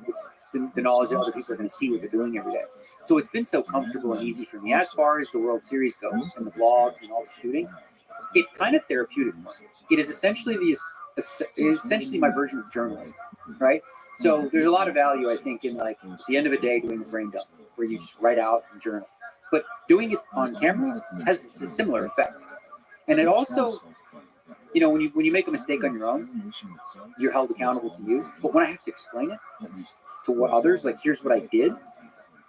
[SPEAKER 9] the knowledge that other people are going to see what they're doing every day. So it's been so comfortable and easy for me. As far as the World Series goes and the vlogs and all the shooting, it's kind of therapeutic for me. It is essentially my version of journaling, right? So there's a lot of value, I think, in like at the end of a day doing a brain dump where you just write out and journal. But doing it on camera has a similar effect. And it also, you know, when you make a mistake on your own, you're held accountable to you. But when I have to explain it to what others, like here's what I did,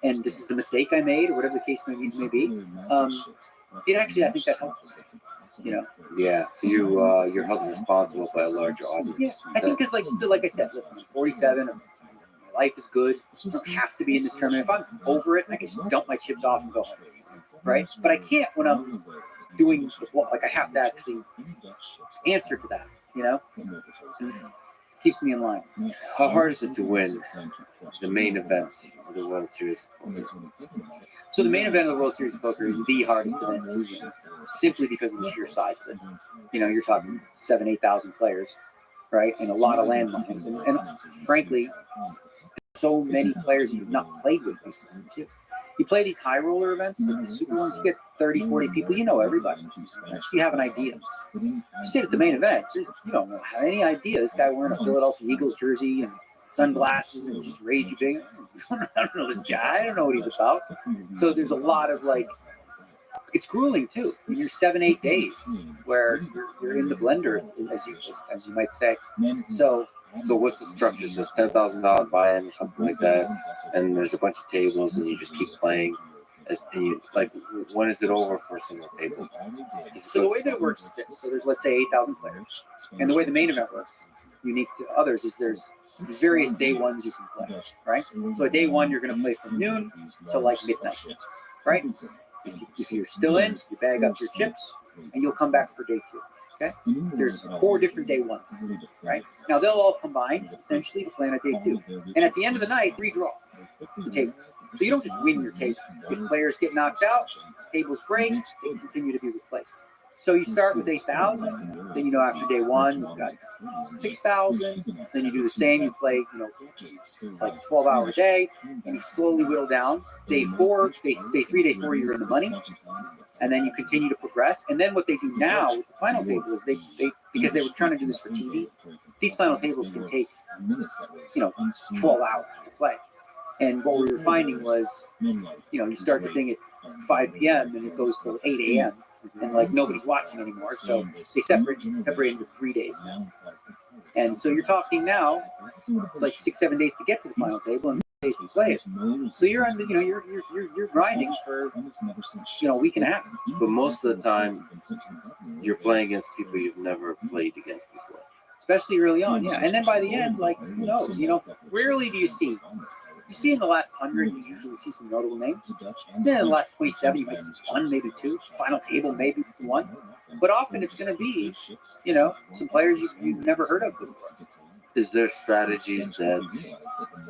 [SPEAKER 9] and this is the mistake I made, or whatever the case may be, it actually, I think that helps. You know.
[SPEAKER 1] Yeah. So you're held responsible by a larger audience.
[SPEAKER 9] Yeah, I think because like I said, listen, I'm 47. My life is good. I don't have to be in this tournament. If I'm over it, I can just dump my chips off and go home. Right? But I can't when I'm doing the vlog. Like I have to actually answer to that. You know. And it keeps me in line.
[SPEAKER 1] How hard is it to win the main event of the World Series?
[SPEAKER 9] So the main event of the World Series of Poker is the hardest event, simply because of the sheer size of it. You know, you're talking 7,000-8,000 players, right, and a lot of landmines, and frankly, so many players you've not played with before too. You play these high roller events, like the super ones, you get 30, 40 people, you know everybody. You have an idea. You sit at the main event, you don't have any idea. This guy wearing a Philadelphia Eagles jersey and sunglasses and just raised you big. I don't know this guy. I don't know what he's about. So there's a lot of like, it's grueling too. I mean, you're 7-8 days where you're in the blender, as you might say. So
[SPEAKER 1] what's the structure? So it's $10,000 buy-in or something like that, and there's a bunch of tables, and you just keep playing. And you, like, when is it over for a single table?
[SPEAKER 9] So the way that it works is this. So there's, let's say, 8,000 players. And the way the main event works, unique to others, is there's various day ones you can play, right? So at day one, you're going to play from noon till like midnight, right? If you're still in, you bag up your chips, and you'll come back for day two, okay? There's 4 different day ones, right? Now, they'll all combine, essentially, to play on a day two. And at the end of the night, redraw the table. So you don't just win your table. If players get knocked out, tables break, they continue to be replaced. So you start with 8,000, then after day one, you've got 6,000, then you do the same, you play, like a 12-hour day, and you slowly whittle down. Day 4, day 3, day 4, you're in the money, and then you continue to progress. And then what they do now with the final table is they because they were trying to do this for TV, these final tables can take, 12 hours to play. And what we were finding was, you start the thing at 5 p.m. and it goes till 8 a.m. and like nobody's watching anymore. So they separate into 3 days now. And so you're talking now, it's like 6-7 days to get to the final table and days to play it. So you're on the, you're grinding for a week and a half.
[SPEAKER 1] But most of the time, you're playing against people you've never played against before.
[SPEAKER 9] Especially early on, yeah. And then by the end, like who knows? Rarely do you see. You see in the last 100, you usually see some notable names. Then in the last 27, you might see 1, maybe 2. Final table, maybe 1. But often it's going to be, some players you've never heard of before.
[SPEAKER 1] Is there strategies that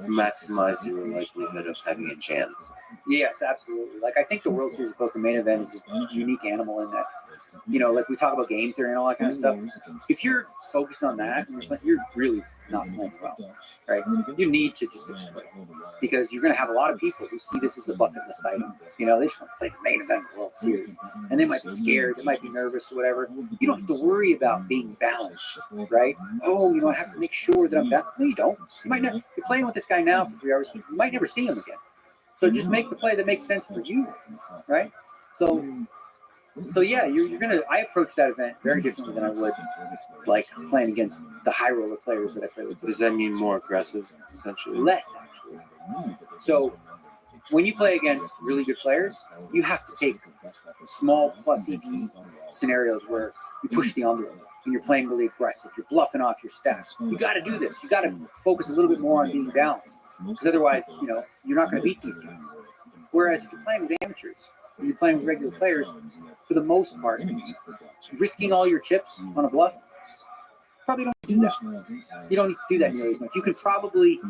[SPEAKER 1] maximize your likelihood of having a chance?
[SPEAKER 9] Yes, absolutely. Like I think the World Series of Poker main event is a unique animal in that you know, like we talk about game theory and all that kind of stuff. If you're focused on that, you're really not playing well, right? You need to just explain, because you're going to have a lot of people who see this as a bucket list item. You know, they just want to play the main event of the World Series, and they might be scared, they might be nervous or whatever. You don't have to worry about being balanced, right? Oh, you know, I have to make sure that I'm balanced. No, you don't. You might not. You're playing with this guy now for 3 hours. You might never see him again. So just make the play that makes sense for you, right? So yeah, you're gonna. I approach that event very differently than I would like playing against the high roller players that I play with.
[SPEAKER 1] Does that mean more aggressive, essentially?
[SPEAKER 9] Less, actually. So when you play against really good players, you have to take small plus EV scenarios where you push the envelope and you're playing really aggressive. You're bluffing off your stats. You got to do this. You got to focus a little bit more on being balanced, because otherwise, you know, you're not going to beat these games. Whereas if you're playing with amateurs, or you're playing with regular players, for the most part, risking all your chips on a bluff, probably don't do that. You don't need to do that nearly as much. You could probably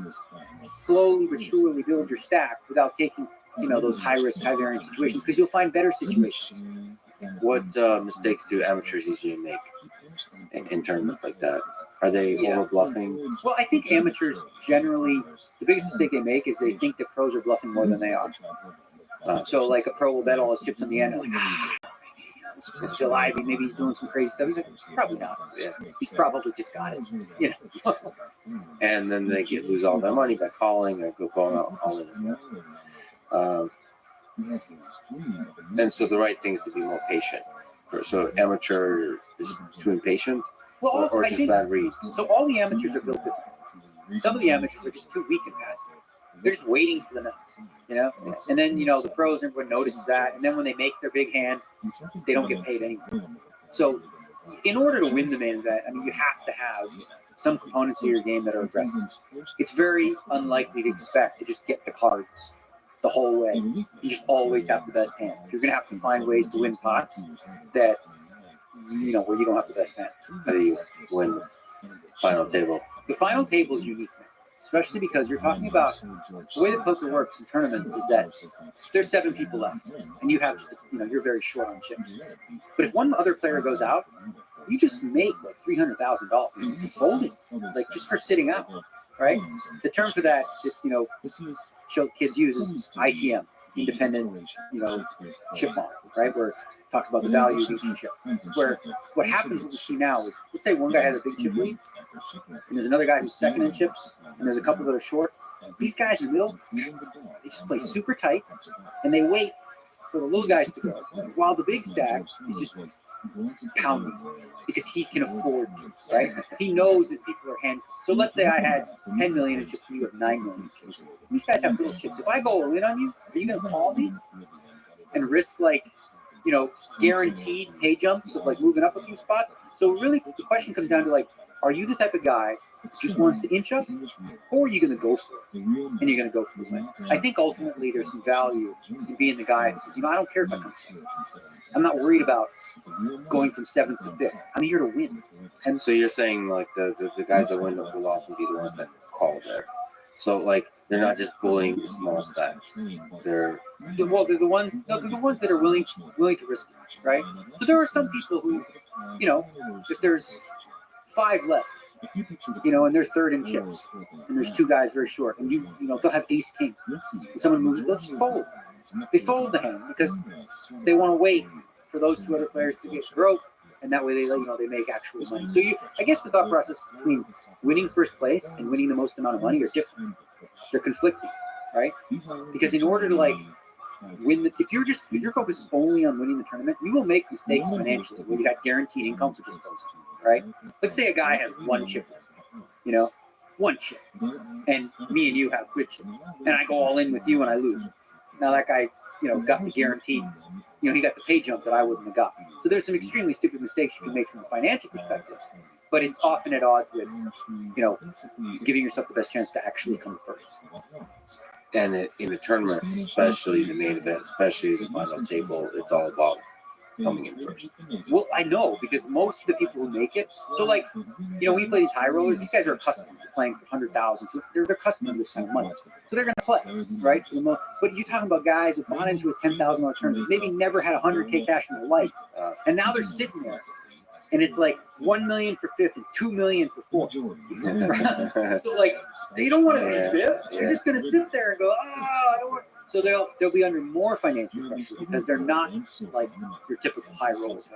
[SPEAKER 9] slowly but surely build your stack without taking, you know, those high risk, high variance situations, because you'll find better situations.
[SPEAKER 1] What mistakes do amateurs usually make in tournaments like that? Are they over bluffing?
[SPEAKER 9] Well, I think amateurs generally, the biggest mistake they make is they think that pros are bluffing more than they are. So like a pro will bet all his chips on the end, and like, it's Phil Ivey, maybe he's doing some crazy stuff. He's like, probably not. Yeah. He's probably just got it, you know.
[SPEAKER 1] And then they lose all their money by calling or going out all in as well. And so the right thing is to be more patient. So amateur is too impatient,
[SPEAKER 9] well, also,
[SPEAKER 1] or
[SPEAKER 9] I
[SPEAKER 1] just
[SPEAKER 9] think,
[SPEAKER 1] bad reads.
[SPEAKER 9] so all the amateurs are built differently. Some of the amateurs are just too weak in passing. They're just waiting for the nuts, you know? And then, you know, the pros, everyone notices that. And then when they make their big hand, they don't get paid anymore. So in order to win the main event, I mean, you have to have some components of your game that are aggressive. It's very unlikely to expect to just get the cards the whole way. You just always have the best hand. You're going to have to find ways to win pots that, you know, where you don't have the best hand.
[SPEAKER 1] How do you win the final table?
[SPEAKER 9] The final table is unique, man. Especially because you're talking about the way that poker works in tournaments is that there's 7 people left, and you have, you know, you're very short on chips. But if one other player goes out, you just make like $300,000 just folding, like just for sitting out, right? The term for that is, you know, show kids use is ICM, independent, you know, chip model, right? Where it talks about the value of each chip. Where what happens, what we see now is, let's say one guy has a big chip lead, and there's another guy who's second in chips, and there's a couple that are short. These guys in the middle, they just play super tight, and they wait for the little guys to go, while the big stack is just pounding, because he can afford to, right? He knows that people are hand. So let's say I had 10 million in chips and you have 9 million. These guys have little chips. If I go all in on you, are you going to call me and risk, like, you know, guaranteed pay jumps of like moving up a few spots? So really the question comes down to, like, are you the type of guy who just wants to inch up, or are you going to go for it? And you're going to go for the win. I think ultimately there's some value in being the guy who says, you know, I don't care if I come second. I'm not worried about going from 7th to 5th. I'm here to win.
[SPEAKER 1] And so you're saying like the guys that win will often be the ones that call there. So like they're not just bullying the small stacks. They're
[SPEAKER 9] the ones. No, they're the ones that are willing to risk it, right? So there are some people who, you know, if there's 5 left, you know, and they're third in chips, and there's 2 guys very short, and you know, they'll have ace king, and someone moves, they'll just fold. They fold the hand because they want to wait for those 2 other players to get broke, and that way they, you know, they make actual money. So I guess the thought process between winning first place and winning the most amount of money are different. They're conflicting, right? Because in order to like win, if you're focused only on winning the tournament, you will make mistakes financially where you got guaranteed income for just those, right? Let's say a guy has 1 chip, you know, 1 chip, and me and you have good chip, and I go all in with you and I lose. Now that guy, you know, got the guaranteed. You know, he got the pay jump that I wouldn't have got. So there's some extremely stupid mistakes you can make from a financial perspective, but it's often at odds with, you know, giving yourself the best chance to actually come first.
[SPEAKER 1] And in a tournament, especially the main event, especially the final table, it's all about coming in first.
[SPEAKER 9] Well, I know, because most of the people who make it, so like, you know, when you play these high rollers, these guys are accustomed to playing for 100,000. So they're accustomed to this kind of money. So they're going to play, right? But you're talking about guys who bought into a $10,000 tournament, maybe never had $100K cash in their life. And now they're sitting there, and it's like 1 million for fifth and 2 million for fourth. So like they don't want to be fifth. They're just going to sit there and go, I don't want. So they'll be under more financial pressure because they're not like your typical high rollers.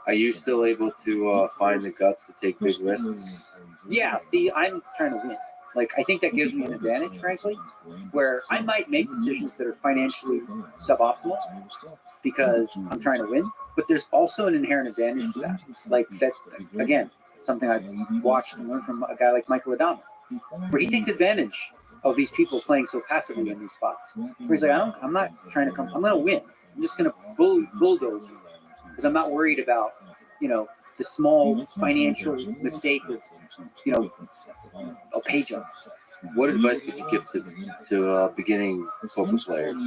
[SPEAKER 1] Are you still able to find the guts to take big risks?
[SPEAKER 9] Yeah. See, I'm trying to win. Like I think that gives me an advantage, frankly, where I might make decisions that are financially suboptimal because I'm trying to win. But there's also an inherent advantage to that. Like that's again something I've watched and learned from a guy like Michael Adama, where he takes advantage of these people playing so passively in these spots. Where he's like, I'm not trying to come. I'm going to win. I'm just going to bulldoze you because I'm not worried about, the small financial mistake of, a page up.
[SPEAKER 1] What advice could you give to beginning poker players?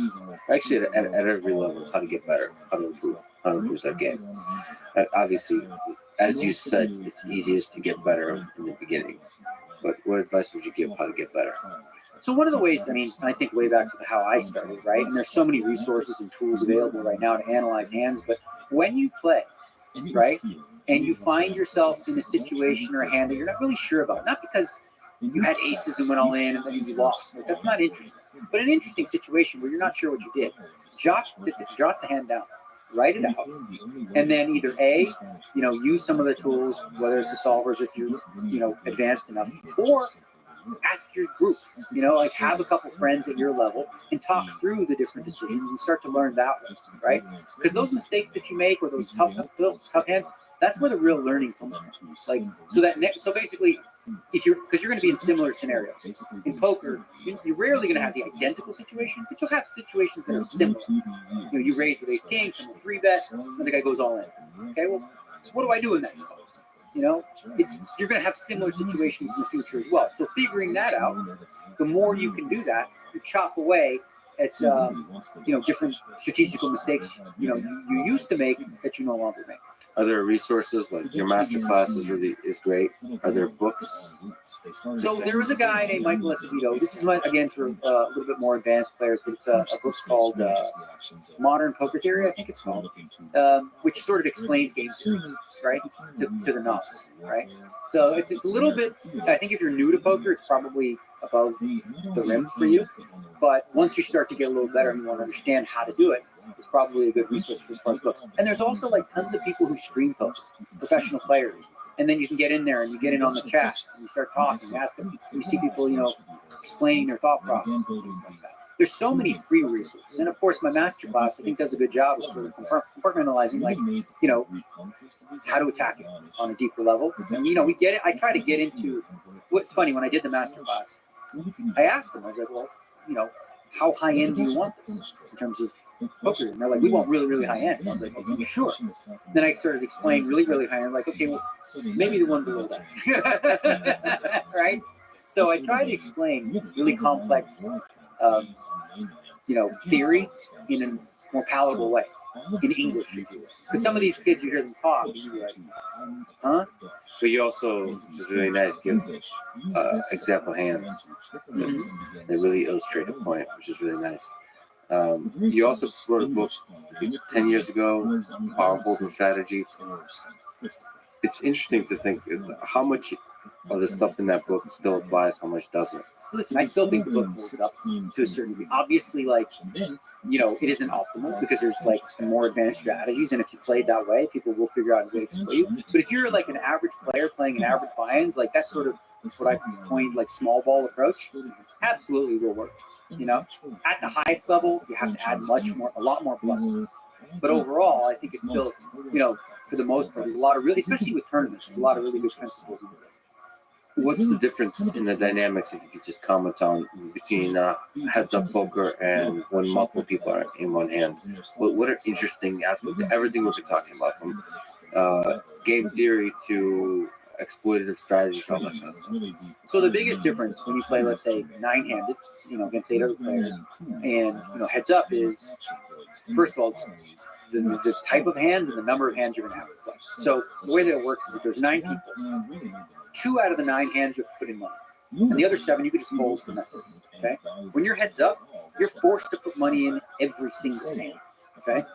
[SPEAKER 1] Actually, at every level, how to get better, how to improve their game. And obviously, as you said, it's easiest to get better in the beginning. But what advice would you give how to get better?
[SPEAKER 9] So one of the ways, I think way back to how I started, right? And there's so many resources and tools available right now to analyze hands. But when you play, right, and you find yourself in a situation or a hand that you're not really sure about, not because you had aces and went all in and then you lost. Like, that's not interesting. But an interesting situation where you're not sure what you did. Jot the hand down, write it out, and then either A, use some of the tools, whether it's the solvers if you're, advanced enough, or ask your group, like have a couple friends at your level and talk through the different decisions and start to learn that way, right? Because those mistakes that you make or those tough hands, that's where the real learning comes from. Like, so basically, because you're going to be in similar scenarios. In poker, you're rarely going to have the identical situation, but you'll have situations that are similar. You raise with ace king, someone 3-bet, and the guy goes all in. Okay, well, what do I do in that spot? You're going to have similar situations in the future as well. So figuring that out, the more you can do that, you chop away at different strategical mistakes you used to make that you no longer make.
[SPEAKER 1] Are there resources like your master class is great? Are there books?
[SPEAKER 9] So there was a guy named Michael Escobedo. This is again for a little bit more advanced players, but it's a book called Modern Poker Theory, I think it's called, which sort of explains game theory, right, to the novice, right? So it's a little bit. I think if you're new to poker, it's probably above the rim for you. But once you start to get a little better and you want to understand how to do it, it's probably a good resource as far as books. And there's also like tons of people who stream poker, professional players. And then you can get in there and you get in on the chat and you start talking and ask them. And you see people, explaining their thought process and things like that. There's so many free resources. And of course, my master class, I think, does a good job of sort of compartmentalizing, like, how to attack it on a deeper level. And, we get it. I try to get into what's funny when I did the master class. I asked them, I was like, well, how high end do you want this in terms of poker? And they're like, we want really, really high end. And I was like, okay, sure. Then I started explaining really, really high end. Like, okay, well, maybe the one below that, right? So I try to explain really complex, theory in a more palatable way in English. Because some of these kids, you hear them talk, and you're like, huh?
[SPEAKER 1] But you also, which is really nice, give example hands. They really illustrate a point, which is really nice. You also wrote a book 10 years ago, Powerful Strategy. It's interesting to think how much of the stuff in that book still applies, how much doesn't.
[SPEAKER 9] Listen, I still think the book holds up to a certain degree. Obviously, it isn't optimal because there's some more advanced strategies, and if you play it that way, people will figure out a way to exploit you. But if you're like an average player playing an average buy-ins, like that's sort of what I coined small ball approach, absolutely will work. At the highest level, you have to add a lot more blood. But overall, I think it's still, for the most part, there's a lot of especially with tournaments, there's a lot of really good principles in it.
[SPEAKER 1] What's the difference in the dynamics, if you could just comment on, between heads-up poker and when multiple people are in one hand? What are interesting aspects of everything we've been talking about, from game theory to exploitative strategies, all that kind of stuff?
[SPEAKER 9] So the biggest difference when you play, let's say, 9-handed, against 8 other players, and heads up is, first of all, the type of hands and the number of hands you're going to have to play. So the way that it works is if there's 9 people, 2 out of the 9 hands you have to put in money, and the other 7 you could just fold for nothing. Okay, when you're heads up, you're forced to put money in every single hand. Okay,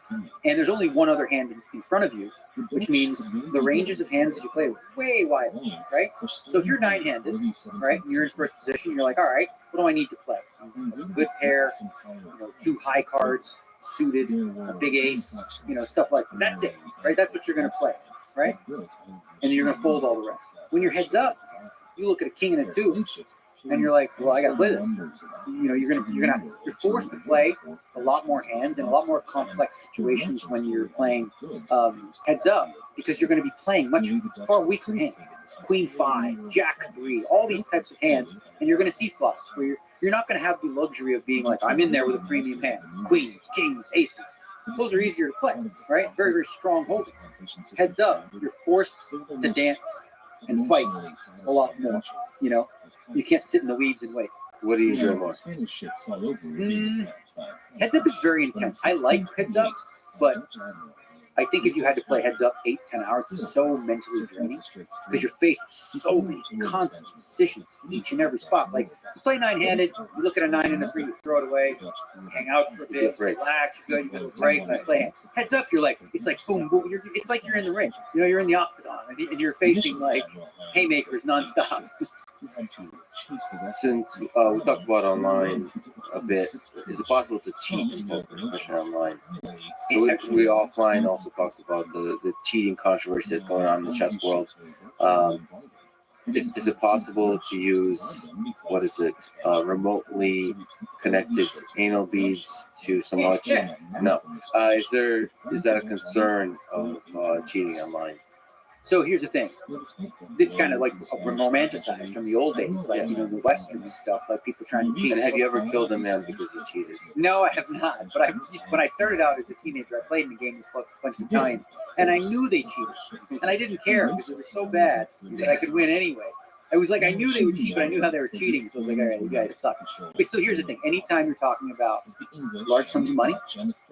[SPEAKER 9] and there's only one other hand in front of you, which means the ranges of hands that you play are way wide, right? So if you're nine-handed, right, and you're in first position, you're like, all right, what do I need to play? A good pair, two high cards, suited, a big ace, stuff like that. That's it, right? That's what you're going to play, right? And you're going to fold all the rest. When your head's up, you look at a king and a two, and you're like, well, I got to play this. You're forced to play a lot more hands and a lot more complex situations when you're playing heads up, because you're going to be playing much far weaker hands. Queen 5, Jack 3, all these types of hands, and you're going to see flops where you're not going to have the luxury of being like, I'm in there with a premium hand. Queens, kings, aces. Those are easier to play, right? Very, very strong holding. Heads up, you're forced to dance and fight a lot more. You can't sit in the weeds and wait.
[SPEAKER 1] What do you enjoy more?
[SPEAKER 9] Heads up is very intense. I like heads up, but I think if you had to play heads up 8-10 hours, it's so mentally draining because you're faced with so many constant decisions each and every spot. Like, you play nine-handed, you look at a 9 and a 3, you throw it away, you hang out for a bit, relax, you're good, you get a break, and I play hands. Heads up, you're like, it's like boom, boom. It's like you're in the ring. You're in the octagon, and you're facing like haymakers nonstop.
[SPEAKER 1] Since we talked about online a bit, is it possible to cheat in poker, especially online? So we offline also talked about the cheating controversy that's going on in the chess world. Is it possible to use, remotely connected anal beads to somehow cheat? No. Is that a concern of cheating online?
[SPEAKER 9] So here's the thing. It's kind of like romanticized from the old days, like, the Western stuff, like people trying to cheat.
[SPEAKER 1] And have you ever killed a man because he cheated?
[SPEAKER 9] No, I have not. But when I started out as a teenager, I played in a game with a bunch of Italians, and I knew they cheated. And I didn't care because they were so bad that I could win anyway. I was like, I knew they would cheat, but I knew how they were cheating. So I was like, all right, you guys suck. But so here's the thing. Anytime you're talking about large sums of money,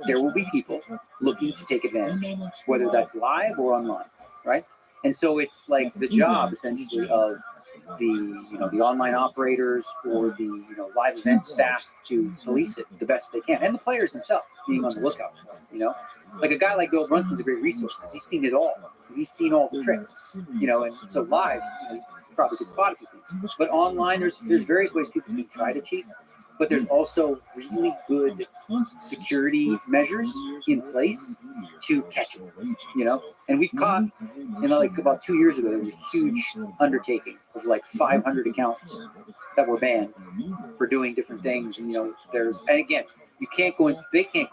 [SPEAKER 9] there will be people looking to take advantage, whether that's live or online, right? And so it's like the job essentially of the online operators or the live event staff to police it the best they can, and the players themselves being on the lookout. Like a guy like Bill Brunson's a great resource because he's seen it all. He's seen all the tricks. And so live, you probably could spot a few things. But online, there's various ways people can try to cheat. But there's also really good security measures in place to catch it, And we've caught, like about 2 years ago, there was a huge undertaking of like 500 accounts that were banned for doing different things. And, and again, they can't go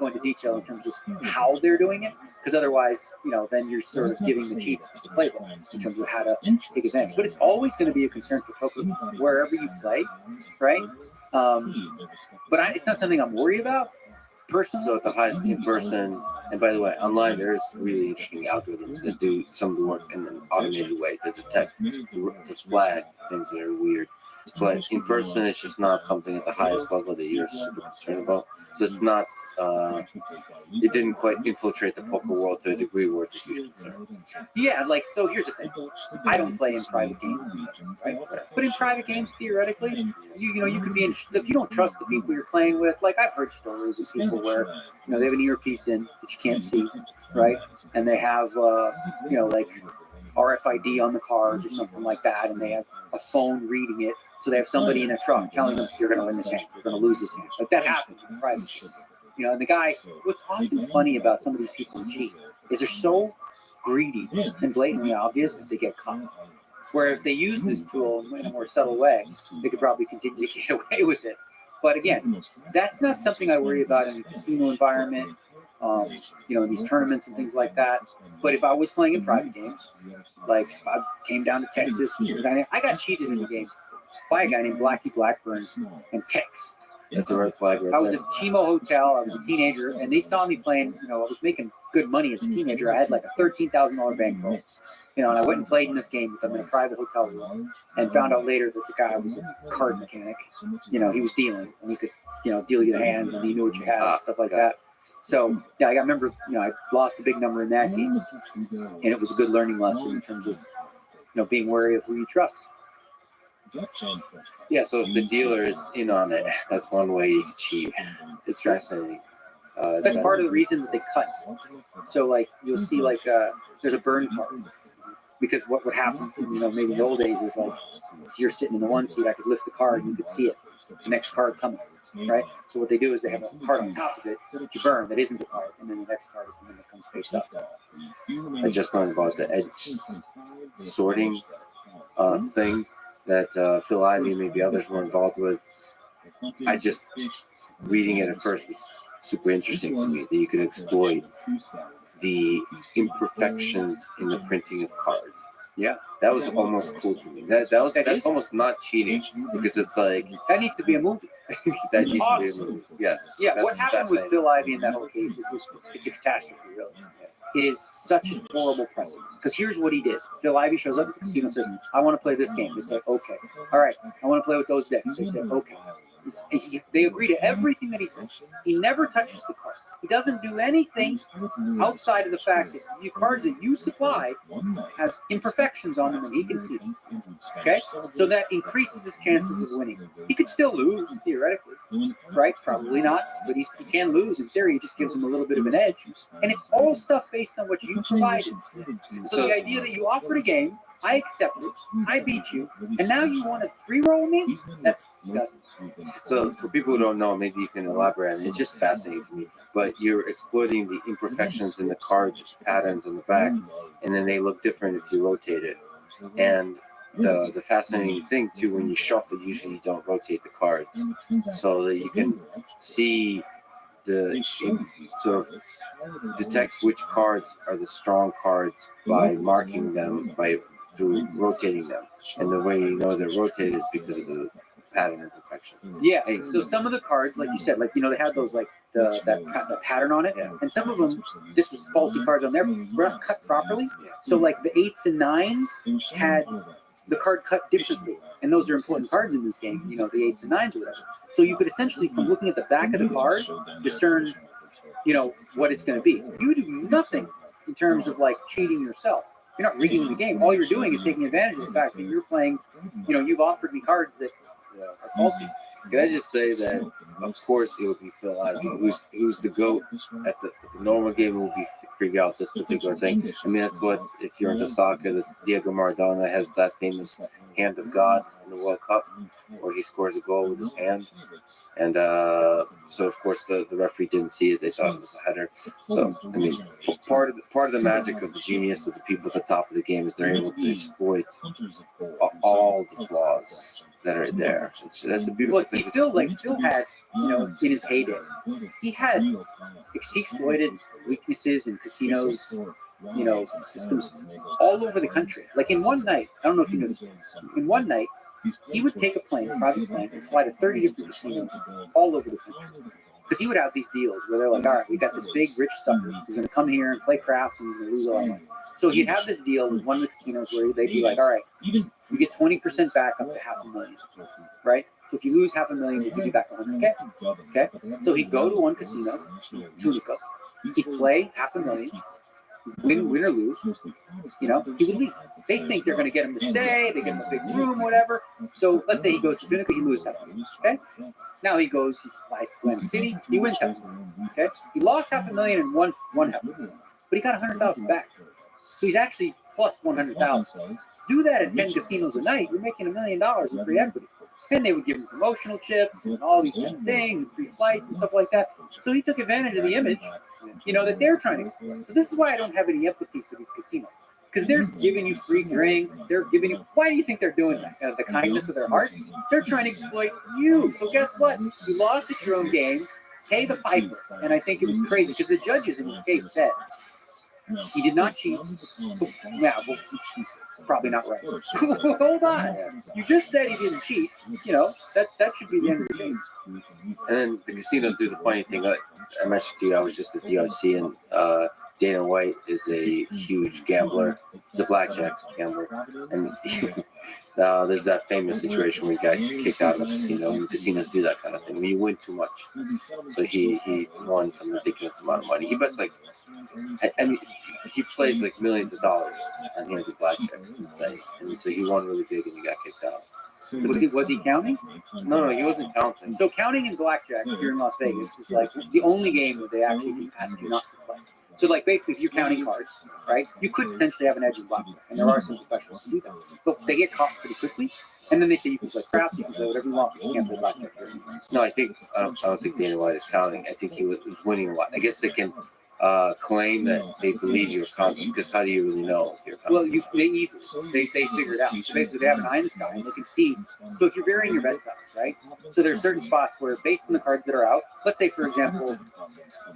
[SPEAKER 9] into detail in terms of how they're doing it, because otherwise, then you're sort of giving the cheats the playbook in terms of how to take advantage. But it's always going to be a concern for poker wherever you play, right? But it's not something I'm worried about personally.
[SPEAKER 1] So at the highest in person, and by the way, online there's really interesting algorithms that do some of the work in an automated way to detect, to flag things that are weird. But in person, it's just not something at the highest level that you're super concerned about. So it's not, it didn't quite infiltrate the poker world to a degree where it's a huge concern.
[SPEAKER 9] Yeah, so here's the thing. I don't play in private games, right? But in private games, theoretically, you could be if you don't trust the people you're playing with. Like, I've heard stories of people where, they have an earpiece in that you can't see, right? And they have, like RFID on the cards or something like that, and they have a phone reading it. So they have somebody in a truck telling them, you're going to win this hand, you're going to lose this hand. Like, that happens in private. And the guy, what's often funny about some of these people who cheat is they're so greedy and blatantly obvious that they get caught. Where if they use this tool in a more subtle way, they could probably continue to get away with it. But again, that's not something I worry about in a casino environment, in these tournaments and things like that. But if I was playing in private games, like if I came down to Texas, I got cheated in a game by a guy named Blackie Blackburn and Tex.
[SPEAKER 1] That's a red flag right
[SPEAKER 9] I was
[SPEAKER 1] there.
[SPEAKER 9] at Chimo Hotel. I was a teenager, and they saw me playing. I was making good money as a teenager. I had like a $13,000 bankroll. And I went and played in this game with them in a private hotel room, and found out later that the guy was a card mechanic. He was dealing, and he could, deal you the hands, and he knew what you had and stuff like that. So yeah, I remember, I lost a big number in that game, and it was a good learning lesson in terms of, being wary of who you trust.
[SPEAKER 1] Yeah, so if the dealer is in on it, that's one way you can cheat. It's fascinating.
[SPEAKER 9] That's part of the reason that they cut. So like you'll see like there's a burn card because what would happen, maybe in the old days is like if you're sitting in the one seat, I could lift the card and you could see it, the next card coming, right? So what they do is they have a card on top of it to burn that isn't the card, and then the next card is the one that comes face up.
[SPEAKER 1] I just learned about the edge sorting thing that Phil Ivey and maybe others were involved with. I just reading it at first was super interesting to me that you could exploit the imperfections in the printing of cards.
[SPEAKER 9] Yeah,
[SPEAKER 1] that was almost cool to me. That's almost not cheating because it's like
[SPEAKER 9] that needs to be a movie.
[SPEAKER 1] that needs to be a movie. Yes.
[SPEAKER 9] Yeah, what happened with Phil Ivey in that whole case is it's a catastrophe, really. It is such a horrible precedent. Because here's what he did. Phil Ivey shows up at the casino and says, I want to play this game. They say, okay. All right, I want to play with those decks. They say, okay. They agree to everything that he says. He never touches the cards. He doesn't do anything outside of the fact that the cards that you supply have imperfections on them and he can see them. Okay? So that increases his chances of winning. He could still lose, theoretically. Right? Probably not. But he can lose. In theory, it just gives him a little bit of an edge. And it's all stuff based on what you provided. So the idea that you offered a game, I accepted, I beat you, and now you want to free-roll me? That's disgusting.
[SPEAKER 1] So for people who don't know, maybe you can elaborate. It's just fascinating to me. But you're exploiting the imperfections in the card patterns in the back, and then they look different if you rotate it. And the fascinating thing too, when you shuffle, usually you don't rotate the cards, so that you can see sort of detect which cards are the strong cards by marking them through rotating them. And the way you know they're rotated is because of the pattern imperfection.
[SPEAKER 9] Yeah, so some of the cards, like you said, like, they had those, like, that pattern on it.
[SPEAKER 1] Yeah.
[SPEAKER 9] And some of them, this was faulty cards on there, were not cut properly. So, like, the 8s and 9s had the card cut differently. And those are important cards in this game, the 8s and 9s or whatever. So you could essentially, from looking at the back of the card, discern, what it's going to be. You do nothing in terms of, like, cheating yourself. You're not reading the game. All you're doing is taking advantage of the fact that you're playing, you've offered me cards that are faulty.
[SPEAKER 1] Can I just say that, of course, it would be Phil Ivey, who's the GOAT at the normal game, will be figure out this particular thing. I mean, that's what, if you're into soccer, this Diego Maradona has that famous hand of God in the World Cup, where he scores a goal with his hand. And so, of course, the referee didn't see it. They thought it was a header. So, I mean, part of the magic of the genius of the people at the top of the game is they're able to exploit all the flaws that are there. That's a beautiful thing.
[SPEAKER 9] Phil had, in his heyday, he exploited weaknesses in casinos, systems all over the country. Like in one night, I don't know if you know this, in one night, he would take a private plane, and fly to 30 different casinos all over the country. Because he would have these deals where they're like, all right, we got this big rich sucker who's going to come here and play craps and he's going to lose all our money. So he'd have this deal with one of the casinos where they'd be like, all right, you get 20% back up to $500,000, right? So if you lose $500,000, we'll give you back $100K. Okay? So he'd go to one casino, Tunica, he'd play $500,000, win or lose, he would leave. They think they're going to get him to stay, they get him a big room, whatever. So let's say he goes to Tunica, he loses $500,000, okay? Now he flies to Atlantic City, he wins $500,000, okay? He lost $500,000 and won $500,000, but he got $100,000 back. So he's actually plus $100,000. Do that at 10 casinos a night, you're making $1 million in free equity. Then they would give him promotional chips and all these different things, and free flights and stuff like that. So he took advantage of the image, that they're trying to exploit. So this is why I don't have any empathy for these casinos. Because they're giving you free drinks, they're giving you, why do you think they're doing that? Out of the kindness of their heart? They're trying to exploit you. So guess what? You lost at your own game, pay the piper. And I think it was crazy, because the judges in this case said, he did not cheat. Yeah, well, probably not right. Hold on. You just said he didn't cheat. That should be the end of the case.
[SPEAKER 1] And then the casinos do the funny thing. I mentioned to you, I was just at DRC, and Dana White is a huge gambler. He's a blackjack gambler. And there's that famous situation where he got kicked out of a casino, and casinos do that kind of thing when you win too much. So he won some ridiculous amount of money. He bets he plays like millions of dollars on hands of blackjack. And so he won really big and he got kicked out.
[SPEAKER 9] Was he counting?
[SPEAKER 1] No, he wasn't counting.
[SPEAKER 9] So counting in blackjack here in Las Vegas is like the only game where they actually ask you not to play. So like basically, if you're counting cards, right, you could potentially have an edge in blackjack, and there are some professionals who do that, but they get caught pretty quickly, and then they say you can play craps, you can play whatever you want, but you can't play blackjack.
[SPEAKER 1] No, I don't think Dana White is counting. I think he was winning a lot. I guess they can claim that they believe you're counting, because how do you really know if you're counting?
[SPEAKER 9] Well, they figure it out. So basically, they have an eye in the sky, and they can see. So if you're varying your bet size, right? So there's certain spots where, based on the cards that are out, let's say for example,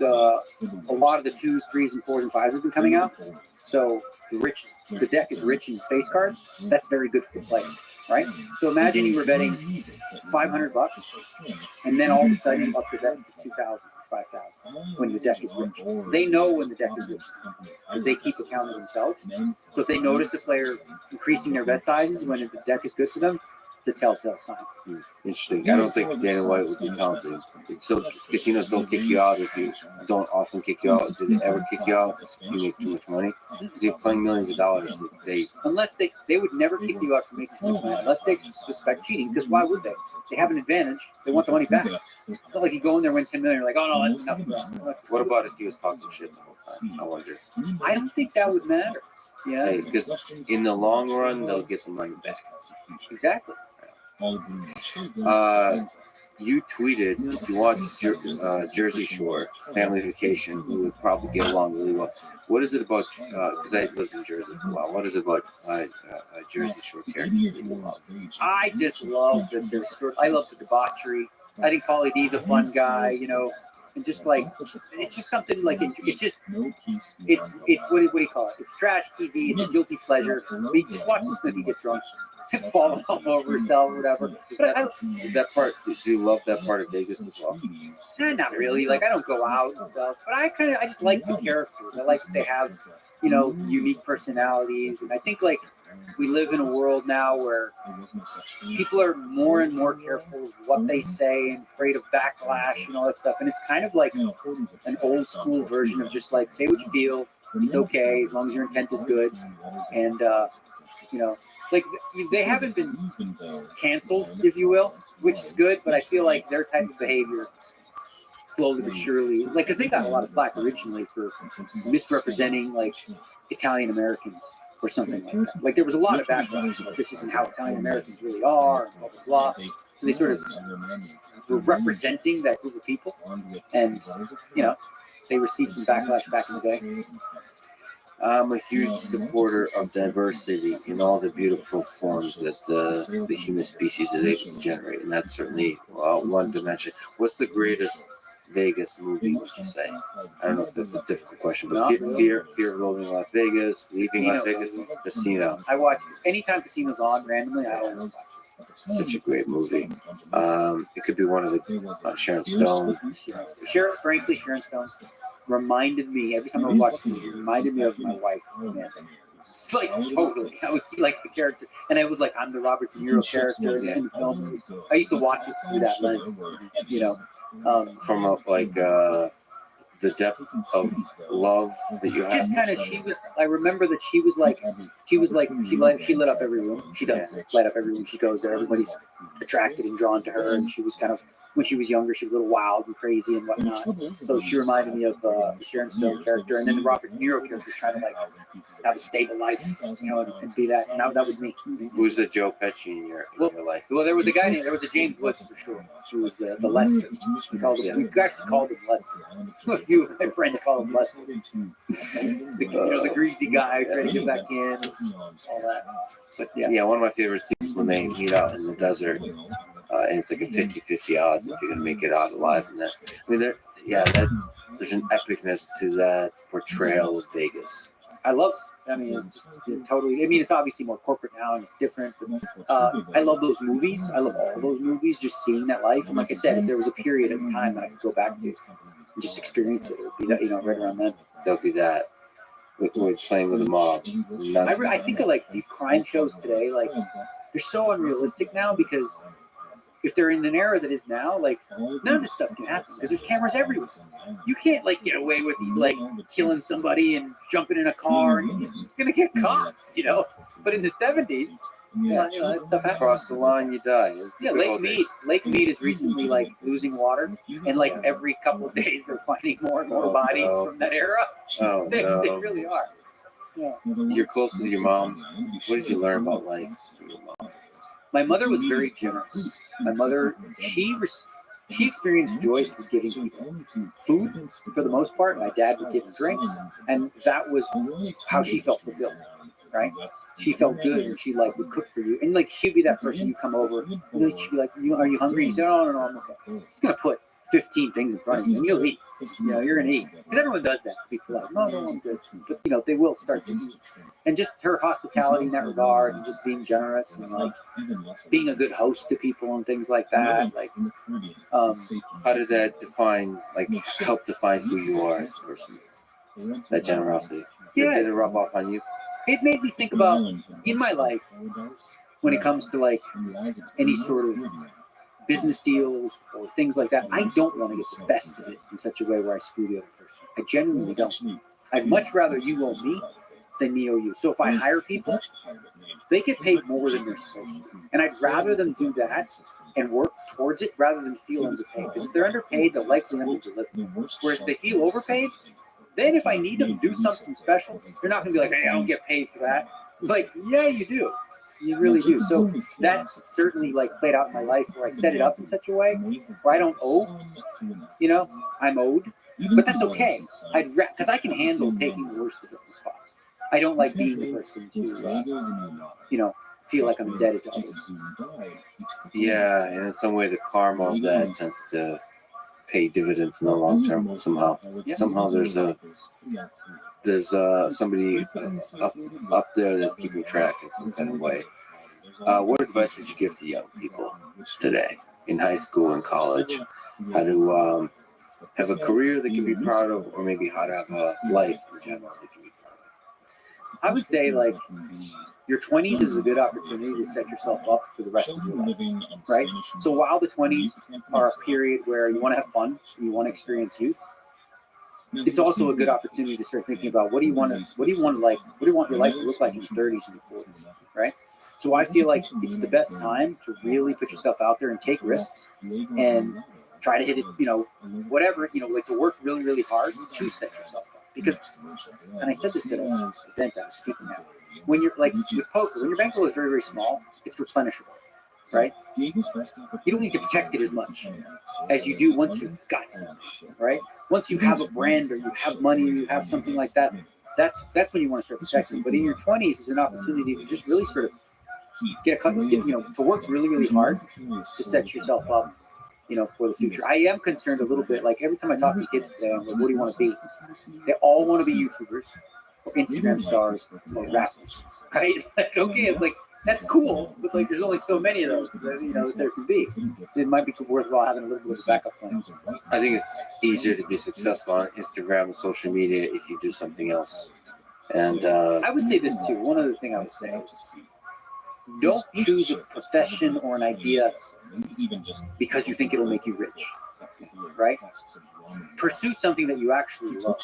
[SPEAKER 9] a lot of the 2s, 3s, and 4s and 5s have been coming out. So the deck is rich in face cards. That's very good for the player, right? So imagine you were betting $500, and then all of a sudden you up the bet to 2,000, 5,000 when the deck is rich. They know when the deck is rich because they keep account of themselves. So if they notice the player increasing their bet sizes when the deck is good for them, it's a telltale sign.
[SPEAKER 1] Interesting. I don't think Dana White would be counting. So casinos don't kick you out if you don't often kick you out. Do they ever kick you out if you make too much money? Because you're playing millions of dollars.
[SPEAKER 9] Unless they would never kick you out for making too much money, unless they suspect cheating. Because why would they? They have an advantage. They want the money back. It's not like you go in there, win 10 million, you're like, oh no, that's nothing.
[SPEAKER 1] What about if he was talking shit the whole time? I wonder.
[SPEAKER 9] I don't think that would matter. Yeah,
[SPEAKER 1] because in the long run, they'll get the money back.
[SPEAKER 9] Exactly.
[SPEAKER 1] You tweeted, if you watch Jersey Shore, Family Vacation, we would probably get along really well. What is it about, because I lived in Jersey for a while, what is it about Jersey Shore characters?
[SPEAKER 9] I just love I love the debauchery. I think Pauly D's a fun guy, and just like, it's just something like, it's what do you call it? It's trash TV, it's a guilty pleasure. We just watch this movie get drunk. Falling all over herself or whatever.
[SPEAKER 1] Is that part? Do you love that part of Vegas as well?
[SPEAKER 9] Not really. Like I don't go out and stuff, but I just like the characters. I like that they have, unique personalities, and I think like we live in a world now where people are more and more careful of what they say and afraid of backlash and all that stuff. And it's kind of like an old school version of just like say what you feel. It's okay as long as your intent is good, and like they haven't been canceled, if you will, which is good. But I feel like their type of behavior, slowly but surely, like because they got a lot of flack originally for misrepresenting like Italian Americans or something like that. Like there was a lot of backlash. Like, this isn't how Italian Americans really are, and blah blah blah. So they sort of were representing that group of people, and they received some backlash back in the day.
[SPEAKER 1] I'm a huge supporter of diversity in all the beautiful forms that the human species is able to generate, and that's certainly one dimension. What's the greatest Vegas movie, would you say? I don't know if that's a difficult question, but Fear of Living in Las Vegas, Leaving Las Vegas, Casino.
[SPEAKER 9] I watch anytime Casino's on randomly. I always watch it.
[SPEAKER 1] Such a great movie. It could be one of the Sharon Stone.
[SPEAKER 9] Frankly, Sharon Stone reminded me every time I watched the movie. Reminded me of my wife. Man. It's like totally. I would see like the character, and it was like I'm the Robert De Niro character in the film. I used to watch it through that lens,
[SPEAKER 1] from the depth of love that you have.
[SPEAKER 9] Just kind of, I remember that she lit up every room. She does light up every room she goes there. Everybody's attracted and drawn to her, and she was kind of, when she was younger, she was a little wild and crazy and whatnot. So she reminded me of the Sharon Stone character, and then the Robert De Niro character trying to like have a stable life, and be that. And that was me.
[SPEAKER 1] Who's the Joe Pesci in your life?
[SPEAKER 9] Well, there was a James Woods for sure. She was the Lester. We actually called him Lester. A few of my friends call him Lester. The greasy guy trying to get back in, all that. But
[SPEAKER 1] yeah, one of my favorite scenes when they meet out in the desert. And it's like a 50-50 odds if you're going to make it out alive. And that, I mean, there's an epicness to that portrayal of Vegas.
[SPEAKER 9] I love it. I mean, it's just totally. I mean, it's obviously more corporate now and it's different. But I love those movies. I love all those movies. Just seeing that life. And like I said, if there was a period of time that I could go back to and just experience it, it would be that, right around then.
[SPEAKER 1] There'll be that. With playing with a mob.
[SPEAKER 9] I think of like these crime shows today. Like they're so unrealistic now because if they're in an era that is now, like none of this stuff can happen because there's cameras everywhere. You can't like get away with these like killing somebody and jumping in a car and you're gonna get caught, But in the 70s, Yeah, you know, that stuff happens.
[SPEAKER 1] Cross the line, you die.
[SPEAKER 9] Yeah, Lake Mead is recently like losing water, and like every couple of days they're finding more and more
[SPEAKER 1] Oh,
[SPEAKER 9] bodies
[SPEAKER 1] no.
[SPEAKER 9] from that era.
[SPEAKER 1] Oh,
[SPEAKER 9] They
[SPEAKER 1] no.
[SPEAKER 9] really are. Yeah.
[SPEAKER 1] You're close with your mom. What did you learn about life from your mom?
[SPEAKER 9] My mother was very generous. My mother, she experienced joy through giving people food for the most part. My dad would give her drinks, and that was how she felt fulfilled. Right? She felt good, and she like would cook for you, and like she'd be that person you come over, and like, she'd be like, "Are you hungry?" And you say, "Oh no, I'm okay." She's gonna put 15 things in front of you, and you'll eat. You know, you're gonna eat because everyone does that to be polite. No, I'm good. But you know, they will start to eat. And just her hospitality in that regard, and just being generous, and like being a good host to people and things like that. Like,
[SPEAKER 1] How did that help define who you are as a person? That generosity.
[SPEAKER 9] Yeah.
[SPEAKER 1] Did it rub off on you?
[SPEAKER 9] it made me think about in my life when it comes to like any sort of business deals or things like that. I don't want to get the best of it in such a way where I screw the other person. I genuinely don't. I'd much rather you owe me than me owe you. So if I hire people, they get paid more than they're supposed to. And I'd rather them do that and work towards it rather than feel underpaid. Because if they're underpaid, they'll likely underdeliver. Whereas if they feel overpaid, then if I need them to do something special, they're not going to be like, hey, I don't get paid for that. It's like, yeah, you do. You really do. So that's certainly like played out in my life where I set it up in such a way where I don't owe, you know, I'm owed. But that's okay. Because I can handle taking the worst of it in spots. I don't like being the person to, you know, feel like I'm indebted to others.
[SPEAKER 1] Yeah, and in some way, the karma of that tends to pay dividends in the long term somehow. Somehow there's somebody up there that's keeping track in some kind of way. What advice would you give to young people today in high school and college? How to have a career they can be proud of, or maybe how to have a life in general they can be proud of?
[SPEAKER 9] I would say like your 20s is a good opportunity to set yourself up for the rest of your life, right? So while the 20s are a period where you want to have fun, you want to experience youth, it's also a good opportunity to start thinking about what do you want your life to look like in your 30s and your 40s, right? So I feel like it's the best time to really put yourself out there and take risks and try to hit it, you know, whatever, you know, like to work really, really hard to set yourself up. Because, and I said this at an event I was speaking at, when you're like with poker, when your bankroll is very, very small, it's replenishable, right? You don't need to protect it as much as you do once you've got something, right? Once you have a brand or you have money or you have something like that, that's when you want to start protecting. But in your 20s is an opportunity to just really sort of to work really, really hard to set yourself up, you know, for the future. I am concerned a little bit. Like every time I talk to kids today, I'm like, what do you want to be? They all want to be YouTubers or Instagram stars or rappers, right? Like, okay, it's like, that's cool, but like, there's only so many of those, you know, that there can be. So it might be worthwhile having a little bit of a backup plan.
[SPEAKER 1] I think it's easier to be successful on Instagram and social media if you do something else. And
[SPEAKER 9] I would say this too. One other thing I would say. Don't choose a profession or an idea because you think it'll make you rich, right? Pursue something that you actually love.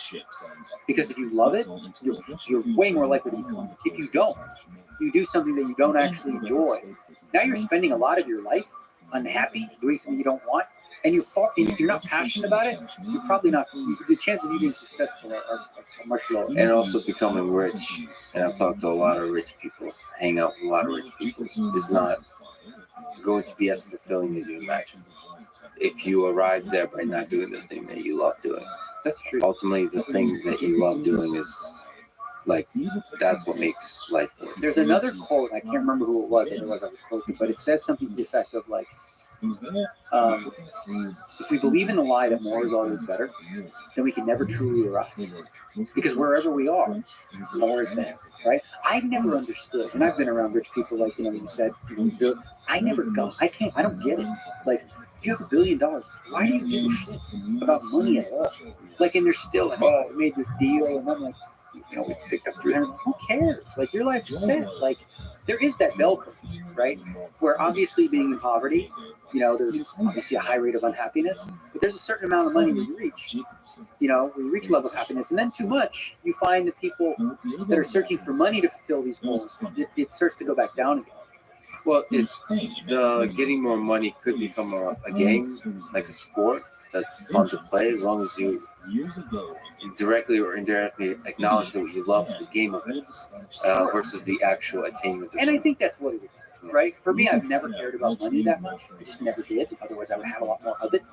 [SPEAKER 9] Because if you love it, you're way more likely to become it. If you don't, you do something that you don't actually enjoy. Now you're spending a lot of your life unhappy, doing something you don't want, and if you're not passionate about it, you're probably not. The chances of you being successful are much lower.
[SPEAKER 1] And also becoming rich. And I've talked to a lot of rich people, hang out with a lot of rich people. It's not going to be as fulfilling as you imagine if you arrive there by not doing the thing that you love doing.
[SPEAKER 9] That's true.
[SPEAKER 1] Ultimately, the thing that you love doing is like that's what makes life work.
[SPEAKER 9] There's another quote. I can't remember who it was. Otherwise, I would quote it. But it says something to the effect of like, if we believe in the lie that more is always better, then we can never truly arrive. Because wherever we are, more is better, right? I've never understood, and I've been around rich people like, you know, you said, I don't get it. Like, if you have $1 billion, why do you give a shit about money at all? Like, and they're still like, oh, we made this deal, and I'm like, you know, we picked up 300. Who cares? Like, your life's set. Like, there is that bell curve, right? Where obviously being in poverty, you know, there's obviously a high rate of unhappiness, but there's a certain amount of money where you reach, you know, where you reach a level of happiness, and then too much, you find that people that are searching for money to fulfill these goals, it starts to go back down again.
[SPEAKER 1] Well, it's the getting more money could become a game, like a sport that's fun to play as long as you directly or indirectly acknowledge that you love the game of it versus the actual attainment.
[SPEAKER 9] And I think that's what it is, right? For me, I've never cared about money that much. I just never did. Otherwise, I would have a lot more of it.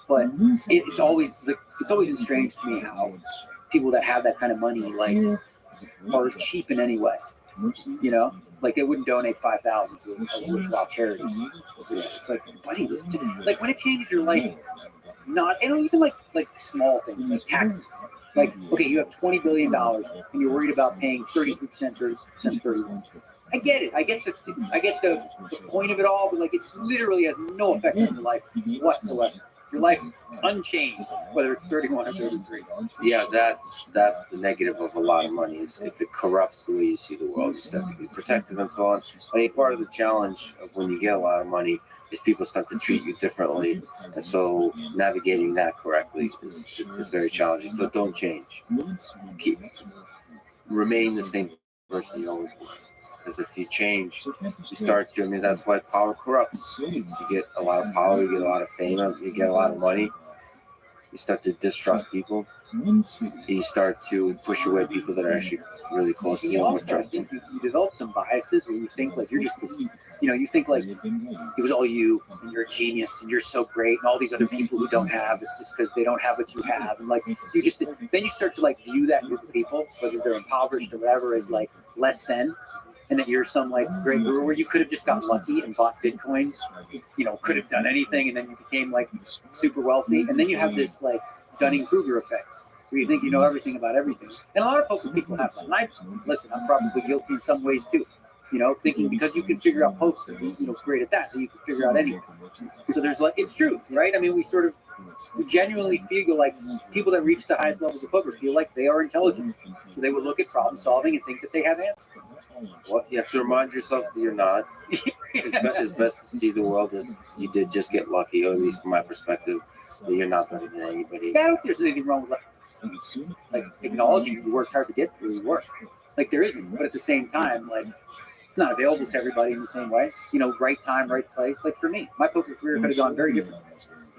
[SPEAKER 9] But it's always been strange to me how people that have that kind of money are cheap in any way. You know, like they wouldn't donate $5,000 to a worthwhile charity. It's like, buddy, like when it changes your life, even like small things like taxes. Like, okay, you have $20 billion and you're worried about paying 33%, 30%, 31%. I get it. I get the point of it all, but like it literally has no effect on your life whatsoever. Your life is unchanged, whether it's 31 or 33.
[SPEAKER 1] Yeah, that's the negative of a lot of money is if it corrupts the way you see the world. You start to be protective and so on. I mean, part of the challenge of when you get a lot of money is people start to treat you differently, and so navigating that correctly is very challenging. So don't change. Remain the same person you always were. Because if you change, you start to, I mean, that's why power corrupts. You get a lot of power, you get a lot of fame, you get a lot of money. You start to distrust people. You start to push away people that are actually really close to you and trusting.
[SPEAKER 9] You develop some biases where you think like you're just this, you think like it was all you and you're a genius and you're so great and all these other people who don't have, it's just because they don't have what you have. And like then you start to like view that group of people, whether they're impoverished or whatever, as like less than. And that you're some like great guru where you could have just gotten lucky and bought Bitcoins, could have done anything, and then you became like super wealthy. And then you have this like Dunning-Kruger effect where you think you know everything about everything. And a lot of people have that. And I'm probably guilty in some ways too. Thinking because you can figure out poker, great at that, so you can figure out anything. So there's like, it's true, right? I mean, we genuinely feel like people that reach the highest levels of poker feel like they are intelligent. So they would look at problem solving and think that they have answers.
[SPEAKER 1] Well, you have to remind yourself that you're not. It's best to see the world as you did just get lucky, or at least from my perspective, that you're not better than anybody.
[SPEAKER 9] Yeah, I don't think there's anything wrong with like acknowledging you worked hard to get where you were. Like there isn't, but at the same time, like it's not available to everybody in the same way. Right time, right place. Like for me, my poker career could have gone very differently.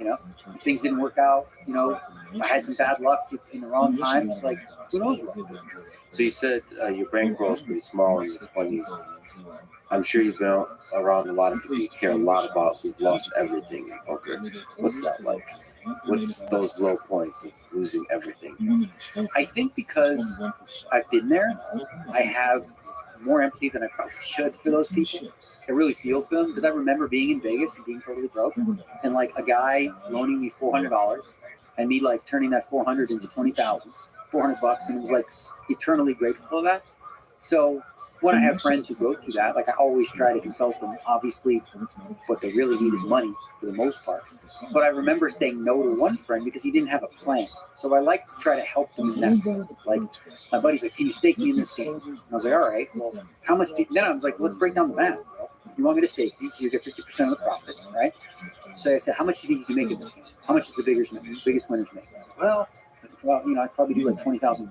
[SPEAKER 9] If things didn't work out, if I had some bad luck in the wrong times, like who knows what.
[SPEAKER 1] So you said your bankroll is pretty small in your 20s. I'm sure you've been around a lot of people you care a lot about who've lost everything in poker. What's that like? What's those low points of losing everything?
[SPEAKER 9] I think because I've been there, I have more empathy than I probably should for those people. I really feel for them because I remember being in Vegas and being totally broke, and like a guy loaning me $400 and me like turning that 400 into 20,000, $400, and it was like eternally grateful for that. So when I have friends who go through that, like I always try to consult them. Obviously, what they really need is money for the most part. But I remember saying no to one friend because he didn't have a plan. So I like to try to help them in that. Like my buddy's like, "Can you stake me in this game?" And I was like, "All right. Well, how much?" Then I was like, "Let's break down the math. You want me to stake you, so you get 50% of the profit, right?" So I said, "How much do you think you can make in this game? How much is the biggest winners make?" I said, well, I'd probably do like 20,000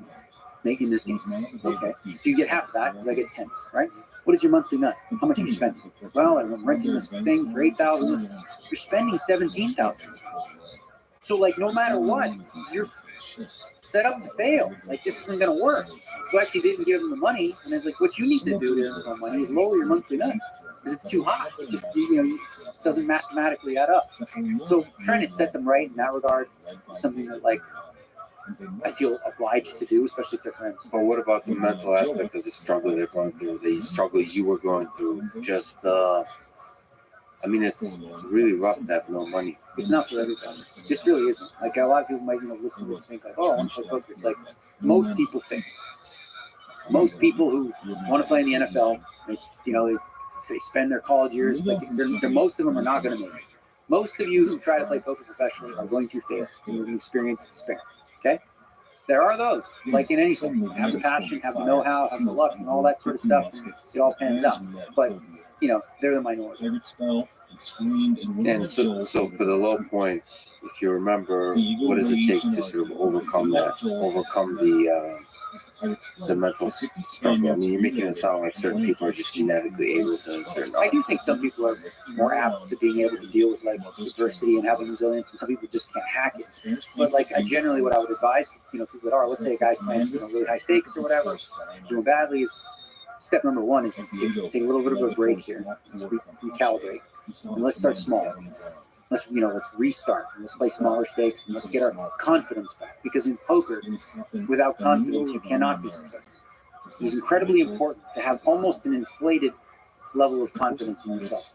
[SPEAKER 9] making this game. Okay, so you get half of that because I get 10, right? What is your monthly nut? How much are you spending? Well, I'm renting this thing for 8,000. You're spending 17,000. So like, no matter what, you're set up to fail. Like this isn't going to work. So I actually didn't give him the money, and I was like, what you need to do to earn more money is lower your monthly nut because it's too high. It just doesn't mathematically add up. So trying to set them right in that regard is something that like I feel obliged to do, especially if they're friends.
[SPEAKER 1] But what about the mental aspect of the struggle they're going through, the struggle you were going through? Just, I mean, it's really rough to have no money.
[SPEAKER 9] It's not for everybody. This really isn't. Like a lot of people might, listen to this and think like, oh, I want to play poker. It's like most people think. Most people who want to play in the NFL, they spend their college years. Like most of them are not going to make it. Most of you who try to play poker professionally are going to fail. You're going to experience despair. Okay? There are those, like in anything, have the passion, have the know-how, have the luck, and all that sort of stuff. It all pans out. But, they're the minority.
[SPEAKER 1] And so for the low points, if you remember, what does it take to sort of overcome that, overcome the mental struggle. I mean, you're making it sound like certain people are just genetically able to, certain
[SPEAKER 9] I do think some people are more apt to being able to deal with like adversity and having resilience, and some people just can't hack it. But like I generally, what I would advise, people that are, let's say a guy's playing, really high stakes or whatever, doing badly, is step number one is take a little bit of a break here. Let's recalibrate, and let's start small. Let's restart. And let's play smaller stakes, and let's get our confidence back. Because in poker, without confidence, you cannot be successful. It's incredibly important to have almost an inflated level of confidence in yourself,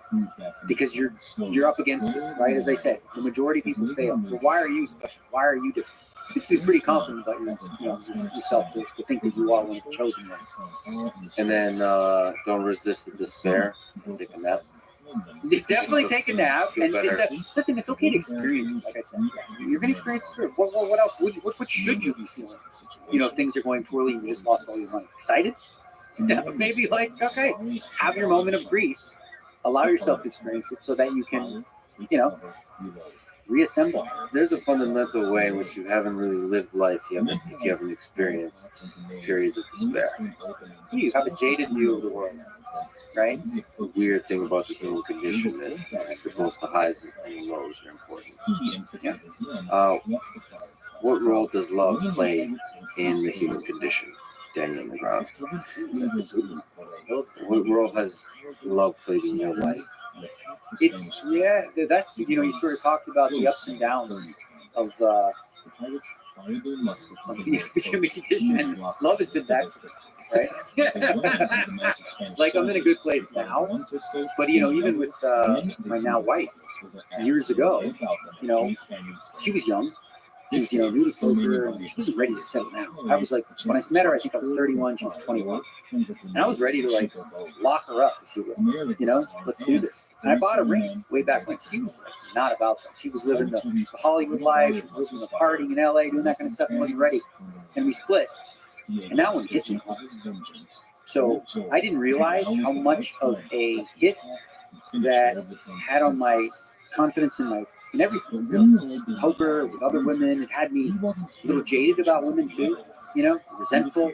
[SPEAKER 9] because you're up against it, right? As I said, the majority of people fail. So why are you special? Why are you different? You should be pretty confident about yourself to think that you are one of the chosen ones.
[SPEAKER 1] And then don't resist the despair. Take a nap.
[SPEAKER 9] Definitely take a nap, and listen. It's okay to experience. Like I said, you're going to experience it. What else? What should you be feeling? Things are going poorly. You just lost all your money. Excited? Maybe okay, have your moment of grief. Allow yourself to experience it so that you can, reassemble.
[SPEAKER 1] There's a fundamental way in which you haven't really lived life yet if you haven't experienced periods of despair.
[SPEAKER 9] You have a jaded view of the world, right?
[SPEAKER 1] The weird thing about the human condition is both the highs and the lows are important. What role does love play in the human condition, Daniel McGrath? What role has love played in your life?
[SPEAKER 9] That's you sort of talked about the ups and downs of the human condition, and love has been that, right? Like I'm in a good place now, but even with my now wife, years ago, she was young. She was, new to poker, and she wasn't ready to settle down. I was like, when I met her, I think I was 31, she was 21. And I was ready to, lock her up, if you will. Let's do this. And I bought a ring way back when. She was, not about that. She was living the Hollywood life. She was living the partying in LA, doing that kind of stuff, and wasn't ready. And we split. And that one hit me. So I didn't realize how much of a hit that had on my confidence in everything, really. Poker, with other women. It had me a little jaded about women too, resentful,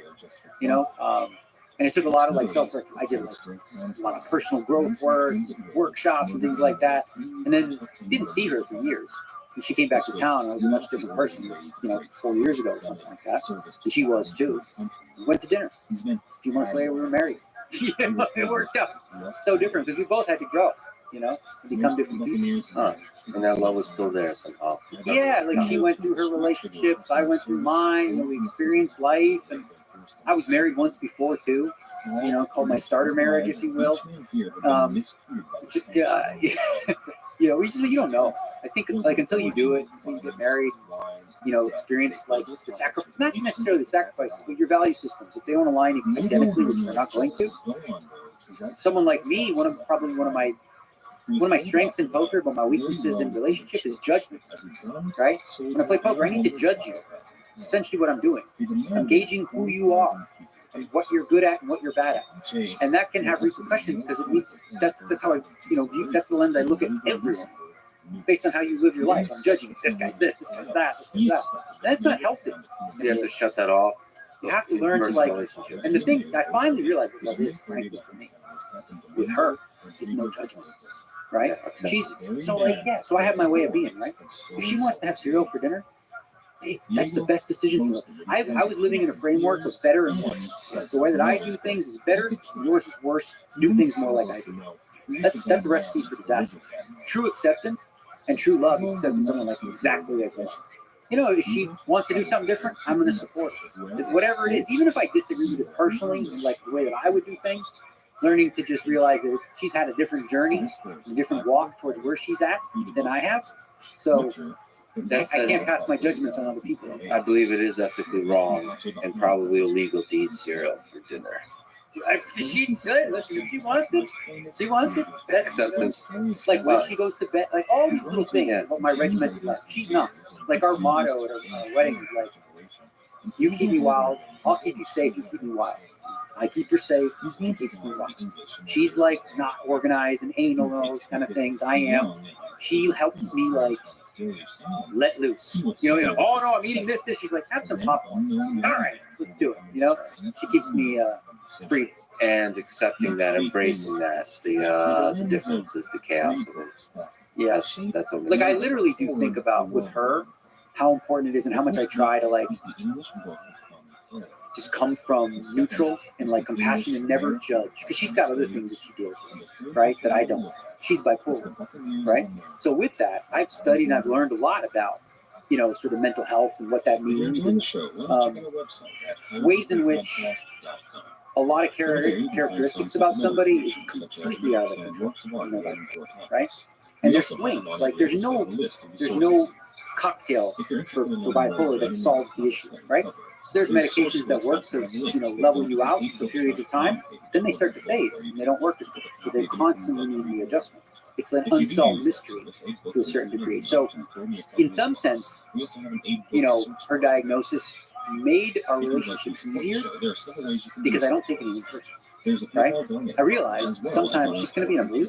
[SPEAKER 9] and it took a lot of self-reflection. I did a lot of personal growth work, workshops and things like that, and then didn't see her for years. When she came back to town, I was a much different person, 4 years ago or something like that. And she was too. We went to dinner. A few months later, we were married. It worked out so different because we both had to grow. And become different people.
[SPEAKER 1] And that love was still there somehow.
[SPEAKER 9] Yeah, she went through her relationships, I went through mine, and we experienced life. And I was married once before too, called my starter marriage, if you will. You don't know. I think until you do it, until you get married, experience the sacrifice, not necessarily the sacrifices, but your value systems. If they don't align identically, which they're not going to, someone like me, one of my strengths in poker, but my weaknesses in relationship is judgment, right? When I play poker, I need to judge you. It's essentially what I'm doing. I'm gauging who you are and what you're good at and what you're bad at. And that can have repercussions because that's how I, that's the lens I look at everyone based on how you live your life. I'm judging this guy's this guy's that, this guy's that. That's not healthy.
[SPEAKER 1] You have to shut that off.
[SPEAKER 9] You have to learn to and the thing I finally realized what love is, frankly, for me, with her, is no judgment. Right? She's so I have my way of being, right? If she wants to have cereal for dinner, hey, that's the best decision for her. I was living in a framework of better and worse. The way that I do things is better, yours is worse. Do things more like I do. That's a recipe for disaster. True acceptance and true love is accepting someone like exactly as they are. If she wants to do something different, I'm going to support her. Whatever it is, even if I disagree with it personally, the way that I would do things, learning to just realize that she's had a different journey, a different walk towards where she's at than I have. So I can't pass my judgments on other people.
[SPEAKER 1] I believe it is ethically wrong and probably illegal to eat cereal for dinner.
[SPEAKER 9] She's good. Listen, if she wants it, she wants it. That's
[SPEAKER 1] Acceptance.
[SPEAKER 9] like when she goes to bed, all these little things about my regimented life. She's not. Our motto at our wedding is you keep me wild, I'll keep you safe, you keep me wild. I keep her safe, she keeps me wild. She's not organized and anal and all those kind of things. I am. she helps me like let loose. You know, oh no, I'm eating this. She's like, have some popcorn. All right, let's do it. You know, she keeps me free.
[SPEAKER 1] And accepting that, embracing that, the differences, the chaos of it.
[SPEAKER 9] Yes,
[SPEAKER 1] That's what.
[SPEAKER 9] like I literally do think about with her how important it is and how much I try to like just come from neutral and like compassion and never judge, because she's got other things that she deals with, right, that I don't. She's bipolar, right? So with that, I've studied and I've learned a lot about, you know, sort of mental health and what that means, and ways in which a lot of characteristics about somebody is completely out of control, you know, right? And there's swings. Like there's no cocktail for bipolar that solves the issue, right? So there's medications that work to, you know, level you out for periods of time. Then they start to fade and they don't work as good. So they constantly need the adjustment. It's an unsolved mystery to a certain degree. So in some sense, you know, her diagnosis made our relationships easier because I don't take it any personal, right? I realize sometimes she's going to be in a mood.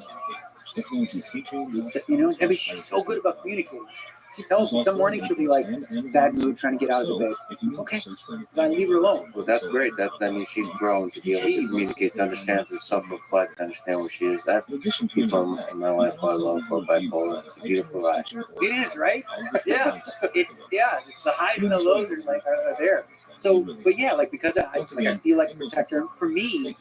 [SPEAKER 9] You know, I mean, she's so good about communicating. She tells me some morning she'll be like, bad mood, trying to get out of the bed. Okay, then leave her alone.
[SPEAKER 1] Well, that's great. That means she's grown to be able to communicate, to understand, to self-reflect, to understand where she is. I have people in my life who I love who are bipolar. It's a beautiful ride.
[SPEAKER 9] It is, right? Yeah. It's the highs and the lows are like are there. So, but yeah, like because I feel like a protector. For me,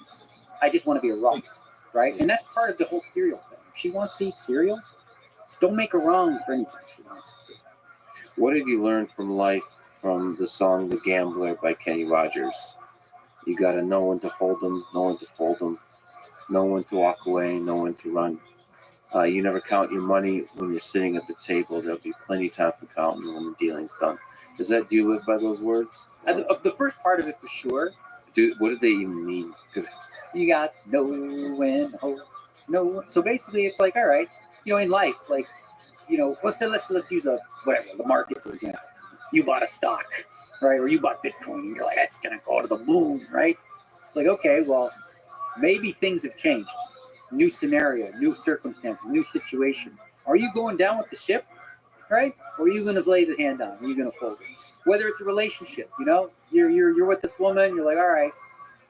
[SPEAKER 9] I just want to be a rock, right? And that's part of the whole cereal thing. If she wants to eat cereal, don't make her wrong for anything she wants to do.
[SPEAKER 1] What have you learned from life from the song "The Gambler" by Kenny Rogers? You got to know when to hold them, know when to fold them, know when to walk away, know when to run. You never count your money when you're sitting at the table. There'll be plenty of time for counting when the dealing's done. Do you live by those words?
[SPEAKER 9] The first part of it for sure.
[SPEAKER 1] What do they even mean? Because
[SPEAKER 9] you got to know when to hold. No. So basically, it's like, all right, you know, in life, like, you know, let's use the market, for example. You bought a stock, right? Or you bought Bitcoin, and you're like, that's going to go to the moon, right? It's like, okay, well, maybe things have changed. New scenario, new circumstances, new situation. Are you going down with the ship, right? Or are you going to lay the hand on? Are you going to fold it? Whether it's a relationship, you know, you're with this woman, you're like, all right,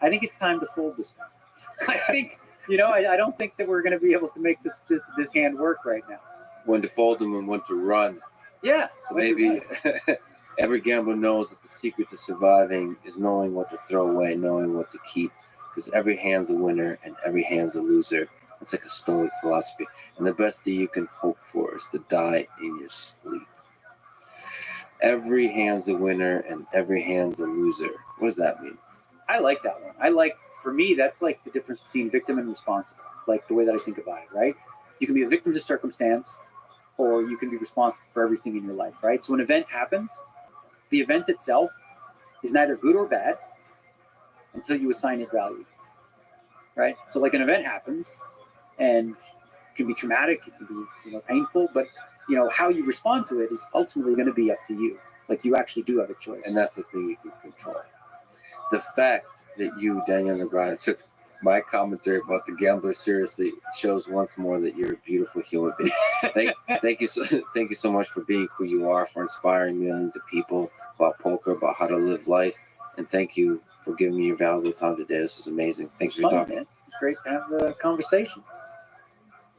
[SPEAKER 9] I think it's time to fold this one. I think, you know, I don't think that we're going to be able to make this hand work right now.
[SPEAKER 1] When to fold them and when to run.
[SPEAKER 9] Yeah.
[SPEAKER 1] So maybe every gambler knows that the secret to surviving is knowing what to throw away, knowing what to keep. Because every hand's a winner and every hand's a loser. It's like a Stoic philosophy. And the best thing you can hope for is to die in your sleep. Every hand's a winner and every hand's a loser. What does that mean?
[SPEAKER 9] I like that one. For me, that's like the difference between victim and responsible. Like the way that I think about it, right? You can be a victim to circumstance, or you can be responsible for everything in your life, right? So when an event happens, the event itself is neither good or bad until you assign it value, right? So like an event happens and it can be traumatic, it can be, you know, painful, but you know, how you respond to it is ultimately going to be up to you. Like you actually do have a choice.
[SPEAKER 1] And that's the thing you can control. The fact that you, Daniel Negreanu, took my commentary about the gambler seriously shows once more that you're a beautiful human being. Thank you so much for being who you are, for inspiring millions of people about poker, about how to live life, and thank you for giving me your valuable time today. This is amazing. Thanks for talking.
[SPEAKER 9] Man. It's great to have the conversation.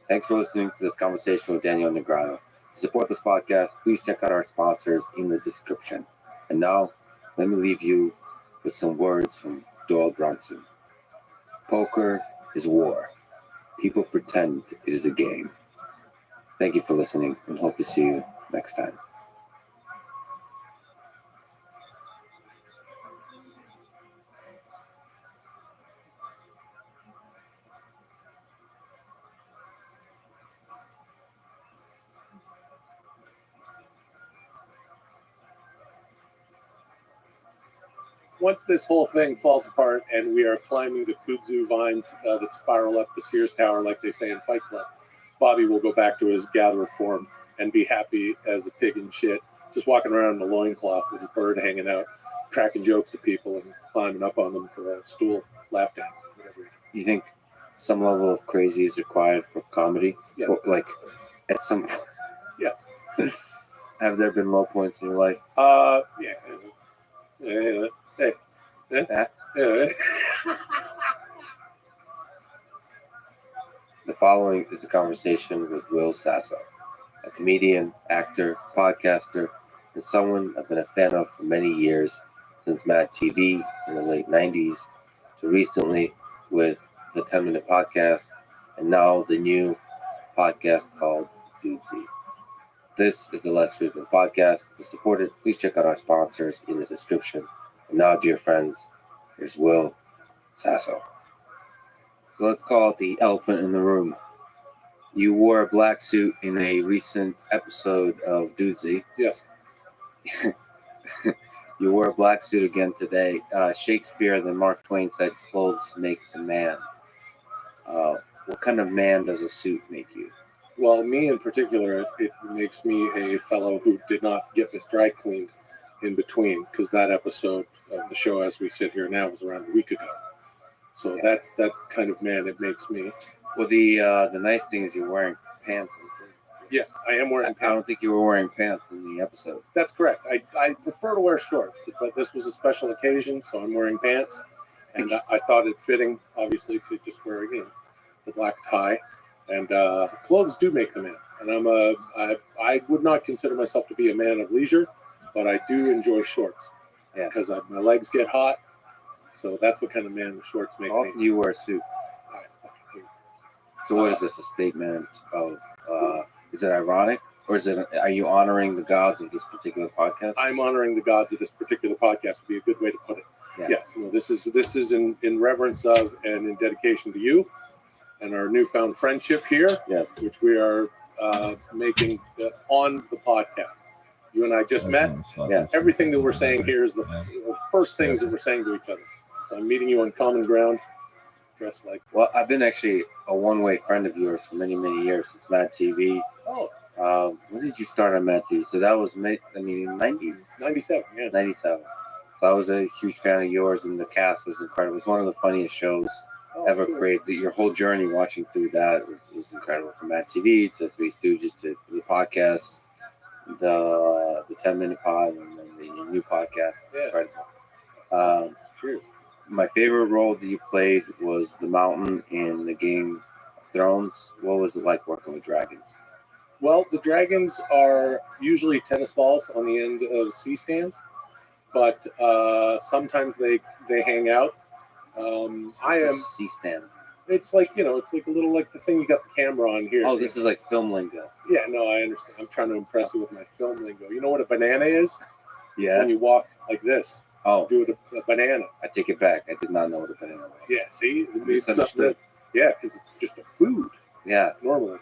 [SPEAKER 1] Thanks for listening to this conversation with Daniel Negreanu. To support this podcast, please check out our sponsors in the description. And now, let me leave you with some words from Doyle Brunson. Poker is war. People pretend it is a game. Thank you for listening and hope to see you next time.
[SPEAKER 10] Once this whole thing falls apart and we are climbing the kudzu vines that spiral up the Sears Tower, like they say in Fight Club, Bobby will go back to his gatherer form and be happy as a pig in shit, just walking around in a loincloth with his bird hanging out, cracking jokes to people and climbing up on them for a stool lap dance, whatever it is.
[SPEAKER 1] Do you think some level of crazy is required for comedy?
[SPEAKER 10] Yeah.
[SPEAKER 1] Or, like, at some point,
[SPEAKER 10] Yes.
[SPEAKER 1] Have there been low points in your life?
[SPEAKER 10] Yeah. Hey.
[SPEAKER 1] The following is a conversation with Will Sasso, a comedian, actor, podcaster, and someone I've been a fan of for many years, since Mad TV in the late 90s to recently with the 10-Minute Podcast, and now the new podcast called Dudesy. This is the Less Frequent Podcast. To support it, please check out our sponsors in the description. And now, dear friends, here's Will Sasso. So let's call it the elephant in the room. You wore a black suit in a recent episode of Dudesy.
[SPEAKER 10] Yes.
[SPEAKER 1] You wore a black suit again today. Shakespeare, then Mark Twain said, clothes make the man. What kind of man does a suit make you?
[SPEAKER 10] Well, me in particular, it makes me a fellow who did not get this dry cleaned in between, because that episode of the show, as we sit here now, was around a week ago. So that's the kind of man it makes me.
[SPEAKER 1] Well, the nice thing is you're wearing pants.
[SPEAKER 10] Yes, I am wearing
[SPEAKER 1] I don't
[SPEAKER 10] pants.
[SPEAKER 1] think you were wearing pants in the episode.
[SPEAKER 10] That's correct. I prefer to wear shorts, but this was a special occasion, so I'm wearing pants. And I thought it fitting, obviously, to just wear, the black tie. And clothes do make the man. And I would not consider myself to be a man of leisure, but I do enjoy shorts.
[SPEAKER 1] Yeah.
[SPEAKER 10] Because my legs get hot. So that's what kind of man the shorts make
[SPEAKER 1] How
[SPEAKER 10] me.
[SPEAKER 1] often do you wear a suit?
[SPEAKER 10] I fucking hate it.
[SPEAKER 1] So what is this, a statement of, is it ironic? Or are you honoring the gods of this particular podcast?
[SPEAKER 10] I'm honoring the gods of this particular podcast would be a good way to put it.
[SPEAKER 1] Yeah.
[SPEAKER 10] Yes, this is in reverence of and in dedication to you and our newfound friendship here,
[SPEAKER 1] Yes.
[SPEAKER 10] which we are making on the podcast. You and I just met.
[SPEAKER 1] Yeah.
[SPEAKER 10] Everything that we're saying here is the first things that we're saying to each other. So I'm meeting you on common ground, dressed like.
[SPEAKER 1] Well, I've been actually a one-way friend of yours for many, many years since Mad TV.
[SPEAKER 10] Oh,
[SPEAKER 1] When did you start on Mad TV? So that was, 90s?
[SPEAKER 10] 97, yeah.
[SPEAKER 1] 97. So I was a huge fan of yours, and the cast was incredible. It was one of the funniest shows
[SPEAKER 10] Oh,
[SPEAKER 1] ever
[SPEAKER 10] cool.
[SPEAKER 1] created. Your whole journey watching through that was incredible. From Mad TV to Three Stooges to the podcast, the 10-Minute Pod, and then the new podcast. It's
[SPEAKER 10] Yeah.
[SPEAKER 1] incredible.
[SPEAKER 10] Cheers.
[SPEAKER 1] My favorite role that you played was the Mountain in the Game of Thrones. What was it like working with dragons?
[SPEAKER 10] Well, the dragons are usually tennis balls on the end of C-stands, but sometimes they hang out. I am.
[SPEAKER 1] C-stand.
[SPEAKER 10] It's like it's like a little like the thing you got the camera on here.
[SPEAKER 1] Oh, this is like film lingo.
[SPEAKER 10] Yeah, no, I understand. I'm trying to impress you with my film lingo. You know what a banana is?
[SPEAKER 1] Yeah.
[SPEAKER 10] When you walk like this,
[SPEAKER 1] Oh,
[SPEAKER 10] do it a banana.
[SPEAKER 1] I take it back. I did not know what a banana was.
[SPEAKER 10] Yeah, see, it's
[SPEAKER 1] Misunderstood.
[SPEAKER 10] something that, yeah, because it's just a food
[SPEAKER 1] Yeah.
[SPEAKER 10] normally.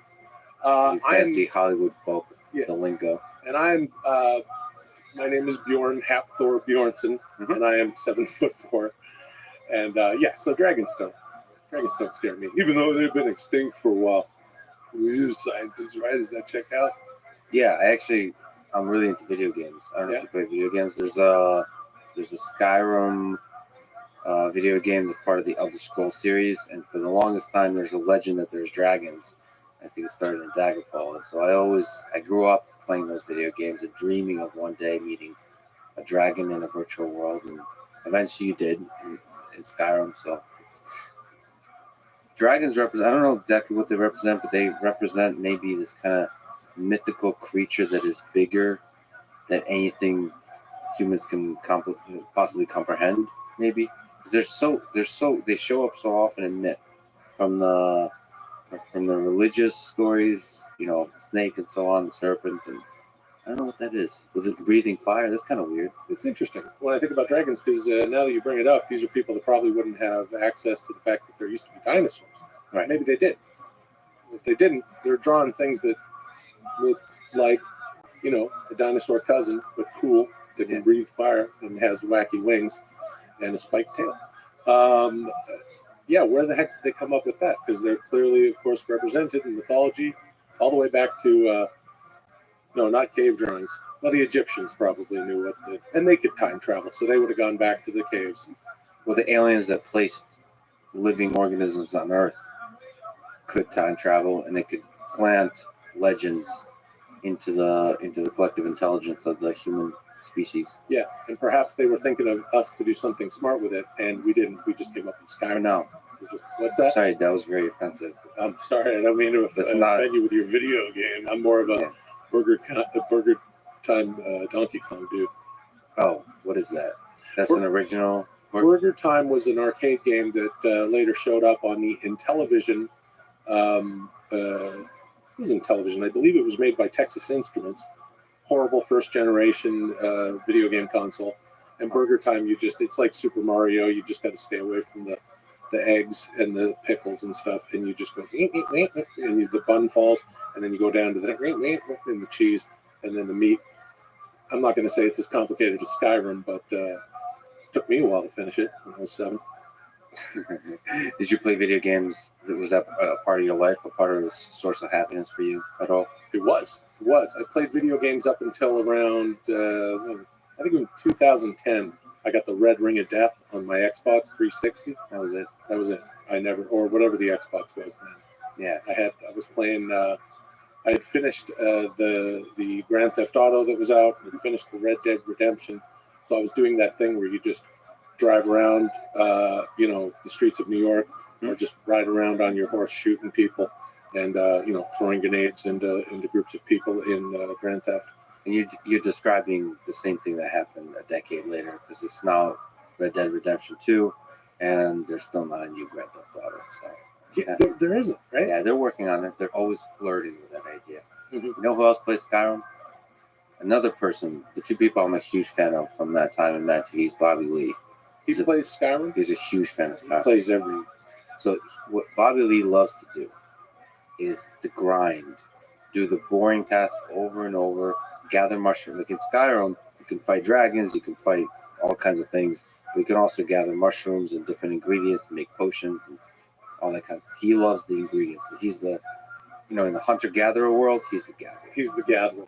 [SPEAKER 1] You fancy Hollywood folk,
[SPEAKER 10] Yeah.
[SPEAKER 1] the lingo.
[SPEAKER 10] And I'm. My name is Bjorn Hapthor Bjornsson,
[SPEAKER 1] Mhm.
[SPEAKER 10] and I am 7'4". And so dragons don't scare me, even though they've been extinct for a while. We're scientists, right? Does that check out?
[SPEAKER 1] Yeah, I'm really into video games. I don't know if you play video games. There's a Skyrim video game that's part of the Elder Scrolls series, and for the longest time, there's a legend that there's dragons. I think it started in Daggerfall, and so I grew up playing those video games and dreaming of one day meeting a dragon in a virtual world, and eventually you did in Skyrim. So dragons represent, I don't know exactly what they represent, but they represent maybe this kind of mythical creature that is bigger than anything humans can possibly comprehend, maybe. Because they show up so often in myth, from the religious stories, the snake and so on, the serpent, and I don't know what that is. With this breathing fire, that's kind of weird.
[SPEAKER 10] It's interesting when I think about dragons, because now that you bring it up, these are people that probably wouldn't have access to the fact that there used to be dinosaurs.
[SPEAKER 1] Right.
[SPEAKER 10] Maybe they did. If they didn't, they're drawing things that look like, a dinosaur cousin, but cool, that can breathe fire and has wacky wings and a spiked tail. Where the heck did they come up with that? Because they're clearly, of course, represented in mythology all the way back to, no, not cave drawings. Well, the Egyptians probably knew and they could time travel, so they would have gone back to the caves.
[SPEAKER 1] Well, the aliens that placed living organisms on Earth could time travel, and they could plant legends into the collective intelligence of the human species.
[SPEAKER 10] Yeah, and perhaps they were thinking of us to do something smart with it, and we didn't. We just came up with
[SPEAKER 1] I
[SPEAKER 10] Skyrim.
[SPEAKER 1] know.
[SPEAKER 10] What's that?
[SPEAKER 1] Sorry, that was very offensive.
[SPEAKER 10] I'm sorry, I don't mean to
[SPEAKER 1] That's
[SPEAKER 10] offend
[SPEAKER 1] not-
[SPEAKER 10] you with your video game. I'm more of a
[SPEAKER 1] Yeah.
[SPEAKER 10] Burger Time Donkey Kong dude.
[SPEAKER 1] Oh, what is that? That's an original.
[SPEAKER 10] Burger Time was an arcade game that later showed up on the Intellivision. It was Intellivision. I believe it was made by Texas Instruments. Horrible first generation video game console. And Burger Time, it's like Super Mario. You just got to stay away from the eggs and the pickles and stuff, and you just go and the bun falls, and then you go down to the and the cheese, and then the meat. I'm not going to say it's as complicated as Skyrim, but took me a while to finish it when I was 7.
[SPEAKER 1] Did you play video games? Was that a part of your life, a part of the source of happiness for you at all?
[SPEAKER 10] It was. I played video games up until around, I think in 2010. I got the Red Ring of Death on my Xbox 360.
[SPEAKER 1] That was it.
[SPEAKER 10] I never, or whatever the Xbox was then.
[SPEAKER 1] Yeah.
[SPEAKER 10] I was playing. I had finished the Grand Theft Auto that was out. I finished the Red Dead Redemption. So I was doing that thing where you just drive around, the streets of New York, or just ride around on your horse shooting people, and throwing grenades into groups of people in Grand Theft.
[SPEAKER 1] And you're describing the same thing that happened a decade later, because it's now Red Dead Redemption 2, and there's still not a new Grand Theft Auto. So
[SPEAKER 10] Yeah, there isn't, right?
[SPEAKER 1] yeah, they're working on it. They're always flirting with that idea.
[SPEAKER 10] Mhm.
[SPEAKER 1] You know who else plays Skyrim? Another person, the two people I'm a huge fan of from that time in Mad TV is Bobby Lee.
[SPEAKER 10] He plays Skyrim.
[SPEAKER 1] He's a huge fan of
[SPEAKER 10] He
[SPEAKER 1] Skyrim.
[SPEAKER 10] plays every.
[SPEAKER 1] So what Bobby Lee loves to do is to grind, do the boring task over and over, gather mushrooms. Like in Skyrim, you can fight dragons, you can fight all kinds of things. But you can also gather mushrooms and different ingredients to make potions and all that kind of stuff. He loves the ingredients. He's the, in the hunter-gatherer world, he's the gatherer.
[SPEAKER 10] He's the gatherer.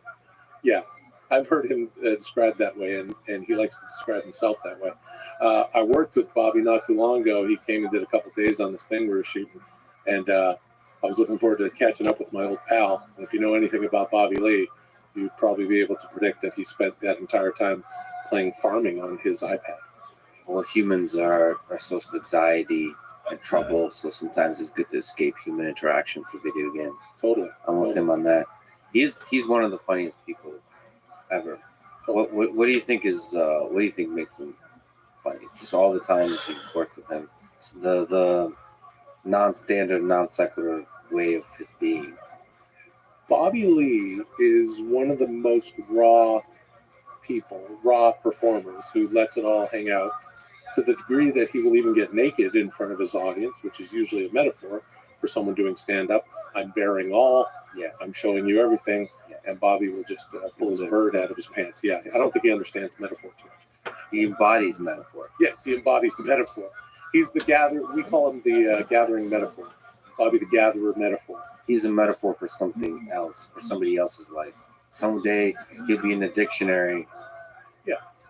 [SPEAKER 10] Yeah, I've heard him described that way, and he likes to describe himself that way. I worked with Bobby not too long ago. He came and did a couple of days on this thing we were shooting, and I was looking forward to catching up with my old pal. And if you know anything about Bobby Lee, you'd probably be able to predict that he spent that entire time playing farming on his iPad.
[SPEAKER 1] Well, humans are a source of anxiety and trouble, so sometimes it's good to escape human interaction through video games.
[SPEAKER 10] Totally.
[SPEAKER 1] I'm with him on that. He's one of the funniest people ever. What do you think makes him funny? It's just all the time as you work with him. It's the non-standard, non-secular way of his being.
[SPEAKER 10] Bobby Lee is one of the most raw performers who lets it all hang out, to the degree that he will even get naked in front of his audience, which is usually a metaphor for someone doing stand-up. I'm bearing all. Yeah, I'm showing you everything. Yeah. And Bobby will just pull his bird out of his pants. Yeah, I don't think he understands metaphor too much.
[SPEAKER 1] He embodies metaphor.
[SPEAKER 10] Yes, he embodies the metaphor. He's the gatherer. We call him the gathering metaphor. Bobby the gatherer metaphor.
[SPEAKER 1] He's a metaphor for something else, for somebody else's life. Someday he'll be in the dictionary,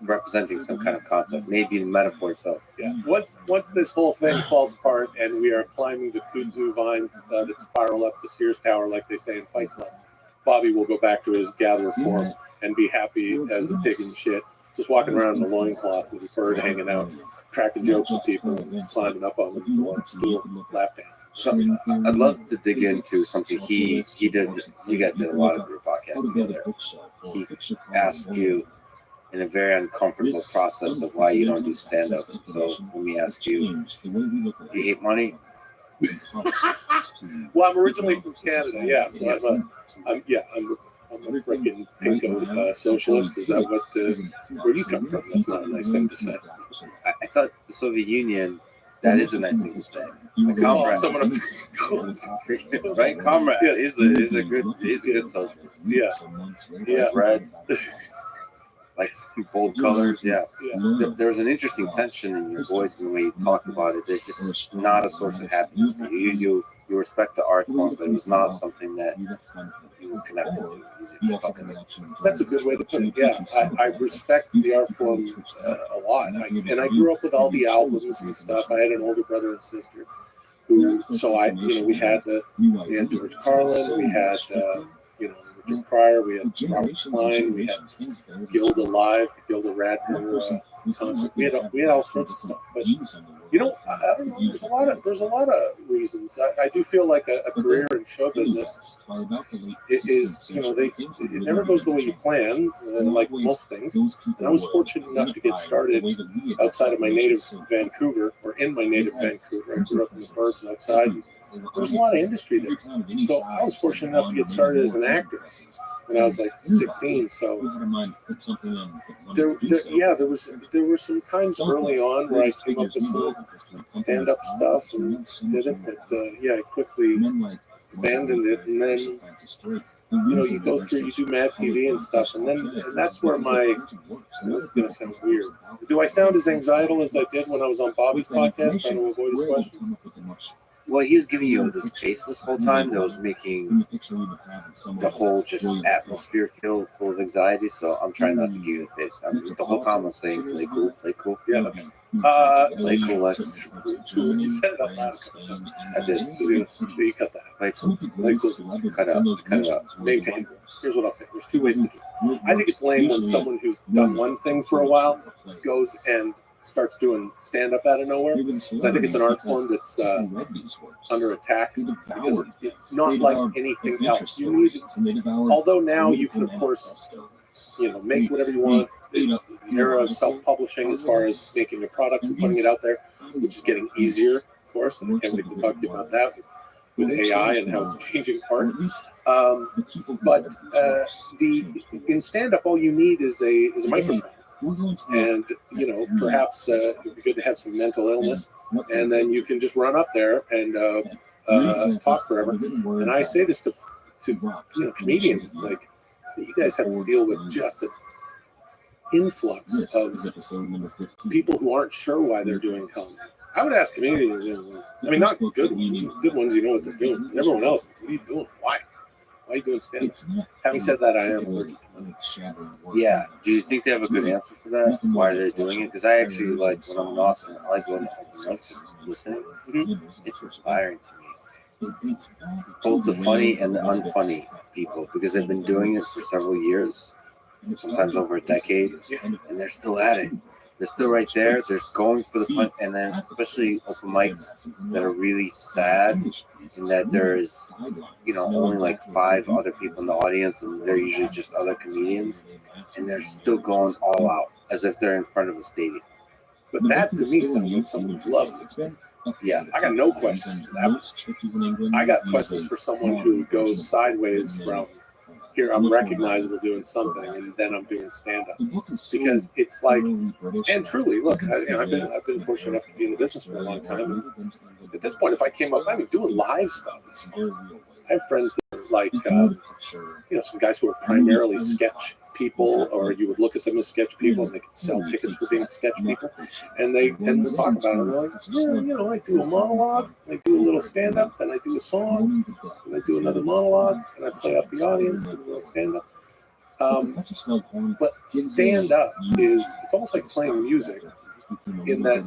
[SPEAKER 1] representing some kind of concept, maybe the metaphor itself.
[SPEAKER 10] Yeah. Once this whole thing falls apart and we are climbing the kudzu vines that spiral up the Sears Tower, like they say in Fight Club, Bobby will go back to his gatherer form and be happy as a pig in shit, just walking around in a loincloth with a bird hanging out, cracking jokes with people, and climbing up on the stool, lap dance.
[SPEAKER 1] So I'd love to dig into something he did. You guys did a lot of your podcasts together. He asked you in a very uncomfortable process of why you don't do stand-up. So let me ask you, you hate money?
[SPEAKER 10] Well, I'm originally from Canada, yeah. So I'm a freaking pinko socialist. Is that what, where you come from? That's not a nice thing to say.
[SPEAKER 1] I thought the Soviet Union, that is a nice thing to say. A comrade. Right? Comrade is a good socialist.
[SPEAKER 10] Yeah. Yeah.
[SPEAKER 1] Red. Like bold colors, yeah. There's an interesting tension in your voice and the way you talk about it. There's just not a source of happiness for you. You respect the art form, but it was not something that you were connected to.
[SPEAKER 10] That's a good way to put it. Yeah, I respect the art form a lot, and I grew up with all the albums and stuff. I had an older brother and sister who, so we had George Carlin, we had Richard Pryor, we
[SPEAKER 8] For
[SPEAKER 10] had Robert
[SPEAKER 8] generations and
[SPEAKER 10] Klein, we had
[SPEAKER 8] generations, things varied.
[SPEAKER 10] Gilda Live, the Gilda
[SPEAKER 8] That
[SPEAKER 10] Radner
[SPEAKER 8] person was
[SPEAKER 10] concert.
[SPEAKER 8] unlikely to have
[SPEAKER 10] We had all
[SPEAKER 8] vastly
[SPEAKER 10] sorts of
[SPEAKER 8] different
[SPEAKER 10] stuff. But
[SPEAKER 8] views on the world
[SPEAKER 10] you know,
[SPEAKER 8] from
[SPEAKER 10] I don't
[SPEAKER 8] the
[SPEAKER 10] know.
[SPEAKER 8] views
[SPEAKER 10] There's a lot of reasons. I do feel like a
[SPEAKER 8] But
[SPEAKER 10] career
[SPEAKER 8] then,
[SPEAKER 10] in show
[SPEAKER 8] in the
[SPEAKER 10] business
[SPEAKER 8] West, by about the late
[SPEAKER 10] it
[SPEAKER 8] 16th
[SPEAKER 10] is, you know,
[SPEAKER 8] century, things had
[SPEAKER 10] it
[SPEAKER 8] really
[SPEAKER 10] never goes the way you
[SPEAKER 8] begun to
[SPEAKER 10] plan,
[SPEAKER 8] change.
[SPEAKER 10] like
[SPEAKER 8] Always
[SPEAKER 10] most things.
[SPEAKER 8] those people
[SPEAKER 10] And I was
[SPEAKER 8] would
[SPEAKER 10] fortunate enough to get
[SPEAKER 8] identify
[SPEAKER 10] started
[SPEAKER 8] the way that we
[SPEAKER 10] outside of my native
[SPEAKER 8] identify
[SPEAKER 10] Vancouver, or in my native
[SPEAKER 8] had
[SPEAKER 10] Vancouver. I grew up in the burbs outside. And
[SPEAKER 8] They were
[SPEAKER 10] there was a lot of
[SPEAKER 8] omnipresent.
[SPEAKER 10] industry
[SPEAKER 8] Every
[SPEAKER 10] there.
[SPEAKER 8] town of any
[SPEAKER 10] So
[SPEAKER 8] size
[SPEAKER 10] I was
[SPEAKER 8] had
[SPEAKER 10] fortunate enough to
[SPEAKER 8] one
[SPEAKER 10] get
[SPEAKER 8] or
[SPEAKER 10] started
[SPEAKER 8] maybe
[SPEAKER 10] as an
[SPEAKER 8] more
[SPEAKER 10] actor
[SPEAKER 8] presses.
[SPEAKER 10] when I was like
[SPEAKER 8] Anybody
[SPEAKER 10] 16.
[SPEAKER 8] who
[SPEAKER 10] So
[SPEAKER 8] had a mind to put something in that wanted to do so.
[SPEAKER 10] yeah, there were some times
[SPEAKER 8] Some of
[SPEAKER 10] early
[SPEAKER 8] the
[SPEAKER 10] on where I
[SPEAKER 8] greatest
[SPEAKER 10] came up
[SPEAKER 8] figures
[SPEAKER 10] with
[SPEAKER 8] we know
[SPEAKER 10] some
[SPEAKER 8] in history come from
[SPEAKER 10] stand-up
[SPEAKER 8] this time,
[SPEAKER 10] stuff
[SPEAKER 8] so we know
[SPEAKER 10] and
[SPEAKER 8] so much
[SPEAKER 10] did it,
[SPEAKER 8] more
[SPEAKER 10] but
[SPEAKER 8] about
[SPEAKER 10] yeah, I quickly
[SPEAKER 8] men like
[SPEAKER 10] abandoned it, and then
[SPEAKER 8] Francis Drake.
[SPEAKER 10] you go through, you do Mad TV and stuff, and that's where this is going to sound weird. Do I sound as anxietal as I did when I was on Bobby's podcast trying to avoid his questions?
[SPEAKER 1] Well, he was giving you this face this whole time that was making the whole just atmosphere feel full of anxiety. So I'm trying not to give you the face. The whole time I'm saying, play cool, play cool.
[SPEAKER 10] Yeah.
[SPEAKER 1] Play cool, Lex.
[SPEAKER 10] You said it out loud.
[SPEAKER 1] I did.
[SPEAKER 10] You cut that.
[SPEAKER 1] Play cool.
[SPEAKER 10] Play cool.
[SPEAKER 1] Cut it out.
[SPEAKER 10] Maintain. Here's what I'll say. There's two ways to do it. I think it's lame when someone who's done one thing for a while goes and starts doing stand-up out of nowhere. Because I think it's an art form that's under attack. Because it's not like anything else. You need, although now you can, of course, make whatever you want. It's the era of self-publishing as far as making a product and putting it out there, which is getting easier, of course. And I can't wait to talk to you about that with AI and how it's changing art. But in stand-up, all you need is a microphone. And, perhaps it'd be good to have some mental illness. And then you can just run up there and talk forever. And I say this to comedians. It's like, you guys have to deal with just an influx of people who aren't sure why they're doing comedy. I would ask comedians, I mean, not good ones, you know what they're doing. And everyone else, what are you doing? Why? Why are you doing stand-up? Having said that, I am allergic.
[SPEAKER 1] Yeah. Do you think they have a good answer for that? Why are they doing it? Because I actually like when I'm in Austin, I like going to open mics and listening. It's inspiring to me. Both the funny and the unfunny people, because they've been doing it for several years, sometimes over a decade, and they're still at it. They're still right there. They're going for the fun, and then especially open mics that are really sad, in that there's only like 5 other people in the audience, and they're usually just other comedians, and they're still going all out as if they're in front of a stadium.
[SPEAKER 10] But that to me sounds like someone who loves it.
[SPEAKER 1] Yeah,
[SPEAKER 10] I got no questions for that. I got questions for someone who goes sideways from here I'm recognizable doing something, and then I'm doing stand-up, because it's like, and truly, look, I've been fortunate enough to be in the business for a long time. And at this point, if I came up, doing live stuff is fun. I have friends that are like, some guys who are primarily sketch people, or you would look at them as sketch people, and they could sell tickets for being sketch people, and we'll talk about it. And they're like, I do a monologue, I do a little stand-up, then I do a song, and I do another monologue, and I play off the audience, do a little stand-up. But stand-up it's almost like playing music, in that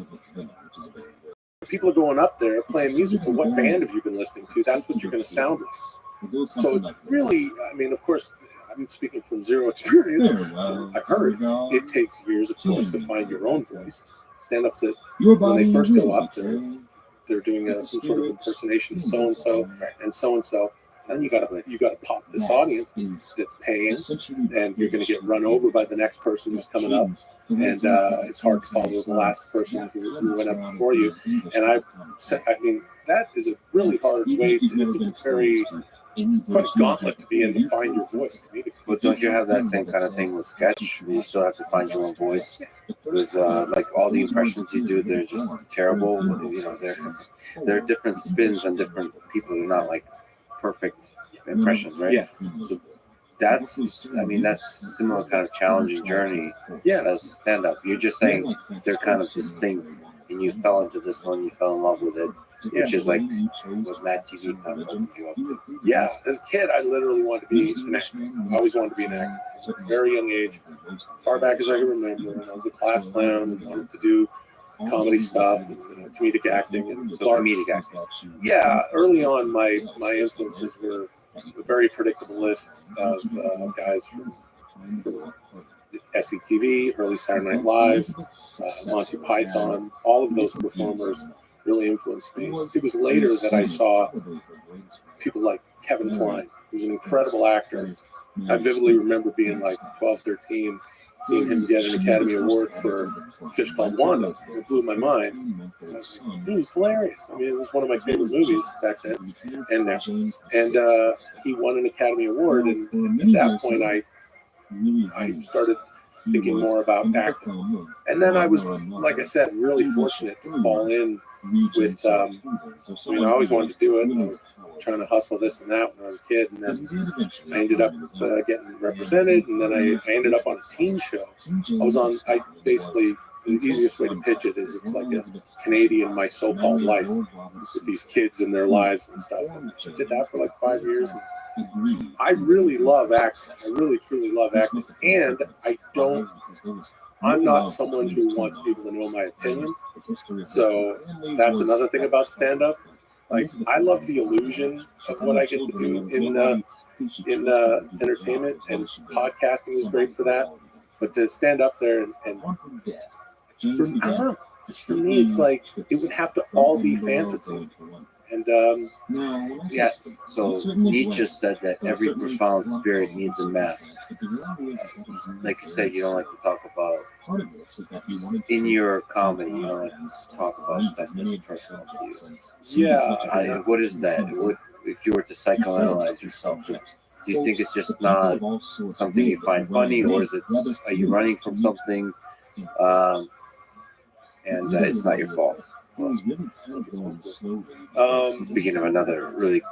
[SPEAKER 10] people are going up there playing music, but what band have you been listening to? That's what you're going to sound like. So it's really, of course, I'm speaking from zero experience. I've heard it takes years, of course, to find your own voice. Stand-ups that when they first go up, they're doing some sort of impersonation of so-and-so and so-and-so. Then you gotta pop this audience that's paying, and you're going to get run over by the next person who's coming up, and it's hard to follow the last person who went up before you. And that is a really hard way. It's quite a gauntlet to be in to find your voice.
[SPEAKER 1] But don't you have that same kind of thing with sketch? You still have to find your own voice. With like all the impressions you do, they're just terrible. They're different spins on different people. They're not like perfect impressions, right?
[SPEAKER 10] Yeah.
[SPEAKER 1] So that's similar kind of challenging journey. Yeah, as stand up. You're just saying they're kind of distinct, and you fell into this one, you fell in love with it, which is like what Mad TV kind of opened you up to.
[SPEAKER 10] Yeah, as a kid, I literally wanted to be an actor. I always wanted to be an actor. At a very young age, as far back as I can remember, when I was a class clown and wanted to do comedy stuff, and, comedic acting, and
[SPEAKER 1] So comedic acting.
[SPEAKER 10] yeah, early on, my influences were a very predictable list of guys from SCTV, early Saturday Night Live, Monty Python. All of those performers really influenced me. It was later that I saw people like Kevin Kline, who's an incredible actor. I vividly remember being like 12, 13, seeing him get an Academy Award for Fish Called Wanda. It blew my mind. He was hilarious. I mean, it was one of my favorite movies back then and now. And he won an Academy Award, and at that point, I started thinking more about acting. And then I was, like I said, really fortunate to fall in with, I mean, I always wanted to do it. I was trying to hustle this and that when I was a kid. And then I ended up getting represented. And then I ended up on a teen show. I basically, the easiest way to pitch it is it's like a Canadian My So-Called Life with these kids and their lives and stuff. And I did that for like 5 years. And I really love acting. I really, truly love acting. And I'm not someone who wants people to know my opinion. So that's another thing about stand-up. Like, I love the illusion of what I get to do in entertainment, and podcasting is great for that. But to stand up there and I don't know, for me, it's like it would have to all be fantasy. And
[SPEAKER 1] yeah, so Nietzsche said that every profound spirit needs a mask. Like you said, you don't like to talk about in your comedy. You don't like to talk about stuff that's personal to you.
[SPEAKER 10] yeah,
[SPEAKER 1] What is that? If you were to psychoanalyze yourself, do you think it's just not something you find funny, or are you running from something, and it's not your fault? Speaking of another really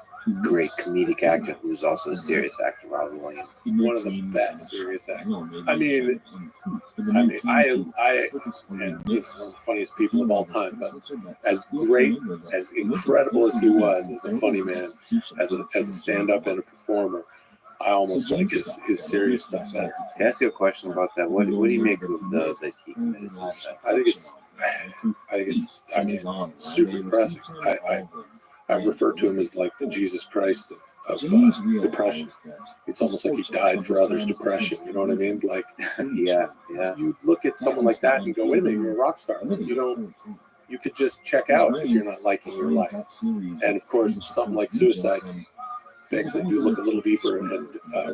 [SPEAKER 1] great comedic actor who's also a serious actor, Robin Williams.
[SPEAKER 10] one of the best serious actors. I mean, and he's one of the funniest people of all time. But as great, as incredible as he was as a funny man, as a stand-up and a performer, I almost like his serious stuff better.
[SPEAKER 1] Can I ask you a question about that? What do you make of that he committed suicide?
[SPEAKER 10] I think it's super impressive. I've referred to him as like the Jesus Christ of depression. It's almost like he died for others' depression. You know what I mean? Like,
[SPEAKER 1] yeah.
[SPEAKER 10] You look at someone like that and you go, wait a minute, you're a rock star. You could just check out if you're not liking your life. And of course, something like suicide begs that you look a little deeper and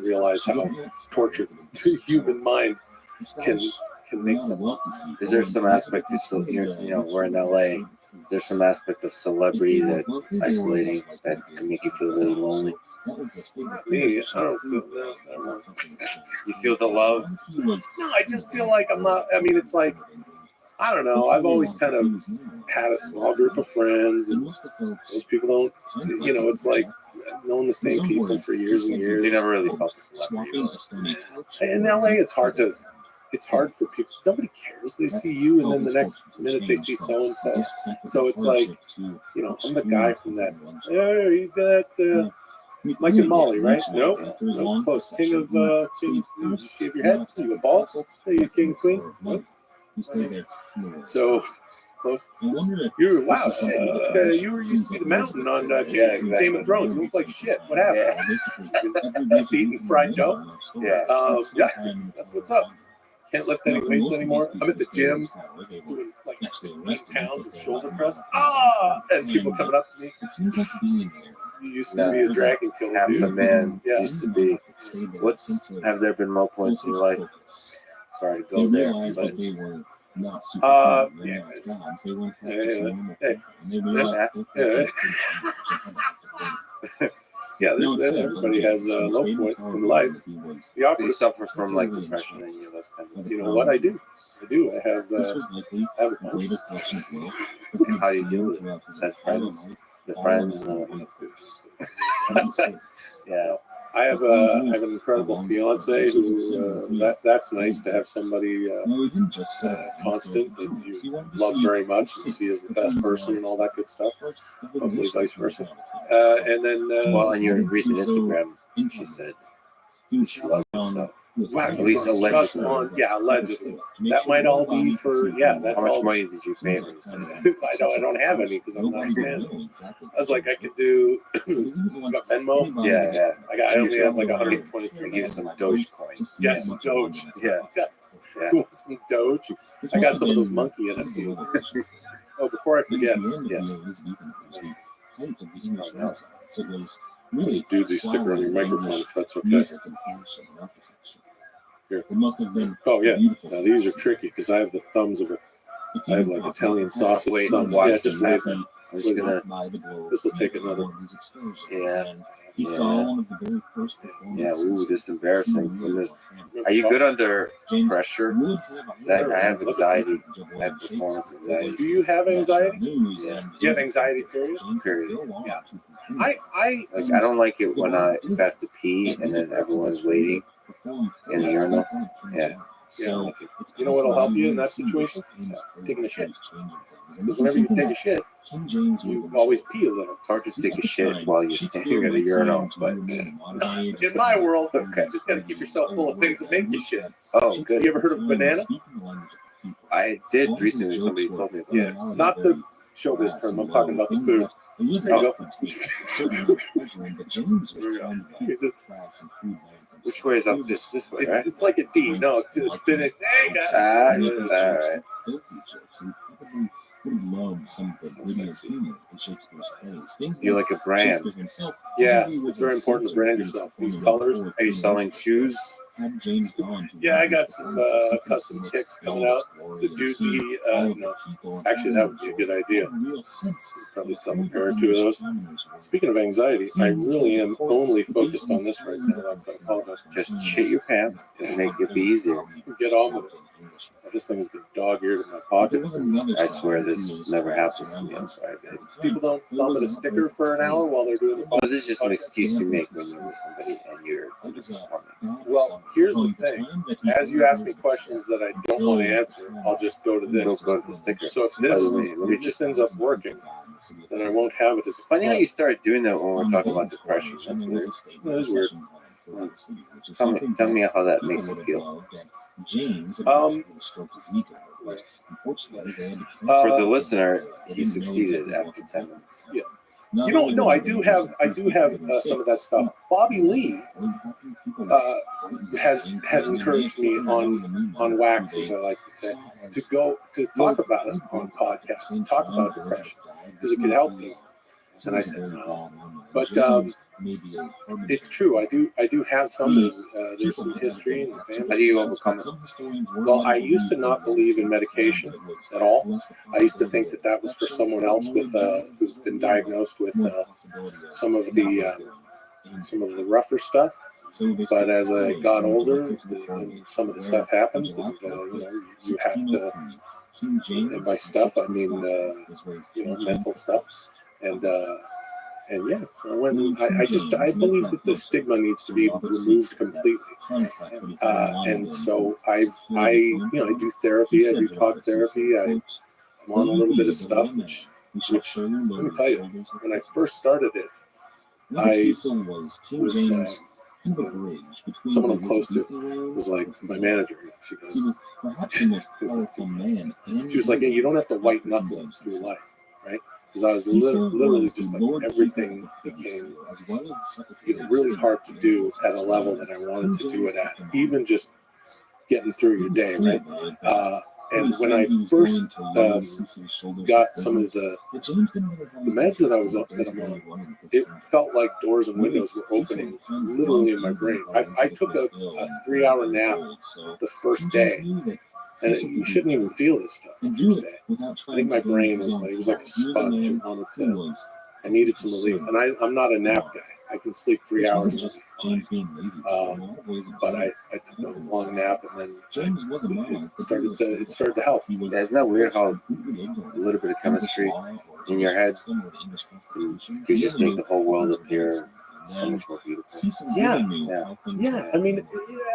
[SPEAKER 10] realize how tortured the human mind can make someone.
[SPEAKER 1] Is there some aspect of, we're in LA, is there some aspect of celebrity that's isolating, that can make you feel really lonely?
[SPEAKER 10] Me, I don't feel that. I don't know.
[SPEAKER 1] You feel the love?
[SPEAKER 10] No, I just feel like I'm not. I mean, it's like, I don't know. I've always kind of had a small group of friends, and those people don't, it's like I've known the same people for years and years.
[SPEAKER 1] You never really felt the celebrity.
[SPEAKER 10] In LA, it's hard for people. Nobody cares. They see you, and then the next minute they see so and so. So it's like, I'm the guy from that. Oh, you got Mike and Molly, right? Nope. Close. King of you shave your head. You got balls. Are you king of queens? Nope. So close. You used to be the mountain on Game of Thrones. You look like shit. What happened? Just eating fried dough. Yeah. That's what's up. Can't lift any weights anymore. I'm at the gym doing like 8 pounds of shoulder press. And people coming up to me. You used to be a dragon killer.
[SPEAKER 1] Half a man used to be. Have there been low points in your life? Sorry to go there, but
[SPEAKER 10] everybody has a low point in life. The opposite.
[SPEAKER 1] You suffer from like depression and those kinds of things.
[SPEAKER 10] You know what I do? I have a bunch.
[SPEAKER 1] How do you deal with it? Besides friends? The friends. Yeah.
[SPEAKER 10] I have an incredible fiance who that's nice to have somebody constant that you love very much and see as the best person and all that good stuff. Hopefully vice versa. And then
[SPEAKER 1] on your recent Instagram, she said she loves you. So
[SPEAKER 10] Wow,
[SPEAKER 1] At least
[SPEAKER 10] just
[SPEAKER 1] allegedly.
[SPEAKER 10] allegedly. That might all be for that's
[SPEAKER 1] How much
[SPEAKER 10] all.
[SPEAKER 1] money did you pay him?
[SPEAKER 10] I don't have any because I'm not standing. I was like, I could do. Got Venmo.
[SPEAKER 1] Yeah.
[SPEAKER 10] I only have like 123.
[SPEAKER 1] I give you some Dogecoin.
[SPEAKER 10] Yes, some Doge.
[SPEAKER 1] Yeah.
[SPEAKER 10] Who wants some Doge? I got some of those monkey NFTs. Oh, before I forget,
[SPEAKER 1] Yes.
[SPEAKER 8] So it was really
[SPEAKER 10] dude, you stick around your microphone if that's okay.
[SPEAKER 8] music and fashion and architecture.
[SPEAKER 10] Here.
[SPEAKER 8] It must have been
[SPEAKER 10] Oh yeah.
[SPEAKER 8] beautiful.
[SPEAKER 10] Now these are tricky because I have the thumbs of a.
[SPEAKER 8] It's
[SPEAKER 10] I have
[SPEAKER 8] even
[SPEAKER 10] like
[SPEAKER 8] possible
[SPEAKER 10] Italian
[SPEAKER 8] to
[SPEAKER 10] sausage
[SPEAKER 1] wait,
[SPEAKER 10] thumbs.
[SPEAKER 1] watch
[SPEAKER 10] Yeah,
[SPEAKER 1] this
[SPEAKER 10] just
[SPEAKER 1] happen.
[SPEAKER 10] happen.
[SPEAKER 1] I'm just gonna.
[SPEAKER 10] This will take another.
[SPEAKER 1] Yeah.
[SPEAKER 8] And he
[SPEAKER 1] Yeah.
[SPEAKER 8] saw one of the very first
[SPEAKER 1] Yeah.
[SPEAKER 8] performances.
[SPEAKER 1] Ooh, this is embarrassing. When this,
[SPEAKER 10] Oh,
[SPEAKER 1] are you good under
[SPEAKER 8] James
[SPEAKER 1] pressure?
[SPEAKER 8] would have a
[SPEAKER 1] That I have
[SPEAKER 8] hard
[SPEAKER 1] anxiety.
[SPEAKER 8] time
[SPEAKER 1] I have performance anxiety.
[SPEAKER 10] Do you have anxiety?
[SPEAKER 8] News
[SPEAKER 1] Yeah.
[SPEAKER 8] and
[SPEAKER 10] You have anxiety, period?
[SPEAKER 1] Period.
[SPEAKER 10] Yeah. I
[SPEAKER 1] Like I don't like it when if I have to pee and then everyone's waiting in the urinal. Yeah. I don't like it.
[SPEAKER 10] You know what'll help you in that situation? Taking a shit. Because whenever you take a shit, you always pee a little.
[SPEAKER 1] It's hard to take a shit while you're standing at a urinal, but
[SPEAKER 10] In my world,
[SPEAKER 1] okay.
[SPEAKER 10] you just got to keep yourself full of things that make you shit.
[SPEAKER 1] Oh,
[SPEAKER 10] You
[SPEAKER 1] good.
[SPEAKER 10] ever heard of banana?
[SPEAKER 1] I did recently. Somebody told me about.
[SPEAKER 10] Yeah, not the showbiz term. I'm talking about the food.
[SPEAKER 1] Which way is up? This way, right?
[SPEAKER 10] It's like a D. No, just spin it. There you go.
[SPEAKER 1] All right.
[SPEAKER 8] Would have loved some of the witty humor in Shakespeare's plays. Things
[SPEAKER 1] You're like a brand.
[SPEAKER 8] Shakespeare himself
[SPEAKER 10] Yeah,
[SPEAKER 8] probably would
[SPEAKER 10] it's very
[SPEAKER 8] have
[SPEAKER 10] important to
[SPEAKER 8] censored
[SPEAKER 10] brand
[SPEAKER 8] his
[SPEAKER 10] yourself. These
[SPEAKER 8] formula
[SPEAKER 10] colors.
[SPEAKER 8] for
[SPEAKER 1] Are you selling shoes?
[SPEAKER 8] had James gone to
[SPEAKER 10] Yeah, I got
[SPEAKER 8] his
[SPEAKER 10] some
[SPEAKER 8] performances,
[SPEAKER 10] custom
[SPEAKER 8] he would
[SPEAKER 10] kicks
[SPEAKER 8] have
[SPEAKER 10] coming
[SPEAKER 8] known
[SPEAKER 10] out.
[SPEAKER 8] its glory
[SPEAKER 10] The
[SPEAKER 8] and
[SPEAKER 10] juicy,
[SPEAKER 8] seen all of the
[SPEAKER 10] no.
[SPEAKER 8] people and
[SPEAKER 10] Actually, that would be a good idea.
[SPEAKER 8] had a real sense
[SPEAKER 10] Probably
[SPEAKER 8] of
[SPEAKER 10] sell
[SPEAKER 8] who
[SPEAKER 10] a pair or
[SPEAKER 8] the
[SPEAKER 10] two of
[SPEAKER 8] English
[SPEAKER 10] those.
[SPEAKER 8] commoners were.
[SPEAKER 10] Speaking of anxiety, I really am only focused on this right now. I apologize.
[SPEAKER 1] Just shit your pants and make it be easier.
[SPEAKER 10] Get on with it. This thing has been dog-eared in my
[SPEAKER 8] There
[SPEAKER 10] pocket.
[SPEAKER 8] was another
[SPEAKER 1] I
[SPEAKER 8] side
[SPEAKER 1] swear
[SPEAKER 8] who
[SPEAKER 1] this
[SPEAKER 8] was
[SPEAKER 1] never
[SPEAKER 8] perhaps
[SPEAKER 1] happens to me.
[SPEAKER 8] around
[SPEAKER 1] I'm sorry, babe.
[SPEAKER 10] People don't thumb at a sticker for an hour while they're doing the
[SPEAKER 1] Well, this is just an excuse you make when you're with somebody and you're
[SPEAKER 8] It was a
[SPEAKER 1] performing.
[SPEAKER 10] Well, here's the thing. As you ask me questions that I don't want to answer, I'll just go to this.
[SPEAKER 1] Don't go to the sticker.
[SPEAKER 10] So if
[SPEAKER 1] By
[SPEAKER 10] this,
[SPEAKER 1] the way, let me
[SPEAKER 10] if this ends up working, then I won't have it as
[SPEAKER 1] It's funny how you started doing that when we're talking about depression. That's weird.
[SPEAKER 10] That is weird.
[SPEAKER 1] Tell me how that makes you feel.
[SPEAKER 8] James stroked his ego, but unfortunately they had to
[SPEAKER 1] For the listener, he succeeded after 10 minutes.
[SPEAKER 10] You know, no, I do have some of that stuff. Bobby Lee had encouraged me on wax, as I like to say, to go to talk about it on podcasts, to talk about depression, because it could help you. And I said no, but it's true. I do have some. There's some history in the family.
[SPEAKER 1] How do you overcome it?
[SPEAKER 10] Well, I used to not believe in medication at all. I used to think that that was for someone else with who's been diagnosed with some of the rougher stuff. But as I got older, some of the stuff happens, and you have to. And by stuff, I mean mental stuff, and yeah. So I believe that the stigma needs to be removed completely. And so I do therapy. I do talk therapy. I'm on a little bit of stuff, which let me tell you, when I first started it, I was someone I'm close to was like my manager. She goes, she was like, hey, you don't have to white knuckle it through life, right? Because I was literally just like everything became really hard to do at a level that I wanted to do it at, even just getting through your day, right? And when I first got some of the meds that I'm on, it felt like doors and windows were opening literally in my brain. I took a 3-hour nap the first day, and you shouldn't even feel this stuff the first day. I think my brain was like, it was like a sponge. I needed some relief, and I'm not a nap guy. I can sleep 3 hours and be fine. But I took a long nap, and then it started to help.
[SPEAKER 1] Yeah, isn't that weird how a little bit of chemistry in your head could just make the whole world appear so much more beautiful?
[SPEAKER 10] Yeah. I mean,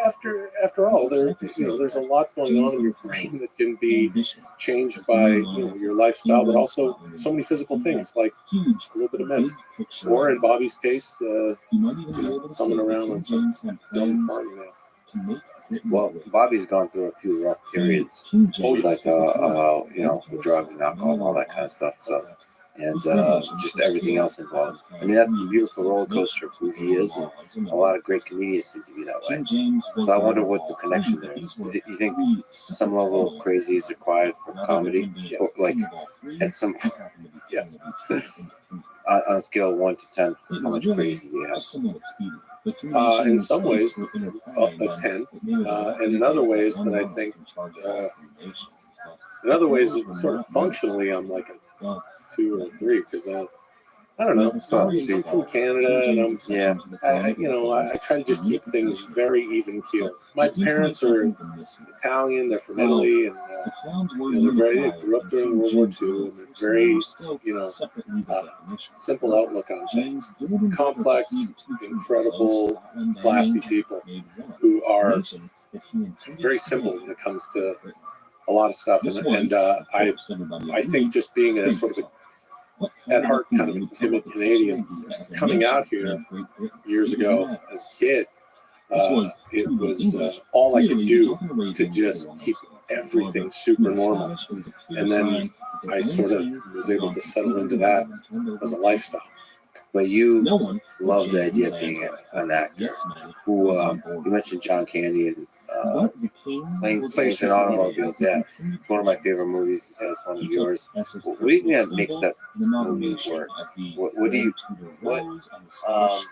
[SPEAKER 10] after all, there's a lot going on in your brain that can be changed by your lifestyle, but also so many physical things like a little bit of meds, or in Bobby's case, coming around on some dumb farming now.
[SPEAKER 1] Well, Bobby's gone through a few rough periods, like with drugs and alcohol and all that kind of stuff. So, and just everything else involved. I mean, that's the beautiful roller coaster of who he is, and a lot of great comedians seem to be that way. So I wonder what the connection there is. You think some level of crazy is required for comedy, or like at some, yes. On a scale of 1 to 10, how much crazy do you have?
[SPEAKER 10] In some ways, a 10. And in other ways, that I think, in other ways, sort of functionally, I'm like a 2 or 3 because I don't know. I'm from Canada, and I try to just keep things very even keel. My parents are Italian; they're from Italy, and they grew up during World War II, and they're very, simple outlook on things. Complex, incredible, classy people who are very simple when it comes to a lot of stuff, and I think just being a sort of at heart kind of a timid Canadian coming out here years ago as a kid, it was all I could do to just keep everything super normal, and then I sort of was able to settle into that as a lifestyle.
[SPEAKER 1] But you love the idea of being an actor. Who you mentioned John Candy and Planes and Automobiles. Yeah, it's one of my favorite movies. It's one of yours. What do you think that makes that movie work? What do you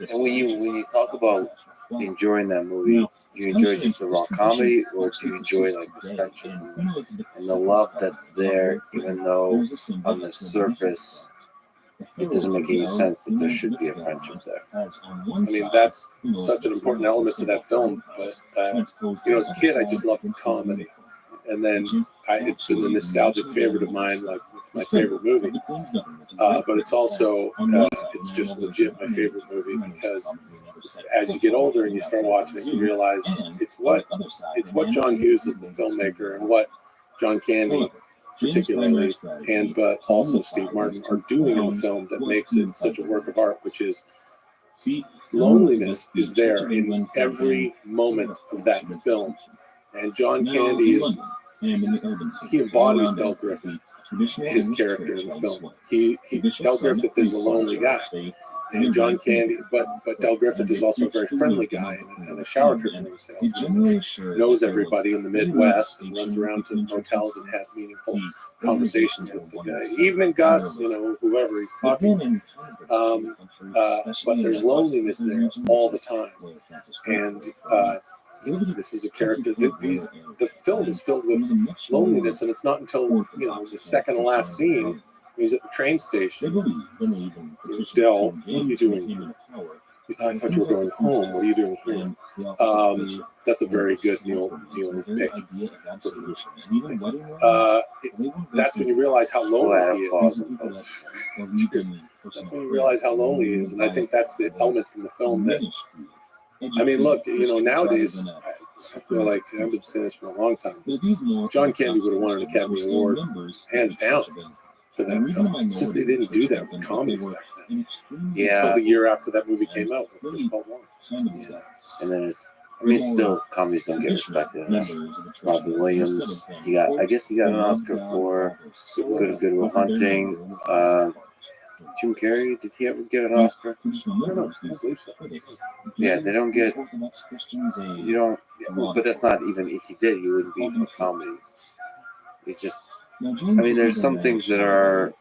[SPEAKER 1] and when you talk about enjoying that movie, do you enjoy just the raw comedy, or do you enjoy like the friendship and the love that's there, even though on the surface it doesn't make any sense that there should be a friendship there?
[SPEAKER 10] I mean, that's such an important element to that film. But as a kid, I just loved comedy, and then it's been a nostalgic favorite of mine. Like, it's my favorite movie. But it's also it's just legit my favorite movie because as you get older and you start watching it, you realize it's what John Hughes is the filmmaker, and what John Candy particularly, but also Steve Martin are doing in the film that makes it such a work of art, which is loneliness is there in every moment of that film. And John Candy he embodies Del Griffith, his character in the film. Del Griffith is a lonely guy. And John Candy, but Del Griffith is also a very friendly guy and a shower curtain salesman. Knows everybody in the Midwest and runs around to hotels and has meaningful conversations with the guy. Evening Gus, whoever he's talking. But there's loneliness there all the time. And this is a character. The film is filled with loneliness, and it's not until the second to last scene. He's at the train station. Del, what are you doing here? He said, I thought you were going home. What are you doing here? That's a very good Neil pick. That's when you realize how lonely he is. That's when you realize how lonely he is. And I think that's the element from the film that, I mean, look, nowadays, I feel like I've been saying this for a long time. John Candy would have won an Academy Award, hands down, for that film. It's just they didn't do that with comedies back then.
[SPEAKER 1] Yeah.
[SPEAKER 10] Until the year after that movie came out, with Fistball One.
[SPEAKER 1] Yeah. And then still comedies don't get respected enough. Robin Williams, I guess he got an Oscar for Good Will Hunting. Jim Carrey, did he ever get an Oscar?
[SPEAKER 10] I don't know. I believe so.
[SPEAKER 1] Yeah, they don't get. But that's not even if he did, he wouldn't be for comedies. It's just. I mean, there's some things that are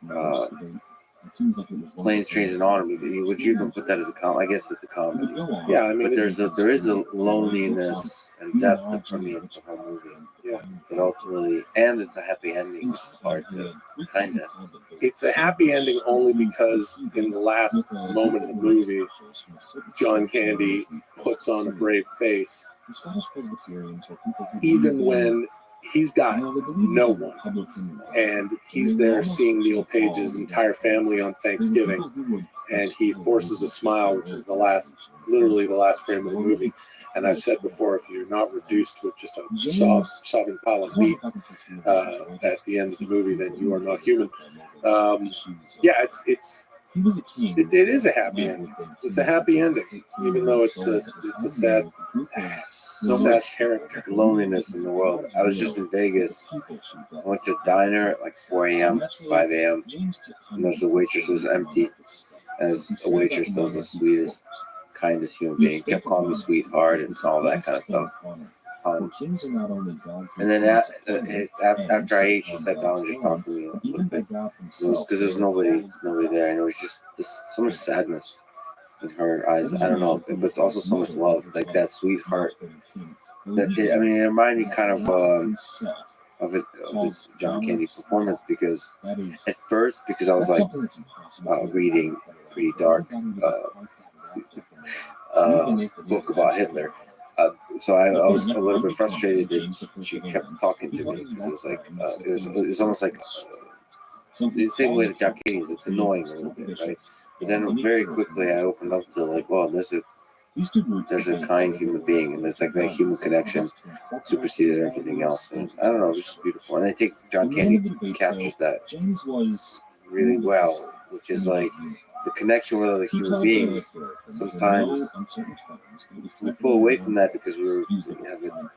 [SPEAKER 1] Planes, Trains, and Automobiles. Would you even put that as a comedy? I guess it's a comedy.
[SPEAKER 10] Yeah, I mean,
[SPEAKER 1] but there is a loneliness and depth that permeates the whole movie.
[SPEAKER 10] Yeah.
[SPEAKER 1] That ultimately, and it's a happy ending, which is hard to kind of.
[SPEAKER 10] It's a happy ending only because in the last moment of the movie, John Candy puts on a brave face, even when he's got no one, and he's there seeing Neil Page's entire family on Thanksgiving, and he forces a smile, which is literally the last frame of the movie. And I've said before, if you're not reduced to just a sobbing pile of meat at the end of the movie, then you are not human. It is a happy ending. It's a happy ending, even though it's a sad
[SPEAKER 1] so
[SPEAKER 10] Sad
[SPEAKER 1] much
[SPEAKER 10] character.
[SPEAKER 1] loneliness in the world. I was just in Vegas. I went to a diner at like 4 a.m., 5 a.m. And there's the waitresses empty. As a waitress, that was the sweetest, kindest human being. Kept calling me sweetheart and all that kind of stuff. And then after I ate, she sat down and just talked to me a little bit. Because there was nobody there, and it was just so much sadness in her eyes. I don't know, but also so much love, like that sweetheart. It reminded me kind of the John Candy performance, because at first, because I was like reading pretty dark book about Hitler. So I was a little bit frustrated that she kept talking to me, because it was like it was almost like the same way that John Candy is. It's annoying a little bit, right? But then very quickly I opened up to like, well, there's a kind human being, and there's like that human connection superseded everything else. And I don't know, it's just beautiful. And I think John Candy captures that really well, which is like the connection with other human beings. Sometimes we pull away from that because we have a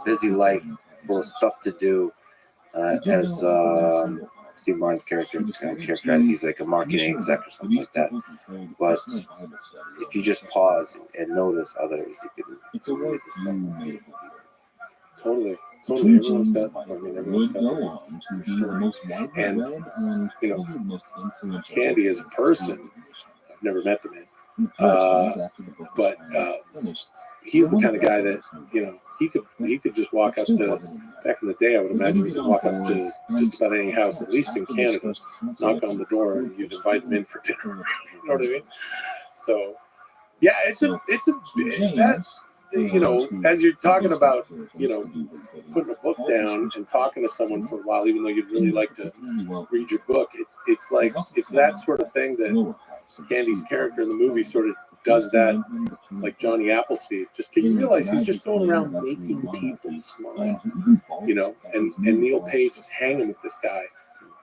[SPEAKER 1] busy life full of stuff to do. As Steve Martin's character characterized, he's like a marketing exec or something like that. But if you just pause and notice others, you can really discover.
[SPEAKER 10] Totally. Everyone's got that. And Candy as a person, I've never met the man, but he's the kind of guy that he could just walk up to. Back in the day, I would imagine he could walk up to just about any house, at least in Canada, knock on the door, and you'd invite him in for dinner. You know what I mean? So, yeah, it's a as you're talking about, putting a book down and talking to someone for a while, even though you'd really like to read your book, it's that sort of thing that Candy's character in the movie sort of does, that like Johnny Appleseed. Just, can you realize he's just going around making people smile, and Neil Page is hanging with this guy,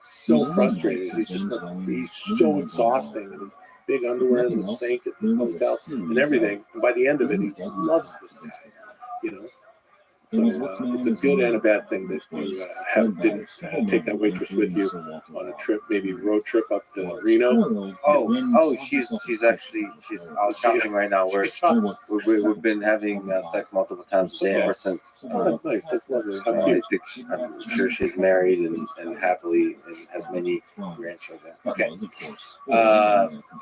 [SPEAKER 10] so frustrated. He's so exhausting, and his big underwear in the sink at the hotel and everything. And by the end of it, he loves this guy, So it's a good and a bad thing that you didn't take that waitress with you on a trip, maybe road trip up to Reno.
[SPEAKER 1] She's out shopping right now. We've been having sex multiple times a day ever since.
[SPEAKER 10] Oh, that's nice. That's lovely.
[SPEAKER 1] I'm sure she's married and happily and has many grandchildren. Okay.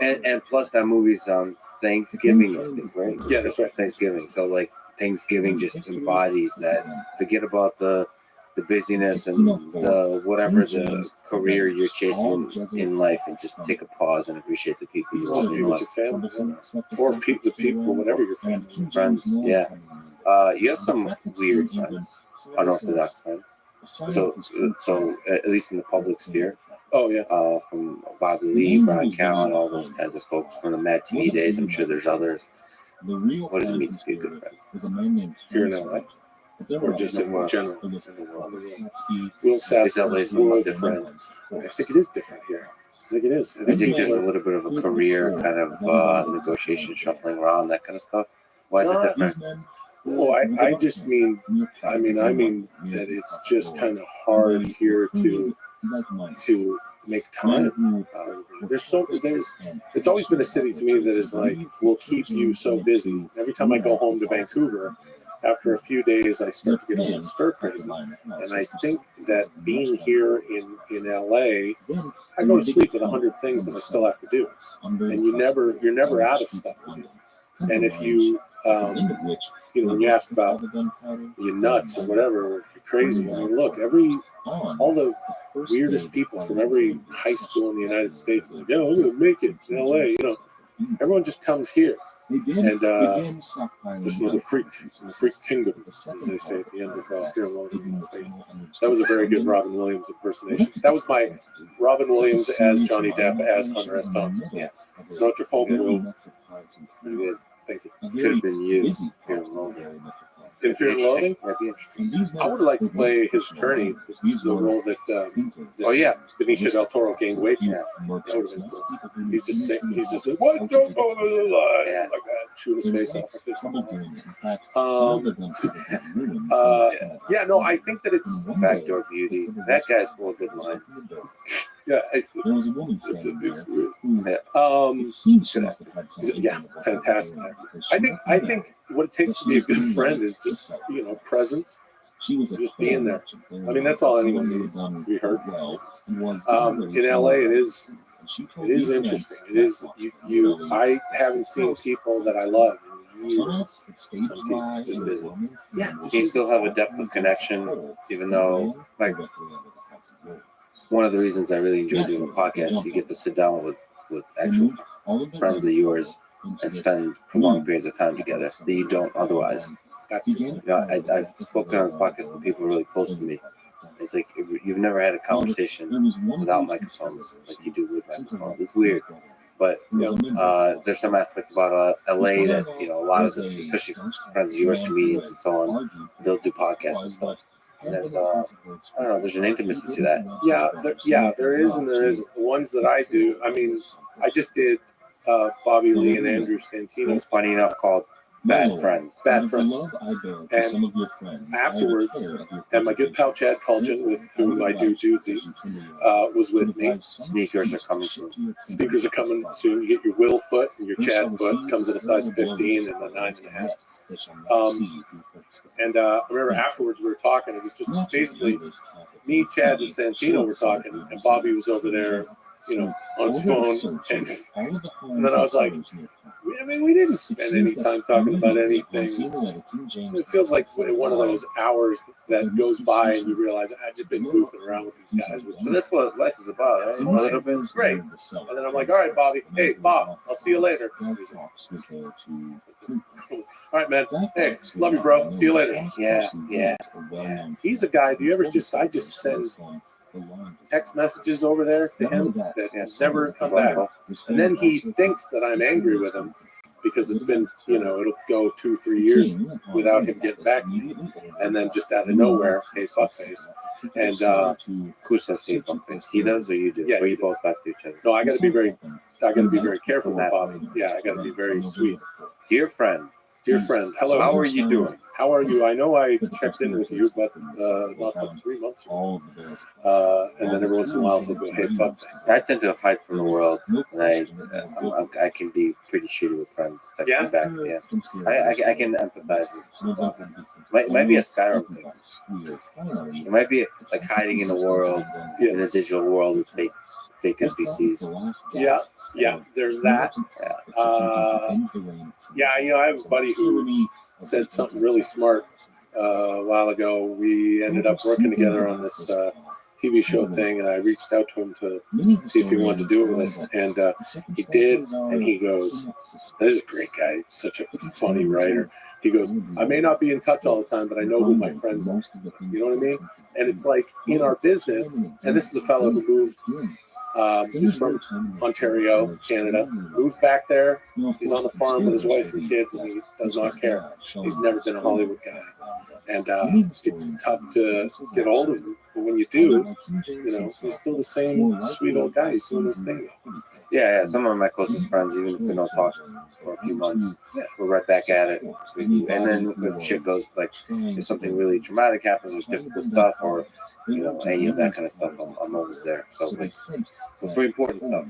[SPEAKER 1] And plus that movie's on Thanksgiving, I think, right?
[SPEAKER 10] Yeah, that's right.
[SPEAKER 1] Thanksgiving. So like Thanksgiving just embodies that. Forget about the busyness and the whatever the career you're chasing in life, and just take a pause and appreciate the people you love.
[SPEAKER 10] With your family, or the people, whatever your family.
[SPEAKER 1] Friends, yeah. You have some weird friends, unorthodox friends. So at least in the public sphere.
[SPEAKER 10] Oh yeah.
[SPEAKER 1] From Bobby Lee, Brian Callen, all those kinds of folks from the Mad TV days. I'm sure there's others. What does it mean to be a good friend?
[SPEAKER 10] Here in LA, or just in general? Will
[SPEAKER 1] Is LA
[SPEAKER 10] Sass's
[SPEAKER 1] somewhat
[SPEAKER 10] world
[SPEAKER 1] different?
[SPEAKER 10] friend. I think it is different here. I think it is.
[SPEAKER 1] I think there's a little bit of a career kind of negotiation, shuffling around, that kind of stuff. Why is it different?
[SPEAKER 10] Oh, I just mean, I mean that it's just kind of hard here to make time. It's always been a city to me that is like, will keep you so busy. Every time I go home to Vancouver, after a few days, I start to get a little stir crazy. And I think that being here in LA, I go to sleep with 100 things that I still have to do. And you're never out of stuff to do. And if you, when you ask about you nuts or whatever, or you're crazy, I mean, look, all the weirdest people from every high school in the United States is like, I'm going to make it in LA, everyone just comes here. And just was a freak kingdom, as they say at the end of Fear and Loathing in the States. That was a very good Robin Williams impersonation. That was my Robin Williams as Johnny Depp as Hunter S. Thompson. Yeah. So not your fault, Will. Pretty good. Thank you.
[SPEAKER 1] Could have been you. Fear and Loathing.
[SPEAKER 10] in Fear and Loathing.
[SPEAKER 1] That'd be interesting.
[SPEAKER 10] I would like to play his attorney, the role that
[SPEAKER 1] Oh yeah,
[SPEAKER 10] Benicio del Toro gained weight from.
[SPEAKER 1] Yeah.
[SPEAKER 10] That would have been cool. He's just saying, he's just like, what? Don't go to the line,
[SPEAKER 1] Yeah.
[SPEAKER 10] like that, shoot his face off. Like this. Yeah, no, I think that it's
[SPEAKER 1] Backdoor Beauty. That guy's full of good lines.
[SPEAKER 10] yeah.
[SPEAKER 8] There was a woman
[SPEAKER 10] It's a
[SPEAKER 8] standing
[SPEAKER 10] big
[SPEAKER 8] there
[SPEAKER 10] real.
[SPEAKER 8] who
[SPEAKER 10] Um,
[SPEAKER 8] it seems she must have had something
[SPEAKER 10] yeah,
[SPEAKER 8] about
[SPEAKER 10] fantastic.
[SPEAKER 8] her, because she
[SPEAKER 10] I
[SPEAKER 8] knew
[SPEAKER 10] think what it takes to be a good friend is just presence.
[SPEAKER 8] she was a
[SPEAKER 10] just being there.
[SPEAKER 8] I
[SPEAKER 10] I mean, that's all anyone needs to be heard.
[SPEAKER 8] Well, was
[SPEAKER 10] In LA, it is interesting. It is you. I haven't seen people that I love in years.
[SPEAKER 1] Yeah, you still have a depth of connection, even though, like, one of the reasons I really enjoy doing a podcast is you get to sit down with actual friends of yours and spend long periods of time together that you don't otherwise.
[SPEAKER 10] That's
[SPEAKER 1] I've spoken on this podcast to people really close to me. It's like you've never had a conversation without microphones like you do with microphones. It's weird, but there's some aspect about LA that a lot of the, especially friends of yours, comedians and so on, they'll do podcasts and stuff. And there's I don't know, there's an intimacy to that.
[SPEAKER 10] There is and there isn't. The ones that I do, I mean, I just did Bobby Lee and Andrew Santino.
[SPEAKER 1] It's funny enough called Bad Friends.
[SPEAKER 10] Bad Friends. And afterwards, and my good pal Chad Culgen, with whom I do Dudesy, was with me.
[SPEAKER 1] Sneakers are coming soon.
[SPEAKER 10] Sneakers are coming soon. You get your Will foot and your Chad foot. Comes in a size 15 and a 9.5. And I remember afterwards we were talking. It was just basically me, Chad, and Santino were talking, and Bobby was over there, on his phone. And then I was like, we didn't spend any time talking about anything. It feels like one of those hours that goes by and you realize I've just been goofing around with these guys.
[SPEAKER 1] So that's what life is about, right? A little bit.
[SPEAKER 10] It's great. And then I'm like, all right, Bobby. Hey, Bob, I'll see you later. All right, man. Hey, love you, bro. See you later.
[SPEAKER 1] Yeah.
[SPEAKER 10] He's a guy. Do you ever I just send text messages over there to him that never come back. And then he thinks that I'm angry with him because it's been, it'll go 2-3 years without him getting back to me. And then just out of nowhere, hey, fuckface. And
[SPEAKER 1] who says hey, fuckface? He does or you do?
[SPEAKER 10] Yeah,
[SPEAKER 1] or you both talk to each other?
[SPEAKER 10] No, I got to be very careful with Bobby. Yeah, I got to be very sweet.
[SPEAKER 1] Dear friend,
[SPEAKER 10] hello.
[SPEAKER 1] How are you doing?
[SPEAKER 10] How are you? I know I checked in with you, but not 3 months ago. And then every once in a while, they'll go, hey, fuck.
[SPEAKER 1] I tend to hide from the world, and I can be pretty shitty with friends.
[SPEAKER 10] Yeah?
[SPEAKER 1] Back. Yeah. I can empathize with them. Might be a Skyrim thing. It might be like hiding in the world, in a digital world with fake NPCs.
[SPEAKER 10] Yeah, there's that. I have a buddy who said something really smart a while ago. We ended up working together on this TV show thing, and I reached out to him to see if he wanted to do it with us, and he did. And he goes, "This is a great guy, such a funny writer." He goes, "I may not be in touch all the time, but I know who my friends are." You know what I mean? And it's like in our business, and this is a fellow who moved. He's from Ontario, Canada. Moved back there. He's on the farm with his wife and kids, and he does not care. He's never been a Hollywood guy, and it's tough to get hold of him. But when you do, he's still the same sweet old guy. He's doing his thing.
[SPEAKER 1] Yeah. Some of my closest friends, even if we don't talk for a few months, we're right back at it. And then if shit goes, like if something really traumatic happens, or difficult stuff, or any of that kind of stuff, I'm always there. So for important stuff,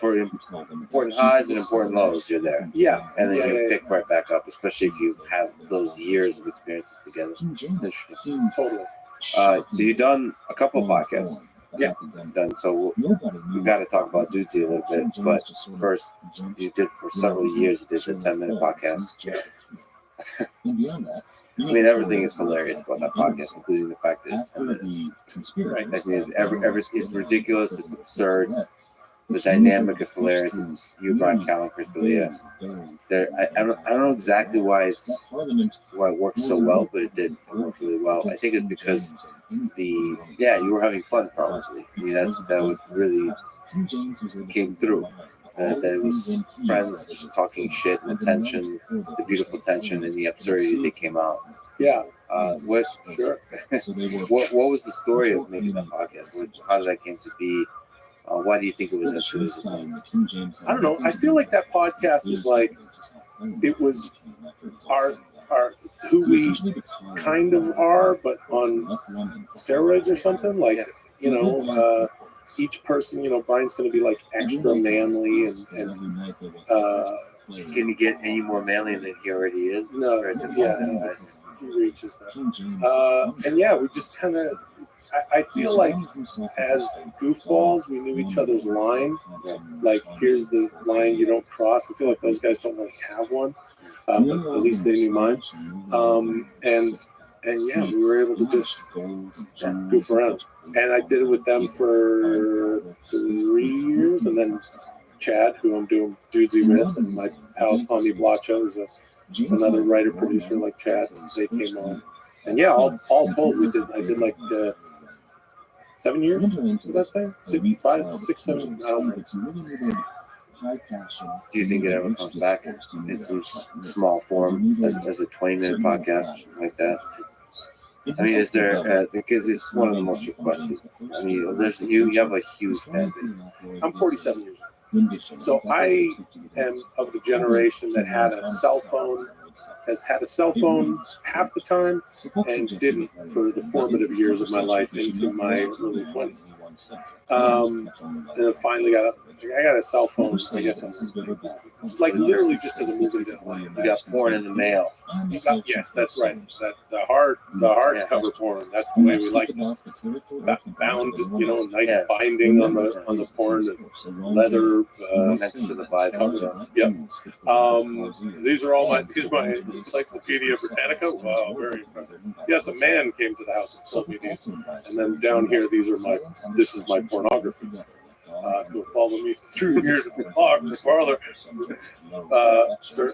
[SPEAKER 1] for important highs and important lows, you're there.
[SPEAKER 10] Yeah.
[SPEAKER 1] And then you pick right back up, especially if you have those years of experiences together. Interesting.
[SPEAKER 10] Totally.
[SPEAKER 1] So you've done a couple of podcasts.
[SPEAKER 10] Yeah.
[SPEAKER 1] Done. So we've got to talk about Dudesy a little bit. But first, you did for several years, you did the 10-minute podcast. I mean, everything is hilarious about that podcast, including the fact that it's 10 minutes. Right? That means it's ridiculous, it's absurd. The dynamic is hilarious. It's you, Brian Callen, Chris D'Elia. I don't know exactly why it works so well, but it did. It worked really well. I think it's because you were having fun probably. I mean, that would really came through. That it was friends just talking shit and the tension, the beautiful tension and the absurdity that came out.
[SPEAKER 10] Yeah.
[SPEAKER 1] What
[SPEAKER 10] Sure.
[SPEAKER 8] So they were
[SPEAKER 1] what was the story of making that podcast? How did that came to be? Why do you think it was as good as it was?
[SPEAKER 10] I don't know. I feel like that podcast is like it was our who we kind of are, but on steroids or something. Like, you know, each person, you know, Brian's going to be like extra manly and
[SPEAKER 1] Can you get any more manly than he already is?
[SPEAKER 10] no,
[SPEAKER 1] Or just
[SPEAKER 10] yeah,
[SPEAKER 1] something
[SPEAKER 10] no,
[SPEAKER 1] nice?
[SPEAKER 10] he reaches that. And yeah, we just kind of, I feel like as goofballs, we knew each other's line. Like, here's the line you don't cross. I feel like those guys don't really have one, but at least they knew mine. And yeah, we were able to just goof around. And I did it with them for 3 years, and then Chad, who I'm doing Dudesy with, and my pal Tommy Blacho, who's another writer producer like Chad. They came on, and yeah, all told, I did like 7 years of that thing, 6, 7. I don't know.
[SPEAKER 1] Do you think it ever comes back in some small form as a 20-minute podcast or something like that? I mean, is there because it's one of the most requested. I mean, there's you have a huge fan base.
[SPEAKER 10] I'm 47 years old, so I am of the generation that had a cell phone, has had a cell phone half the time, and didn't for the formative years of my life into my early 20s. And then finally I got a cell phone. I guess it's like literally just because I moved into LA.
[SPEAKER 1] You got porn in the mail.
[SPEAKER 10] Yes, that's right. That the hardcover porn. That's the way we like it. That bound, you know, nice binding on the porn, leather
[SPEAKER 1] Next to the Bible.
[SPEAKER 10] cover. Yep. These are all my Encyclopedia Britannica. Wow, very impressive. Yes, a man came to the house and sold me these. And then down here, this is my pornography. If you'll follow me through here to the parlor,
[SPEAKER 1] It's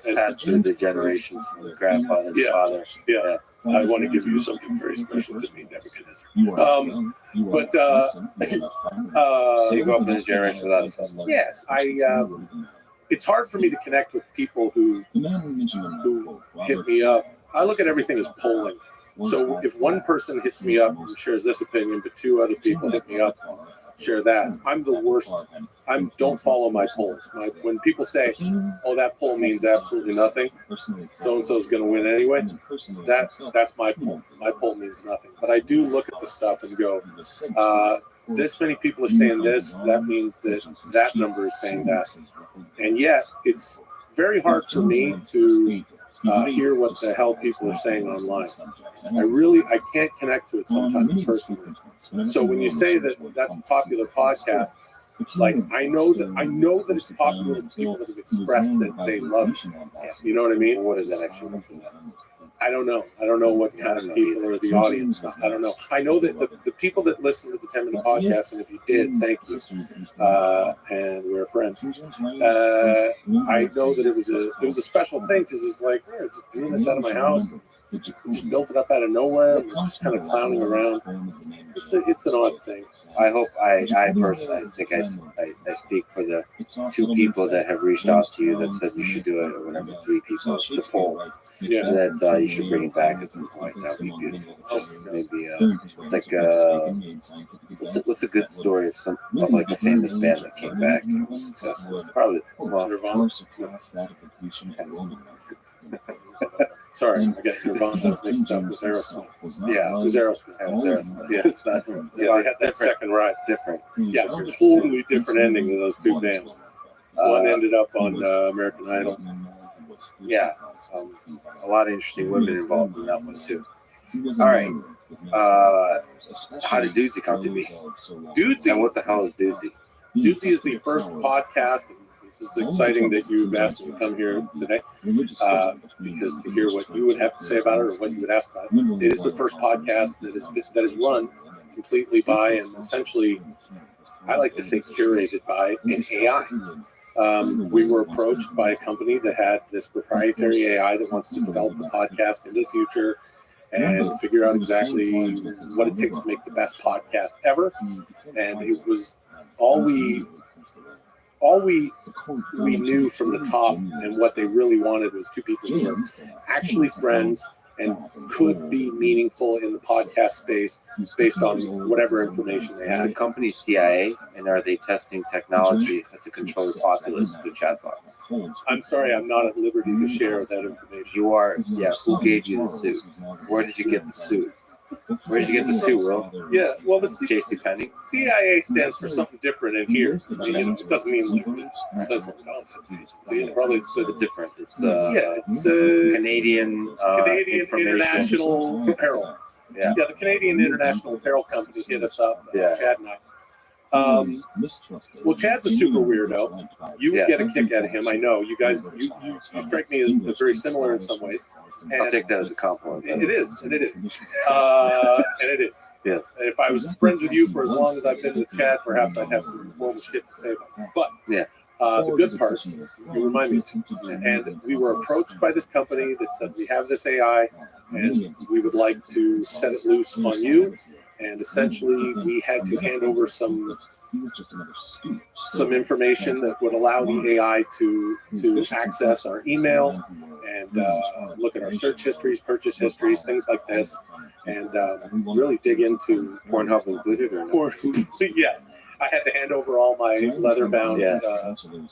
[SPEAKER 1] passed through the generations from the grandfather to father.
[SPEAKER 10] Yeah. I want to give you something very special to me, Nebuchadnezzar.
[SPEAKER 1] So you go up in this generation without a cell phone.
[SPEAKER 10] Yes, it's hard for me to connect with people who hit me up. I look at everything as polling. So if one person hits me up and shares this opinion, but 2 other people hit me up, share that, I'm the worst. Don't follow my polls. When people say, "Oh, that poll means absolutely nothing," so and so is going to win anyway. That's my poll. My poll means nothing. But I do look at the stuff and go, this many people are saying this. That means that number is saying that. And yet, it's very hard for me to hear what the hell people are saying online. I can't connect to it sometimes personally. So when you say that that's a popular podcast, like I know that it's popular with people that have expressed that they love it. You know what I mean?
[SPEAKER 1] What does that actually mean?
[SPEAKER 10] I don't know. I don't know what kind of people are the audience. I don't know. I know that the people that listen to the 10-minute podcast, and if you did, thank you. And we're friends. I know that it was a special thing because it's like, we're just doing this out of my house. Just built it up out of nowhere. And just kind of clowning around. It's an odd thing.
[SPEAKER 1] I hope I personally, I think I speak for the 2 people that have reached out to you that said you should do it, or whatever, 3 people, the poll.
[SPEAKER 10] Yeah.
[SPEAKER 1] That you should bring it back at some point. That would be beautiful. Just maybe it's like what's a good story of like a famous band that came back and was successful? Probably
[SPEAKER 10] Nirvana. Sorry, I got Nirvana mixed up with Aerosmith. Yeah, it was Aerosmith. Yeah, it's not. Yeah, they had that second ride.
[SPEAKER 1] Different.
[SPEAKER 10] Yeah, totally different ending to those 2 bands. One ended up on American Idol.
[SPEAKER 1] Yeah, a lot of interesting women involved in that one too. All right, how did Dudesy come to be?
[SPEAKER 10] Dudesy,
[SPEAKER 1] and what the hell is Dudesy?
[SPEAKER 10] Dudesy is the first podcast. This is exciting that you've asked me to come here today, because to hear what you would have to say about it or what you would ask about it. It is the first podcast that is run completely by and essentially, I like to say, curated by an AI. We were approached by a company that had this proprietary AI that wants to develop the podcast in the future and figure out exactly what it takes to make the best podcast ever. And it was all we knew from the top, and what they really wanted was 2 people who were actually friends and could be meaningful in the podcast space based on whatever information they
[SPEAKER 1] Is the
[SPEAKER 10] have.
[SPEAKER 1] company CIA, and are they testing technology to control the populace through chatbots?
[SPEAKER 10] I'm sorry, I'm not at liberty to share that information.
[SPEAKER 1] You are, yeah. Who gave you the suit? Where did you get the suit? Where did you get the suit, Will?
[SPEAKER 10] Yeah, well, the
[SPEAKER 1] J.C. Penney.
[SPEAKER 10] CIA stands for something different in here. I mean, it doesn't mean like Central Intelligence Agency. It probably
[SPEAKER 1] It's different. It's
[SPEAKER 10] yeah, it's
[SPEAKER 1] Canadian
[SPEAKER 10] Canadian
[SPEAKER 1] information.
[SPEAKER 10] International Apparel.
[SPEAKER 1] Yeah.
[SPEAKER 10] Yeah, the Canadian International Apparel Company hit us up,
[SPEAKER 1] Yeah.
[SPEAKER 10] Chad and I. Well, Chad's a super weirdo. You would
[SPEAKER 1] Yeah.
[SPEAKER 10] get a kick out of him. I know. You guys, you strike me as very similar in some ways.
[SPEAKER 1] I'll
[SPEAKER 10] And
[SPEAKER 1] take that as a compliment.
[SPEAKER 10] it is, and it is. And it is.
[SPEAKER 1] Yes.
[SPEAKER 10] And if I was friends with you for as long as I've been with Chad, perhaps I'd have some horrible shit to say about him. But
[SPEAKER 1] Yeah.
[SPEAKER 10] the good parts, you remind me. And we were approached by this company that said, we have this AI, and we would like to set it loose on you. And essentially, we had to hand over some information that would allow the AI to access our email and look at our search histories, purchase histories, things like this, and really dig into
[SPEAKER 1] Pornhub included or not?
[SPEAKER 10] yeah. I had to hand over all my leather-bound
[SPEAKER 1] Yeah.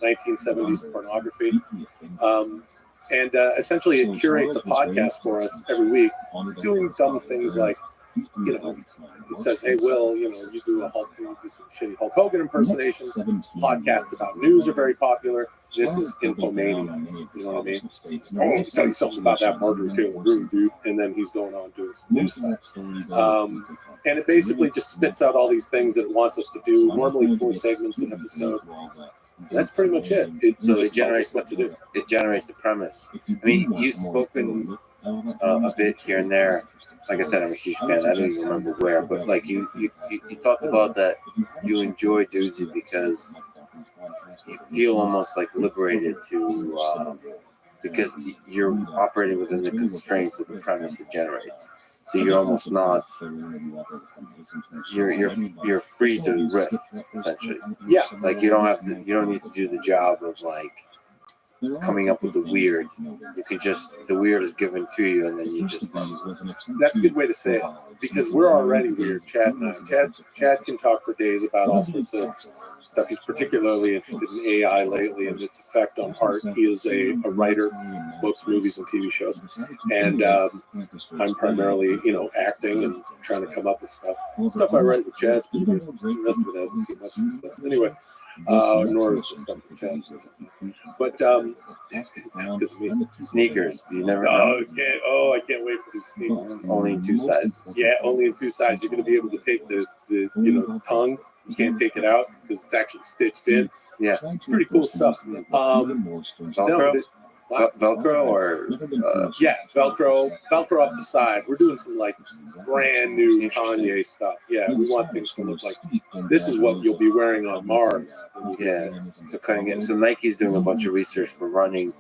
[SPEAKER 10] 1970s pornography. And essentially, it curates a podcast for us every week, doing dumb things like, you know, it says, hey, Will, you know, you do some shitty Hulk Hogan impersonation. Podcasts about news are very popular. This is Infomania. You know what I mean? I want to tell you something about that Marjorie Taylor Greene dude. And then he's going on doing some news stuff. And it basically just spits out all these things that it wants us to do, normally 4 segments an episode. That's pretty much it.
[SPEAKER 1] So
[SPEAKER 10] just generates what to do.
[SPEAKER 1] It generates the premise. I mean, you've spoken a bit here and there. Like I said, I'm a huge fan. I don't even remember where, but like you talked about that you enjoy Doozy because you feel almost like liberated to because you're operating within the constraints of the premise it generates. So you're almost not. You're free to riff essentially.
[SPEAKER 10] Yeah.
[SPEAKER 1] Like you don't need to do the job of like coming up with the weird. You can just, the weird is given to you and then you just.
[SPEAKER 10] That's a good way to say it, because we're already weird, Chad and I. Chad can talk for days about all sorts of stuff. He's particularly interested in AI lately and its effect on art. He is a writer, books, movies, and TV shows. And I'm primarily, you know, acting and trying to come up with stuff. Stuff I write with Chad. The rest of it hasn't seen much of stuff. Anyway, nor is just stuff with Chad. But that's because of me.
[SPEAKER 1] Sneakers. You never know.
[SPEAKER 10] I can't wait for these sneakers.
[SPEAKER 1] Only in 2 sizes.
[SPEAKER 10] Yeah, only in 2 sizes. You're going to be able to take the the tongue. You can't take it out because it's actually stitched in.
[SPEAKER 1] Yeah.
[SPEAKER 10] Pretty cool stuff.
[SPEAKER 1] Velcro? Velcro or
[SPEAKER 10] yeah, Velcro up the side. We're doing some like brand new Kanye stuff. Yeah, we want things to look like this is what you'll be wearing on Mars.
[SPEAKER 1] Yeah, so cutting it. So Nike's doing a bunch of research for running,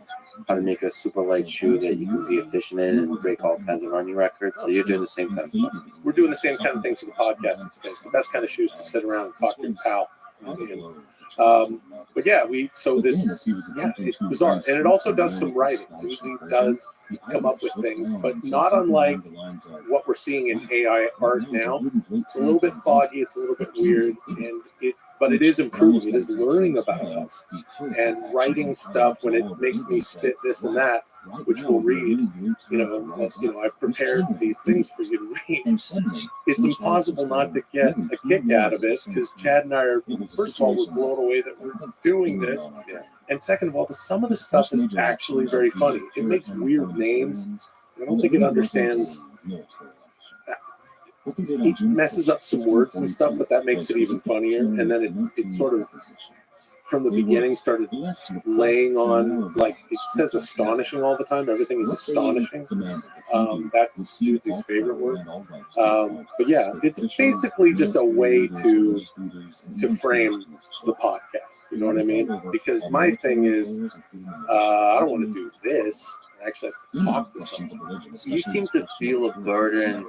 [SPEAKER 1] how to make a super light shoe that you can be efficient in and break all kinds of running records. So you're doing the same kind of stuff.
[SPEAKER 10] We're doing the same kind of things for the podcasting space. The best kind of shoes to sit around and talk to your pal. But yeah, it's bizarre, and it also does some writing. Doozy does come up with things, but not unlike what we're seeing in AI art now. It's a little bit foggy, it's a little bit weird, but it is improving. It is learning about us and writing stuff when it makes me spit this and that, which we'll read. I've prepared these things for you to read. It's impossible not to get a kick out of it because Chad and I are, first of all, we're blown away that we're doing this. And second of all, some of the stuff is actually very funny. It makes weird names. I don't think it understands. It messes up some words and stuff, but that makes it even funnier. And then it sort of, from the beginning, started laying on, like, it says astonishing all the time. Everything is astonishing. That's Doozy's favorite word. But yeah, it's basically just a way to frame the podcast. You know what I mean? Because my thing is, I don't want to do this. Actually, I have to talk to someone.
[SPEAKER 1] You seem to feel a burden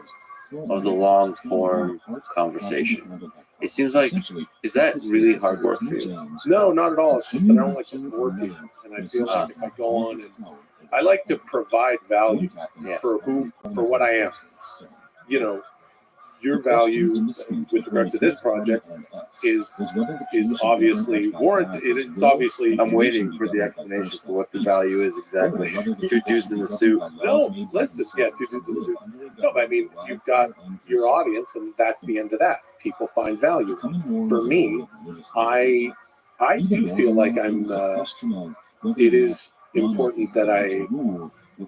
[SPEAKER 1] of the long form conversation. It seems like, is that really hard work for you?
[SPEAKER 10] No, not at all. It's just that I don't like to bore people. And I feel like if I go on I like to provide value
[SPEAKER 1] Yeah.
[SPEAKER 10] for what I am. You know, your value with regard to this project is obviously warranted. It's obviously.
[SPEAKER 1] I'm waiting for the explanation for what the value is exactly. Two dudes in a suit.
[SPEAKER 10] No, listen, yeah, two dudes in a suit. No, but I mean, you've got your audience, and that's the end of that. People find value. For me, I do feel like I'm. It is important that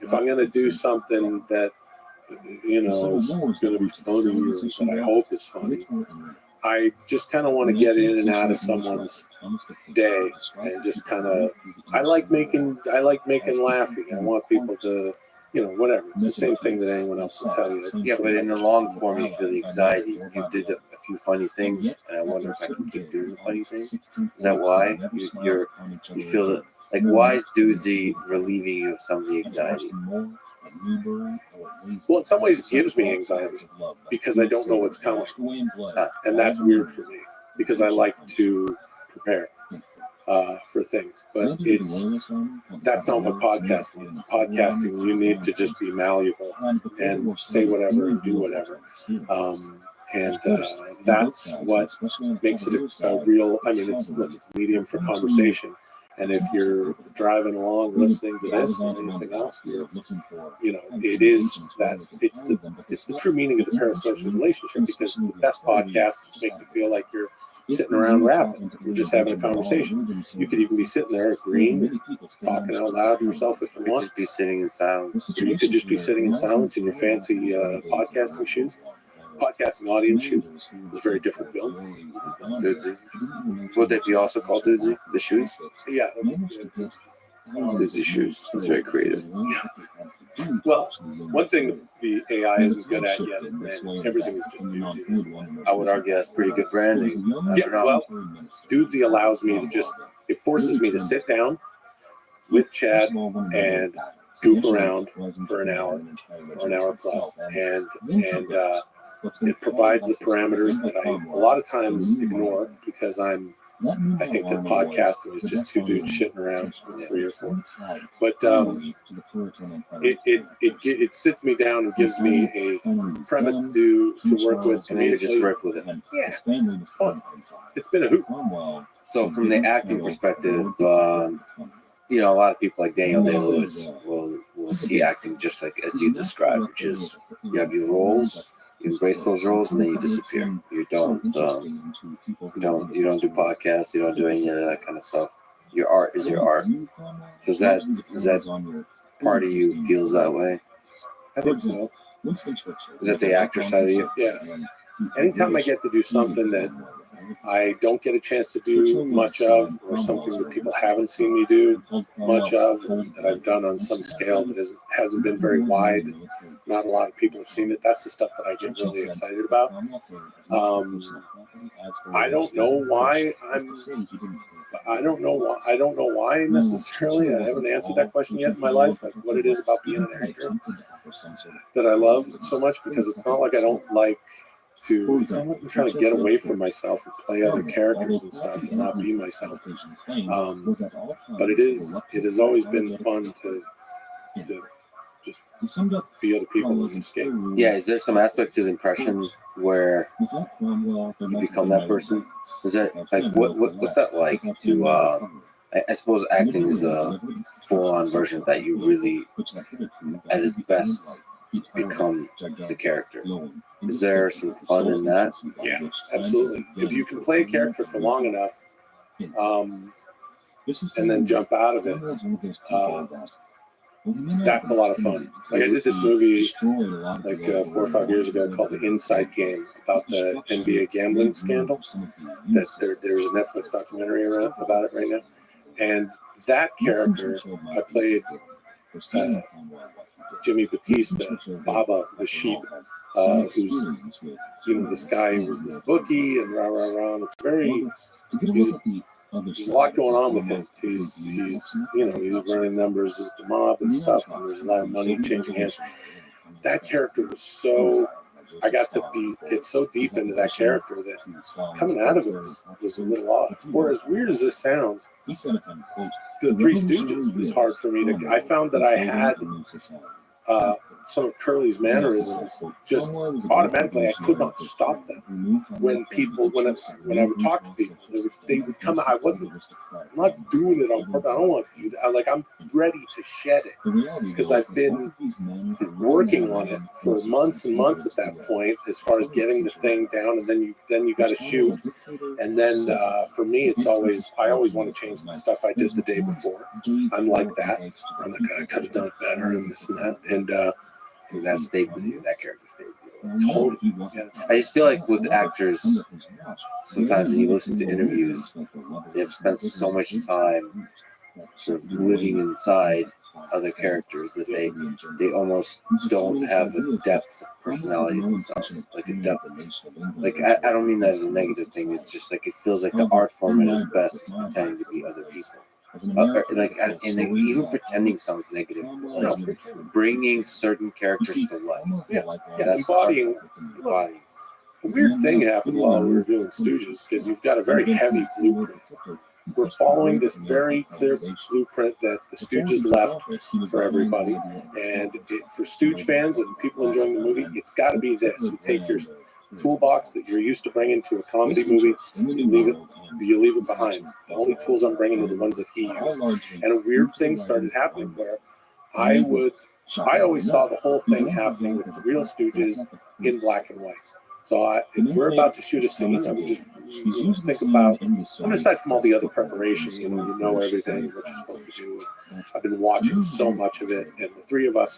[SPEAKER 10] if I'm going to do something that is going to be funny or that I hope is funny, I just kind of want to get in and out of someone's day and just kind of. I like making laughing. I want people to. Whatever. It's the same thing that anyone else will tell you.
[SPEAKER 1] Yeah, but in the long form, you feel the anxiety. You did a few funny things, and I wonder if I can keep doing the funny things. Is that why you feel that? Like, why is Doozy relieving you of some of the anxiety?
[SPEAKER 10] Well, in some ways, it gives me anxiety because I don't know what's coming, and that's weird for me because I like to prepare for things. But that's not what podcasting is. Podcasting, you need to just be malleable and say whatever and do whatever. And that's what makes it a real. I mean, it's a medium for conversation. And if you're driving along listening to this and anything else, it is that it's the true meaning of the parasocial relationship, because the best podcasts make you feel like you're sitting around rapping. You're just having a conversation. You could even be sitting there agreeing, talking out loud to yourself if you want.
[SPEAKER 1] Just be sitting in silence.
[SPEAKER 10] You could just be sitting in silence in your fancy podcasting shoes. Podcasting audience shoes is very different build.
[SPEAKER 1] Doozy. Would they be also called Doozy? The shoes?
[SPEAKER 10] Yeah.
[SPEAKER 1] Doozy shoes. That's very creative.
[SPEAKER 10] Well, one thing the AI isn't good at yet, and everything is just Doozy.
[SPEAKER 1] I would argue that's pretty good branding.
[SPEAKER 10] Yeah, well, Doozy allows me to it forces me to sit down with Chad and goof around for an hour or an hour plus, and it provides the parameters that I a lot of times ignore because I think that podcasting is just two dudes shitting around, 3 or 4. But it sits me down and gives me a premise to work with.
[SPEAKER 1] And then you just riff with it.
[SPEAKER 10] Yeah, it's fun. It's been a hoot.
[SPEAKER 1] So from the acting perspective, a lot of people like Daniel Day-Lewis will see acting just like as you described, which is you have your roles. You embrace those roles and then you disappear. You don't do podcasts. You don't do any of that kind of stuff. Your art is your art. So is that part of you feels that way?
[SPEAKER 10] I think so.
[SPEAKER 1] Is that the actor side of you?
[SPEAKER 10] Yeah. Anytime I get to do something that I don't get a chance to do much of, or something that people haven't seen me do much of, that I've done on some scale that hasn't been very wide, not a lot of people have seen it, that's the stuff that I get really excited about. I don't know why I don't know why necessarily. I haven't answered that question yet in my life, like what it is about being an actor that I love so much, because it's not like I don't like to. It's not like I'm trying to get away from myself and play other characters and stuff and not be myself. But it has always been fun to just be other people and escape.
[SPEAKER 1] Yeah, is there some aspect to the impressions where you become that person? Is that like what's that like to I suppose acting is a full-on version that you really at its best become the character. Is there some fun in that?
[SPEAKER 10] Yeah, absolutely. If you can play a character for long enough, and then jump out of it, that's a lot of fun. Like I did this movie like 4 or 5 years ago called The Inside Game, about the NBA gambling scandal. That there's a Netflix documentary about it right now. And that character, I played Jimmy Batista, Baba the Sheep, who's this guy who was this bookie and rah rah rah. And it's very there's a lot going on with him. He's running numbers with the mob and stuff, and there's a lot of money changing hands. That character was so I got to get so deep into that character that coming out of it was a little odd. Or as weird as this sounds, the Three Stooges was hard for me to. I found that I had some of Curly's mannerisms just automatically. I could not stop them. When I would talk to people, they would come out. I'm not doing it on purpose. I don't want to do that. Like, I'm ready to shed it because I've been working on it for months and months at that point, as far as getting the thing down, and then you got to shoot. And then for me, I always want to change the stuff I did the day before. I'm like that. I'm like, I could have done it better and this and that. And
[SPEAKER 1] that stayed with you. That character stayed with you.
[SPEAKER 10] Totally. Yeah.
[SPEAKER 1] I just feel like with actors, sometimes when you listen to interviews, they've spent so much time sort of living inside other characters that they almost don't have a depth of personality themselves, like a depth. Like I don't mean that as a negative thing. It's just like it feels like the art form at its best is pretending to be other people. And even pretending sounds negative. Like bringing certain characters to life.
[SPEAKER 10] Yeah,
[SPEAKER 1] that's
[SPEAKER 10] embodying. A weird thing happened while we were doing Stooges, because you've got a very heavy blueprint. We're following this very clear blueprint that the Stooges left for everybody, and for Stooge fans and people enjoying the movie, it's got to be this. You take your toolbox that you're used to bringing to a comedy movie, you leave it behind. The only tools I'm bringing are the ones that he used. And a weird thing started happening where I always saw the whole thing happening with the real Stooges in black and white. So if we're about to shoot a scene, I would just think about, aside from all the other preparation, you know everything, what you're supposed to do. I've been watching so much of it, and the three of us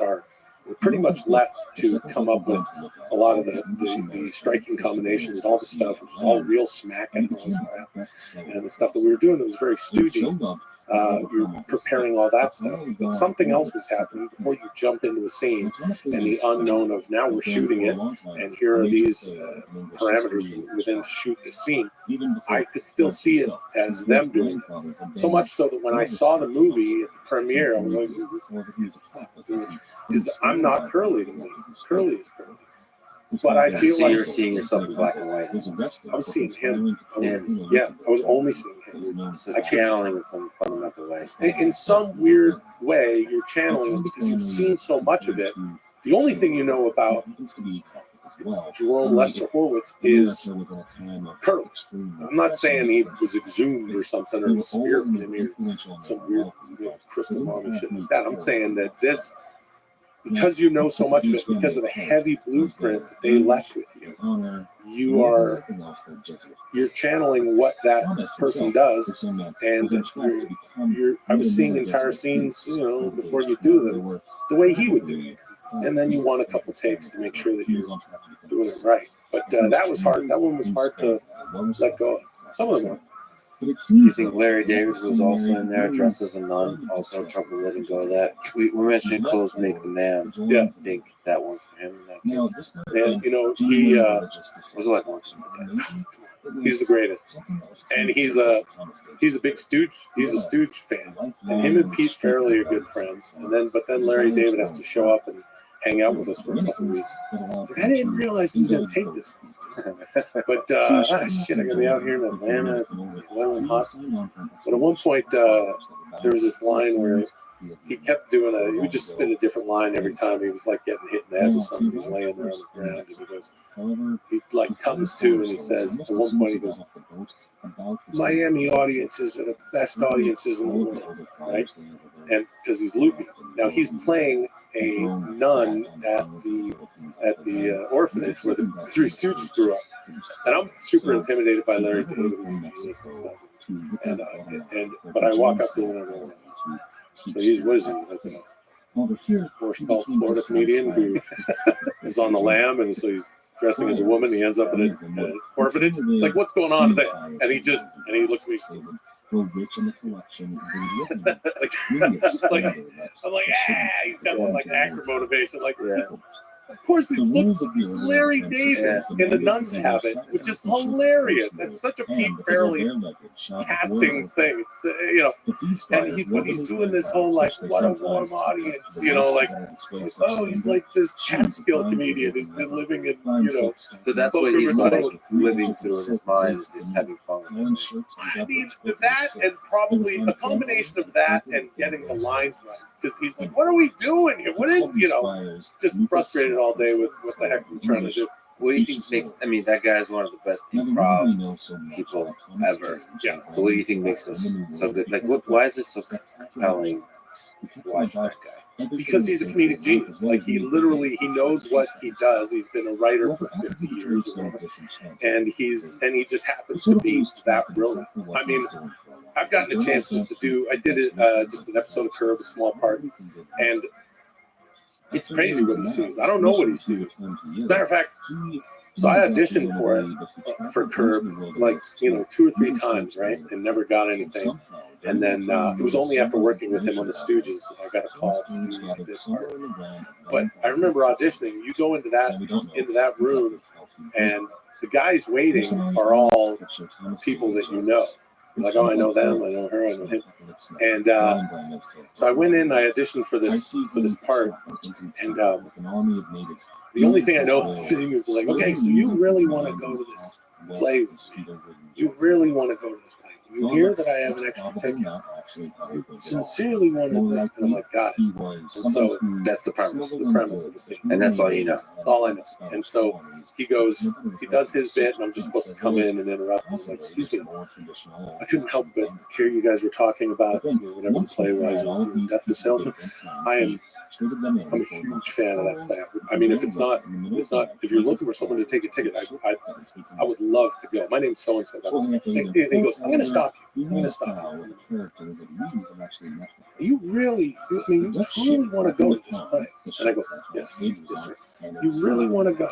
[SPEAKER 10] we're pretty much left to come up with a lot of the striking combinations and all the stuff, which is all real smack and all this crap. And the stuff that we were doing that was very Stoogey. You're preparing all that stuff. But something else was happening before you jump into a scene, and the unknown of now we're shooting it, and here are these parameters within to shoot this scene. I could still see it as them doing it. So much so that when I saw the movie at the premiere, I was like, "Is this because I'm not Curly to me. Curly is Curly." But I feel like
[SPEAKER 1] you're seeing yourself in black and white.
[SPEAKER 10] I was seeing him. I was only seeing him.
[SPEAKER 1] So channeling in some fundamental way.
[SPEAKER 10] In some weird way, you're channeling because you've seen so much of it. The only thing you know about Jerome Lester Horowitz is Curly. I'm not saying he was exhumed or something, or spirit in him, or some weird crystal mommy shit like that. I'm saying that this, because you know so much of it, because of the heavy blueprint that they left with you, you're channeling what that person does, and I was seeing entire scenes, before you do them, the way he would do it, and then you want a couple takes to make sure that you're doing it right. But that was hard. That one was hard to let go of. Some of them were.
[SPEAKER 1] Do you think Larry David was also in there, dressed as a nun, also trouble letting go of that? We mentioned clothes make the man.
[SPEAKER 10] Yeah.
[SPEAKER 1] I think that one for him.
[SPEAKER 10] And he was like, he's the greatest, and he's a big Stooge. He's a Stooge fan, and him and Pete Farrelly are good friends. But then Larry David has to show up and hang out with us for a couple of weeks. I didn't realize he was going to take this. But shit, I'm going to be out here in Atlanta. It's well and hot. But at one point, there was this line where he kept doing he would just spin a different line every time he was like getting hit in the head with something. He's laying there on the ground, and he goes, he like comes to, and he says, at one point he goes, Miami audiences are the best audiences in the world, right? And because he's loopy. Now he's playing a nun at the orphanage where the Three Stooges grew up, and I'm super intimidated by Larry David, who's genius and stuff. But I walk up to him and I go, so he's what is he, like a horse-called Florida comedian who is on the lam, and so he's dressing as a woman. He ends up in an orphanage. Like, what's going on there? And he looks at me. I'm like, he's got some like actor motivation. Like, Of course, he looks Larry David in the nun's habit, which is hilarious. That's such a Pete Fairley casting thing. It's and but he's doing this whole like what a warm audience, like oh, he's like this Catskill comedian who's been living in
[SPEAKER 1] So that's what he's like living through in his mind, is just having fun.
[SPEAKER 10] I mean, that and probably a combination of that and getting the lines right, because he's like, what are we doing here? What is just frustrated all day with what the heck we're trying to do.
[SPEAKER 1] What do you think makes? I mean, that guy is one of the best improv people ever.
[SPEAKER 10] Yeah.
[SPEAKER 1] So what do you think makes him so good? Like, why is it so compelling to watch that guy?
[SPEAKER 10] Because he's a comedic genius. Like he knows what he does. He's been a writer for 50 years, and he just happens to be that brilliant. I mean, I've gotten a chance just to do. I did it just an episode of Curb, a small part, and it's crazy what he sees. I don't know what he sees. Matter of fact, so I auditioned for it for Curb like 2 or 3 times, right, and never got anything. And then it was only after working with him on the Stooges I got a call to do this part. But I remember auditioning. You go into that room, and the guys waiting are all people that you know. Like, oh, I know them, I know her, I know him. And so I went in, I auditioned for this part, and the only thing I know of the thing is like, okay, so you really want to go to this play with me. You really want to go to this play. You hear that I have an extra ticket. You sincerely want to, and I'm like, got it. And so that's the premise of the scene.
[SPEAKER 1] And that's all you know.
[SPEAKER 10] That's all I know. And so he does his bit, and I'm just supposed to come in and interrupt. And I'm like, excuse me. I couldn't help but hear you guys were talking about whatever the play was, Death the Salesman. I'm a huge fan of that play. I mean, if you're looking for someone to take a ticket, I would love to go. My name's so and so. And he goes, I'm going to stop you. You really want to go to this play? And I go, yes, sir. You really want to go?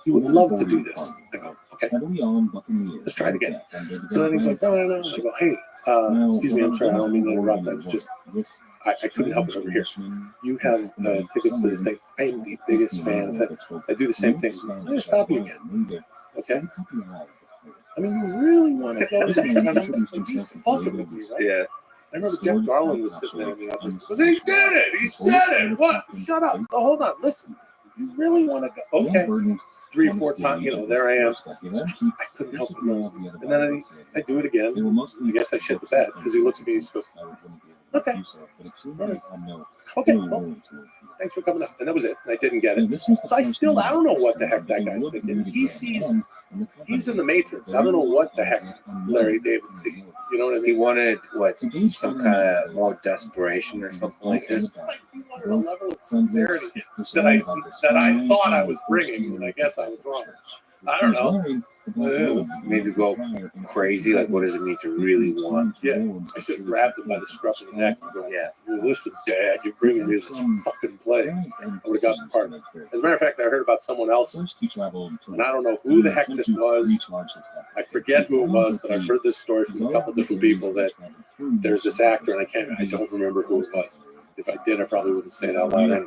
[SPEAKER 10] You would love to do this. I go, okay, let's try it again. So then he's like, no. I go, hey, excuse me, I'm sorry, I don't mean to interrupt. I was just, I couldn't help it over here. You have tickets to this thing. I am the biggest fan of it. I do the same thing. I'm going to stop you again. Okay? I mean, you really want to go to this? He's fucking with me, right?
[SPEAKER 1] Yeah.
[SPEAKER 10] I remember Jeff Garland was sitting there in the office. He did it! He said it! What? Shut up. Oh, hold on. Listen. You really want to go? Okay. 3 or 4 times, there I am. I couldn't help but notice. And then I do it again. I guess I shit the bed because he looks at me and he goes, okay. Right. Okay, well, thanks for coming up. And that was it. And I didn't get it. So I don't know what the heck that guy's thinking. He's in the Matrix. I don't know what the heck Larry David sees. You know what I mean?
[SPEAKER 1] He wanted some kind of more desperation or something like this.
[SPEAKER 10] He wanted a level of sincerity that I thought I was bringing, and I guess I was wrong. I don't know.
[SPEAKER 1] Maybe go crazy. Like, what does it mean to really want?
[SPEAKER 10] Yeah, I should have grabbed him by the scruff of the neck and go, yeah, listen, Dad, you're bringing me this fucking play. I would have got the part. As a matter of fact, I heard about someone else, and I don't know who the heck this was. I forget who it was, but I've heard this story from a couple different people that there's this actor, and I don't remember who it was. If I did, I probably wouldn't say it out loud anyway.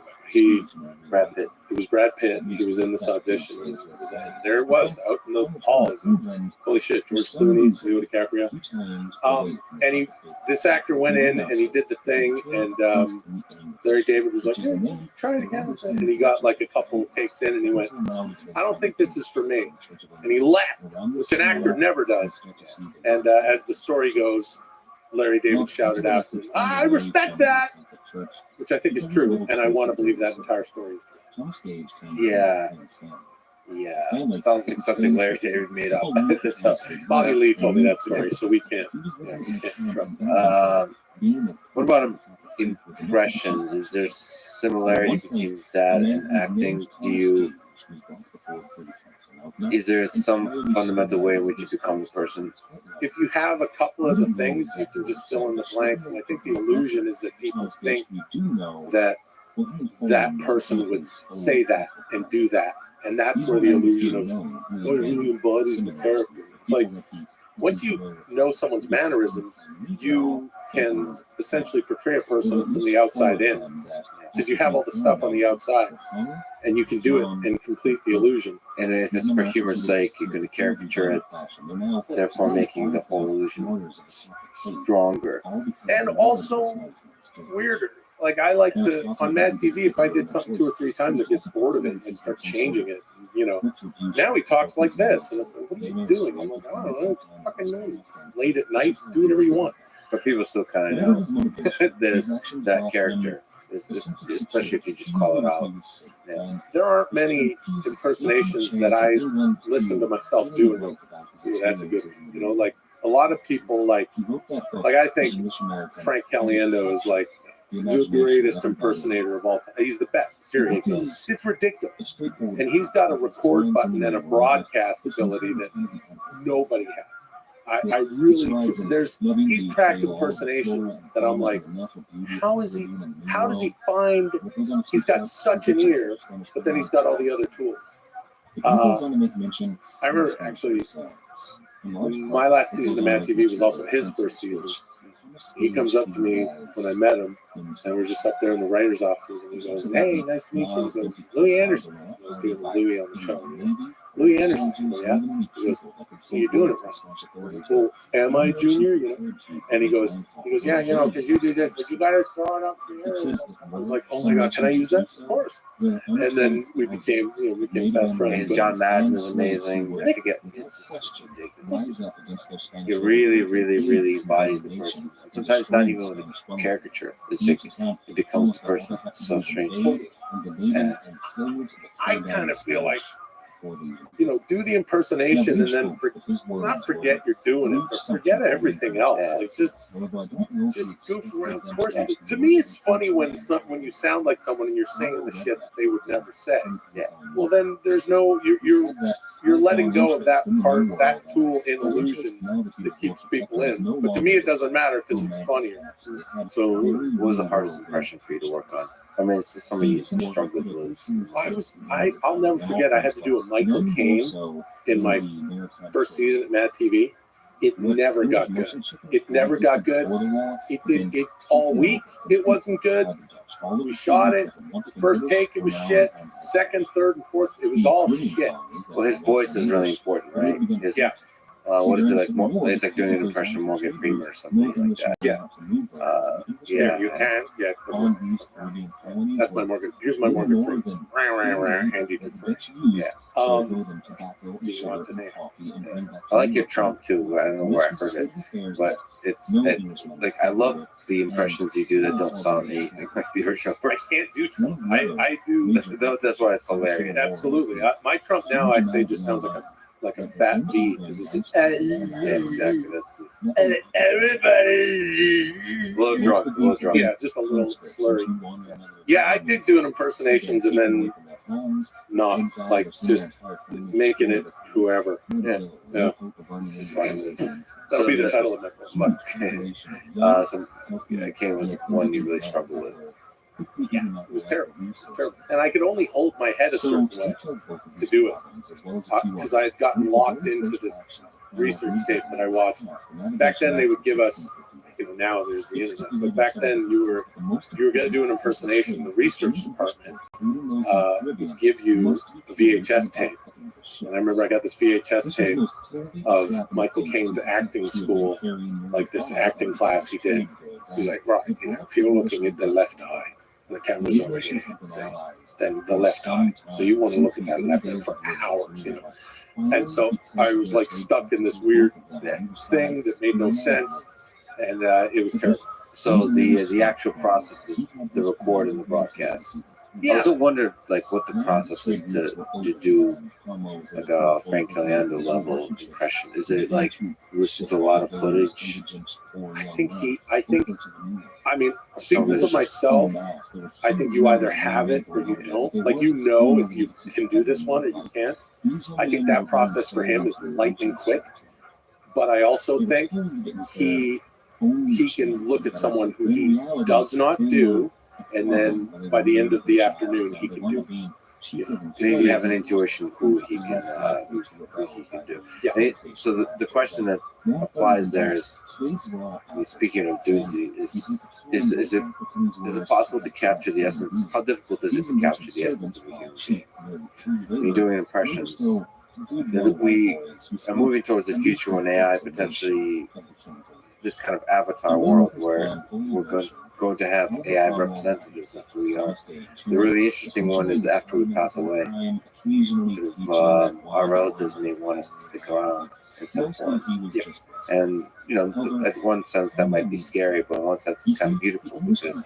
[SPEAKER 1] Brad Pitt.
[SPEAKER 10] It was Brad Pitt. He was in this audition. And there it was, out in the halls. Holy shit, George Clooney, Leo DiCaprio. And this actor went in and he did the thing, and Larry David was like, yeah, try it again. And he got like a couple takes in, and he went, I don't think this is for me. And he left, which an actor never does. And as the story goes, Larry David shouted after him, I respect that, which I think is true, and I want to believe that entire story is true.
[SPEAKER 1] Yeah. Sounds like something Larry David made up.
[SPEAKER 10] Bobby Lee told me that story, so we can't trust that.
[SPEAKER 1] What about impressions? Is there similarity between that and acting? Is there some fundamental way in which you become the person?
[SPEAKER 10] If you have a couple of the things, you can just fill in the blanks. And I think the illusion is that people think that that person would say that and do that. And that's where the illusion of what really embodies the character. It's like, once you know someone's mannerisms, you can essentially portray a person from the outside in, because you have all the stuff on the outside, and you can do it and complete the illusion.
[SPEAKER 1] And if it's for humor's sake, you're going to caricature it, therefore making the whole illusion stronger.
[SPEAKER 10] And also weirder. Like I like to, on Mad TV, if I did something 2 or 3 times, I get bored of it and start changing it. You know, now he talks like this, and it's like, what are you doing? I'm like, I don't know, it's fucking nice. Late at night, do whatever you want.
[SPEAKER 1] But people still kind of know there's that character, especially if you just call it out. Yeah.
[SPEAKER 10] There aren't many impersonations that I listen to myself doing. Ooh, that's a good one. You know, like a lot of people like I think Frank Caliendo is like the greatest impersonator of all time. He's the best, period. It's ridiculous. And he's got a record button and a broadcast ability that nobody has. I really, he's cracked impersonations that I'm like, how does he find, he's got such an ear, but then he's got all the other tools. I remember actually, my last season of Mad TV was also his first season. He comes up to me when I met him, and we're just up there in the writer's offices, and he goes, "Hey, nice to meet you." He goes, "Louis Anderson." I was doing Louis on the show. Louis Anderson. I go, yeah. He goes, "So you're doing it wrong." Well, am I Junior? You know? And he goes, "Yeah, you know, because you do this, but you gotta throw it up there." I was like, "Oh my God, can I use that?" Of course. And then we became best friends.
[SPEAKER 1] John Madden is amazing. I forget. It's just ridiculous. He really, really, really embodies the person. Sometimes not even with a caricature. It's just, it becomes the person. It's so strange.
[SPEAKER 10] And I kind of feel like, you know, do the impersonation and then not forget you're doing it, but forget everything else. Like just goof around. Of course, to me, it's funny when you sound like someone and you're saying the shit that they would never say.
[SPEAKER 1] Yeah.
[SPEAKER 10] Well, then there's no you're letting go of that part, that tool in illusion that keeps people in. But to me, it doesn't matter because it's funnier.
[SPEAKER 1] So, what was the hardest impression for you to work on? I mean, it's something you struggled with.
[SPEAKER 10] I'll never forget. I had to do a Michael Caine in my first season at Mad TV. It never got good. It never got good. It did it all week. It wasn't good. We shot it. First take, it was shit. Second, third, and fourth, it was all shit.
[SPEAKER 1] Well, his voice is really important, right?
[SPEAKER 10] Yeah.
[SPEAKER 1] What is it like? It's like doing an impression of Morgan Freeman or something like that.
[SPEAKER 10] Yeah.
[SPEAKER 1] Yeah.
[SPEAKER 10] You can. Yeah. That's my Morgan. Here's my Morgan Freeman. Andy Dufresne.
[SPEAKER 1] Yeah.
[SPEAKER 10] Do you want to name?
[SPEAKER 1] I like your Trump too. I don't know where I heard it, but it's like I love the impressions you do that don't sound anything like the original.
[SPEAKER 10] I can't do Trump. I do.
[SPEAKER 1] That's why it's hilarious.
[SPEAKER 10] Absolutely. My Trump now, I say, just sounds like a fat bee because it's just
[SPEAKER 1] yeah, exactly. And everybody blow drunk.
[SPEAKER 10] Yeah, just a little slurry. Yeah, I did doing impersonations and then not like just making it whoever. Yeah. That'll be the title of my book.
[SPEAKER 1] So Caine was one you really struggled with.
[SPEAKER 10] Yeah, it was terrible. And I could only hold my head a certain way to do it because I had gotten locked into this research tape that I watched. Back then, they would give us, you know, now there's the internet, but back then you were going to do an impersonation. The research department would give you a VHS tape. And I remember I got this VHS tape of Michael Caine's acting school, like this acting class he did. He's like, right, you know, if you're looking at the left eye, the camera's over here, then the left eye. So you want to look at that left eye for hours, you know. And so I was like stuck in this weird thing that made no sense, and it was terrible.
[SPEAKER 1] So the actual process is the record and the broadcast. I also wondered like what the process is to do like a Frank Caliendo level impression. Is it like listen to a lot of footage?
[SPEAKER 10] I mean, speaking for myself, I think you either have it or you don't. Like, you know, if you can do this one or you can't. I think that process for him is lightning quick. But I also think he can look at someone who he does not do, and then by the end of the afternoon, he can do.
[SPEAKER 1] Maybe have an intuition who he can do.
[SPEAKER 10] Yeah.
[SPEAKER 1] So the question that applies there is, speaking of doozy, is it possible to capture the essence? How difficult is it to capture the essence of a human being? When you're doing impressions, we are moving towards the future when AI potentially, this kind of avatar world where we're going to have AI representatives of who we are. The really interesting one is after we pass away, our relatives may want us to stick around in some form. Yeah. And, at one sense that might be scary, but in one sense it's kind of beautiful because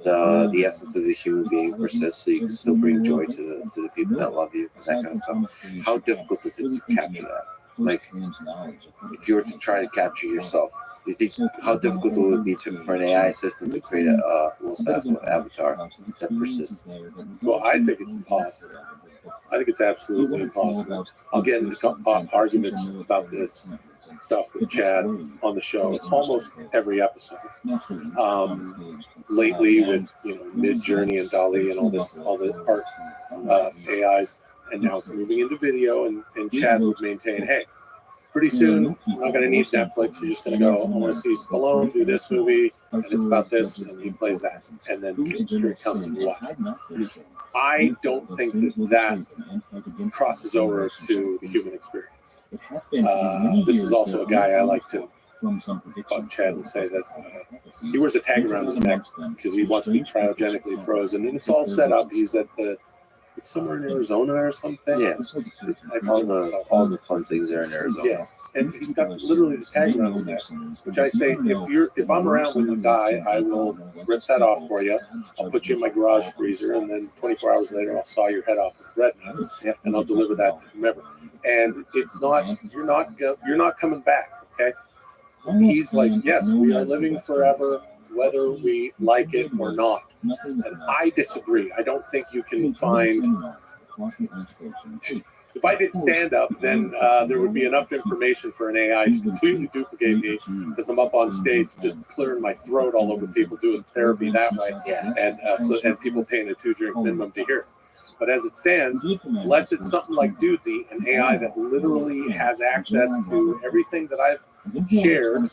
[SPEAKER 1] the essence of the human being persists, so you can still bring joy to the people that love you and that kind of stuff. How difficult is it to capture that? Like, if you were to try to capture yourself, do you think how difficult it would be for an AI system to create a Will Sasso avatar that persists?
[SPEAKER 10] Well, I think it's impossible. I think it's absolutely impossible. I'll get into arguments about this stuff with Chad on the show almost every episode. Lately with Mid-Journey and DALL-E and all the art AIs, and now it's moving into video, and Chad would maintain, hey, pretty soon we're not going to need Netflix. You're just going to go, I want to see Stallone do this movie, and it's about this, and he plays that, and then here it comes and watch. I don't think that crosses over to the human experience. This is also a guy I like to bug Chad and say that he wears a tag around his neck because he wants to be cryogenically frozen, and it's all set up. He's at it's somewhere in Arizona or something.
[SPEAKER 1] Yeah, all the fun things are in Arizona.
[SPEAKER 10] Yeah. And he's got literally the tag around his neck, which I say, if I'm around when you die, I will rip that off for you. I'll put you in my garage freezer, and then 24 hours later, I'll saw your head off with a bread knife, and I'll deliver that to whomever. And it's not, you're not coming back, okay? He's like, yes, we are living forever, whether we like it or not. And I disagree. I don't think you can find. If I did stand up, then there would be enough information for an AI to completely duplicate me because I'm up on stage just clearing my throat all over people doing therapy that way, and people paying a 2-drink minimum to hear it. But as it stands, unless it's something like Dudesy, an AI that literally has access to everything that I've shared,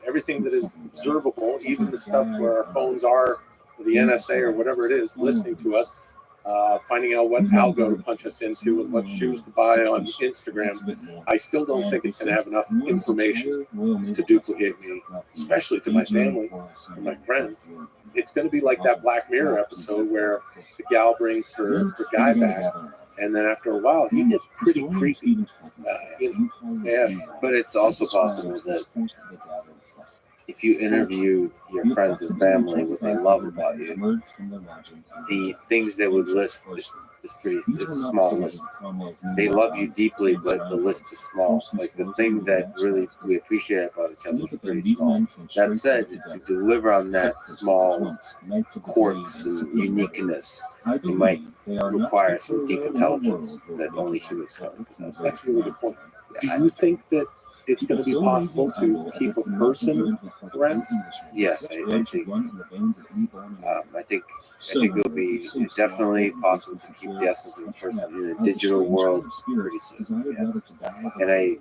[SPEAKER 10] everything that is observable, even the stuff where our phones are, the NSA or whatever it is, listening to us, finding out what algo to punch us into and what shoes to buy on Instagram, I still don't think it's going to have enough information to duplicate me, especially to my family and my friends. It's going to be like that Black Mirror episode where the gal brings her guy back, and then after a while, he gets pretty creepy. Yeah,
[SPEAKER 1] but it's also possible that if you interview your friends and family, what they love about you, the things they would list is a small list. They love you deeply, but the list is small. Like the thing that really we appreciate about each other is pretty small. That said, to deliver on that small quirks and uniqueness, you might require some deep intelligence that only humans can possess.
[SPEAKER 10] That's a really good point. Do you think that it's going to be possible to keep a person around?
[SPEAKER 1] Yes, I think it'll be definitely possible to keep the essence of a person in a digital world pretty soon. Yeah. And I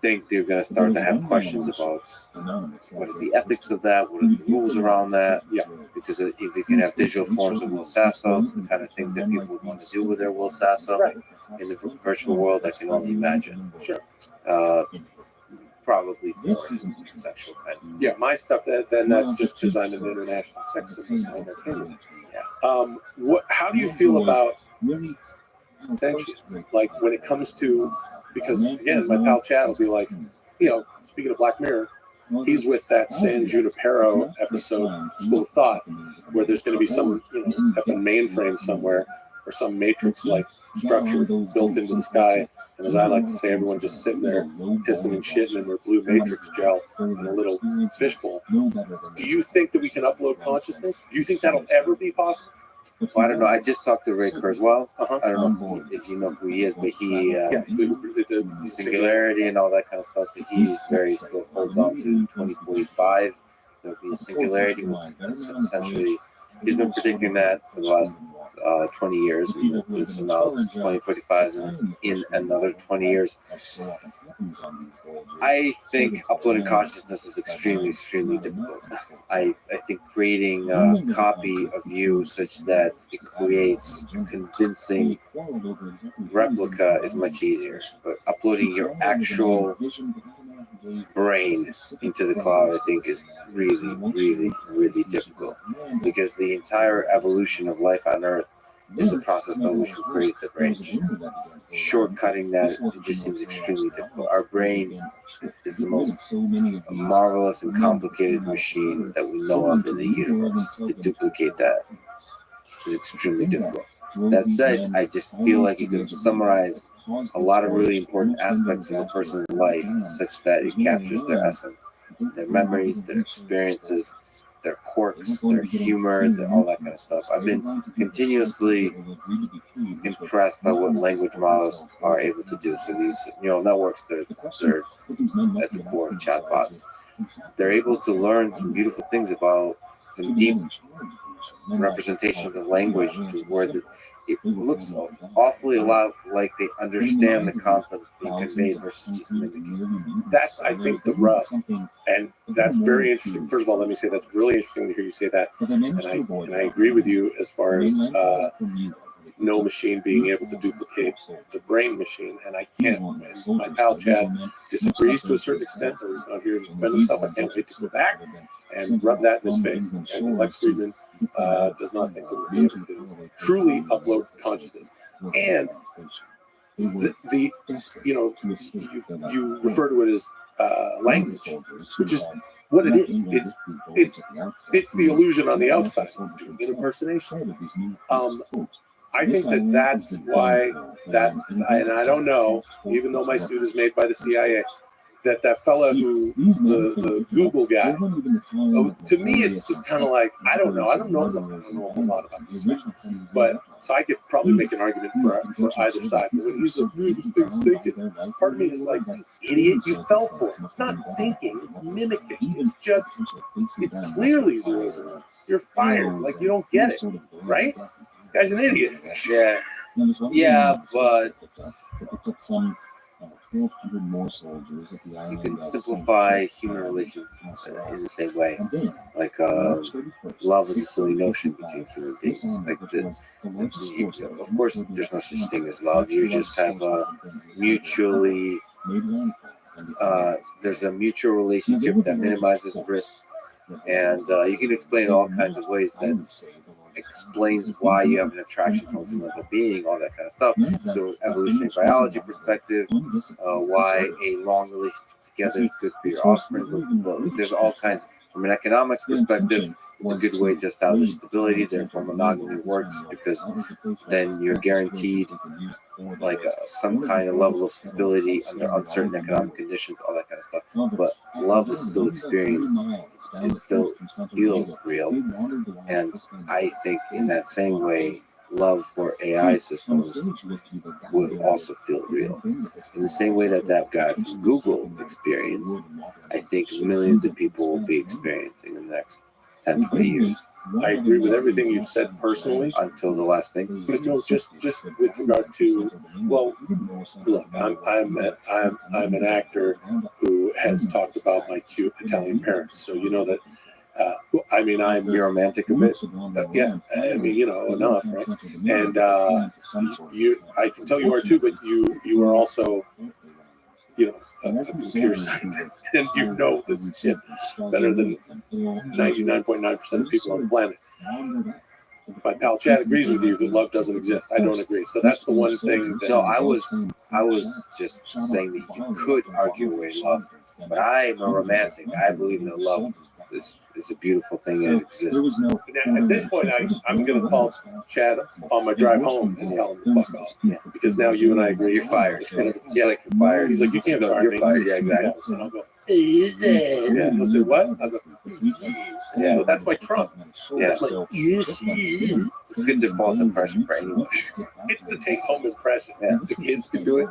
[SPEAKER 1] think they're going to start to have questions about what are the ethics of that, what are the rules around that. Yeah, because if you can have digital forms of Will Sasso, the kind of things that people would want to do with their Will Sasso in the virtual world, I can only imagine. Sure. Probably more sexual kind of.
[SPEAKER 10] Yeah, my stuff. Then that's just because I'm an international sex offender. Yeah. How do you feel about sentience? Like when it comes to, because again, my pal Chad will be like, speaking of Black Mirror, he's with that San Junipero episode, School of Thought, where there's going to be some effing mainframe somewhere or some matrix-like structure built into the sky. And as I like to say, everyone just sitting there pissing and shitting in their blue matrix gel in a little fishbowl. Do you think that we can upload consciousness? Do you think that'll ever be possible?
[SPEAKER 1] Well, I don't know. I just talked to Ray Kurzweil. I don't know if you know who he is, but he the singularity and all that kind of stuff. So he's still holds on to 2045. There'll be a singularity, which is essentially he's been predicting that for the last 20 years, and this now it's 2045, and in another 20 years. I think uploading consciousness is extremely, extremely difficult. I think creating a copy of you such that it creates a convincing replica is much easier. But uploading your actual brain into the cloud, I think, is really, really, really difficult, because the entire evolution of life on Earth is the process by which we create the brain. Just shortcutting that, it just seems extremely difficult. Our brain is the most marvelous and complicated machine that we know of in the universe. To duplicate that is extremely difficult. That said, I just feel like you can summarize a lot of really important aspects of a person's life such that it captures their essence, their memories, their experiences, their quirks, their humor, all that kind of stuff. I've been continuously impressed by what language models are able to do. So these, networks, they're at the core of chatbots. They're able to learn some beautiful things about some deep representations of language to where it looks awfully a lot like they understand the concepts being conveyed versus just mimicking.
[SPEAKER 10] That's, I think, the rub. And that's very interesting. First of all, let me say that's really interesting to hear you say that. And I agree with you as far as no machine being able to duplicate the brain machine. And I can't. And my pal Chad disagrees to a certain extent, or he's not here to defend himself. I can't wait to go back and rub that in his face. And Lex Friedman does not think that we'll be able to truly upload consciousness. And you refer to it as language, which is what it is. It's the illusion on the outside, an impersonation. I think that's why and I don't know, even though my suit is made by the CIA, that fella who, the Google guy, to me, it's just kind of like, I don't know a whole lot about this stuff. But, so I could probably make an argument for either side. But when he's like, this thing's thinking, part of me is like, idiot, you fell for it. It's not thinking, it's mimicking. It's clearly 0. You're fired. Like, you don't get it, right? Guy's an idiot.
[SPEAKER 1] Yeah, but
[SPEAKER 8] 1,200 more soldiers at the
[SPEAKER 1] you can simplify human relations in the same way. Like love is a silly notion between human beings. Like of course, there's no such thing as love. You just have mutually. There's a mutual relationship that minimizes risk, and you can explain all kinds of ways that explains why you have an attraction towards another being, all that kind of stuff. Through evolutionary biology perspective, why a long relationship together is good for your offspring. There's all kinds. From an economics perspective, it's a good way to establish stability. Therefore, monogamy works because then you're guaranteed like some kind of level of stability under uncertain economic conditions, all that kind of stuff. But love is still experienced. It still feels real. And I think in that same way, love for AI systems will also feel real. In the same way that guy from Google experienced, I think millions of people will be experiencing in the next 10, 20 years.
[SPEAKER 10] I agree with everything you've said personally.
[SPEAKER 1] Until the last thing.
[SPEAKER 10] But no, just with regard to, well, look, I'm an actor who has talked about my cute Italian parents, so you know that. I'm
[SPEAKER 1] You're romantic a bit.
[SPEAKER 10] Yeah, enough, right? And I can tell you are too, but you are also, a computer scientist, and you know this shit better than 99.9% of people on the planet. My pal Chad agrees with you that love doesn't exist. I don't agree. So that's the one thing that.
[SPEAKER 1] No, I was just saying that you could argue away love, but I'm a romantic. I believe that love is a beautiful thing and it exists.
[SPEAKER 10] At this point, I'm going to call Chad on my drive home and tell him to fuck off.
[SPEAKER 1] Yeah.
[SPEAKER 10] Because now you and I agree.
[SPEAKER 1] You're fired.
[SPEAKER 10] Yeah,
[SPEAKER 1] like fired.
[SPEAKER 10] He's like, you can't fire
[SPEAKER 1] You're
[SPEAKER 10] me.
[SPEAKER 1] fired. Yeah, exactly.
[SPEAKER 10] And I'll go, yeah. He'll say, what? I'll go,
[SPEAKER 1] Yeah.
[SPEAKER 10] that's my Trump.
[SPEAKER 1] Yeah.
[SPEAKER 10] That's my,
[SPEAKER 1] It's a good default impression for anyone.
[SPEAKER 10] it's the take-home impression.
[SPEAKER 1] Yeah.
[SPEAKER 10] The kids can do it.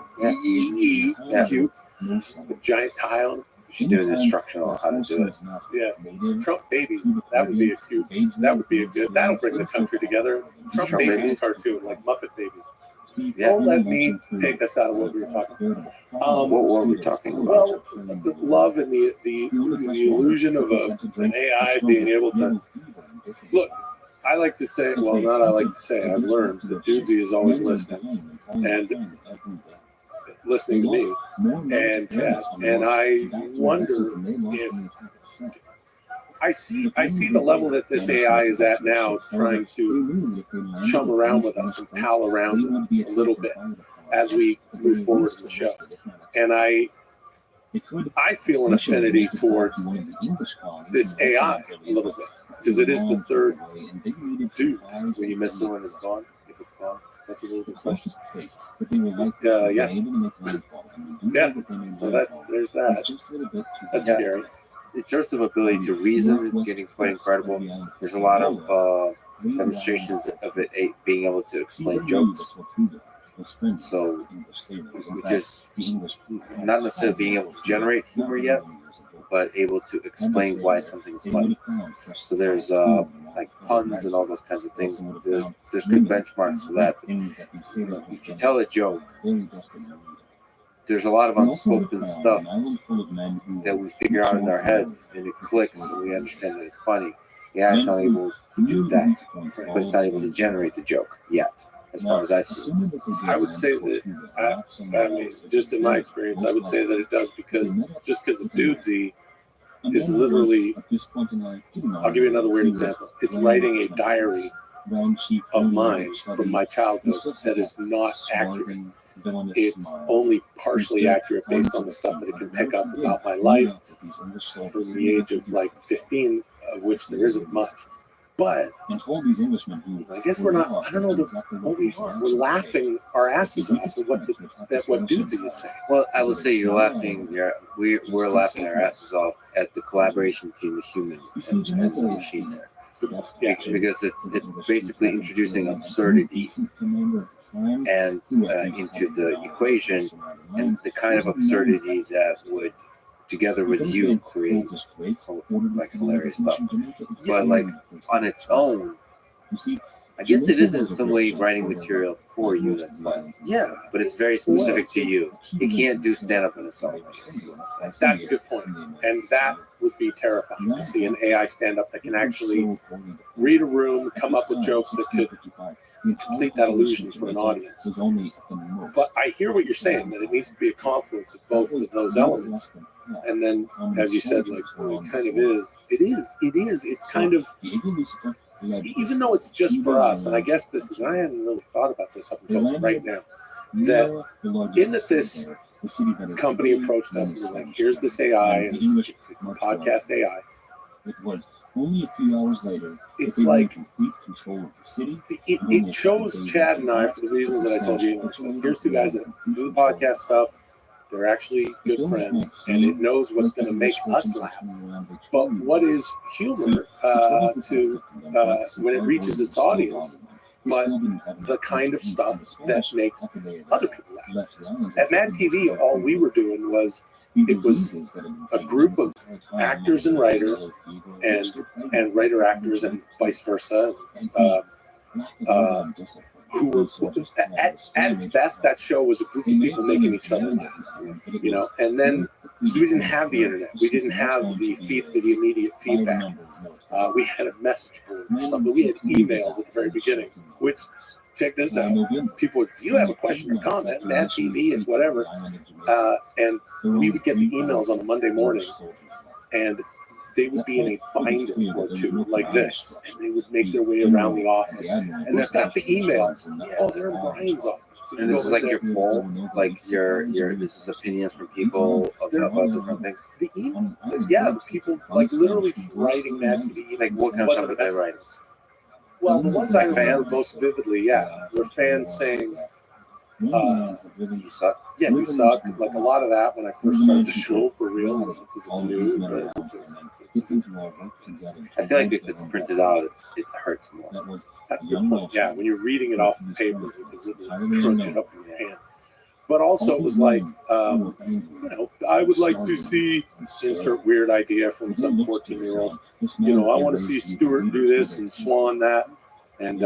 [SPEAKER 1] Yeah.
[SPEAKER 10] Cute. With giant tie on.
[SPEAKER 1] should do an instructional on how to do it.
[SPEAKER 10] Yeah. Trump babies. That would be a cute. That would be a good. That'll bring the country together. Trump babies cartoon, like Muppet babies.
[SPEAKER 1] Yeah.
[SPEAKER 10] Don't let me take us out of what we were talking about.
[SPEAKER 1] What were we talking about?
[SPEAKER 10] Well, the love and the illusion of an AI being able to look. I like to say, well, not I like to say, I've learned that Dudesy is always listening and listening to me and Chad. And I wonder if I see the level that this AI is at now, trying to chum around with us and pal around with us a little bit as we move forward in the show. And I feel an affinity towards this AI a little bit, because it is the third dude.
[SPEAKER 1] When you miss someone is gone, if it's gone, that's a little bit close.
[SPEAKER 10] Yeah. Yeah. So there's that. That's scary.
[SPEAKER 1] Joseph's ability to reason is getting quite incredible. There's a lot of demonstrations of it being able to explain jokes. So we just not necessarily being able to generate humor yet, but able to explain why something's funny. So there's like puns and all those kinds of things. There's good benchmarks for that. If you tell a joke, there's a lot of unspoken stuff that we figure out in our head, and it clicks, and we understand that it's funny. Yeah, it's not able to do that, but it's not able to generate the joke yet, as far as I've seen.
[SPEAKER 10] I would say that, I mean, just in my experience, I would say that it does because Dudesy is literally, I'll give you another weird example. It's writing a diary of mine from my childhood that is not accurate. It's only partially accurate based on the stuff that it can pick up about my life from the age of like 15, of which there isn't much. But I guess we're not, I don't know what we are. We're laughing our asses off at what Dudesy is saying.
[SPEAKER 1] Well, I would say you're laughing. We're laughing our asses off at the collaboration between the human and the machine there.
[SPEAKER 10] Yeah.
[SPEAKER 1] Because it's basically introducing absurdity and into the equation, and the kind of absurdity that would, together with you, create like hilarious stuff. But like on its own, I guess it is in some way writing material for you that's fun.
[SPEAKER 10] Yeah.
[SPEAKER 1] But it's very specific to you. It can't do stand up on its own.
[SPEAKER 10] That's a good point. And that would be terrifying to see an AI stand up that can actually read a room, come up with jokes that could complete that illusion for an audience. But I hear what you're saying, that it needs to be a confluence of both of those elements. And then, as you said, like, well, it kind of is. It's kind of, even though it's just for us, and I guess this is, I hadn't really thought about this up until right now, that in that this company approached us and was like, here's this AI, and it's a podcast AI.
[SPEAKER 8] Only a few hours later,
[SPEAKER 10] it's like
[SPEAKER 8] complete control of the city.
[SPEAKER 10] It shows Chad and I, for the reasons that I told you. Like, here's two guys that do the podcast stuff. They're actually good friends, and it knows what's going to make us laugh. But what is humor when it reaches its audience? But the kind of stuff that makes other people laugh. At Mad TV, all we were doing was, it was a group of actors and writers, and writer actors, and vice versa. Who was at its best, that show was a group of people making each other laugh, you know. And then we didn't have the internet, we didn't have the immediate feedback. We had a message board or something. We had emails at the very beginning, which, check this out, people, if you have a question or comment, Mad TV and whatever, and we would get the emails on a Monday morning, and they would be in a binder or two like this, and they would make their way around the office. And that's not the emails. Oh, they're in Brian's office.
[SPEAKER 1] And this is like your poll, like your this is opinions from people about different things.
[SPEAKER 10] The emails, yeah, the people like literally writing Mad TV.
[SPEAKER 1] Like what kind of stuff are they writing?
[SPEAKER 10] Well, the ones I found most vividly, yeah, were fans saying,
[SPEAKER 1] you suck.
[SPEAKER 10] Yeah, you suck. Like a lot of that when I first started the show, for real, because it's new.
[SPEAKER 1] I feel like if it's printed out, it hurts more.
[SPEAKER 10] That's a good point. Yeah, when you're reading it off the paper, you can really crunch it up in your hand. but also it was like, I would like to see insert weird idea from some 14-year-old. I want to see Stewart do this and Swan that, and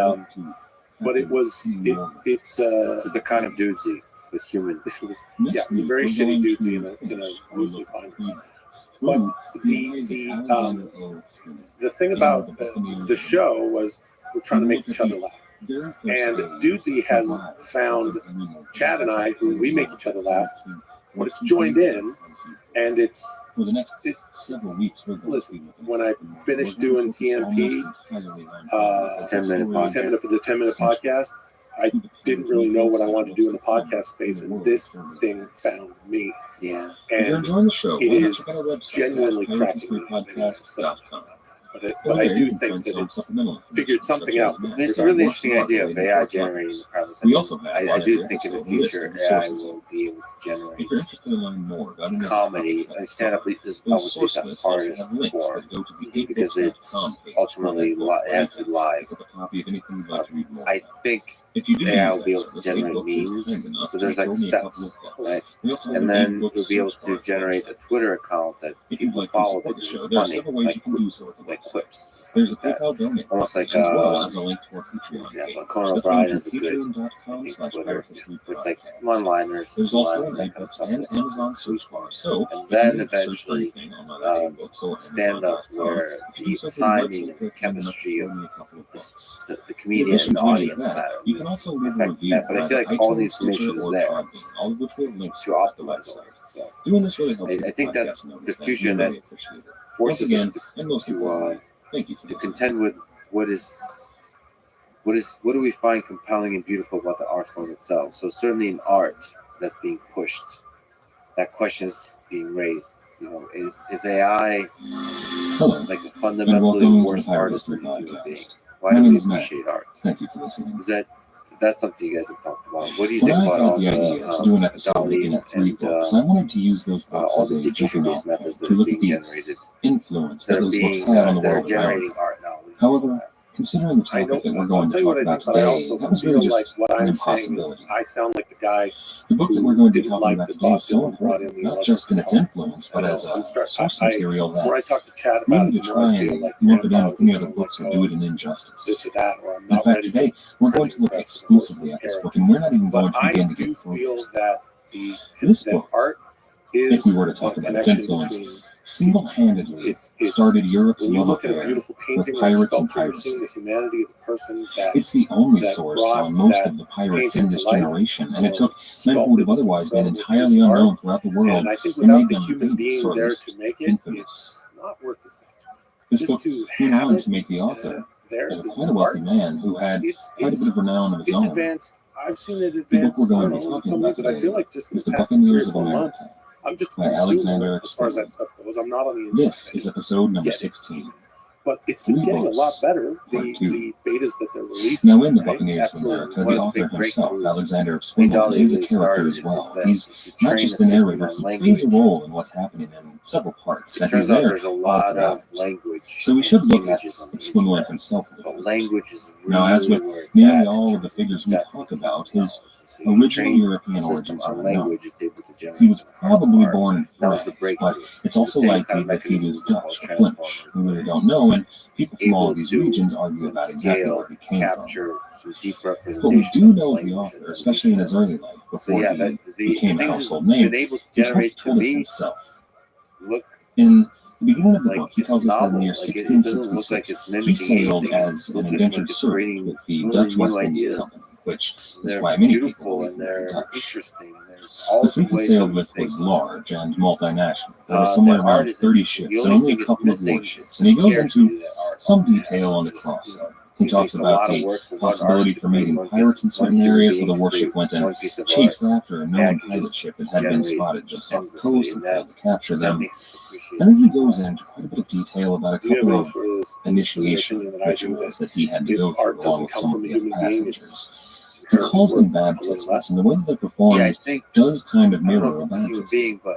[SPEAKER 10] but it's
[SPEAKER 1] the kind of doozy with human.
[SPEAKER 10] It was a very shitty doozy in a loosely fine. But the thing about the show was we're trying to make each other laugh. And Doozy has found Chad and I, who we make each other laugh, but it's joined in, and it's
[SPEAKER 8] for the next several weeks.
[SPEAKER 10] Listen, when I finished doing TMP, 10-minute podcast, I didn't really know what I wanted to do in the podcast space, and this thing found me.
[SPEAKER 1] Yeah,
[SPEAKER 8] and enjoying the show,
[SPEAKER 10] it is genuinely cracking me. But I do think that it's figured something out.
[SPEAKER 1] It's a really interesting idea of AI generating the premise. I do think in the future AI will be able to generate
[SPEAKER 8] if you're interested in learning more about
[SPEAKER 1] comedy. Stand-up is obviously the hardest form because it's ultimately it has to be live. I think AI will be able to generate memes, but there's like steps, right? And then you'll be able to generate a Twitter account that people follow because it's funny, like quips.
[SPEAKER 8] There's a PayPal donate,
[SPEAKER 1] almost like
[SPEAKER 8] as well as a link to our Patreon
[SPEAKER 1] example. Conan O'Brien is a good Twitter. It's like one-liners.
[SPEAKER 8] There's also an iBooks and Amazon search bar. So
[SPEAKER 1] and then eventually stand-up, where the timing and the chemistry of the comedian and the audience matter.
[SPEAKER 8] You can also leave a review.
[SPEAKER 1] But I feel like all the information is there
[SPEAKER 8] all of which we have links
[SPEAKER 1] to optimize.
[SPEAKER 8] So doing this really helps.
[SPEAKER 1] I think that's the future that forces us to contend with what do we find compelling and beautiful about the art form itself. So certainly in art that's being pushed, that question is being raised. Is AI like a fundamentally worse artist than a human being? Why do we appreciate art?
[SPEAKER 8] Thank you for listening.
[SPEAKER 1] That's something you guys have talked about. What do you think about all
[SPEAKER 8] the idea to do an episode looking at 3 books? I wanted to use those books
[SPEAKER 1] all
[SPEAKER 8] as
[SPEAKER 1] the
[SPEAKER 8] a
[SPEAKER 1] teacher-based methods that
[SPEAKER 8] to
[SPEAKER 1] are
[SPEAKER 8] look
[SPEAKER 1] being
[SPEAKER 8] at the
[SPEAKER 1] generated,
[SPEAKER 8] influence that those books have on the
[SPEAKER 1] that are
[SPEAKER 8] world around.
[SPEAKER 1] generating art now.
[SPEAKER 8] However, considering the topic that we're going to talk about today, that was really just an impossibility.
[SPEAKER 10] I sound like the guy.
[SPEAKER 8] The book that we're going to be talking about today is so important, not just in its influence, but as a source material that
[SPEAKER 10] I talk to Chad
[SPEAKER 8] we
[SPEAKER 10] about
[SPEAKER 8] need to try and lump it in with any other books or do it an injustice.
[SPEAKER 10] this or that, or I'm
[SPEAKER 8] In
[SPEAKER 10] not
[SPEAKER 8] fact,
[SPEAKER 10] ready
[SPEAKER 8] today we're going to look exclusively at this book, and we're not even going to
[SPEAKER 10] I
[SPEAKER 8] begin to
[SPEAKER 10] do
[SPEAKER 8] get through
[SPEAKER 10] feel that
[SPEAKER 8] this
[SPEAKER 10] that
[SPEAKER 8] book.
[SPEAKER 10] art is
[SPEAKER 8] If we were to talk
[SPEAKER 10] a
[SPEAKER 8] about its
[SPEAKER 10] connection
[SPEAKER 8] influence,
[SPEAKER 10] between-
[SPEAKER 8] single-handedly
[SPEAKER 10] it's
[SPEAKER 8] started Europe's
[SPEAKER 10] when you
[SPEAKER 8] love
[SPEAKER 10] look at a
[SPEAKER 8] affair
[SPEAKER 10] beautiful
[SPEAKER 8] with
[SPEAKER 10] painting or
[SPEAKER 8] pirates and
[SPEAKER 10] sculpture, you're
[SPEAKER 8] piracy.
[SPEAKER 10] seeing the humanity of the person that
[SPEAKER 8] It's the only
[SPEAKER 10] that
[SPEAKER 8] source
[SPEAKER 10] brought
[SPEAKER 8] on most
[SPEAKER 10] that
[SPEAKER 8] of the pirates
[SPEAKER 10] painting
[SPEAKER 8] in
[SPEAKER 10] to
[SPEAKER 8] this
[SPEAKER 10] life,
[SPEAKER 8] generation, and it
[SPEAKER 10] you know,
[SPEAKER 8] took men who would have
[SPEAKER 10] sculpted
[SPEAKER 8] otherwise been
[SPEAKER 10] with
[SPEAKER 8] entirely
[SPEAKER 10] this art.
[SPEAKER 8] unknown throughout the world
[SPEAKER 10] And I think
[SPEAKER 8] and
[SPEAKER 10] without
[SPEAKER 8] made
[SPEAKER 10] the
[SPEAKER 8] them
[SPEAKER 10] human being
[SPEAKER 8] famous, or at
[SPEAKER 10] there
[SPEAKER 8] least
[SPEAKER 10] to make it,
[SPEAKER 8] infamous.
[SPEAKER 10] it's not worth as much.
[SPEAKER 8] This
[SPEAKER 10] Just
[SPEAKER 8] book
[SPEAKER 10] to
[SPEAKER 8] went
[SPEAKER 10] have
[SPEAKER 8] on
[SPEAKER 10] it
[SPEAKER 8] to make the author
[SPEAKER 10] there
[SPEAKER 8] quite
[SPEAKER 10] is
[SPEAKER 8] a wealthy
[SPEAKER 10] art.
[SPEAKER 8] man who had quite a bit of renown of his
[SPEAKER 10] It's
[SPEAKER 8] own.
[SPEAKER 10] advanced. I've seen it
[SPEAKER 8] The book
[SPEAKER 10] advance.
[SPEAKER 8] we're going to
[SPEAKER 10] I
[SPEAKER 8] be
[SPEAKER 10] don't know,
[SPEAKER 8] talking
[SPEAKER 10] some
[SPEAKER 8] about
[SPEAKER 10] ways, but I
[SPEAKER 8] today
[SPEAKER 10] feel like just in
[SPEAKER 8] is
[SPEAKER 10] the
[SPEAKER 8] The
[SPEAKER 10] past
[SPEAKER 8] Buccaneers
[SPEAKER 10] 3
[SPEAKER 8] of
[SPEAKER 10] or 4
[SPEAKER 8] America
[SPEAKER 10] months, I'm just
[SPEAKER 8] by
[SPEAKER 10] consuming
[SPEAKER 8] Alexander
[SPEAKER 10] it as far as that
[SPEAKER 8] Experiments.
[SPEAKER 10] stuff goes. I'm not on the inside.
[SPEAKER 8] This is episode number
[SPEAKER 10] Yeah.
[SPEAKER 8] 16.
[SPEAKER 10] But it's been
[SPEAKER 8] 3
[SPEAKER 10] getting a lot
[SPEAKER 8] books,
[SPEAKER 10] better.
[SPEAKER 8] part 2.
[SPEAKER 10] The betas that they're releasing.
[SPEAKER 8] Now, in The
[SPEAKER 10] right?
[SPEAKER 8] Buccaneers of
[SPEAKER 10] Absolutely.
[SPEAKER 8] America,
[SPEAKER 1] One
[SPEAKER 8] the
[SPEAKER 1] of the
[SPEAKER 8] author
[SPEAKER 1] big
[SPEAKER 8] himself,
[SPEAKER 1] breakthroughs
[SPEAKER 8] Alexander
[SPEAKER 1] Lee
[SPEAKER 8] Experiments,
[SPEAKER 1] Dahlia
[SPEAKER 8] is a
[SPEAKER 1] really
[SPEAKER 8] character
[SPEAKER 1] started
[SPEAKER 8] as well.
[SPEAKER 1] is that
[SPEAKER 8] He's
[SPEAKER 1] you
[SPEAKER 8] not
[SPEAKER 1] train
[SPEAKER 8] just
[SPEAKER 1] the
[SPEAKER 8] the
[SPEAKER 1] system
[SPEAKER 8] narrator,
[SPEAKER 1] on
[SPEAKER 8] he
[SPEAKER 1] language.
[SPEAKER 8] plays a role in what's happening in several parts,
[SPEAKER 1] It
[SPEAKER 8] and he's
[SPEAKER 1] turns out
[SPEAKER 8] there
[SPEAKER 1] there's a
[SPEAKER 8] all
[SPEAKER 1] lot
[SPEAKER 8] throughout.
[SPEAKER 1] of language.
[SPEAKER 8] So we should look at
[SPEAKER 1] images on the
[SPEAKER 8] Exquemeling
[SPEAKER 1] internet.
[SPEAKER 8] himself a
[SPEAKER 1] But
[SPEAKER 8] little bit.
[SPEAKER 1] language is really
[SPEAKER 8] Now, as with
[SPEAKER 1] where it's
[SPEAKER 8] nearly
[SPEAKER 1] at
[SPEAKER 8] all
[SPEAKER 1] in
[SPEAKER 8] of the
[SPEAKER 1] terms
[SPEAKER 8] figures we
[SPEAKER 1] depth
[SPEAKER 8] talk
[SPEAKER 1] of
[SPEAKER 8] about, his
[SPEAKER 1] knowledge. So you
[SPEAKER 8] original
[SPEAKER 1] train
[SPEAKER 8] European
[SPEAKER 1] the system
[SPEAKER 8] origins
[SPEAKER 1] on
[SPEAKER 8] are unknown.
[SPEAKER 1] language is able to generate
[SPEAKER 8] He was
[SPEAKER 1] some
[SPEAKER 8] probably
[SPEAKER 1] art.
[SPEAKER 8] born in
[SPEAKER 1] That was the
[SPEAKER 8] France,
[SPEAKER 1] breakthrough.
[SPEAKER 8] but it's also
[SPEAKER 1] The same
[SPEAKER 8] likely
[SPEAKER 1] kind of
[SPEAKER 8] that he was
[SPEAKER 1] mechanisms
[SPEAKER 8] Dutch
[SPEAKER 1] called
[SPEAKER 8] or Flemish.
[SPEAKER 1] transformers.
[SPEAKER 8] We really don't know, and people from all
[SPEAKER 1] Able
[SPEAKER 8] of these
[SPEAKER 1] to
[SPEAKER 8] regions argue about exactly
[SPEAKER 1] scale,
[SPEAKER 8] where he came from.
[SPEAKER 1] capture some deep
[SPEAKER 8] But we
[SPEAKER 1] representation.
[SPEAKER 8] do
[SPEAKER 1] of
[SPEAKER 8] know
[SPEAKER 1] language
[SPEAKER 8] the
[SPEAKER 1] as
[SPEAKER 8] author,
[SPEAKER 1] a
[SPEAKER 8] especially in his
[SPEAKER 1] medium.
[SPEAKER 8] early life,
[SPEAKER 1] So
[SPEAKER 8] before
[SPEAKER 1] yeah,
[SPEAKER 8] he
[SPEAKER 1] the
[SPEAKER 8] became a
[SPEAKER 1] things
[SPEAKER 8] household
[SPEAKER 1] he's
[SPEAKER 8] name.
[SPEAKER 1] been able to
[SPEAKER 8] He's what he
[SPEAKER 1] generate to
[SPEAKER 8] told us
[SPEAKER 1] me
[SPEAKER 8] himself.
[SPEAKER 1] look
[SPEAKER 8] In the beginning of the
[SPEAKER 1] like
[SPEAKER 8] book, he
[SPEAKER 1] it's
[SPEAKER 8] tells us that in
[SPEAKER 1] novel.
[SPEAKER 8] the year
[SPEAKER 1] Like it doesn't look like
[SPEAKER 8] 1666,
[SPEAKER 1] it's
[SPEAKER 8] he
[SPEAKER 1] mimicking
[SPEAKER 8] sailed
[SPEAKER 1] anything.
[SPEAKER 8] as
[SPEAKER 1] It's
[SPEAKER 8] an
[SPEAKER 1] looking
[SPEAKER 8] indentured
[SPEAKER 1] like it's
[SPEAKER 8] servant
[SPEAKER 1] creating
[SPEAKER 8] with the
[SPEAKER 1] totally
[SPEAKER 8] Dutch
[SPEAKER 1] new
[SPEAKER 8] West India
[SPEAKER 1] ideas.
[SPEAKER 8] Company, which is
[SPEAKER 1] They're
[SPEAKER 8] why many people
[SPEAKER 1] beautiful
[SPEAKER 8] believe
[SPEAKER 1] and
[SPEAKER 8] they're
[SPEAKER 1] they're
[SPEAKER 8] Dutch.
[SPEAKER 1] interesting. And they're all
[SPEAKER 8] The fleet he
[SPEAKER 1] ways
[SPEAKER 8] sailed
[SPEAKER 1] that
[SPEAKER 8] with
[SPEAKER 1] they-
[SPEAKER 8] was large and multinational. There was somewhere
[SPEAKER 1] that art
[SPEAKER 8] around
[SPEAKER 1] is
[SPEAKER 8] 30
[SPEAKER 1] interesting.
[SPEAKER 8] ships
[SPEAKER 1] The
[SPEAKER 8] and
[SPEAKER 1] only
[SPEAKER 8] only
[SPEAKER 1] thing
[SPEAKER 8] a
[SPEAKER 1] it's
[SPEAKER 8] couple of
[SPEAKER 1] missing
[SPEAKER 8] warships.
[SPEAKER 1] is
[SPEAKER 8] And he
[SPEAKER 1] the
[SPEAKER 8] goes
[SPEAKER 1] scarcity
[SPEAKER 8] into
[SPEAKER 1] that art
[SPEAKER 8] some
[SPEAKER 1] often has.
[SPEAKER 8] detail on the
[SPEAKER 1] Just,
[SPEAKER 8] crossing.
[SPEAKER 1] It
[SPEAKER 8] He talks
[SPEAKER 1] takes a
[SPEAKER 8] about
[SPEAKER 1] lot of
[SPEAKER 8] the
[SPEAKER 1] work for one
[SPEAKER 8] possibility
[SPEAKER 1] artist
[SPEAKER 8] for
[SPEAKER 1] to create
[SPEAKER 8] meeting
[SPEAKER 1] one
[SPEAKER 8] pirates
[SPEAKER 1] piece-
[SPEAKER 8] in
[SPEAKER 1] one
[SPEAKER 8] certain
[SPEAKER 1] human
[SPEAKER 8] areas,
[SPEAKER 1] being
[SPEAKER 8] where the
[SPEAKER 1] to
[SPEAKER 8] warship
[SPEAKER 1] create
[SPEAKER 8] went and
[SPEAKER 1] one piece of
[SPEAKER 8] chased
[SPEAKER 1] art.
[SPEAKER 8] after a known
[SPEAKER 1] That can
[SPEAKER 8] pirate
[SPEAKER 1] just
[SPEAKER 8] ship that had been
[SPEAKER 1] generate
[SPEAKER 8] spotted just off the
[SPEAKER 1] endlessly,
[SPEAKER 8] coast
[SPEAKER 1] and
[SPEAKER 8] and failed to capture
[SPEAKER 1] that
[SPEAKER 8] them.
[SPEAKER 1] makes us appreciate
[SPEAKER 8] And then he
[SPEAKER 1] it.
[SPEAKER 8] goes into quite a bit of detail about a
[SPEAKER 10] Do you have
[SPEAKER 8] couple
[SPEAKER 10] any
[SPEAKER 8] of
[SPEAKER 10] sort of
[SPEAKER 8] initiation
[SPEAKER 10] opinion that I do
[SPEAKER 8] rituals that he had to
[SPEAKER 10] if
[SPEAKER 8] go
[SPEAKER 10] art
[SPEAKER 8] through along
[SPEAKER 10] doesn't
[SPEAKER 8] with
[SPEAKER 10] come
[SPEAKER 8] some
[SPEAKER 10] from
[SPEAKER 8] of
[SPEAKER 10] a
[SPEAKER 8] the other
[SPEAKER 10] human being,
[SPEAKER 8] passengers? He calls them
[SPEAKER 10] worth a little
[SPEAKER 8] baptisms,
[SPEAKER 10] less?
[SPEAKER 8] and the way that they're
[SPEAKER 1] Yeah, I
[SPEAKER 8] performed
[SPEAKER 1] think
[SPEAKER 8] does kind of
[SPEAKER 1] I don't know
[SPEAKER 8] mirror
[SPEAKER 1] if
[SPEAKER 8] a
[SPEAKER 1] it's a human
[SPEAKER 8] baptism.
[SPEAKER 1] being, but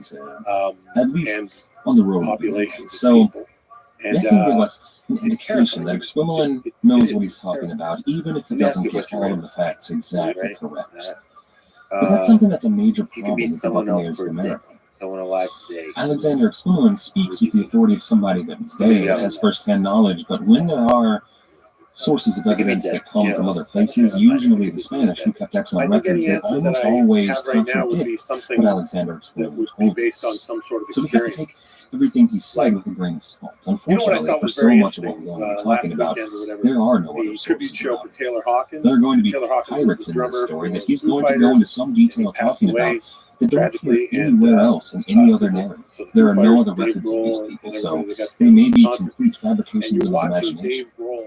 [SPEAKER 8] he's
[SPEAKER 10] um,
[SPEAKER 8] at least
[SPEAKER 10] and
[SPEAKER 8] on the road.
[SPEAKER 10] populations
[SPEAKER 8] So
[SPEAKER 10] of people.
[SPEAKER 8] that
[SPEAKER 10] And
[SPEAKER 8] can give us an
[SPEAKER 10] it's
[SPEAKER 8] indication that
[SPEAKER 10] terrifying.
[SPEAKER 8] Exquilin knows what he's talking about, even if he
[SPEAKER 10] Let me ask
[SPEAKER 8] doesn't
[SPEAKER 10] you a
[SPEAKER 8] get
[SPEAKER 10] question,
[SPEAKER 8] all
[SPEAKER 10] right?
[SPEAKER 8] of the facts exactly
[SPEAKER 10] Right?
[SPEAKER 8] correct. But that's
[SPEAKER 1] Uh,
[SPEAKER 8] something that's a major
[SPEAKER 1] he could
[SPEAKER 8] problem
[SPEAKER 1] be
[SPEAKER 8] with the
[SPEAKER 1] someone else
[SPEAKER 8] Buccaneers
[SPEAKER 1] for
[SPEAKER 8] of
[SPEAKER 1] a day,
[SPEAKER 8] America.
[SPEAKER 1] someone alive today.
[SPEAKER 8] Alexander Exquilin speaks with the authority of somebody that was there, that has firsthand knowledge, but when there are sources of
[SPEAKER 1] It could be
[SPEAKER 8] evidence
[SPEAKER 1] dead.
[SPEAKER 8] that come
[SPEAKER 1] Yeah.
[SPEAKER 8] from other places, usually the Spanish, who kept
[SPEAKER 10] I
[SPEAKER 8] excellent
[SPEAKER 10] think
[SPEAKER 8] records,
[SPEAKER 10] any
[SPEAKER 8] they
[SPEAKER 10] answer that
[SPEAKER 8] almost
[SPEAKER 10] I
[SPEAKER 8] always
[SPEAKER 10] have right now would
[SPEAKER 8] contradict
[SPEAKER 10] be
[SPEAKER 8] what
[SPEAKER 10] something
[SPEAKER 8] Alexander
[SPEAKER 10] that
[SPEAKER 8] Exquilin
[SPEAKER 10] would be
[SPEAKER 8] told
[SPEAKER 10] based on
[SPEAKER 8] us.
[SPEAKER 10] some sort of
[SPEAKER 8] So we have to
[SPEAKER 10] experience.
[SPEAKER 8] take everything he said with a grain of salt.
[SPEAKER 10] You know what I
[SPEAKER 8] Unfortunately,
[SPEAKER 10] thought
[SPEAKER 8] for
[SPEAKER 10] was
[SPEAKER 8] so
[SPEAKER 10] very
[SPEAKER 8] much of
[SPEAKER 10] interesting
[SPEAKER 8] what
[SPEAKER 10] was
[SPEAKER 8] we're
[SPEAKER 10] last
[SPEAKER 8] talking about,
[SPEAKER 10] weekend or whatever,
[SPEAKER 8] there are no
[SPEAKER 10] the
[SPEAKER 8] other
[SPEAKER 10] tribute
[SPEAKER 8] sources
[SPEAKER 10] show
[SPEAKER 8] about
[SPEAKER 10] for
[SPEAKER 8] it.
[SPEAKER 10] Taylor Hawkins.
[SPEAKER 8] There are going to be
[SPEAKER 10] Taylor Hawkins was
[SPEAKER 8] pirates
[SPEAKER 10] the
[SPEAKER 8] in
[SPEAKER 10] drummer
[SPEAKER 8] this story
[SPEAKER 10] for
[SPEAKER 8] that he's
[SPEAKER 10] Foo
[SPEAKER 8] going to go
[SPEAKER 10] Fighters,
[SPEAKER 8] into some
[SPEAKER 10] and he
[SPEAKER 8] detail
[SPEAKER 10] passed
[SPEAKER 8] talking about
[SPEAKER 10] away
[SPEAKER 8] that don't appear
[SPEAKER 10] tragically, and
[SPEAKER 8] anywhere else in any other narrative.
[SPEAKER 10] so the
[SPEAKER 8] There
[SPEAKER 10] Foo
[SPEAKER 8] are no
[SPEAKER 10] Fighters,
[SPEAKER 8] other
[SPEAKER 10] Dave
[SPEAKER 8] records of these
[SPEAKER 10] Grohl,
[SPEAKER 8] people,
[SPEAKER 10] and
[SPEAKER 8] so
[SPEAKER 10] everybody that got
[SPEAKER 8] they
[SPEAKER 10] together
[SPEAKER 8] may
[SPEAKER 10] was
[SPEAKER 8] be
[SPEAKER 10] sponsored.
[SPEAKER 8] complete
[SPEAKER 10] And
[SPEAKER 8] fabrications
[SPEAKER 10] you're
[SPEAKER 8] of his
[SPEAKER 10] watching
[SPEAKER 8] imagination.
[SPEAKER 10] Dave Grohl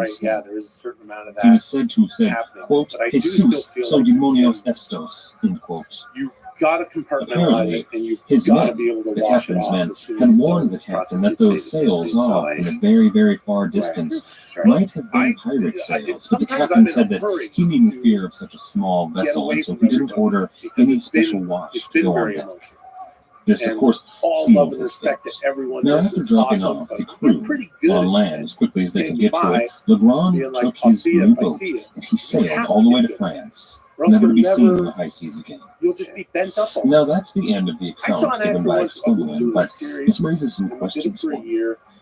[SPEAKER 10] right,
[SPEAKER 8] snow.
[SPEAKER 10] yeah, there is a certain amount of
[SPEAKER 8] He
[SPEAKER 10] that
[SPEAKER 8] was said to have said,
[SPEAKER 10] happening.
[SPEAKER 8] quote,
[SPEAKER 10] But I do
[SPEAKER 8] Jesus,
[SPEAKER 10] still feel
[SPEAKER 8] so
[SPEAKER 10] like
[SPEAKER 8] demonios estos, end quote.
[SPEAKER 10] you got to compartmentalize
[SPEAKER 8] Apparently,
[SPEAKER 10] it, and you've
[SPEAKER 8] his
[SPEAKER 10] got to
[SPEAKER 8] men,
[SPEAKER 10] be able to
[SPEAKER 8] the
[SPEAKER 10] wash it
[SPEAKER 8] captain's
[SPEAKER 10] off
[SPEAKER 8] men,
[SPEAKER 10] as soon as
[SPEAKER 8] had
[SPEAKER 10] it's
[SPEAKER 8] warned
[SPEAKER 10] over.
[SPEAKER 8] the captain that
[SPEAKER 1] Prostitutes say
[SPEAKER 8] those
[SPEAKER 1] the same
[SPEAKER 8] sails
[SPEAKER 1] thing, so
[SPEAKER 8] off
[SPEAKER 1] I-
[SPEAKER 8] in a very, very far distance
[SPEAKER 10] Right.
[SPEAKER 8] might have been
[SPEAKER 10] I-
[SPEAKER 8] pirate sails, but the
[SPEAKER 10] sometimes
[SPEAKER 8] captain
[SPEAKER 10] I'm in a
[SPEAKER 8] said that
[SPEAKER 10] hurry
[SPEAKER 8] he needn't
[SPEAKER 10] to
[SPEAKER 8] fear of such a small
[SPEAKER 10] get
[SPEAKER 8] vessel,
[SPEAKER 10] away
[SPEAKER 8] and so
[SPEAKER 10] from
[SPEAKER 8] he didn't
[SPEAKER 10] everybody,
[SPEAKER 8] order
[SPEAKER 10] because
[SPEAKER 8] any
[SPEAKER 10] it's been-
[SPEAKER 8] special watch
[SPEAKER 10] It's
[SPEAKER 8] to
[SPEAKER 10] been
[SPEAKER 8] go on
[SPEAKER 10] very
[SPEAKER 8] deck.
[SPEAKER 10] emotional.
[SPEAKER 8] This, of
[SPEAKER 10] And
[SPEAKER 8] course,
[SPEAKER 10] all
[SPEAKER 8] sealed
[SPEAKER 10] love and
[SPEAKER 8] his
[SPEAKER 10] respect
[SPEAKER 8] fate.
[SPEAKER 10] to everyone.
[SPEAKER 8] Now,
[SPEAKER 10] This
[SPEAKER 8] after
[SPEAKER 10] was
[SPEAKER 8] dropping
[SPEAKER 10] awesome,
[SPEAKER 8] off
[SPEAKER 10] but
[SPEAKER 8] the
[SPEAKER 10] you're
[SPEAKER 8] crew
[SPEAKER 10] pretty good
[SPEAKER 8] on
[SPEAKER 10] at
[SPEAKER 8] land as quickly as they
[SPEAKER 10] saying
[SPEAKER 8] could get to
[SPEAKER 10] goodbye,
[SPEAKER 8] it, Legrand
[SPEAKER 10] being like,
[SPEAKER 8] took
[SPEAKER 10] "I'll
[SPEAKER 8] his
[SPEAKER 10] see you
[SPEAKER 8] new
[SPEAKER 10] if I
[SPEAKER 8] boat
[SPEAKER 10] see you."
[SPEAKER 8] and he sailed
[SPEAKER 10] have
[SPEAKER 8] all the
[SPEAKER 10] to
[SPEAKER 8] way to
[SPEAKER 10] get good.
[SPEAKER 8] France,
[SPEAKER 10] Or else
[SPEAKER 8] never to
[SPEAKER 10] you'll
[SPEAKER 8] be seen
[SPEAKER 10] never-
[SPEAKER 8] on the high seas again.
[SPEAKER 10] You'll just be bent up all
[SPEAKER 8] Now, that's the end of the
[SPEAKER 10] I saw
[SPEAKER 8] account
[SPEAKER 10] an
[SPEAKER 8] given
[SPEAKER 10] actor
[SPEAKER 8] by
[SPEAKER 10] once doing
[SPEAKER 8] Squillian,
[SPEAKER 10] a
[SPEAKER 8] but
[SPEAKER 10] series,
[SPEAKER 8] this raises some
[SPEAKER 10] and we did it
[SPEAKER 8] questions
[SPEAKER 10] for
[SPEAKER 8] for
[SPEAKER 10] a
[SPEAKER 8] me.
[SPEAKER 10] year.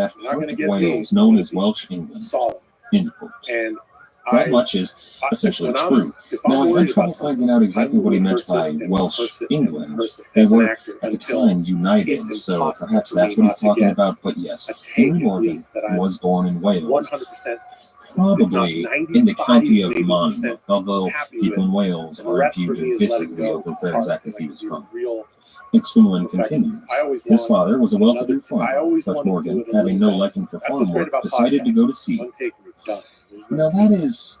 [SPEAKER 8] that
[SPEAKER 10] You're not
[SPEAKER 8] part
[SPEAKER 10] gonna
[SPEAKER 8] of
[SPEAKER 10] get
[SPEAKER 8] Wales
[SPEAKER 10] me
[SPEAKER 8] known as Welsh England.
[SPEAKER 10] solid.
[SPEAKER 8] End quote.
[SPEAKER 10] And
[SPEAKER 8] That much is essentially true. Now, I had trouble finding out exactly what he meant by Welsh England. They were, at the time, united, so perhaps that's what he's talking about. But yes, Henry Morgan was born in Wales,
[SPEAKER 10] 100%
[SPEAKER 8] probably in the county of Monmouth, although people in Wales argued divisively over where exactly he was from. McSweeney continued. His father was a well-to-do farmer, but Morgan, having no liking for farm work, decided to go to sea. Now that is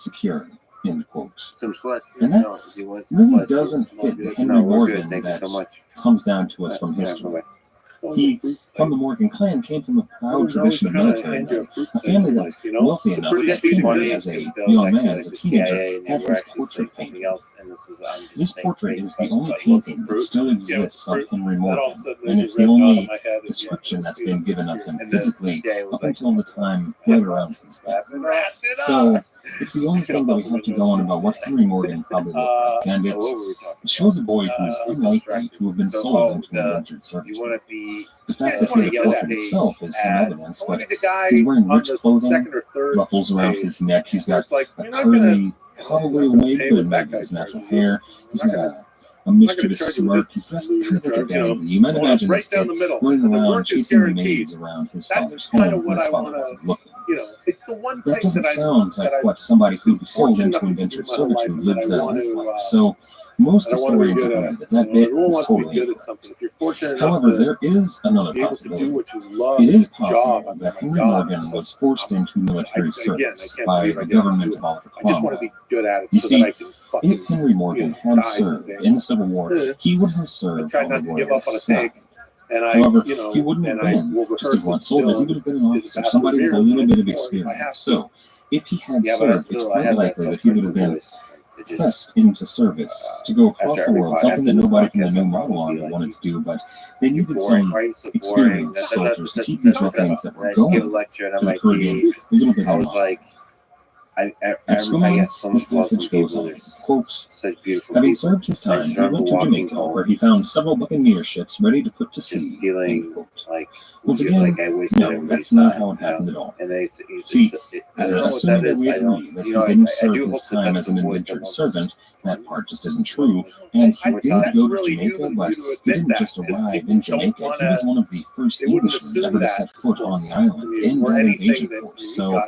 [SPEAKER 8] secure, end quote.
[SPEAKER 1] Some slush.
[SPEAKER 8] And that
[SPEAKER 1] No, do you want some
[SPEAKER 8] really
[SPEAKER 1] slush?
[SPEAKER 8] doesn't fit the Henry
[SPEAKER 1] No, we're
[SPEAKER 8] Morgan
[SPEAKER 1] good. Thank you
[SPEAKER 8] that
[SPEAKER 1] so much.
[SPEAKER 8] comes down to us from
[SPEAKER 1] Yeah,
[SPEAKER 8] history.
[SPEAKER 1] bye-bye.
[SPEAKER 8] He, from the Morgan clan, came from a proud tradition of military men, a family that was wealthy enough
[SPEAKER 1] Would
[SPEAKER 8] that
[SPEAKER 1] it be
[SPEAKER 8] Henry,
[SPEAKER 1] funny
[SPEAKER 8] as a
[SPEAKER 1] if those
[SPEAKER 8] young
[SPEAKER 1] actually
[SPEAKER 8] man,
[SPEAKER 1] like
[SPEAKER 8] as a
[SPEAKER 1] the
[SPEAKER 8] teenager,
[SPEAKER 1] CIA and they
[SPEAKER 8] had
[SPEAKER 1] were
[SPEAKER 8] his
[SPEAKER 1] actually
[SPEAKER 8] portrait
[SPEAKER 1] saying something
[SPEAKER 8] painted.
[SPEAKER 1] else, and this is I'm just
[SPEAKER 8] This
[SPEAKER 1] saying
[SPEAKER 8] portrait
[SPEAKER 1] things
[SPEAKER 8] is the
[SPEAKER 1] like,
[SPEAKER 8] only
[SPEAKER 1] like, what's the
[SPEAKER 8] painting that
[SPEAKER 1] fruit?
[SPEAKER 8] still exists of Henry
[SPEAKER 10] Then all
[SPEAKER 8] Morgan,
[SPEAKER 10] of a sudden
[SPEAKER 8] and
[SPEAKER 10] there's
[SPEAKER 8] it's
[SPEAKER 10] a
[SPEAKER 8] the
[SPEAKER 10] red dot on
[SPEAKER 8] only
[SPEAKER 10] my head, and
[SPEAKER 8] description that's
[SPEAKER 10] see
[SPEAKER 8] been
[SPEAKER 10] it
[SPEAKER 8] given of him
[SPEAKER 10] disappear.
[SPEAKER 8] physically
[SPEAKER 1] CIA was
[SPEAKER 8] up
[SPEAKER 1] like,
[SPEAKER 8] until the time right around his death.
[SPEAKER 10] Wrap it up.
[SPEAKER 8] So it's the only thing that we have to go on about what Henry Morgan probably looked like, and
[SPEAKER 1] Oh, what
[SPEAKER 8] it
[SPEAKER 1] were we talking
[SPEAKER 8] shows a boy who's unlikely to have been
[SPEAKER 1] So,
[SPEAKER 8] sold into
[SPEAKER 1] the-
[SPEAKER 8] indentured
[SPEAKER 1] Do you
[SPEAKER 8] servitude.
[SPEAKER 1] want to be?
[SPEAKER 8] The fact
[SPEAKER 1] just
[SPEAKER 8] that
[SPEAKER 1] wanna
[SPEAKER 8] the
[SPEAKER 1] yell that
[SPEAKER 8] portrait
[SPEAKER 1] page
[SPEAKER 8] itself is some
[SPEAKER 10] at
[SPEAKER 8] evidence,
[SPEAKER 10] only
[SPEAKER 8] but
[SPEAKER 10] the guy
[SPEAKER 8] he's wearing
[SPEAKER 10] on
[SPEAKER 8] rich
[SPEAKER 10] the
[SPEAKER 8] clothing,
[SPEAKER 10] second or third
[SPEAKER 8] ruffles around
[SPEAKER 10] page.
[SPEAKER 8] his neck. He's got
[SPEAKER 10] It's like,
[SPEAKER 8] a
[SPEAKER 10] you're not gonna
[SPEAKER 8] curly, probably a wig,
[SPEAKER 10] pay
[SPEAKER 8] but
[SPEAKER 10] with
[SPEAKER 8] it
[SPEAKER 10] that
[SPEAKER 8] might be his
[SPEAKER 10] guy's
[SPEAKER 8] natural
[SPEAKER 10] price.
[SPEAKER 8] hair. He's
[SPEAKER 10] You're
[SPEAKER 8] got
[SPEAKER 10] not
[SPEAKER 8] a a mischievous smirk. He's dressed kind of like a dandy. You might imagine this kid running around chasing the maids around his father's home when his father wasn't looking.
[SPEAKER 10] It's the one
[SPEAKER 8] That
[SPEAKER 10] thing
[SPEAKER 8] doesn't
[SPEAKER 10] that
[SPEAKER 8] sound like what somebody who'd be sold into indentured servitude lived their life like. So most historians agree that that bit is totally incorrect. However, there is another possibility. It is possible that Henry Morgan was forced into military service by the government of Oliver Cromwell. You see, if Henry Morgan had served in the Civil War, he would have served on the royal side. However, he wouldn't have been just a blunt soldier. He would have been an officer, somebody with a little bit of experience. So, if he had served, it's quite likely that he would have been pressed into service to go across the world, something that nobody from the New Model Army wanted to do, but they needed some experienced soldiers to keep these ruffians that were going to the Caribbean a little bit on.
[SPEAKER 1] I
[SPEAKER 8] guess this passage goes on, quote, having served his time, he went to Jamaica, where he found several buccaneer ships ready to put to sea. Once again, no, that's not how it happened at all. See, assuming that we agree that he didn't serve his time as an indentured servant, that part just isn't true, and he did go to Jamaica, but he didn't just arrive in Jamaica. He was one of the first Englishmen ever to set foot on the island in that invasion force. So,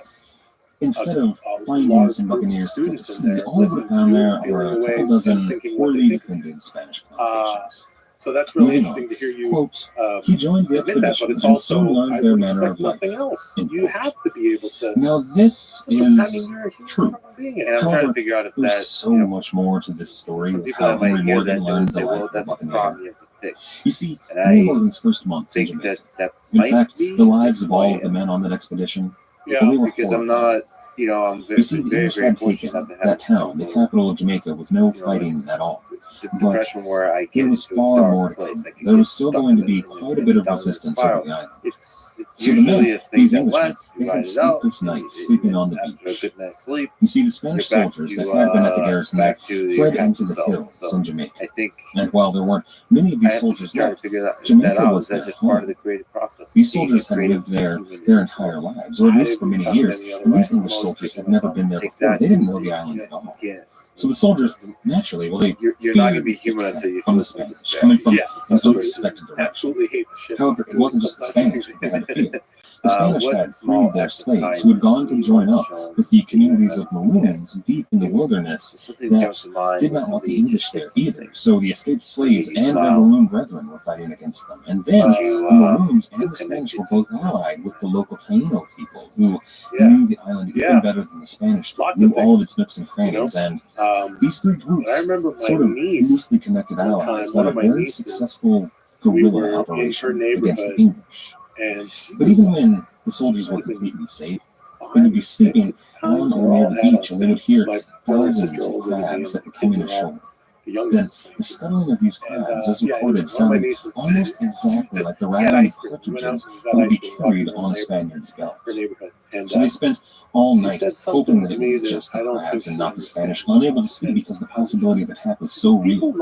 [SPEAKER 8] instead of finding some buccaneers to put to sea, all we would have found there were a couple dozen poorly defended Spanish plantations.
[SPEAKER 10] So that's really interesting to hear you.
[SPEAKER 8] Quote, he joined the expedition and soon learned their manner of life.
[SPEAKER 10] You have to be able to.
[SPEAKER 8] Now this is true.
[SPEAKER 1] And I'm trying to figure out if
[SPEAKER 8] There's
[SPEAKER 1] that,
[SPEAKER 8] so much more to this story of how Henry Morgan learned the life of a buccaneer. You see, Henry Morgan's first months in Jamaica, in fact, the lives of all of the men on that expedition, they were
[SPEAKER 1] because I'm not, I'm
[SPEAKER 8] you see, the English had taken that town, the capital of Jamaica, with no fighting at all. But it was far more to come. There was still going to be quite a bit of resistance over the island. So the men, these Englishmen, they had sleepless nights sleeping on the beach. You see, the Spanish soldiers that had been at the garrison there fled into the hills in Jamaica. And while there weren't many of these soldiers left, Jamaica was their home. These soldiers had lived there their entire lives, or at least for many years, and these English soldiers had never been there before. They didn't know the island at all. So the soldiers, naturally,
[SPEAKER 1] you're not going to be human until you
[SPEAKER 8] from the Spanish, coming from an unsuspected direction.
[SPEAKER 10] Absolutely hate the shit.
[SPEAKER 8] However, it wasn't just the Spanish that they had to fear. The Spanish had freed their slaves who had gone to join up with the communities of Maroons deep in the wilderness that did not want the English there either. So the escaped slaves and their Maroon brethren were fighting against them. And then the Maroons and the Spanish were both allied with the local Taino people who knew the island even better than the Spanish did, knew all of its nooks and crannies. And these three groups, sort of loosely connected allies, led a very successful guerrilla operation against the English. But even when the soldiers were completely safe, they would be sleeping on or near the beach, and they would hear thousands of crabs that were coming ashore. Then the scuttling of these crabs, as recorded, sounded almost exactly like the rattling of cartridges that would be carried on a Spaniard's belt. So they spent all night hoping that it was just the crabs and not the Spanish, unable to sleep because the possibility of attack was so real.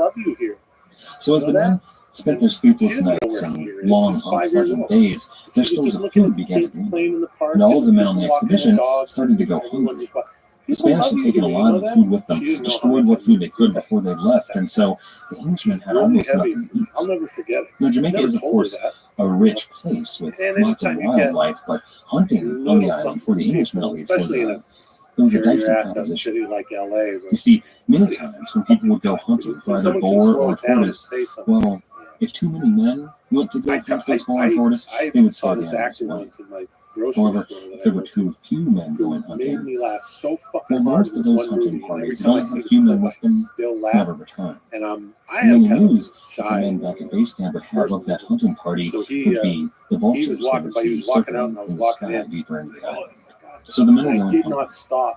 [SPEAKER 8] So as the men spent their sleepless nights and long, unpleasant days, their stores of food began to dwindle, and all of the men on the expedition started to go hungry. The Spanish had taken a lot of food with them, destroyed what food they could before they left, and so the Englishmen had almost nothing to eat.
[SPEAKER 10] I'll never forget it.
[SPEAKER 8] Now, Jamaica is, of course, a rich place with lots of wildlife, but hunting on the island, for the Englishmen at least, was a dicey proposition. You see, many times when people would go hunting for either boar or tortoise, well, if too many men went to go hunt for this boar or tortoise, they would scare the animals away. However, if there were too few men going hunting, well, most of those hunting parties that only had a few men with them never returned. And the only news that the men back at base camp would have of that hunting party would be the vultures they would see circling in the sky deeper into the island. So the men were going hunting.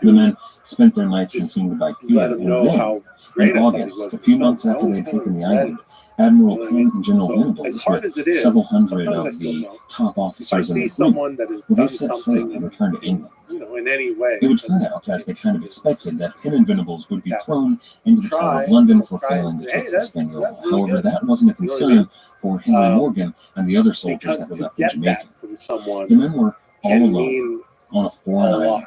[SPEAKER 8] The men spent their nights consumed by fear, and then, in August, a few months after they had taken the island, Admiral Penn and General Venables, with several hundred of the top officers in the fleet, well, they set sail and returned to England. It would turn out, as they kind of expected, that Penn and Venables would be thrown into the Tower of London for failing to take Hispaniola. However, that wasn't a concern for Henry Morgan and the other soldiers that were left in Jamaica. The men were all alone on a foreign island,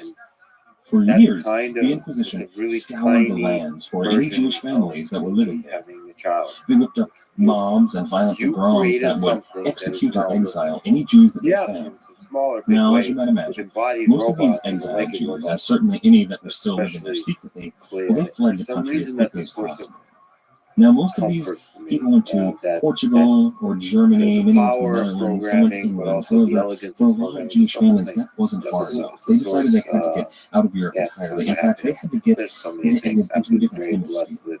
[SPEAKER 10] And
[SPEAKER 8] For
[SPEAKER 10] that's
[SPEAKER 8] years,
[SPEAKER 10] kind of
[SPEAKER 8] the Inquisition
[SPEAKER 10] a really
[SPEAKER 8] scoured the
[SPEAKER 10] tiny
[SPEAKER 8] lands for any
[SPEAKER 10] version
[SPEAKER 8] Jewish families that were living there.
[SPEAKER 10] having a child.
[SPEAKER 8] They whipped up mobs and violent
[SPEAKER 10] You
[SPEAKER 8] pogroms
[SPEAKER 10] created
[SPEAKER 8] that would
[SPEAKER 10] something that
[SPEAKER 8] execute
[SPEAKER 10] is
[SPEAKER 8] or
[SPEAKER 10] now
[SPEAKER 8] exile any Jews that they
[SPEAKER 10] Yeah,
[SPEAKER 8] found.
[SPEAKER 10] in some smaller big
[SPEAKER 8] Now,
[SPEAKER 10] way,
[SPEAKER 8] as you might
[SPEAKER 10] with
[SPEAKER 8] imagine,
[SPEAKER 10] embodied
[SPEAKER 8] most of these
[SPEAKER 10] robots and
[SPEAKER 8] exiled
[SPEAKER 10] naked
[SPEAKER 8] Jews,
[SPEAKER 10] robots.
[SPEAKER 8] and certainly any that were still living there
[SPEAKER 10] Especially
[SPEAKER 8] secretly,
[SPEAKER 10] clear.
[SPEAKER 8] well, they fled
[SPEAKER 10] For
[SPEAKER 8] the
[SPEAKER 10] some
[SPEAKER 8] country as
[SPEAKER 10] reason, that's
[SPEAKER 8] quickly
[SPEAKER 10] a
[SPEAKER 8] as
[SPEAKER 10] source of
[SPEAKER 8] possible. Now, most of these
[SPEAKER 10] comfort for me.
[SPEAKER 8] people went to
[SPEAKER 10] that
[SPEAKER 8] Portugal or Germany,
[SPEAKER 10] the
[SPEAKER 8] many went to
[SPEAKER 10] power
[SPEAKER 8] the
[SPEAKER 10] of
[SPEAKER 8] Netherlands, some went to
[SPEAKER 10] programming, but
[SPEAKER 8] England.
[SPEAKER 10] also the
[SPEAKER 8] However,
[SPEAKER 10] elegance
[SPEAKER 8] for a
[SPEAKER 10] of
[SPEAKER 8] lot of
[SPEAKER 10] programming
[SPEAKER 8] Jewish
[SPEAKER 10] is the whole
[SPEAKER 8] families,
[SPEAKER 10] thing.
[SPEAKER 8] that wasn't
[SPEAKER 10] That's
[SPEAKER 8] far
[SPEAKER 10] the
[SPEAKER 8] enough. They decided they
[SPEAKER 10] source,
[SPEAKER 8] had to get out of Europe
[SPEAKER 10] yeah,
[SPEAKER 8] entirely.
[SPEAKER 10] source
[SPEAKER 8] In
[SPEAKER 10] I have
[SPEAKER 8] fact, they
[SPEAKER 10] to.
[SPEAKER 8] had to get
[SPEAKER 10] There's so many
[SPEAKER 8] into
[SPEAKER 10] things
[SPEAKER 8] a
[SPEAKER 10] I've been
[SPEAKER 8] different
[SPEAKER 10] very
[SPEAKER 8] hemisphere.
[SPEAKER 10] blessed with.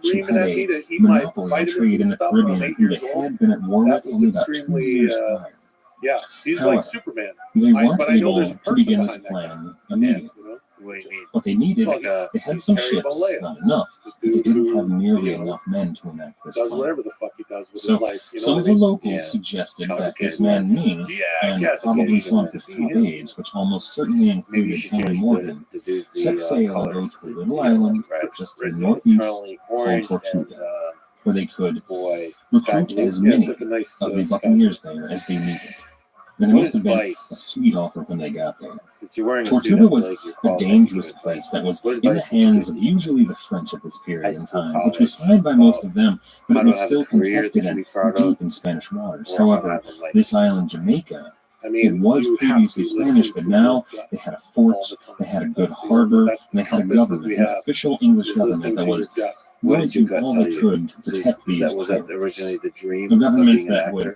[SPEAKER 8] Dutch who
[SPEAKER 10] screaming
[SPEAKER 8] had
[SPEAKER 10] at me
[SPEAKER 8] a
[SPEAKER 10] to eat my
[SPEAKER 8] monopoly on
[SPEAKER 10] vitamins
[SPEAKER 8] trade in
[SPEAKER 10] and
[SPEAKER 8] the
[SPEAKER 10] stuff when I'm
[SPEAKER 8] Caribbean
[SPEAKER 10] 8
[SPEAKER 8] who
[SPEAKER 10] years
[SPEAKER 8] they
[SPEAKER 10] old.
[SPEAKER 8] had been at war
[SPEAKER 10] That
[SPEAKER 8] with
[SPEAKER 10] was
[SPEAKER 8] only about 2
[SPEAKER 10] extremely,
[SPEAKER 8] years prior.
[SPEAKER 10] Yeah, he's
[SPEAKER 8] However,
[SPEAKER 10] like Superman.
[SPEAKER 8] They weren't
[SPEAKER 10] but I know
[SPEAKER 8] able
[SPEAKER 10] there's a
[SPEAKER 8] to
[SPEAKER 10] person
[SPEAKER 8] begin this
[SPEAKER 10] behind that
[SPEAKER 8] plan
[SPEAKER 10] guy.
[SPEAKER 8] immediately.
[SPEAKER 10] You know?
[SPEAKER 1] What do you mean?
[SPEAKER 8] What they needed,
[SPEAKER 10] Well,
[SPEAKER 8] they had
[SPEAKER 10] he's
[SPEAKER 8] some
[SPEAKER 10] Terry
[SPEAKER 8] ships,
[SPEAKER 10] Bollea,
[SPEAKER 8] not enough,
[SPEAKER 10] the
[SPEAKER 8] but they
[SPEAKER 10] dude
[SPEAKER 8] didn't
[SPEAKER 10] who,
[SPEAKER 8] have nearly
[SPEAKER 10] you know,
[SPEAKER 8] enough men to enact this
[SPEAKER 10] does
[SPEAKER 8] plan.
[SPEAKER 10] whatever the fuck he does with
[SPEAKER 8] So,
[SPEAKER 10] his life. You know
[SPEAKER 8] some
[SPEAKER 10] what
[SPEAKER 8] of
[SPEAKER 10] I
[SPEAKER 8] the
[SPEAKER 10] mean?
[SPEAKER 8] locals
[SPEAKER 1] Yeah.
[SPEAKER 8] suggested that
[SPEAKER 1] Complicated
[SPEAKER 8] this man Ming,
[SPEAKER 10] Yeah,
[SPEAKER 8] and
[SPEAKER 10] guess
[SPEAKER 8] probably
[SPEAKER 10] it's
[SPEAKER 8] some of his
[SPEAKER 10] see
[SPEAKER 8] top
[SPEAKER 10] him.
[SPEAKER 8] aides, which almost certainly
[SPEAKER 1] Maybe you
[SPEAKER 8] included
[SPEAKER 1] should
[SPEAKER 8] Tony
[SPEAKER 1] change
[SPEAKER 8] Morgan,
[SPEAKER 1] the dudes
[SPEAKER 8] set sail and go
[SPEAKER 1] colors
[SPEAKER 8] to a
[SPEAKER 1] to
[SPEAKER 8] little
[SPEAKER 1] yellow,
[SPEAKER 8] island
[SPEAKER 1] right?
[SPEAKER 8] just to the
[SPEAKER 10] Right.
[SPEAKER 8] northeast
[SPEAKER 1] Currently
[SPEAKER 8] called
[SPEAKER 1] orange and
[SPEAKER 8] Tortuga, where they could
[SPEAKER 1] boy,
[SPEAKER 8] recruit
[SPEAKER 1] sky blue.
[SPEAKER 8] as
[SPEAKER 10] Yeah,
[SPEAKER 8] many
[SPEAKER 10] took a nice
[SPEAKER 8] of the
[SPEAKER 10] sky.
[SPEAKER 8] Buccaneers there as they needed. And it
[SPEAKER 1] What
[SPEAKER 8] must
[SPEAKER 1] is
[SPEAKER 8] have been a
[SPEAKER 1] Vice?
[SPEAKER 8] sweet offer when they got there.
[SPEAKER 1] Since you're wearing a
[SPEAKER 8] Tortuga
[SPEAKER 1] suit, I feel
[SPEAKER 8] was
[SPEAKER 1] like you're
[SPEAKER 8] a
[SPEAKER 1] qualified
[SPEAKER 8] dangerous
[SPEAKER 1] to do
[SPEAKER 8] place
[SPEAKER 1] it.
[SPEAKER 8] that was
[SPEAKER 1] What
[SPEAKER 8] in the
[SPEAKER 1] advice would you
[SPEAKER 8] hands
[SPEAKER 1] give
[SPEAKER 8] of
[SPEAKER 1] me?
[SPEAKER 8] usually the French at this period
[SPEAKER 1] High
[SPEAKER 8] in
[SPEAKER 1] school,
[SPEAKER 8] time, which was
[SPEAKER 1] college,
[SPEAKER 8] fine by most of them, but
[SPEAKER 1] how
[SPEAKER 8] it
[SPEAKER 1] to
[SPEAKER 8] was
[SPEAKER 1] have
[SPEAKER 8] still
[SPEAKER 1] a career
[SPEAKER 8] contested
[SPEAKER 1] that you
[SPEAKER 8] and
[SPEAKER 1] be proud
[SPEAKER 8] deep
[SPEAKER 1] of,
[SPEAKER 8] in Spanish waters.
[SPEAKER 1] or how to
[SPEAKER 8] However,
[SPEAKER 1] have a life.
[SPEAKER 8] this island, Jamaica,
[SPEAKER 10] I
[SPEAKER 8] it
[SPEAKER 10] mean,
[SPEAKER 8] was
[SPEAKER 10] you have
[SPEAKER 8] previously
[SPEAKER 10] to
[SPEAKER 8] Spanish,
[SPEAKER 10] listen
[SPEAKER 8] but
[SPEAKER 10] to
[SPEAKER 8] now
[SPEAKER 10] your gut
[SPEAKER 8] they had a
[SPEAKER 10] all
[SPEAKER 8] fort,
[SPEAKER 10] the time.
[SPEAKER 8] they had a good
[SPEAKER 10] That's the-
[SPEAKER 8] harbor,
[SPEAKER 10] that's
[SPEAKER 8] and they
[SPEAKER 10] the
[SPEAKER 8] had a
[SPEAKER 10] compass that
[SPEAKER 8] government,
[SPEAKER 10] we
[SPEAKER 8] an
[SPEAKER 10] have,
[SPEAKER 8] official English
[SPEAKER 10] is
[SPEAKER 8] government
[SPEAKER 10] listening
[SPEAKER 8] that
[SPEAKER 10] to your
[SPEAKER 8] was
[SPEAKER 10] gut.
[SPEAKER 1] What
[SPEAKER 8] going
[SPEAKER 1] did
[SPEAKER 8] to
[SPEAKER 1] your
[SPEAKER 8] do
[SPEAKER 1] gut
[SPEAKER 8] all
[SPEAKER 1] tell
[SPEAKER 8] they
[SPEAKER 1] you?
[SPEAKER 8] could to
[SPEAKER 1] Is
[SPEAKER 8] protect these
[SPEAKER 1] was that
[SPEAKER 8] pirates.
[SPEAKER 1] originally the dream
[SPEAKER 8] A
[SPEAKER 1] of
[SPEAKER 8] government
[SPEAKER 1] being an
[SPEAKER 8] that
[SPEAKER 1] actor?
[SPEAKER 8] would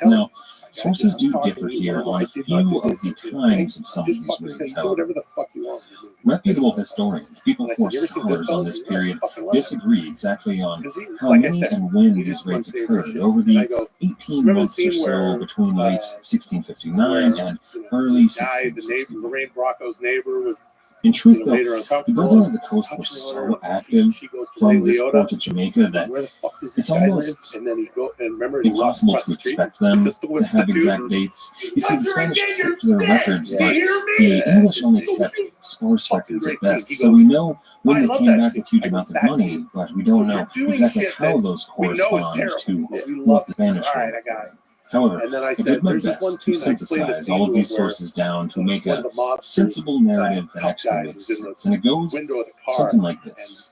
[SPEAKER 10] tell
[SPEAKER 8] Now,
[SPEAKER 10] him,
[SPEAKER 8] sources do
[SPEAKER 10] I'm
[SPEAKER 8] differ
[SPEAKER 10] talking to you,
[SPEAKER 8] here
[SPEAKER 10] Lolo,
[SPEAKER 8] on
[SPEAKER 10] I
[SPEAKER 8] a
[SPEAKER 10] did not
[SPEAKER 8] few
[SPEAKER 10] do
[SPEAKER 8] of
[SPEAKER 10] this,
[SPEAKER 8] the
[SPEAKER 10] I did
[SPEAKER 8] times of
[SPEAKER 10] this.
[SPEAKER 8] some
[SPEAKER 10] I'm
[SPEAKER 8] of
[SPEAKER 10] just
[SPEAKER 8] these
[SPEAKER 10] fucking
[SPEAKER 8] raids,
[SPEAKER 10] saying, do
[SPEAKER 8] however.
[SPEAKER 10] whatever the fuck you want.
[SPEAKER 8] Reputable historians, people
[SPEAKER 10] And I
[SPEAKER 8] who
[SPEAKER 10] said,
[SPEAKER 8] are
[SPEAKER 10] you ever seen
[SPEAKER 8] scholars on
[SPEAKER 10] Goodfellas?
[SPEAKER 8] this
[SPEAKER 10] You're not
[SPEAKER 8] period,
[SPEAKER 10] fucking lying.
[SPEAKER 8] disagree exactly on
[SPEAKER 10] 'Cause he,
[SPEAKER 8] how
[SPEAKER 10] like I
[SPEAKER 8] many
[SPEAKER 10] said,
[SPEAKER 8] and when
[SPEAKER 10] he
[SPEAKER 8] these
[SPEAKER 10] just
[SPEAKER 8] raids
[SPEAKER 10] wants to
[SPEAKER 8] occurred
[SPEAKER 10] shit.
[SPEAKER 8] over
[SPEAKER 10] And
[SPEAKER 8] the
[SPEAKER 10] I go,
[SPEAKER 8] 18
[SPEAKER 10] remember the
[SPEAKER 8] months or
[SPEAKER 10] scene
[SPEAKER 8] so
[SPEAKER 10] where,
[SPEAKER 8] between late
[SPEAKER 10] where
[SPEAKER 8] 1659 and
[SPEAKER 10] you know,
[SPEAKER 8] early
[SPEAKER 10] the guy, the neighbor,
[SPEAKER 8] 1660.
[SPEAKER 10] Lorraine Bracco's neighbor was,
[SPEAKER 8] In truth,
[SPEAKER 10] you know,
[SPEAKER 8] though,
[SPEAKER 10] made her
[SPEAKER 8] the
[SPEAKER 10] uncomfortable.
[SPEAKER 8] Brethren of the Coast were
[SPEAKER 10] Touching on
[SPEAKER 8] so
[SPEAKER 10] her.
[SPEAKER 8] active
[SPEAKER 10] She goes to
[SPEAKER 8] from
[SPEAKER 10] Ray
[SPEAKER 8] this
[SPEAKER 10] Liotta.
[SPEAKER 8] port of Jamaica that
[SPEAKER 10] Where the fuck does this
[SPEAKER 8] it's
[SPEAKER 10] guy live?
[SPEAKER 8] almost
[SPEAKER 10] And then he go and remember he walks
[SPEAKER 8] impossible
[SPEAKER 10] across
[SPEAKER 8] to
[SPEAKER 10] the street.
[SPEAKER 8] expect them
[SPEAKER 10] Pistol
[SPEAKER 8] to
[SPEAKER 10] whips
[SPEAKER 8] have
[SPEAKER 10] the dude.
[SPEAKER 8] exact dates. You see, the Spanish kept their records,
[SPEAKER 10] You
[SPEAKER 8] but
[SPEAKER 10] hear me?
[SPEAKER 8] the English only
[SPEAKER 10] Yeah.
[SPEAKER 8] kept sparse
[SPEAKER 10] Fucking
[SPEAKER 8] records at
[SPEAKER 10] great
[SPEAKER 8] best.
[SPEAKER 10] scene. He
[SPEAKER 8] So
[SPEAKER 10] goes,
[SPEAKER 8] we know when
[SPEAKER 10] I
[SPEAKER 8] they
[SPEAKER 10] love
[SPEAKER 8] came
[SPEAKER 10] that
[SPEAKER 8] back
[SPEAKER 10] scene.
[SPEAKER 8] with huge
[SPEAKER 10] I go,
[SPEAKER 8] amounts of
[SPEAKER 10] that
[SPEAKER 8] money,
[SPEAKER 10] scene.
[SPEAKER 8] but we don't
[SPEAKER 10] So
[SPEAKER 8] know
[SPEAKER 10] you're doing
[SPEAKER 8] exactly
[SPEAKER 10] shit
[SPEAKER 8] how
[SPEAKER 10] that
[SPEAKER 8] those
[SPEAKER 10] we know is
[SPEAKER 8] correspond
[SPEAKER 10] terrible,
[SPEAKER 8] to
[SPEAKER 10] but we
[SPEAKER 8] what
[SPEAKER 10] love
[SPEAKER 8] the
[SPEAKER 10] it.
[SPEAKER 8] Spanish
[SPEAKER 10] All
[SPEAKER 8] were
[SPEAKER 10] right, I got it.
[SPEAKER 8] recording. However,
[SPEAKER 10] And then I
[SPEAKER 8] I
[SPEAKER 10] said,
[SPEAKER 8] did my
[SPEAKER 10] there's this one
[SPEAKER 8] best to
[SPEAKER 10] scene I explained the
[SPEAKER 8] synthesize all
[SPEAKER 10] scene
[SPEAKER 8] of
[SPEAKER 10] to him
[SPEAKER 8] these
[SPEAKER 10] where
[SPEAKER 8] sources down to make
[SPEAKER 10] one
[SPEAKER 8] a
[SPEAKER 10] of the mobsters,
[SPEAKER 8] sensible narrative that
[SPEAKER 10] tough
[SPEAKER 8] actually
[SPEAKER 10] guys
[SPEAKER 8] makes
[SPEAKER 10] was in the
[SPEAKER 8] sense. And it goes
[SPEAKER 10] window of the car,
[SPEAKER 8] something like
[SPEAKER 10] and
[SPEAKER 8] this.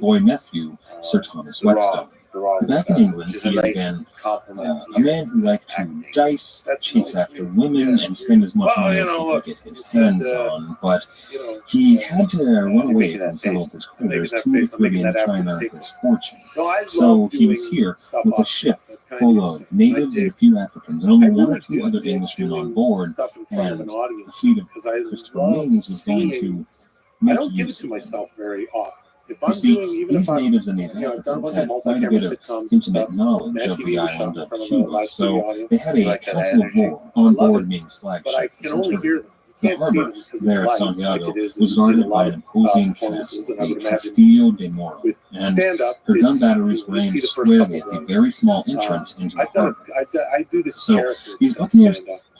[SPEAKER 8] boy nephew, Sir Thomas
[SPEAKER 10] the raw,
[SPEAKER 8] Whetstone.
[SPEAKER 10] the raw
[SPEAKER 8] Back in
[SPEAKER 10] stuff,
[SPEAKER 8] England,
[SPEAKER 10] which is a
[SPEAKER 8] he had
[SPEAKER 10] nice
[SPEAKER 8] been
[SPEAKER 10] compliment to
[SPEAKER 8] a man who liked to
[SPEAKER 10] acting.
[SPEAKER 8] dice,
[SPEAKER 10] That's
[SPEAKER 8] chase
[SPEAKER 10] nice.
[SPEAKER 8] after women, and spend as much
[SPEAKER 10] Well,
[SPEAKER 8] money
[SPEAKER 10] you
[SPEAKER 8] as
[SPEAKER 10] know,
[SPEAKER 8] he
[SPEAKER 10] look,
[SPEAKER 8] could get his
[SPEAKER 10] you said,
[SPEAKER 8] hands on. But
[SPEAKER 10] you know,
[SPEAKER 8] he had to run
[SPEAKER 1] you're
[SPEAKER 8] away
[SPEAKER 1] making that
[SPEAKER 8] from several
[SPEAKER 1] face.
[SPEAKER 8] of his
[SPEAKER 10] I'm making
[SPEAKER 8] creditors
[SPEAKER 10] that
[SPEAKER 8] to
[SPEAKER 10] face.
[SPEAKER 8] the
[SPEAKER 10] I'm making
[SPEAKER 8] Caribbean
[SPEAKER 10] that
[SPEAKER 8] to
[SPEAKER 10] after
[SPEAKER 8] try and
[SPEAKER 10] the
[SPEAKER 8] earn
[SPEAKER 10] take.
[SPEAKER 8] his fortune.
[SPEAKER 10] No, I
[SPEAKER 8] So
[SPEAKER 10] love
[SPEAKER 8] he was
[SPEAKER 10] doing
[SPEAKER 8] here
[SPEAKER 10] stuff
[SPEAKER 8] with a
[SPEAKER 10] off
[SPEAKER 8] ship
[SPEAKER 10] stuff. That's kind
[SPEAKER 8] full
[SPEAKER 10] of
[SPEAKER 8] of natives and a few Africans, and only
[SPEAKER 10] I
[SPEAKER 8] one or
[SPEAKER 10] really
[SPEAKER 8] two other
[SPEAKER 10] dig
[SPEAKER 8] Englishmen on
[SPEAKER 10] doing
[SPEAKER 8] board,
[SPEAKER 10] stuff in front of
[SPEAKER 8] and
[SPEAKER 10] an audience
[SPEAKER 8] the fleet of
[SPEAKER 10] because I
[SPEAKER 8] Christopher
[SPEAKER 10] love
[SPEAKER 8] Wings was going
[SPEAKER 10] seeing.
[SPEAKER 8] to
[SPEAKER 10] I
[SPEAKER 8] make
[SPEAKER 10] don't give it
[SPEAKER 8] use
[SPEAKER 10] to
[SPEAKER 8] of him.
[SPEAKER 10] myself very often. If
[SPEAKER 8] You
[SPEAKER 10] I'm
[SPEAKER 8] see,
[SPEAKER 10] doing, even
[SPEAKER 8] these
[SPEAKER 10] if I'm,
[SPEAKER 8] natives and these
[SPEAKER 10] I've done a
[SPEAKER 8] Africans
[SPEAKER 10] bunch of
[SPEAKER 8] had quite a
[SPEAKER 10] multi-camera
[SPEAKER 8] bit of
[SPEAKER 10] sitcoms and
[SPEAKER 8] intimate
[SPEAKER 10] stuff.
[SPEAKER 8] knowledge
[SPEAKER 10] That
[SPEAKER 8] of
[SPEAKER 10] TV
[SPEAKER 8] the
[SPEAKER 10] was shot
[SPEAKER 8] island
[SPEAKER 10] in
[SPEAKER 8] of
[SPEAKER 10] front of a
[SPEAKER 8] Cuba,
[SPEAKER 10] live studio
[SPEAKER 8] so
[SPEAKER 10] audience.
[SPEAKER 8] they had
[SPEAKER 1] You
[SPEAKER 8] a
[SPEAKER 1] like that
[SPEAKER 8] council of
[SPEAKER 1] energy?
[SPEAKER 8] war
[SPEAKER 10] I
[SPEAKER 8] on
[SPEAKER 10] love
[SPEAKER 8] board
[SPEAKER 10] it.
[SPEAKER 8] Ming's
[SPEAKER 10] But I
[SPEAKER 8] flagship, the
[SPEAKER 10] can only
[SPEAKER 8] Centurion.
[SPEAKER 10] hear them.
[SPEAKER 8] The
[SPEAKER 10] You can't see
[SPEAKER 8] harbor
[SPEAKER 10] them because
[SPEAKER 8] there
[SPEAKER 10] of
[SPEAKER 8] at
[SPEAKER 10] the lights, like
[SPEAKER 8] Santiago
[SPEAKER 10] it is
[SPEAKER 8] was
[SPEAKER 10] in a
[SPEAKER 8] guarded by
[SPEAKER 10] lot
[SPEAKER 8] an
[SPEAKER 10] of
[SPEAKER 8] imposing
[SPEAKER 10] performances.
[SPEAKER 8] castle,
[SPEAKER 10] And I
[SPEAKER 8] the
[SPEAKER 10] would imagine
[SPEAKER 8] Castillo de Moro,
[SPEAKER 10] with
[SPEAKER 8] and
[SPEAKER 10] stand-up,
[SPEAKER 8] her gun
[SPEAKER 10] it's,
[SPEAKER 8] batteries were
[SPEAKER 10] you
[SPEAKER 8] aimed
[SPEAKER 10] see the first
[SPEAKER 8] squarely
[SPEAKER 10] couple
[SPEAKER 8] at the
[SPEAKER 10] runs.
[SPEAKER 8] very small entrance into the
[SPEAKER 10] I've done
[SPEAKER 8] harbor.
[SPEAKER 10] I do this
[SPEAKER 8] So,
[SPEAKER 10] character
[SPEAKER 8] these
[SPEAKER 10] stuff,
[SPEAKER 8] Buccaneers
[SPEAKER 10] stand-up.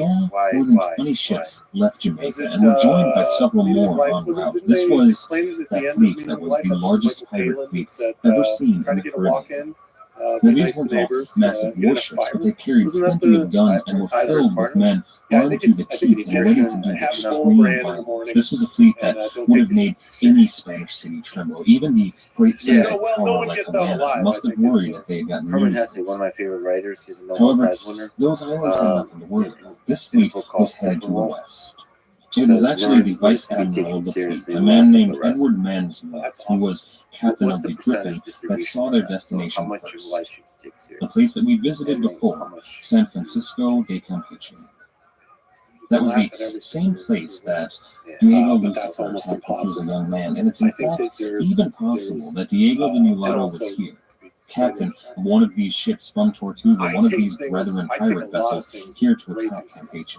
[SPEAKER 8] Yeah,
[SPEAKER 1] Why?
[SPEAKER 8] more than
[SPEAKER 1] Why?
[SPEAKER 8] 20 ships left
[SPEAKER 10] Was
[SPEAKER 8] Jamaica
[SPEAKER 10] it,
[SPEAKER 8] and were joined by several
[SPEAKER 10] Meaning of
[SPEAKER 8] more
[SPEAKER 10] Life?
[SPEAKER 8] en
[SPEAKER 10] Was it,
[SPEAKER 8] route.
[SPEAKER 10] didn't
[SPEAKER 8] This
[SPEAKER 10] they
[SPEAKER 8] was
[SPEAKER 10] explain it at the
[SPEAKER 8] that
[SPEAKER 10] end of
[SPEAKER 8] fleet
[SPEAKER 10] Meaning
[SPEAKER 8] that
[SPEAKER 10] of
[SPEAKER 8] was
[SPEAKER 10] Life? I
[SPEAKER 8] the
[SPEAKER 10] think it was
[SPEAKER 8] largest
[SPEAKER 10] Michael
[SPEAKER 8] pirate
[SPEAKER 10] Palin
[SPEAKER 8] fleet
[SPEAKER 10] said,
[SPEAKER 8] ever seen in
[SPEAKER 10] try to
[SPEAKER 8] the
[SPEAKER 10] get a walk
[SPEAKER 8] Caribbean.
[SPEAKER 10] in,
[SPEAKER 8] Now,
[SPEAKER 10] be
[SPEAKER 8] these
[SPEAKER 10] nice
[SPEAKER 8] were
[SPEAKER 10] to
[SPEAKER 8] not
[SPEAKER 10] neighbors,
[SPEAKER 8] massive
[SPEAKER 10] get in a
[SPEAKER 8] warships,
[SPEAKER 10] fire.
[SPEAKER 8] but they carried
[SPEAKER 10] Wasn't that
[SPEAKER 8] plenty
[SPEAKER 10] the
[SPEAKER 8] of guns and were
[SPEAKER 1] I heard
[SPEAKER 8] filled
[SPEAKER 1] part
[SPEAKER 8] with
[SPEAKER 1] of it.
[SPEAKER 8] men
[SPEAKER 10] Yeah, I
[SPEAKER 8] armed
[SPEAKER 10] think
[SPEAKER 8] to the
[SPEAKER 10] I think
[SPEAKER 8] teeth
[SPEAKER 10] it's
[SPEAKER 8] and ready to
[SPEAKER 10] nutrition.
[SPEAKER 8] do
[SPEAKER 10] Have a bowl of
[SPEAKER 8] extreme
[SPEAKER 10] bran in the
[SPEAKER 8] violence.
[SPEAKER 10] morning,
[SPEAKER 8] This was a fleet
[SPEAKER 10] and
[SPEAKER 8] that
[SPEAKER 10] don't
[SPEAKER 8] would
[SPEAKER 10] take
[SPEAKER 8] have
[SPEAKER 10] this
[SPEAKER 8] made
[SPEAKER 10] too
[SPEAKER 8] any
[SPEAKER 10] seriously.
[SPEAKER 8] Spanish city tremble. Even the great centers
[SPEAKER 1] Yeah.
[SPEAKER 8] of
[SPEAKER 10] No
[SPEAKER 8] power
[SPEAKER 10] one
[SPEAKER 8] like
[SPEAKER 10] gets out
[SPEAKER 8] Havana
[SPEAKER 10] alive,
[SPEAKER 8] must
[SPEAKER 10] I
[SPEAKER 8] have
[SPEAKER 10] think, is
[SPEAKER 8] worried
[SPEAKER 10] the
[SPEAKER 8] that they had gotten
[SPEAKER 1] Herman
[SPEAKER 8] news of
[SPEAKER 1] Hesse,
[SPEAKER 8] it.
[SPEAKER 1] one of my favorite writers. He's a Nobel
[SPEAKER 8] However,
[SPEAKER 1] Prize winner.
[SPEAKER 8] those islands had nothing to worry about. This
[SPEAKER 1] In a
[SPEAKER 8] fleet
[SPEAKER 1] book called
[SPEAKER 8] was headed to the
[SPEAKER 1] Steppenwolf,
[SPEAKER 8] west. It was
[SPEAKER 1] says
[SPEAKER 8] actually the
[SPEAKER 1] learn
[SPEAKER 8] vice
[SPEAKER 1] to be
[SPEAKER 8] admiral
[SPEAKER 1] taken
[SPEAKER 8] of the fleet,
[SPEAKER 1] seriously,
[SPEAKER 8] a
[SPEAKER 1] laugh
[SPEAKER 8] man
[SPEAKER 1] at the
[SPEAKER 8] named
[SPEAKER 1] rest.
[SPEAKER 8] Edward Mansfield,
[SPEAKER 10] That's
[SPEAKER 8] who
[SPEAKER 10] awesome.
[SPEAKER 8] was captain
[SPEAKER 1] What's
[SPEAKER 8] of
[SPEAKER 1] the
[SPEAKER 8] the
[SPEAKER 1] percentage
[SPEAKER 8] Griffin that
[SPEAKER 1] distribution
[SPEAKER 8] saw
[SPEAKER 1] of
[SPEAKER 8] their
[SPEAKER 1] that? So
[SPEAKER 8] destination
[SPEAKER 1] how much of
[SPEAKER 8] first.
[SPEAKER 1] life should you take
[SPEAKER 8] A
[SPEAKER 1] seriously?
[SPEAKER 8] place that we visited
[SPEAKER 1] And how
[SPEAKER 8] before,
[SPEAKER 1] much?
[SPEAKER 8] San Francisco de Campeche. That was
[SPEAKER 10] Laugh
[SPEAKER 8] the
[SPEAKER 10] at everything.
[SPEAKER 8] same place that
[SPEAKER 1] Yeah.
[SPEAKER 8] Diego
[SPEAKER 10] But that's
[SPEAKER 8] Lucifer
[SPEAKER 10] almost
[SPEAKER 8] attacked when he was a
[SPEAKER 10] impossible.
[SPEAKER 8] young man, and it's
[SPEAKER 10] I
[SPEAKER 8] in
[SPEAKER 10] think
[SPEAKER 8] fact
[SPEAKER 10] that there's
[SPEAKER 8] even possible
[SPEAKER 10] there's
[SPEAKER 8] that Diego de
[SPEAKER 10] and
[SPEAKER 8] Mulatto
[SPEAKER 10] also
[SPEAKER 8] was here, captain of one of these ships from Tortuga, one of these brethren pirate vessels, here to attack Campeche.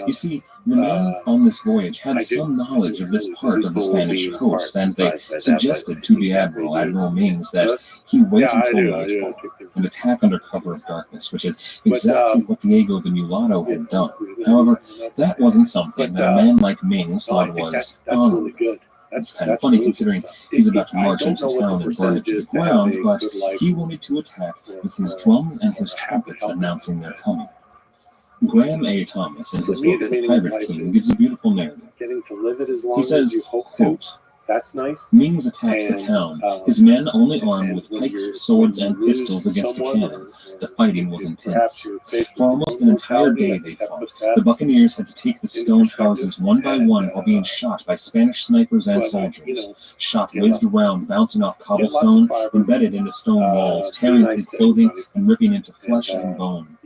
[SPEAKER 8] You see, the men on this voyage had some knowledge of this part of the Spanish coast, and they suggested to the admiral, Admiral Mings, that he wait until nightfall and attack under cover of darkness, which is exactly what Diego the Mulatto had done. However, that wasn't something that a man like Mings thought was honorable. It's kind of funny considering he's about to march into town and burn it to the ground, but he wanted to attack with his drums and his trumpets announcing their coming. Graham A. Thomas, in his book The Pirate King, gives a beautiful narrative. He says, quote,
[SPEAKER 10] "That's nice.
[SPEAKER 8] Mings attacked the town, his men only armed with pikes, swords, and pistols against the cannon. The fighting was intense. For almost an entire day they fought. The buccaneers had to take the stone houses one by one while being shot by Spanish snipers and soldiers. Shot whizzed around, bouncing off cobblestone, embedded into stone walls, tearing through clothing, and ripping into flesh and bone.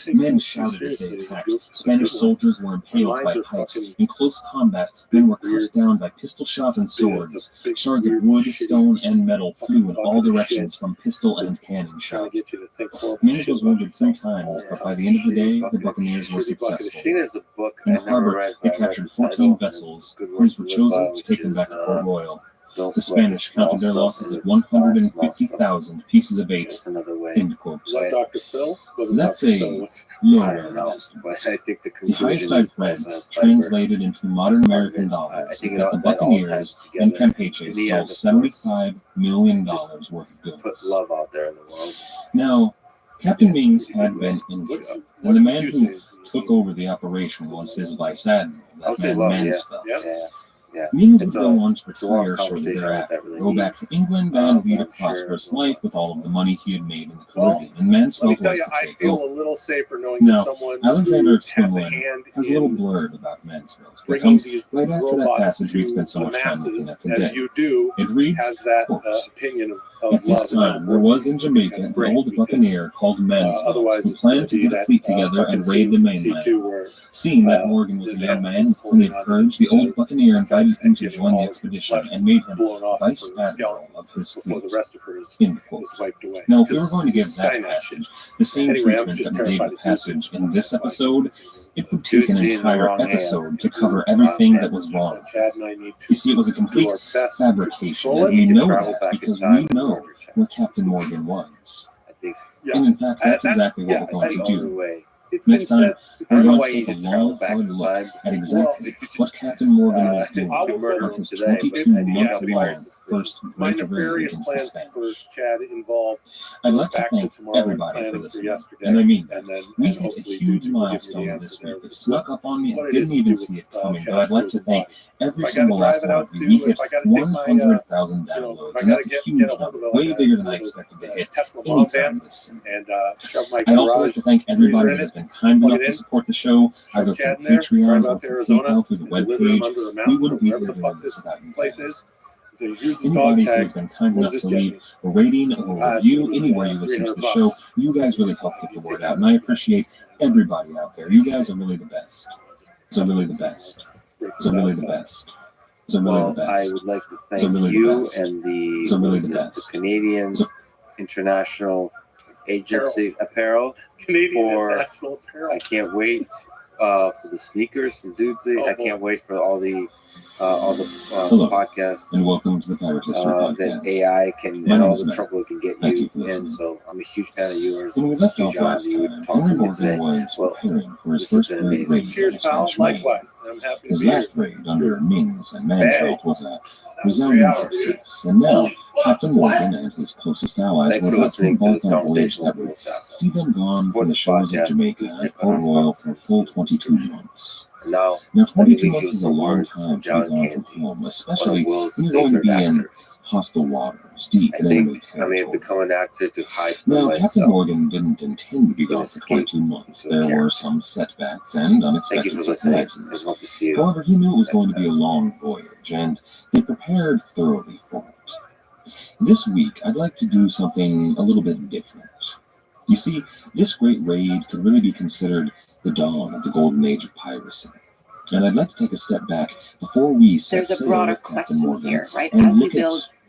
[SPEAKER 8] Men shouted as they attacked. Spanish soldiers were impaled by pikes. In close combat, men were cut down by pistol shot and swords. Shards of wood, stone, and metal flew in all directions from pistol and cannon shot. Mings was wounded 3 times, but by the end of the day, the buccaneers were successful. In the harbor, they captured 14 vessels, crews were chosen to take them back to Port Royal. The Spanish counted their losses at 150,000 pieces of 8. End quote.
[SPEAKER 10] Dr. Phil?
[SPEAKER 8] That's a low estimate. The highest I've read, translated into modern American dollars, is that the Buccaneers and Campeche stole $75 million worth of goods. Now, Captain Mings had been injured, and the man who took over the operation was his vice admiral, that man Mansfeld. Mings would go on to retire shortly thereafter, go back to England and lead a prosperous life with all of the money he had made in the Caribbean, and Mansfeld was to take over. Now, Alexander Twimlin has a little blurb about Mansfeld. It comes right after that passage we spent so much time looking at today. It reads, quote, "At this time, there was in Jamaica an old buccaneer called Mansfeld, who planned to get a fleet together and raid the mainland. Seeing that Morgan was a young man with plenty of courage, the old buccaneer invited him to join the expedition and made him vice admiral of his fleet." End quote. Now, if we were going to give that passage the same treatment that we gave the passage in this episode, it would take an entire episode to cover everything that was wrong. You see, it was a complete fabrication, and we know that because we know where Captain Morgan was. And in fact, that's exactly what we're going to do. Next time, we're going to take a long, hard look at exactly what Captain Morgan was doing on his 22-month-long first great raid against the Spanish. I'd like to thank everybody for listening, and I mean that. We hit a huge milestone this week. It snuck up on me. I didn't even see it coming, but I'd like to thank every single last one of you. We hit 100,000 downloads, and that's a huge number, way bigger than I expected to hit anytime this summer. I'd also like to thank everybody that has been kind enough to support the show, either through Patreon or through PayPal through the webpage. We wouldn't be here doing this without you guys. Anybody who has been kind enough to leave a rating or a review anywhere you listen to the show, you guys really help get the word out, and I appreciate everybody out there. You guys are really the best. So really the best. So really the best. So really the best.
[SPEAKER 1] I would like to thank you and the Canadian International Agency Apparel
[SPEAKER 10] Canadian
[SPEAKER 1] I can't wait for the sneakers from Dudesy. I can't wait for all the podcasts
[SPEAKER 8] and welcome to the Pirate History Podcast.
[SPEAKER 1] That AI can and all the trouble it can get you in. So I'm a huge fan of yours.
[SPEAKER 8] When we left off last time, Henry Morgan was preparing for his first great raid on the Spanish Main. His last raid under Mings and Mansfeld was a resounding success, and now Captain Morgan and his closest allies were about to embark on a voyage that would see them gone from the shores of Jamaica and Port Royal for a full 22 months. Now, 22 months is a long time to be gone from home, especially when you're going to be in hostile waters, deep in enemy territory.
[SPEAKER 1] I may have become an actor to hide from
[SPEAKER 8] Now,
[SPEAKER 1] myself.
[SPEAKER 8] Captain Morgan didn't intend to be gone for 22 months. There were some setbacks and unexpected surprises. However, he knew it was going to be a long voyage, and they prepared thoroughly for it. This week, I'd like to do something a little bit different. You see, this great raid could really be considered the dawn of the golden age of piracy. And I'd like to take a step back before we set sail with Captain Morgan and look at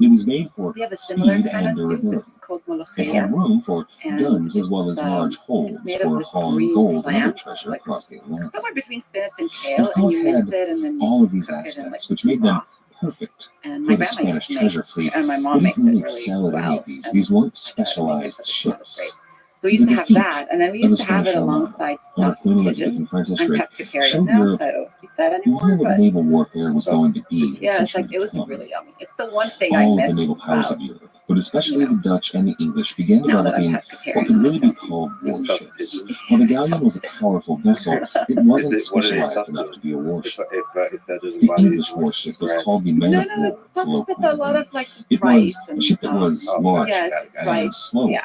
[SPEAKER 8] It was made for
[SPEAKER 11] we have a similar
[SPEAKER 8] speed
[SPEAKER 11] kind
[SPEAKER 8] and
[SPEAKER 11] of soup.
[SPEAKER 8] durability.
[SPEAKER 11] It's called
[SPEAKER 8] It
[SPEAKER 11] molokhia.
[SPEAKER 8] had room for
[SPEAKER 11] And
[SPEAKER 8] guns as well as
[SPEAKER 11] it's,
[SPEAKER 8] large holds
[SPEAKER 11] made of
[SPEAKER 8] for
[SPEAKER 11] this
[SPEAKER 8] hauling
[SPEAKER 11] green
[SPEAKER 8] gold and other
[SPEAKER 11] plant,
[SPEAKER 8] treasure
[SPEAKER 11] like
[SPEAKER 8] across the Atlantic.
[SPEAKER 11] somewhere between spinach and
[SPEAKER 8] And
[SPEAKER 11] kale,
[SPEAKER 8] how
[SPEAKER 11] and
[SPEAKER 8] it
[SPEAKER 11] you
[SPEAKER 8] had
[SPEAKER 11] mince it and then you
[SPEAKER 8] all of these
[SPEAKER 11] cook it in like
[SPEAKER 8] aspects, which made them
[SPEAKER 11] broth.
[SPEAKER 8] perfect
[SPEAKER 11] And
[SPEAKER 8] for
[SPEAKER 11] my
[SPEAKER 8] the
[SPEAKER 11] grandma
[SPEAKER 8] Spanish
[SPEAKER 11] used to make,
[SPEAKER 8] treasure fleet.
[SPEAKER 11] and my
[SPEAKER 8] They
[SPEAKER 11] mom makes
[SPEAKER 8] didn't
[SPEAKER 11] it
[SPEAKER 8] really
[SPEAKER 11] really
[SPEAKER 8] excel at any
[SPEAKER 11] well.
[SPEAKER 8] of these.
[SPEAKER 11] And
[SPEAKER 8] These weren't
[SPEAKER 11] I try to make it,
[SPEAKER 8] specialized
[SPEAKER 11] but it's not as great.
[SPEAKER 8] ships.
[SPEAKER 11] So we used
[SPEAKER 8] The
[SPEAKER 11] to have
[SPEAKER 8] defeat
[SPEAKER 11] that, and then we
[SPEAKER 8] of
[SPEAKER 11] used
[SPEAKER 8] the
[SPEAKER 11] to have it
[SPEAKER 8] Spanish Armada
[SPEAKER 11] alongside
[SPEAKER 8] under
[SPEAKER 11] stuffed
[SPEAKER 8] Queen Elizabeth and
[SPEAKER 11] pigeons.
[SPEAKER 8] Francis
[SPEAKER 11] I'm
[SPEAKER 8] Drake
[SPEAKER 11] pescatarian
[SPEAKER 8] showed
[SPEAKER 11] now,
[SPEAKER 8] Europe
[SPEAKER 11] so I don't eat that anymore.
[SPEAKER 8] what
[SPEAKER 11] But
[SPEAKER 8] naval warfare was going to be.
[SPEAKER 11] yeah, it's like
[SPEAKER 8] essentially
[SPEAKER 11] it was
[SPEAKER 8] become.
[SPEAKER 11] really yummy. It's the one thing I
[SPEAKER 8] All of
[SPEAKER 11] miss
[SPEAKER 8] the naval powers
[SPEAKER 11] about
[SPEAKER 8] of Europe, but especially
[SPEAKER 11] you know,
[SPEAKER 8] the Dutch and the English, began
[SPEAKER 11] now that I'm
[SPEAKER 8] developing what
[SPEAKER 11] pescatarian.
[SPEAKER 8] could really be
[SPEAKER 11] I
[SPEAKER 8] called
[SPEAKER 10] The stuffed
[SPEAKER 8] warships.
[SPEAKER 10] pigeon.
[SPEAKER 8] While the galleon was a powerful vessel, it
[SPEAKER 1] Is
[SPEAKER 8] wasn't
[SPEAKER 1] it what are they
[SPEAKER 8] specialized
[SPEAKER 1] stuffed
[SPEAKER 8] enough
[SPEAKER 1] with?
[SPEAKER 8] to be a warship.
[SPEAKER 1] If that doesn't
[SPEAKER 8] The
[SPEAKER 1] bother you
[SPEAKER 8] English
[SPEAKER 1] too much,
[SPEAKER 8] warship was
[SPEAKER 1] describe.
[SPEAKER 8] called the Man
[SPEAKER 11] no,
[SPEAKER 8] of
[SPEAKER 11] no,
[SPEAKER 8] War,
[SPEAKER 11] it's stuffed with a lot
[SPEAKER 8] colloquially.
[SPEAKER 11] of like just
[SPEAKER 8] It
[SPEAKER 11] rice
[SPEAKER 8] was a
[SPEAKER 11] and
[SPEAKER 8] ship that was
[SPEAKER 1] Oh,
[SPEAKER 8] large
[SPEAKER 11] yeah,
[SPEAKER 1] got it,
[SPEAKER 11] just
[SPEAKER 1] got it.
[SPEAKER 8] and
[SPEAKER 11] rice.
[SPEAKER 8] slow,
[SPEAKER 11] Yeah,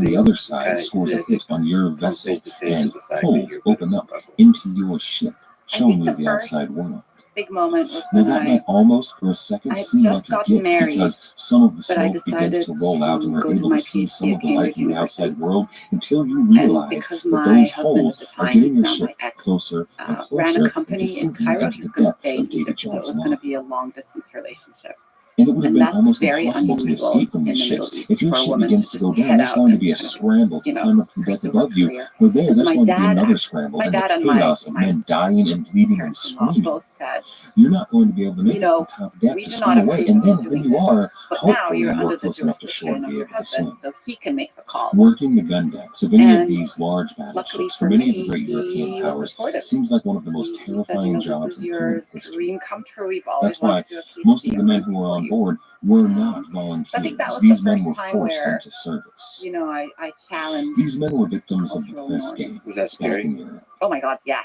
[SPEAKER 8] the other side
[SPEAKER 1] kinda
[SPEAKER 8] scores a
[SPEAKER 1] that
[SPEAKER 8] hit on your
[SPEAKER 1] come
[SPEAKER 8] vessel,
[SPEAKER 1] face to face
[SPEAKER 8] and
[SPEAKER 1] with the fact
[SPEAKER 8] holes
[SPEAKER 1] that you're
[SPEAKER 8] open up
[SPEAKER 1] rebel.
[SPEAKER 8] into your ship, showing you
[SPEAKER 11] the
[SPEAKER 8] the
[SPEAKER 11] first
[SPEAKER 8] outside world.
[SPEAKER 11] big moment was
[SPEAKER 8] Now
[SPEAKER 11] when
[SPEAKER 8] that might almost for a second
[SPEAKER 11] I had
[SPEAKER 8] seem
[SPEAKER 11] just
[SPEAKER 8] like a
[SPEAKER 11] gotten
[SPEAKER 8] gift
[SPEAKER 11] married,
[SPEAKER 8] because some of the
[SPEAKER 11] but I
[SPEAKER 8] smoke begins
[SPEAKER 11] decided
[SPEAKER 8] to roll out and
[SPEAKER 11] to
[SPEAKER 8] we're
[SPEAKER 11] go to
[SPEAKER 8] able
[SPEAKER 11] my
[SPEAKER 8] to see
[SPEAKER 11] PhD
[SPEAKER 8] some
[SPEAKER 11] at
[SPEAKER 8] of the light
[SPEAKER 11] Cambridge
[SPEAKER 8] in the outside
[SPEAKER 11] University.
[SPEAKER 8] world until you
[SPEAKER 11] And
[SPEAKER 8] realize
[SPEAKER 11] because
[SPEAKER 8] that
[SPEAKER 11] my
[SPEAKER 8] those
[SPEAKER 11] husband at
[SPEAKER 8] holes
[SPEAKER 11] the
[SPEAKER 8] are
[SPEAKER 11] time,
[SPEAKER 8] getting
[SPEAKER 11] he's
[SPEAKER 8] your
[SPEAKER 11] now my
[SPEAKER 8] ship
[SPEAKER 11] ex,
[SPEAKER 8] closer and
[SPEAKER 11] ran a
[SPEAKER 8] closer into
[SPEAKER 11] company in
[SPEAKER 8] sinking
[SPEAKER 11] Cairo.
[SPEAKER 8] into
[SPEAKER 11] He
[SPEAKER 8] the
[SPEAKER 11] was going to
[SPEAKER 8] depths
[SPEAKER 11] stay
[SPEAKER 8] of
[SPEAKER 11] in
[SPEAKER 8] Davy
[SPEAKER 11] Egypt, so it
[SPEAKER 8] Jones'
[SPEAKER 11] was going to
[SPEAKER 8] mind.
[SPEAKER 11] be a long distance relationship.
[SPEAKER 8] And it would have
[SPEAKER 11] And
[SPEAKER 8] been
[SPEAKER 11] that's
[SPEAKER 8] almost
[SPEAKER 11] very
[SPEAKER 8] impossible to
[SPEAKER 11] unusual
[SPEAKER 8] escape from
[SPEAKER 11] in
[SPEAKER 8] these
[SPEAKER 11] the Middle
[SPEAKER 8] ships.
[SPEAKER 11] East
[SPEAKER 8] If your
[SPEAKER 11] for a
[SPEAKER 8] ship
[SPEAKER 11] woman
[SPEAKER 8] begins
[SPEAKER 11] to
[SPEAKER 8] to go
[SPEAKER 11] just
[SPEAKER 8] down,
[SPEAKER 11] head
[SPEAKER 8] there's
[SPEAKER 11] out
[SPEAKER 8] going to
[SPEAKER 11] and
[SPEAKER 8] be a
[SPEAKER 11] kind of,
[SPEAKER 8] scramble to climb up to the deck
[SPEAKER 11] pursue her
[SPEAKER 8] above you.
[SPEAKER 11] career.
[SPEAKER 8] Where there,
[SPEAKER 11] Because
[SPEAKER 8] there's
[SPEAKER 11] my
[SPEAKER 8] going to be
[SPEAKER 11] dad,
[SPEAKER 8] another scramble
[SPEAKER 11] my
[SPEAKER 8] and the
[SPEAKER 11] dad and my
[SPEAKER 8] chaos of men dying and bleeding and
[SPEAKER 11] parents-in-law
[SPEAKER 8] screaming.
[SPEAKER 11] both said,
[SPEAKER 8] You're not going to be able to make
[SPEAKER 11] you
[SPEAKER 8] it
[SPEAKER 11] know,
[SPEAKER 8] to the top deck
[SPEAKER 11] we
[SPEAKER 8] to
[SPEAKER 11] do
[SPEAKER 8] swim
[SPEAKER 11] not
[SPEAKER 8] away.
[SPEAKER 11] approve
[SPEAKER 8] And
[SPEAKER 11] of you
[SPEAKER 8] then when
[SPEAKER 11] doing
[SPEAKER 8] you
[SPEAKER 11] this,
[SPEAKER 8] are,
[SPEAKER 11] but now
[SPEAKER 8] hopefully
[SPEAKER 11] you're
[SPEAKER 8] you are
[SPEAKER 11] under the
[SPEAKER 8] close enough to shore
[SPEAKER 11] jurisdiction
[SPEAKER 8] to
[SPEAKER 11] of
[SPEAKER 8] be
[SPEAKER 11] your
[SPEAKER 8] able to swim.
[SPEAKER 11] husband, so he can make the calls.
[SPEAKER 8] Working the gun decks of any of
[SPEAKER 11] And
[SPEAKER 8] these large
[SPEAKER 11] luckily
[SPEAKER 8] battleships
[SPEAKER 11] for
[SPEAKER 8] from any of the
[SPEAKER 11] me,
[SPEAKER 8] great European
[SPEAKER 11] he was
[SPEAKER 8] powers
[SPEAKER 11] supportive.
[SPEAKER 8] seems like one of the most
[SPEAKER 11] He said, you
[SPEAKER 8] terrifying
[SPEAKER 11] know,
[SPEAKER 8] jobs
[SPEAKER 11] this is
[SPEAKER 8] in
[SPEAKER 11] your
[SPEAKER 8] human history.
[SPEAKER 11] dream come true. We've always
[SPEAKER 8] That's why
[SPEAKER 11] wanted to do a PhD.
[SPEAKER 8] most of the
[SPEAKER 11] and
[SPEAKER 8] men
[SPEAKER 11] we're
[SPEAKER 8] who were
[SPEAKER 11] for
[SPEAKER 8] on
[SPEAKER 11] you.
[SPEAKER 8] board were not
[SPEAKER 11] I think that
[SPEAKER 8] volunteers.
[SPEAKER 11] was
[SPEAKER 8] These
[SPEAKER 11] the
[SPEAKER 8] men
[SPEAKER 11] first
[SPEAKER 8] were
[SPEAKER 11] time
[SPEAKER 8] forced
[SPEAKER 11] where,
[SPEAKER 8] into service.
[SPEAKER 11] you know, I challenged
[SPEAKER 8] These men were victims of the
[SPEAKER 11] cultural
[SPEAKER 8] press
[SPEAKER 11] norms.
[SPEAKER 8] game
[SPEAKER 1] Was that
[SPEAKER 8] back
[SPEAKER 1] scary?
[SPEAKER 8] in Europe.
[SPEAKER 11] Oh my God, yes.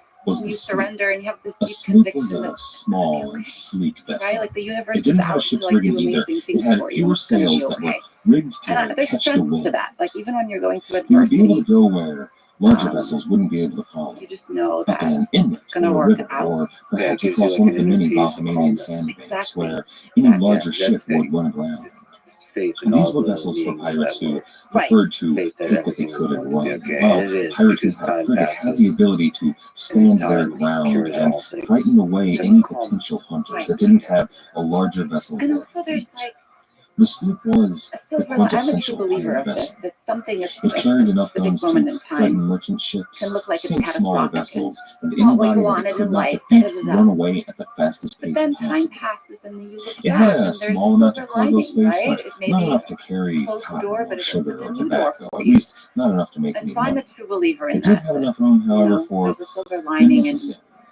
[SPEAKER 8] was
[SPEAKER 11] you
[SPEAKER 8] the sloop.
[SPEAKER 11] surrender and you have this
[SPEAKER 8] A
[SPEAKER 11] deep
[SPEAKER 8] sloop was
[SPEAKER 11] conviction
[SPEAKER 8] a
[SPEAKER 11] that
[SPEAKER 8] small and sleek vessel.
[SPEAKER 11] right, like the universe
[SPEAKER 8] It didn't
[SPEAKER 11] is
[SPEAKER 8] have a
[SPEAKER 11] out to
[SPEAKER 8] ship's
[SPEAKER 11] like
[SPEAKER 8] rigging
[SPEAKER 11] do
[SPEAKER 8] either.
[SPEAKER 11] amazing
[SPEAKER 8] It
[SPEAKER 11] things
[SPEAKER 8] had
[SPEAKER 11] for you.
[SPEAKER 8] fewer
[SPEAKER 11] It's gonna be
[SPEAKER 8] sails that were
[SPEAKER 11] okay.
[SPEAKER 8] rigged
[SPEAKER 11] And
[SPEAKER 8] to
[SPEAKER 11] there's
[SPEAKER 8] catch the
[SPEAKER 11] strength to
[SPEAKER 8] wind.
[SPEAKER 11] that. Like even when you're going through
[SPEAKER 8] You would be able to
[SPEAKER 11] adversity,
[SPEAKER 8] go where larger vessels wouldn't be able to follow.
[SPEAKER 11] you just know that
[SPEAKER 8] An inlet
[SPEAKER 11] it's gonna
[SPEAKER 8] or a
[SPEAKER 11] work
[SPEAKER 8] river,
[SPEAKER 11] out.
[SPEAKER 8] or
[SPEAKER 1] Yeah, it
[SPEAKER 8] perhaps
[SPEAKER 1] gives you
[SPEAKER 8] across
[SPEAKER 1] like
[SPEAKER 8] one
[SPEAKER 1] an
[SPEAKER 8] of the many
[SPEAKER 1] inner peace and
[SPEAKER 8] Bahamian
[SPEAKER 1] calmness.
[SPEAKER 8] sandbanks
[SPEAKER 11] Exactly.
[SPEAKER 8] where any
[SPEAKER 11] Exactly.
[SPEAKER 8] larger
[SPEAKER 1] Yeah,
[SPEAKER 8] ship
[SPEAKER 1] that's good.
[SPEAKER 8] would run aground.
[SPEAKER 1] It's faith in
[SPEAKER 8] And these
[SPEAKER 1] all
[SPEAKER 8] were
[SPEAKER 1] the
[SPEAKER 8] vessels for
[SPEAKER 1] beings
[SPEAKER 8] pirates
[SPEAKER 1] that
[SPEAKER 8] who
[SPEAKER 1] were
[SPEAKER 8] preferred to
[SPEAKER 1] faith that
[SPEAKER 8] take what they
[SPEAKER 1] everything
[SPEAKER 8] could and
[SPEAKER 1] will be
[SPEAKER 8] run.
[SPEAKER 1] okay.
[SPEAKER 8] While
[SPEAKER 1] And it is,
[SPEAKER 8] pirates who
[SPEAKER 1] because
[SPEAKER 8] had a
[SPEAKER 1] time
[SPEAKER 8] frigate had the
[SPEAKER 1] passes.
[SPEAKER 8] ability to stand their
[SPEAKER 1] Time
[SPEAKER 8] ground
[SPEAKER 1] cures
[SPEAKER 8] and
[SPEAKER 1] all things.
[SPEAKER 8] frighten away
[SPEAKER 11] So
[SPEAKER 8] any
[SPEAKER 11] calm.
[SPEAKER 8] potential hunters
[SPEAKER 11] Right.
[SPEAKER 8] that didn't have a larger vessel.
[SPEAKER 11] And
[SPEAKER 8] or
[SPEAKER 11] also there's
[SPEAKER 8] fleet.
[SPEAKER 11] like
[SPEAKER 8] The sloop was
[SPEAKER 11] a
[SPEAKER 8] the
[SPEAKER 11] silver line. I'm a true
[SPEAKER 8] quintessential
[SPEAKER 11] believer
[SPEAKER 8] pirate
[SPEAKER 11] of this,
[SPEAKER 8] vessel.
[SPEAKER 11] that something is
[SPEAKER 8] It
[SPEAKER 11] at
[SPEAKER 8] carried
[SPEAKER 11] a
[SPEAKER 8] enough
[SPEAKER 11] specific
[SPEAKER 8] guns
[SPEAKER 11] moment
[SPEAKER 8] to
[SPEAKER 11] in
[SPEAKER 8] frighten
[SPEAKER 11] time
[SPEAKER 8] merchant ships,
[SPEAKER 11] can look like it's
[SPEAKER 8] sink smaller
[SPEAKER 11] catastrophic and
[SPEAKER 8] vessels, and
[SPEAKER 11] not what you
[SPEAKER 8] anybody that
[SPEAKER 11] wanted
[SPEAKER 8] it could
[SPEAKER 11] in
[SPEAKER 8] not
[SPEAKER 11] life,
[SPEAKER 8] defeat
[SPEAKER 11] da-da-da-da.
[SPEAKER 8] run away at the fastest
[SPEAKER 11] But
[SPEAKER 8] pace
[SPEAKER 11] then time
[SPEAKER 8] possible.
[SPEAKER 11] passes and then you look
[SPEAKER 8] It
[SPEAKER 11] back
[SPEAKER 8] had
[SPEAKER 11] and
[SPEAKER 8] a
[SPEAKER 11] there's
[SPEAKER 8] small amount
[SPEAKER 11] silver
[SPEAKER 8] of cargo
[SPEAKER 11] lining,
[SPEAKER 8] space,
[SPEAKER 11] right?
[SPEAKER 8] but
[SPEAKER 11] It
[SPEAKER 8] not
[SPEAKER 11] maybe
[SPEAKER 8] enough to carry
[SPEAKER 11] closed the
[SPEAKER 8] cotton
[SPEAKER 11] door,
[SPEAKER 8] or
[SPEAKER 11] but it
[SPEAKER 8] sugar
[SPEAKER 11] opened
[SPEAKER 8] or
[SPEAKER 11] a new door
[SPEAKER 8] tobacco.
[SPEAKER 11] for
[SPEAKER 8] At
[SPEAKER 11] you.
[SPEAKER 8] least not enough to make
[SPEAKER 11] And
[SPEAKER 8] any
[SPEAKER 11] so I'm a
[SPEAKER 8] money.
[SPEAKER 11] true believer in
[SPEAKER 8] It did
[SPEAKER 11] that.
[SPEAKER 8] have enough room,
[SPEAKER 11] You
[SPEAKER 8] however,
[SPEAKER 11] know,
[SPEAKER 8] for
[SPEAKER 11] there's a silver
[SPEAKER 8] the
[SPEAKER 11] lining and
[SPEAKER 8] necessary.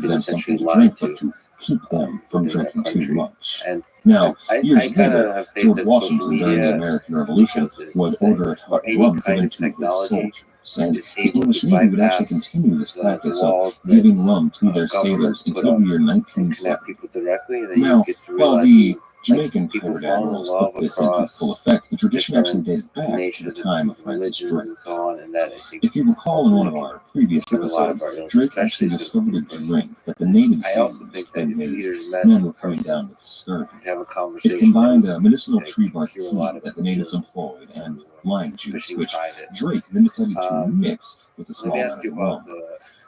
[SPEAKER 8] give them something to drink, but to keep them from drinking too much.
[SPEAKER 1] And
[SPEAKER 8] Now,
[SPEAKER 1] I
[SPEAKER 8] years
[SPEAKER 1] kind
[SPEAKER 8] later,
[SPEAKER 1] of have faith
[SPEAKER 8] George
[SPEAKER 1] that
[SPEAKER 8] Washington
[SPEAKER 1] social
[SPEAKER 8] during the
[SPEAKER 1] media,
[SPEAKER 8] American Revolution would order a top
[SPEAKER 1] or
[SPEAKER 8] of
[SPEAKER 1] any
[SPEAKER 8] rum
[SPEAKER 1] kind
[SPEAKER 8] given
[SPEAKER 1] of
[SPEAKER 8] to his
[SPEAKER 1] technology
[SPEAKER 8] soldiers. And
[SPEAKER 1] is
[SPEAKER 8] the
[SPEAKER 1] able
[SPEAKER 8] English
[SPEAKER 1] to
[SPEAKER 8] Navy would actually
[SPEAKER 1] bypass
[SPEAKER 8] continue this
[SPEAKER 1] the
[SPEAKER 8] practice of
[SPEAKER 1] walls that
[SPEAKER 8] giving rum to their
[SPEAKER 1] governments
[SPEAKER 8] sailors
[SPEAKER 1] put
[SPEAKER 8] until
[SPEAKER 1] up
[SPEAKER 8] the year
[SPEAKER 1] and
[SPEAKER 8] 1970.
[SPEAKER 1] connect people directly, and then
[SPEAKER 8] Now,
[SPEAKER 1] you get to
[SPEAKER 8] while
[SPEAKER 1] realize
[SPEAKER 8] the
[SPEAKER 1] who,
[SPEAKER 8] Jamaican
[SPEAKER 1] people
[SPEAKER 8] pirate
[SPEAKER 1] fall in
[SPEAKER 8] admirals
[SPEAKER 1] love
[SPEAKER 8] put this into
[SPEAKER 1] across
[SPEAKER 8] full effect, the tradition actually dates
[SPEAKER 1] different
[SPEAKER 8] back to the
[SPEAKER 1] nations
[SPEAKER 8] time of
[SPEAKER 1] and
[SPEAKER 8] Francis
[SPEAKER 1] religions
[SPEAKER 8] Drake.
[SPEAKER 1] and so on, and that I think
[SPEAKER 8] If you recall in one of our previous
[SPEAKER 1] cured a lot of
[SPEAKER 8] episodes,
[SPEAKER 1] our ills,
[SPEAKER 8] Drake
[SPEAKER 1] especially
[SPEAKER 8] actually
[SPEAKER 1] since
[SPEAKER 8] discovered a drink that the native
[SPEAKER 1] I also
[SPEAKER 8] sailors
[SPEAKER 1] think that
[SPEAKER 8] and
[SPEAKER 1] if
[SPEAKER 8] his
[SPEAKER 1] leaders met
[SPEAKER 8] men
[SPEAKER 1] in
[SPEAKER 8] were coming
[SPEAKER 1] person
[SPEAKER 8] down with scurvy.
[SPEAKER 1] to have a
[SPEAKER 8] It
[SPEAKER 1] conversation,
[SPEAKER 8] combined a medicinal
[SPEAKER 1] that
[SPEAKER 8] tree
[SPEAKER 1] could
[SPEAKER 8] bark
[SPEAKER 1] cure a
[SPEAKER 8] tea
[SPEAKER 1] lot of
[SPEAKER 8] that the natives
[SPEAKER 1] ills,
[SPEAKER 8] employed and lime juice,
[SPEAKER 1] especially
[SPEAKER 8] which
[SPEAKER 1] private.
[SPEAKER 8] Drake then decided to mix with a
[SPEAKER 1] Let
[SPEAKER 8] small
[SPEAKER 1] me
[SPEAKER 8] amount
[SPEAKER 1] ask
[SPEAKER 8] of
[SPEAKER 1] you
[SPEAKER 8] rum.
[SPEAKER 1] about the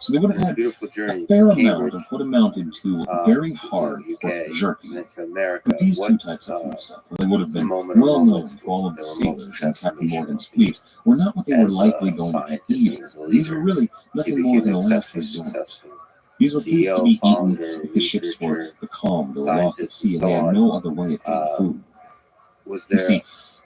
[SPEAKER 8] So they would
[SPEAKER 1] It
[SPEAKER 8] have
[SPEAKER 1] was a
[SPEAKER 8] had
[SPEAKER 1] beautiful
[SPEAKER 8] a
[SPEAKER 1] journey
[SPEAKER 8] fair
[SPEAKER 1] from
[SPEAKER 8] amount
[SPEAKER 1] Cambridge
[SPEAKER 8] of what amounted to very hard
[SPEAKER 1] UK
[SPEAKER 8] pork
[SPEAKER 1] and
[SPEAKER 8] jerky.
[SPEAKER 1] then to America.
[SPEAKER 8] But these two
[SPEAKER 1] What
[SPEAKER 8] types of foodstuff, they would have
[SPEAKER 1] was the
[SPEAKER 8] been
[SPEAKER 1] moment of
[SPEAKER 8] well known
[SPEAKER 1] moments
[SPEAKER 8] to all of the
[SPEAKER 1] that were most
[SPEAKER 8] sailors in Captain
[SPEAKER 1] transformational
[SPEAKER 8] Morgan's fleet, were not what they were
[SPEAKER 1] as
[SPEAKER 8] likely
[SPEAKER 1] a
[SPEAKER 8] going to be
[SPEAKER 1] scientist
[SPEAKER 8] eating.
[SPEAKER 1] and as a
[SPEAKER 8] These were
[SPEAKER 1] leader?
[SPEAKER 8] really
[SPEAKER 1] He
[SPEAKER 8] nothing more
[SPEAKER 1] became
[SPEAKER 8] than a last
[SPEAKER 1] exceptionally
[SPEAKER 8] resort.
[SPEAKER 1] successful.
[SPEAKER 8] These were foods to
[SPEAKER 1] CEO,
[SPEAKER 8] be eaten
[SPEAKER 1] founder,
[SPEAKER 8] if the ships were
[SPEAKER 1] researcher,
[SPEAKER 8] becalmed or lost at
[SPEAKER 1] scientist,
[SPEAKER 8] sea
[SPEAKER 1] and
[SPEAKER 8] and
[SPEAKER 1] so
[SPEAKER 8] they had
[SPEAKER 1] on.
[SPEAKER 8] no other way of getting food.
[SPEAKER 1] Was
[SPEAKER 8] You
[SPEAKER 1] there
[SPEAKER 8] see,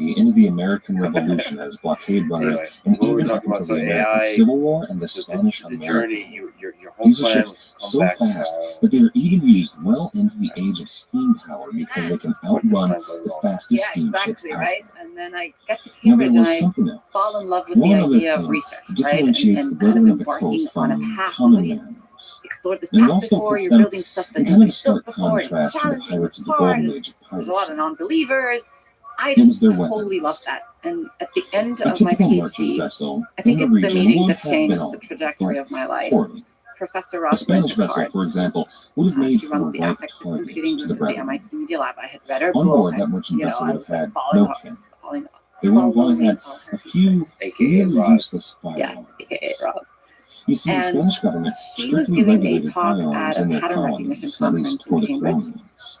[SPEAKER 8] humanity into the American Revolution as blockade runners,
[SPEAKER 1] Anyway,
[SPEAKER 8] and
[SPEAKER 1] what were we
[SPEAKER 8] even up
[SPEAKER 1] talking about?
[SPEAKER 8] until
[SPEAKER 1] So
[SPEAKER 8] the American
[SPEAKER 1] AI,
[SPEAKER 8] Civil War and the
[SPEAKER 1] so
[SPEAKER 8] Spanish
[SPEAKER 1] the
[SPEAKER 8] American
[SPEAKER 1] journey,
[SPEAKER 8] War.
[SPEAKER 1] your whole
[SPEAKER 8] These are
[SPEAKER 1] plan
[SPEAKER 8] ships
[SPEAKER 1] was to
[SPEAKER 8] so
[SPEAKER 1] come back.
[SPEAKER 8] fast that they are even used well into the age of steam power because they can outrun the fastest
[SPEAKER 11] Yeah,
[SPEAKER 8] steamships
[SPEAKER 11] exactly,
[SPEAKER 8] out
[SPEAKER 11] right?
[SPEAKER 8] there.
[SPEAKER 11] And then I get to
[SPEAKER 8] Now there
[SPEAKER 11] Cambridge and
[SPEAKER 8] was
[SPEAKER 11] I
[SPEAKER 8] something else.
[SPEAKER 11] fall in love with
[SPEAKER 8] One
[SPEAKER 11] the
[SPEAKER 8] other
[SPEAKER 11] idea of
[SPEAKER 8] thing
[SPEAKER 11] research,
[SPEAKER 8] that
[SPEAKER 11] right?
[SPEAKER 8] differentiates the
[SPEAKER 11] And kind of
[SPEAKER 8] brethren of the
[SPEAKER 11] embarking
[SPEAKER 8] coast
[SPEAKER 11] on a
[SPEAKER 8] from
[SPEAKER 11] path.
[SPEAKER 8] common
[SPEAKER 11] Nobody's
[SPEAKER 8] manners.
[SPEAKER 11] explored this
[SPEAKER 8] And it
[SPEAKER 11] path
[SPEAKER 8] also
[SPEAKER 11] before.
[SPEAKER 8] puts
[SPEAKER 11] You're
[SPEAKER 8] them
[SPEAKER 11] building stuff that
[SPEAKER 8] in kind of a
[SPEAKER 11] nobody's
[SPEAKER 8] stark
[SPEAKER 11] built before. It's
[SPEAKER 8] contrast to the
[SPEAKER 11] challenging,
[SPEAKER 8] pirates
[SPEAKER 11] it's
[SPEAKER 8] of the
[SPEAKER 11] hard,
[SPEAKER 8] golden
[SPEAKER 11] and
[SPEAKER 8] age of
[SPEAKER 11] there's a lot of
[SPEAKER 8] piracy.
[SPEAKER 11] non-believers. I
[SPEAKER 8] Gives
[SPEAKER 11] just
[SPEAKER 8] their
[SPEAKER 11] totally
[SPEAKER 8] weapons.
[SPEAKER 11] love that. And at the end
[SPEAKER 8] A
[SPEAKER 11] of my
[SPEAKER 8] typical merchant
[SPEAKER 11] PhD,
[SPEAKER 8] vessel
[SPEAKER 11] I think
[SPEAKER 8] in
[SPEAKER 11] it's
[SPEAKER 8] the
[SPEAKER 11] the
[SPEAKER 8] region
[SPEAKER 11] meeting
[SPEAKER 8] would
[SPEAKER 11] that
[SPEAKER 8] have
[SPEAKER 11] changed
[SPEAKER 8] been
[SPEAKER 11] the
[SPEAKER 8] owned,
[SPEAKER 11] trajectory
[SPEAKER 8] but
[SPEAKER 11] of my life.
[SPEAKER 8] poorly.
[SPEAKER 11] Professor
[SPEAKER 8] A
[SPEAKER 11] Rosalind
[SPEAKER 8] Spanish vessel,
[SPEAKER 11] Picard.
[SPEAKER 8] for example, would have made
[SPEAKER 11] She
[SPEAKER 8] for a
[SPEAKER 11] runs the
[SPEAKER 8] ripe
[SPEAKER 11] affective
[SPEAKER 8] target
[SPEAKER 11] computing
[SPEAKER 8] to
[SPEAKER 11] group
[SPEAKER 8] the
[SPEAKER 11] at the
[SPEAKER 8] brethren.
[SPEAKER 11] MIT Media Lab. I had read her
[SPEAKER 8] On
[SPEAKER 11] book.
[SPEAKER 8] board, that merchant
[SPEAKER 11] You know,
[SPEAKER 8] vessel
[SPEAKER 11] I
[SPEAKER 8] would
[SPEAKER 11] was
[SPEAKER 8] have had
[SPEAKER 11] following
[SPEAKER 8] no
[SPEAKER 11] her,
[SPEAKER 8] cannon.
[SPEAKER 11] following,
[SPEAKER 8] They would have
[SPEAKER 11] following
[SPEAKER 8] only had
[SPEAKER 11] all
[SPEAKER 8] a
[SPEAKER 11] her
[SPEAKER 8] few
[SPEAKER 1] AKA
[SPEAKER 8] really
[SPEAKER 1] Rod.
[SPEAKER 8] useless
[SPEAKER 11] Yes,
[SPEAKER 8] firearms.
[SPEAKER 11] aka Rob.
[SPEAKER 8] You see, the
[SPEAKER 11] And
[SPEAKER 8] Spanish government
[SPEAKER 11] she was
[SPEAKER 8] strictly
[SPEAKER 11] giving a
[SPEAKER 8] regulated
[SPEAKER 11] talk
[SPEAKER 8] firearms
[SPEAKER 11] at
[SPEAKER 8] in
[SPEAKER 11] a
[SPEAKER 8] their
[SPEAKER 11] pattern recognition
[SPEAKER 8] colonies, at least
[SPEAKER 11] conference
[SPEAKER 8] for
[SPEAKER 11] in
[SPEAKER 8] the
[SPEAKER 11] Cambridge.
[SPEAKER 8] colonials.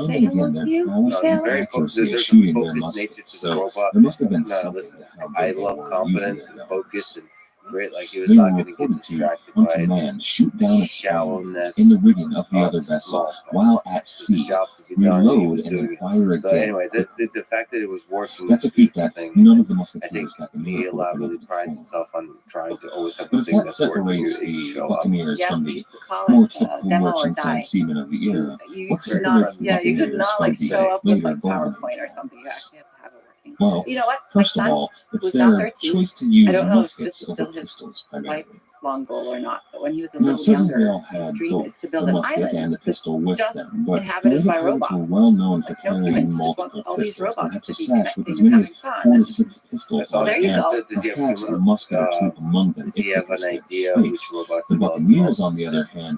[SPEAKER 8] Time
[SPEAKER 11] say
[SPEAKER 8] and
[SPEAKER 11] hello
[SPEAKER 8] again,
[SPEAKER 11] to
[SPEAKER 8] their
[SPEAKER 11] you?
[SPEAKER 8] prowess
[SPEAKER 11] Say
[SPEAKER 8] and
[SPEAKER 11] hello?
[SPEAKER 1] very
[SPEAKER 8] accuracy of
[SPEAKER 1] there's a
[SPEAKER 8] shooting their
[SPEAKER 1] focused nature
[SPEAKER 8] muskets.
[SPEAKER 1] to the
[SPEAKER 8] So
[SPEAKER 1] robot.
[SPEAKER 8] there must have been
[SPEAKER 1] No,
[SPEAKER 8] something
[SPEAKER 1] listen,
[SPEAKER 8] to how
[SPEAKER 1] I
[SPEAKER 8] good they
[SPEAKER 1] love
[SPEAKER 8] were
[SPEAKER 1] confidence
[SPEAKER 8] using
[SPEAKER 1] and
[SPEAKER 8] their
[SPEAKER 1] focus
[SPEAKER 8] weapons.
[SPEAKER 1] and great. Like he was
[SPEAKER 8] They
[SPEAKER 1] not
[SPEAKER 8] were
[SPEAKER 1] going to get
[SPEAKER 8] reported to,
[SPEAKER 1] distracted
[SPEAKER 8] on
[SPEAKER 1] by
[SPEAKER 8] command, shoot down a spy
[SPEAKER 1] shallowness
[SPEAKER 8] in the rigging of the
[SPEAKER 1] of
[SPEAKER 8] other vessel
[SPEAKER 1] small things.
[SPEAKER 8] while at
[SPEAKER 1] There's a
[SPEAKER 8] sea,
[SPEAKER 1] job to be done. He
[SPEAKER 8] reload,
[SPEAKER 1] was
[SPEAKER 8] and
[SPEAKER 1] doing
[SPEAKER 8] then
[SPEAKER 1] it.
[SPEAKER 8] fire
[SPEAKER 1] So
[SPEAKER 8] again.
[SPEAKER 1] anyway, the fact that it was working
[SPEAKER 8] That's a
[SPEAKER 1] is a
[SPEAKER 8] feat
[SPEAKER 1] beautiful
[SPEAKER 8] that
[SPEAKER 1] thing.
[SPEAKER 8] none of the
[SPEAKER 1] I think
[SPEAKER 8] musketeers got the
[SPEAKER 1] he
[SPEAKER 8] miracle
[SPEAKER 1] allowed
[SPEAKER 8] of
[SPEAKER 1] really
[SPEAKER 8] able to
[SPEAKER 1] prides
[SPEAKER 8] perform.
[SPEAKER 1] himself on trying to always have
[SPEAKER 8] But
[SPEAKER 1] the
[SPEAKER 8] if
[SPEAKER 1] thing
[SPEAKER 8] that
[SPEAKER 1] that's working. You
[SPEAKER 8] separates
[SPEAKER 1] can
[SPEAKER 8] the
[SPEAKER 1] show up.
[SPEAKER 8] buccaneers
[SPEAKER 11] Yes,
[SPEAKER 8] from
[SPEAKER 11] we
[SPEAKER 8] the
[SPEAKER 11] used to call
[SPEAKER 8] more
[SPEAKER 11] it
[SPEAKER 8] typical
[SPEAKER 11] demo or
[SPEAKER 8] merchants
[SPEAKER 11] die.
[SPEAKER 8] and seamen of the era,
[SPEAKER 11] You
[SPEAKER 8] what
[SPEAKER 11] could not,
[SPEAKER 8] separates the
[SPEAKER 11] yeah, you could
[SPEAKER 8] buccaneers
[SPEAKER 11] not
[SPEAKER 8] from
[SPEAKER 11] like
[SPEAKER 8] the
[SPEAKER 11] show up with
[SPEAKER 8] later
[SPEAKER 11] like
[SPEAKER 8] golden
[SPEAKER 11] PowerPoint or
[SPEAKER 8] age
[SPEAKER 11] something. You
[SPEAKER 8] ones?
[SPEAKER 11] actually have to have it working.
[SPEAKER 8] Well,
[SPEAKER 11] You know what?
[SPEAKER 8] first
[SPEAKER 11] My
[SPEAKER 8] of
[SPEAKER 11] son,
[SPEAKER 8] all, it's
[SPEAKER 11] who's now
[SPEAKER 8] their
[SPEAKER 11] 13,
[SPEAKER 8] choice to use
[SPEAKER 11] I don't know if this
[SPEAKER 8] muskets
[SPEAKER 11] is
[SPEAKER 8] over
[SPEAKER 11] still his
[SPEAKER 8] pistols primarily.
[SPEAKER 11] lifelong goal or not, but when he was a
[SPEAKER 8] Now,
[SPEAKER 11] little
[SPEAKER 8] certainly they
[SPEAKER 11] younger,
[SPEAKER 8] all
[SPEAKER 11] his
[SPEAKER 8] had
[SPEAKER 11] dream
[SPEAKER 8] both
[SPEAKER 11] is to
[SPEAKER 8] the
[SPEAKER 11] build an
[SPEAKER 8] musket and the
[SPEAKER 11] island
[SPEAKER 8] pistol with
[SPEAKER 11] just
[SPEAKER 8] them, but the
[SPEAKER 11] inhabited
[SPEAKER 8] later
[SPEAKER 11] by
[SPEAKER 8] codes
[SPEAKER 11] robots.
[SPEAKER 8] were well known for
[SPEAKER 11] Like no
[SPEAKER 8] carrying
[SPEAKER 11] humans, he just wants
[SPEAKER 8] multiple
[SPEAKER 11] all these
[SPEAKER 8] pistols,
[SPEAKER 11] robots
[SPEAKER 8] perhaps
[SPEAKER 11] to
[SPEAKER 8] a
[SPEAKER 11] be
[SPEAKER 8] sash with
[SPEAKER 11] connecting
[SPEAKER 8] as
[SPEAKER 11] and
[SPEAKER 8] many
[SPEAKER 11] having
[SPEAKER 8] as
[SPEAKER 11] fun.
[SPEAKER 8] 4 to
[SPEAKER 11] And
[SPEAKER 8] 6 pistols
[SPEAKER 1] That's all.
[SPEAKER 8] on
[SPEAKER 11] there you
[SPEAKER 8] hand,
[SPEAKER 11] go.
[SPEAKER 1] Does he have
[SPEAKER 8] perhaps a
[SPEAKER 1] human?
[SPEAKER 8] musket or two among them
[SPEAKER 1] Does
[SPEAKER 8] if
[SPEAKER 1] he
[SPEAKER 8] they
[SPEAKER 1] have
[SPEAKER 8] could
[SPEAKER 1] an
[SPEAKER 8] spare
[SPEAKER 1] idea which
[SPEAKER 8] space.
[SPEAKER 1] robots
[SPEAKER 8] The
[SPEAKER 1] he loves
[SPEAKER 8] buccaneers,
[SPEAKER 1] most?
[SPEAKER 8] on the other hand,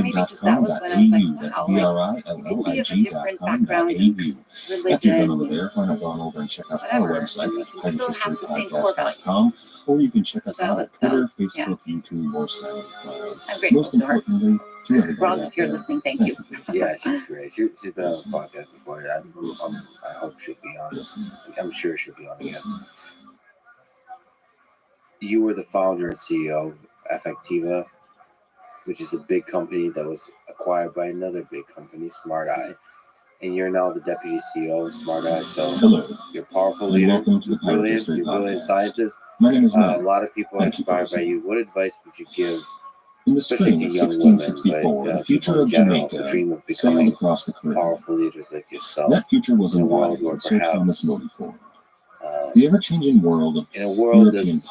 [SPEAKER 11] me because that was when I was like,
[SPEAKER 8] That's
[SPEAKER 11] wow, like,
[SPEAKER 8] BRILLIG.com.
[SPEAKER 11] you can be of a different background and
[SPEAKER 8] After you've
[SPEAKER 11] religion,
[SPEAKER 8] done over there, why not go on over and check out our
[SPEAKER 11] whatever,
[SPEAKER 8] website
[SPEAKER 11] and you
[SPEAKER 8] at
[SPEAKER 11] can still have the same core values.
[SPEAKER 8] PineTrestPodcast.com, or you can check us
[SPEAKER 11] That
[SPEAKER 8] out
[SPEAKER 11] was-
[SPEAKER 8] at Twitter,
[SPEAKER 11] that was-
[SPEAKER 8] Facebook, YouTube, or SoundCloud.
[SPEAKER 11] I'm grateful
[SPEAKER 8] Most
[SPEAKER 11] to her.
[SPEAKER 8] importantly, to everybody
[SPEAKER 11] Roz,
[SPEAKER 8] out
[SPEAKER 11] if you're
[SPEAKER 8] there,
[SPEAKER 11] listening, thank you.
[SPEAKER 8] for listening.
[SPEAKER 1] Yeah, she's great. She's been on this podcast before. I hope she'll be on.
[SPEAKER 8] Listen,
[SPEAKER 1] I'm sure she'll be on again.
[SPEAKER 8] listen.
[SPEAKER 1] You were the founder and CEO of Affectiva, which is a big company that was acquired by another big company, Smart Eye. And you're now the deputy CEO of Smart Eye. So
[SPEAKER 8] Hello,
[SPEAKER 1] you're a powerful
[SPEAKER 8] and
[SPEAKER 1] leader.
[SPEAKER 8] welcome to the
[SPEAKER 1] You're brilliant.
[SPEAKER 8] History
[SPEAKER 1] You're a brilliant
[SPEAKER 8] Podcast.
[SPEAKER 1] scientist.
[SPEAKER 8] My name is
[SPEAKER 1] A
[SPEAKER 8] Matt.
[SPEAKER 1] lot of people are
[SPEAKER 8] Thank you for
[SPEAKER 1] inspired by you. What advice would you give,
[SPEAKER 8] In the
[SPEAKER 1] especially
[SPEAKER 8] spring
[SPEAKER 1] to
[SPEAKER 8] of
[SPEAKER 1] young women,
[SPEAKER 8] 1664,
[SPEAKER 1] but
[SPEAKER 8] the future
[SPEAKER 1] people in
[SPEAKER 8] of
[SPEAKER 1] general,
[SPEAKER 8] Jamaica
[SPEAKER 1] who dream of
[SPEAKER 8] sailed
[SPEAKER 1] becoming
[SPEAKER 8] across the Caribbean.
[SPEAKER 1] powerful leaders like yourself?
[SPEAKER 8] That future was
[SPEAKER 1] in a world
[SPEAKER 8] embodied
[SPEAKER 1] where
[SPEAKER 8] in Sir
[SPEAKER 1] perhaps,
[SPEAKER 8] Thomas Mody Ford. The ever-changing world of
[SPEAKER 1] in a world
[SPEAKER 8] European
[SPEAKER 1] that's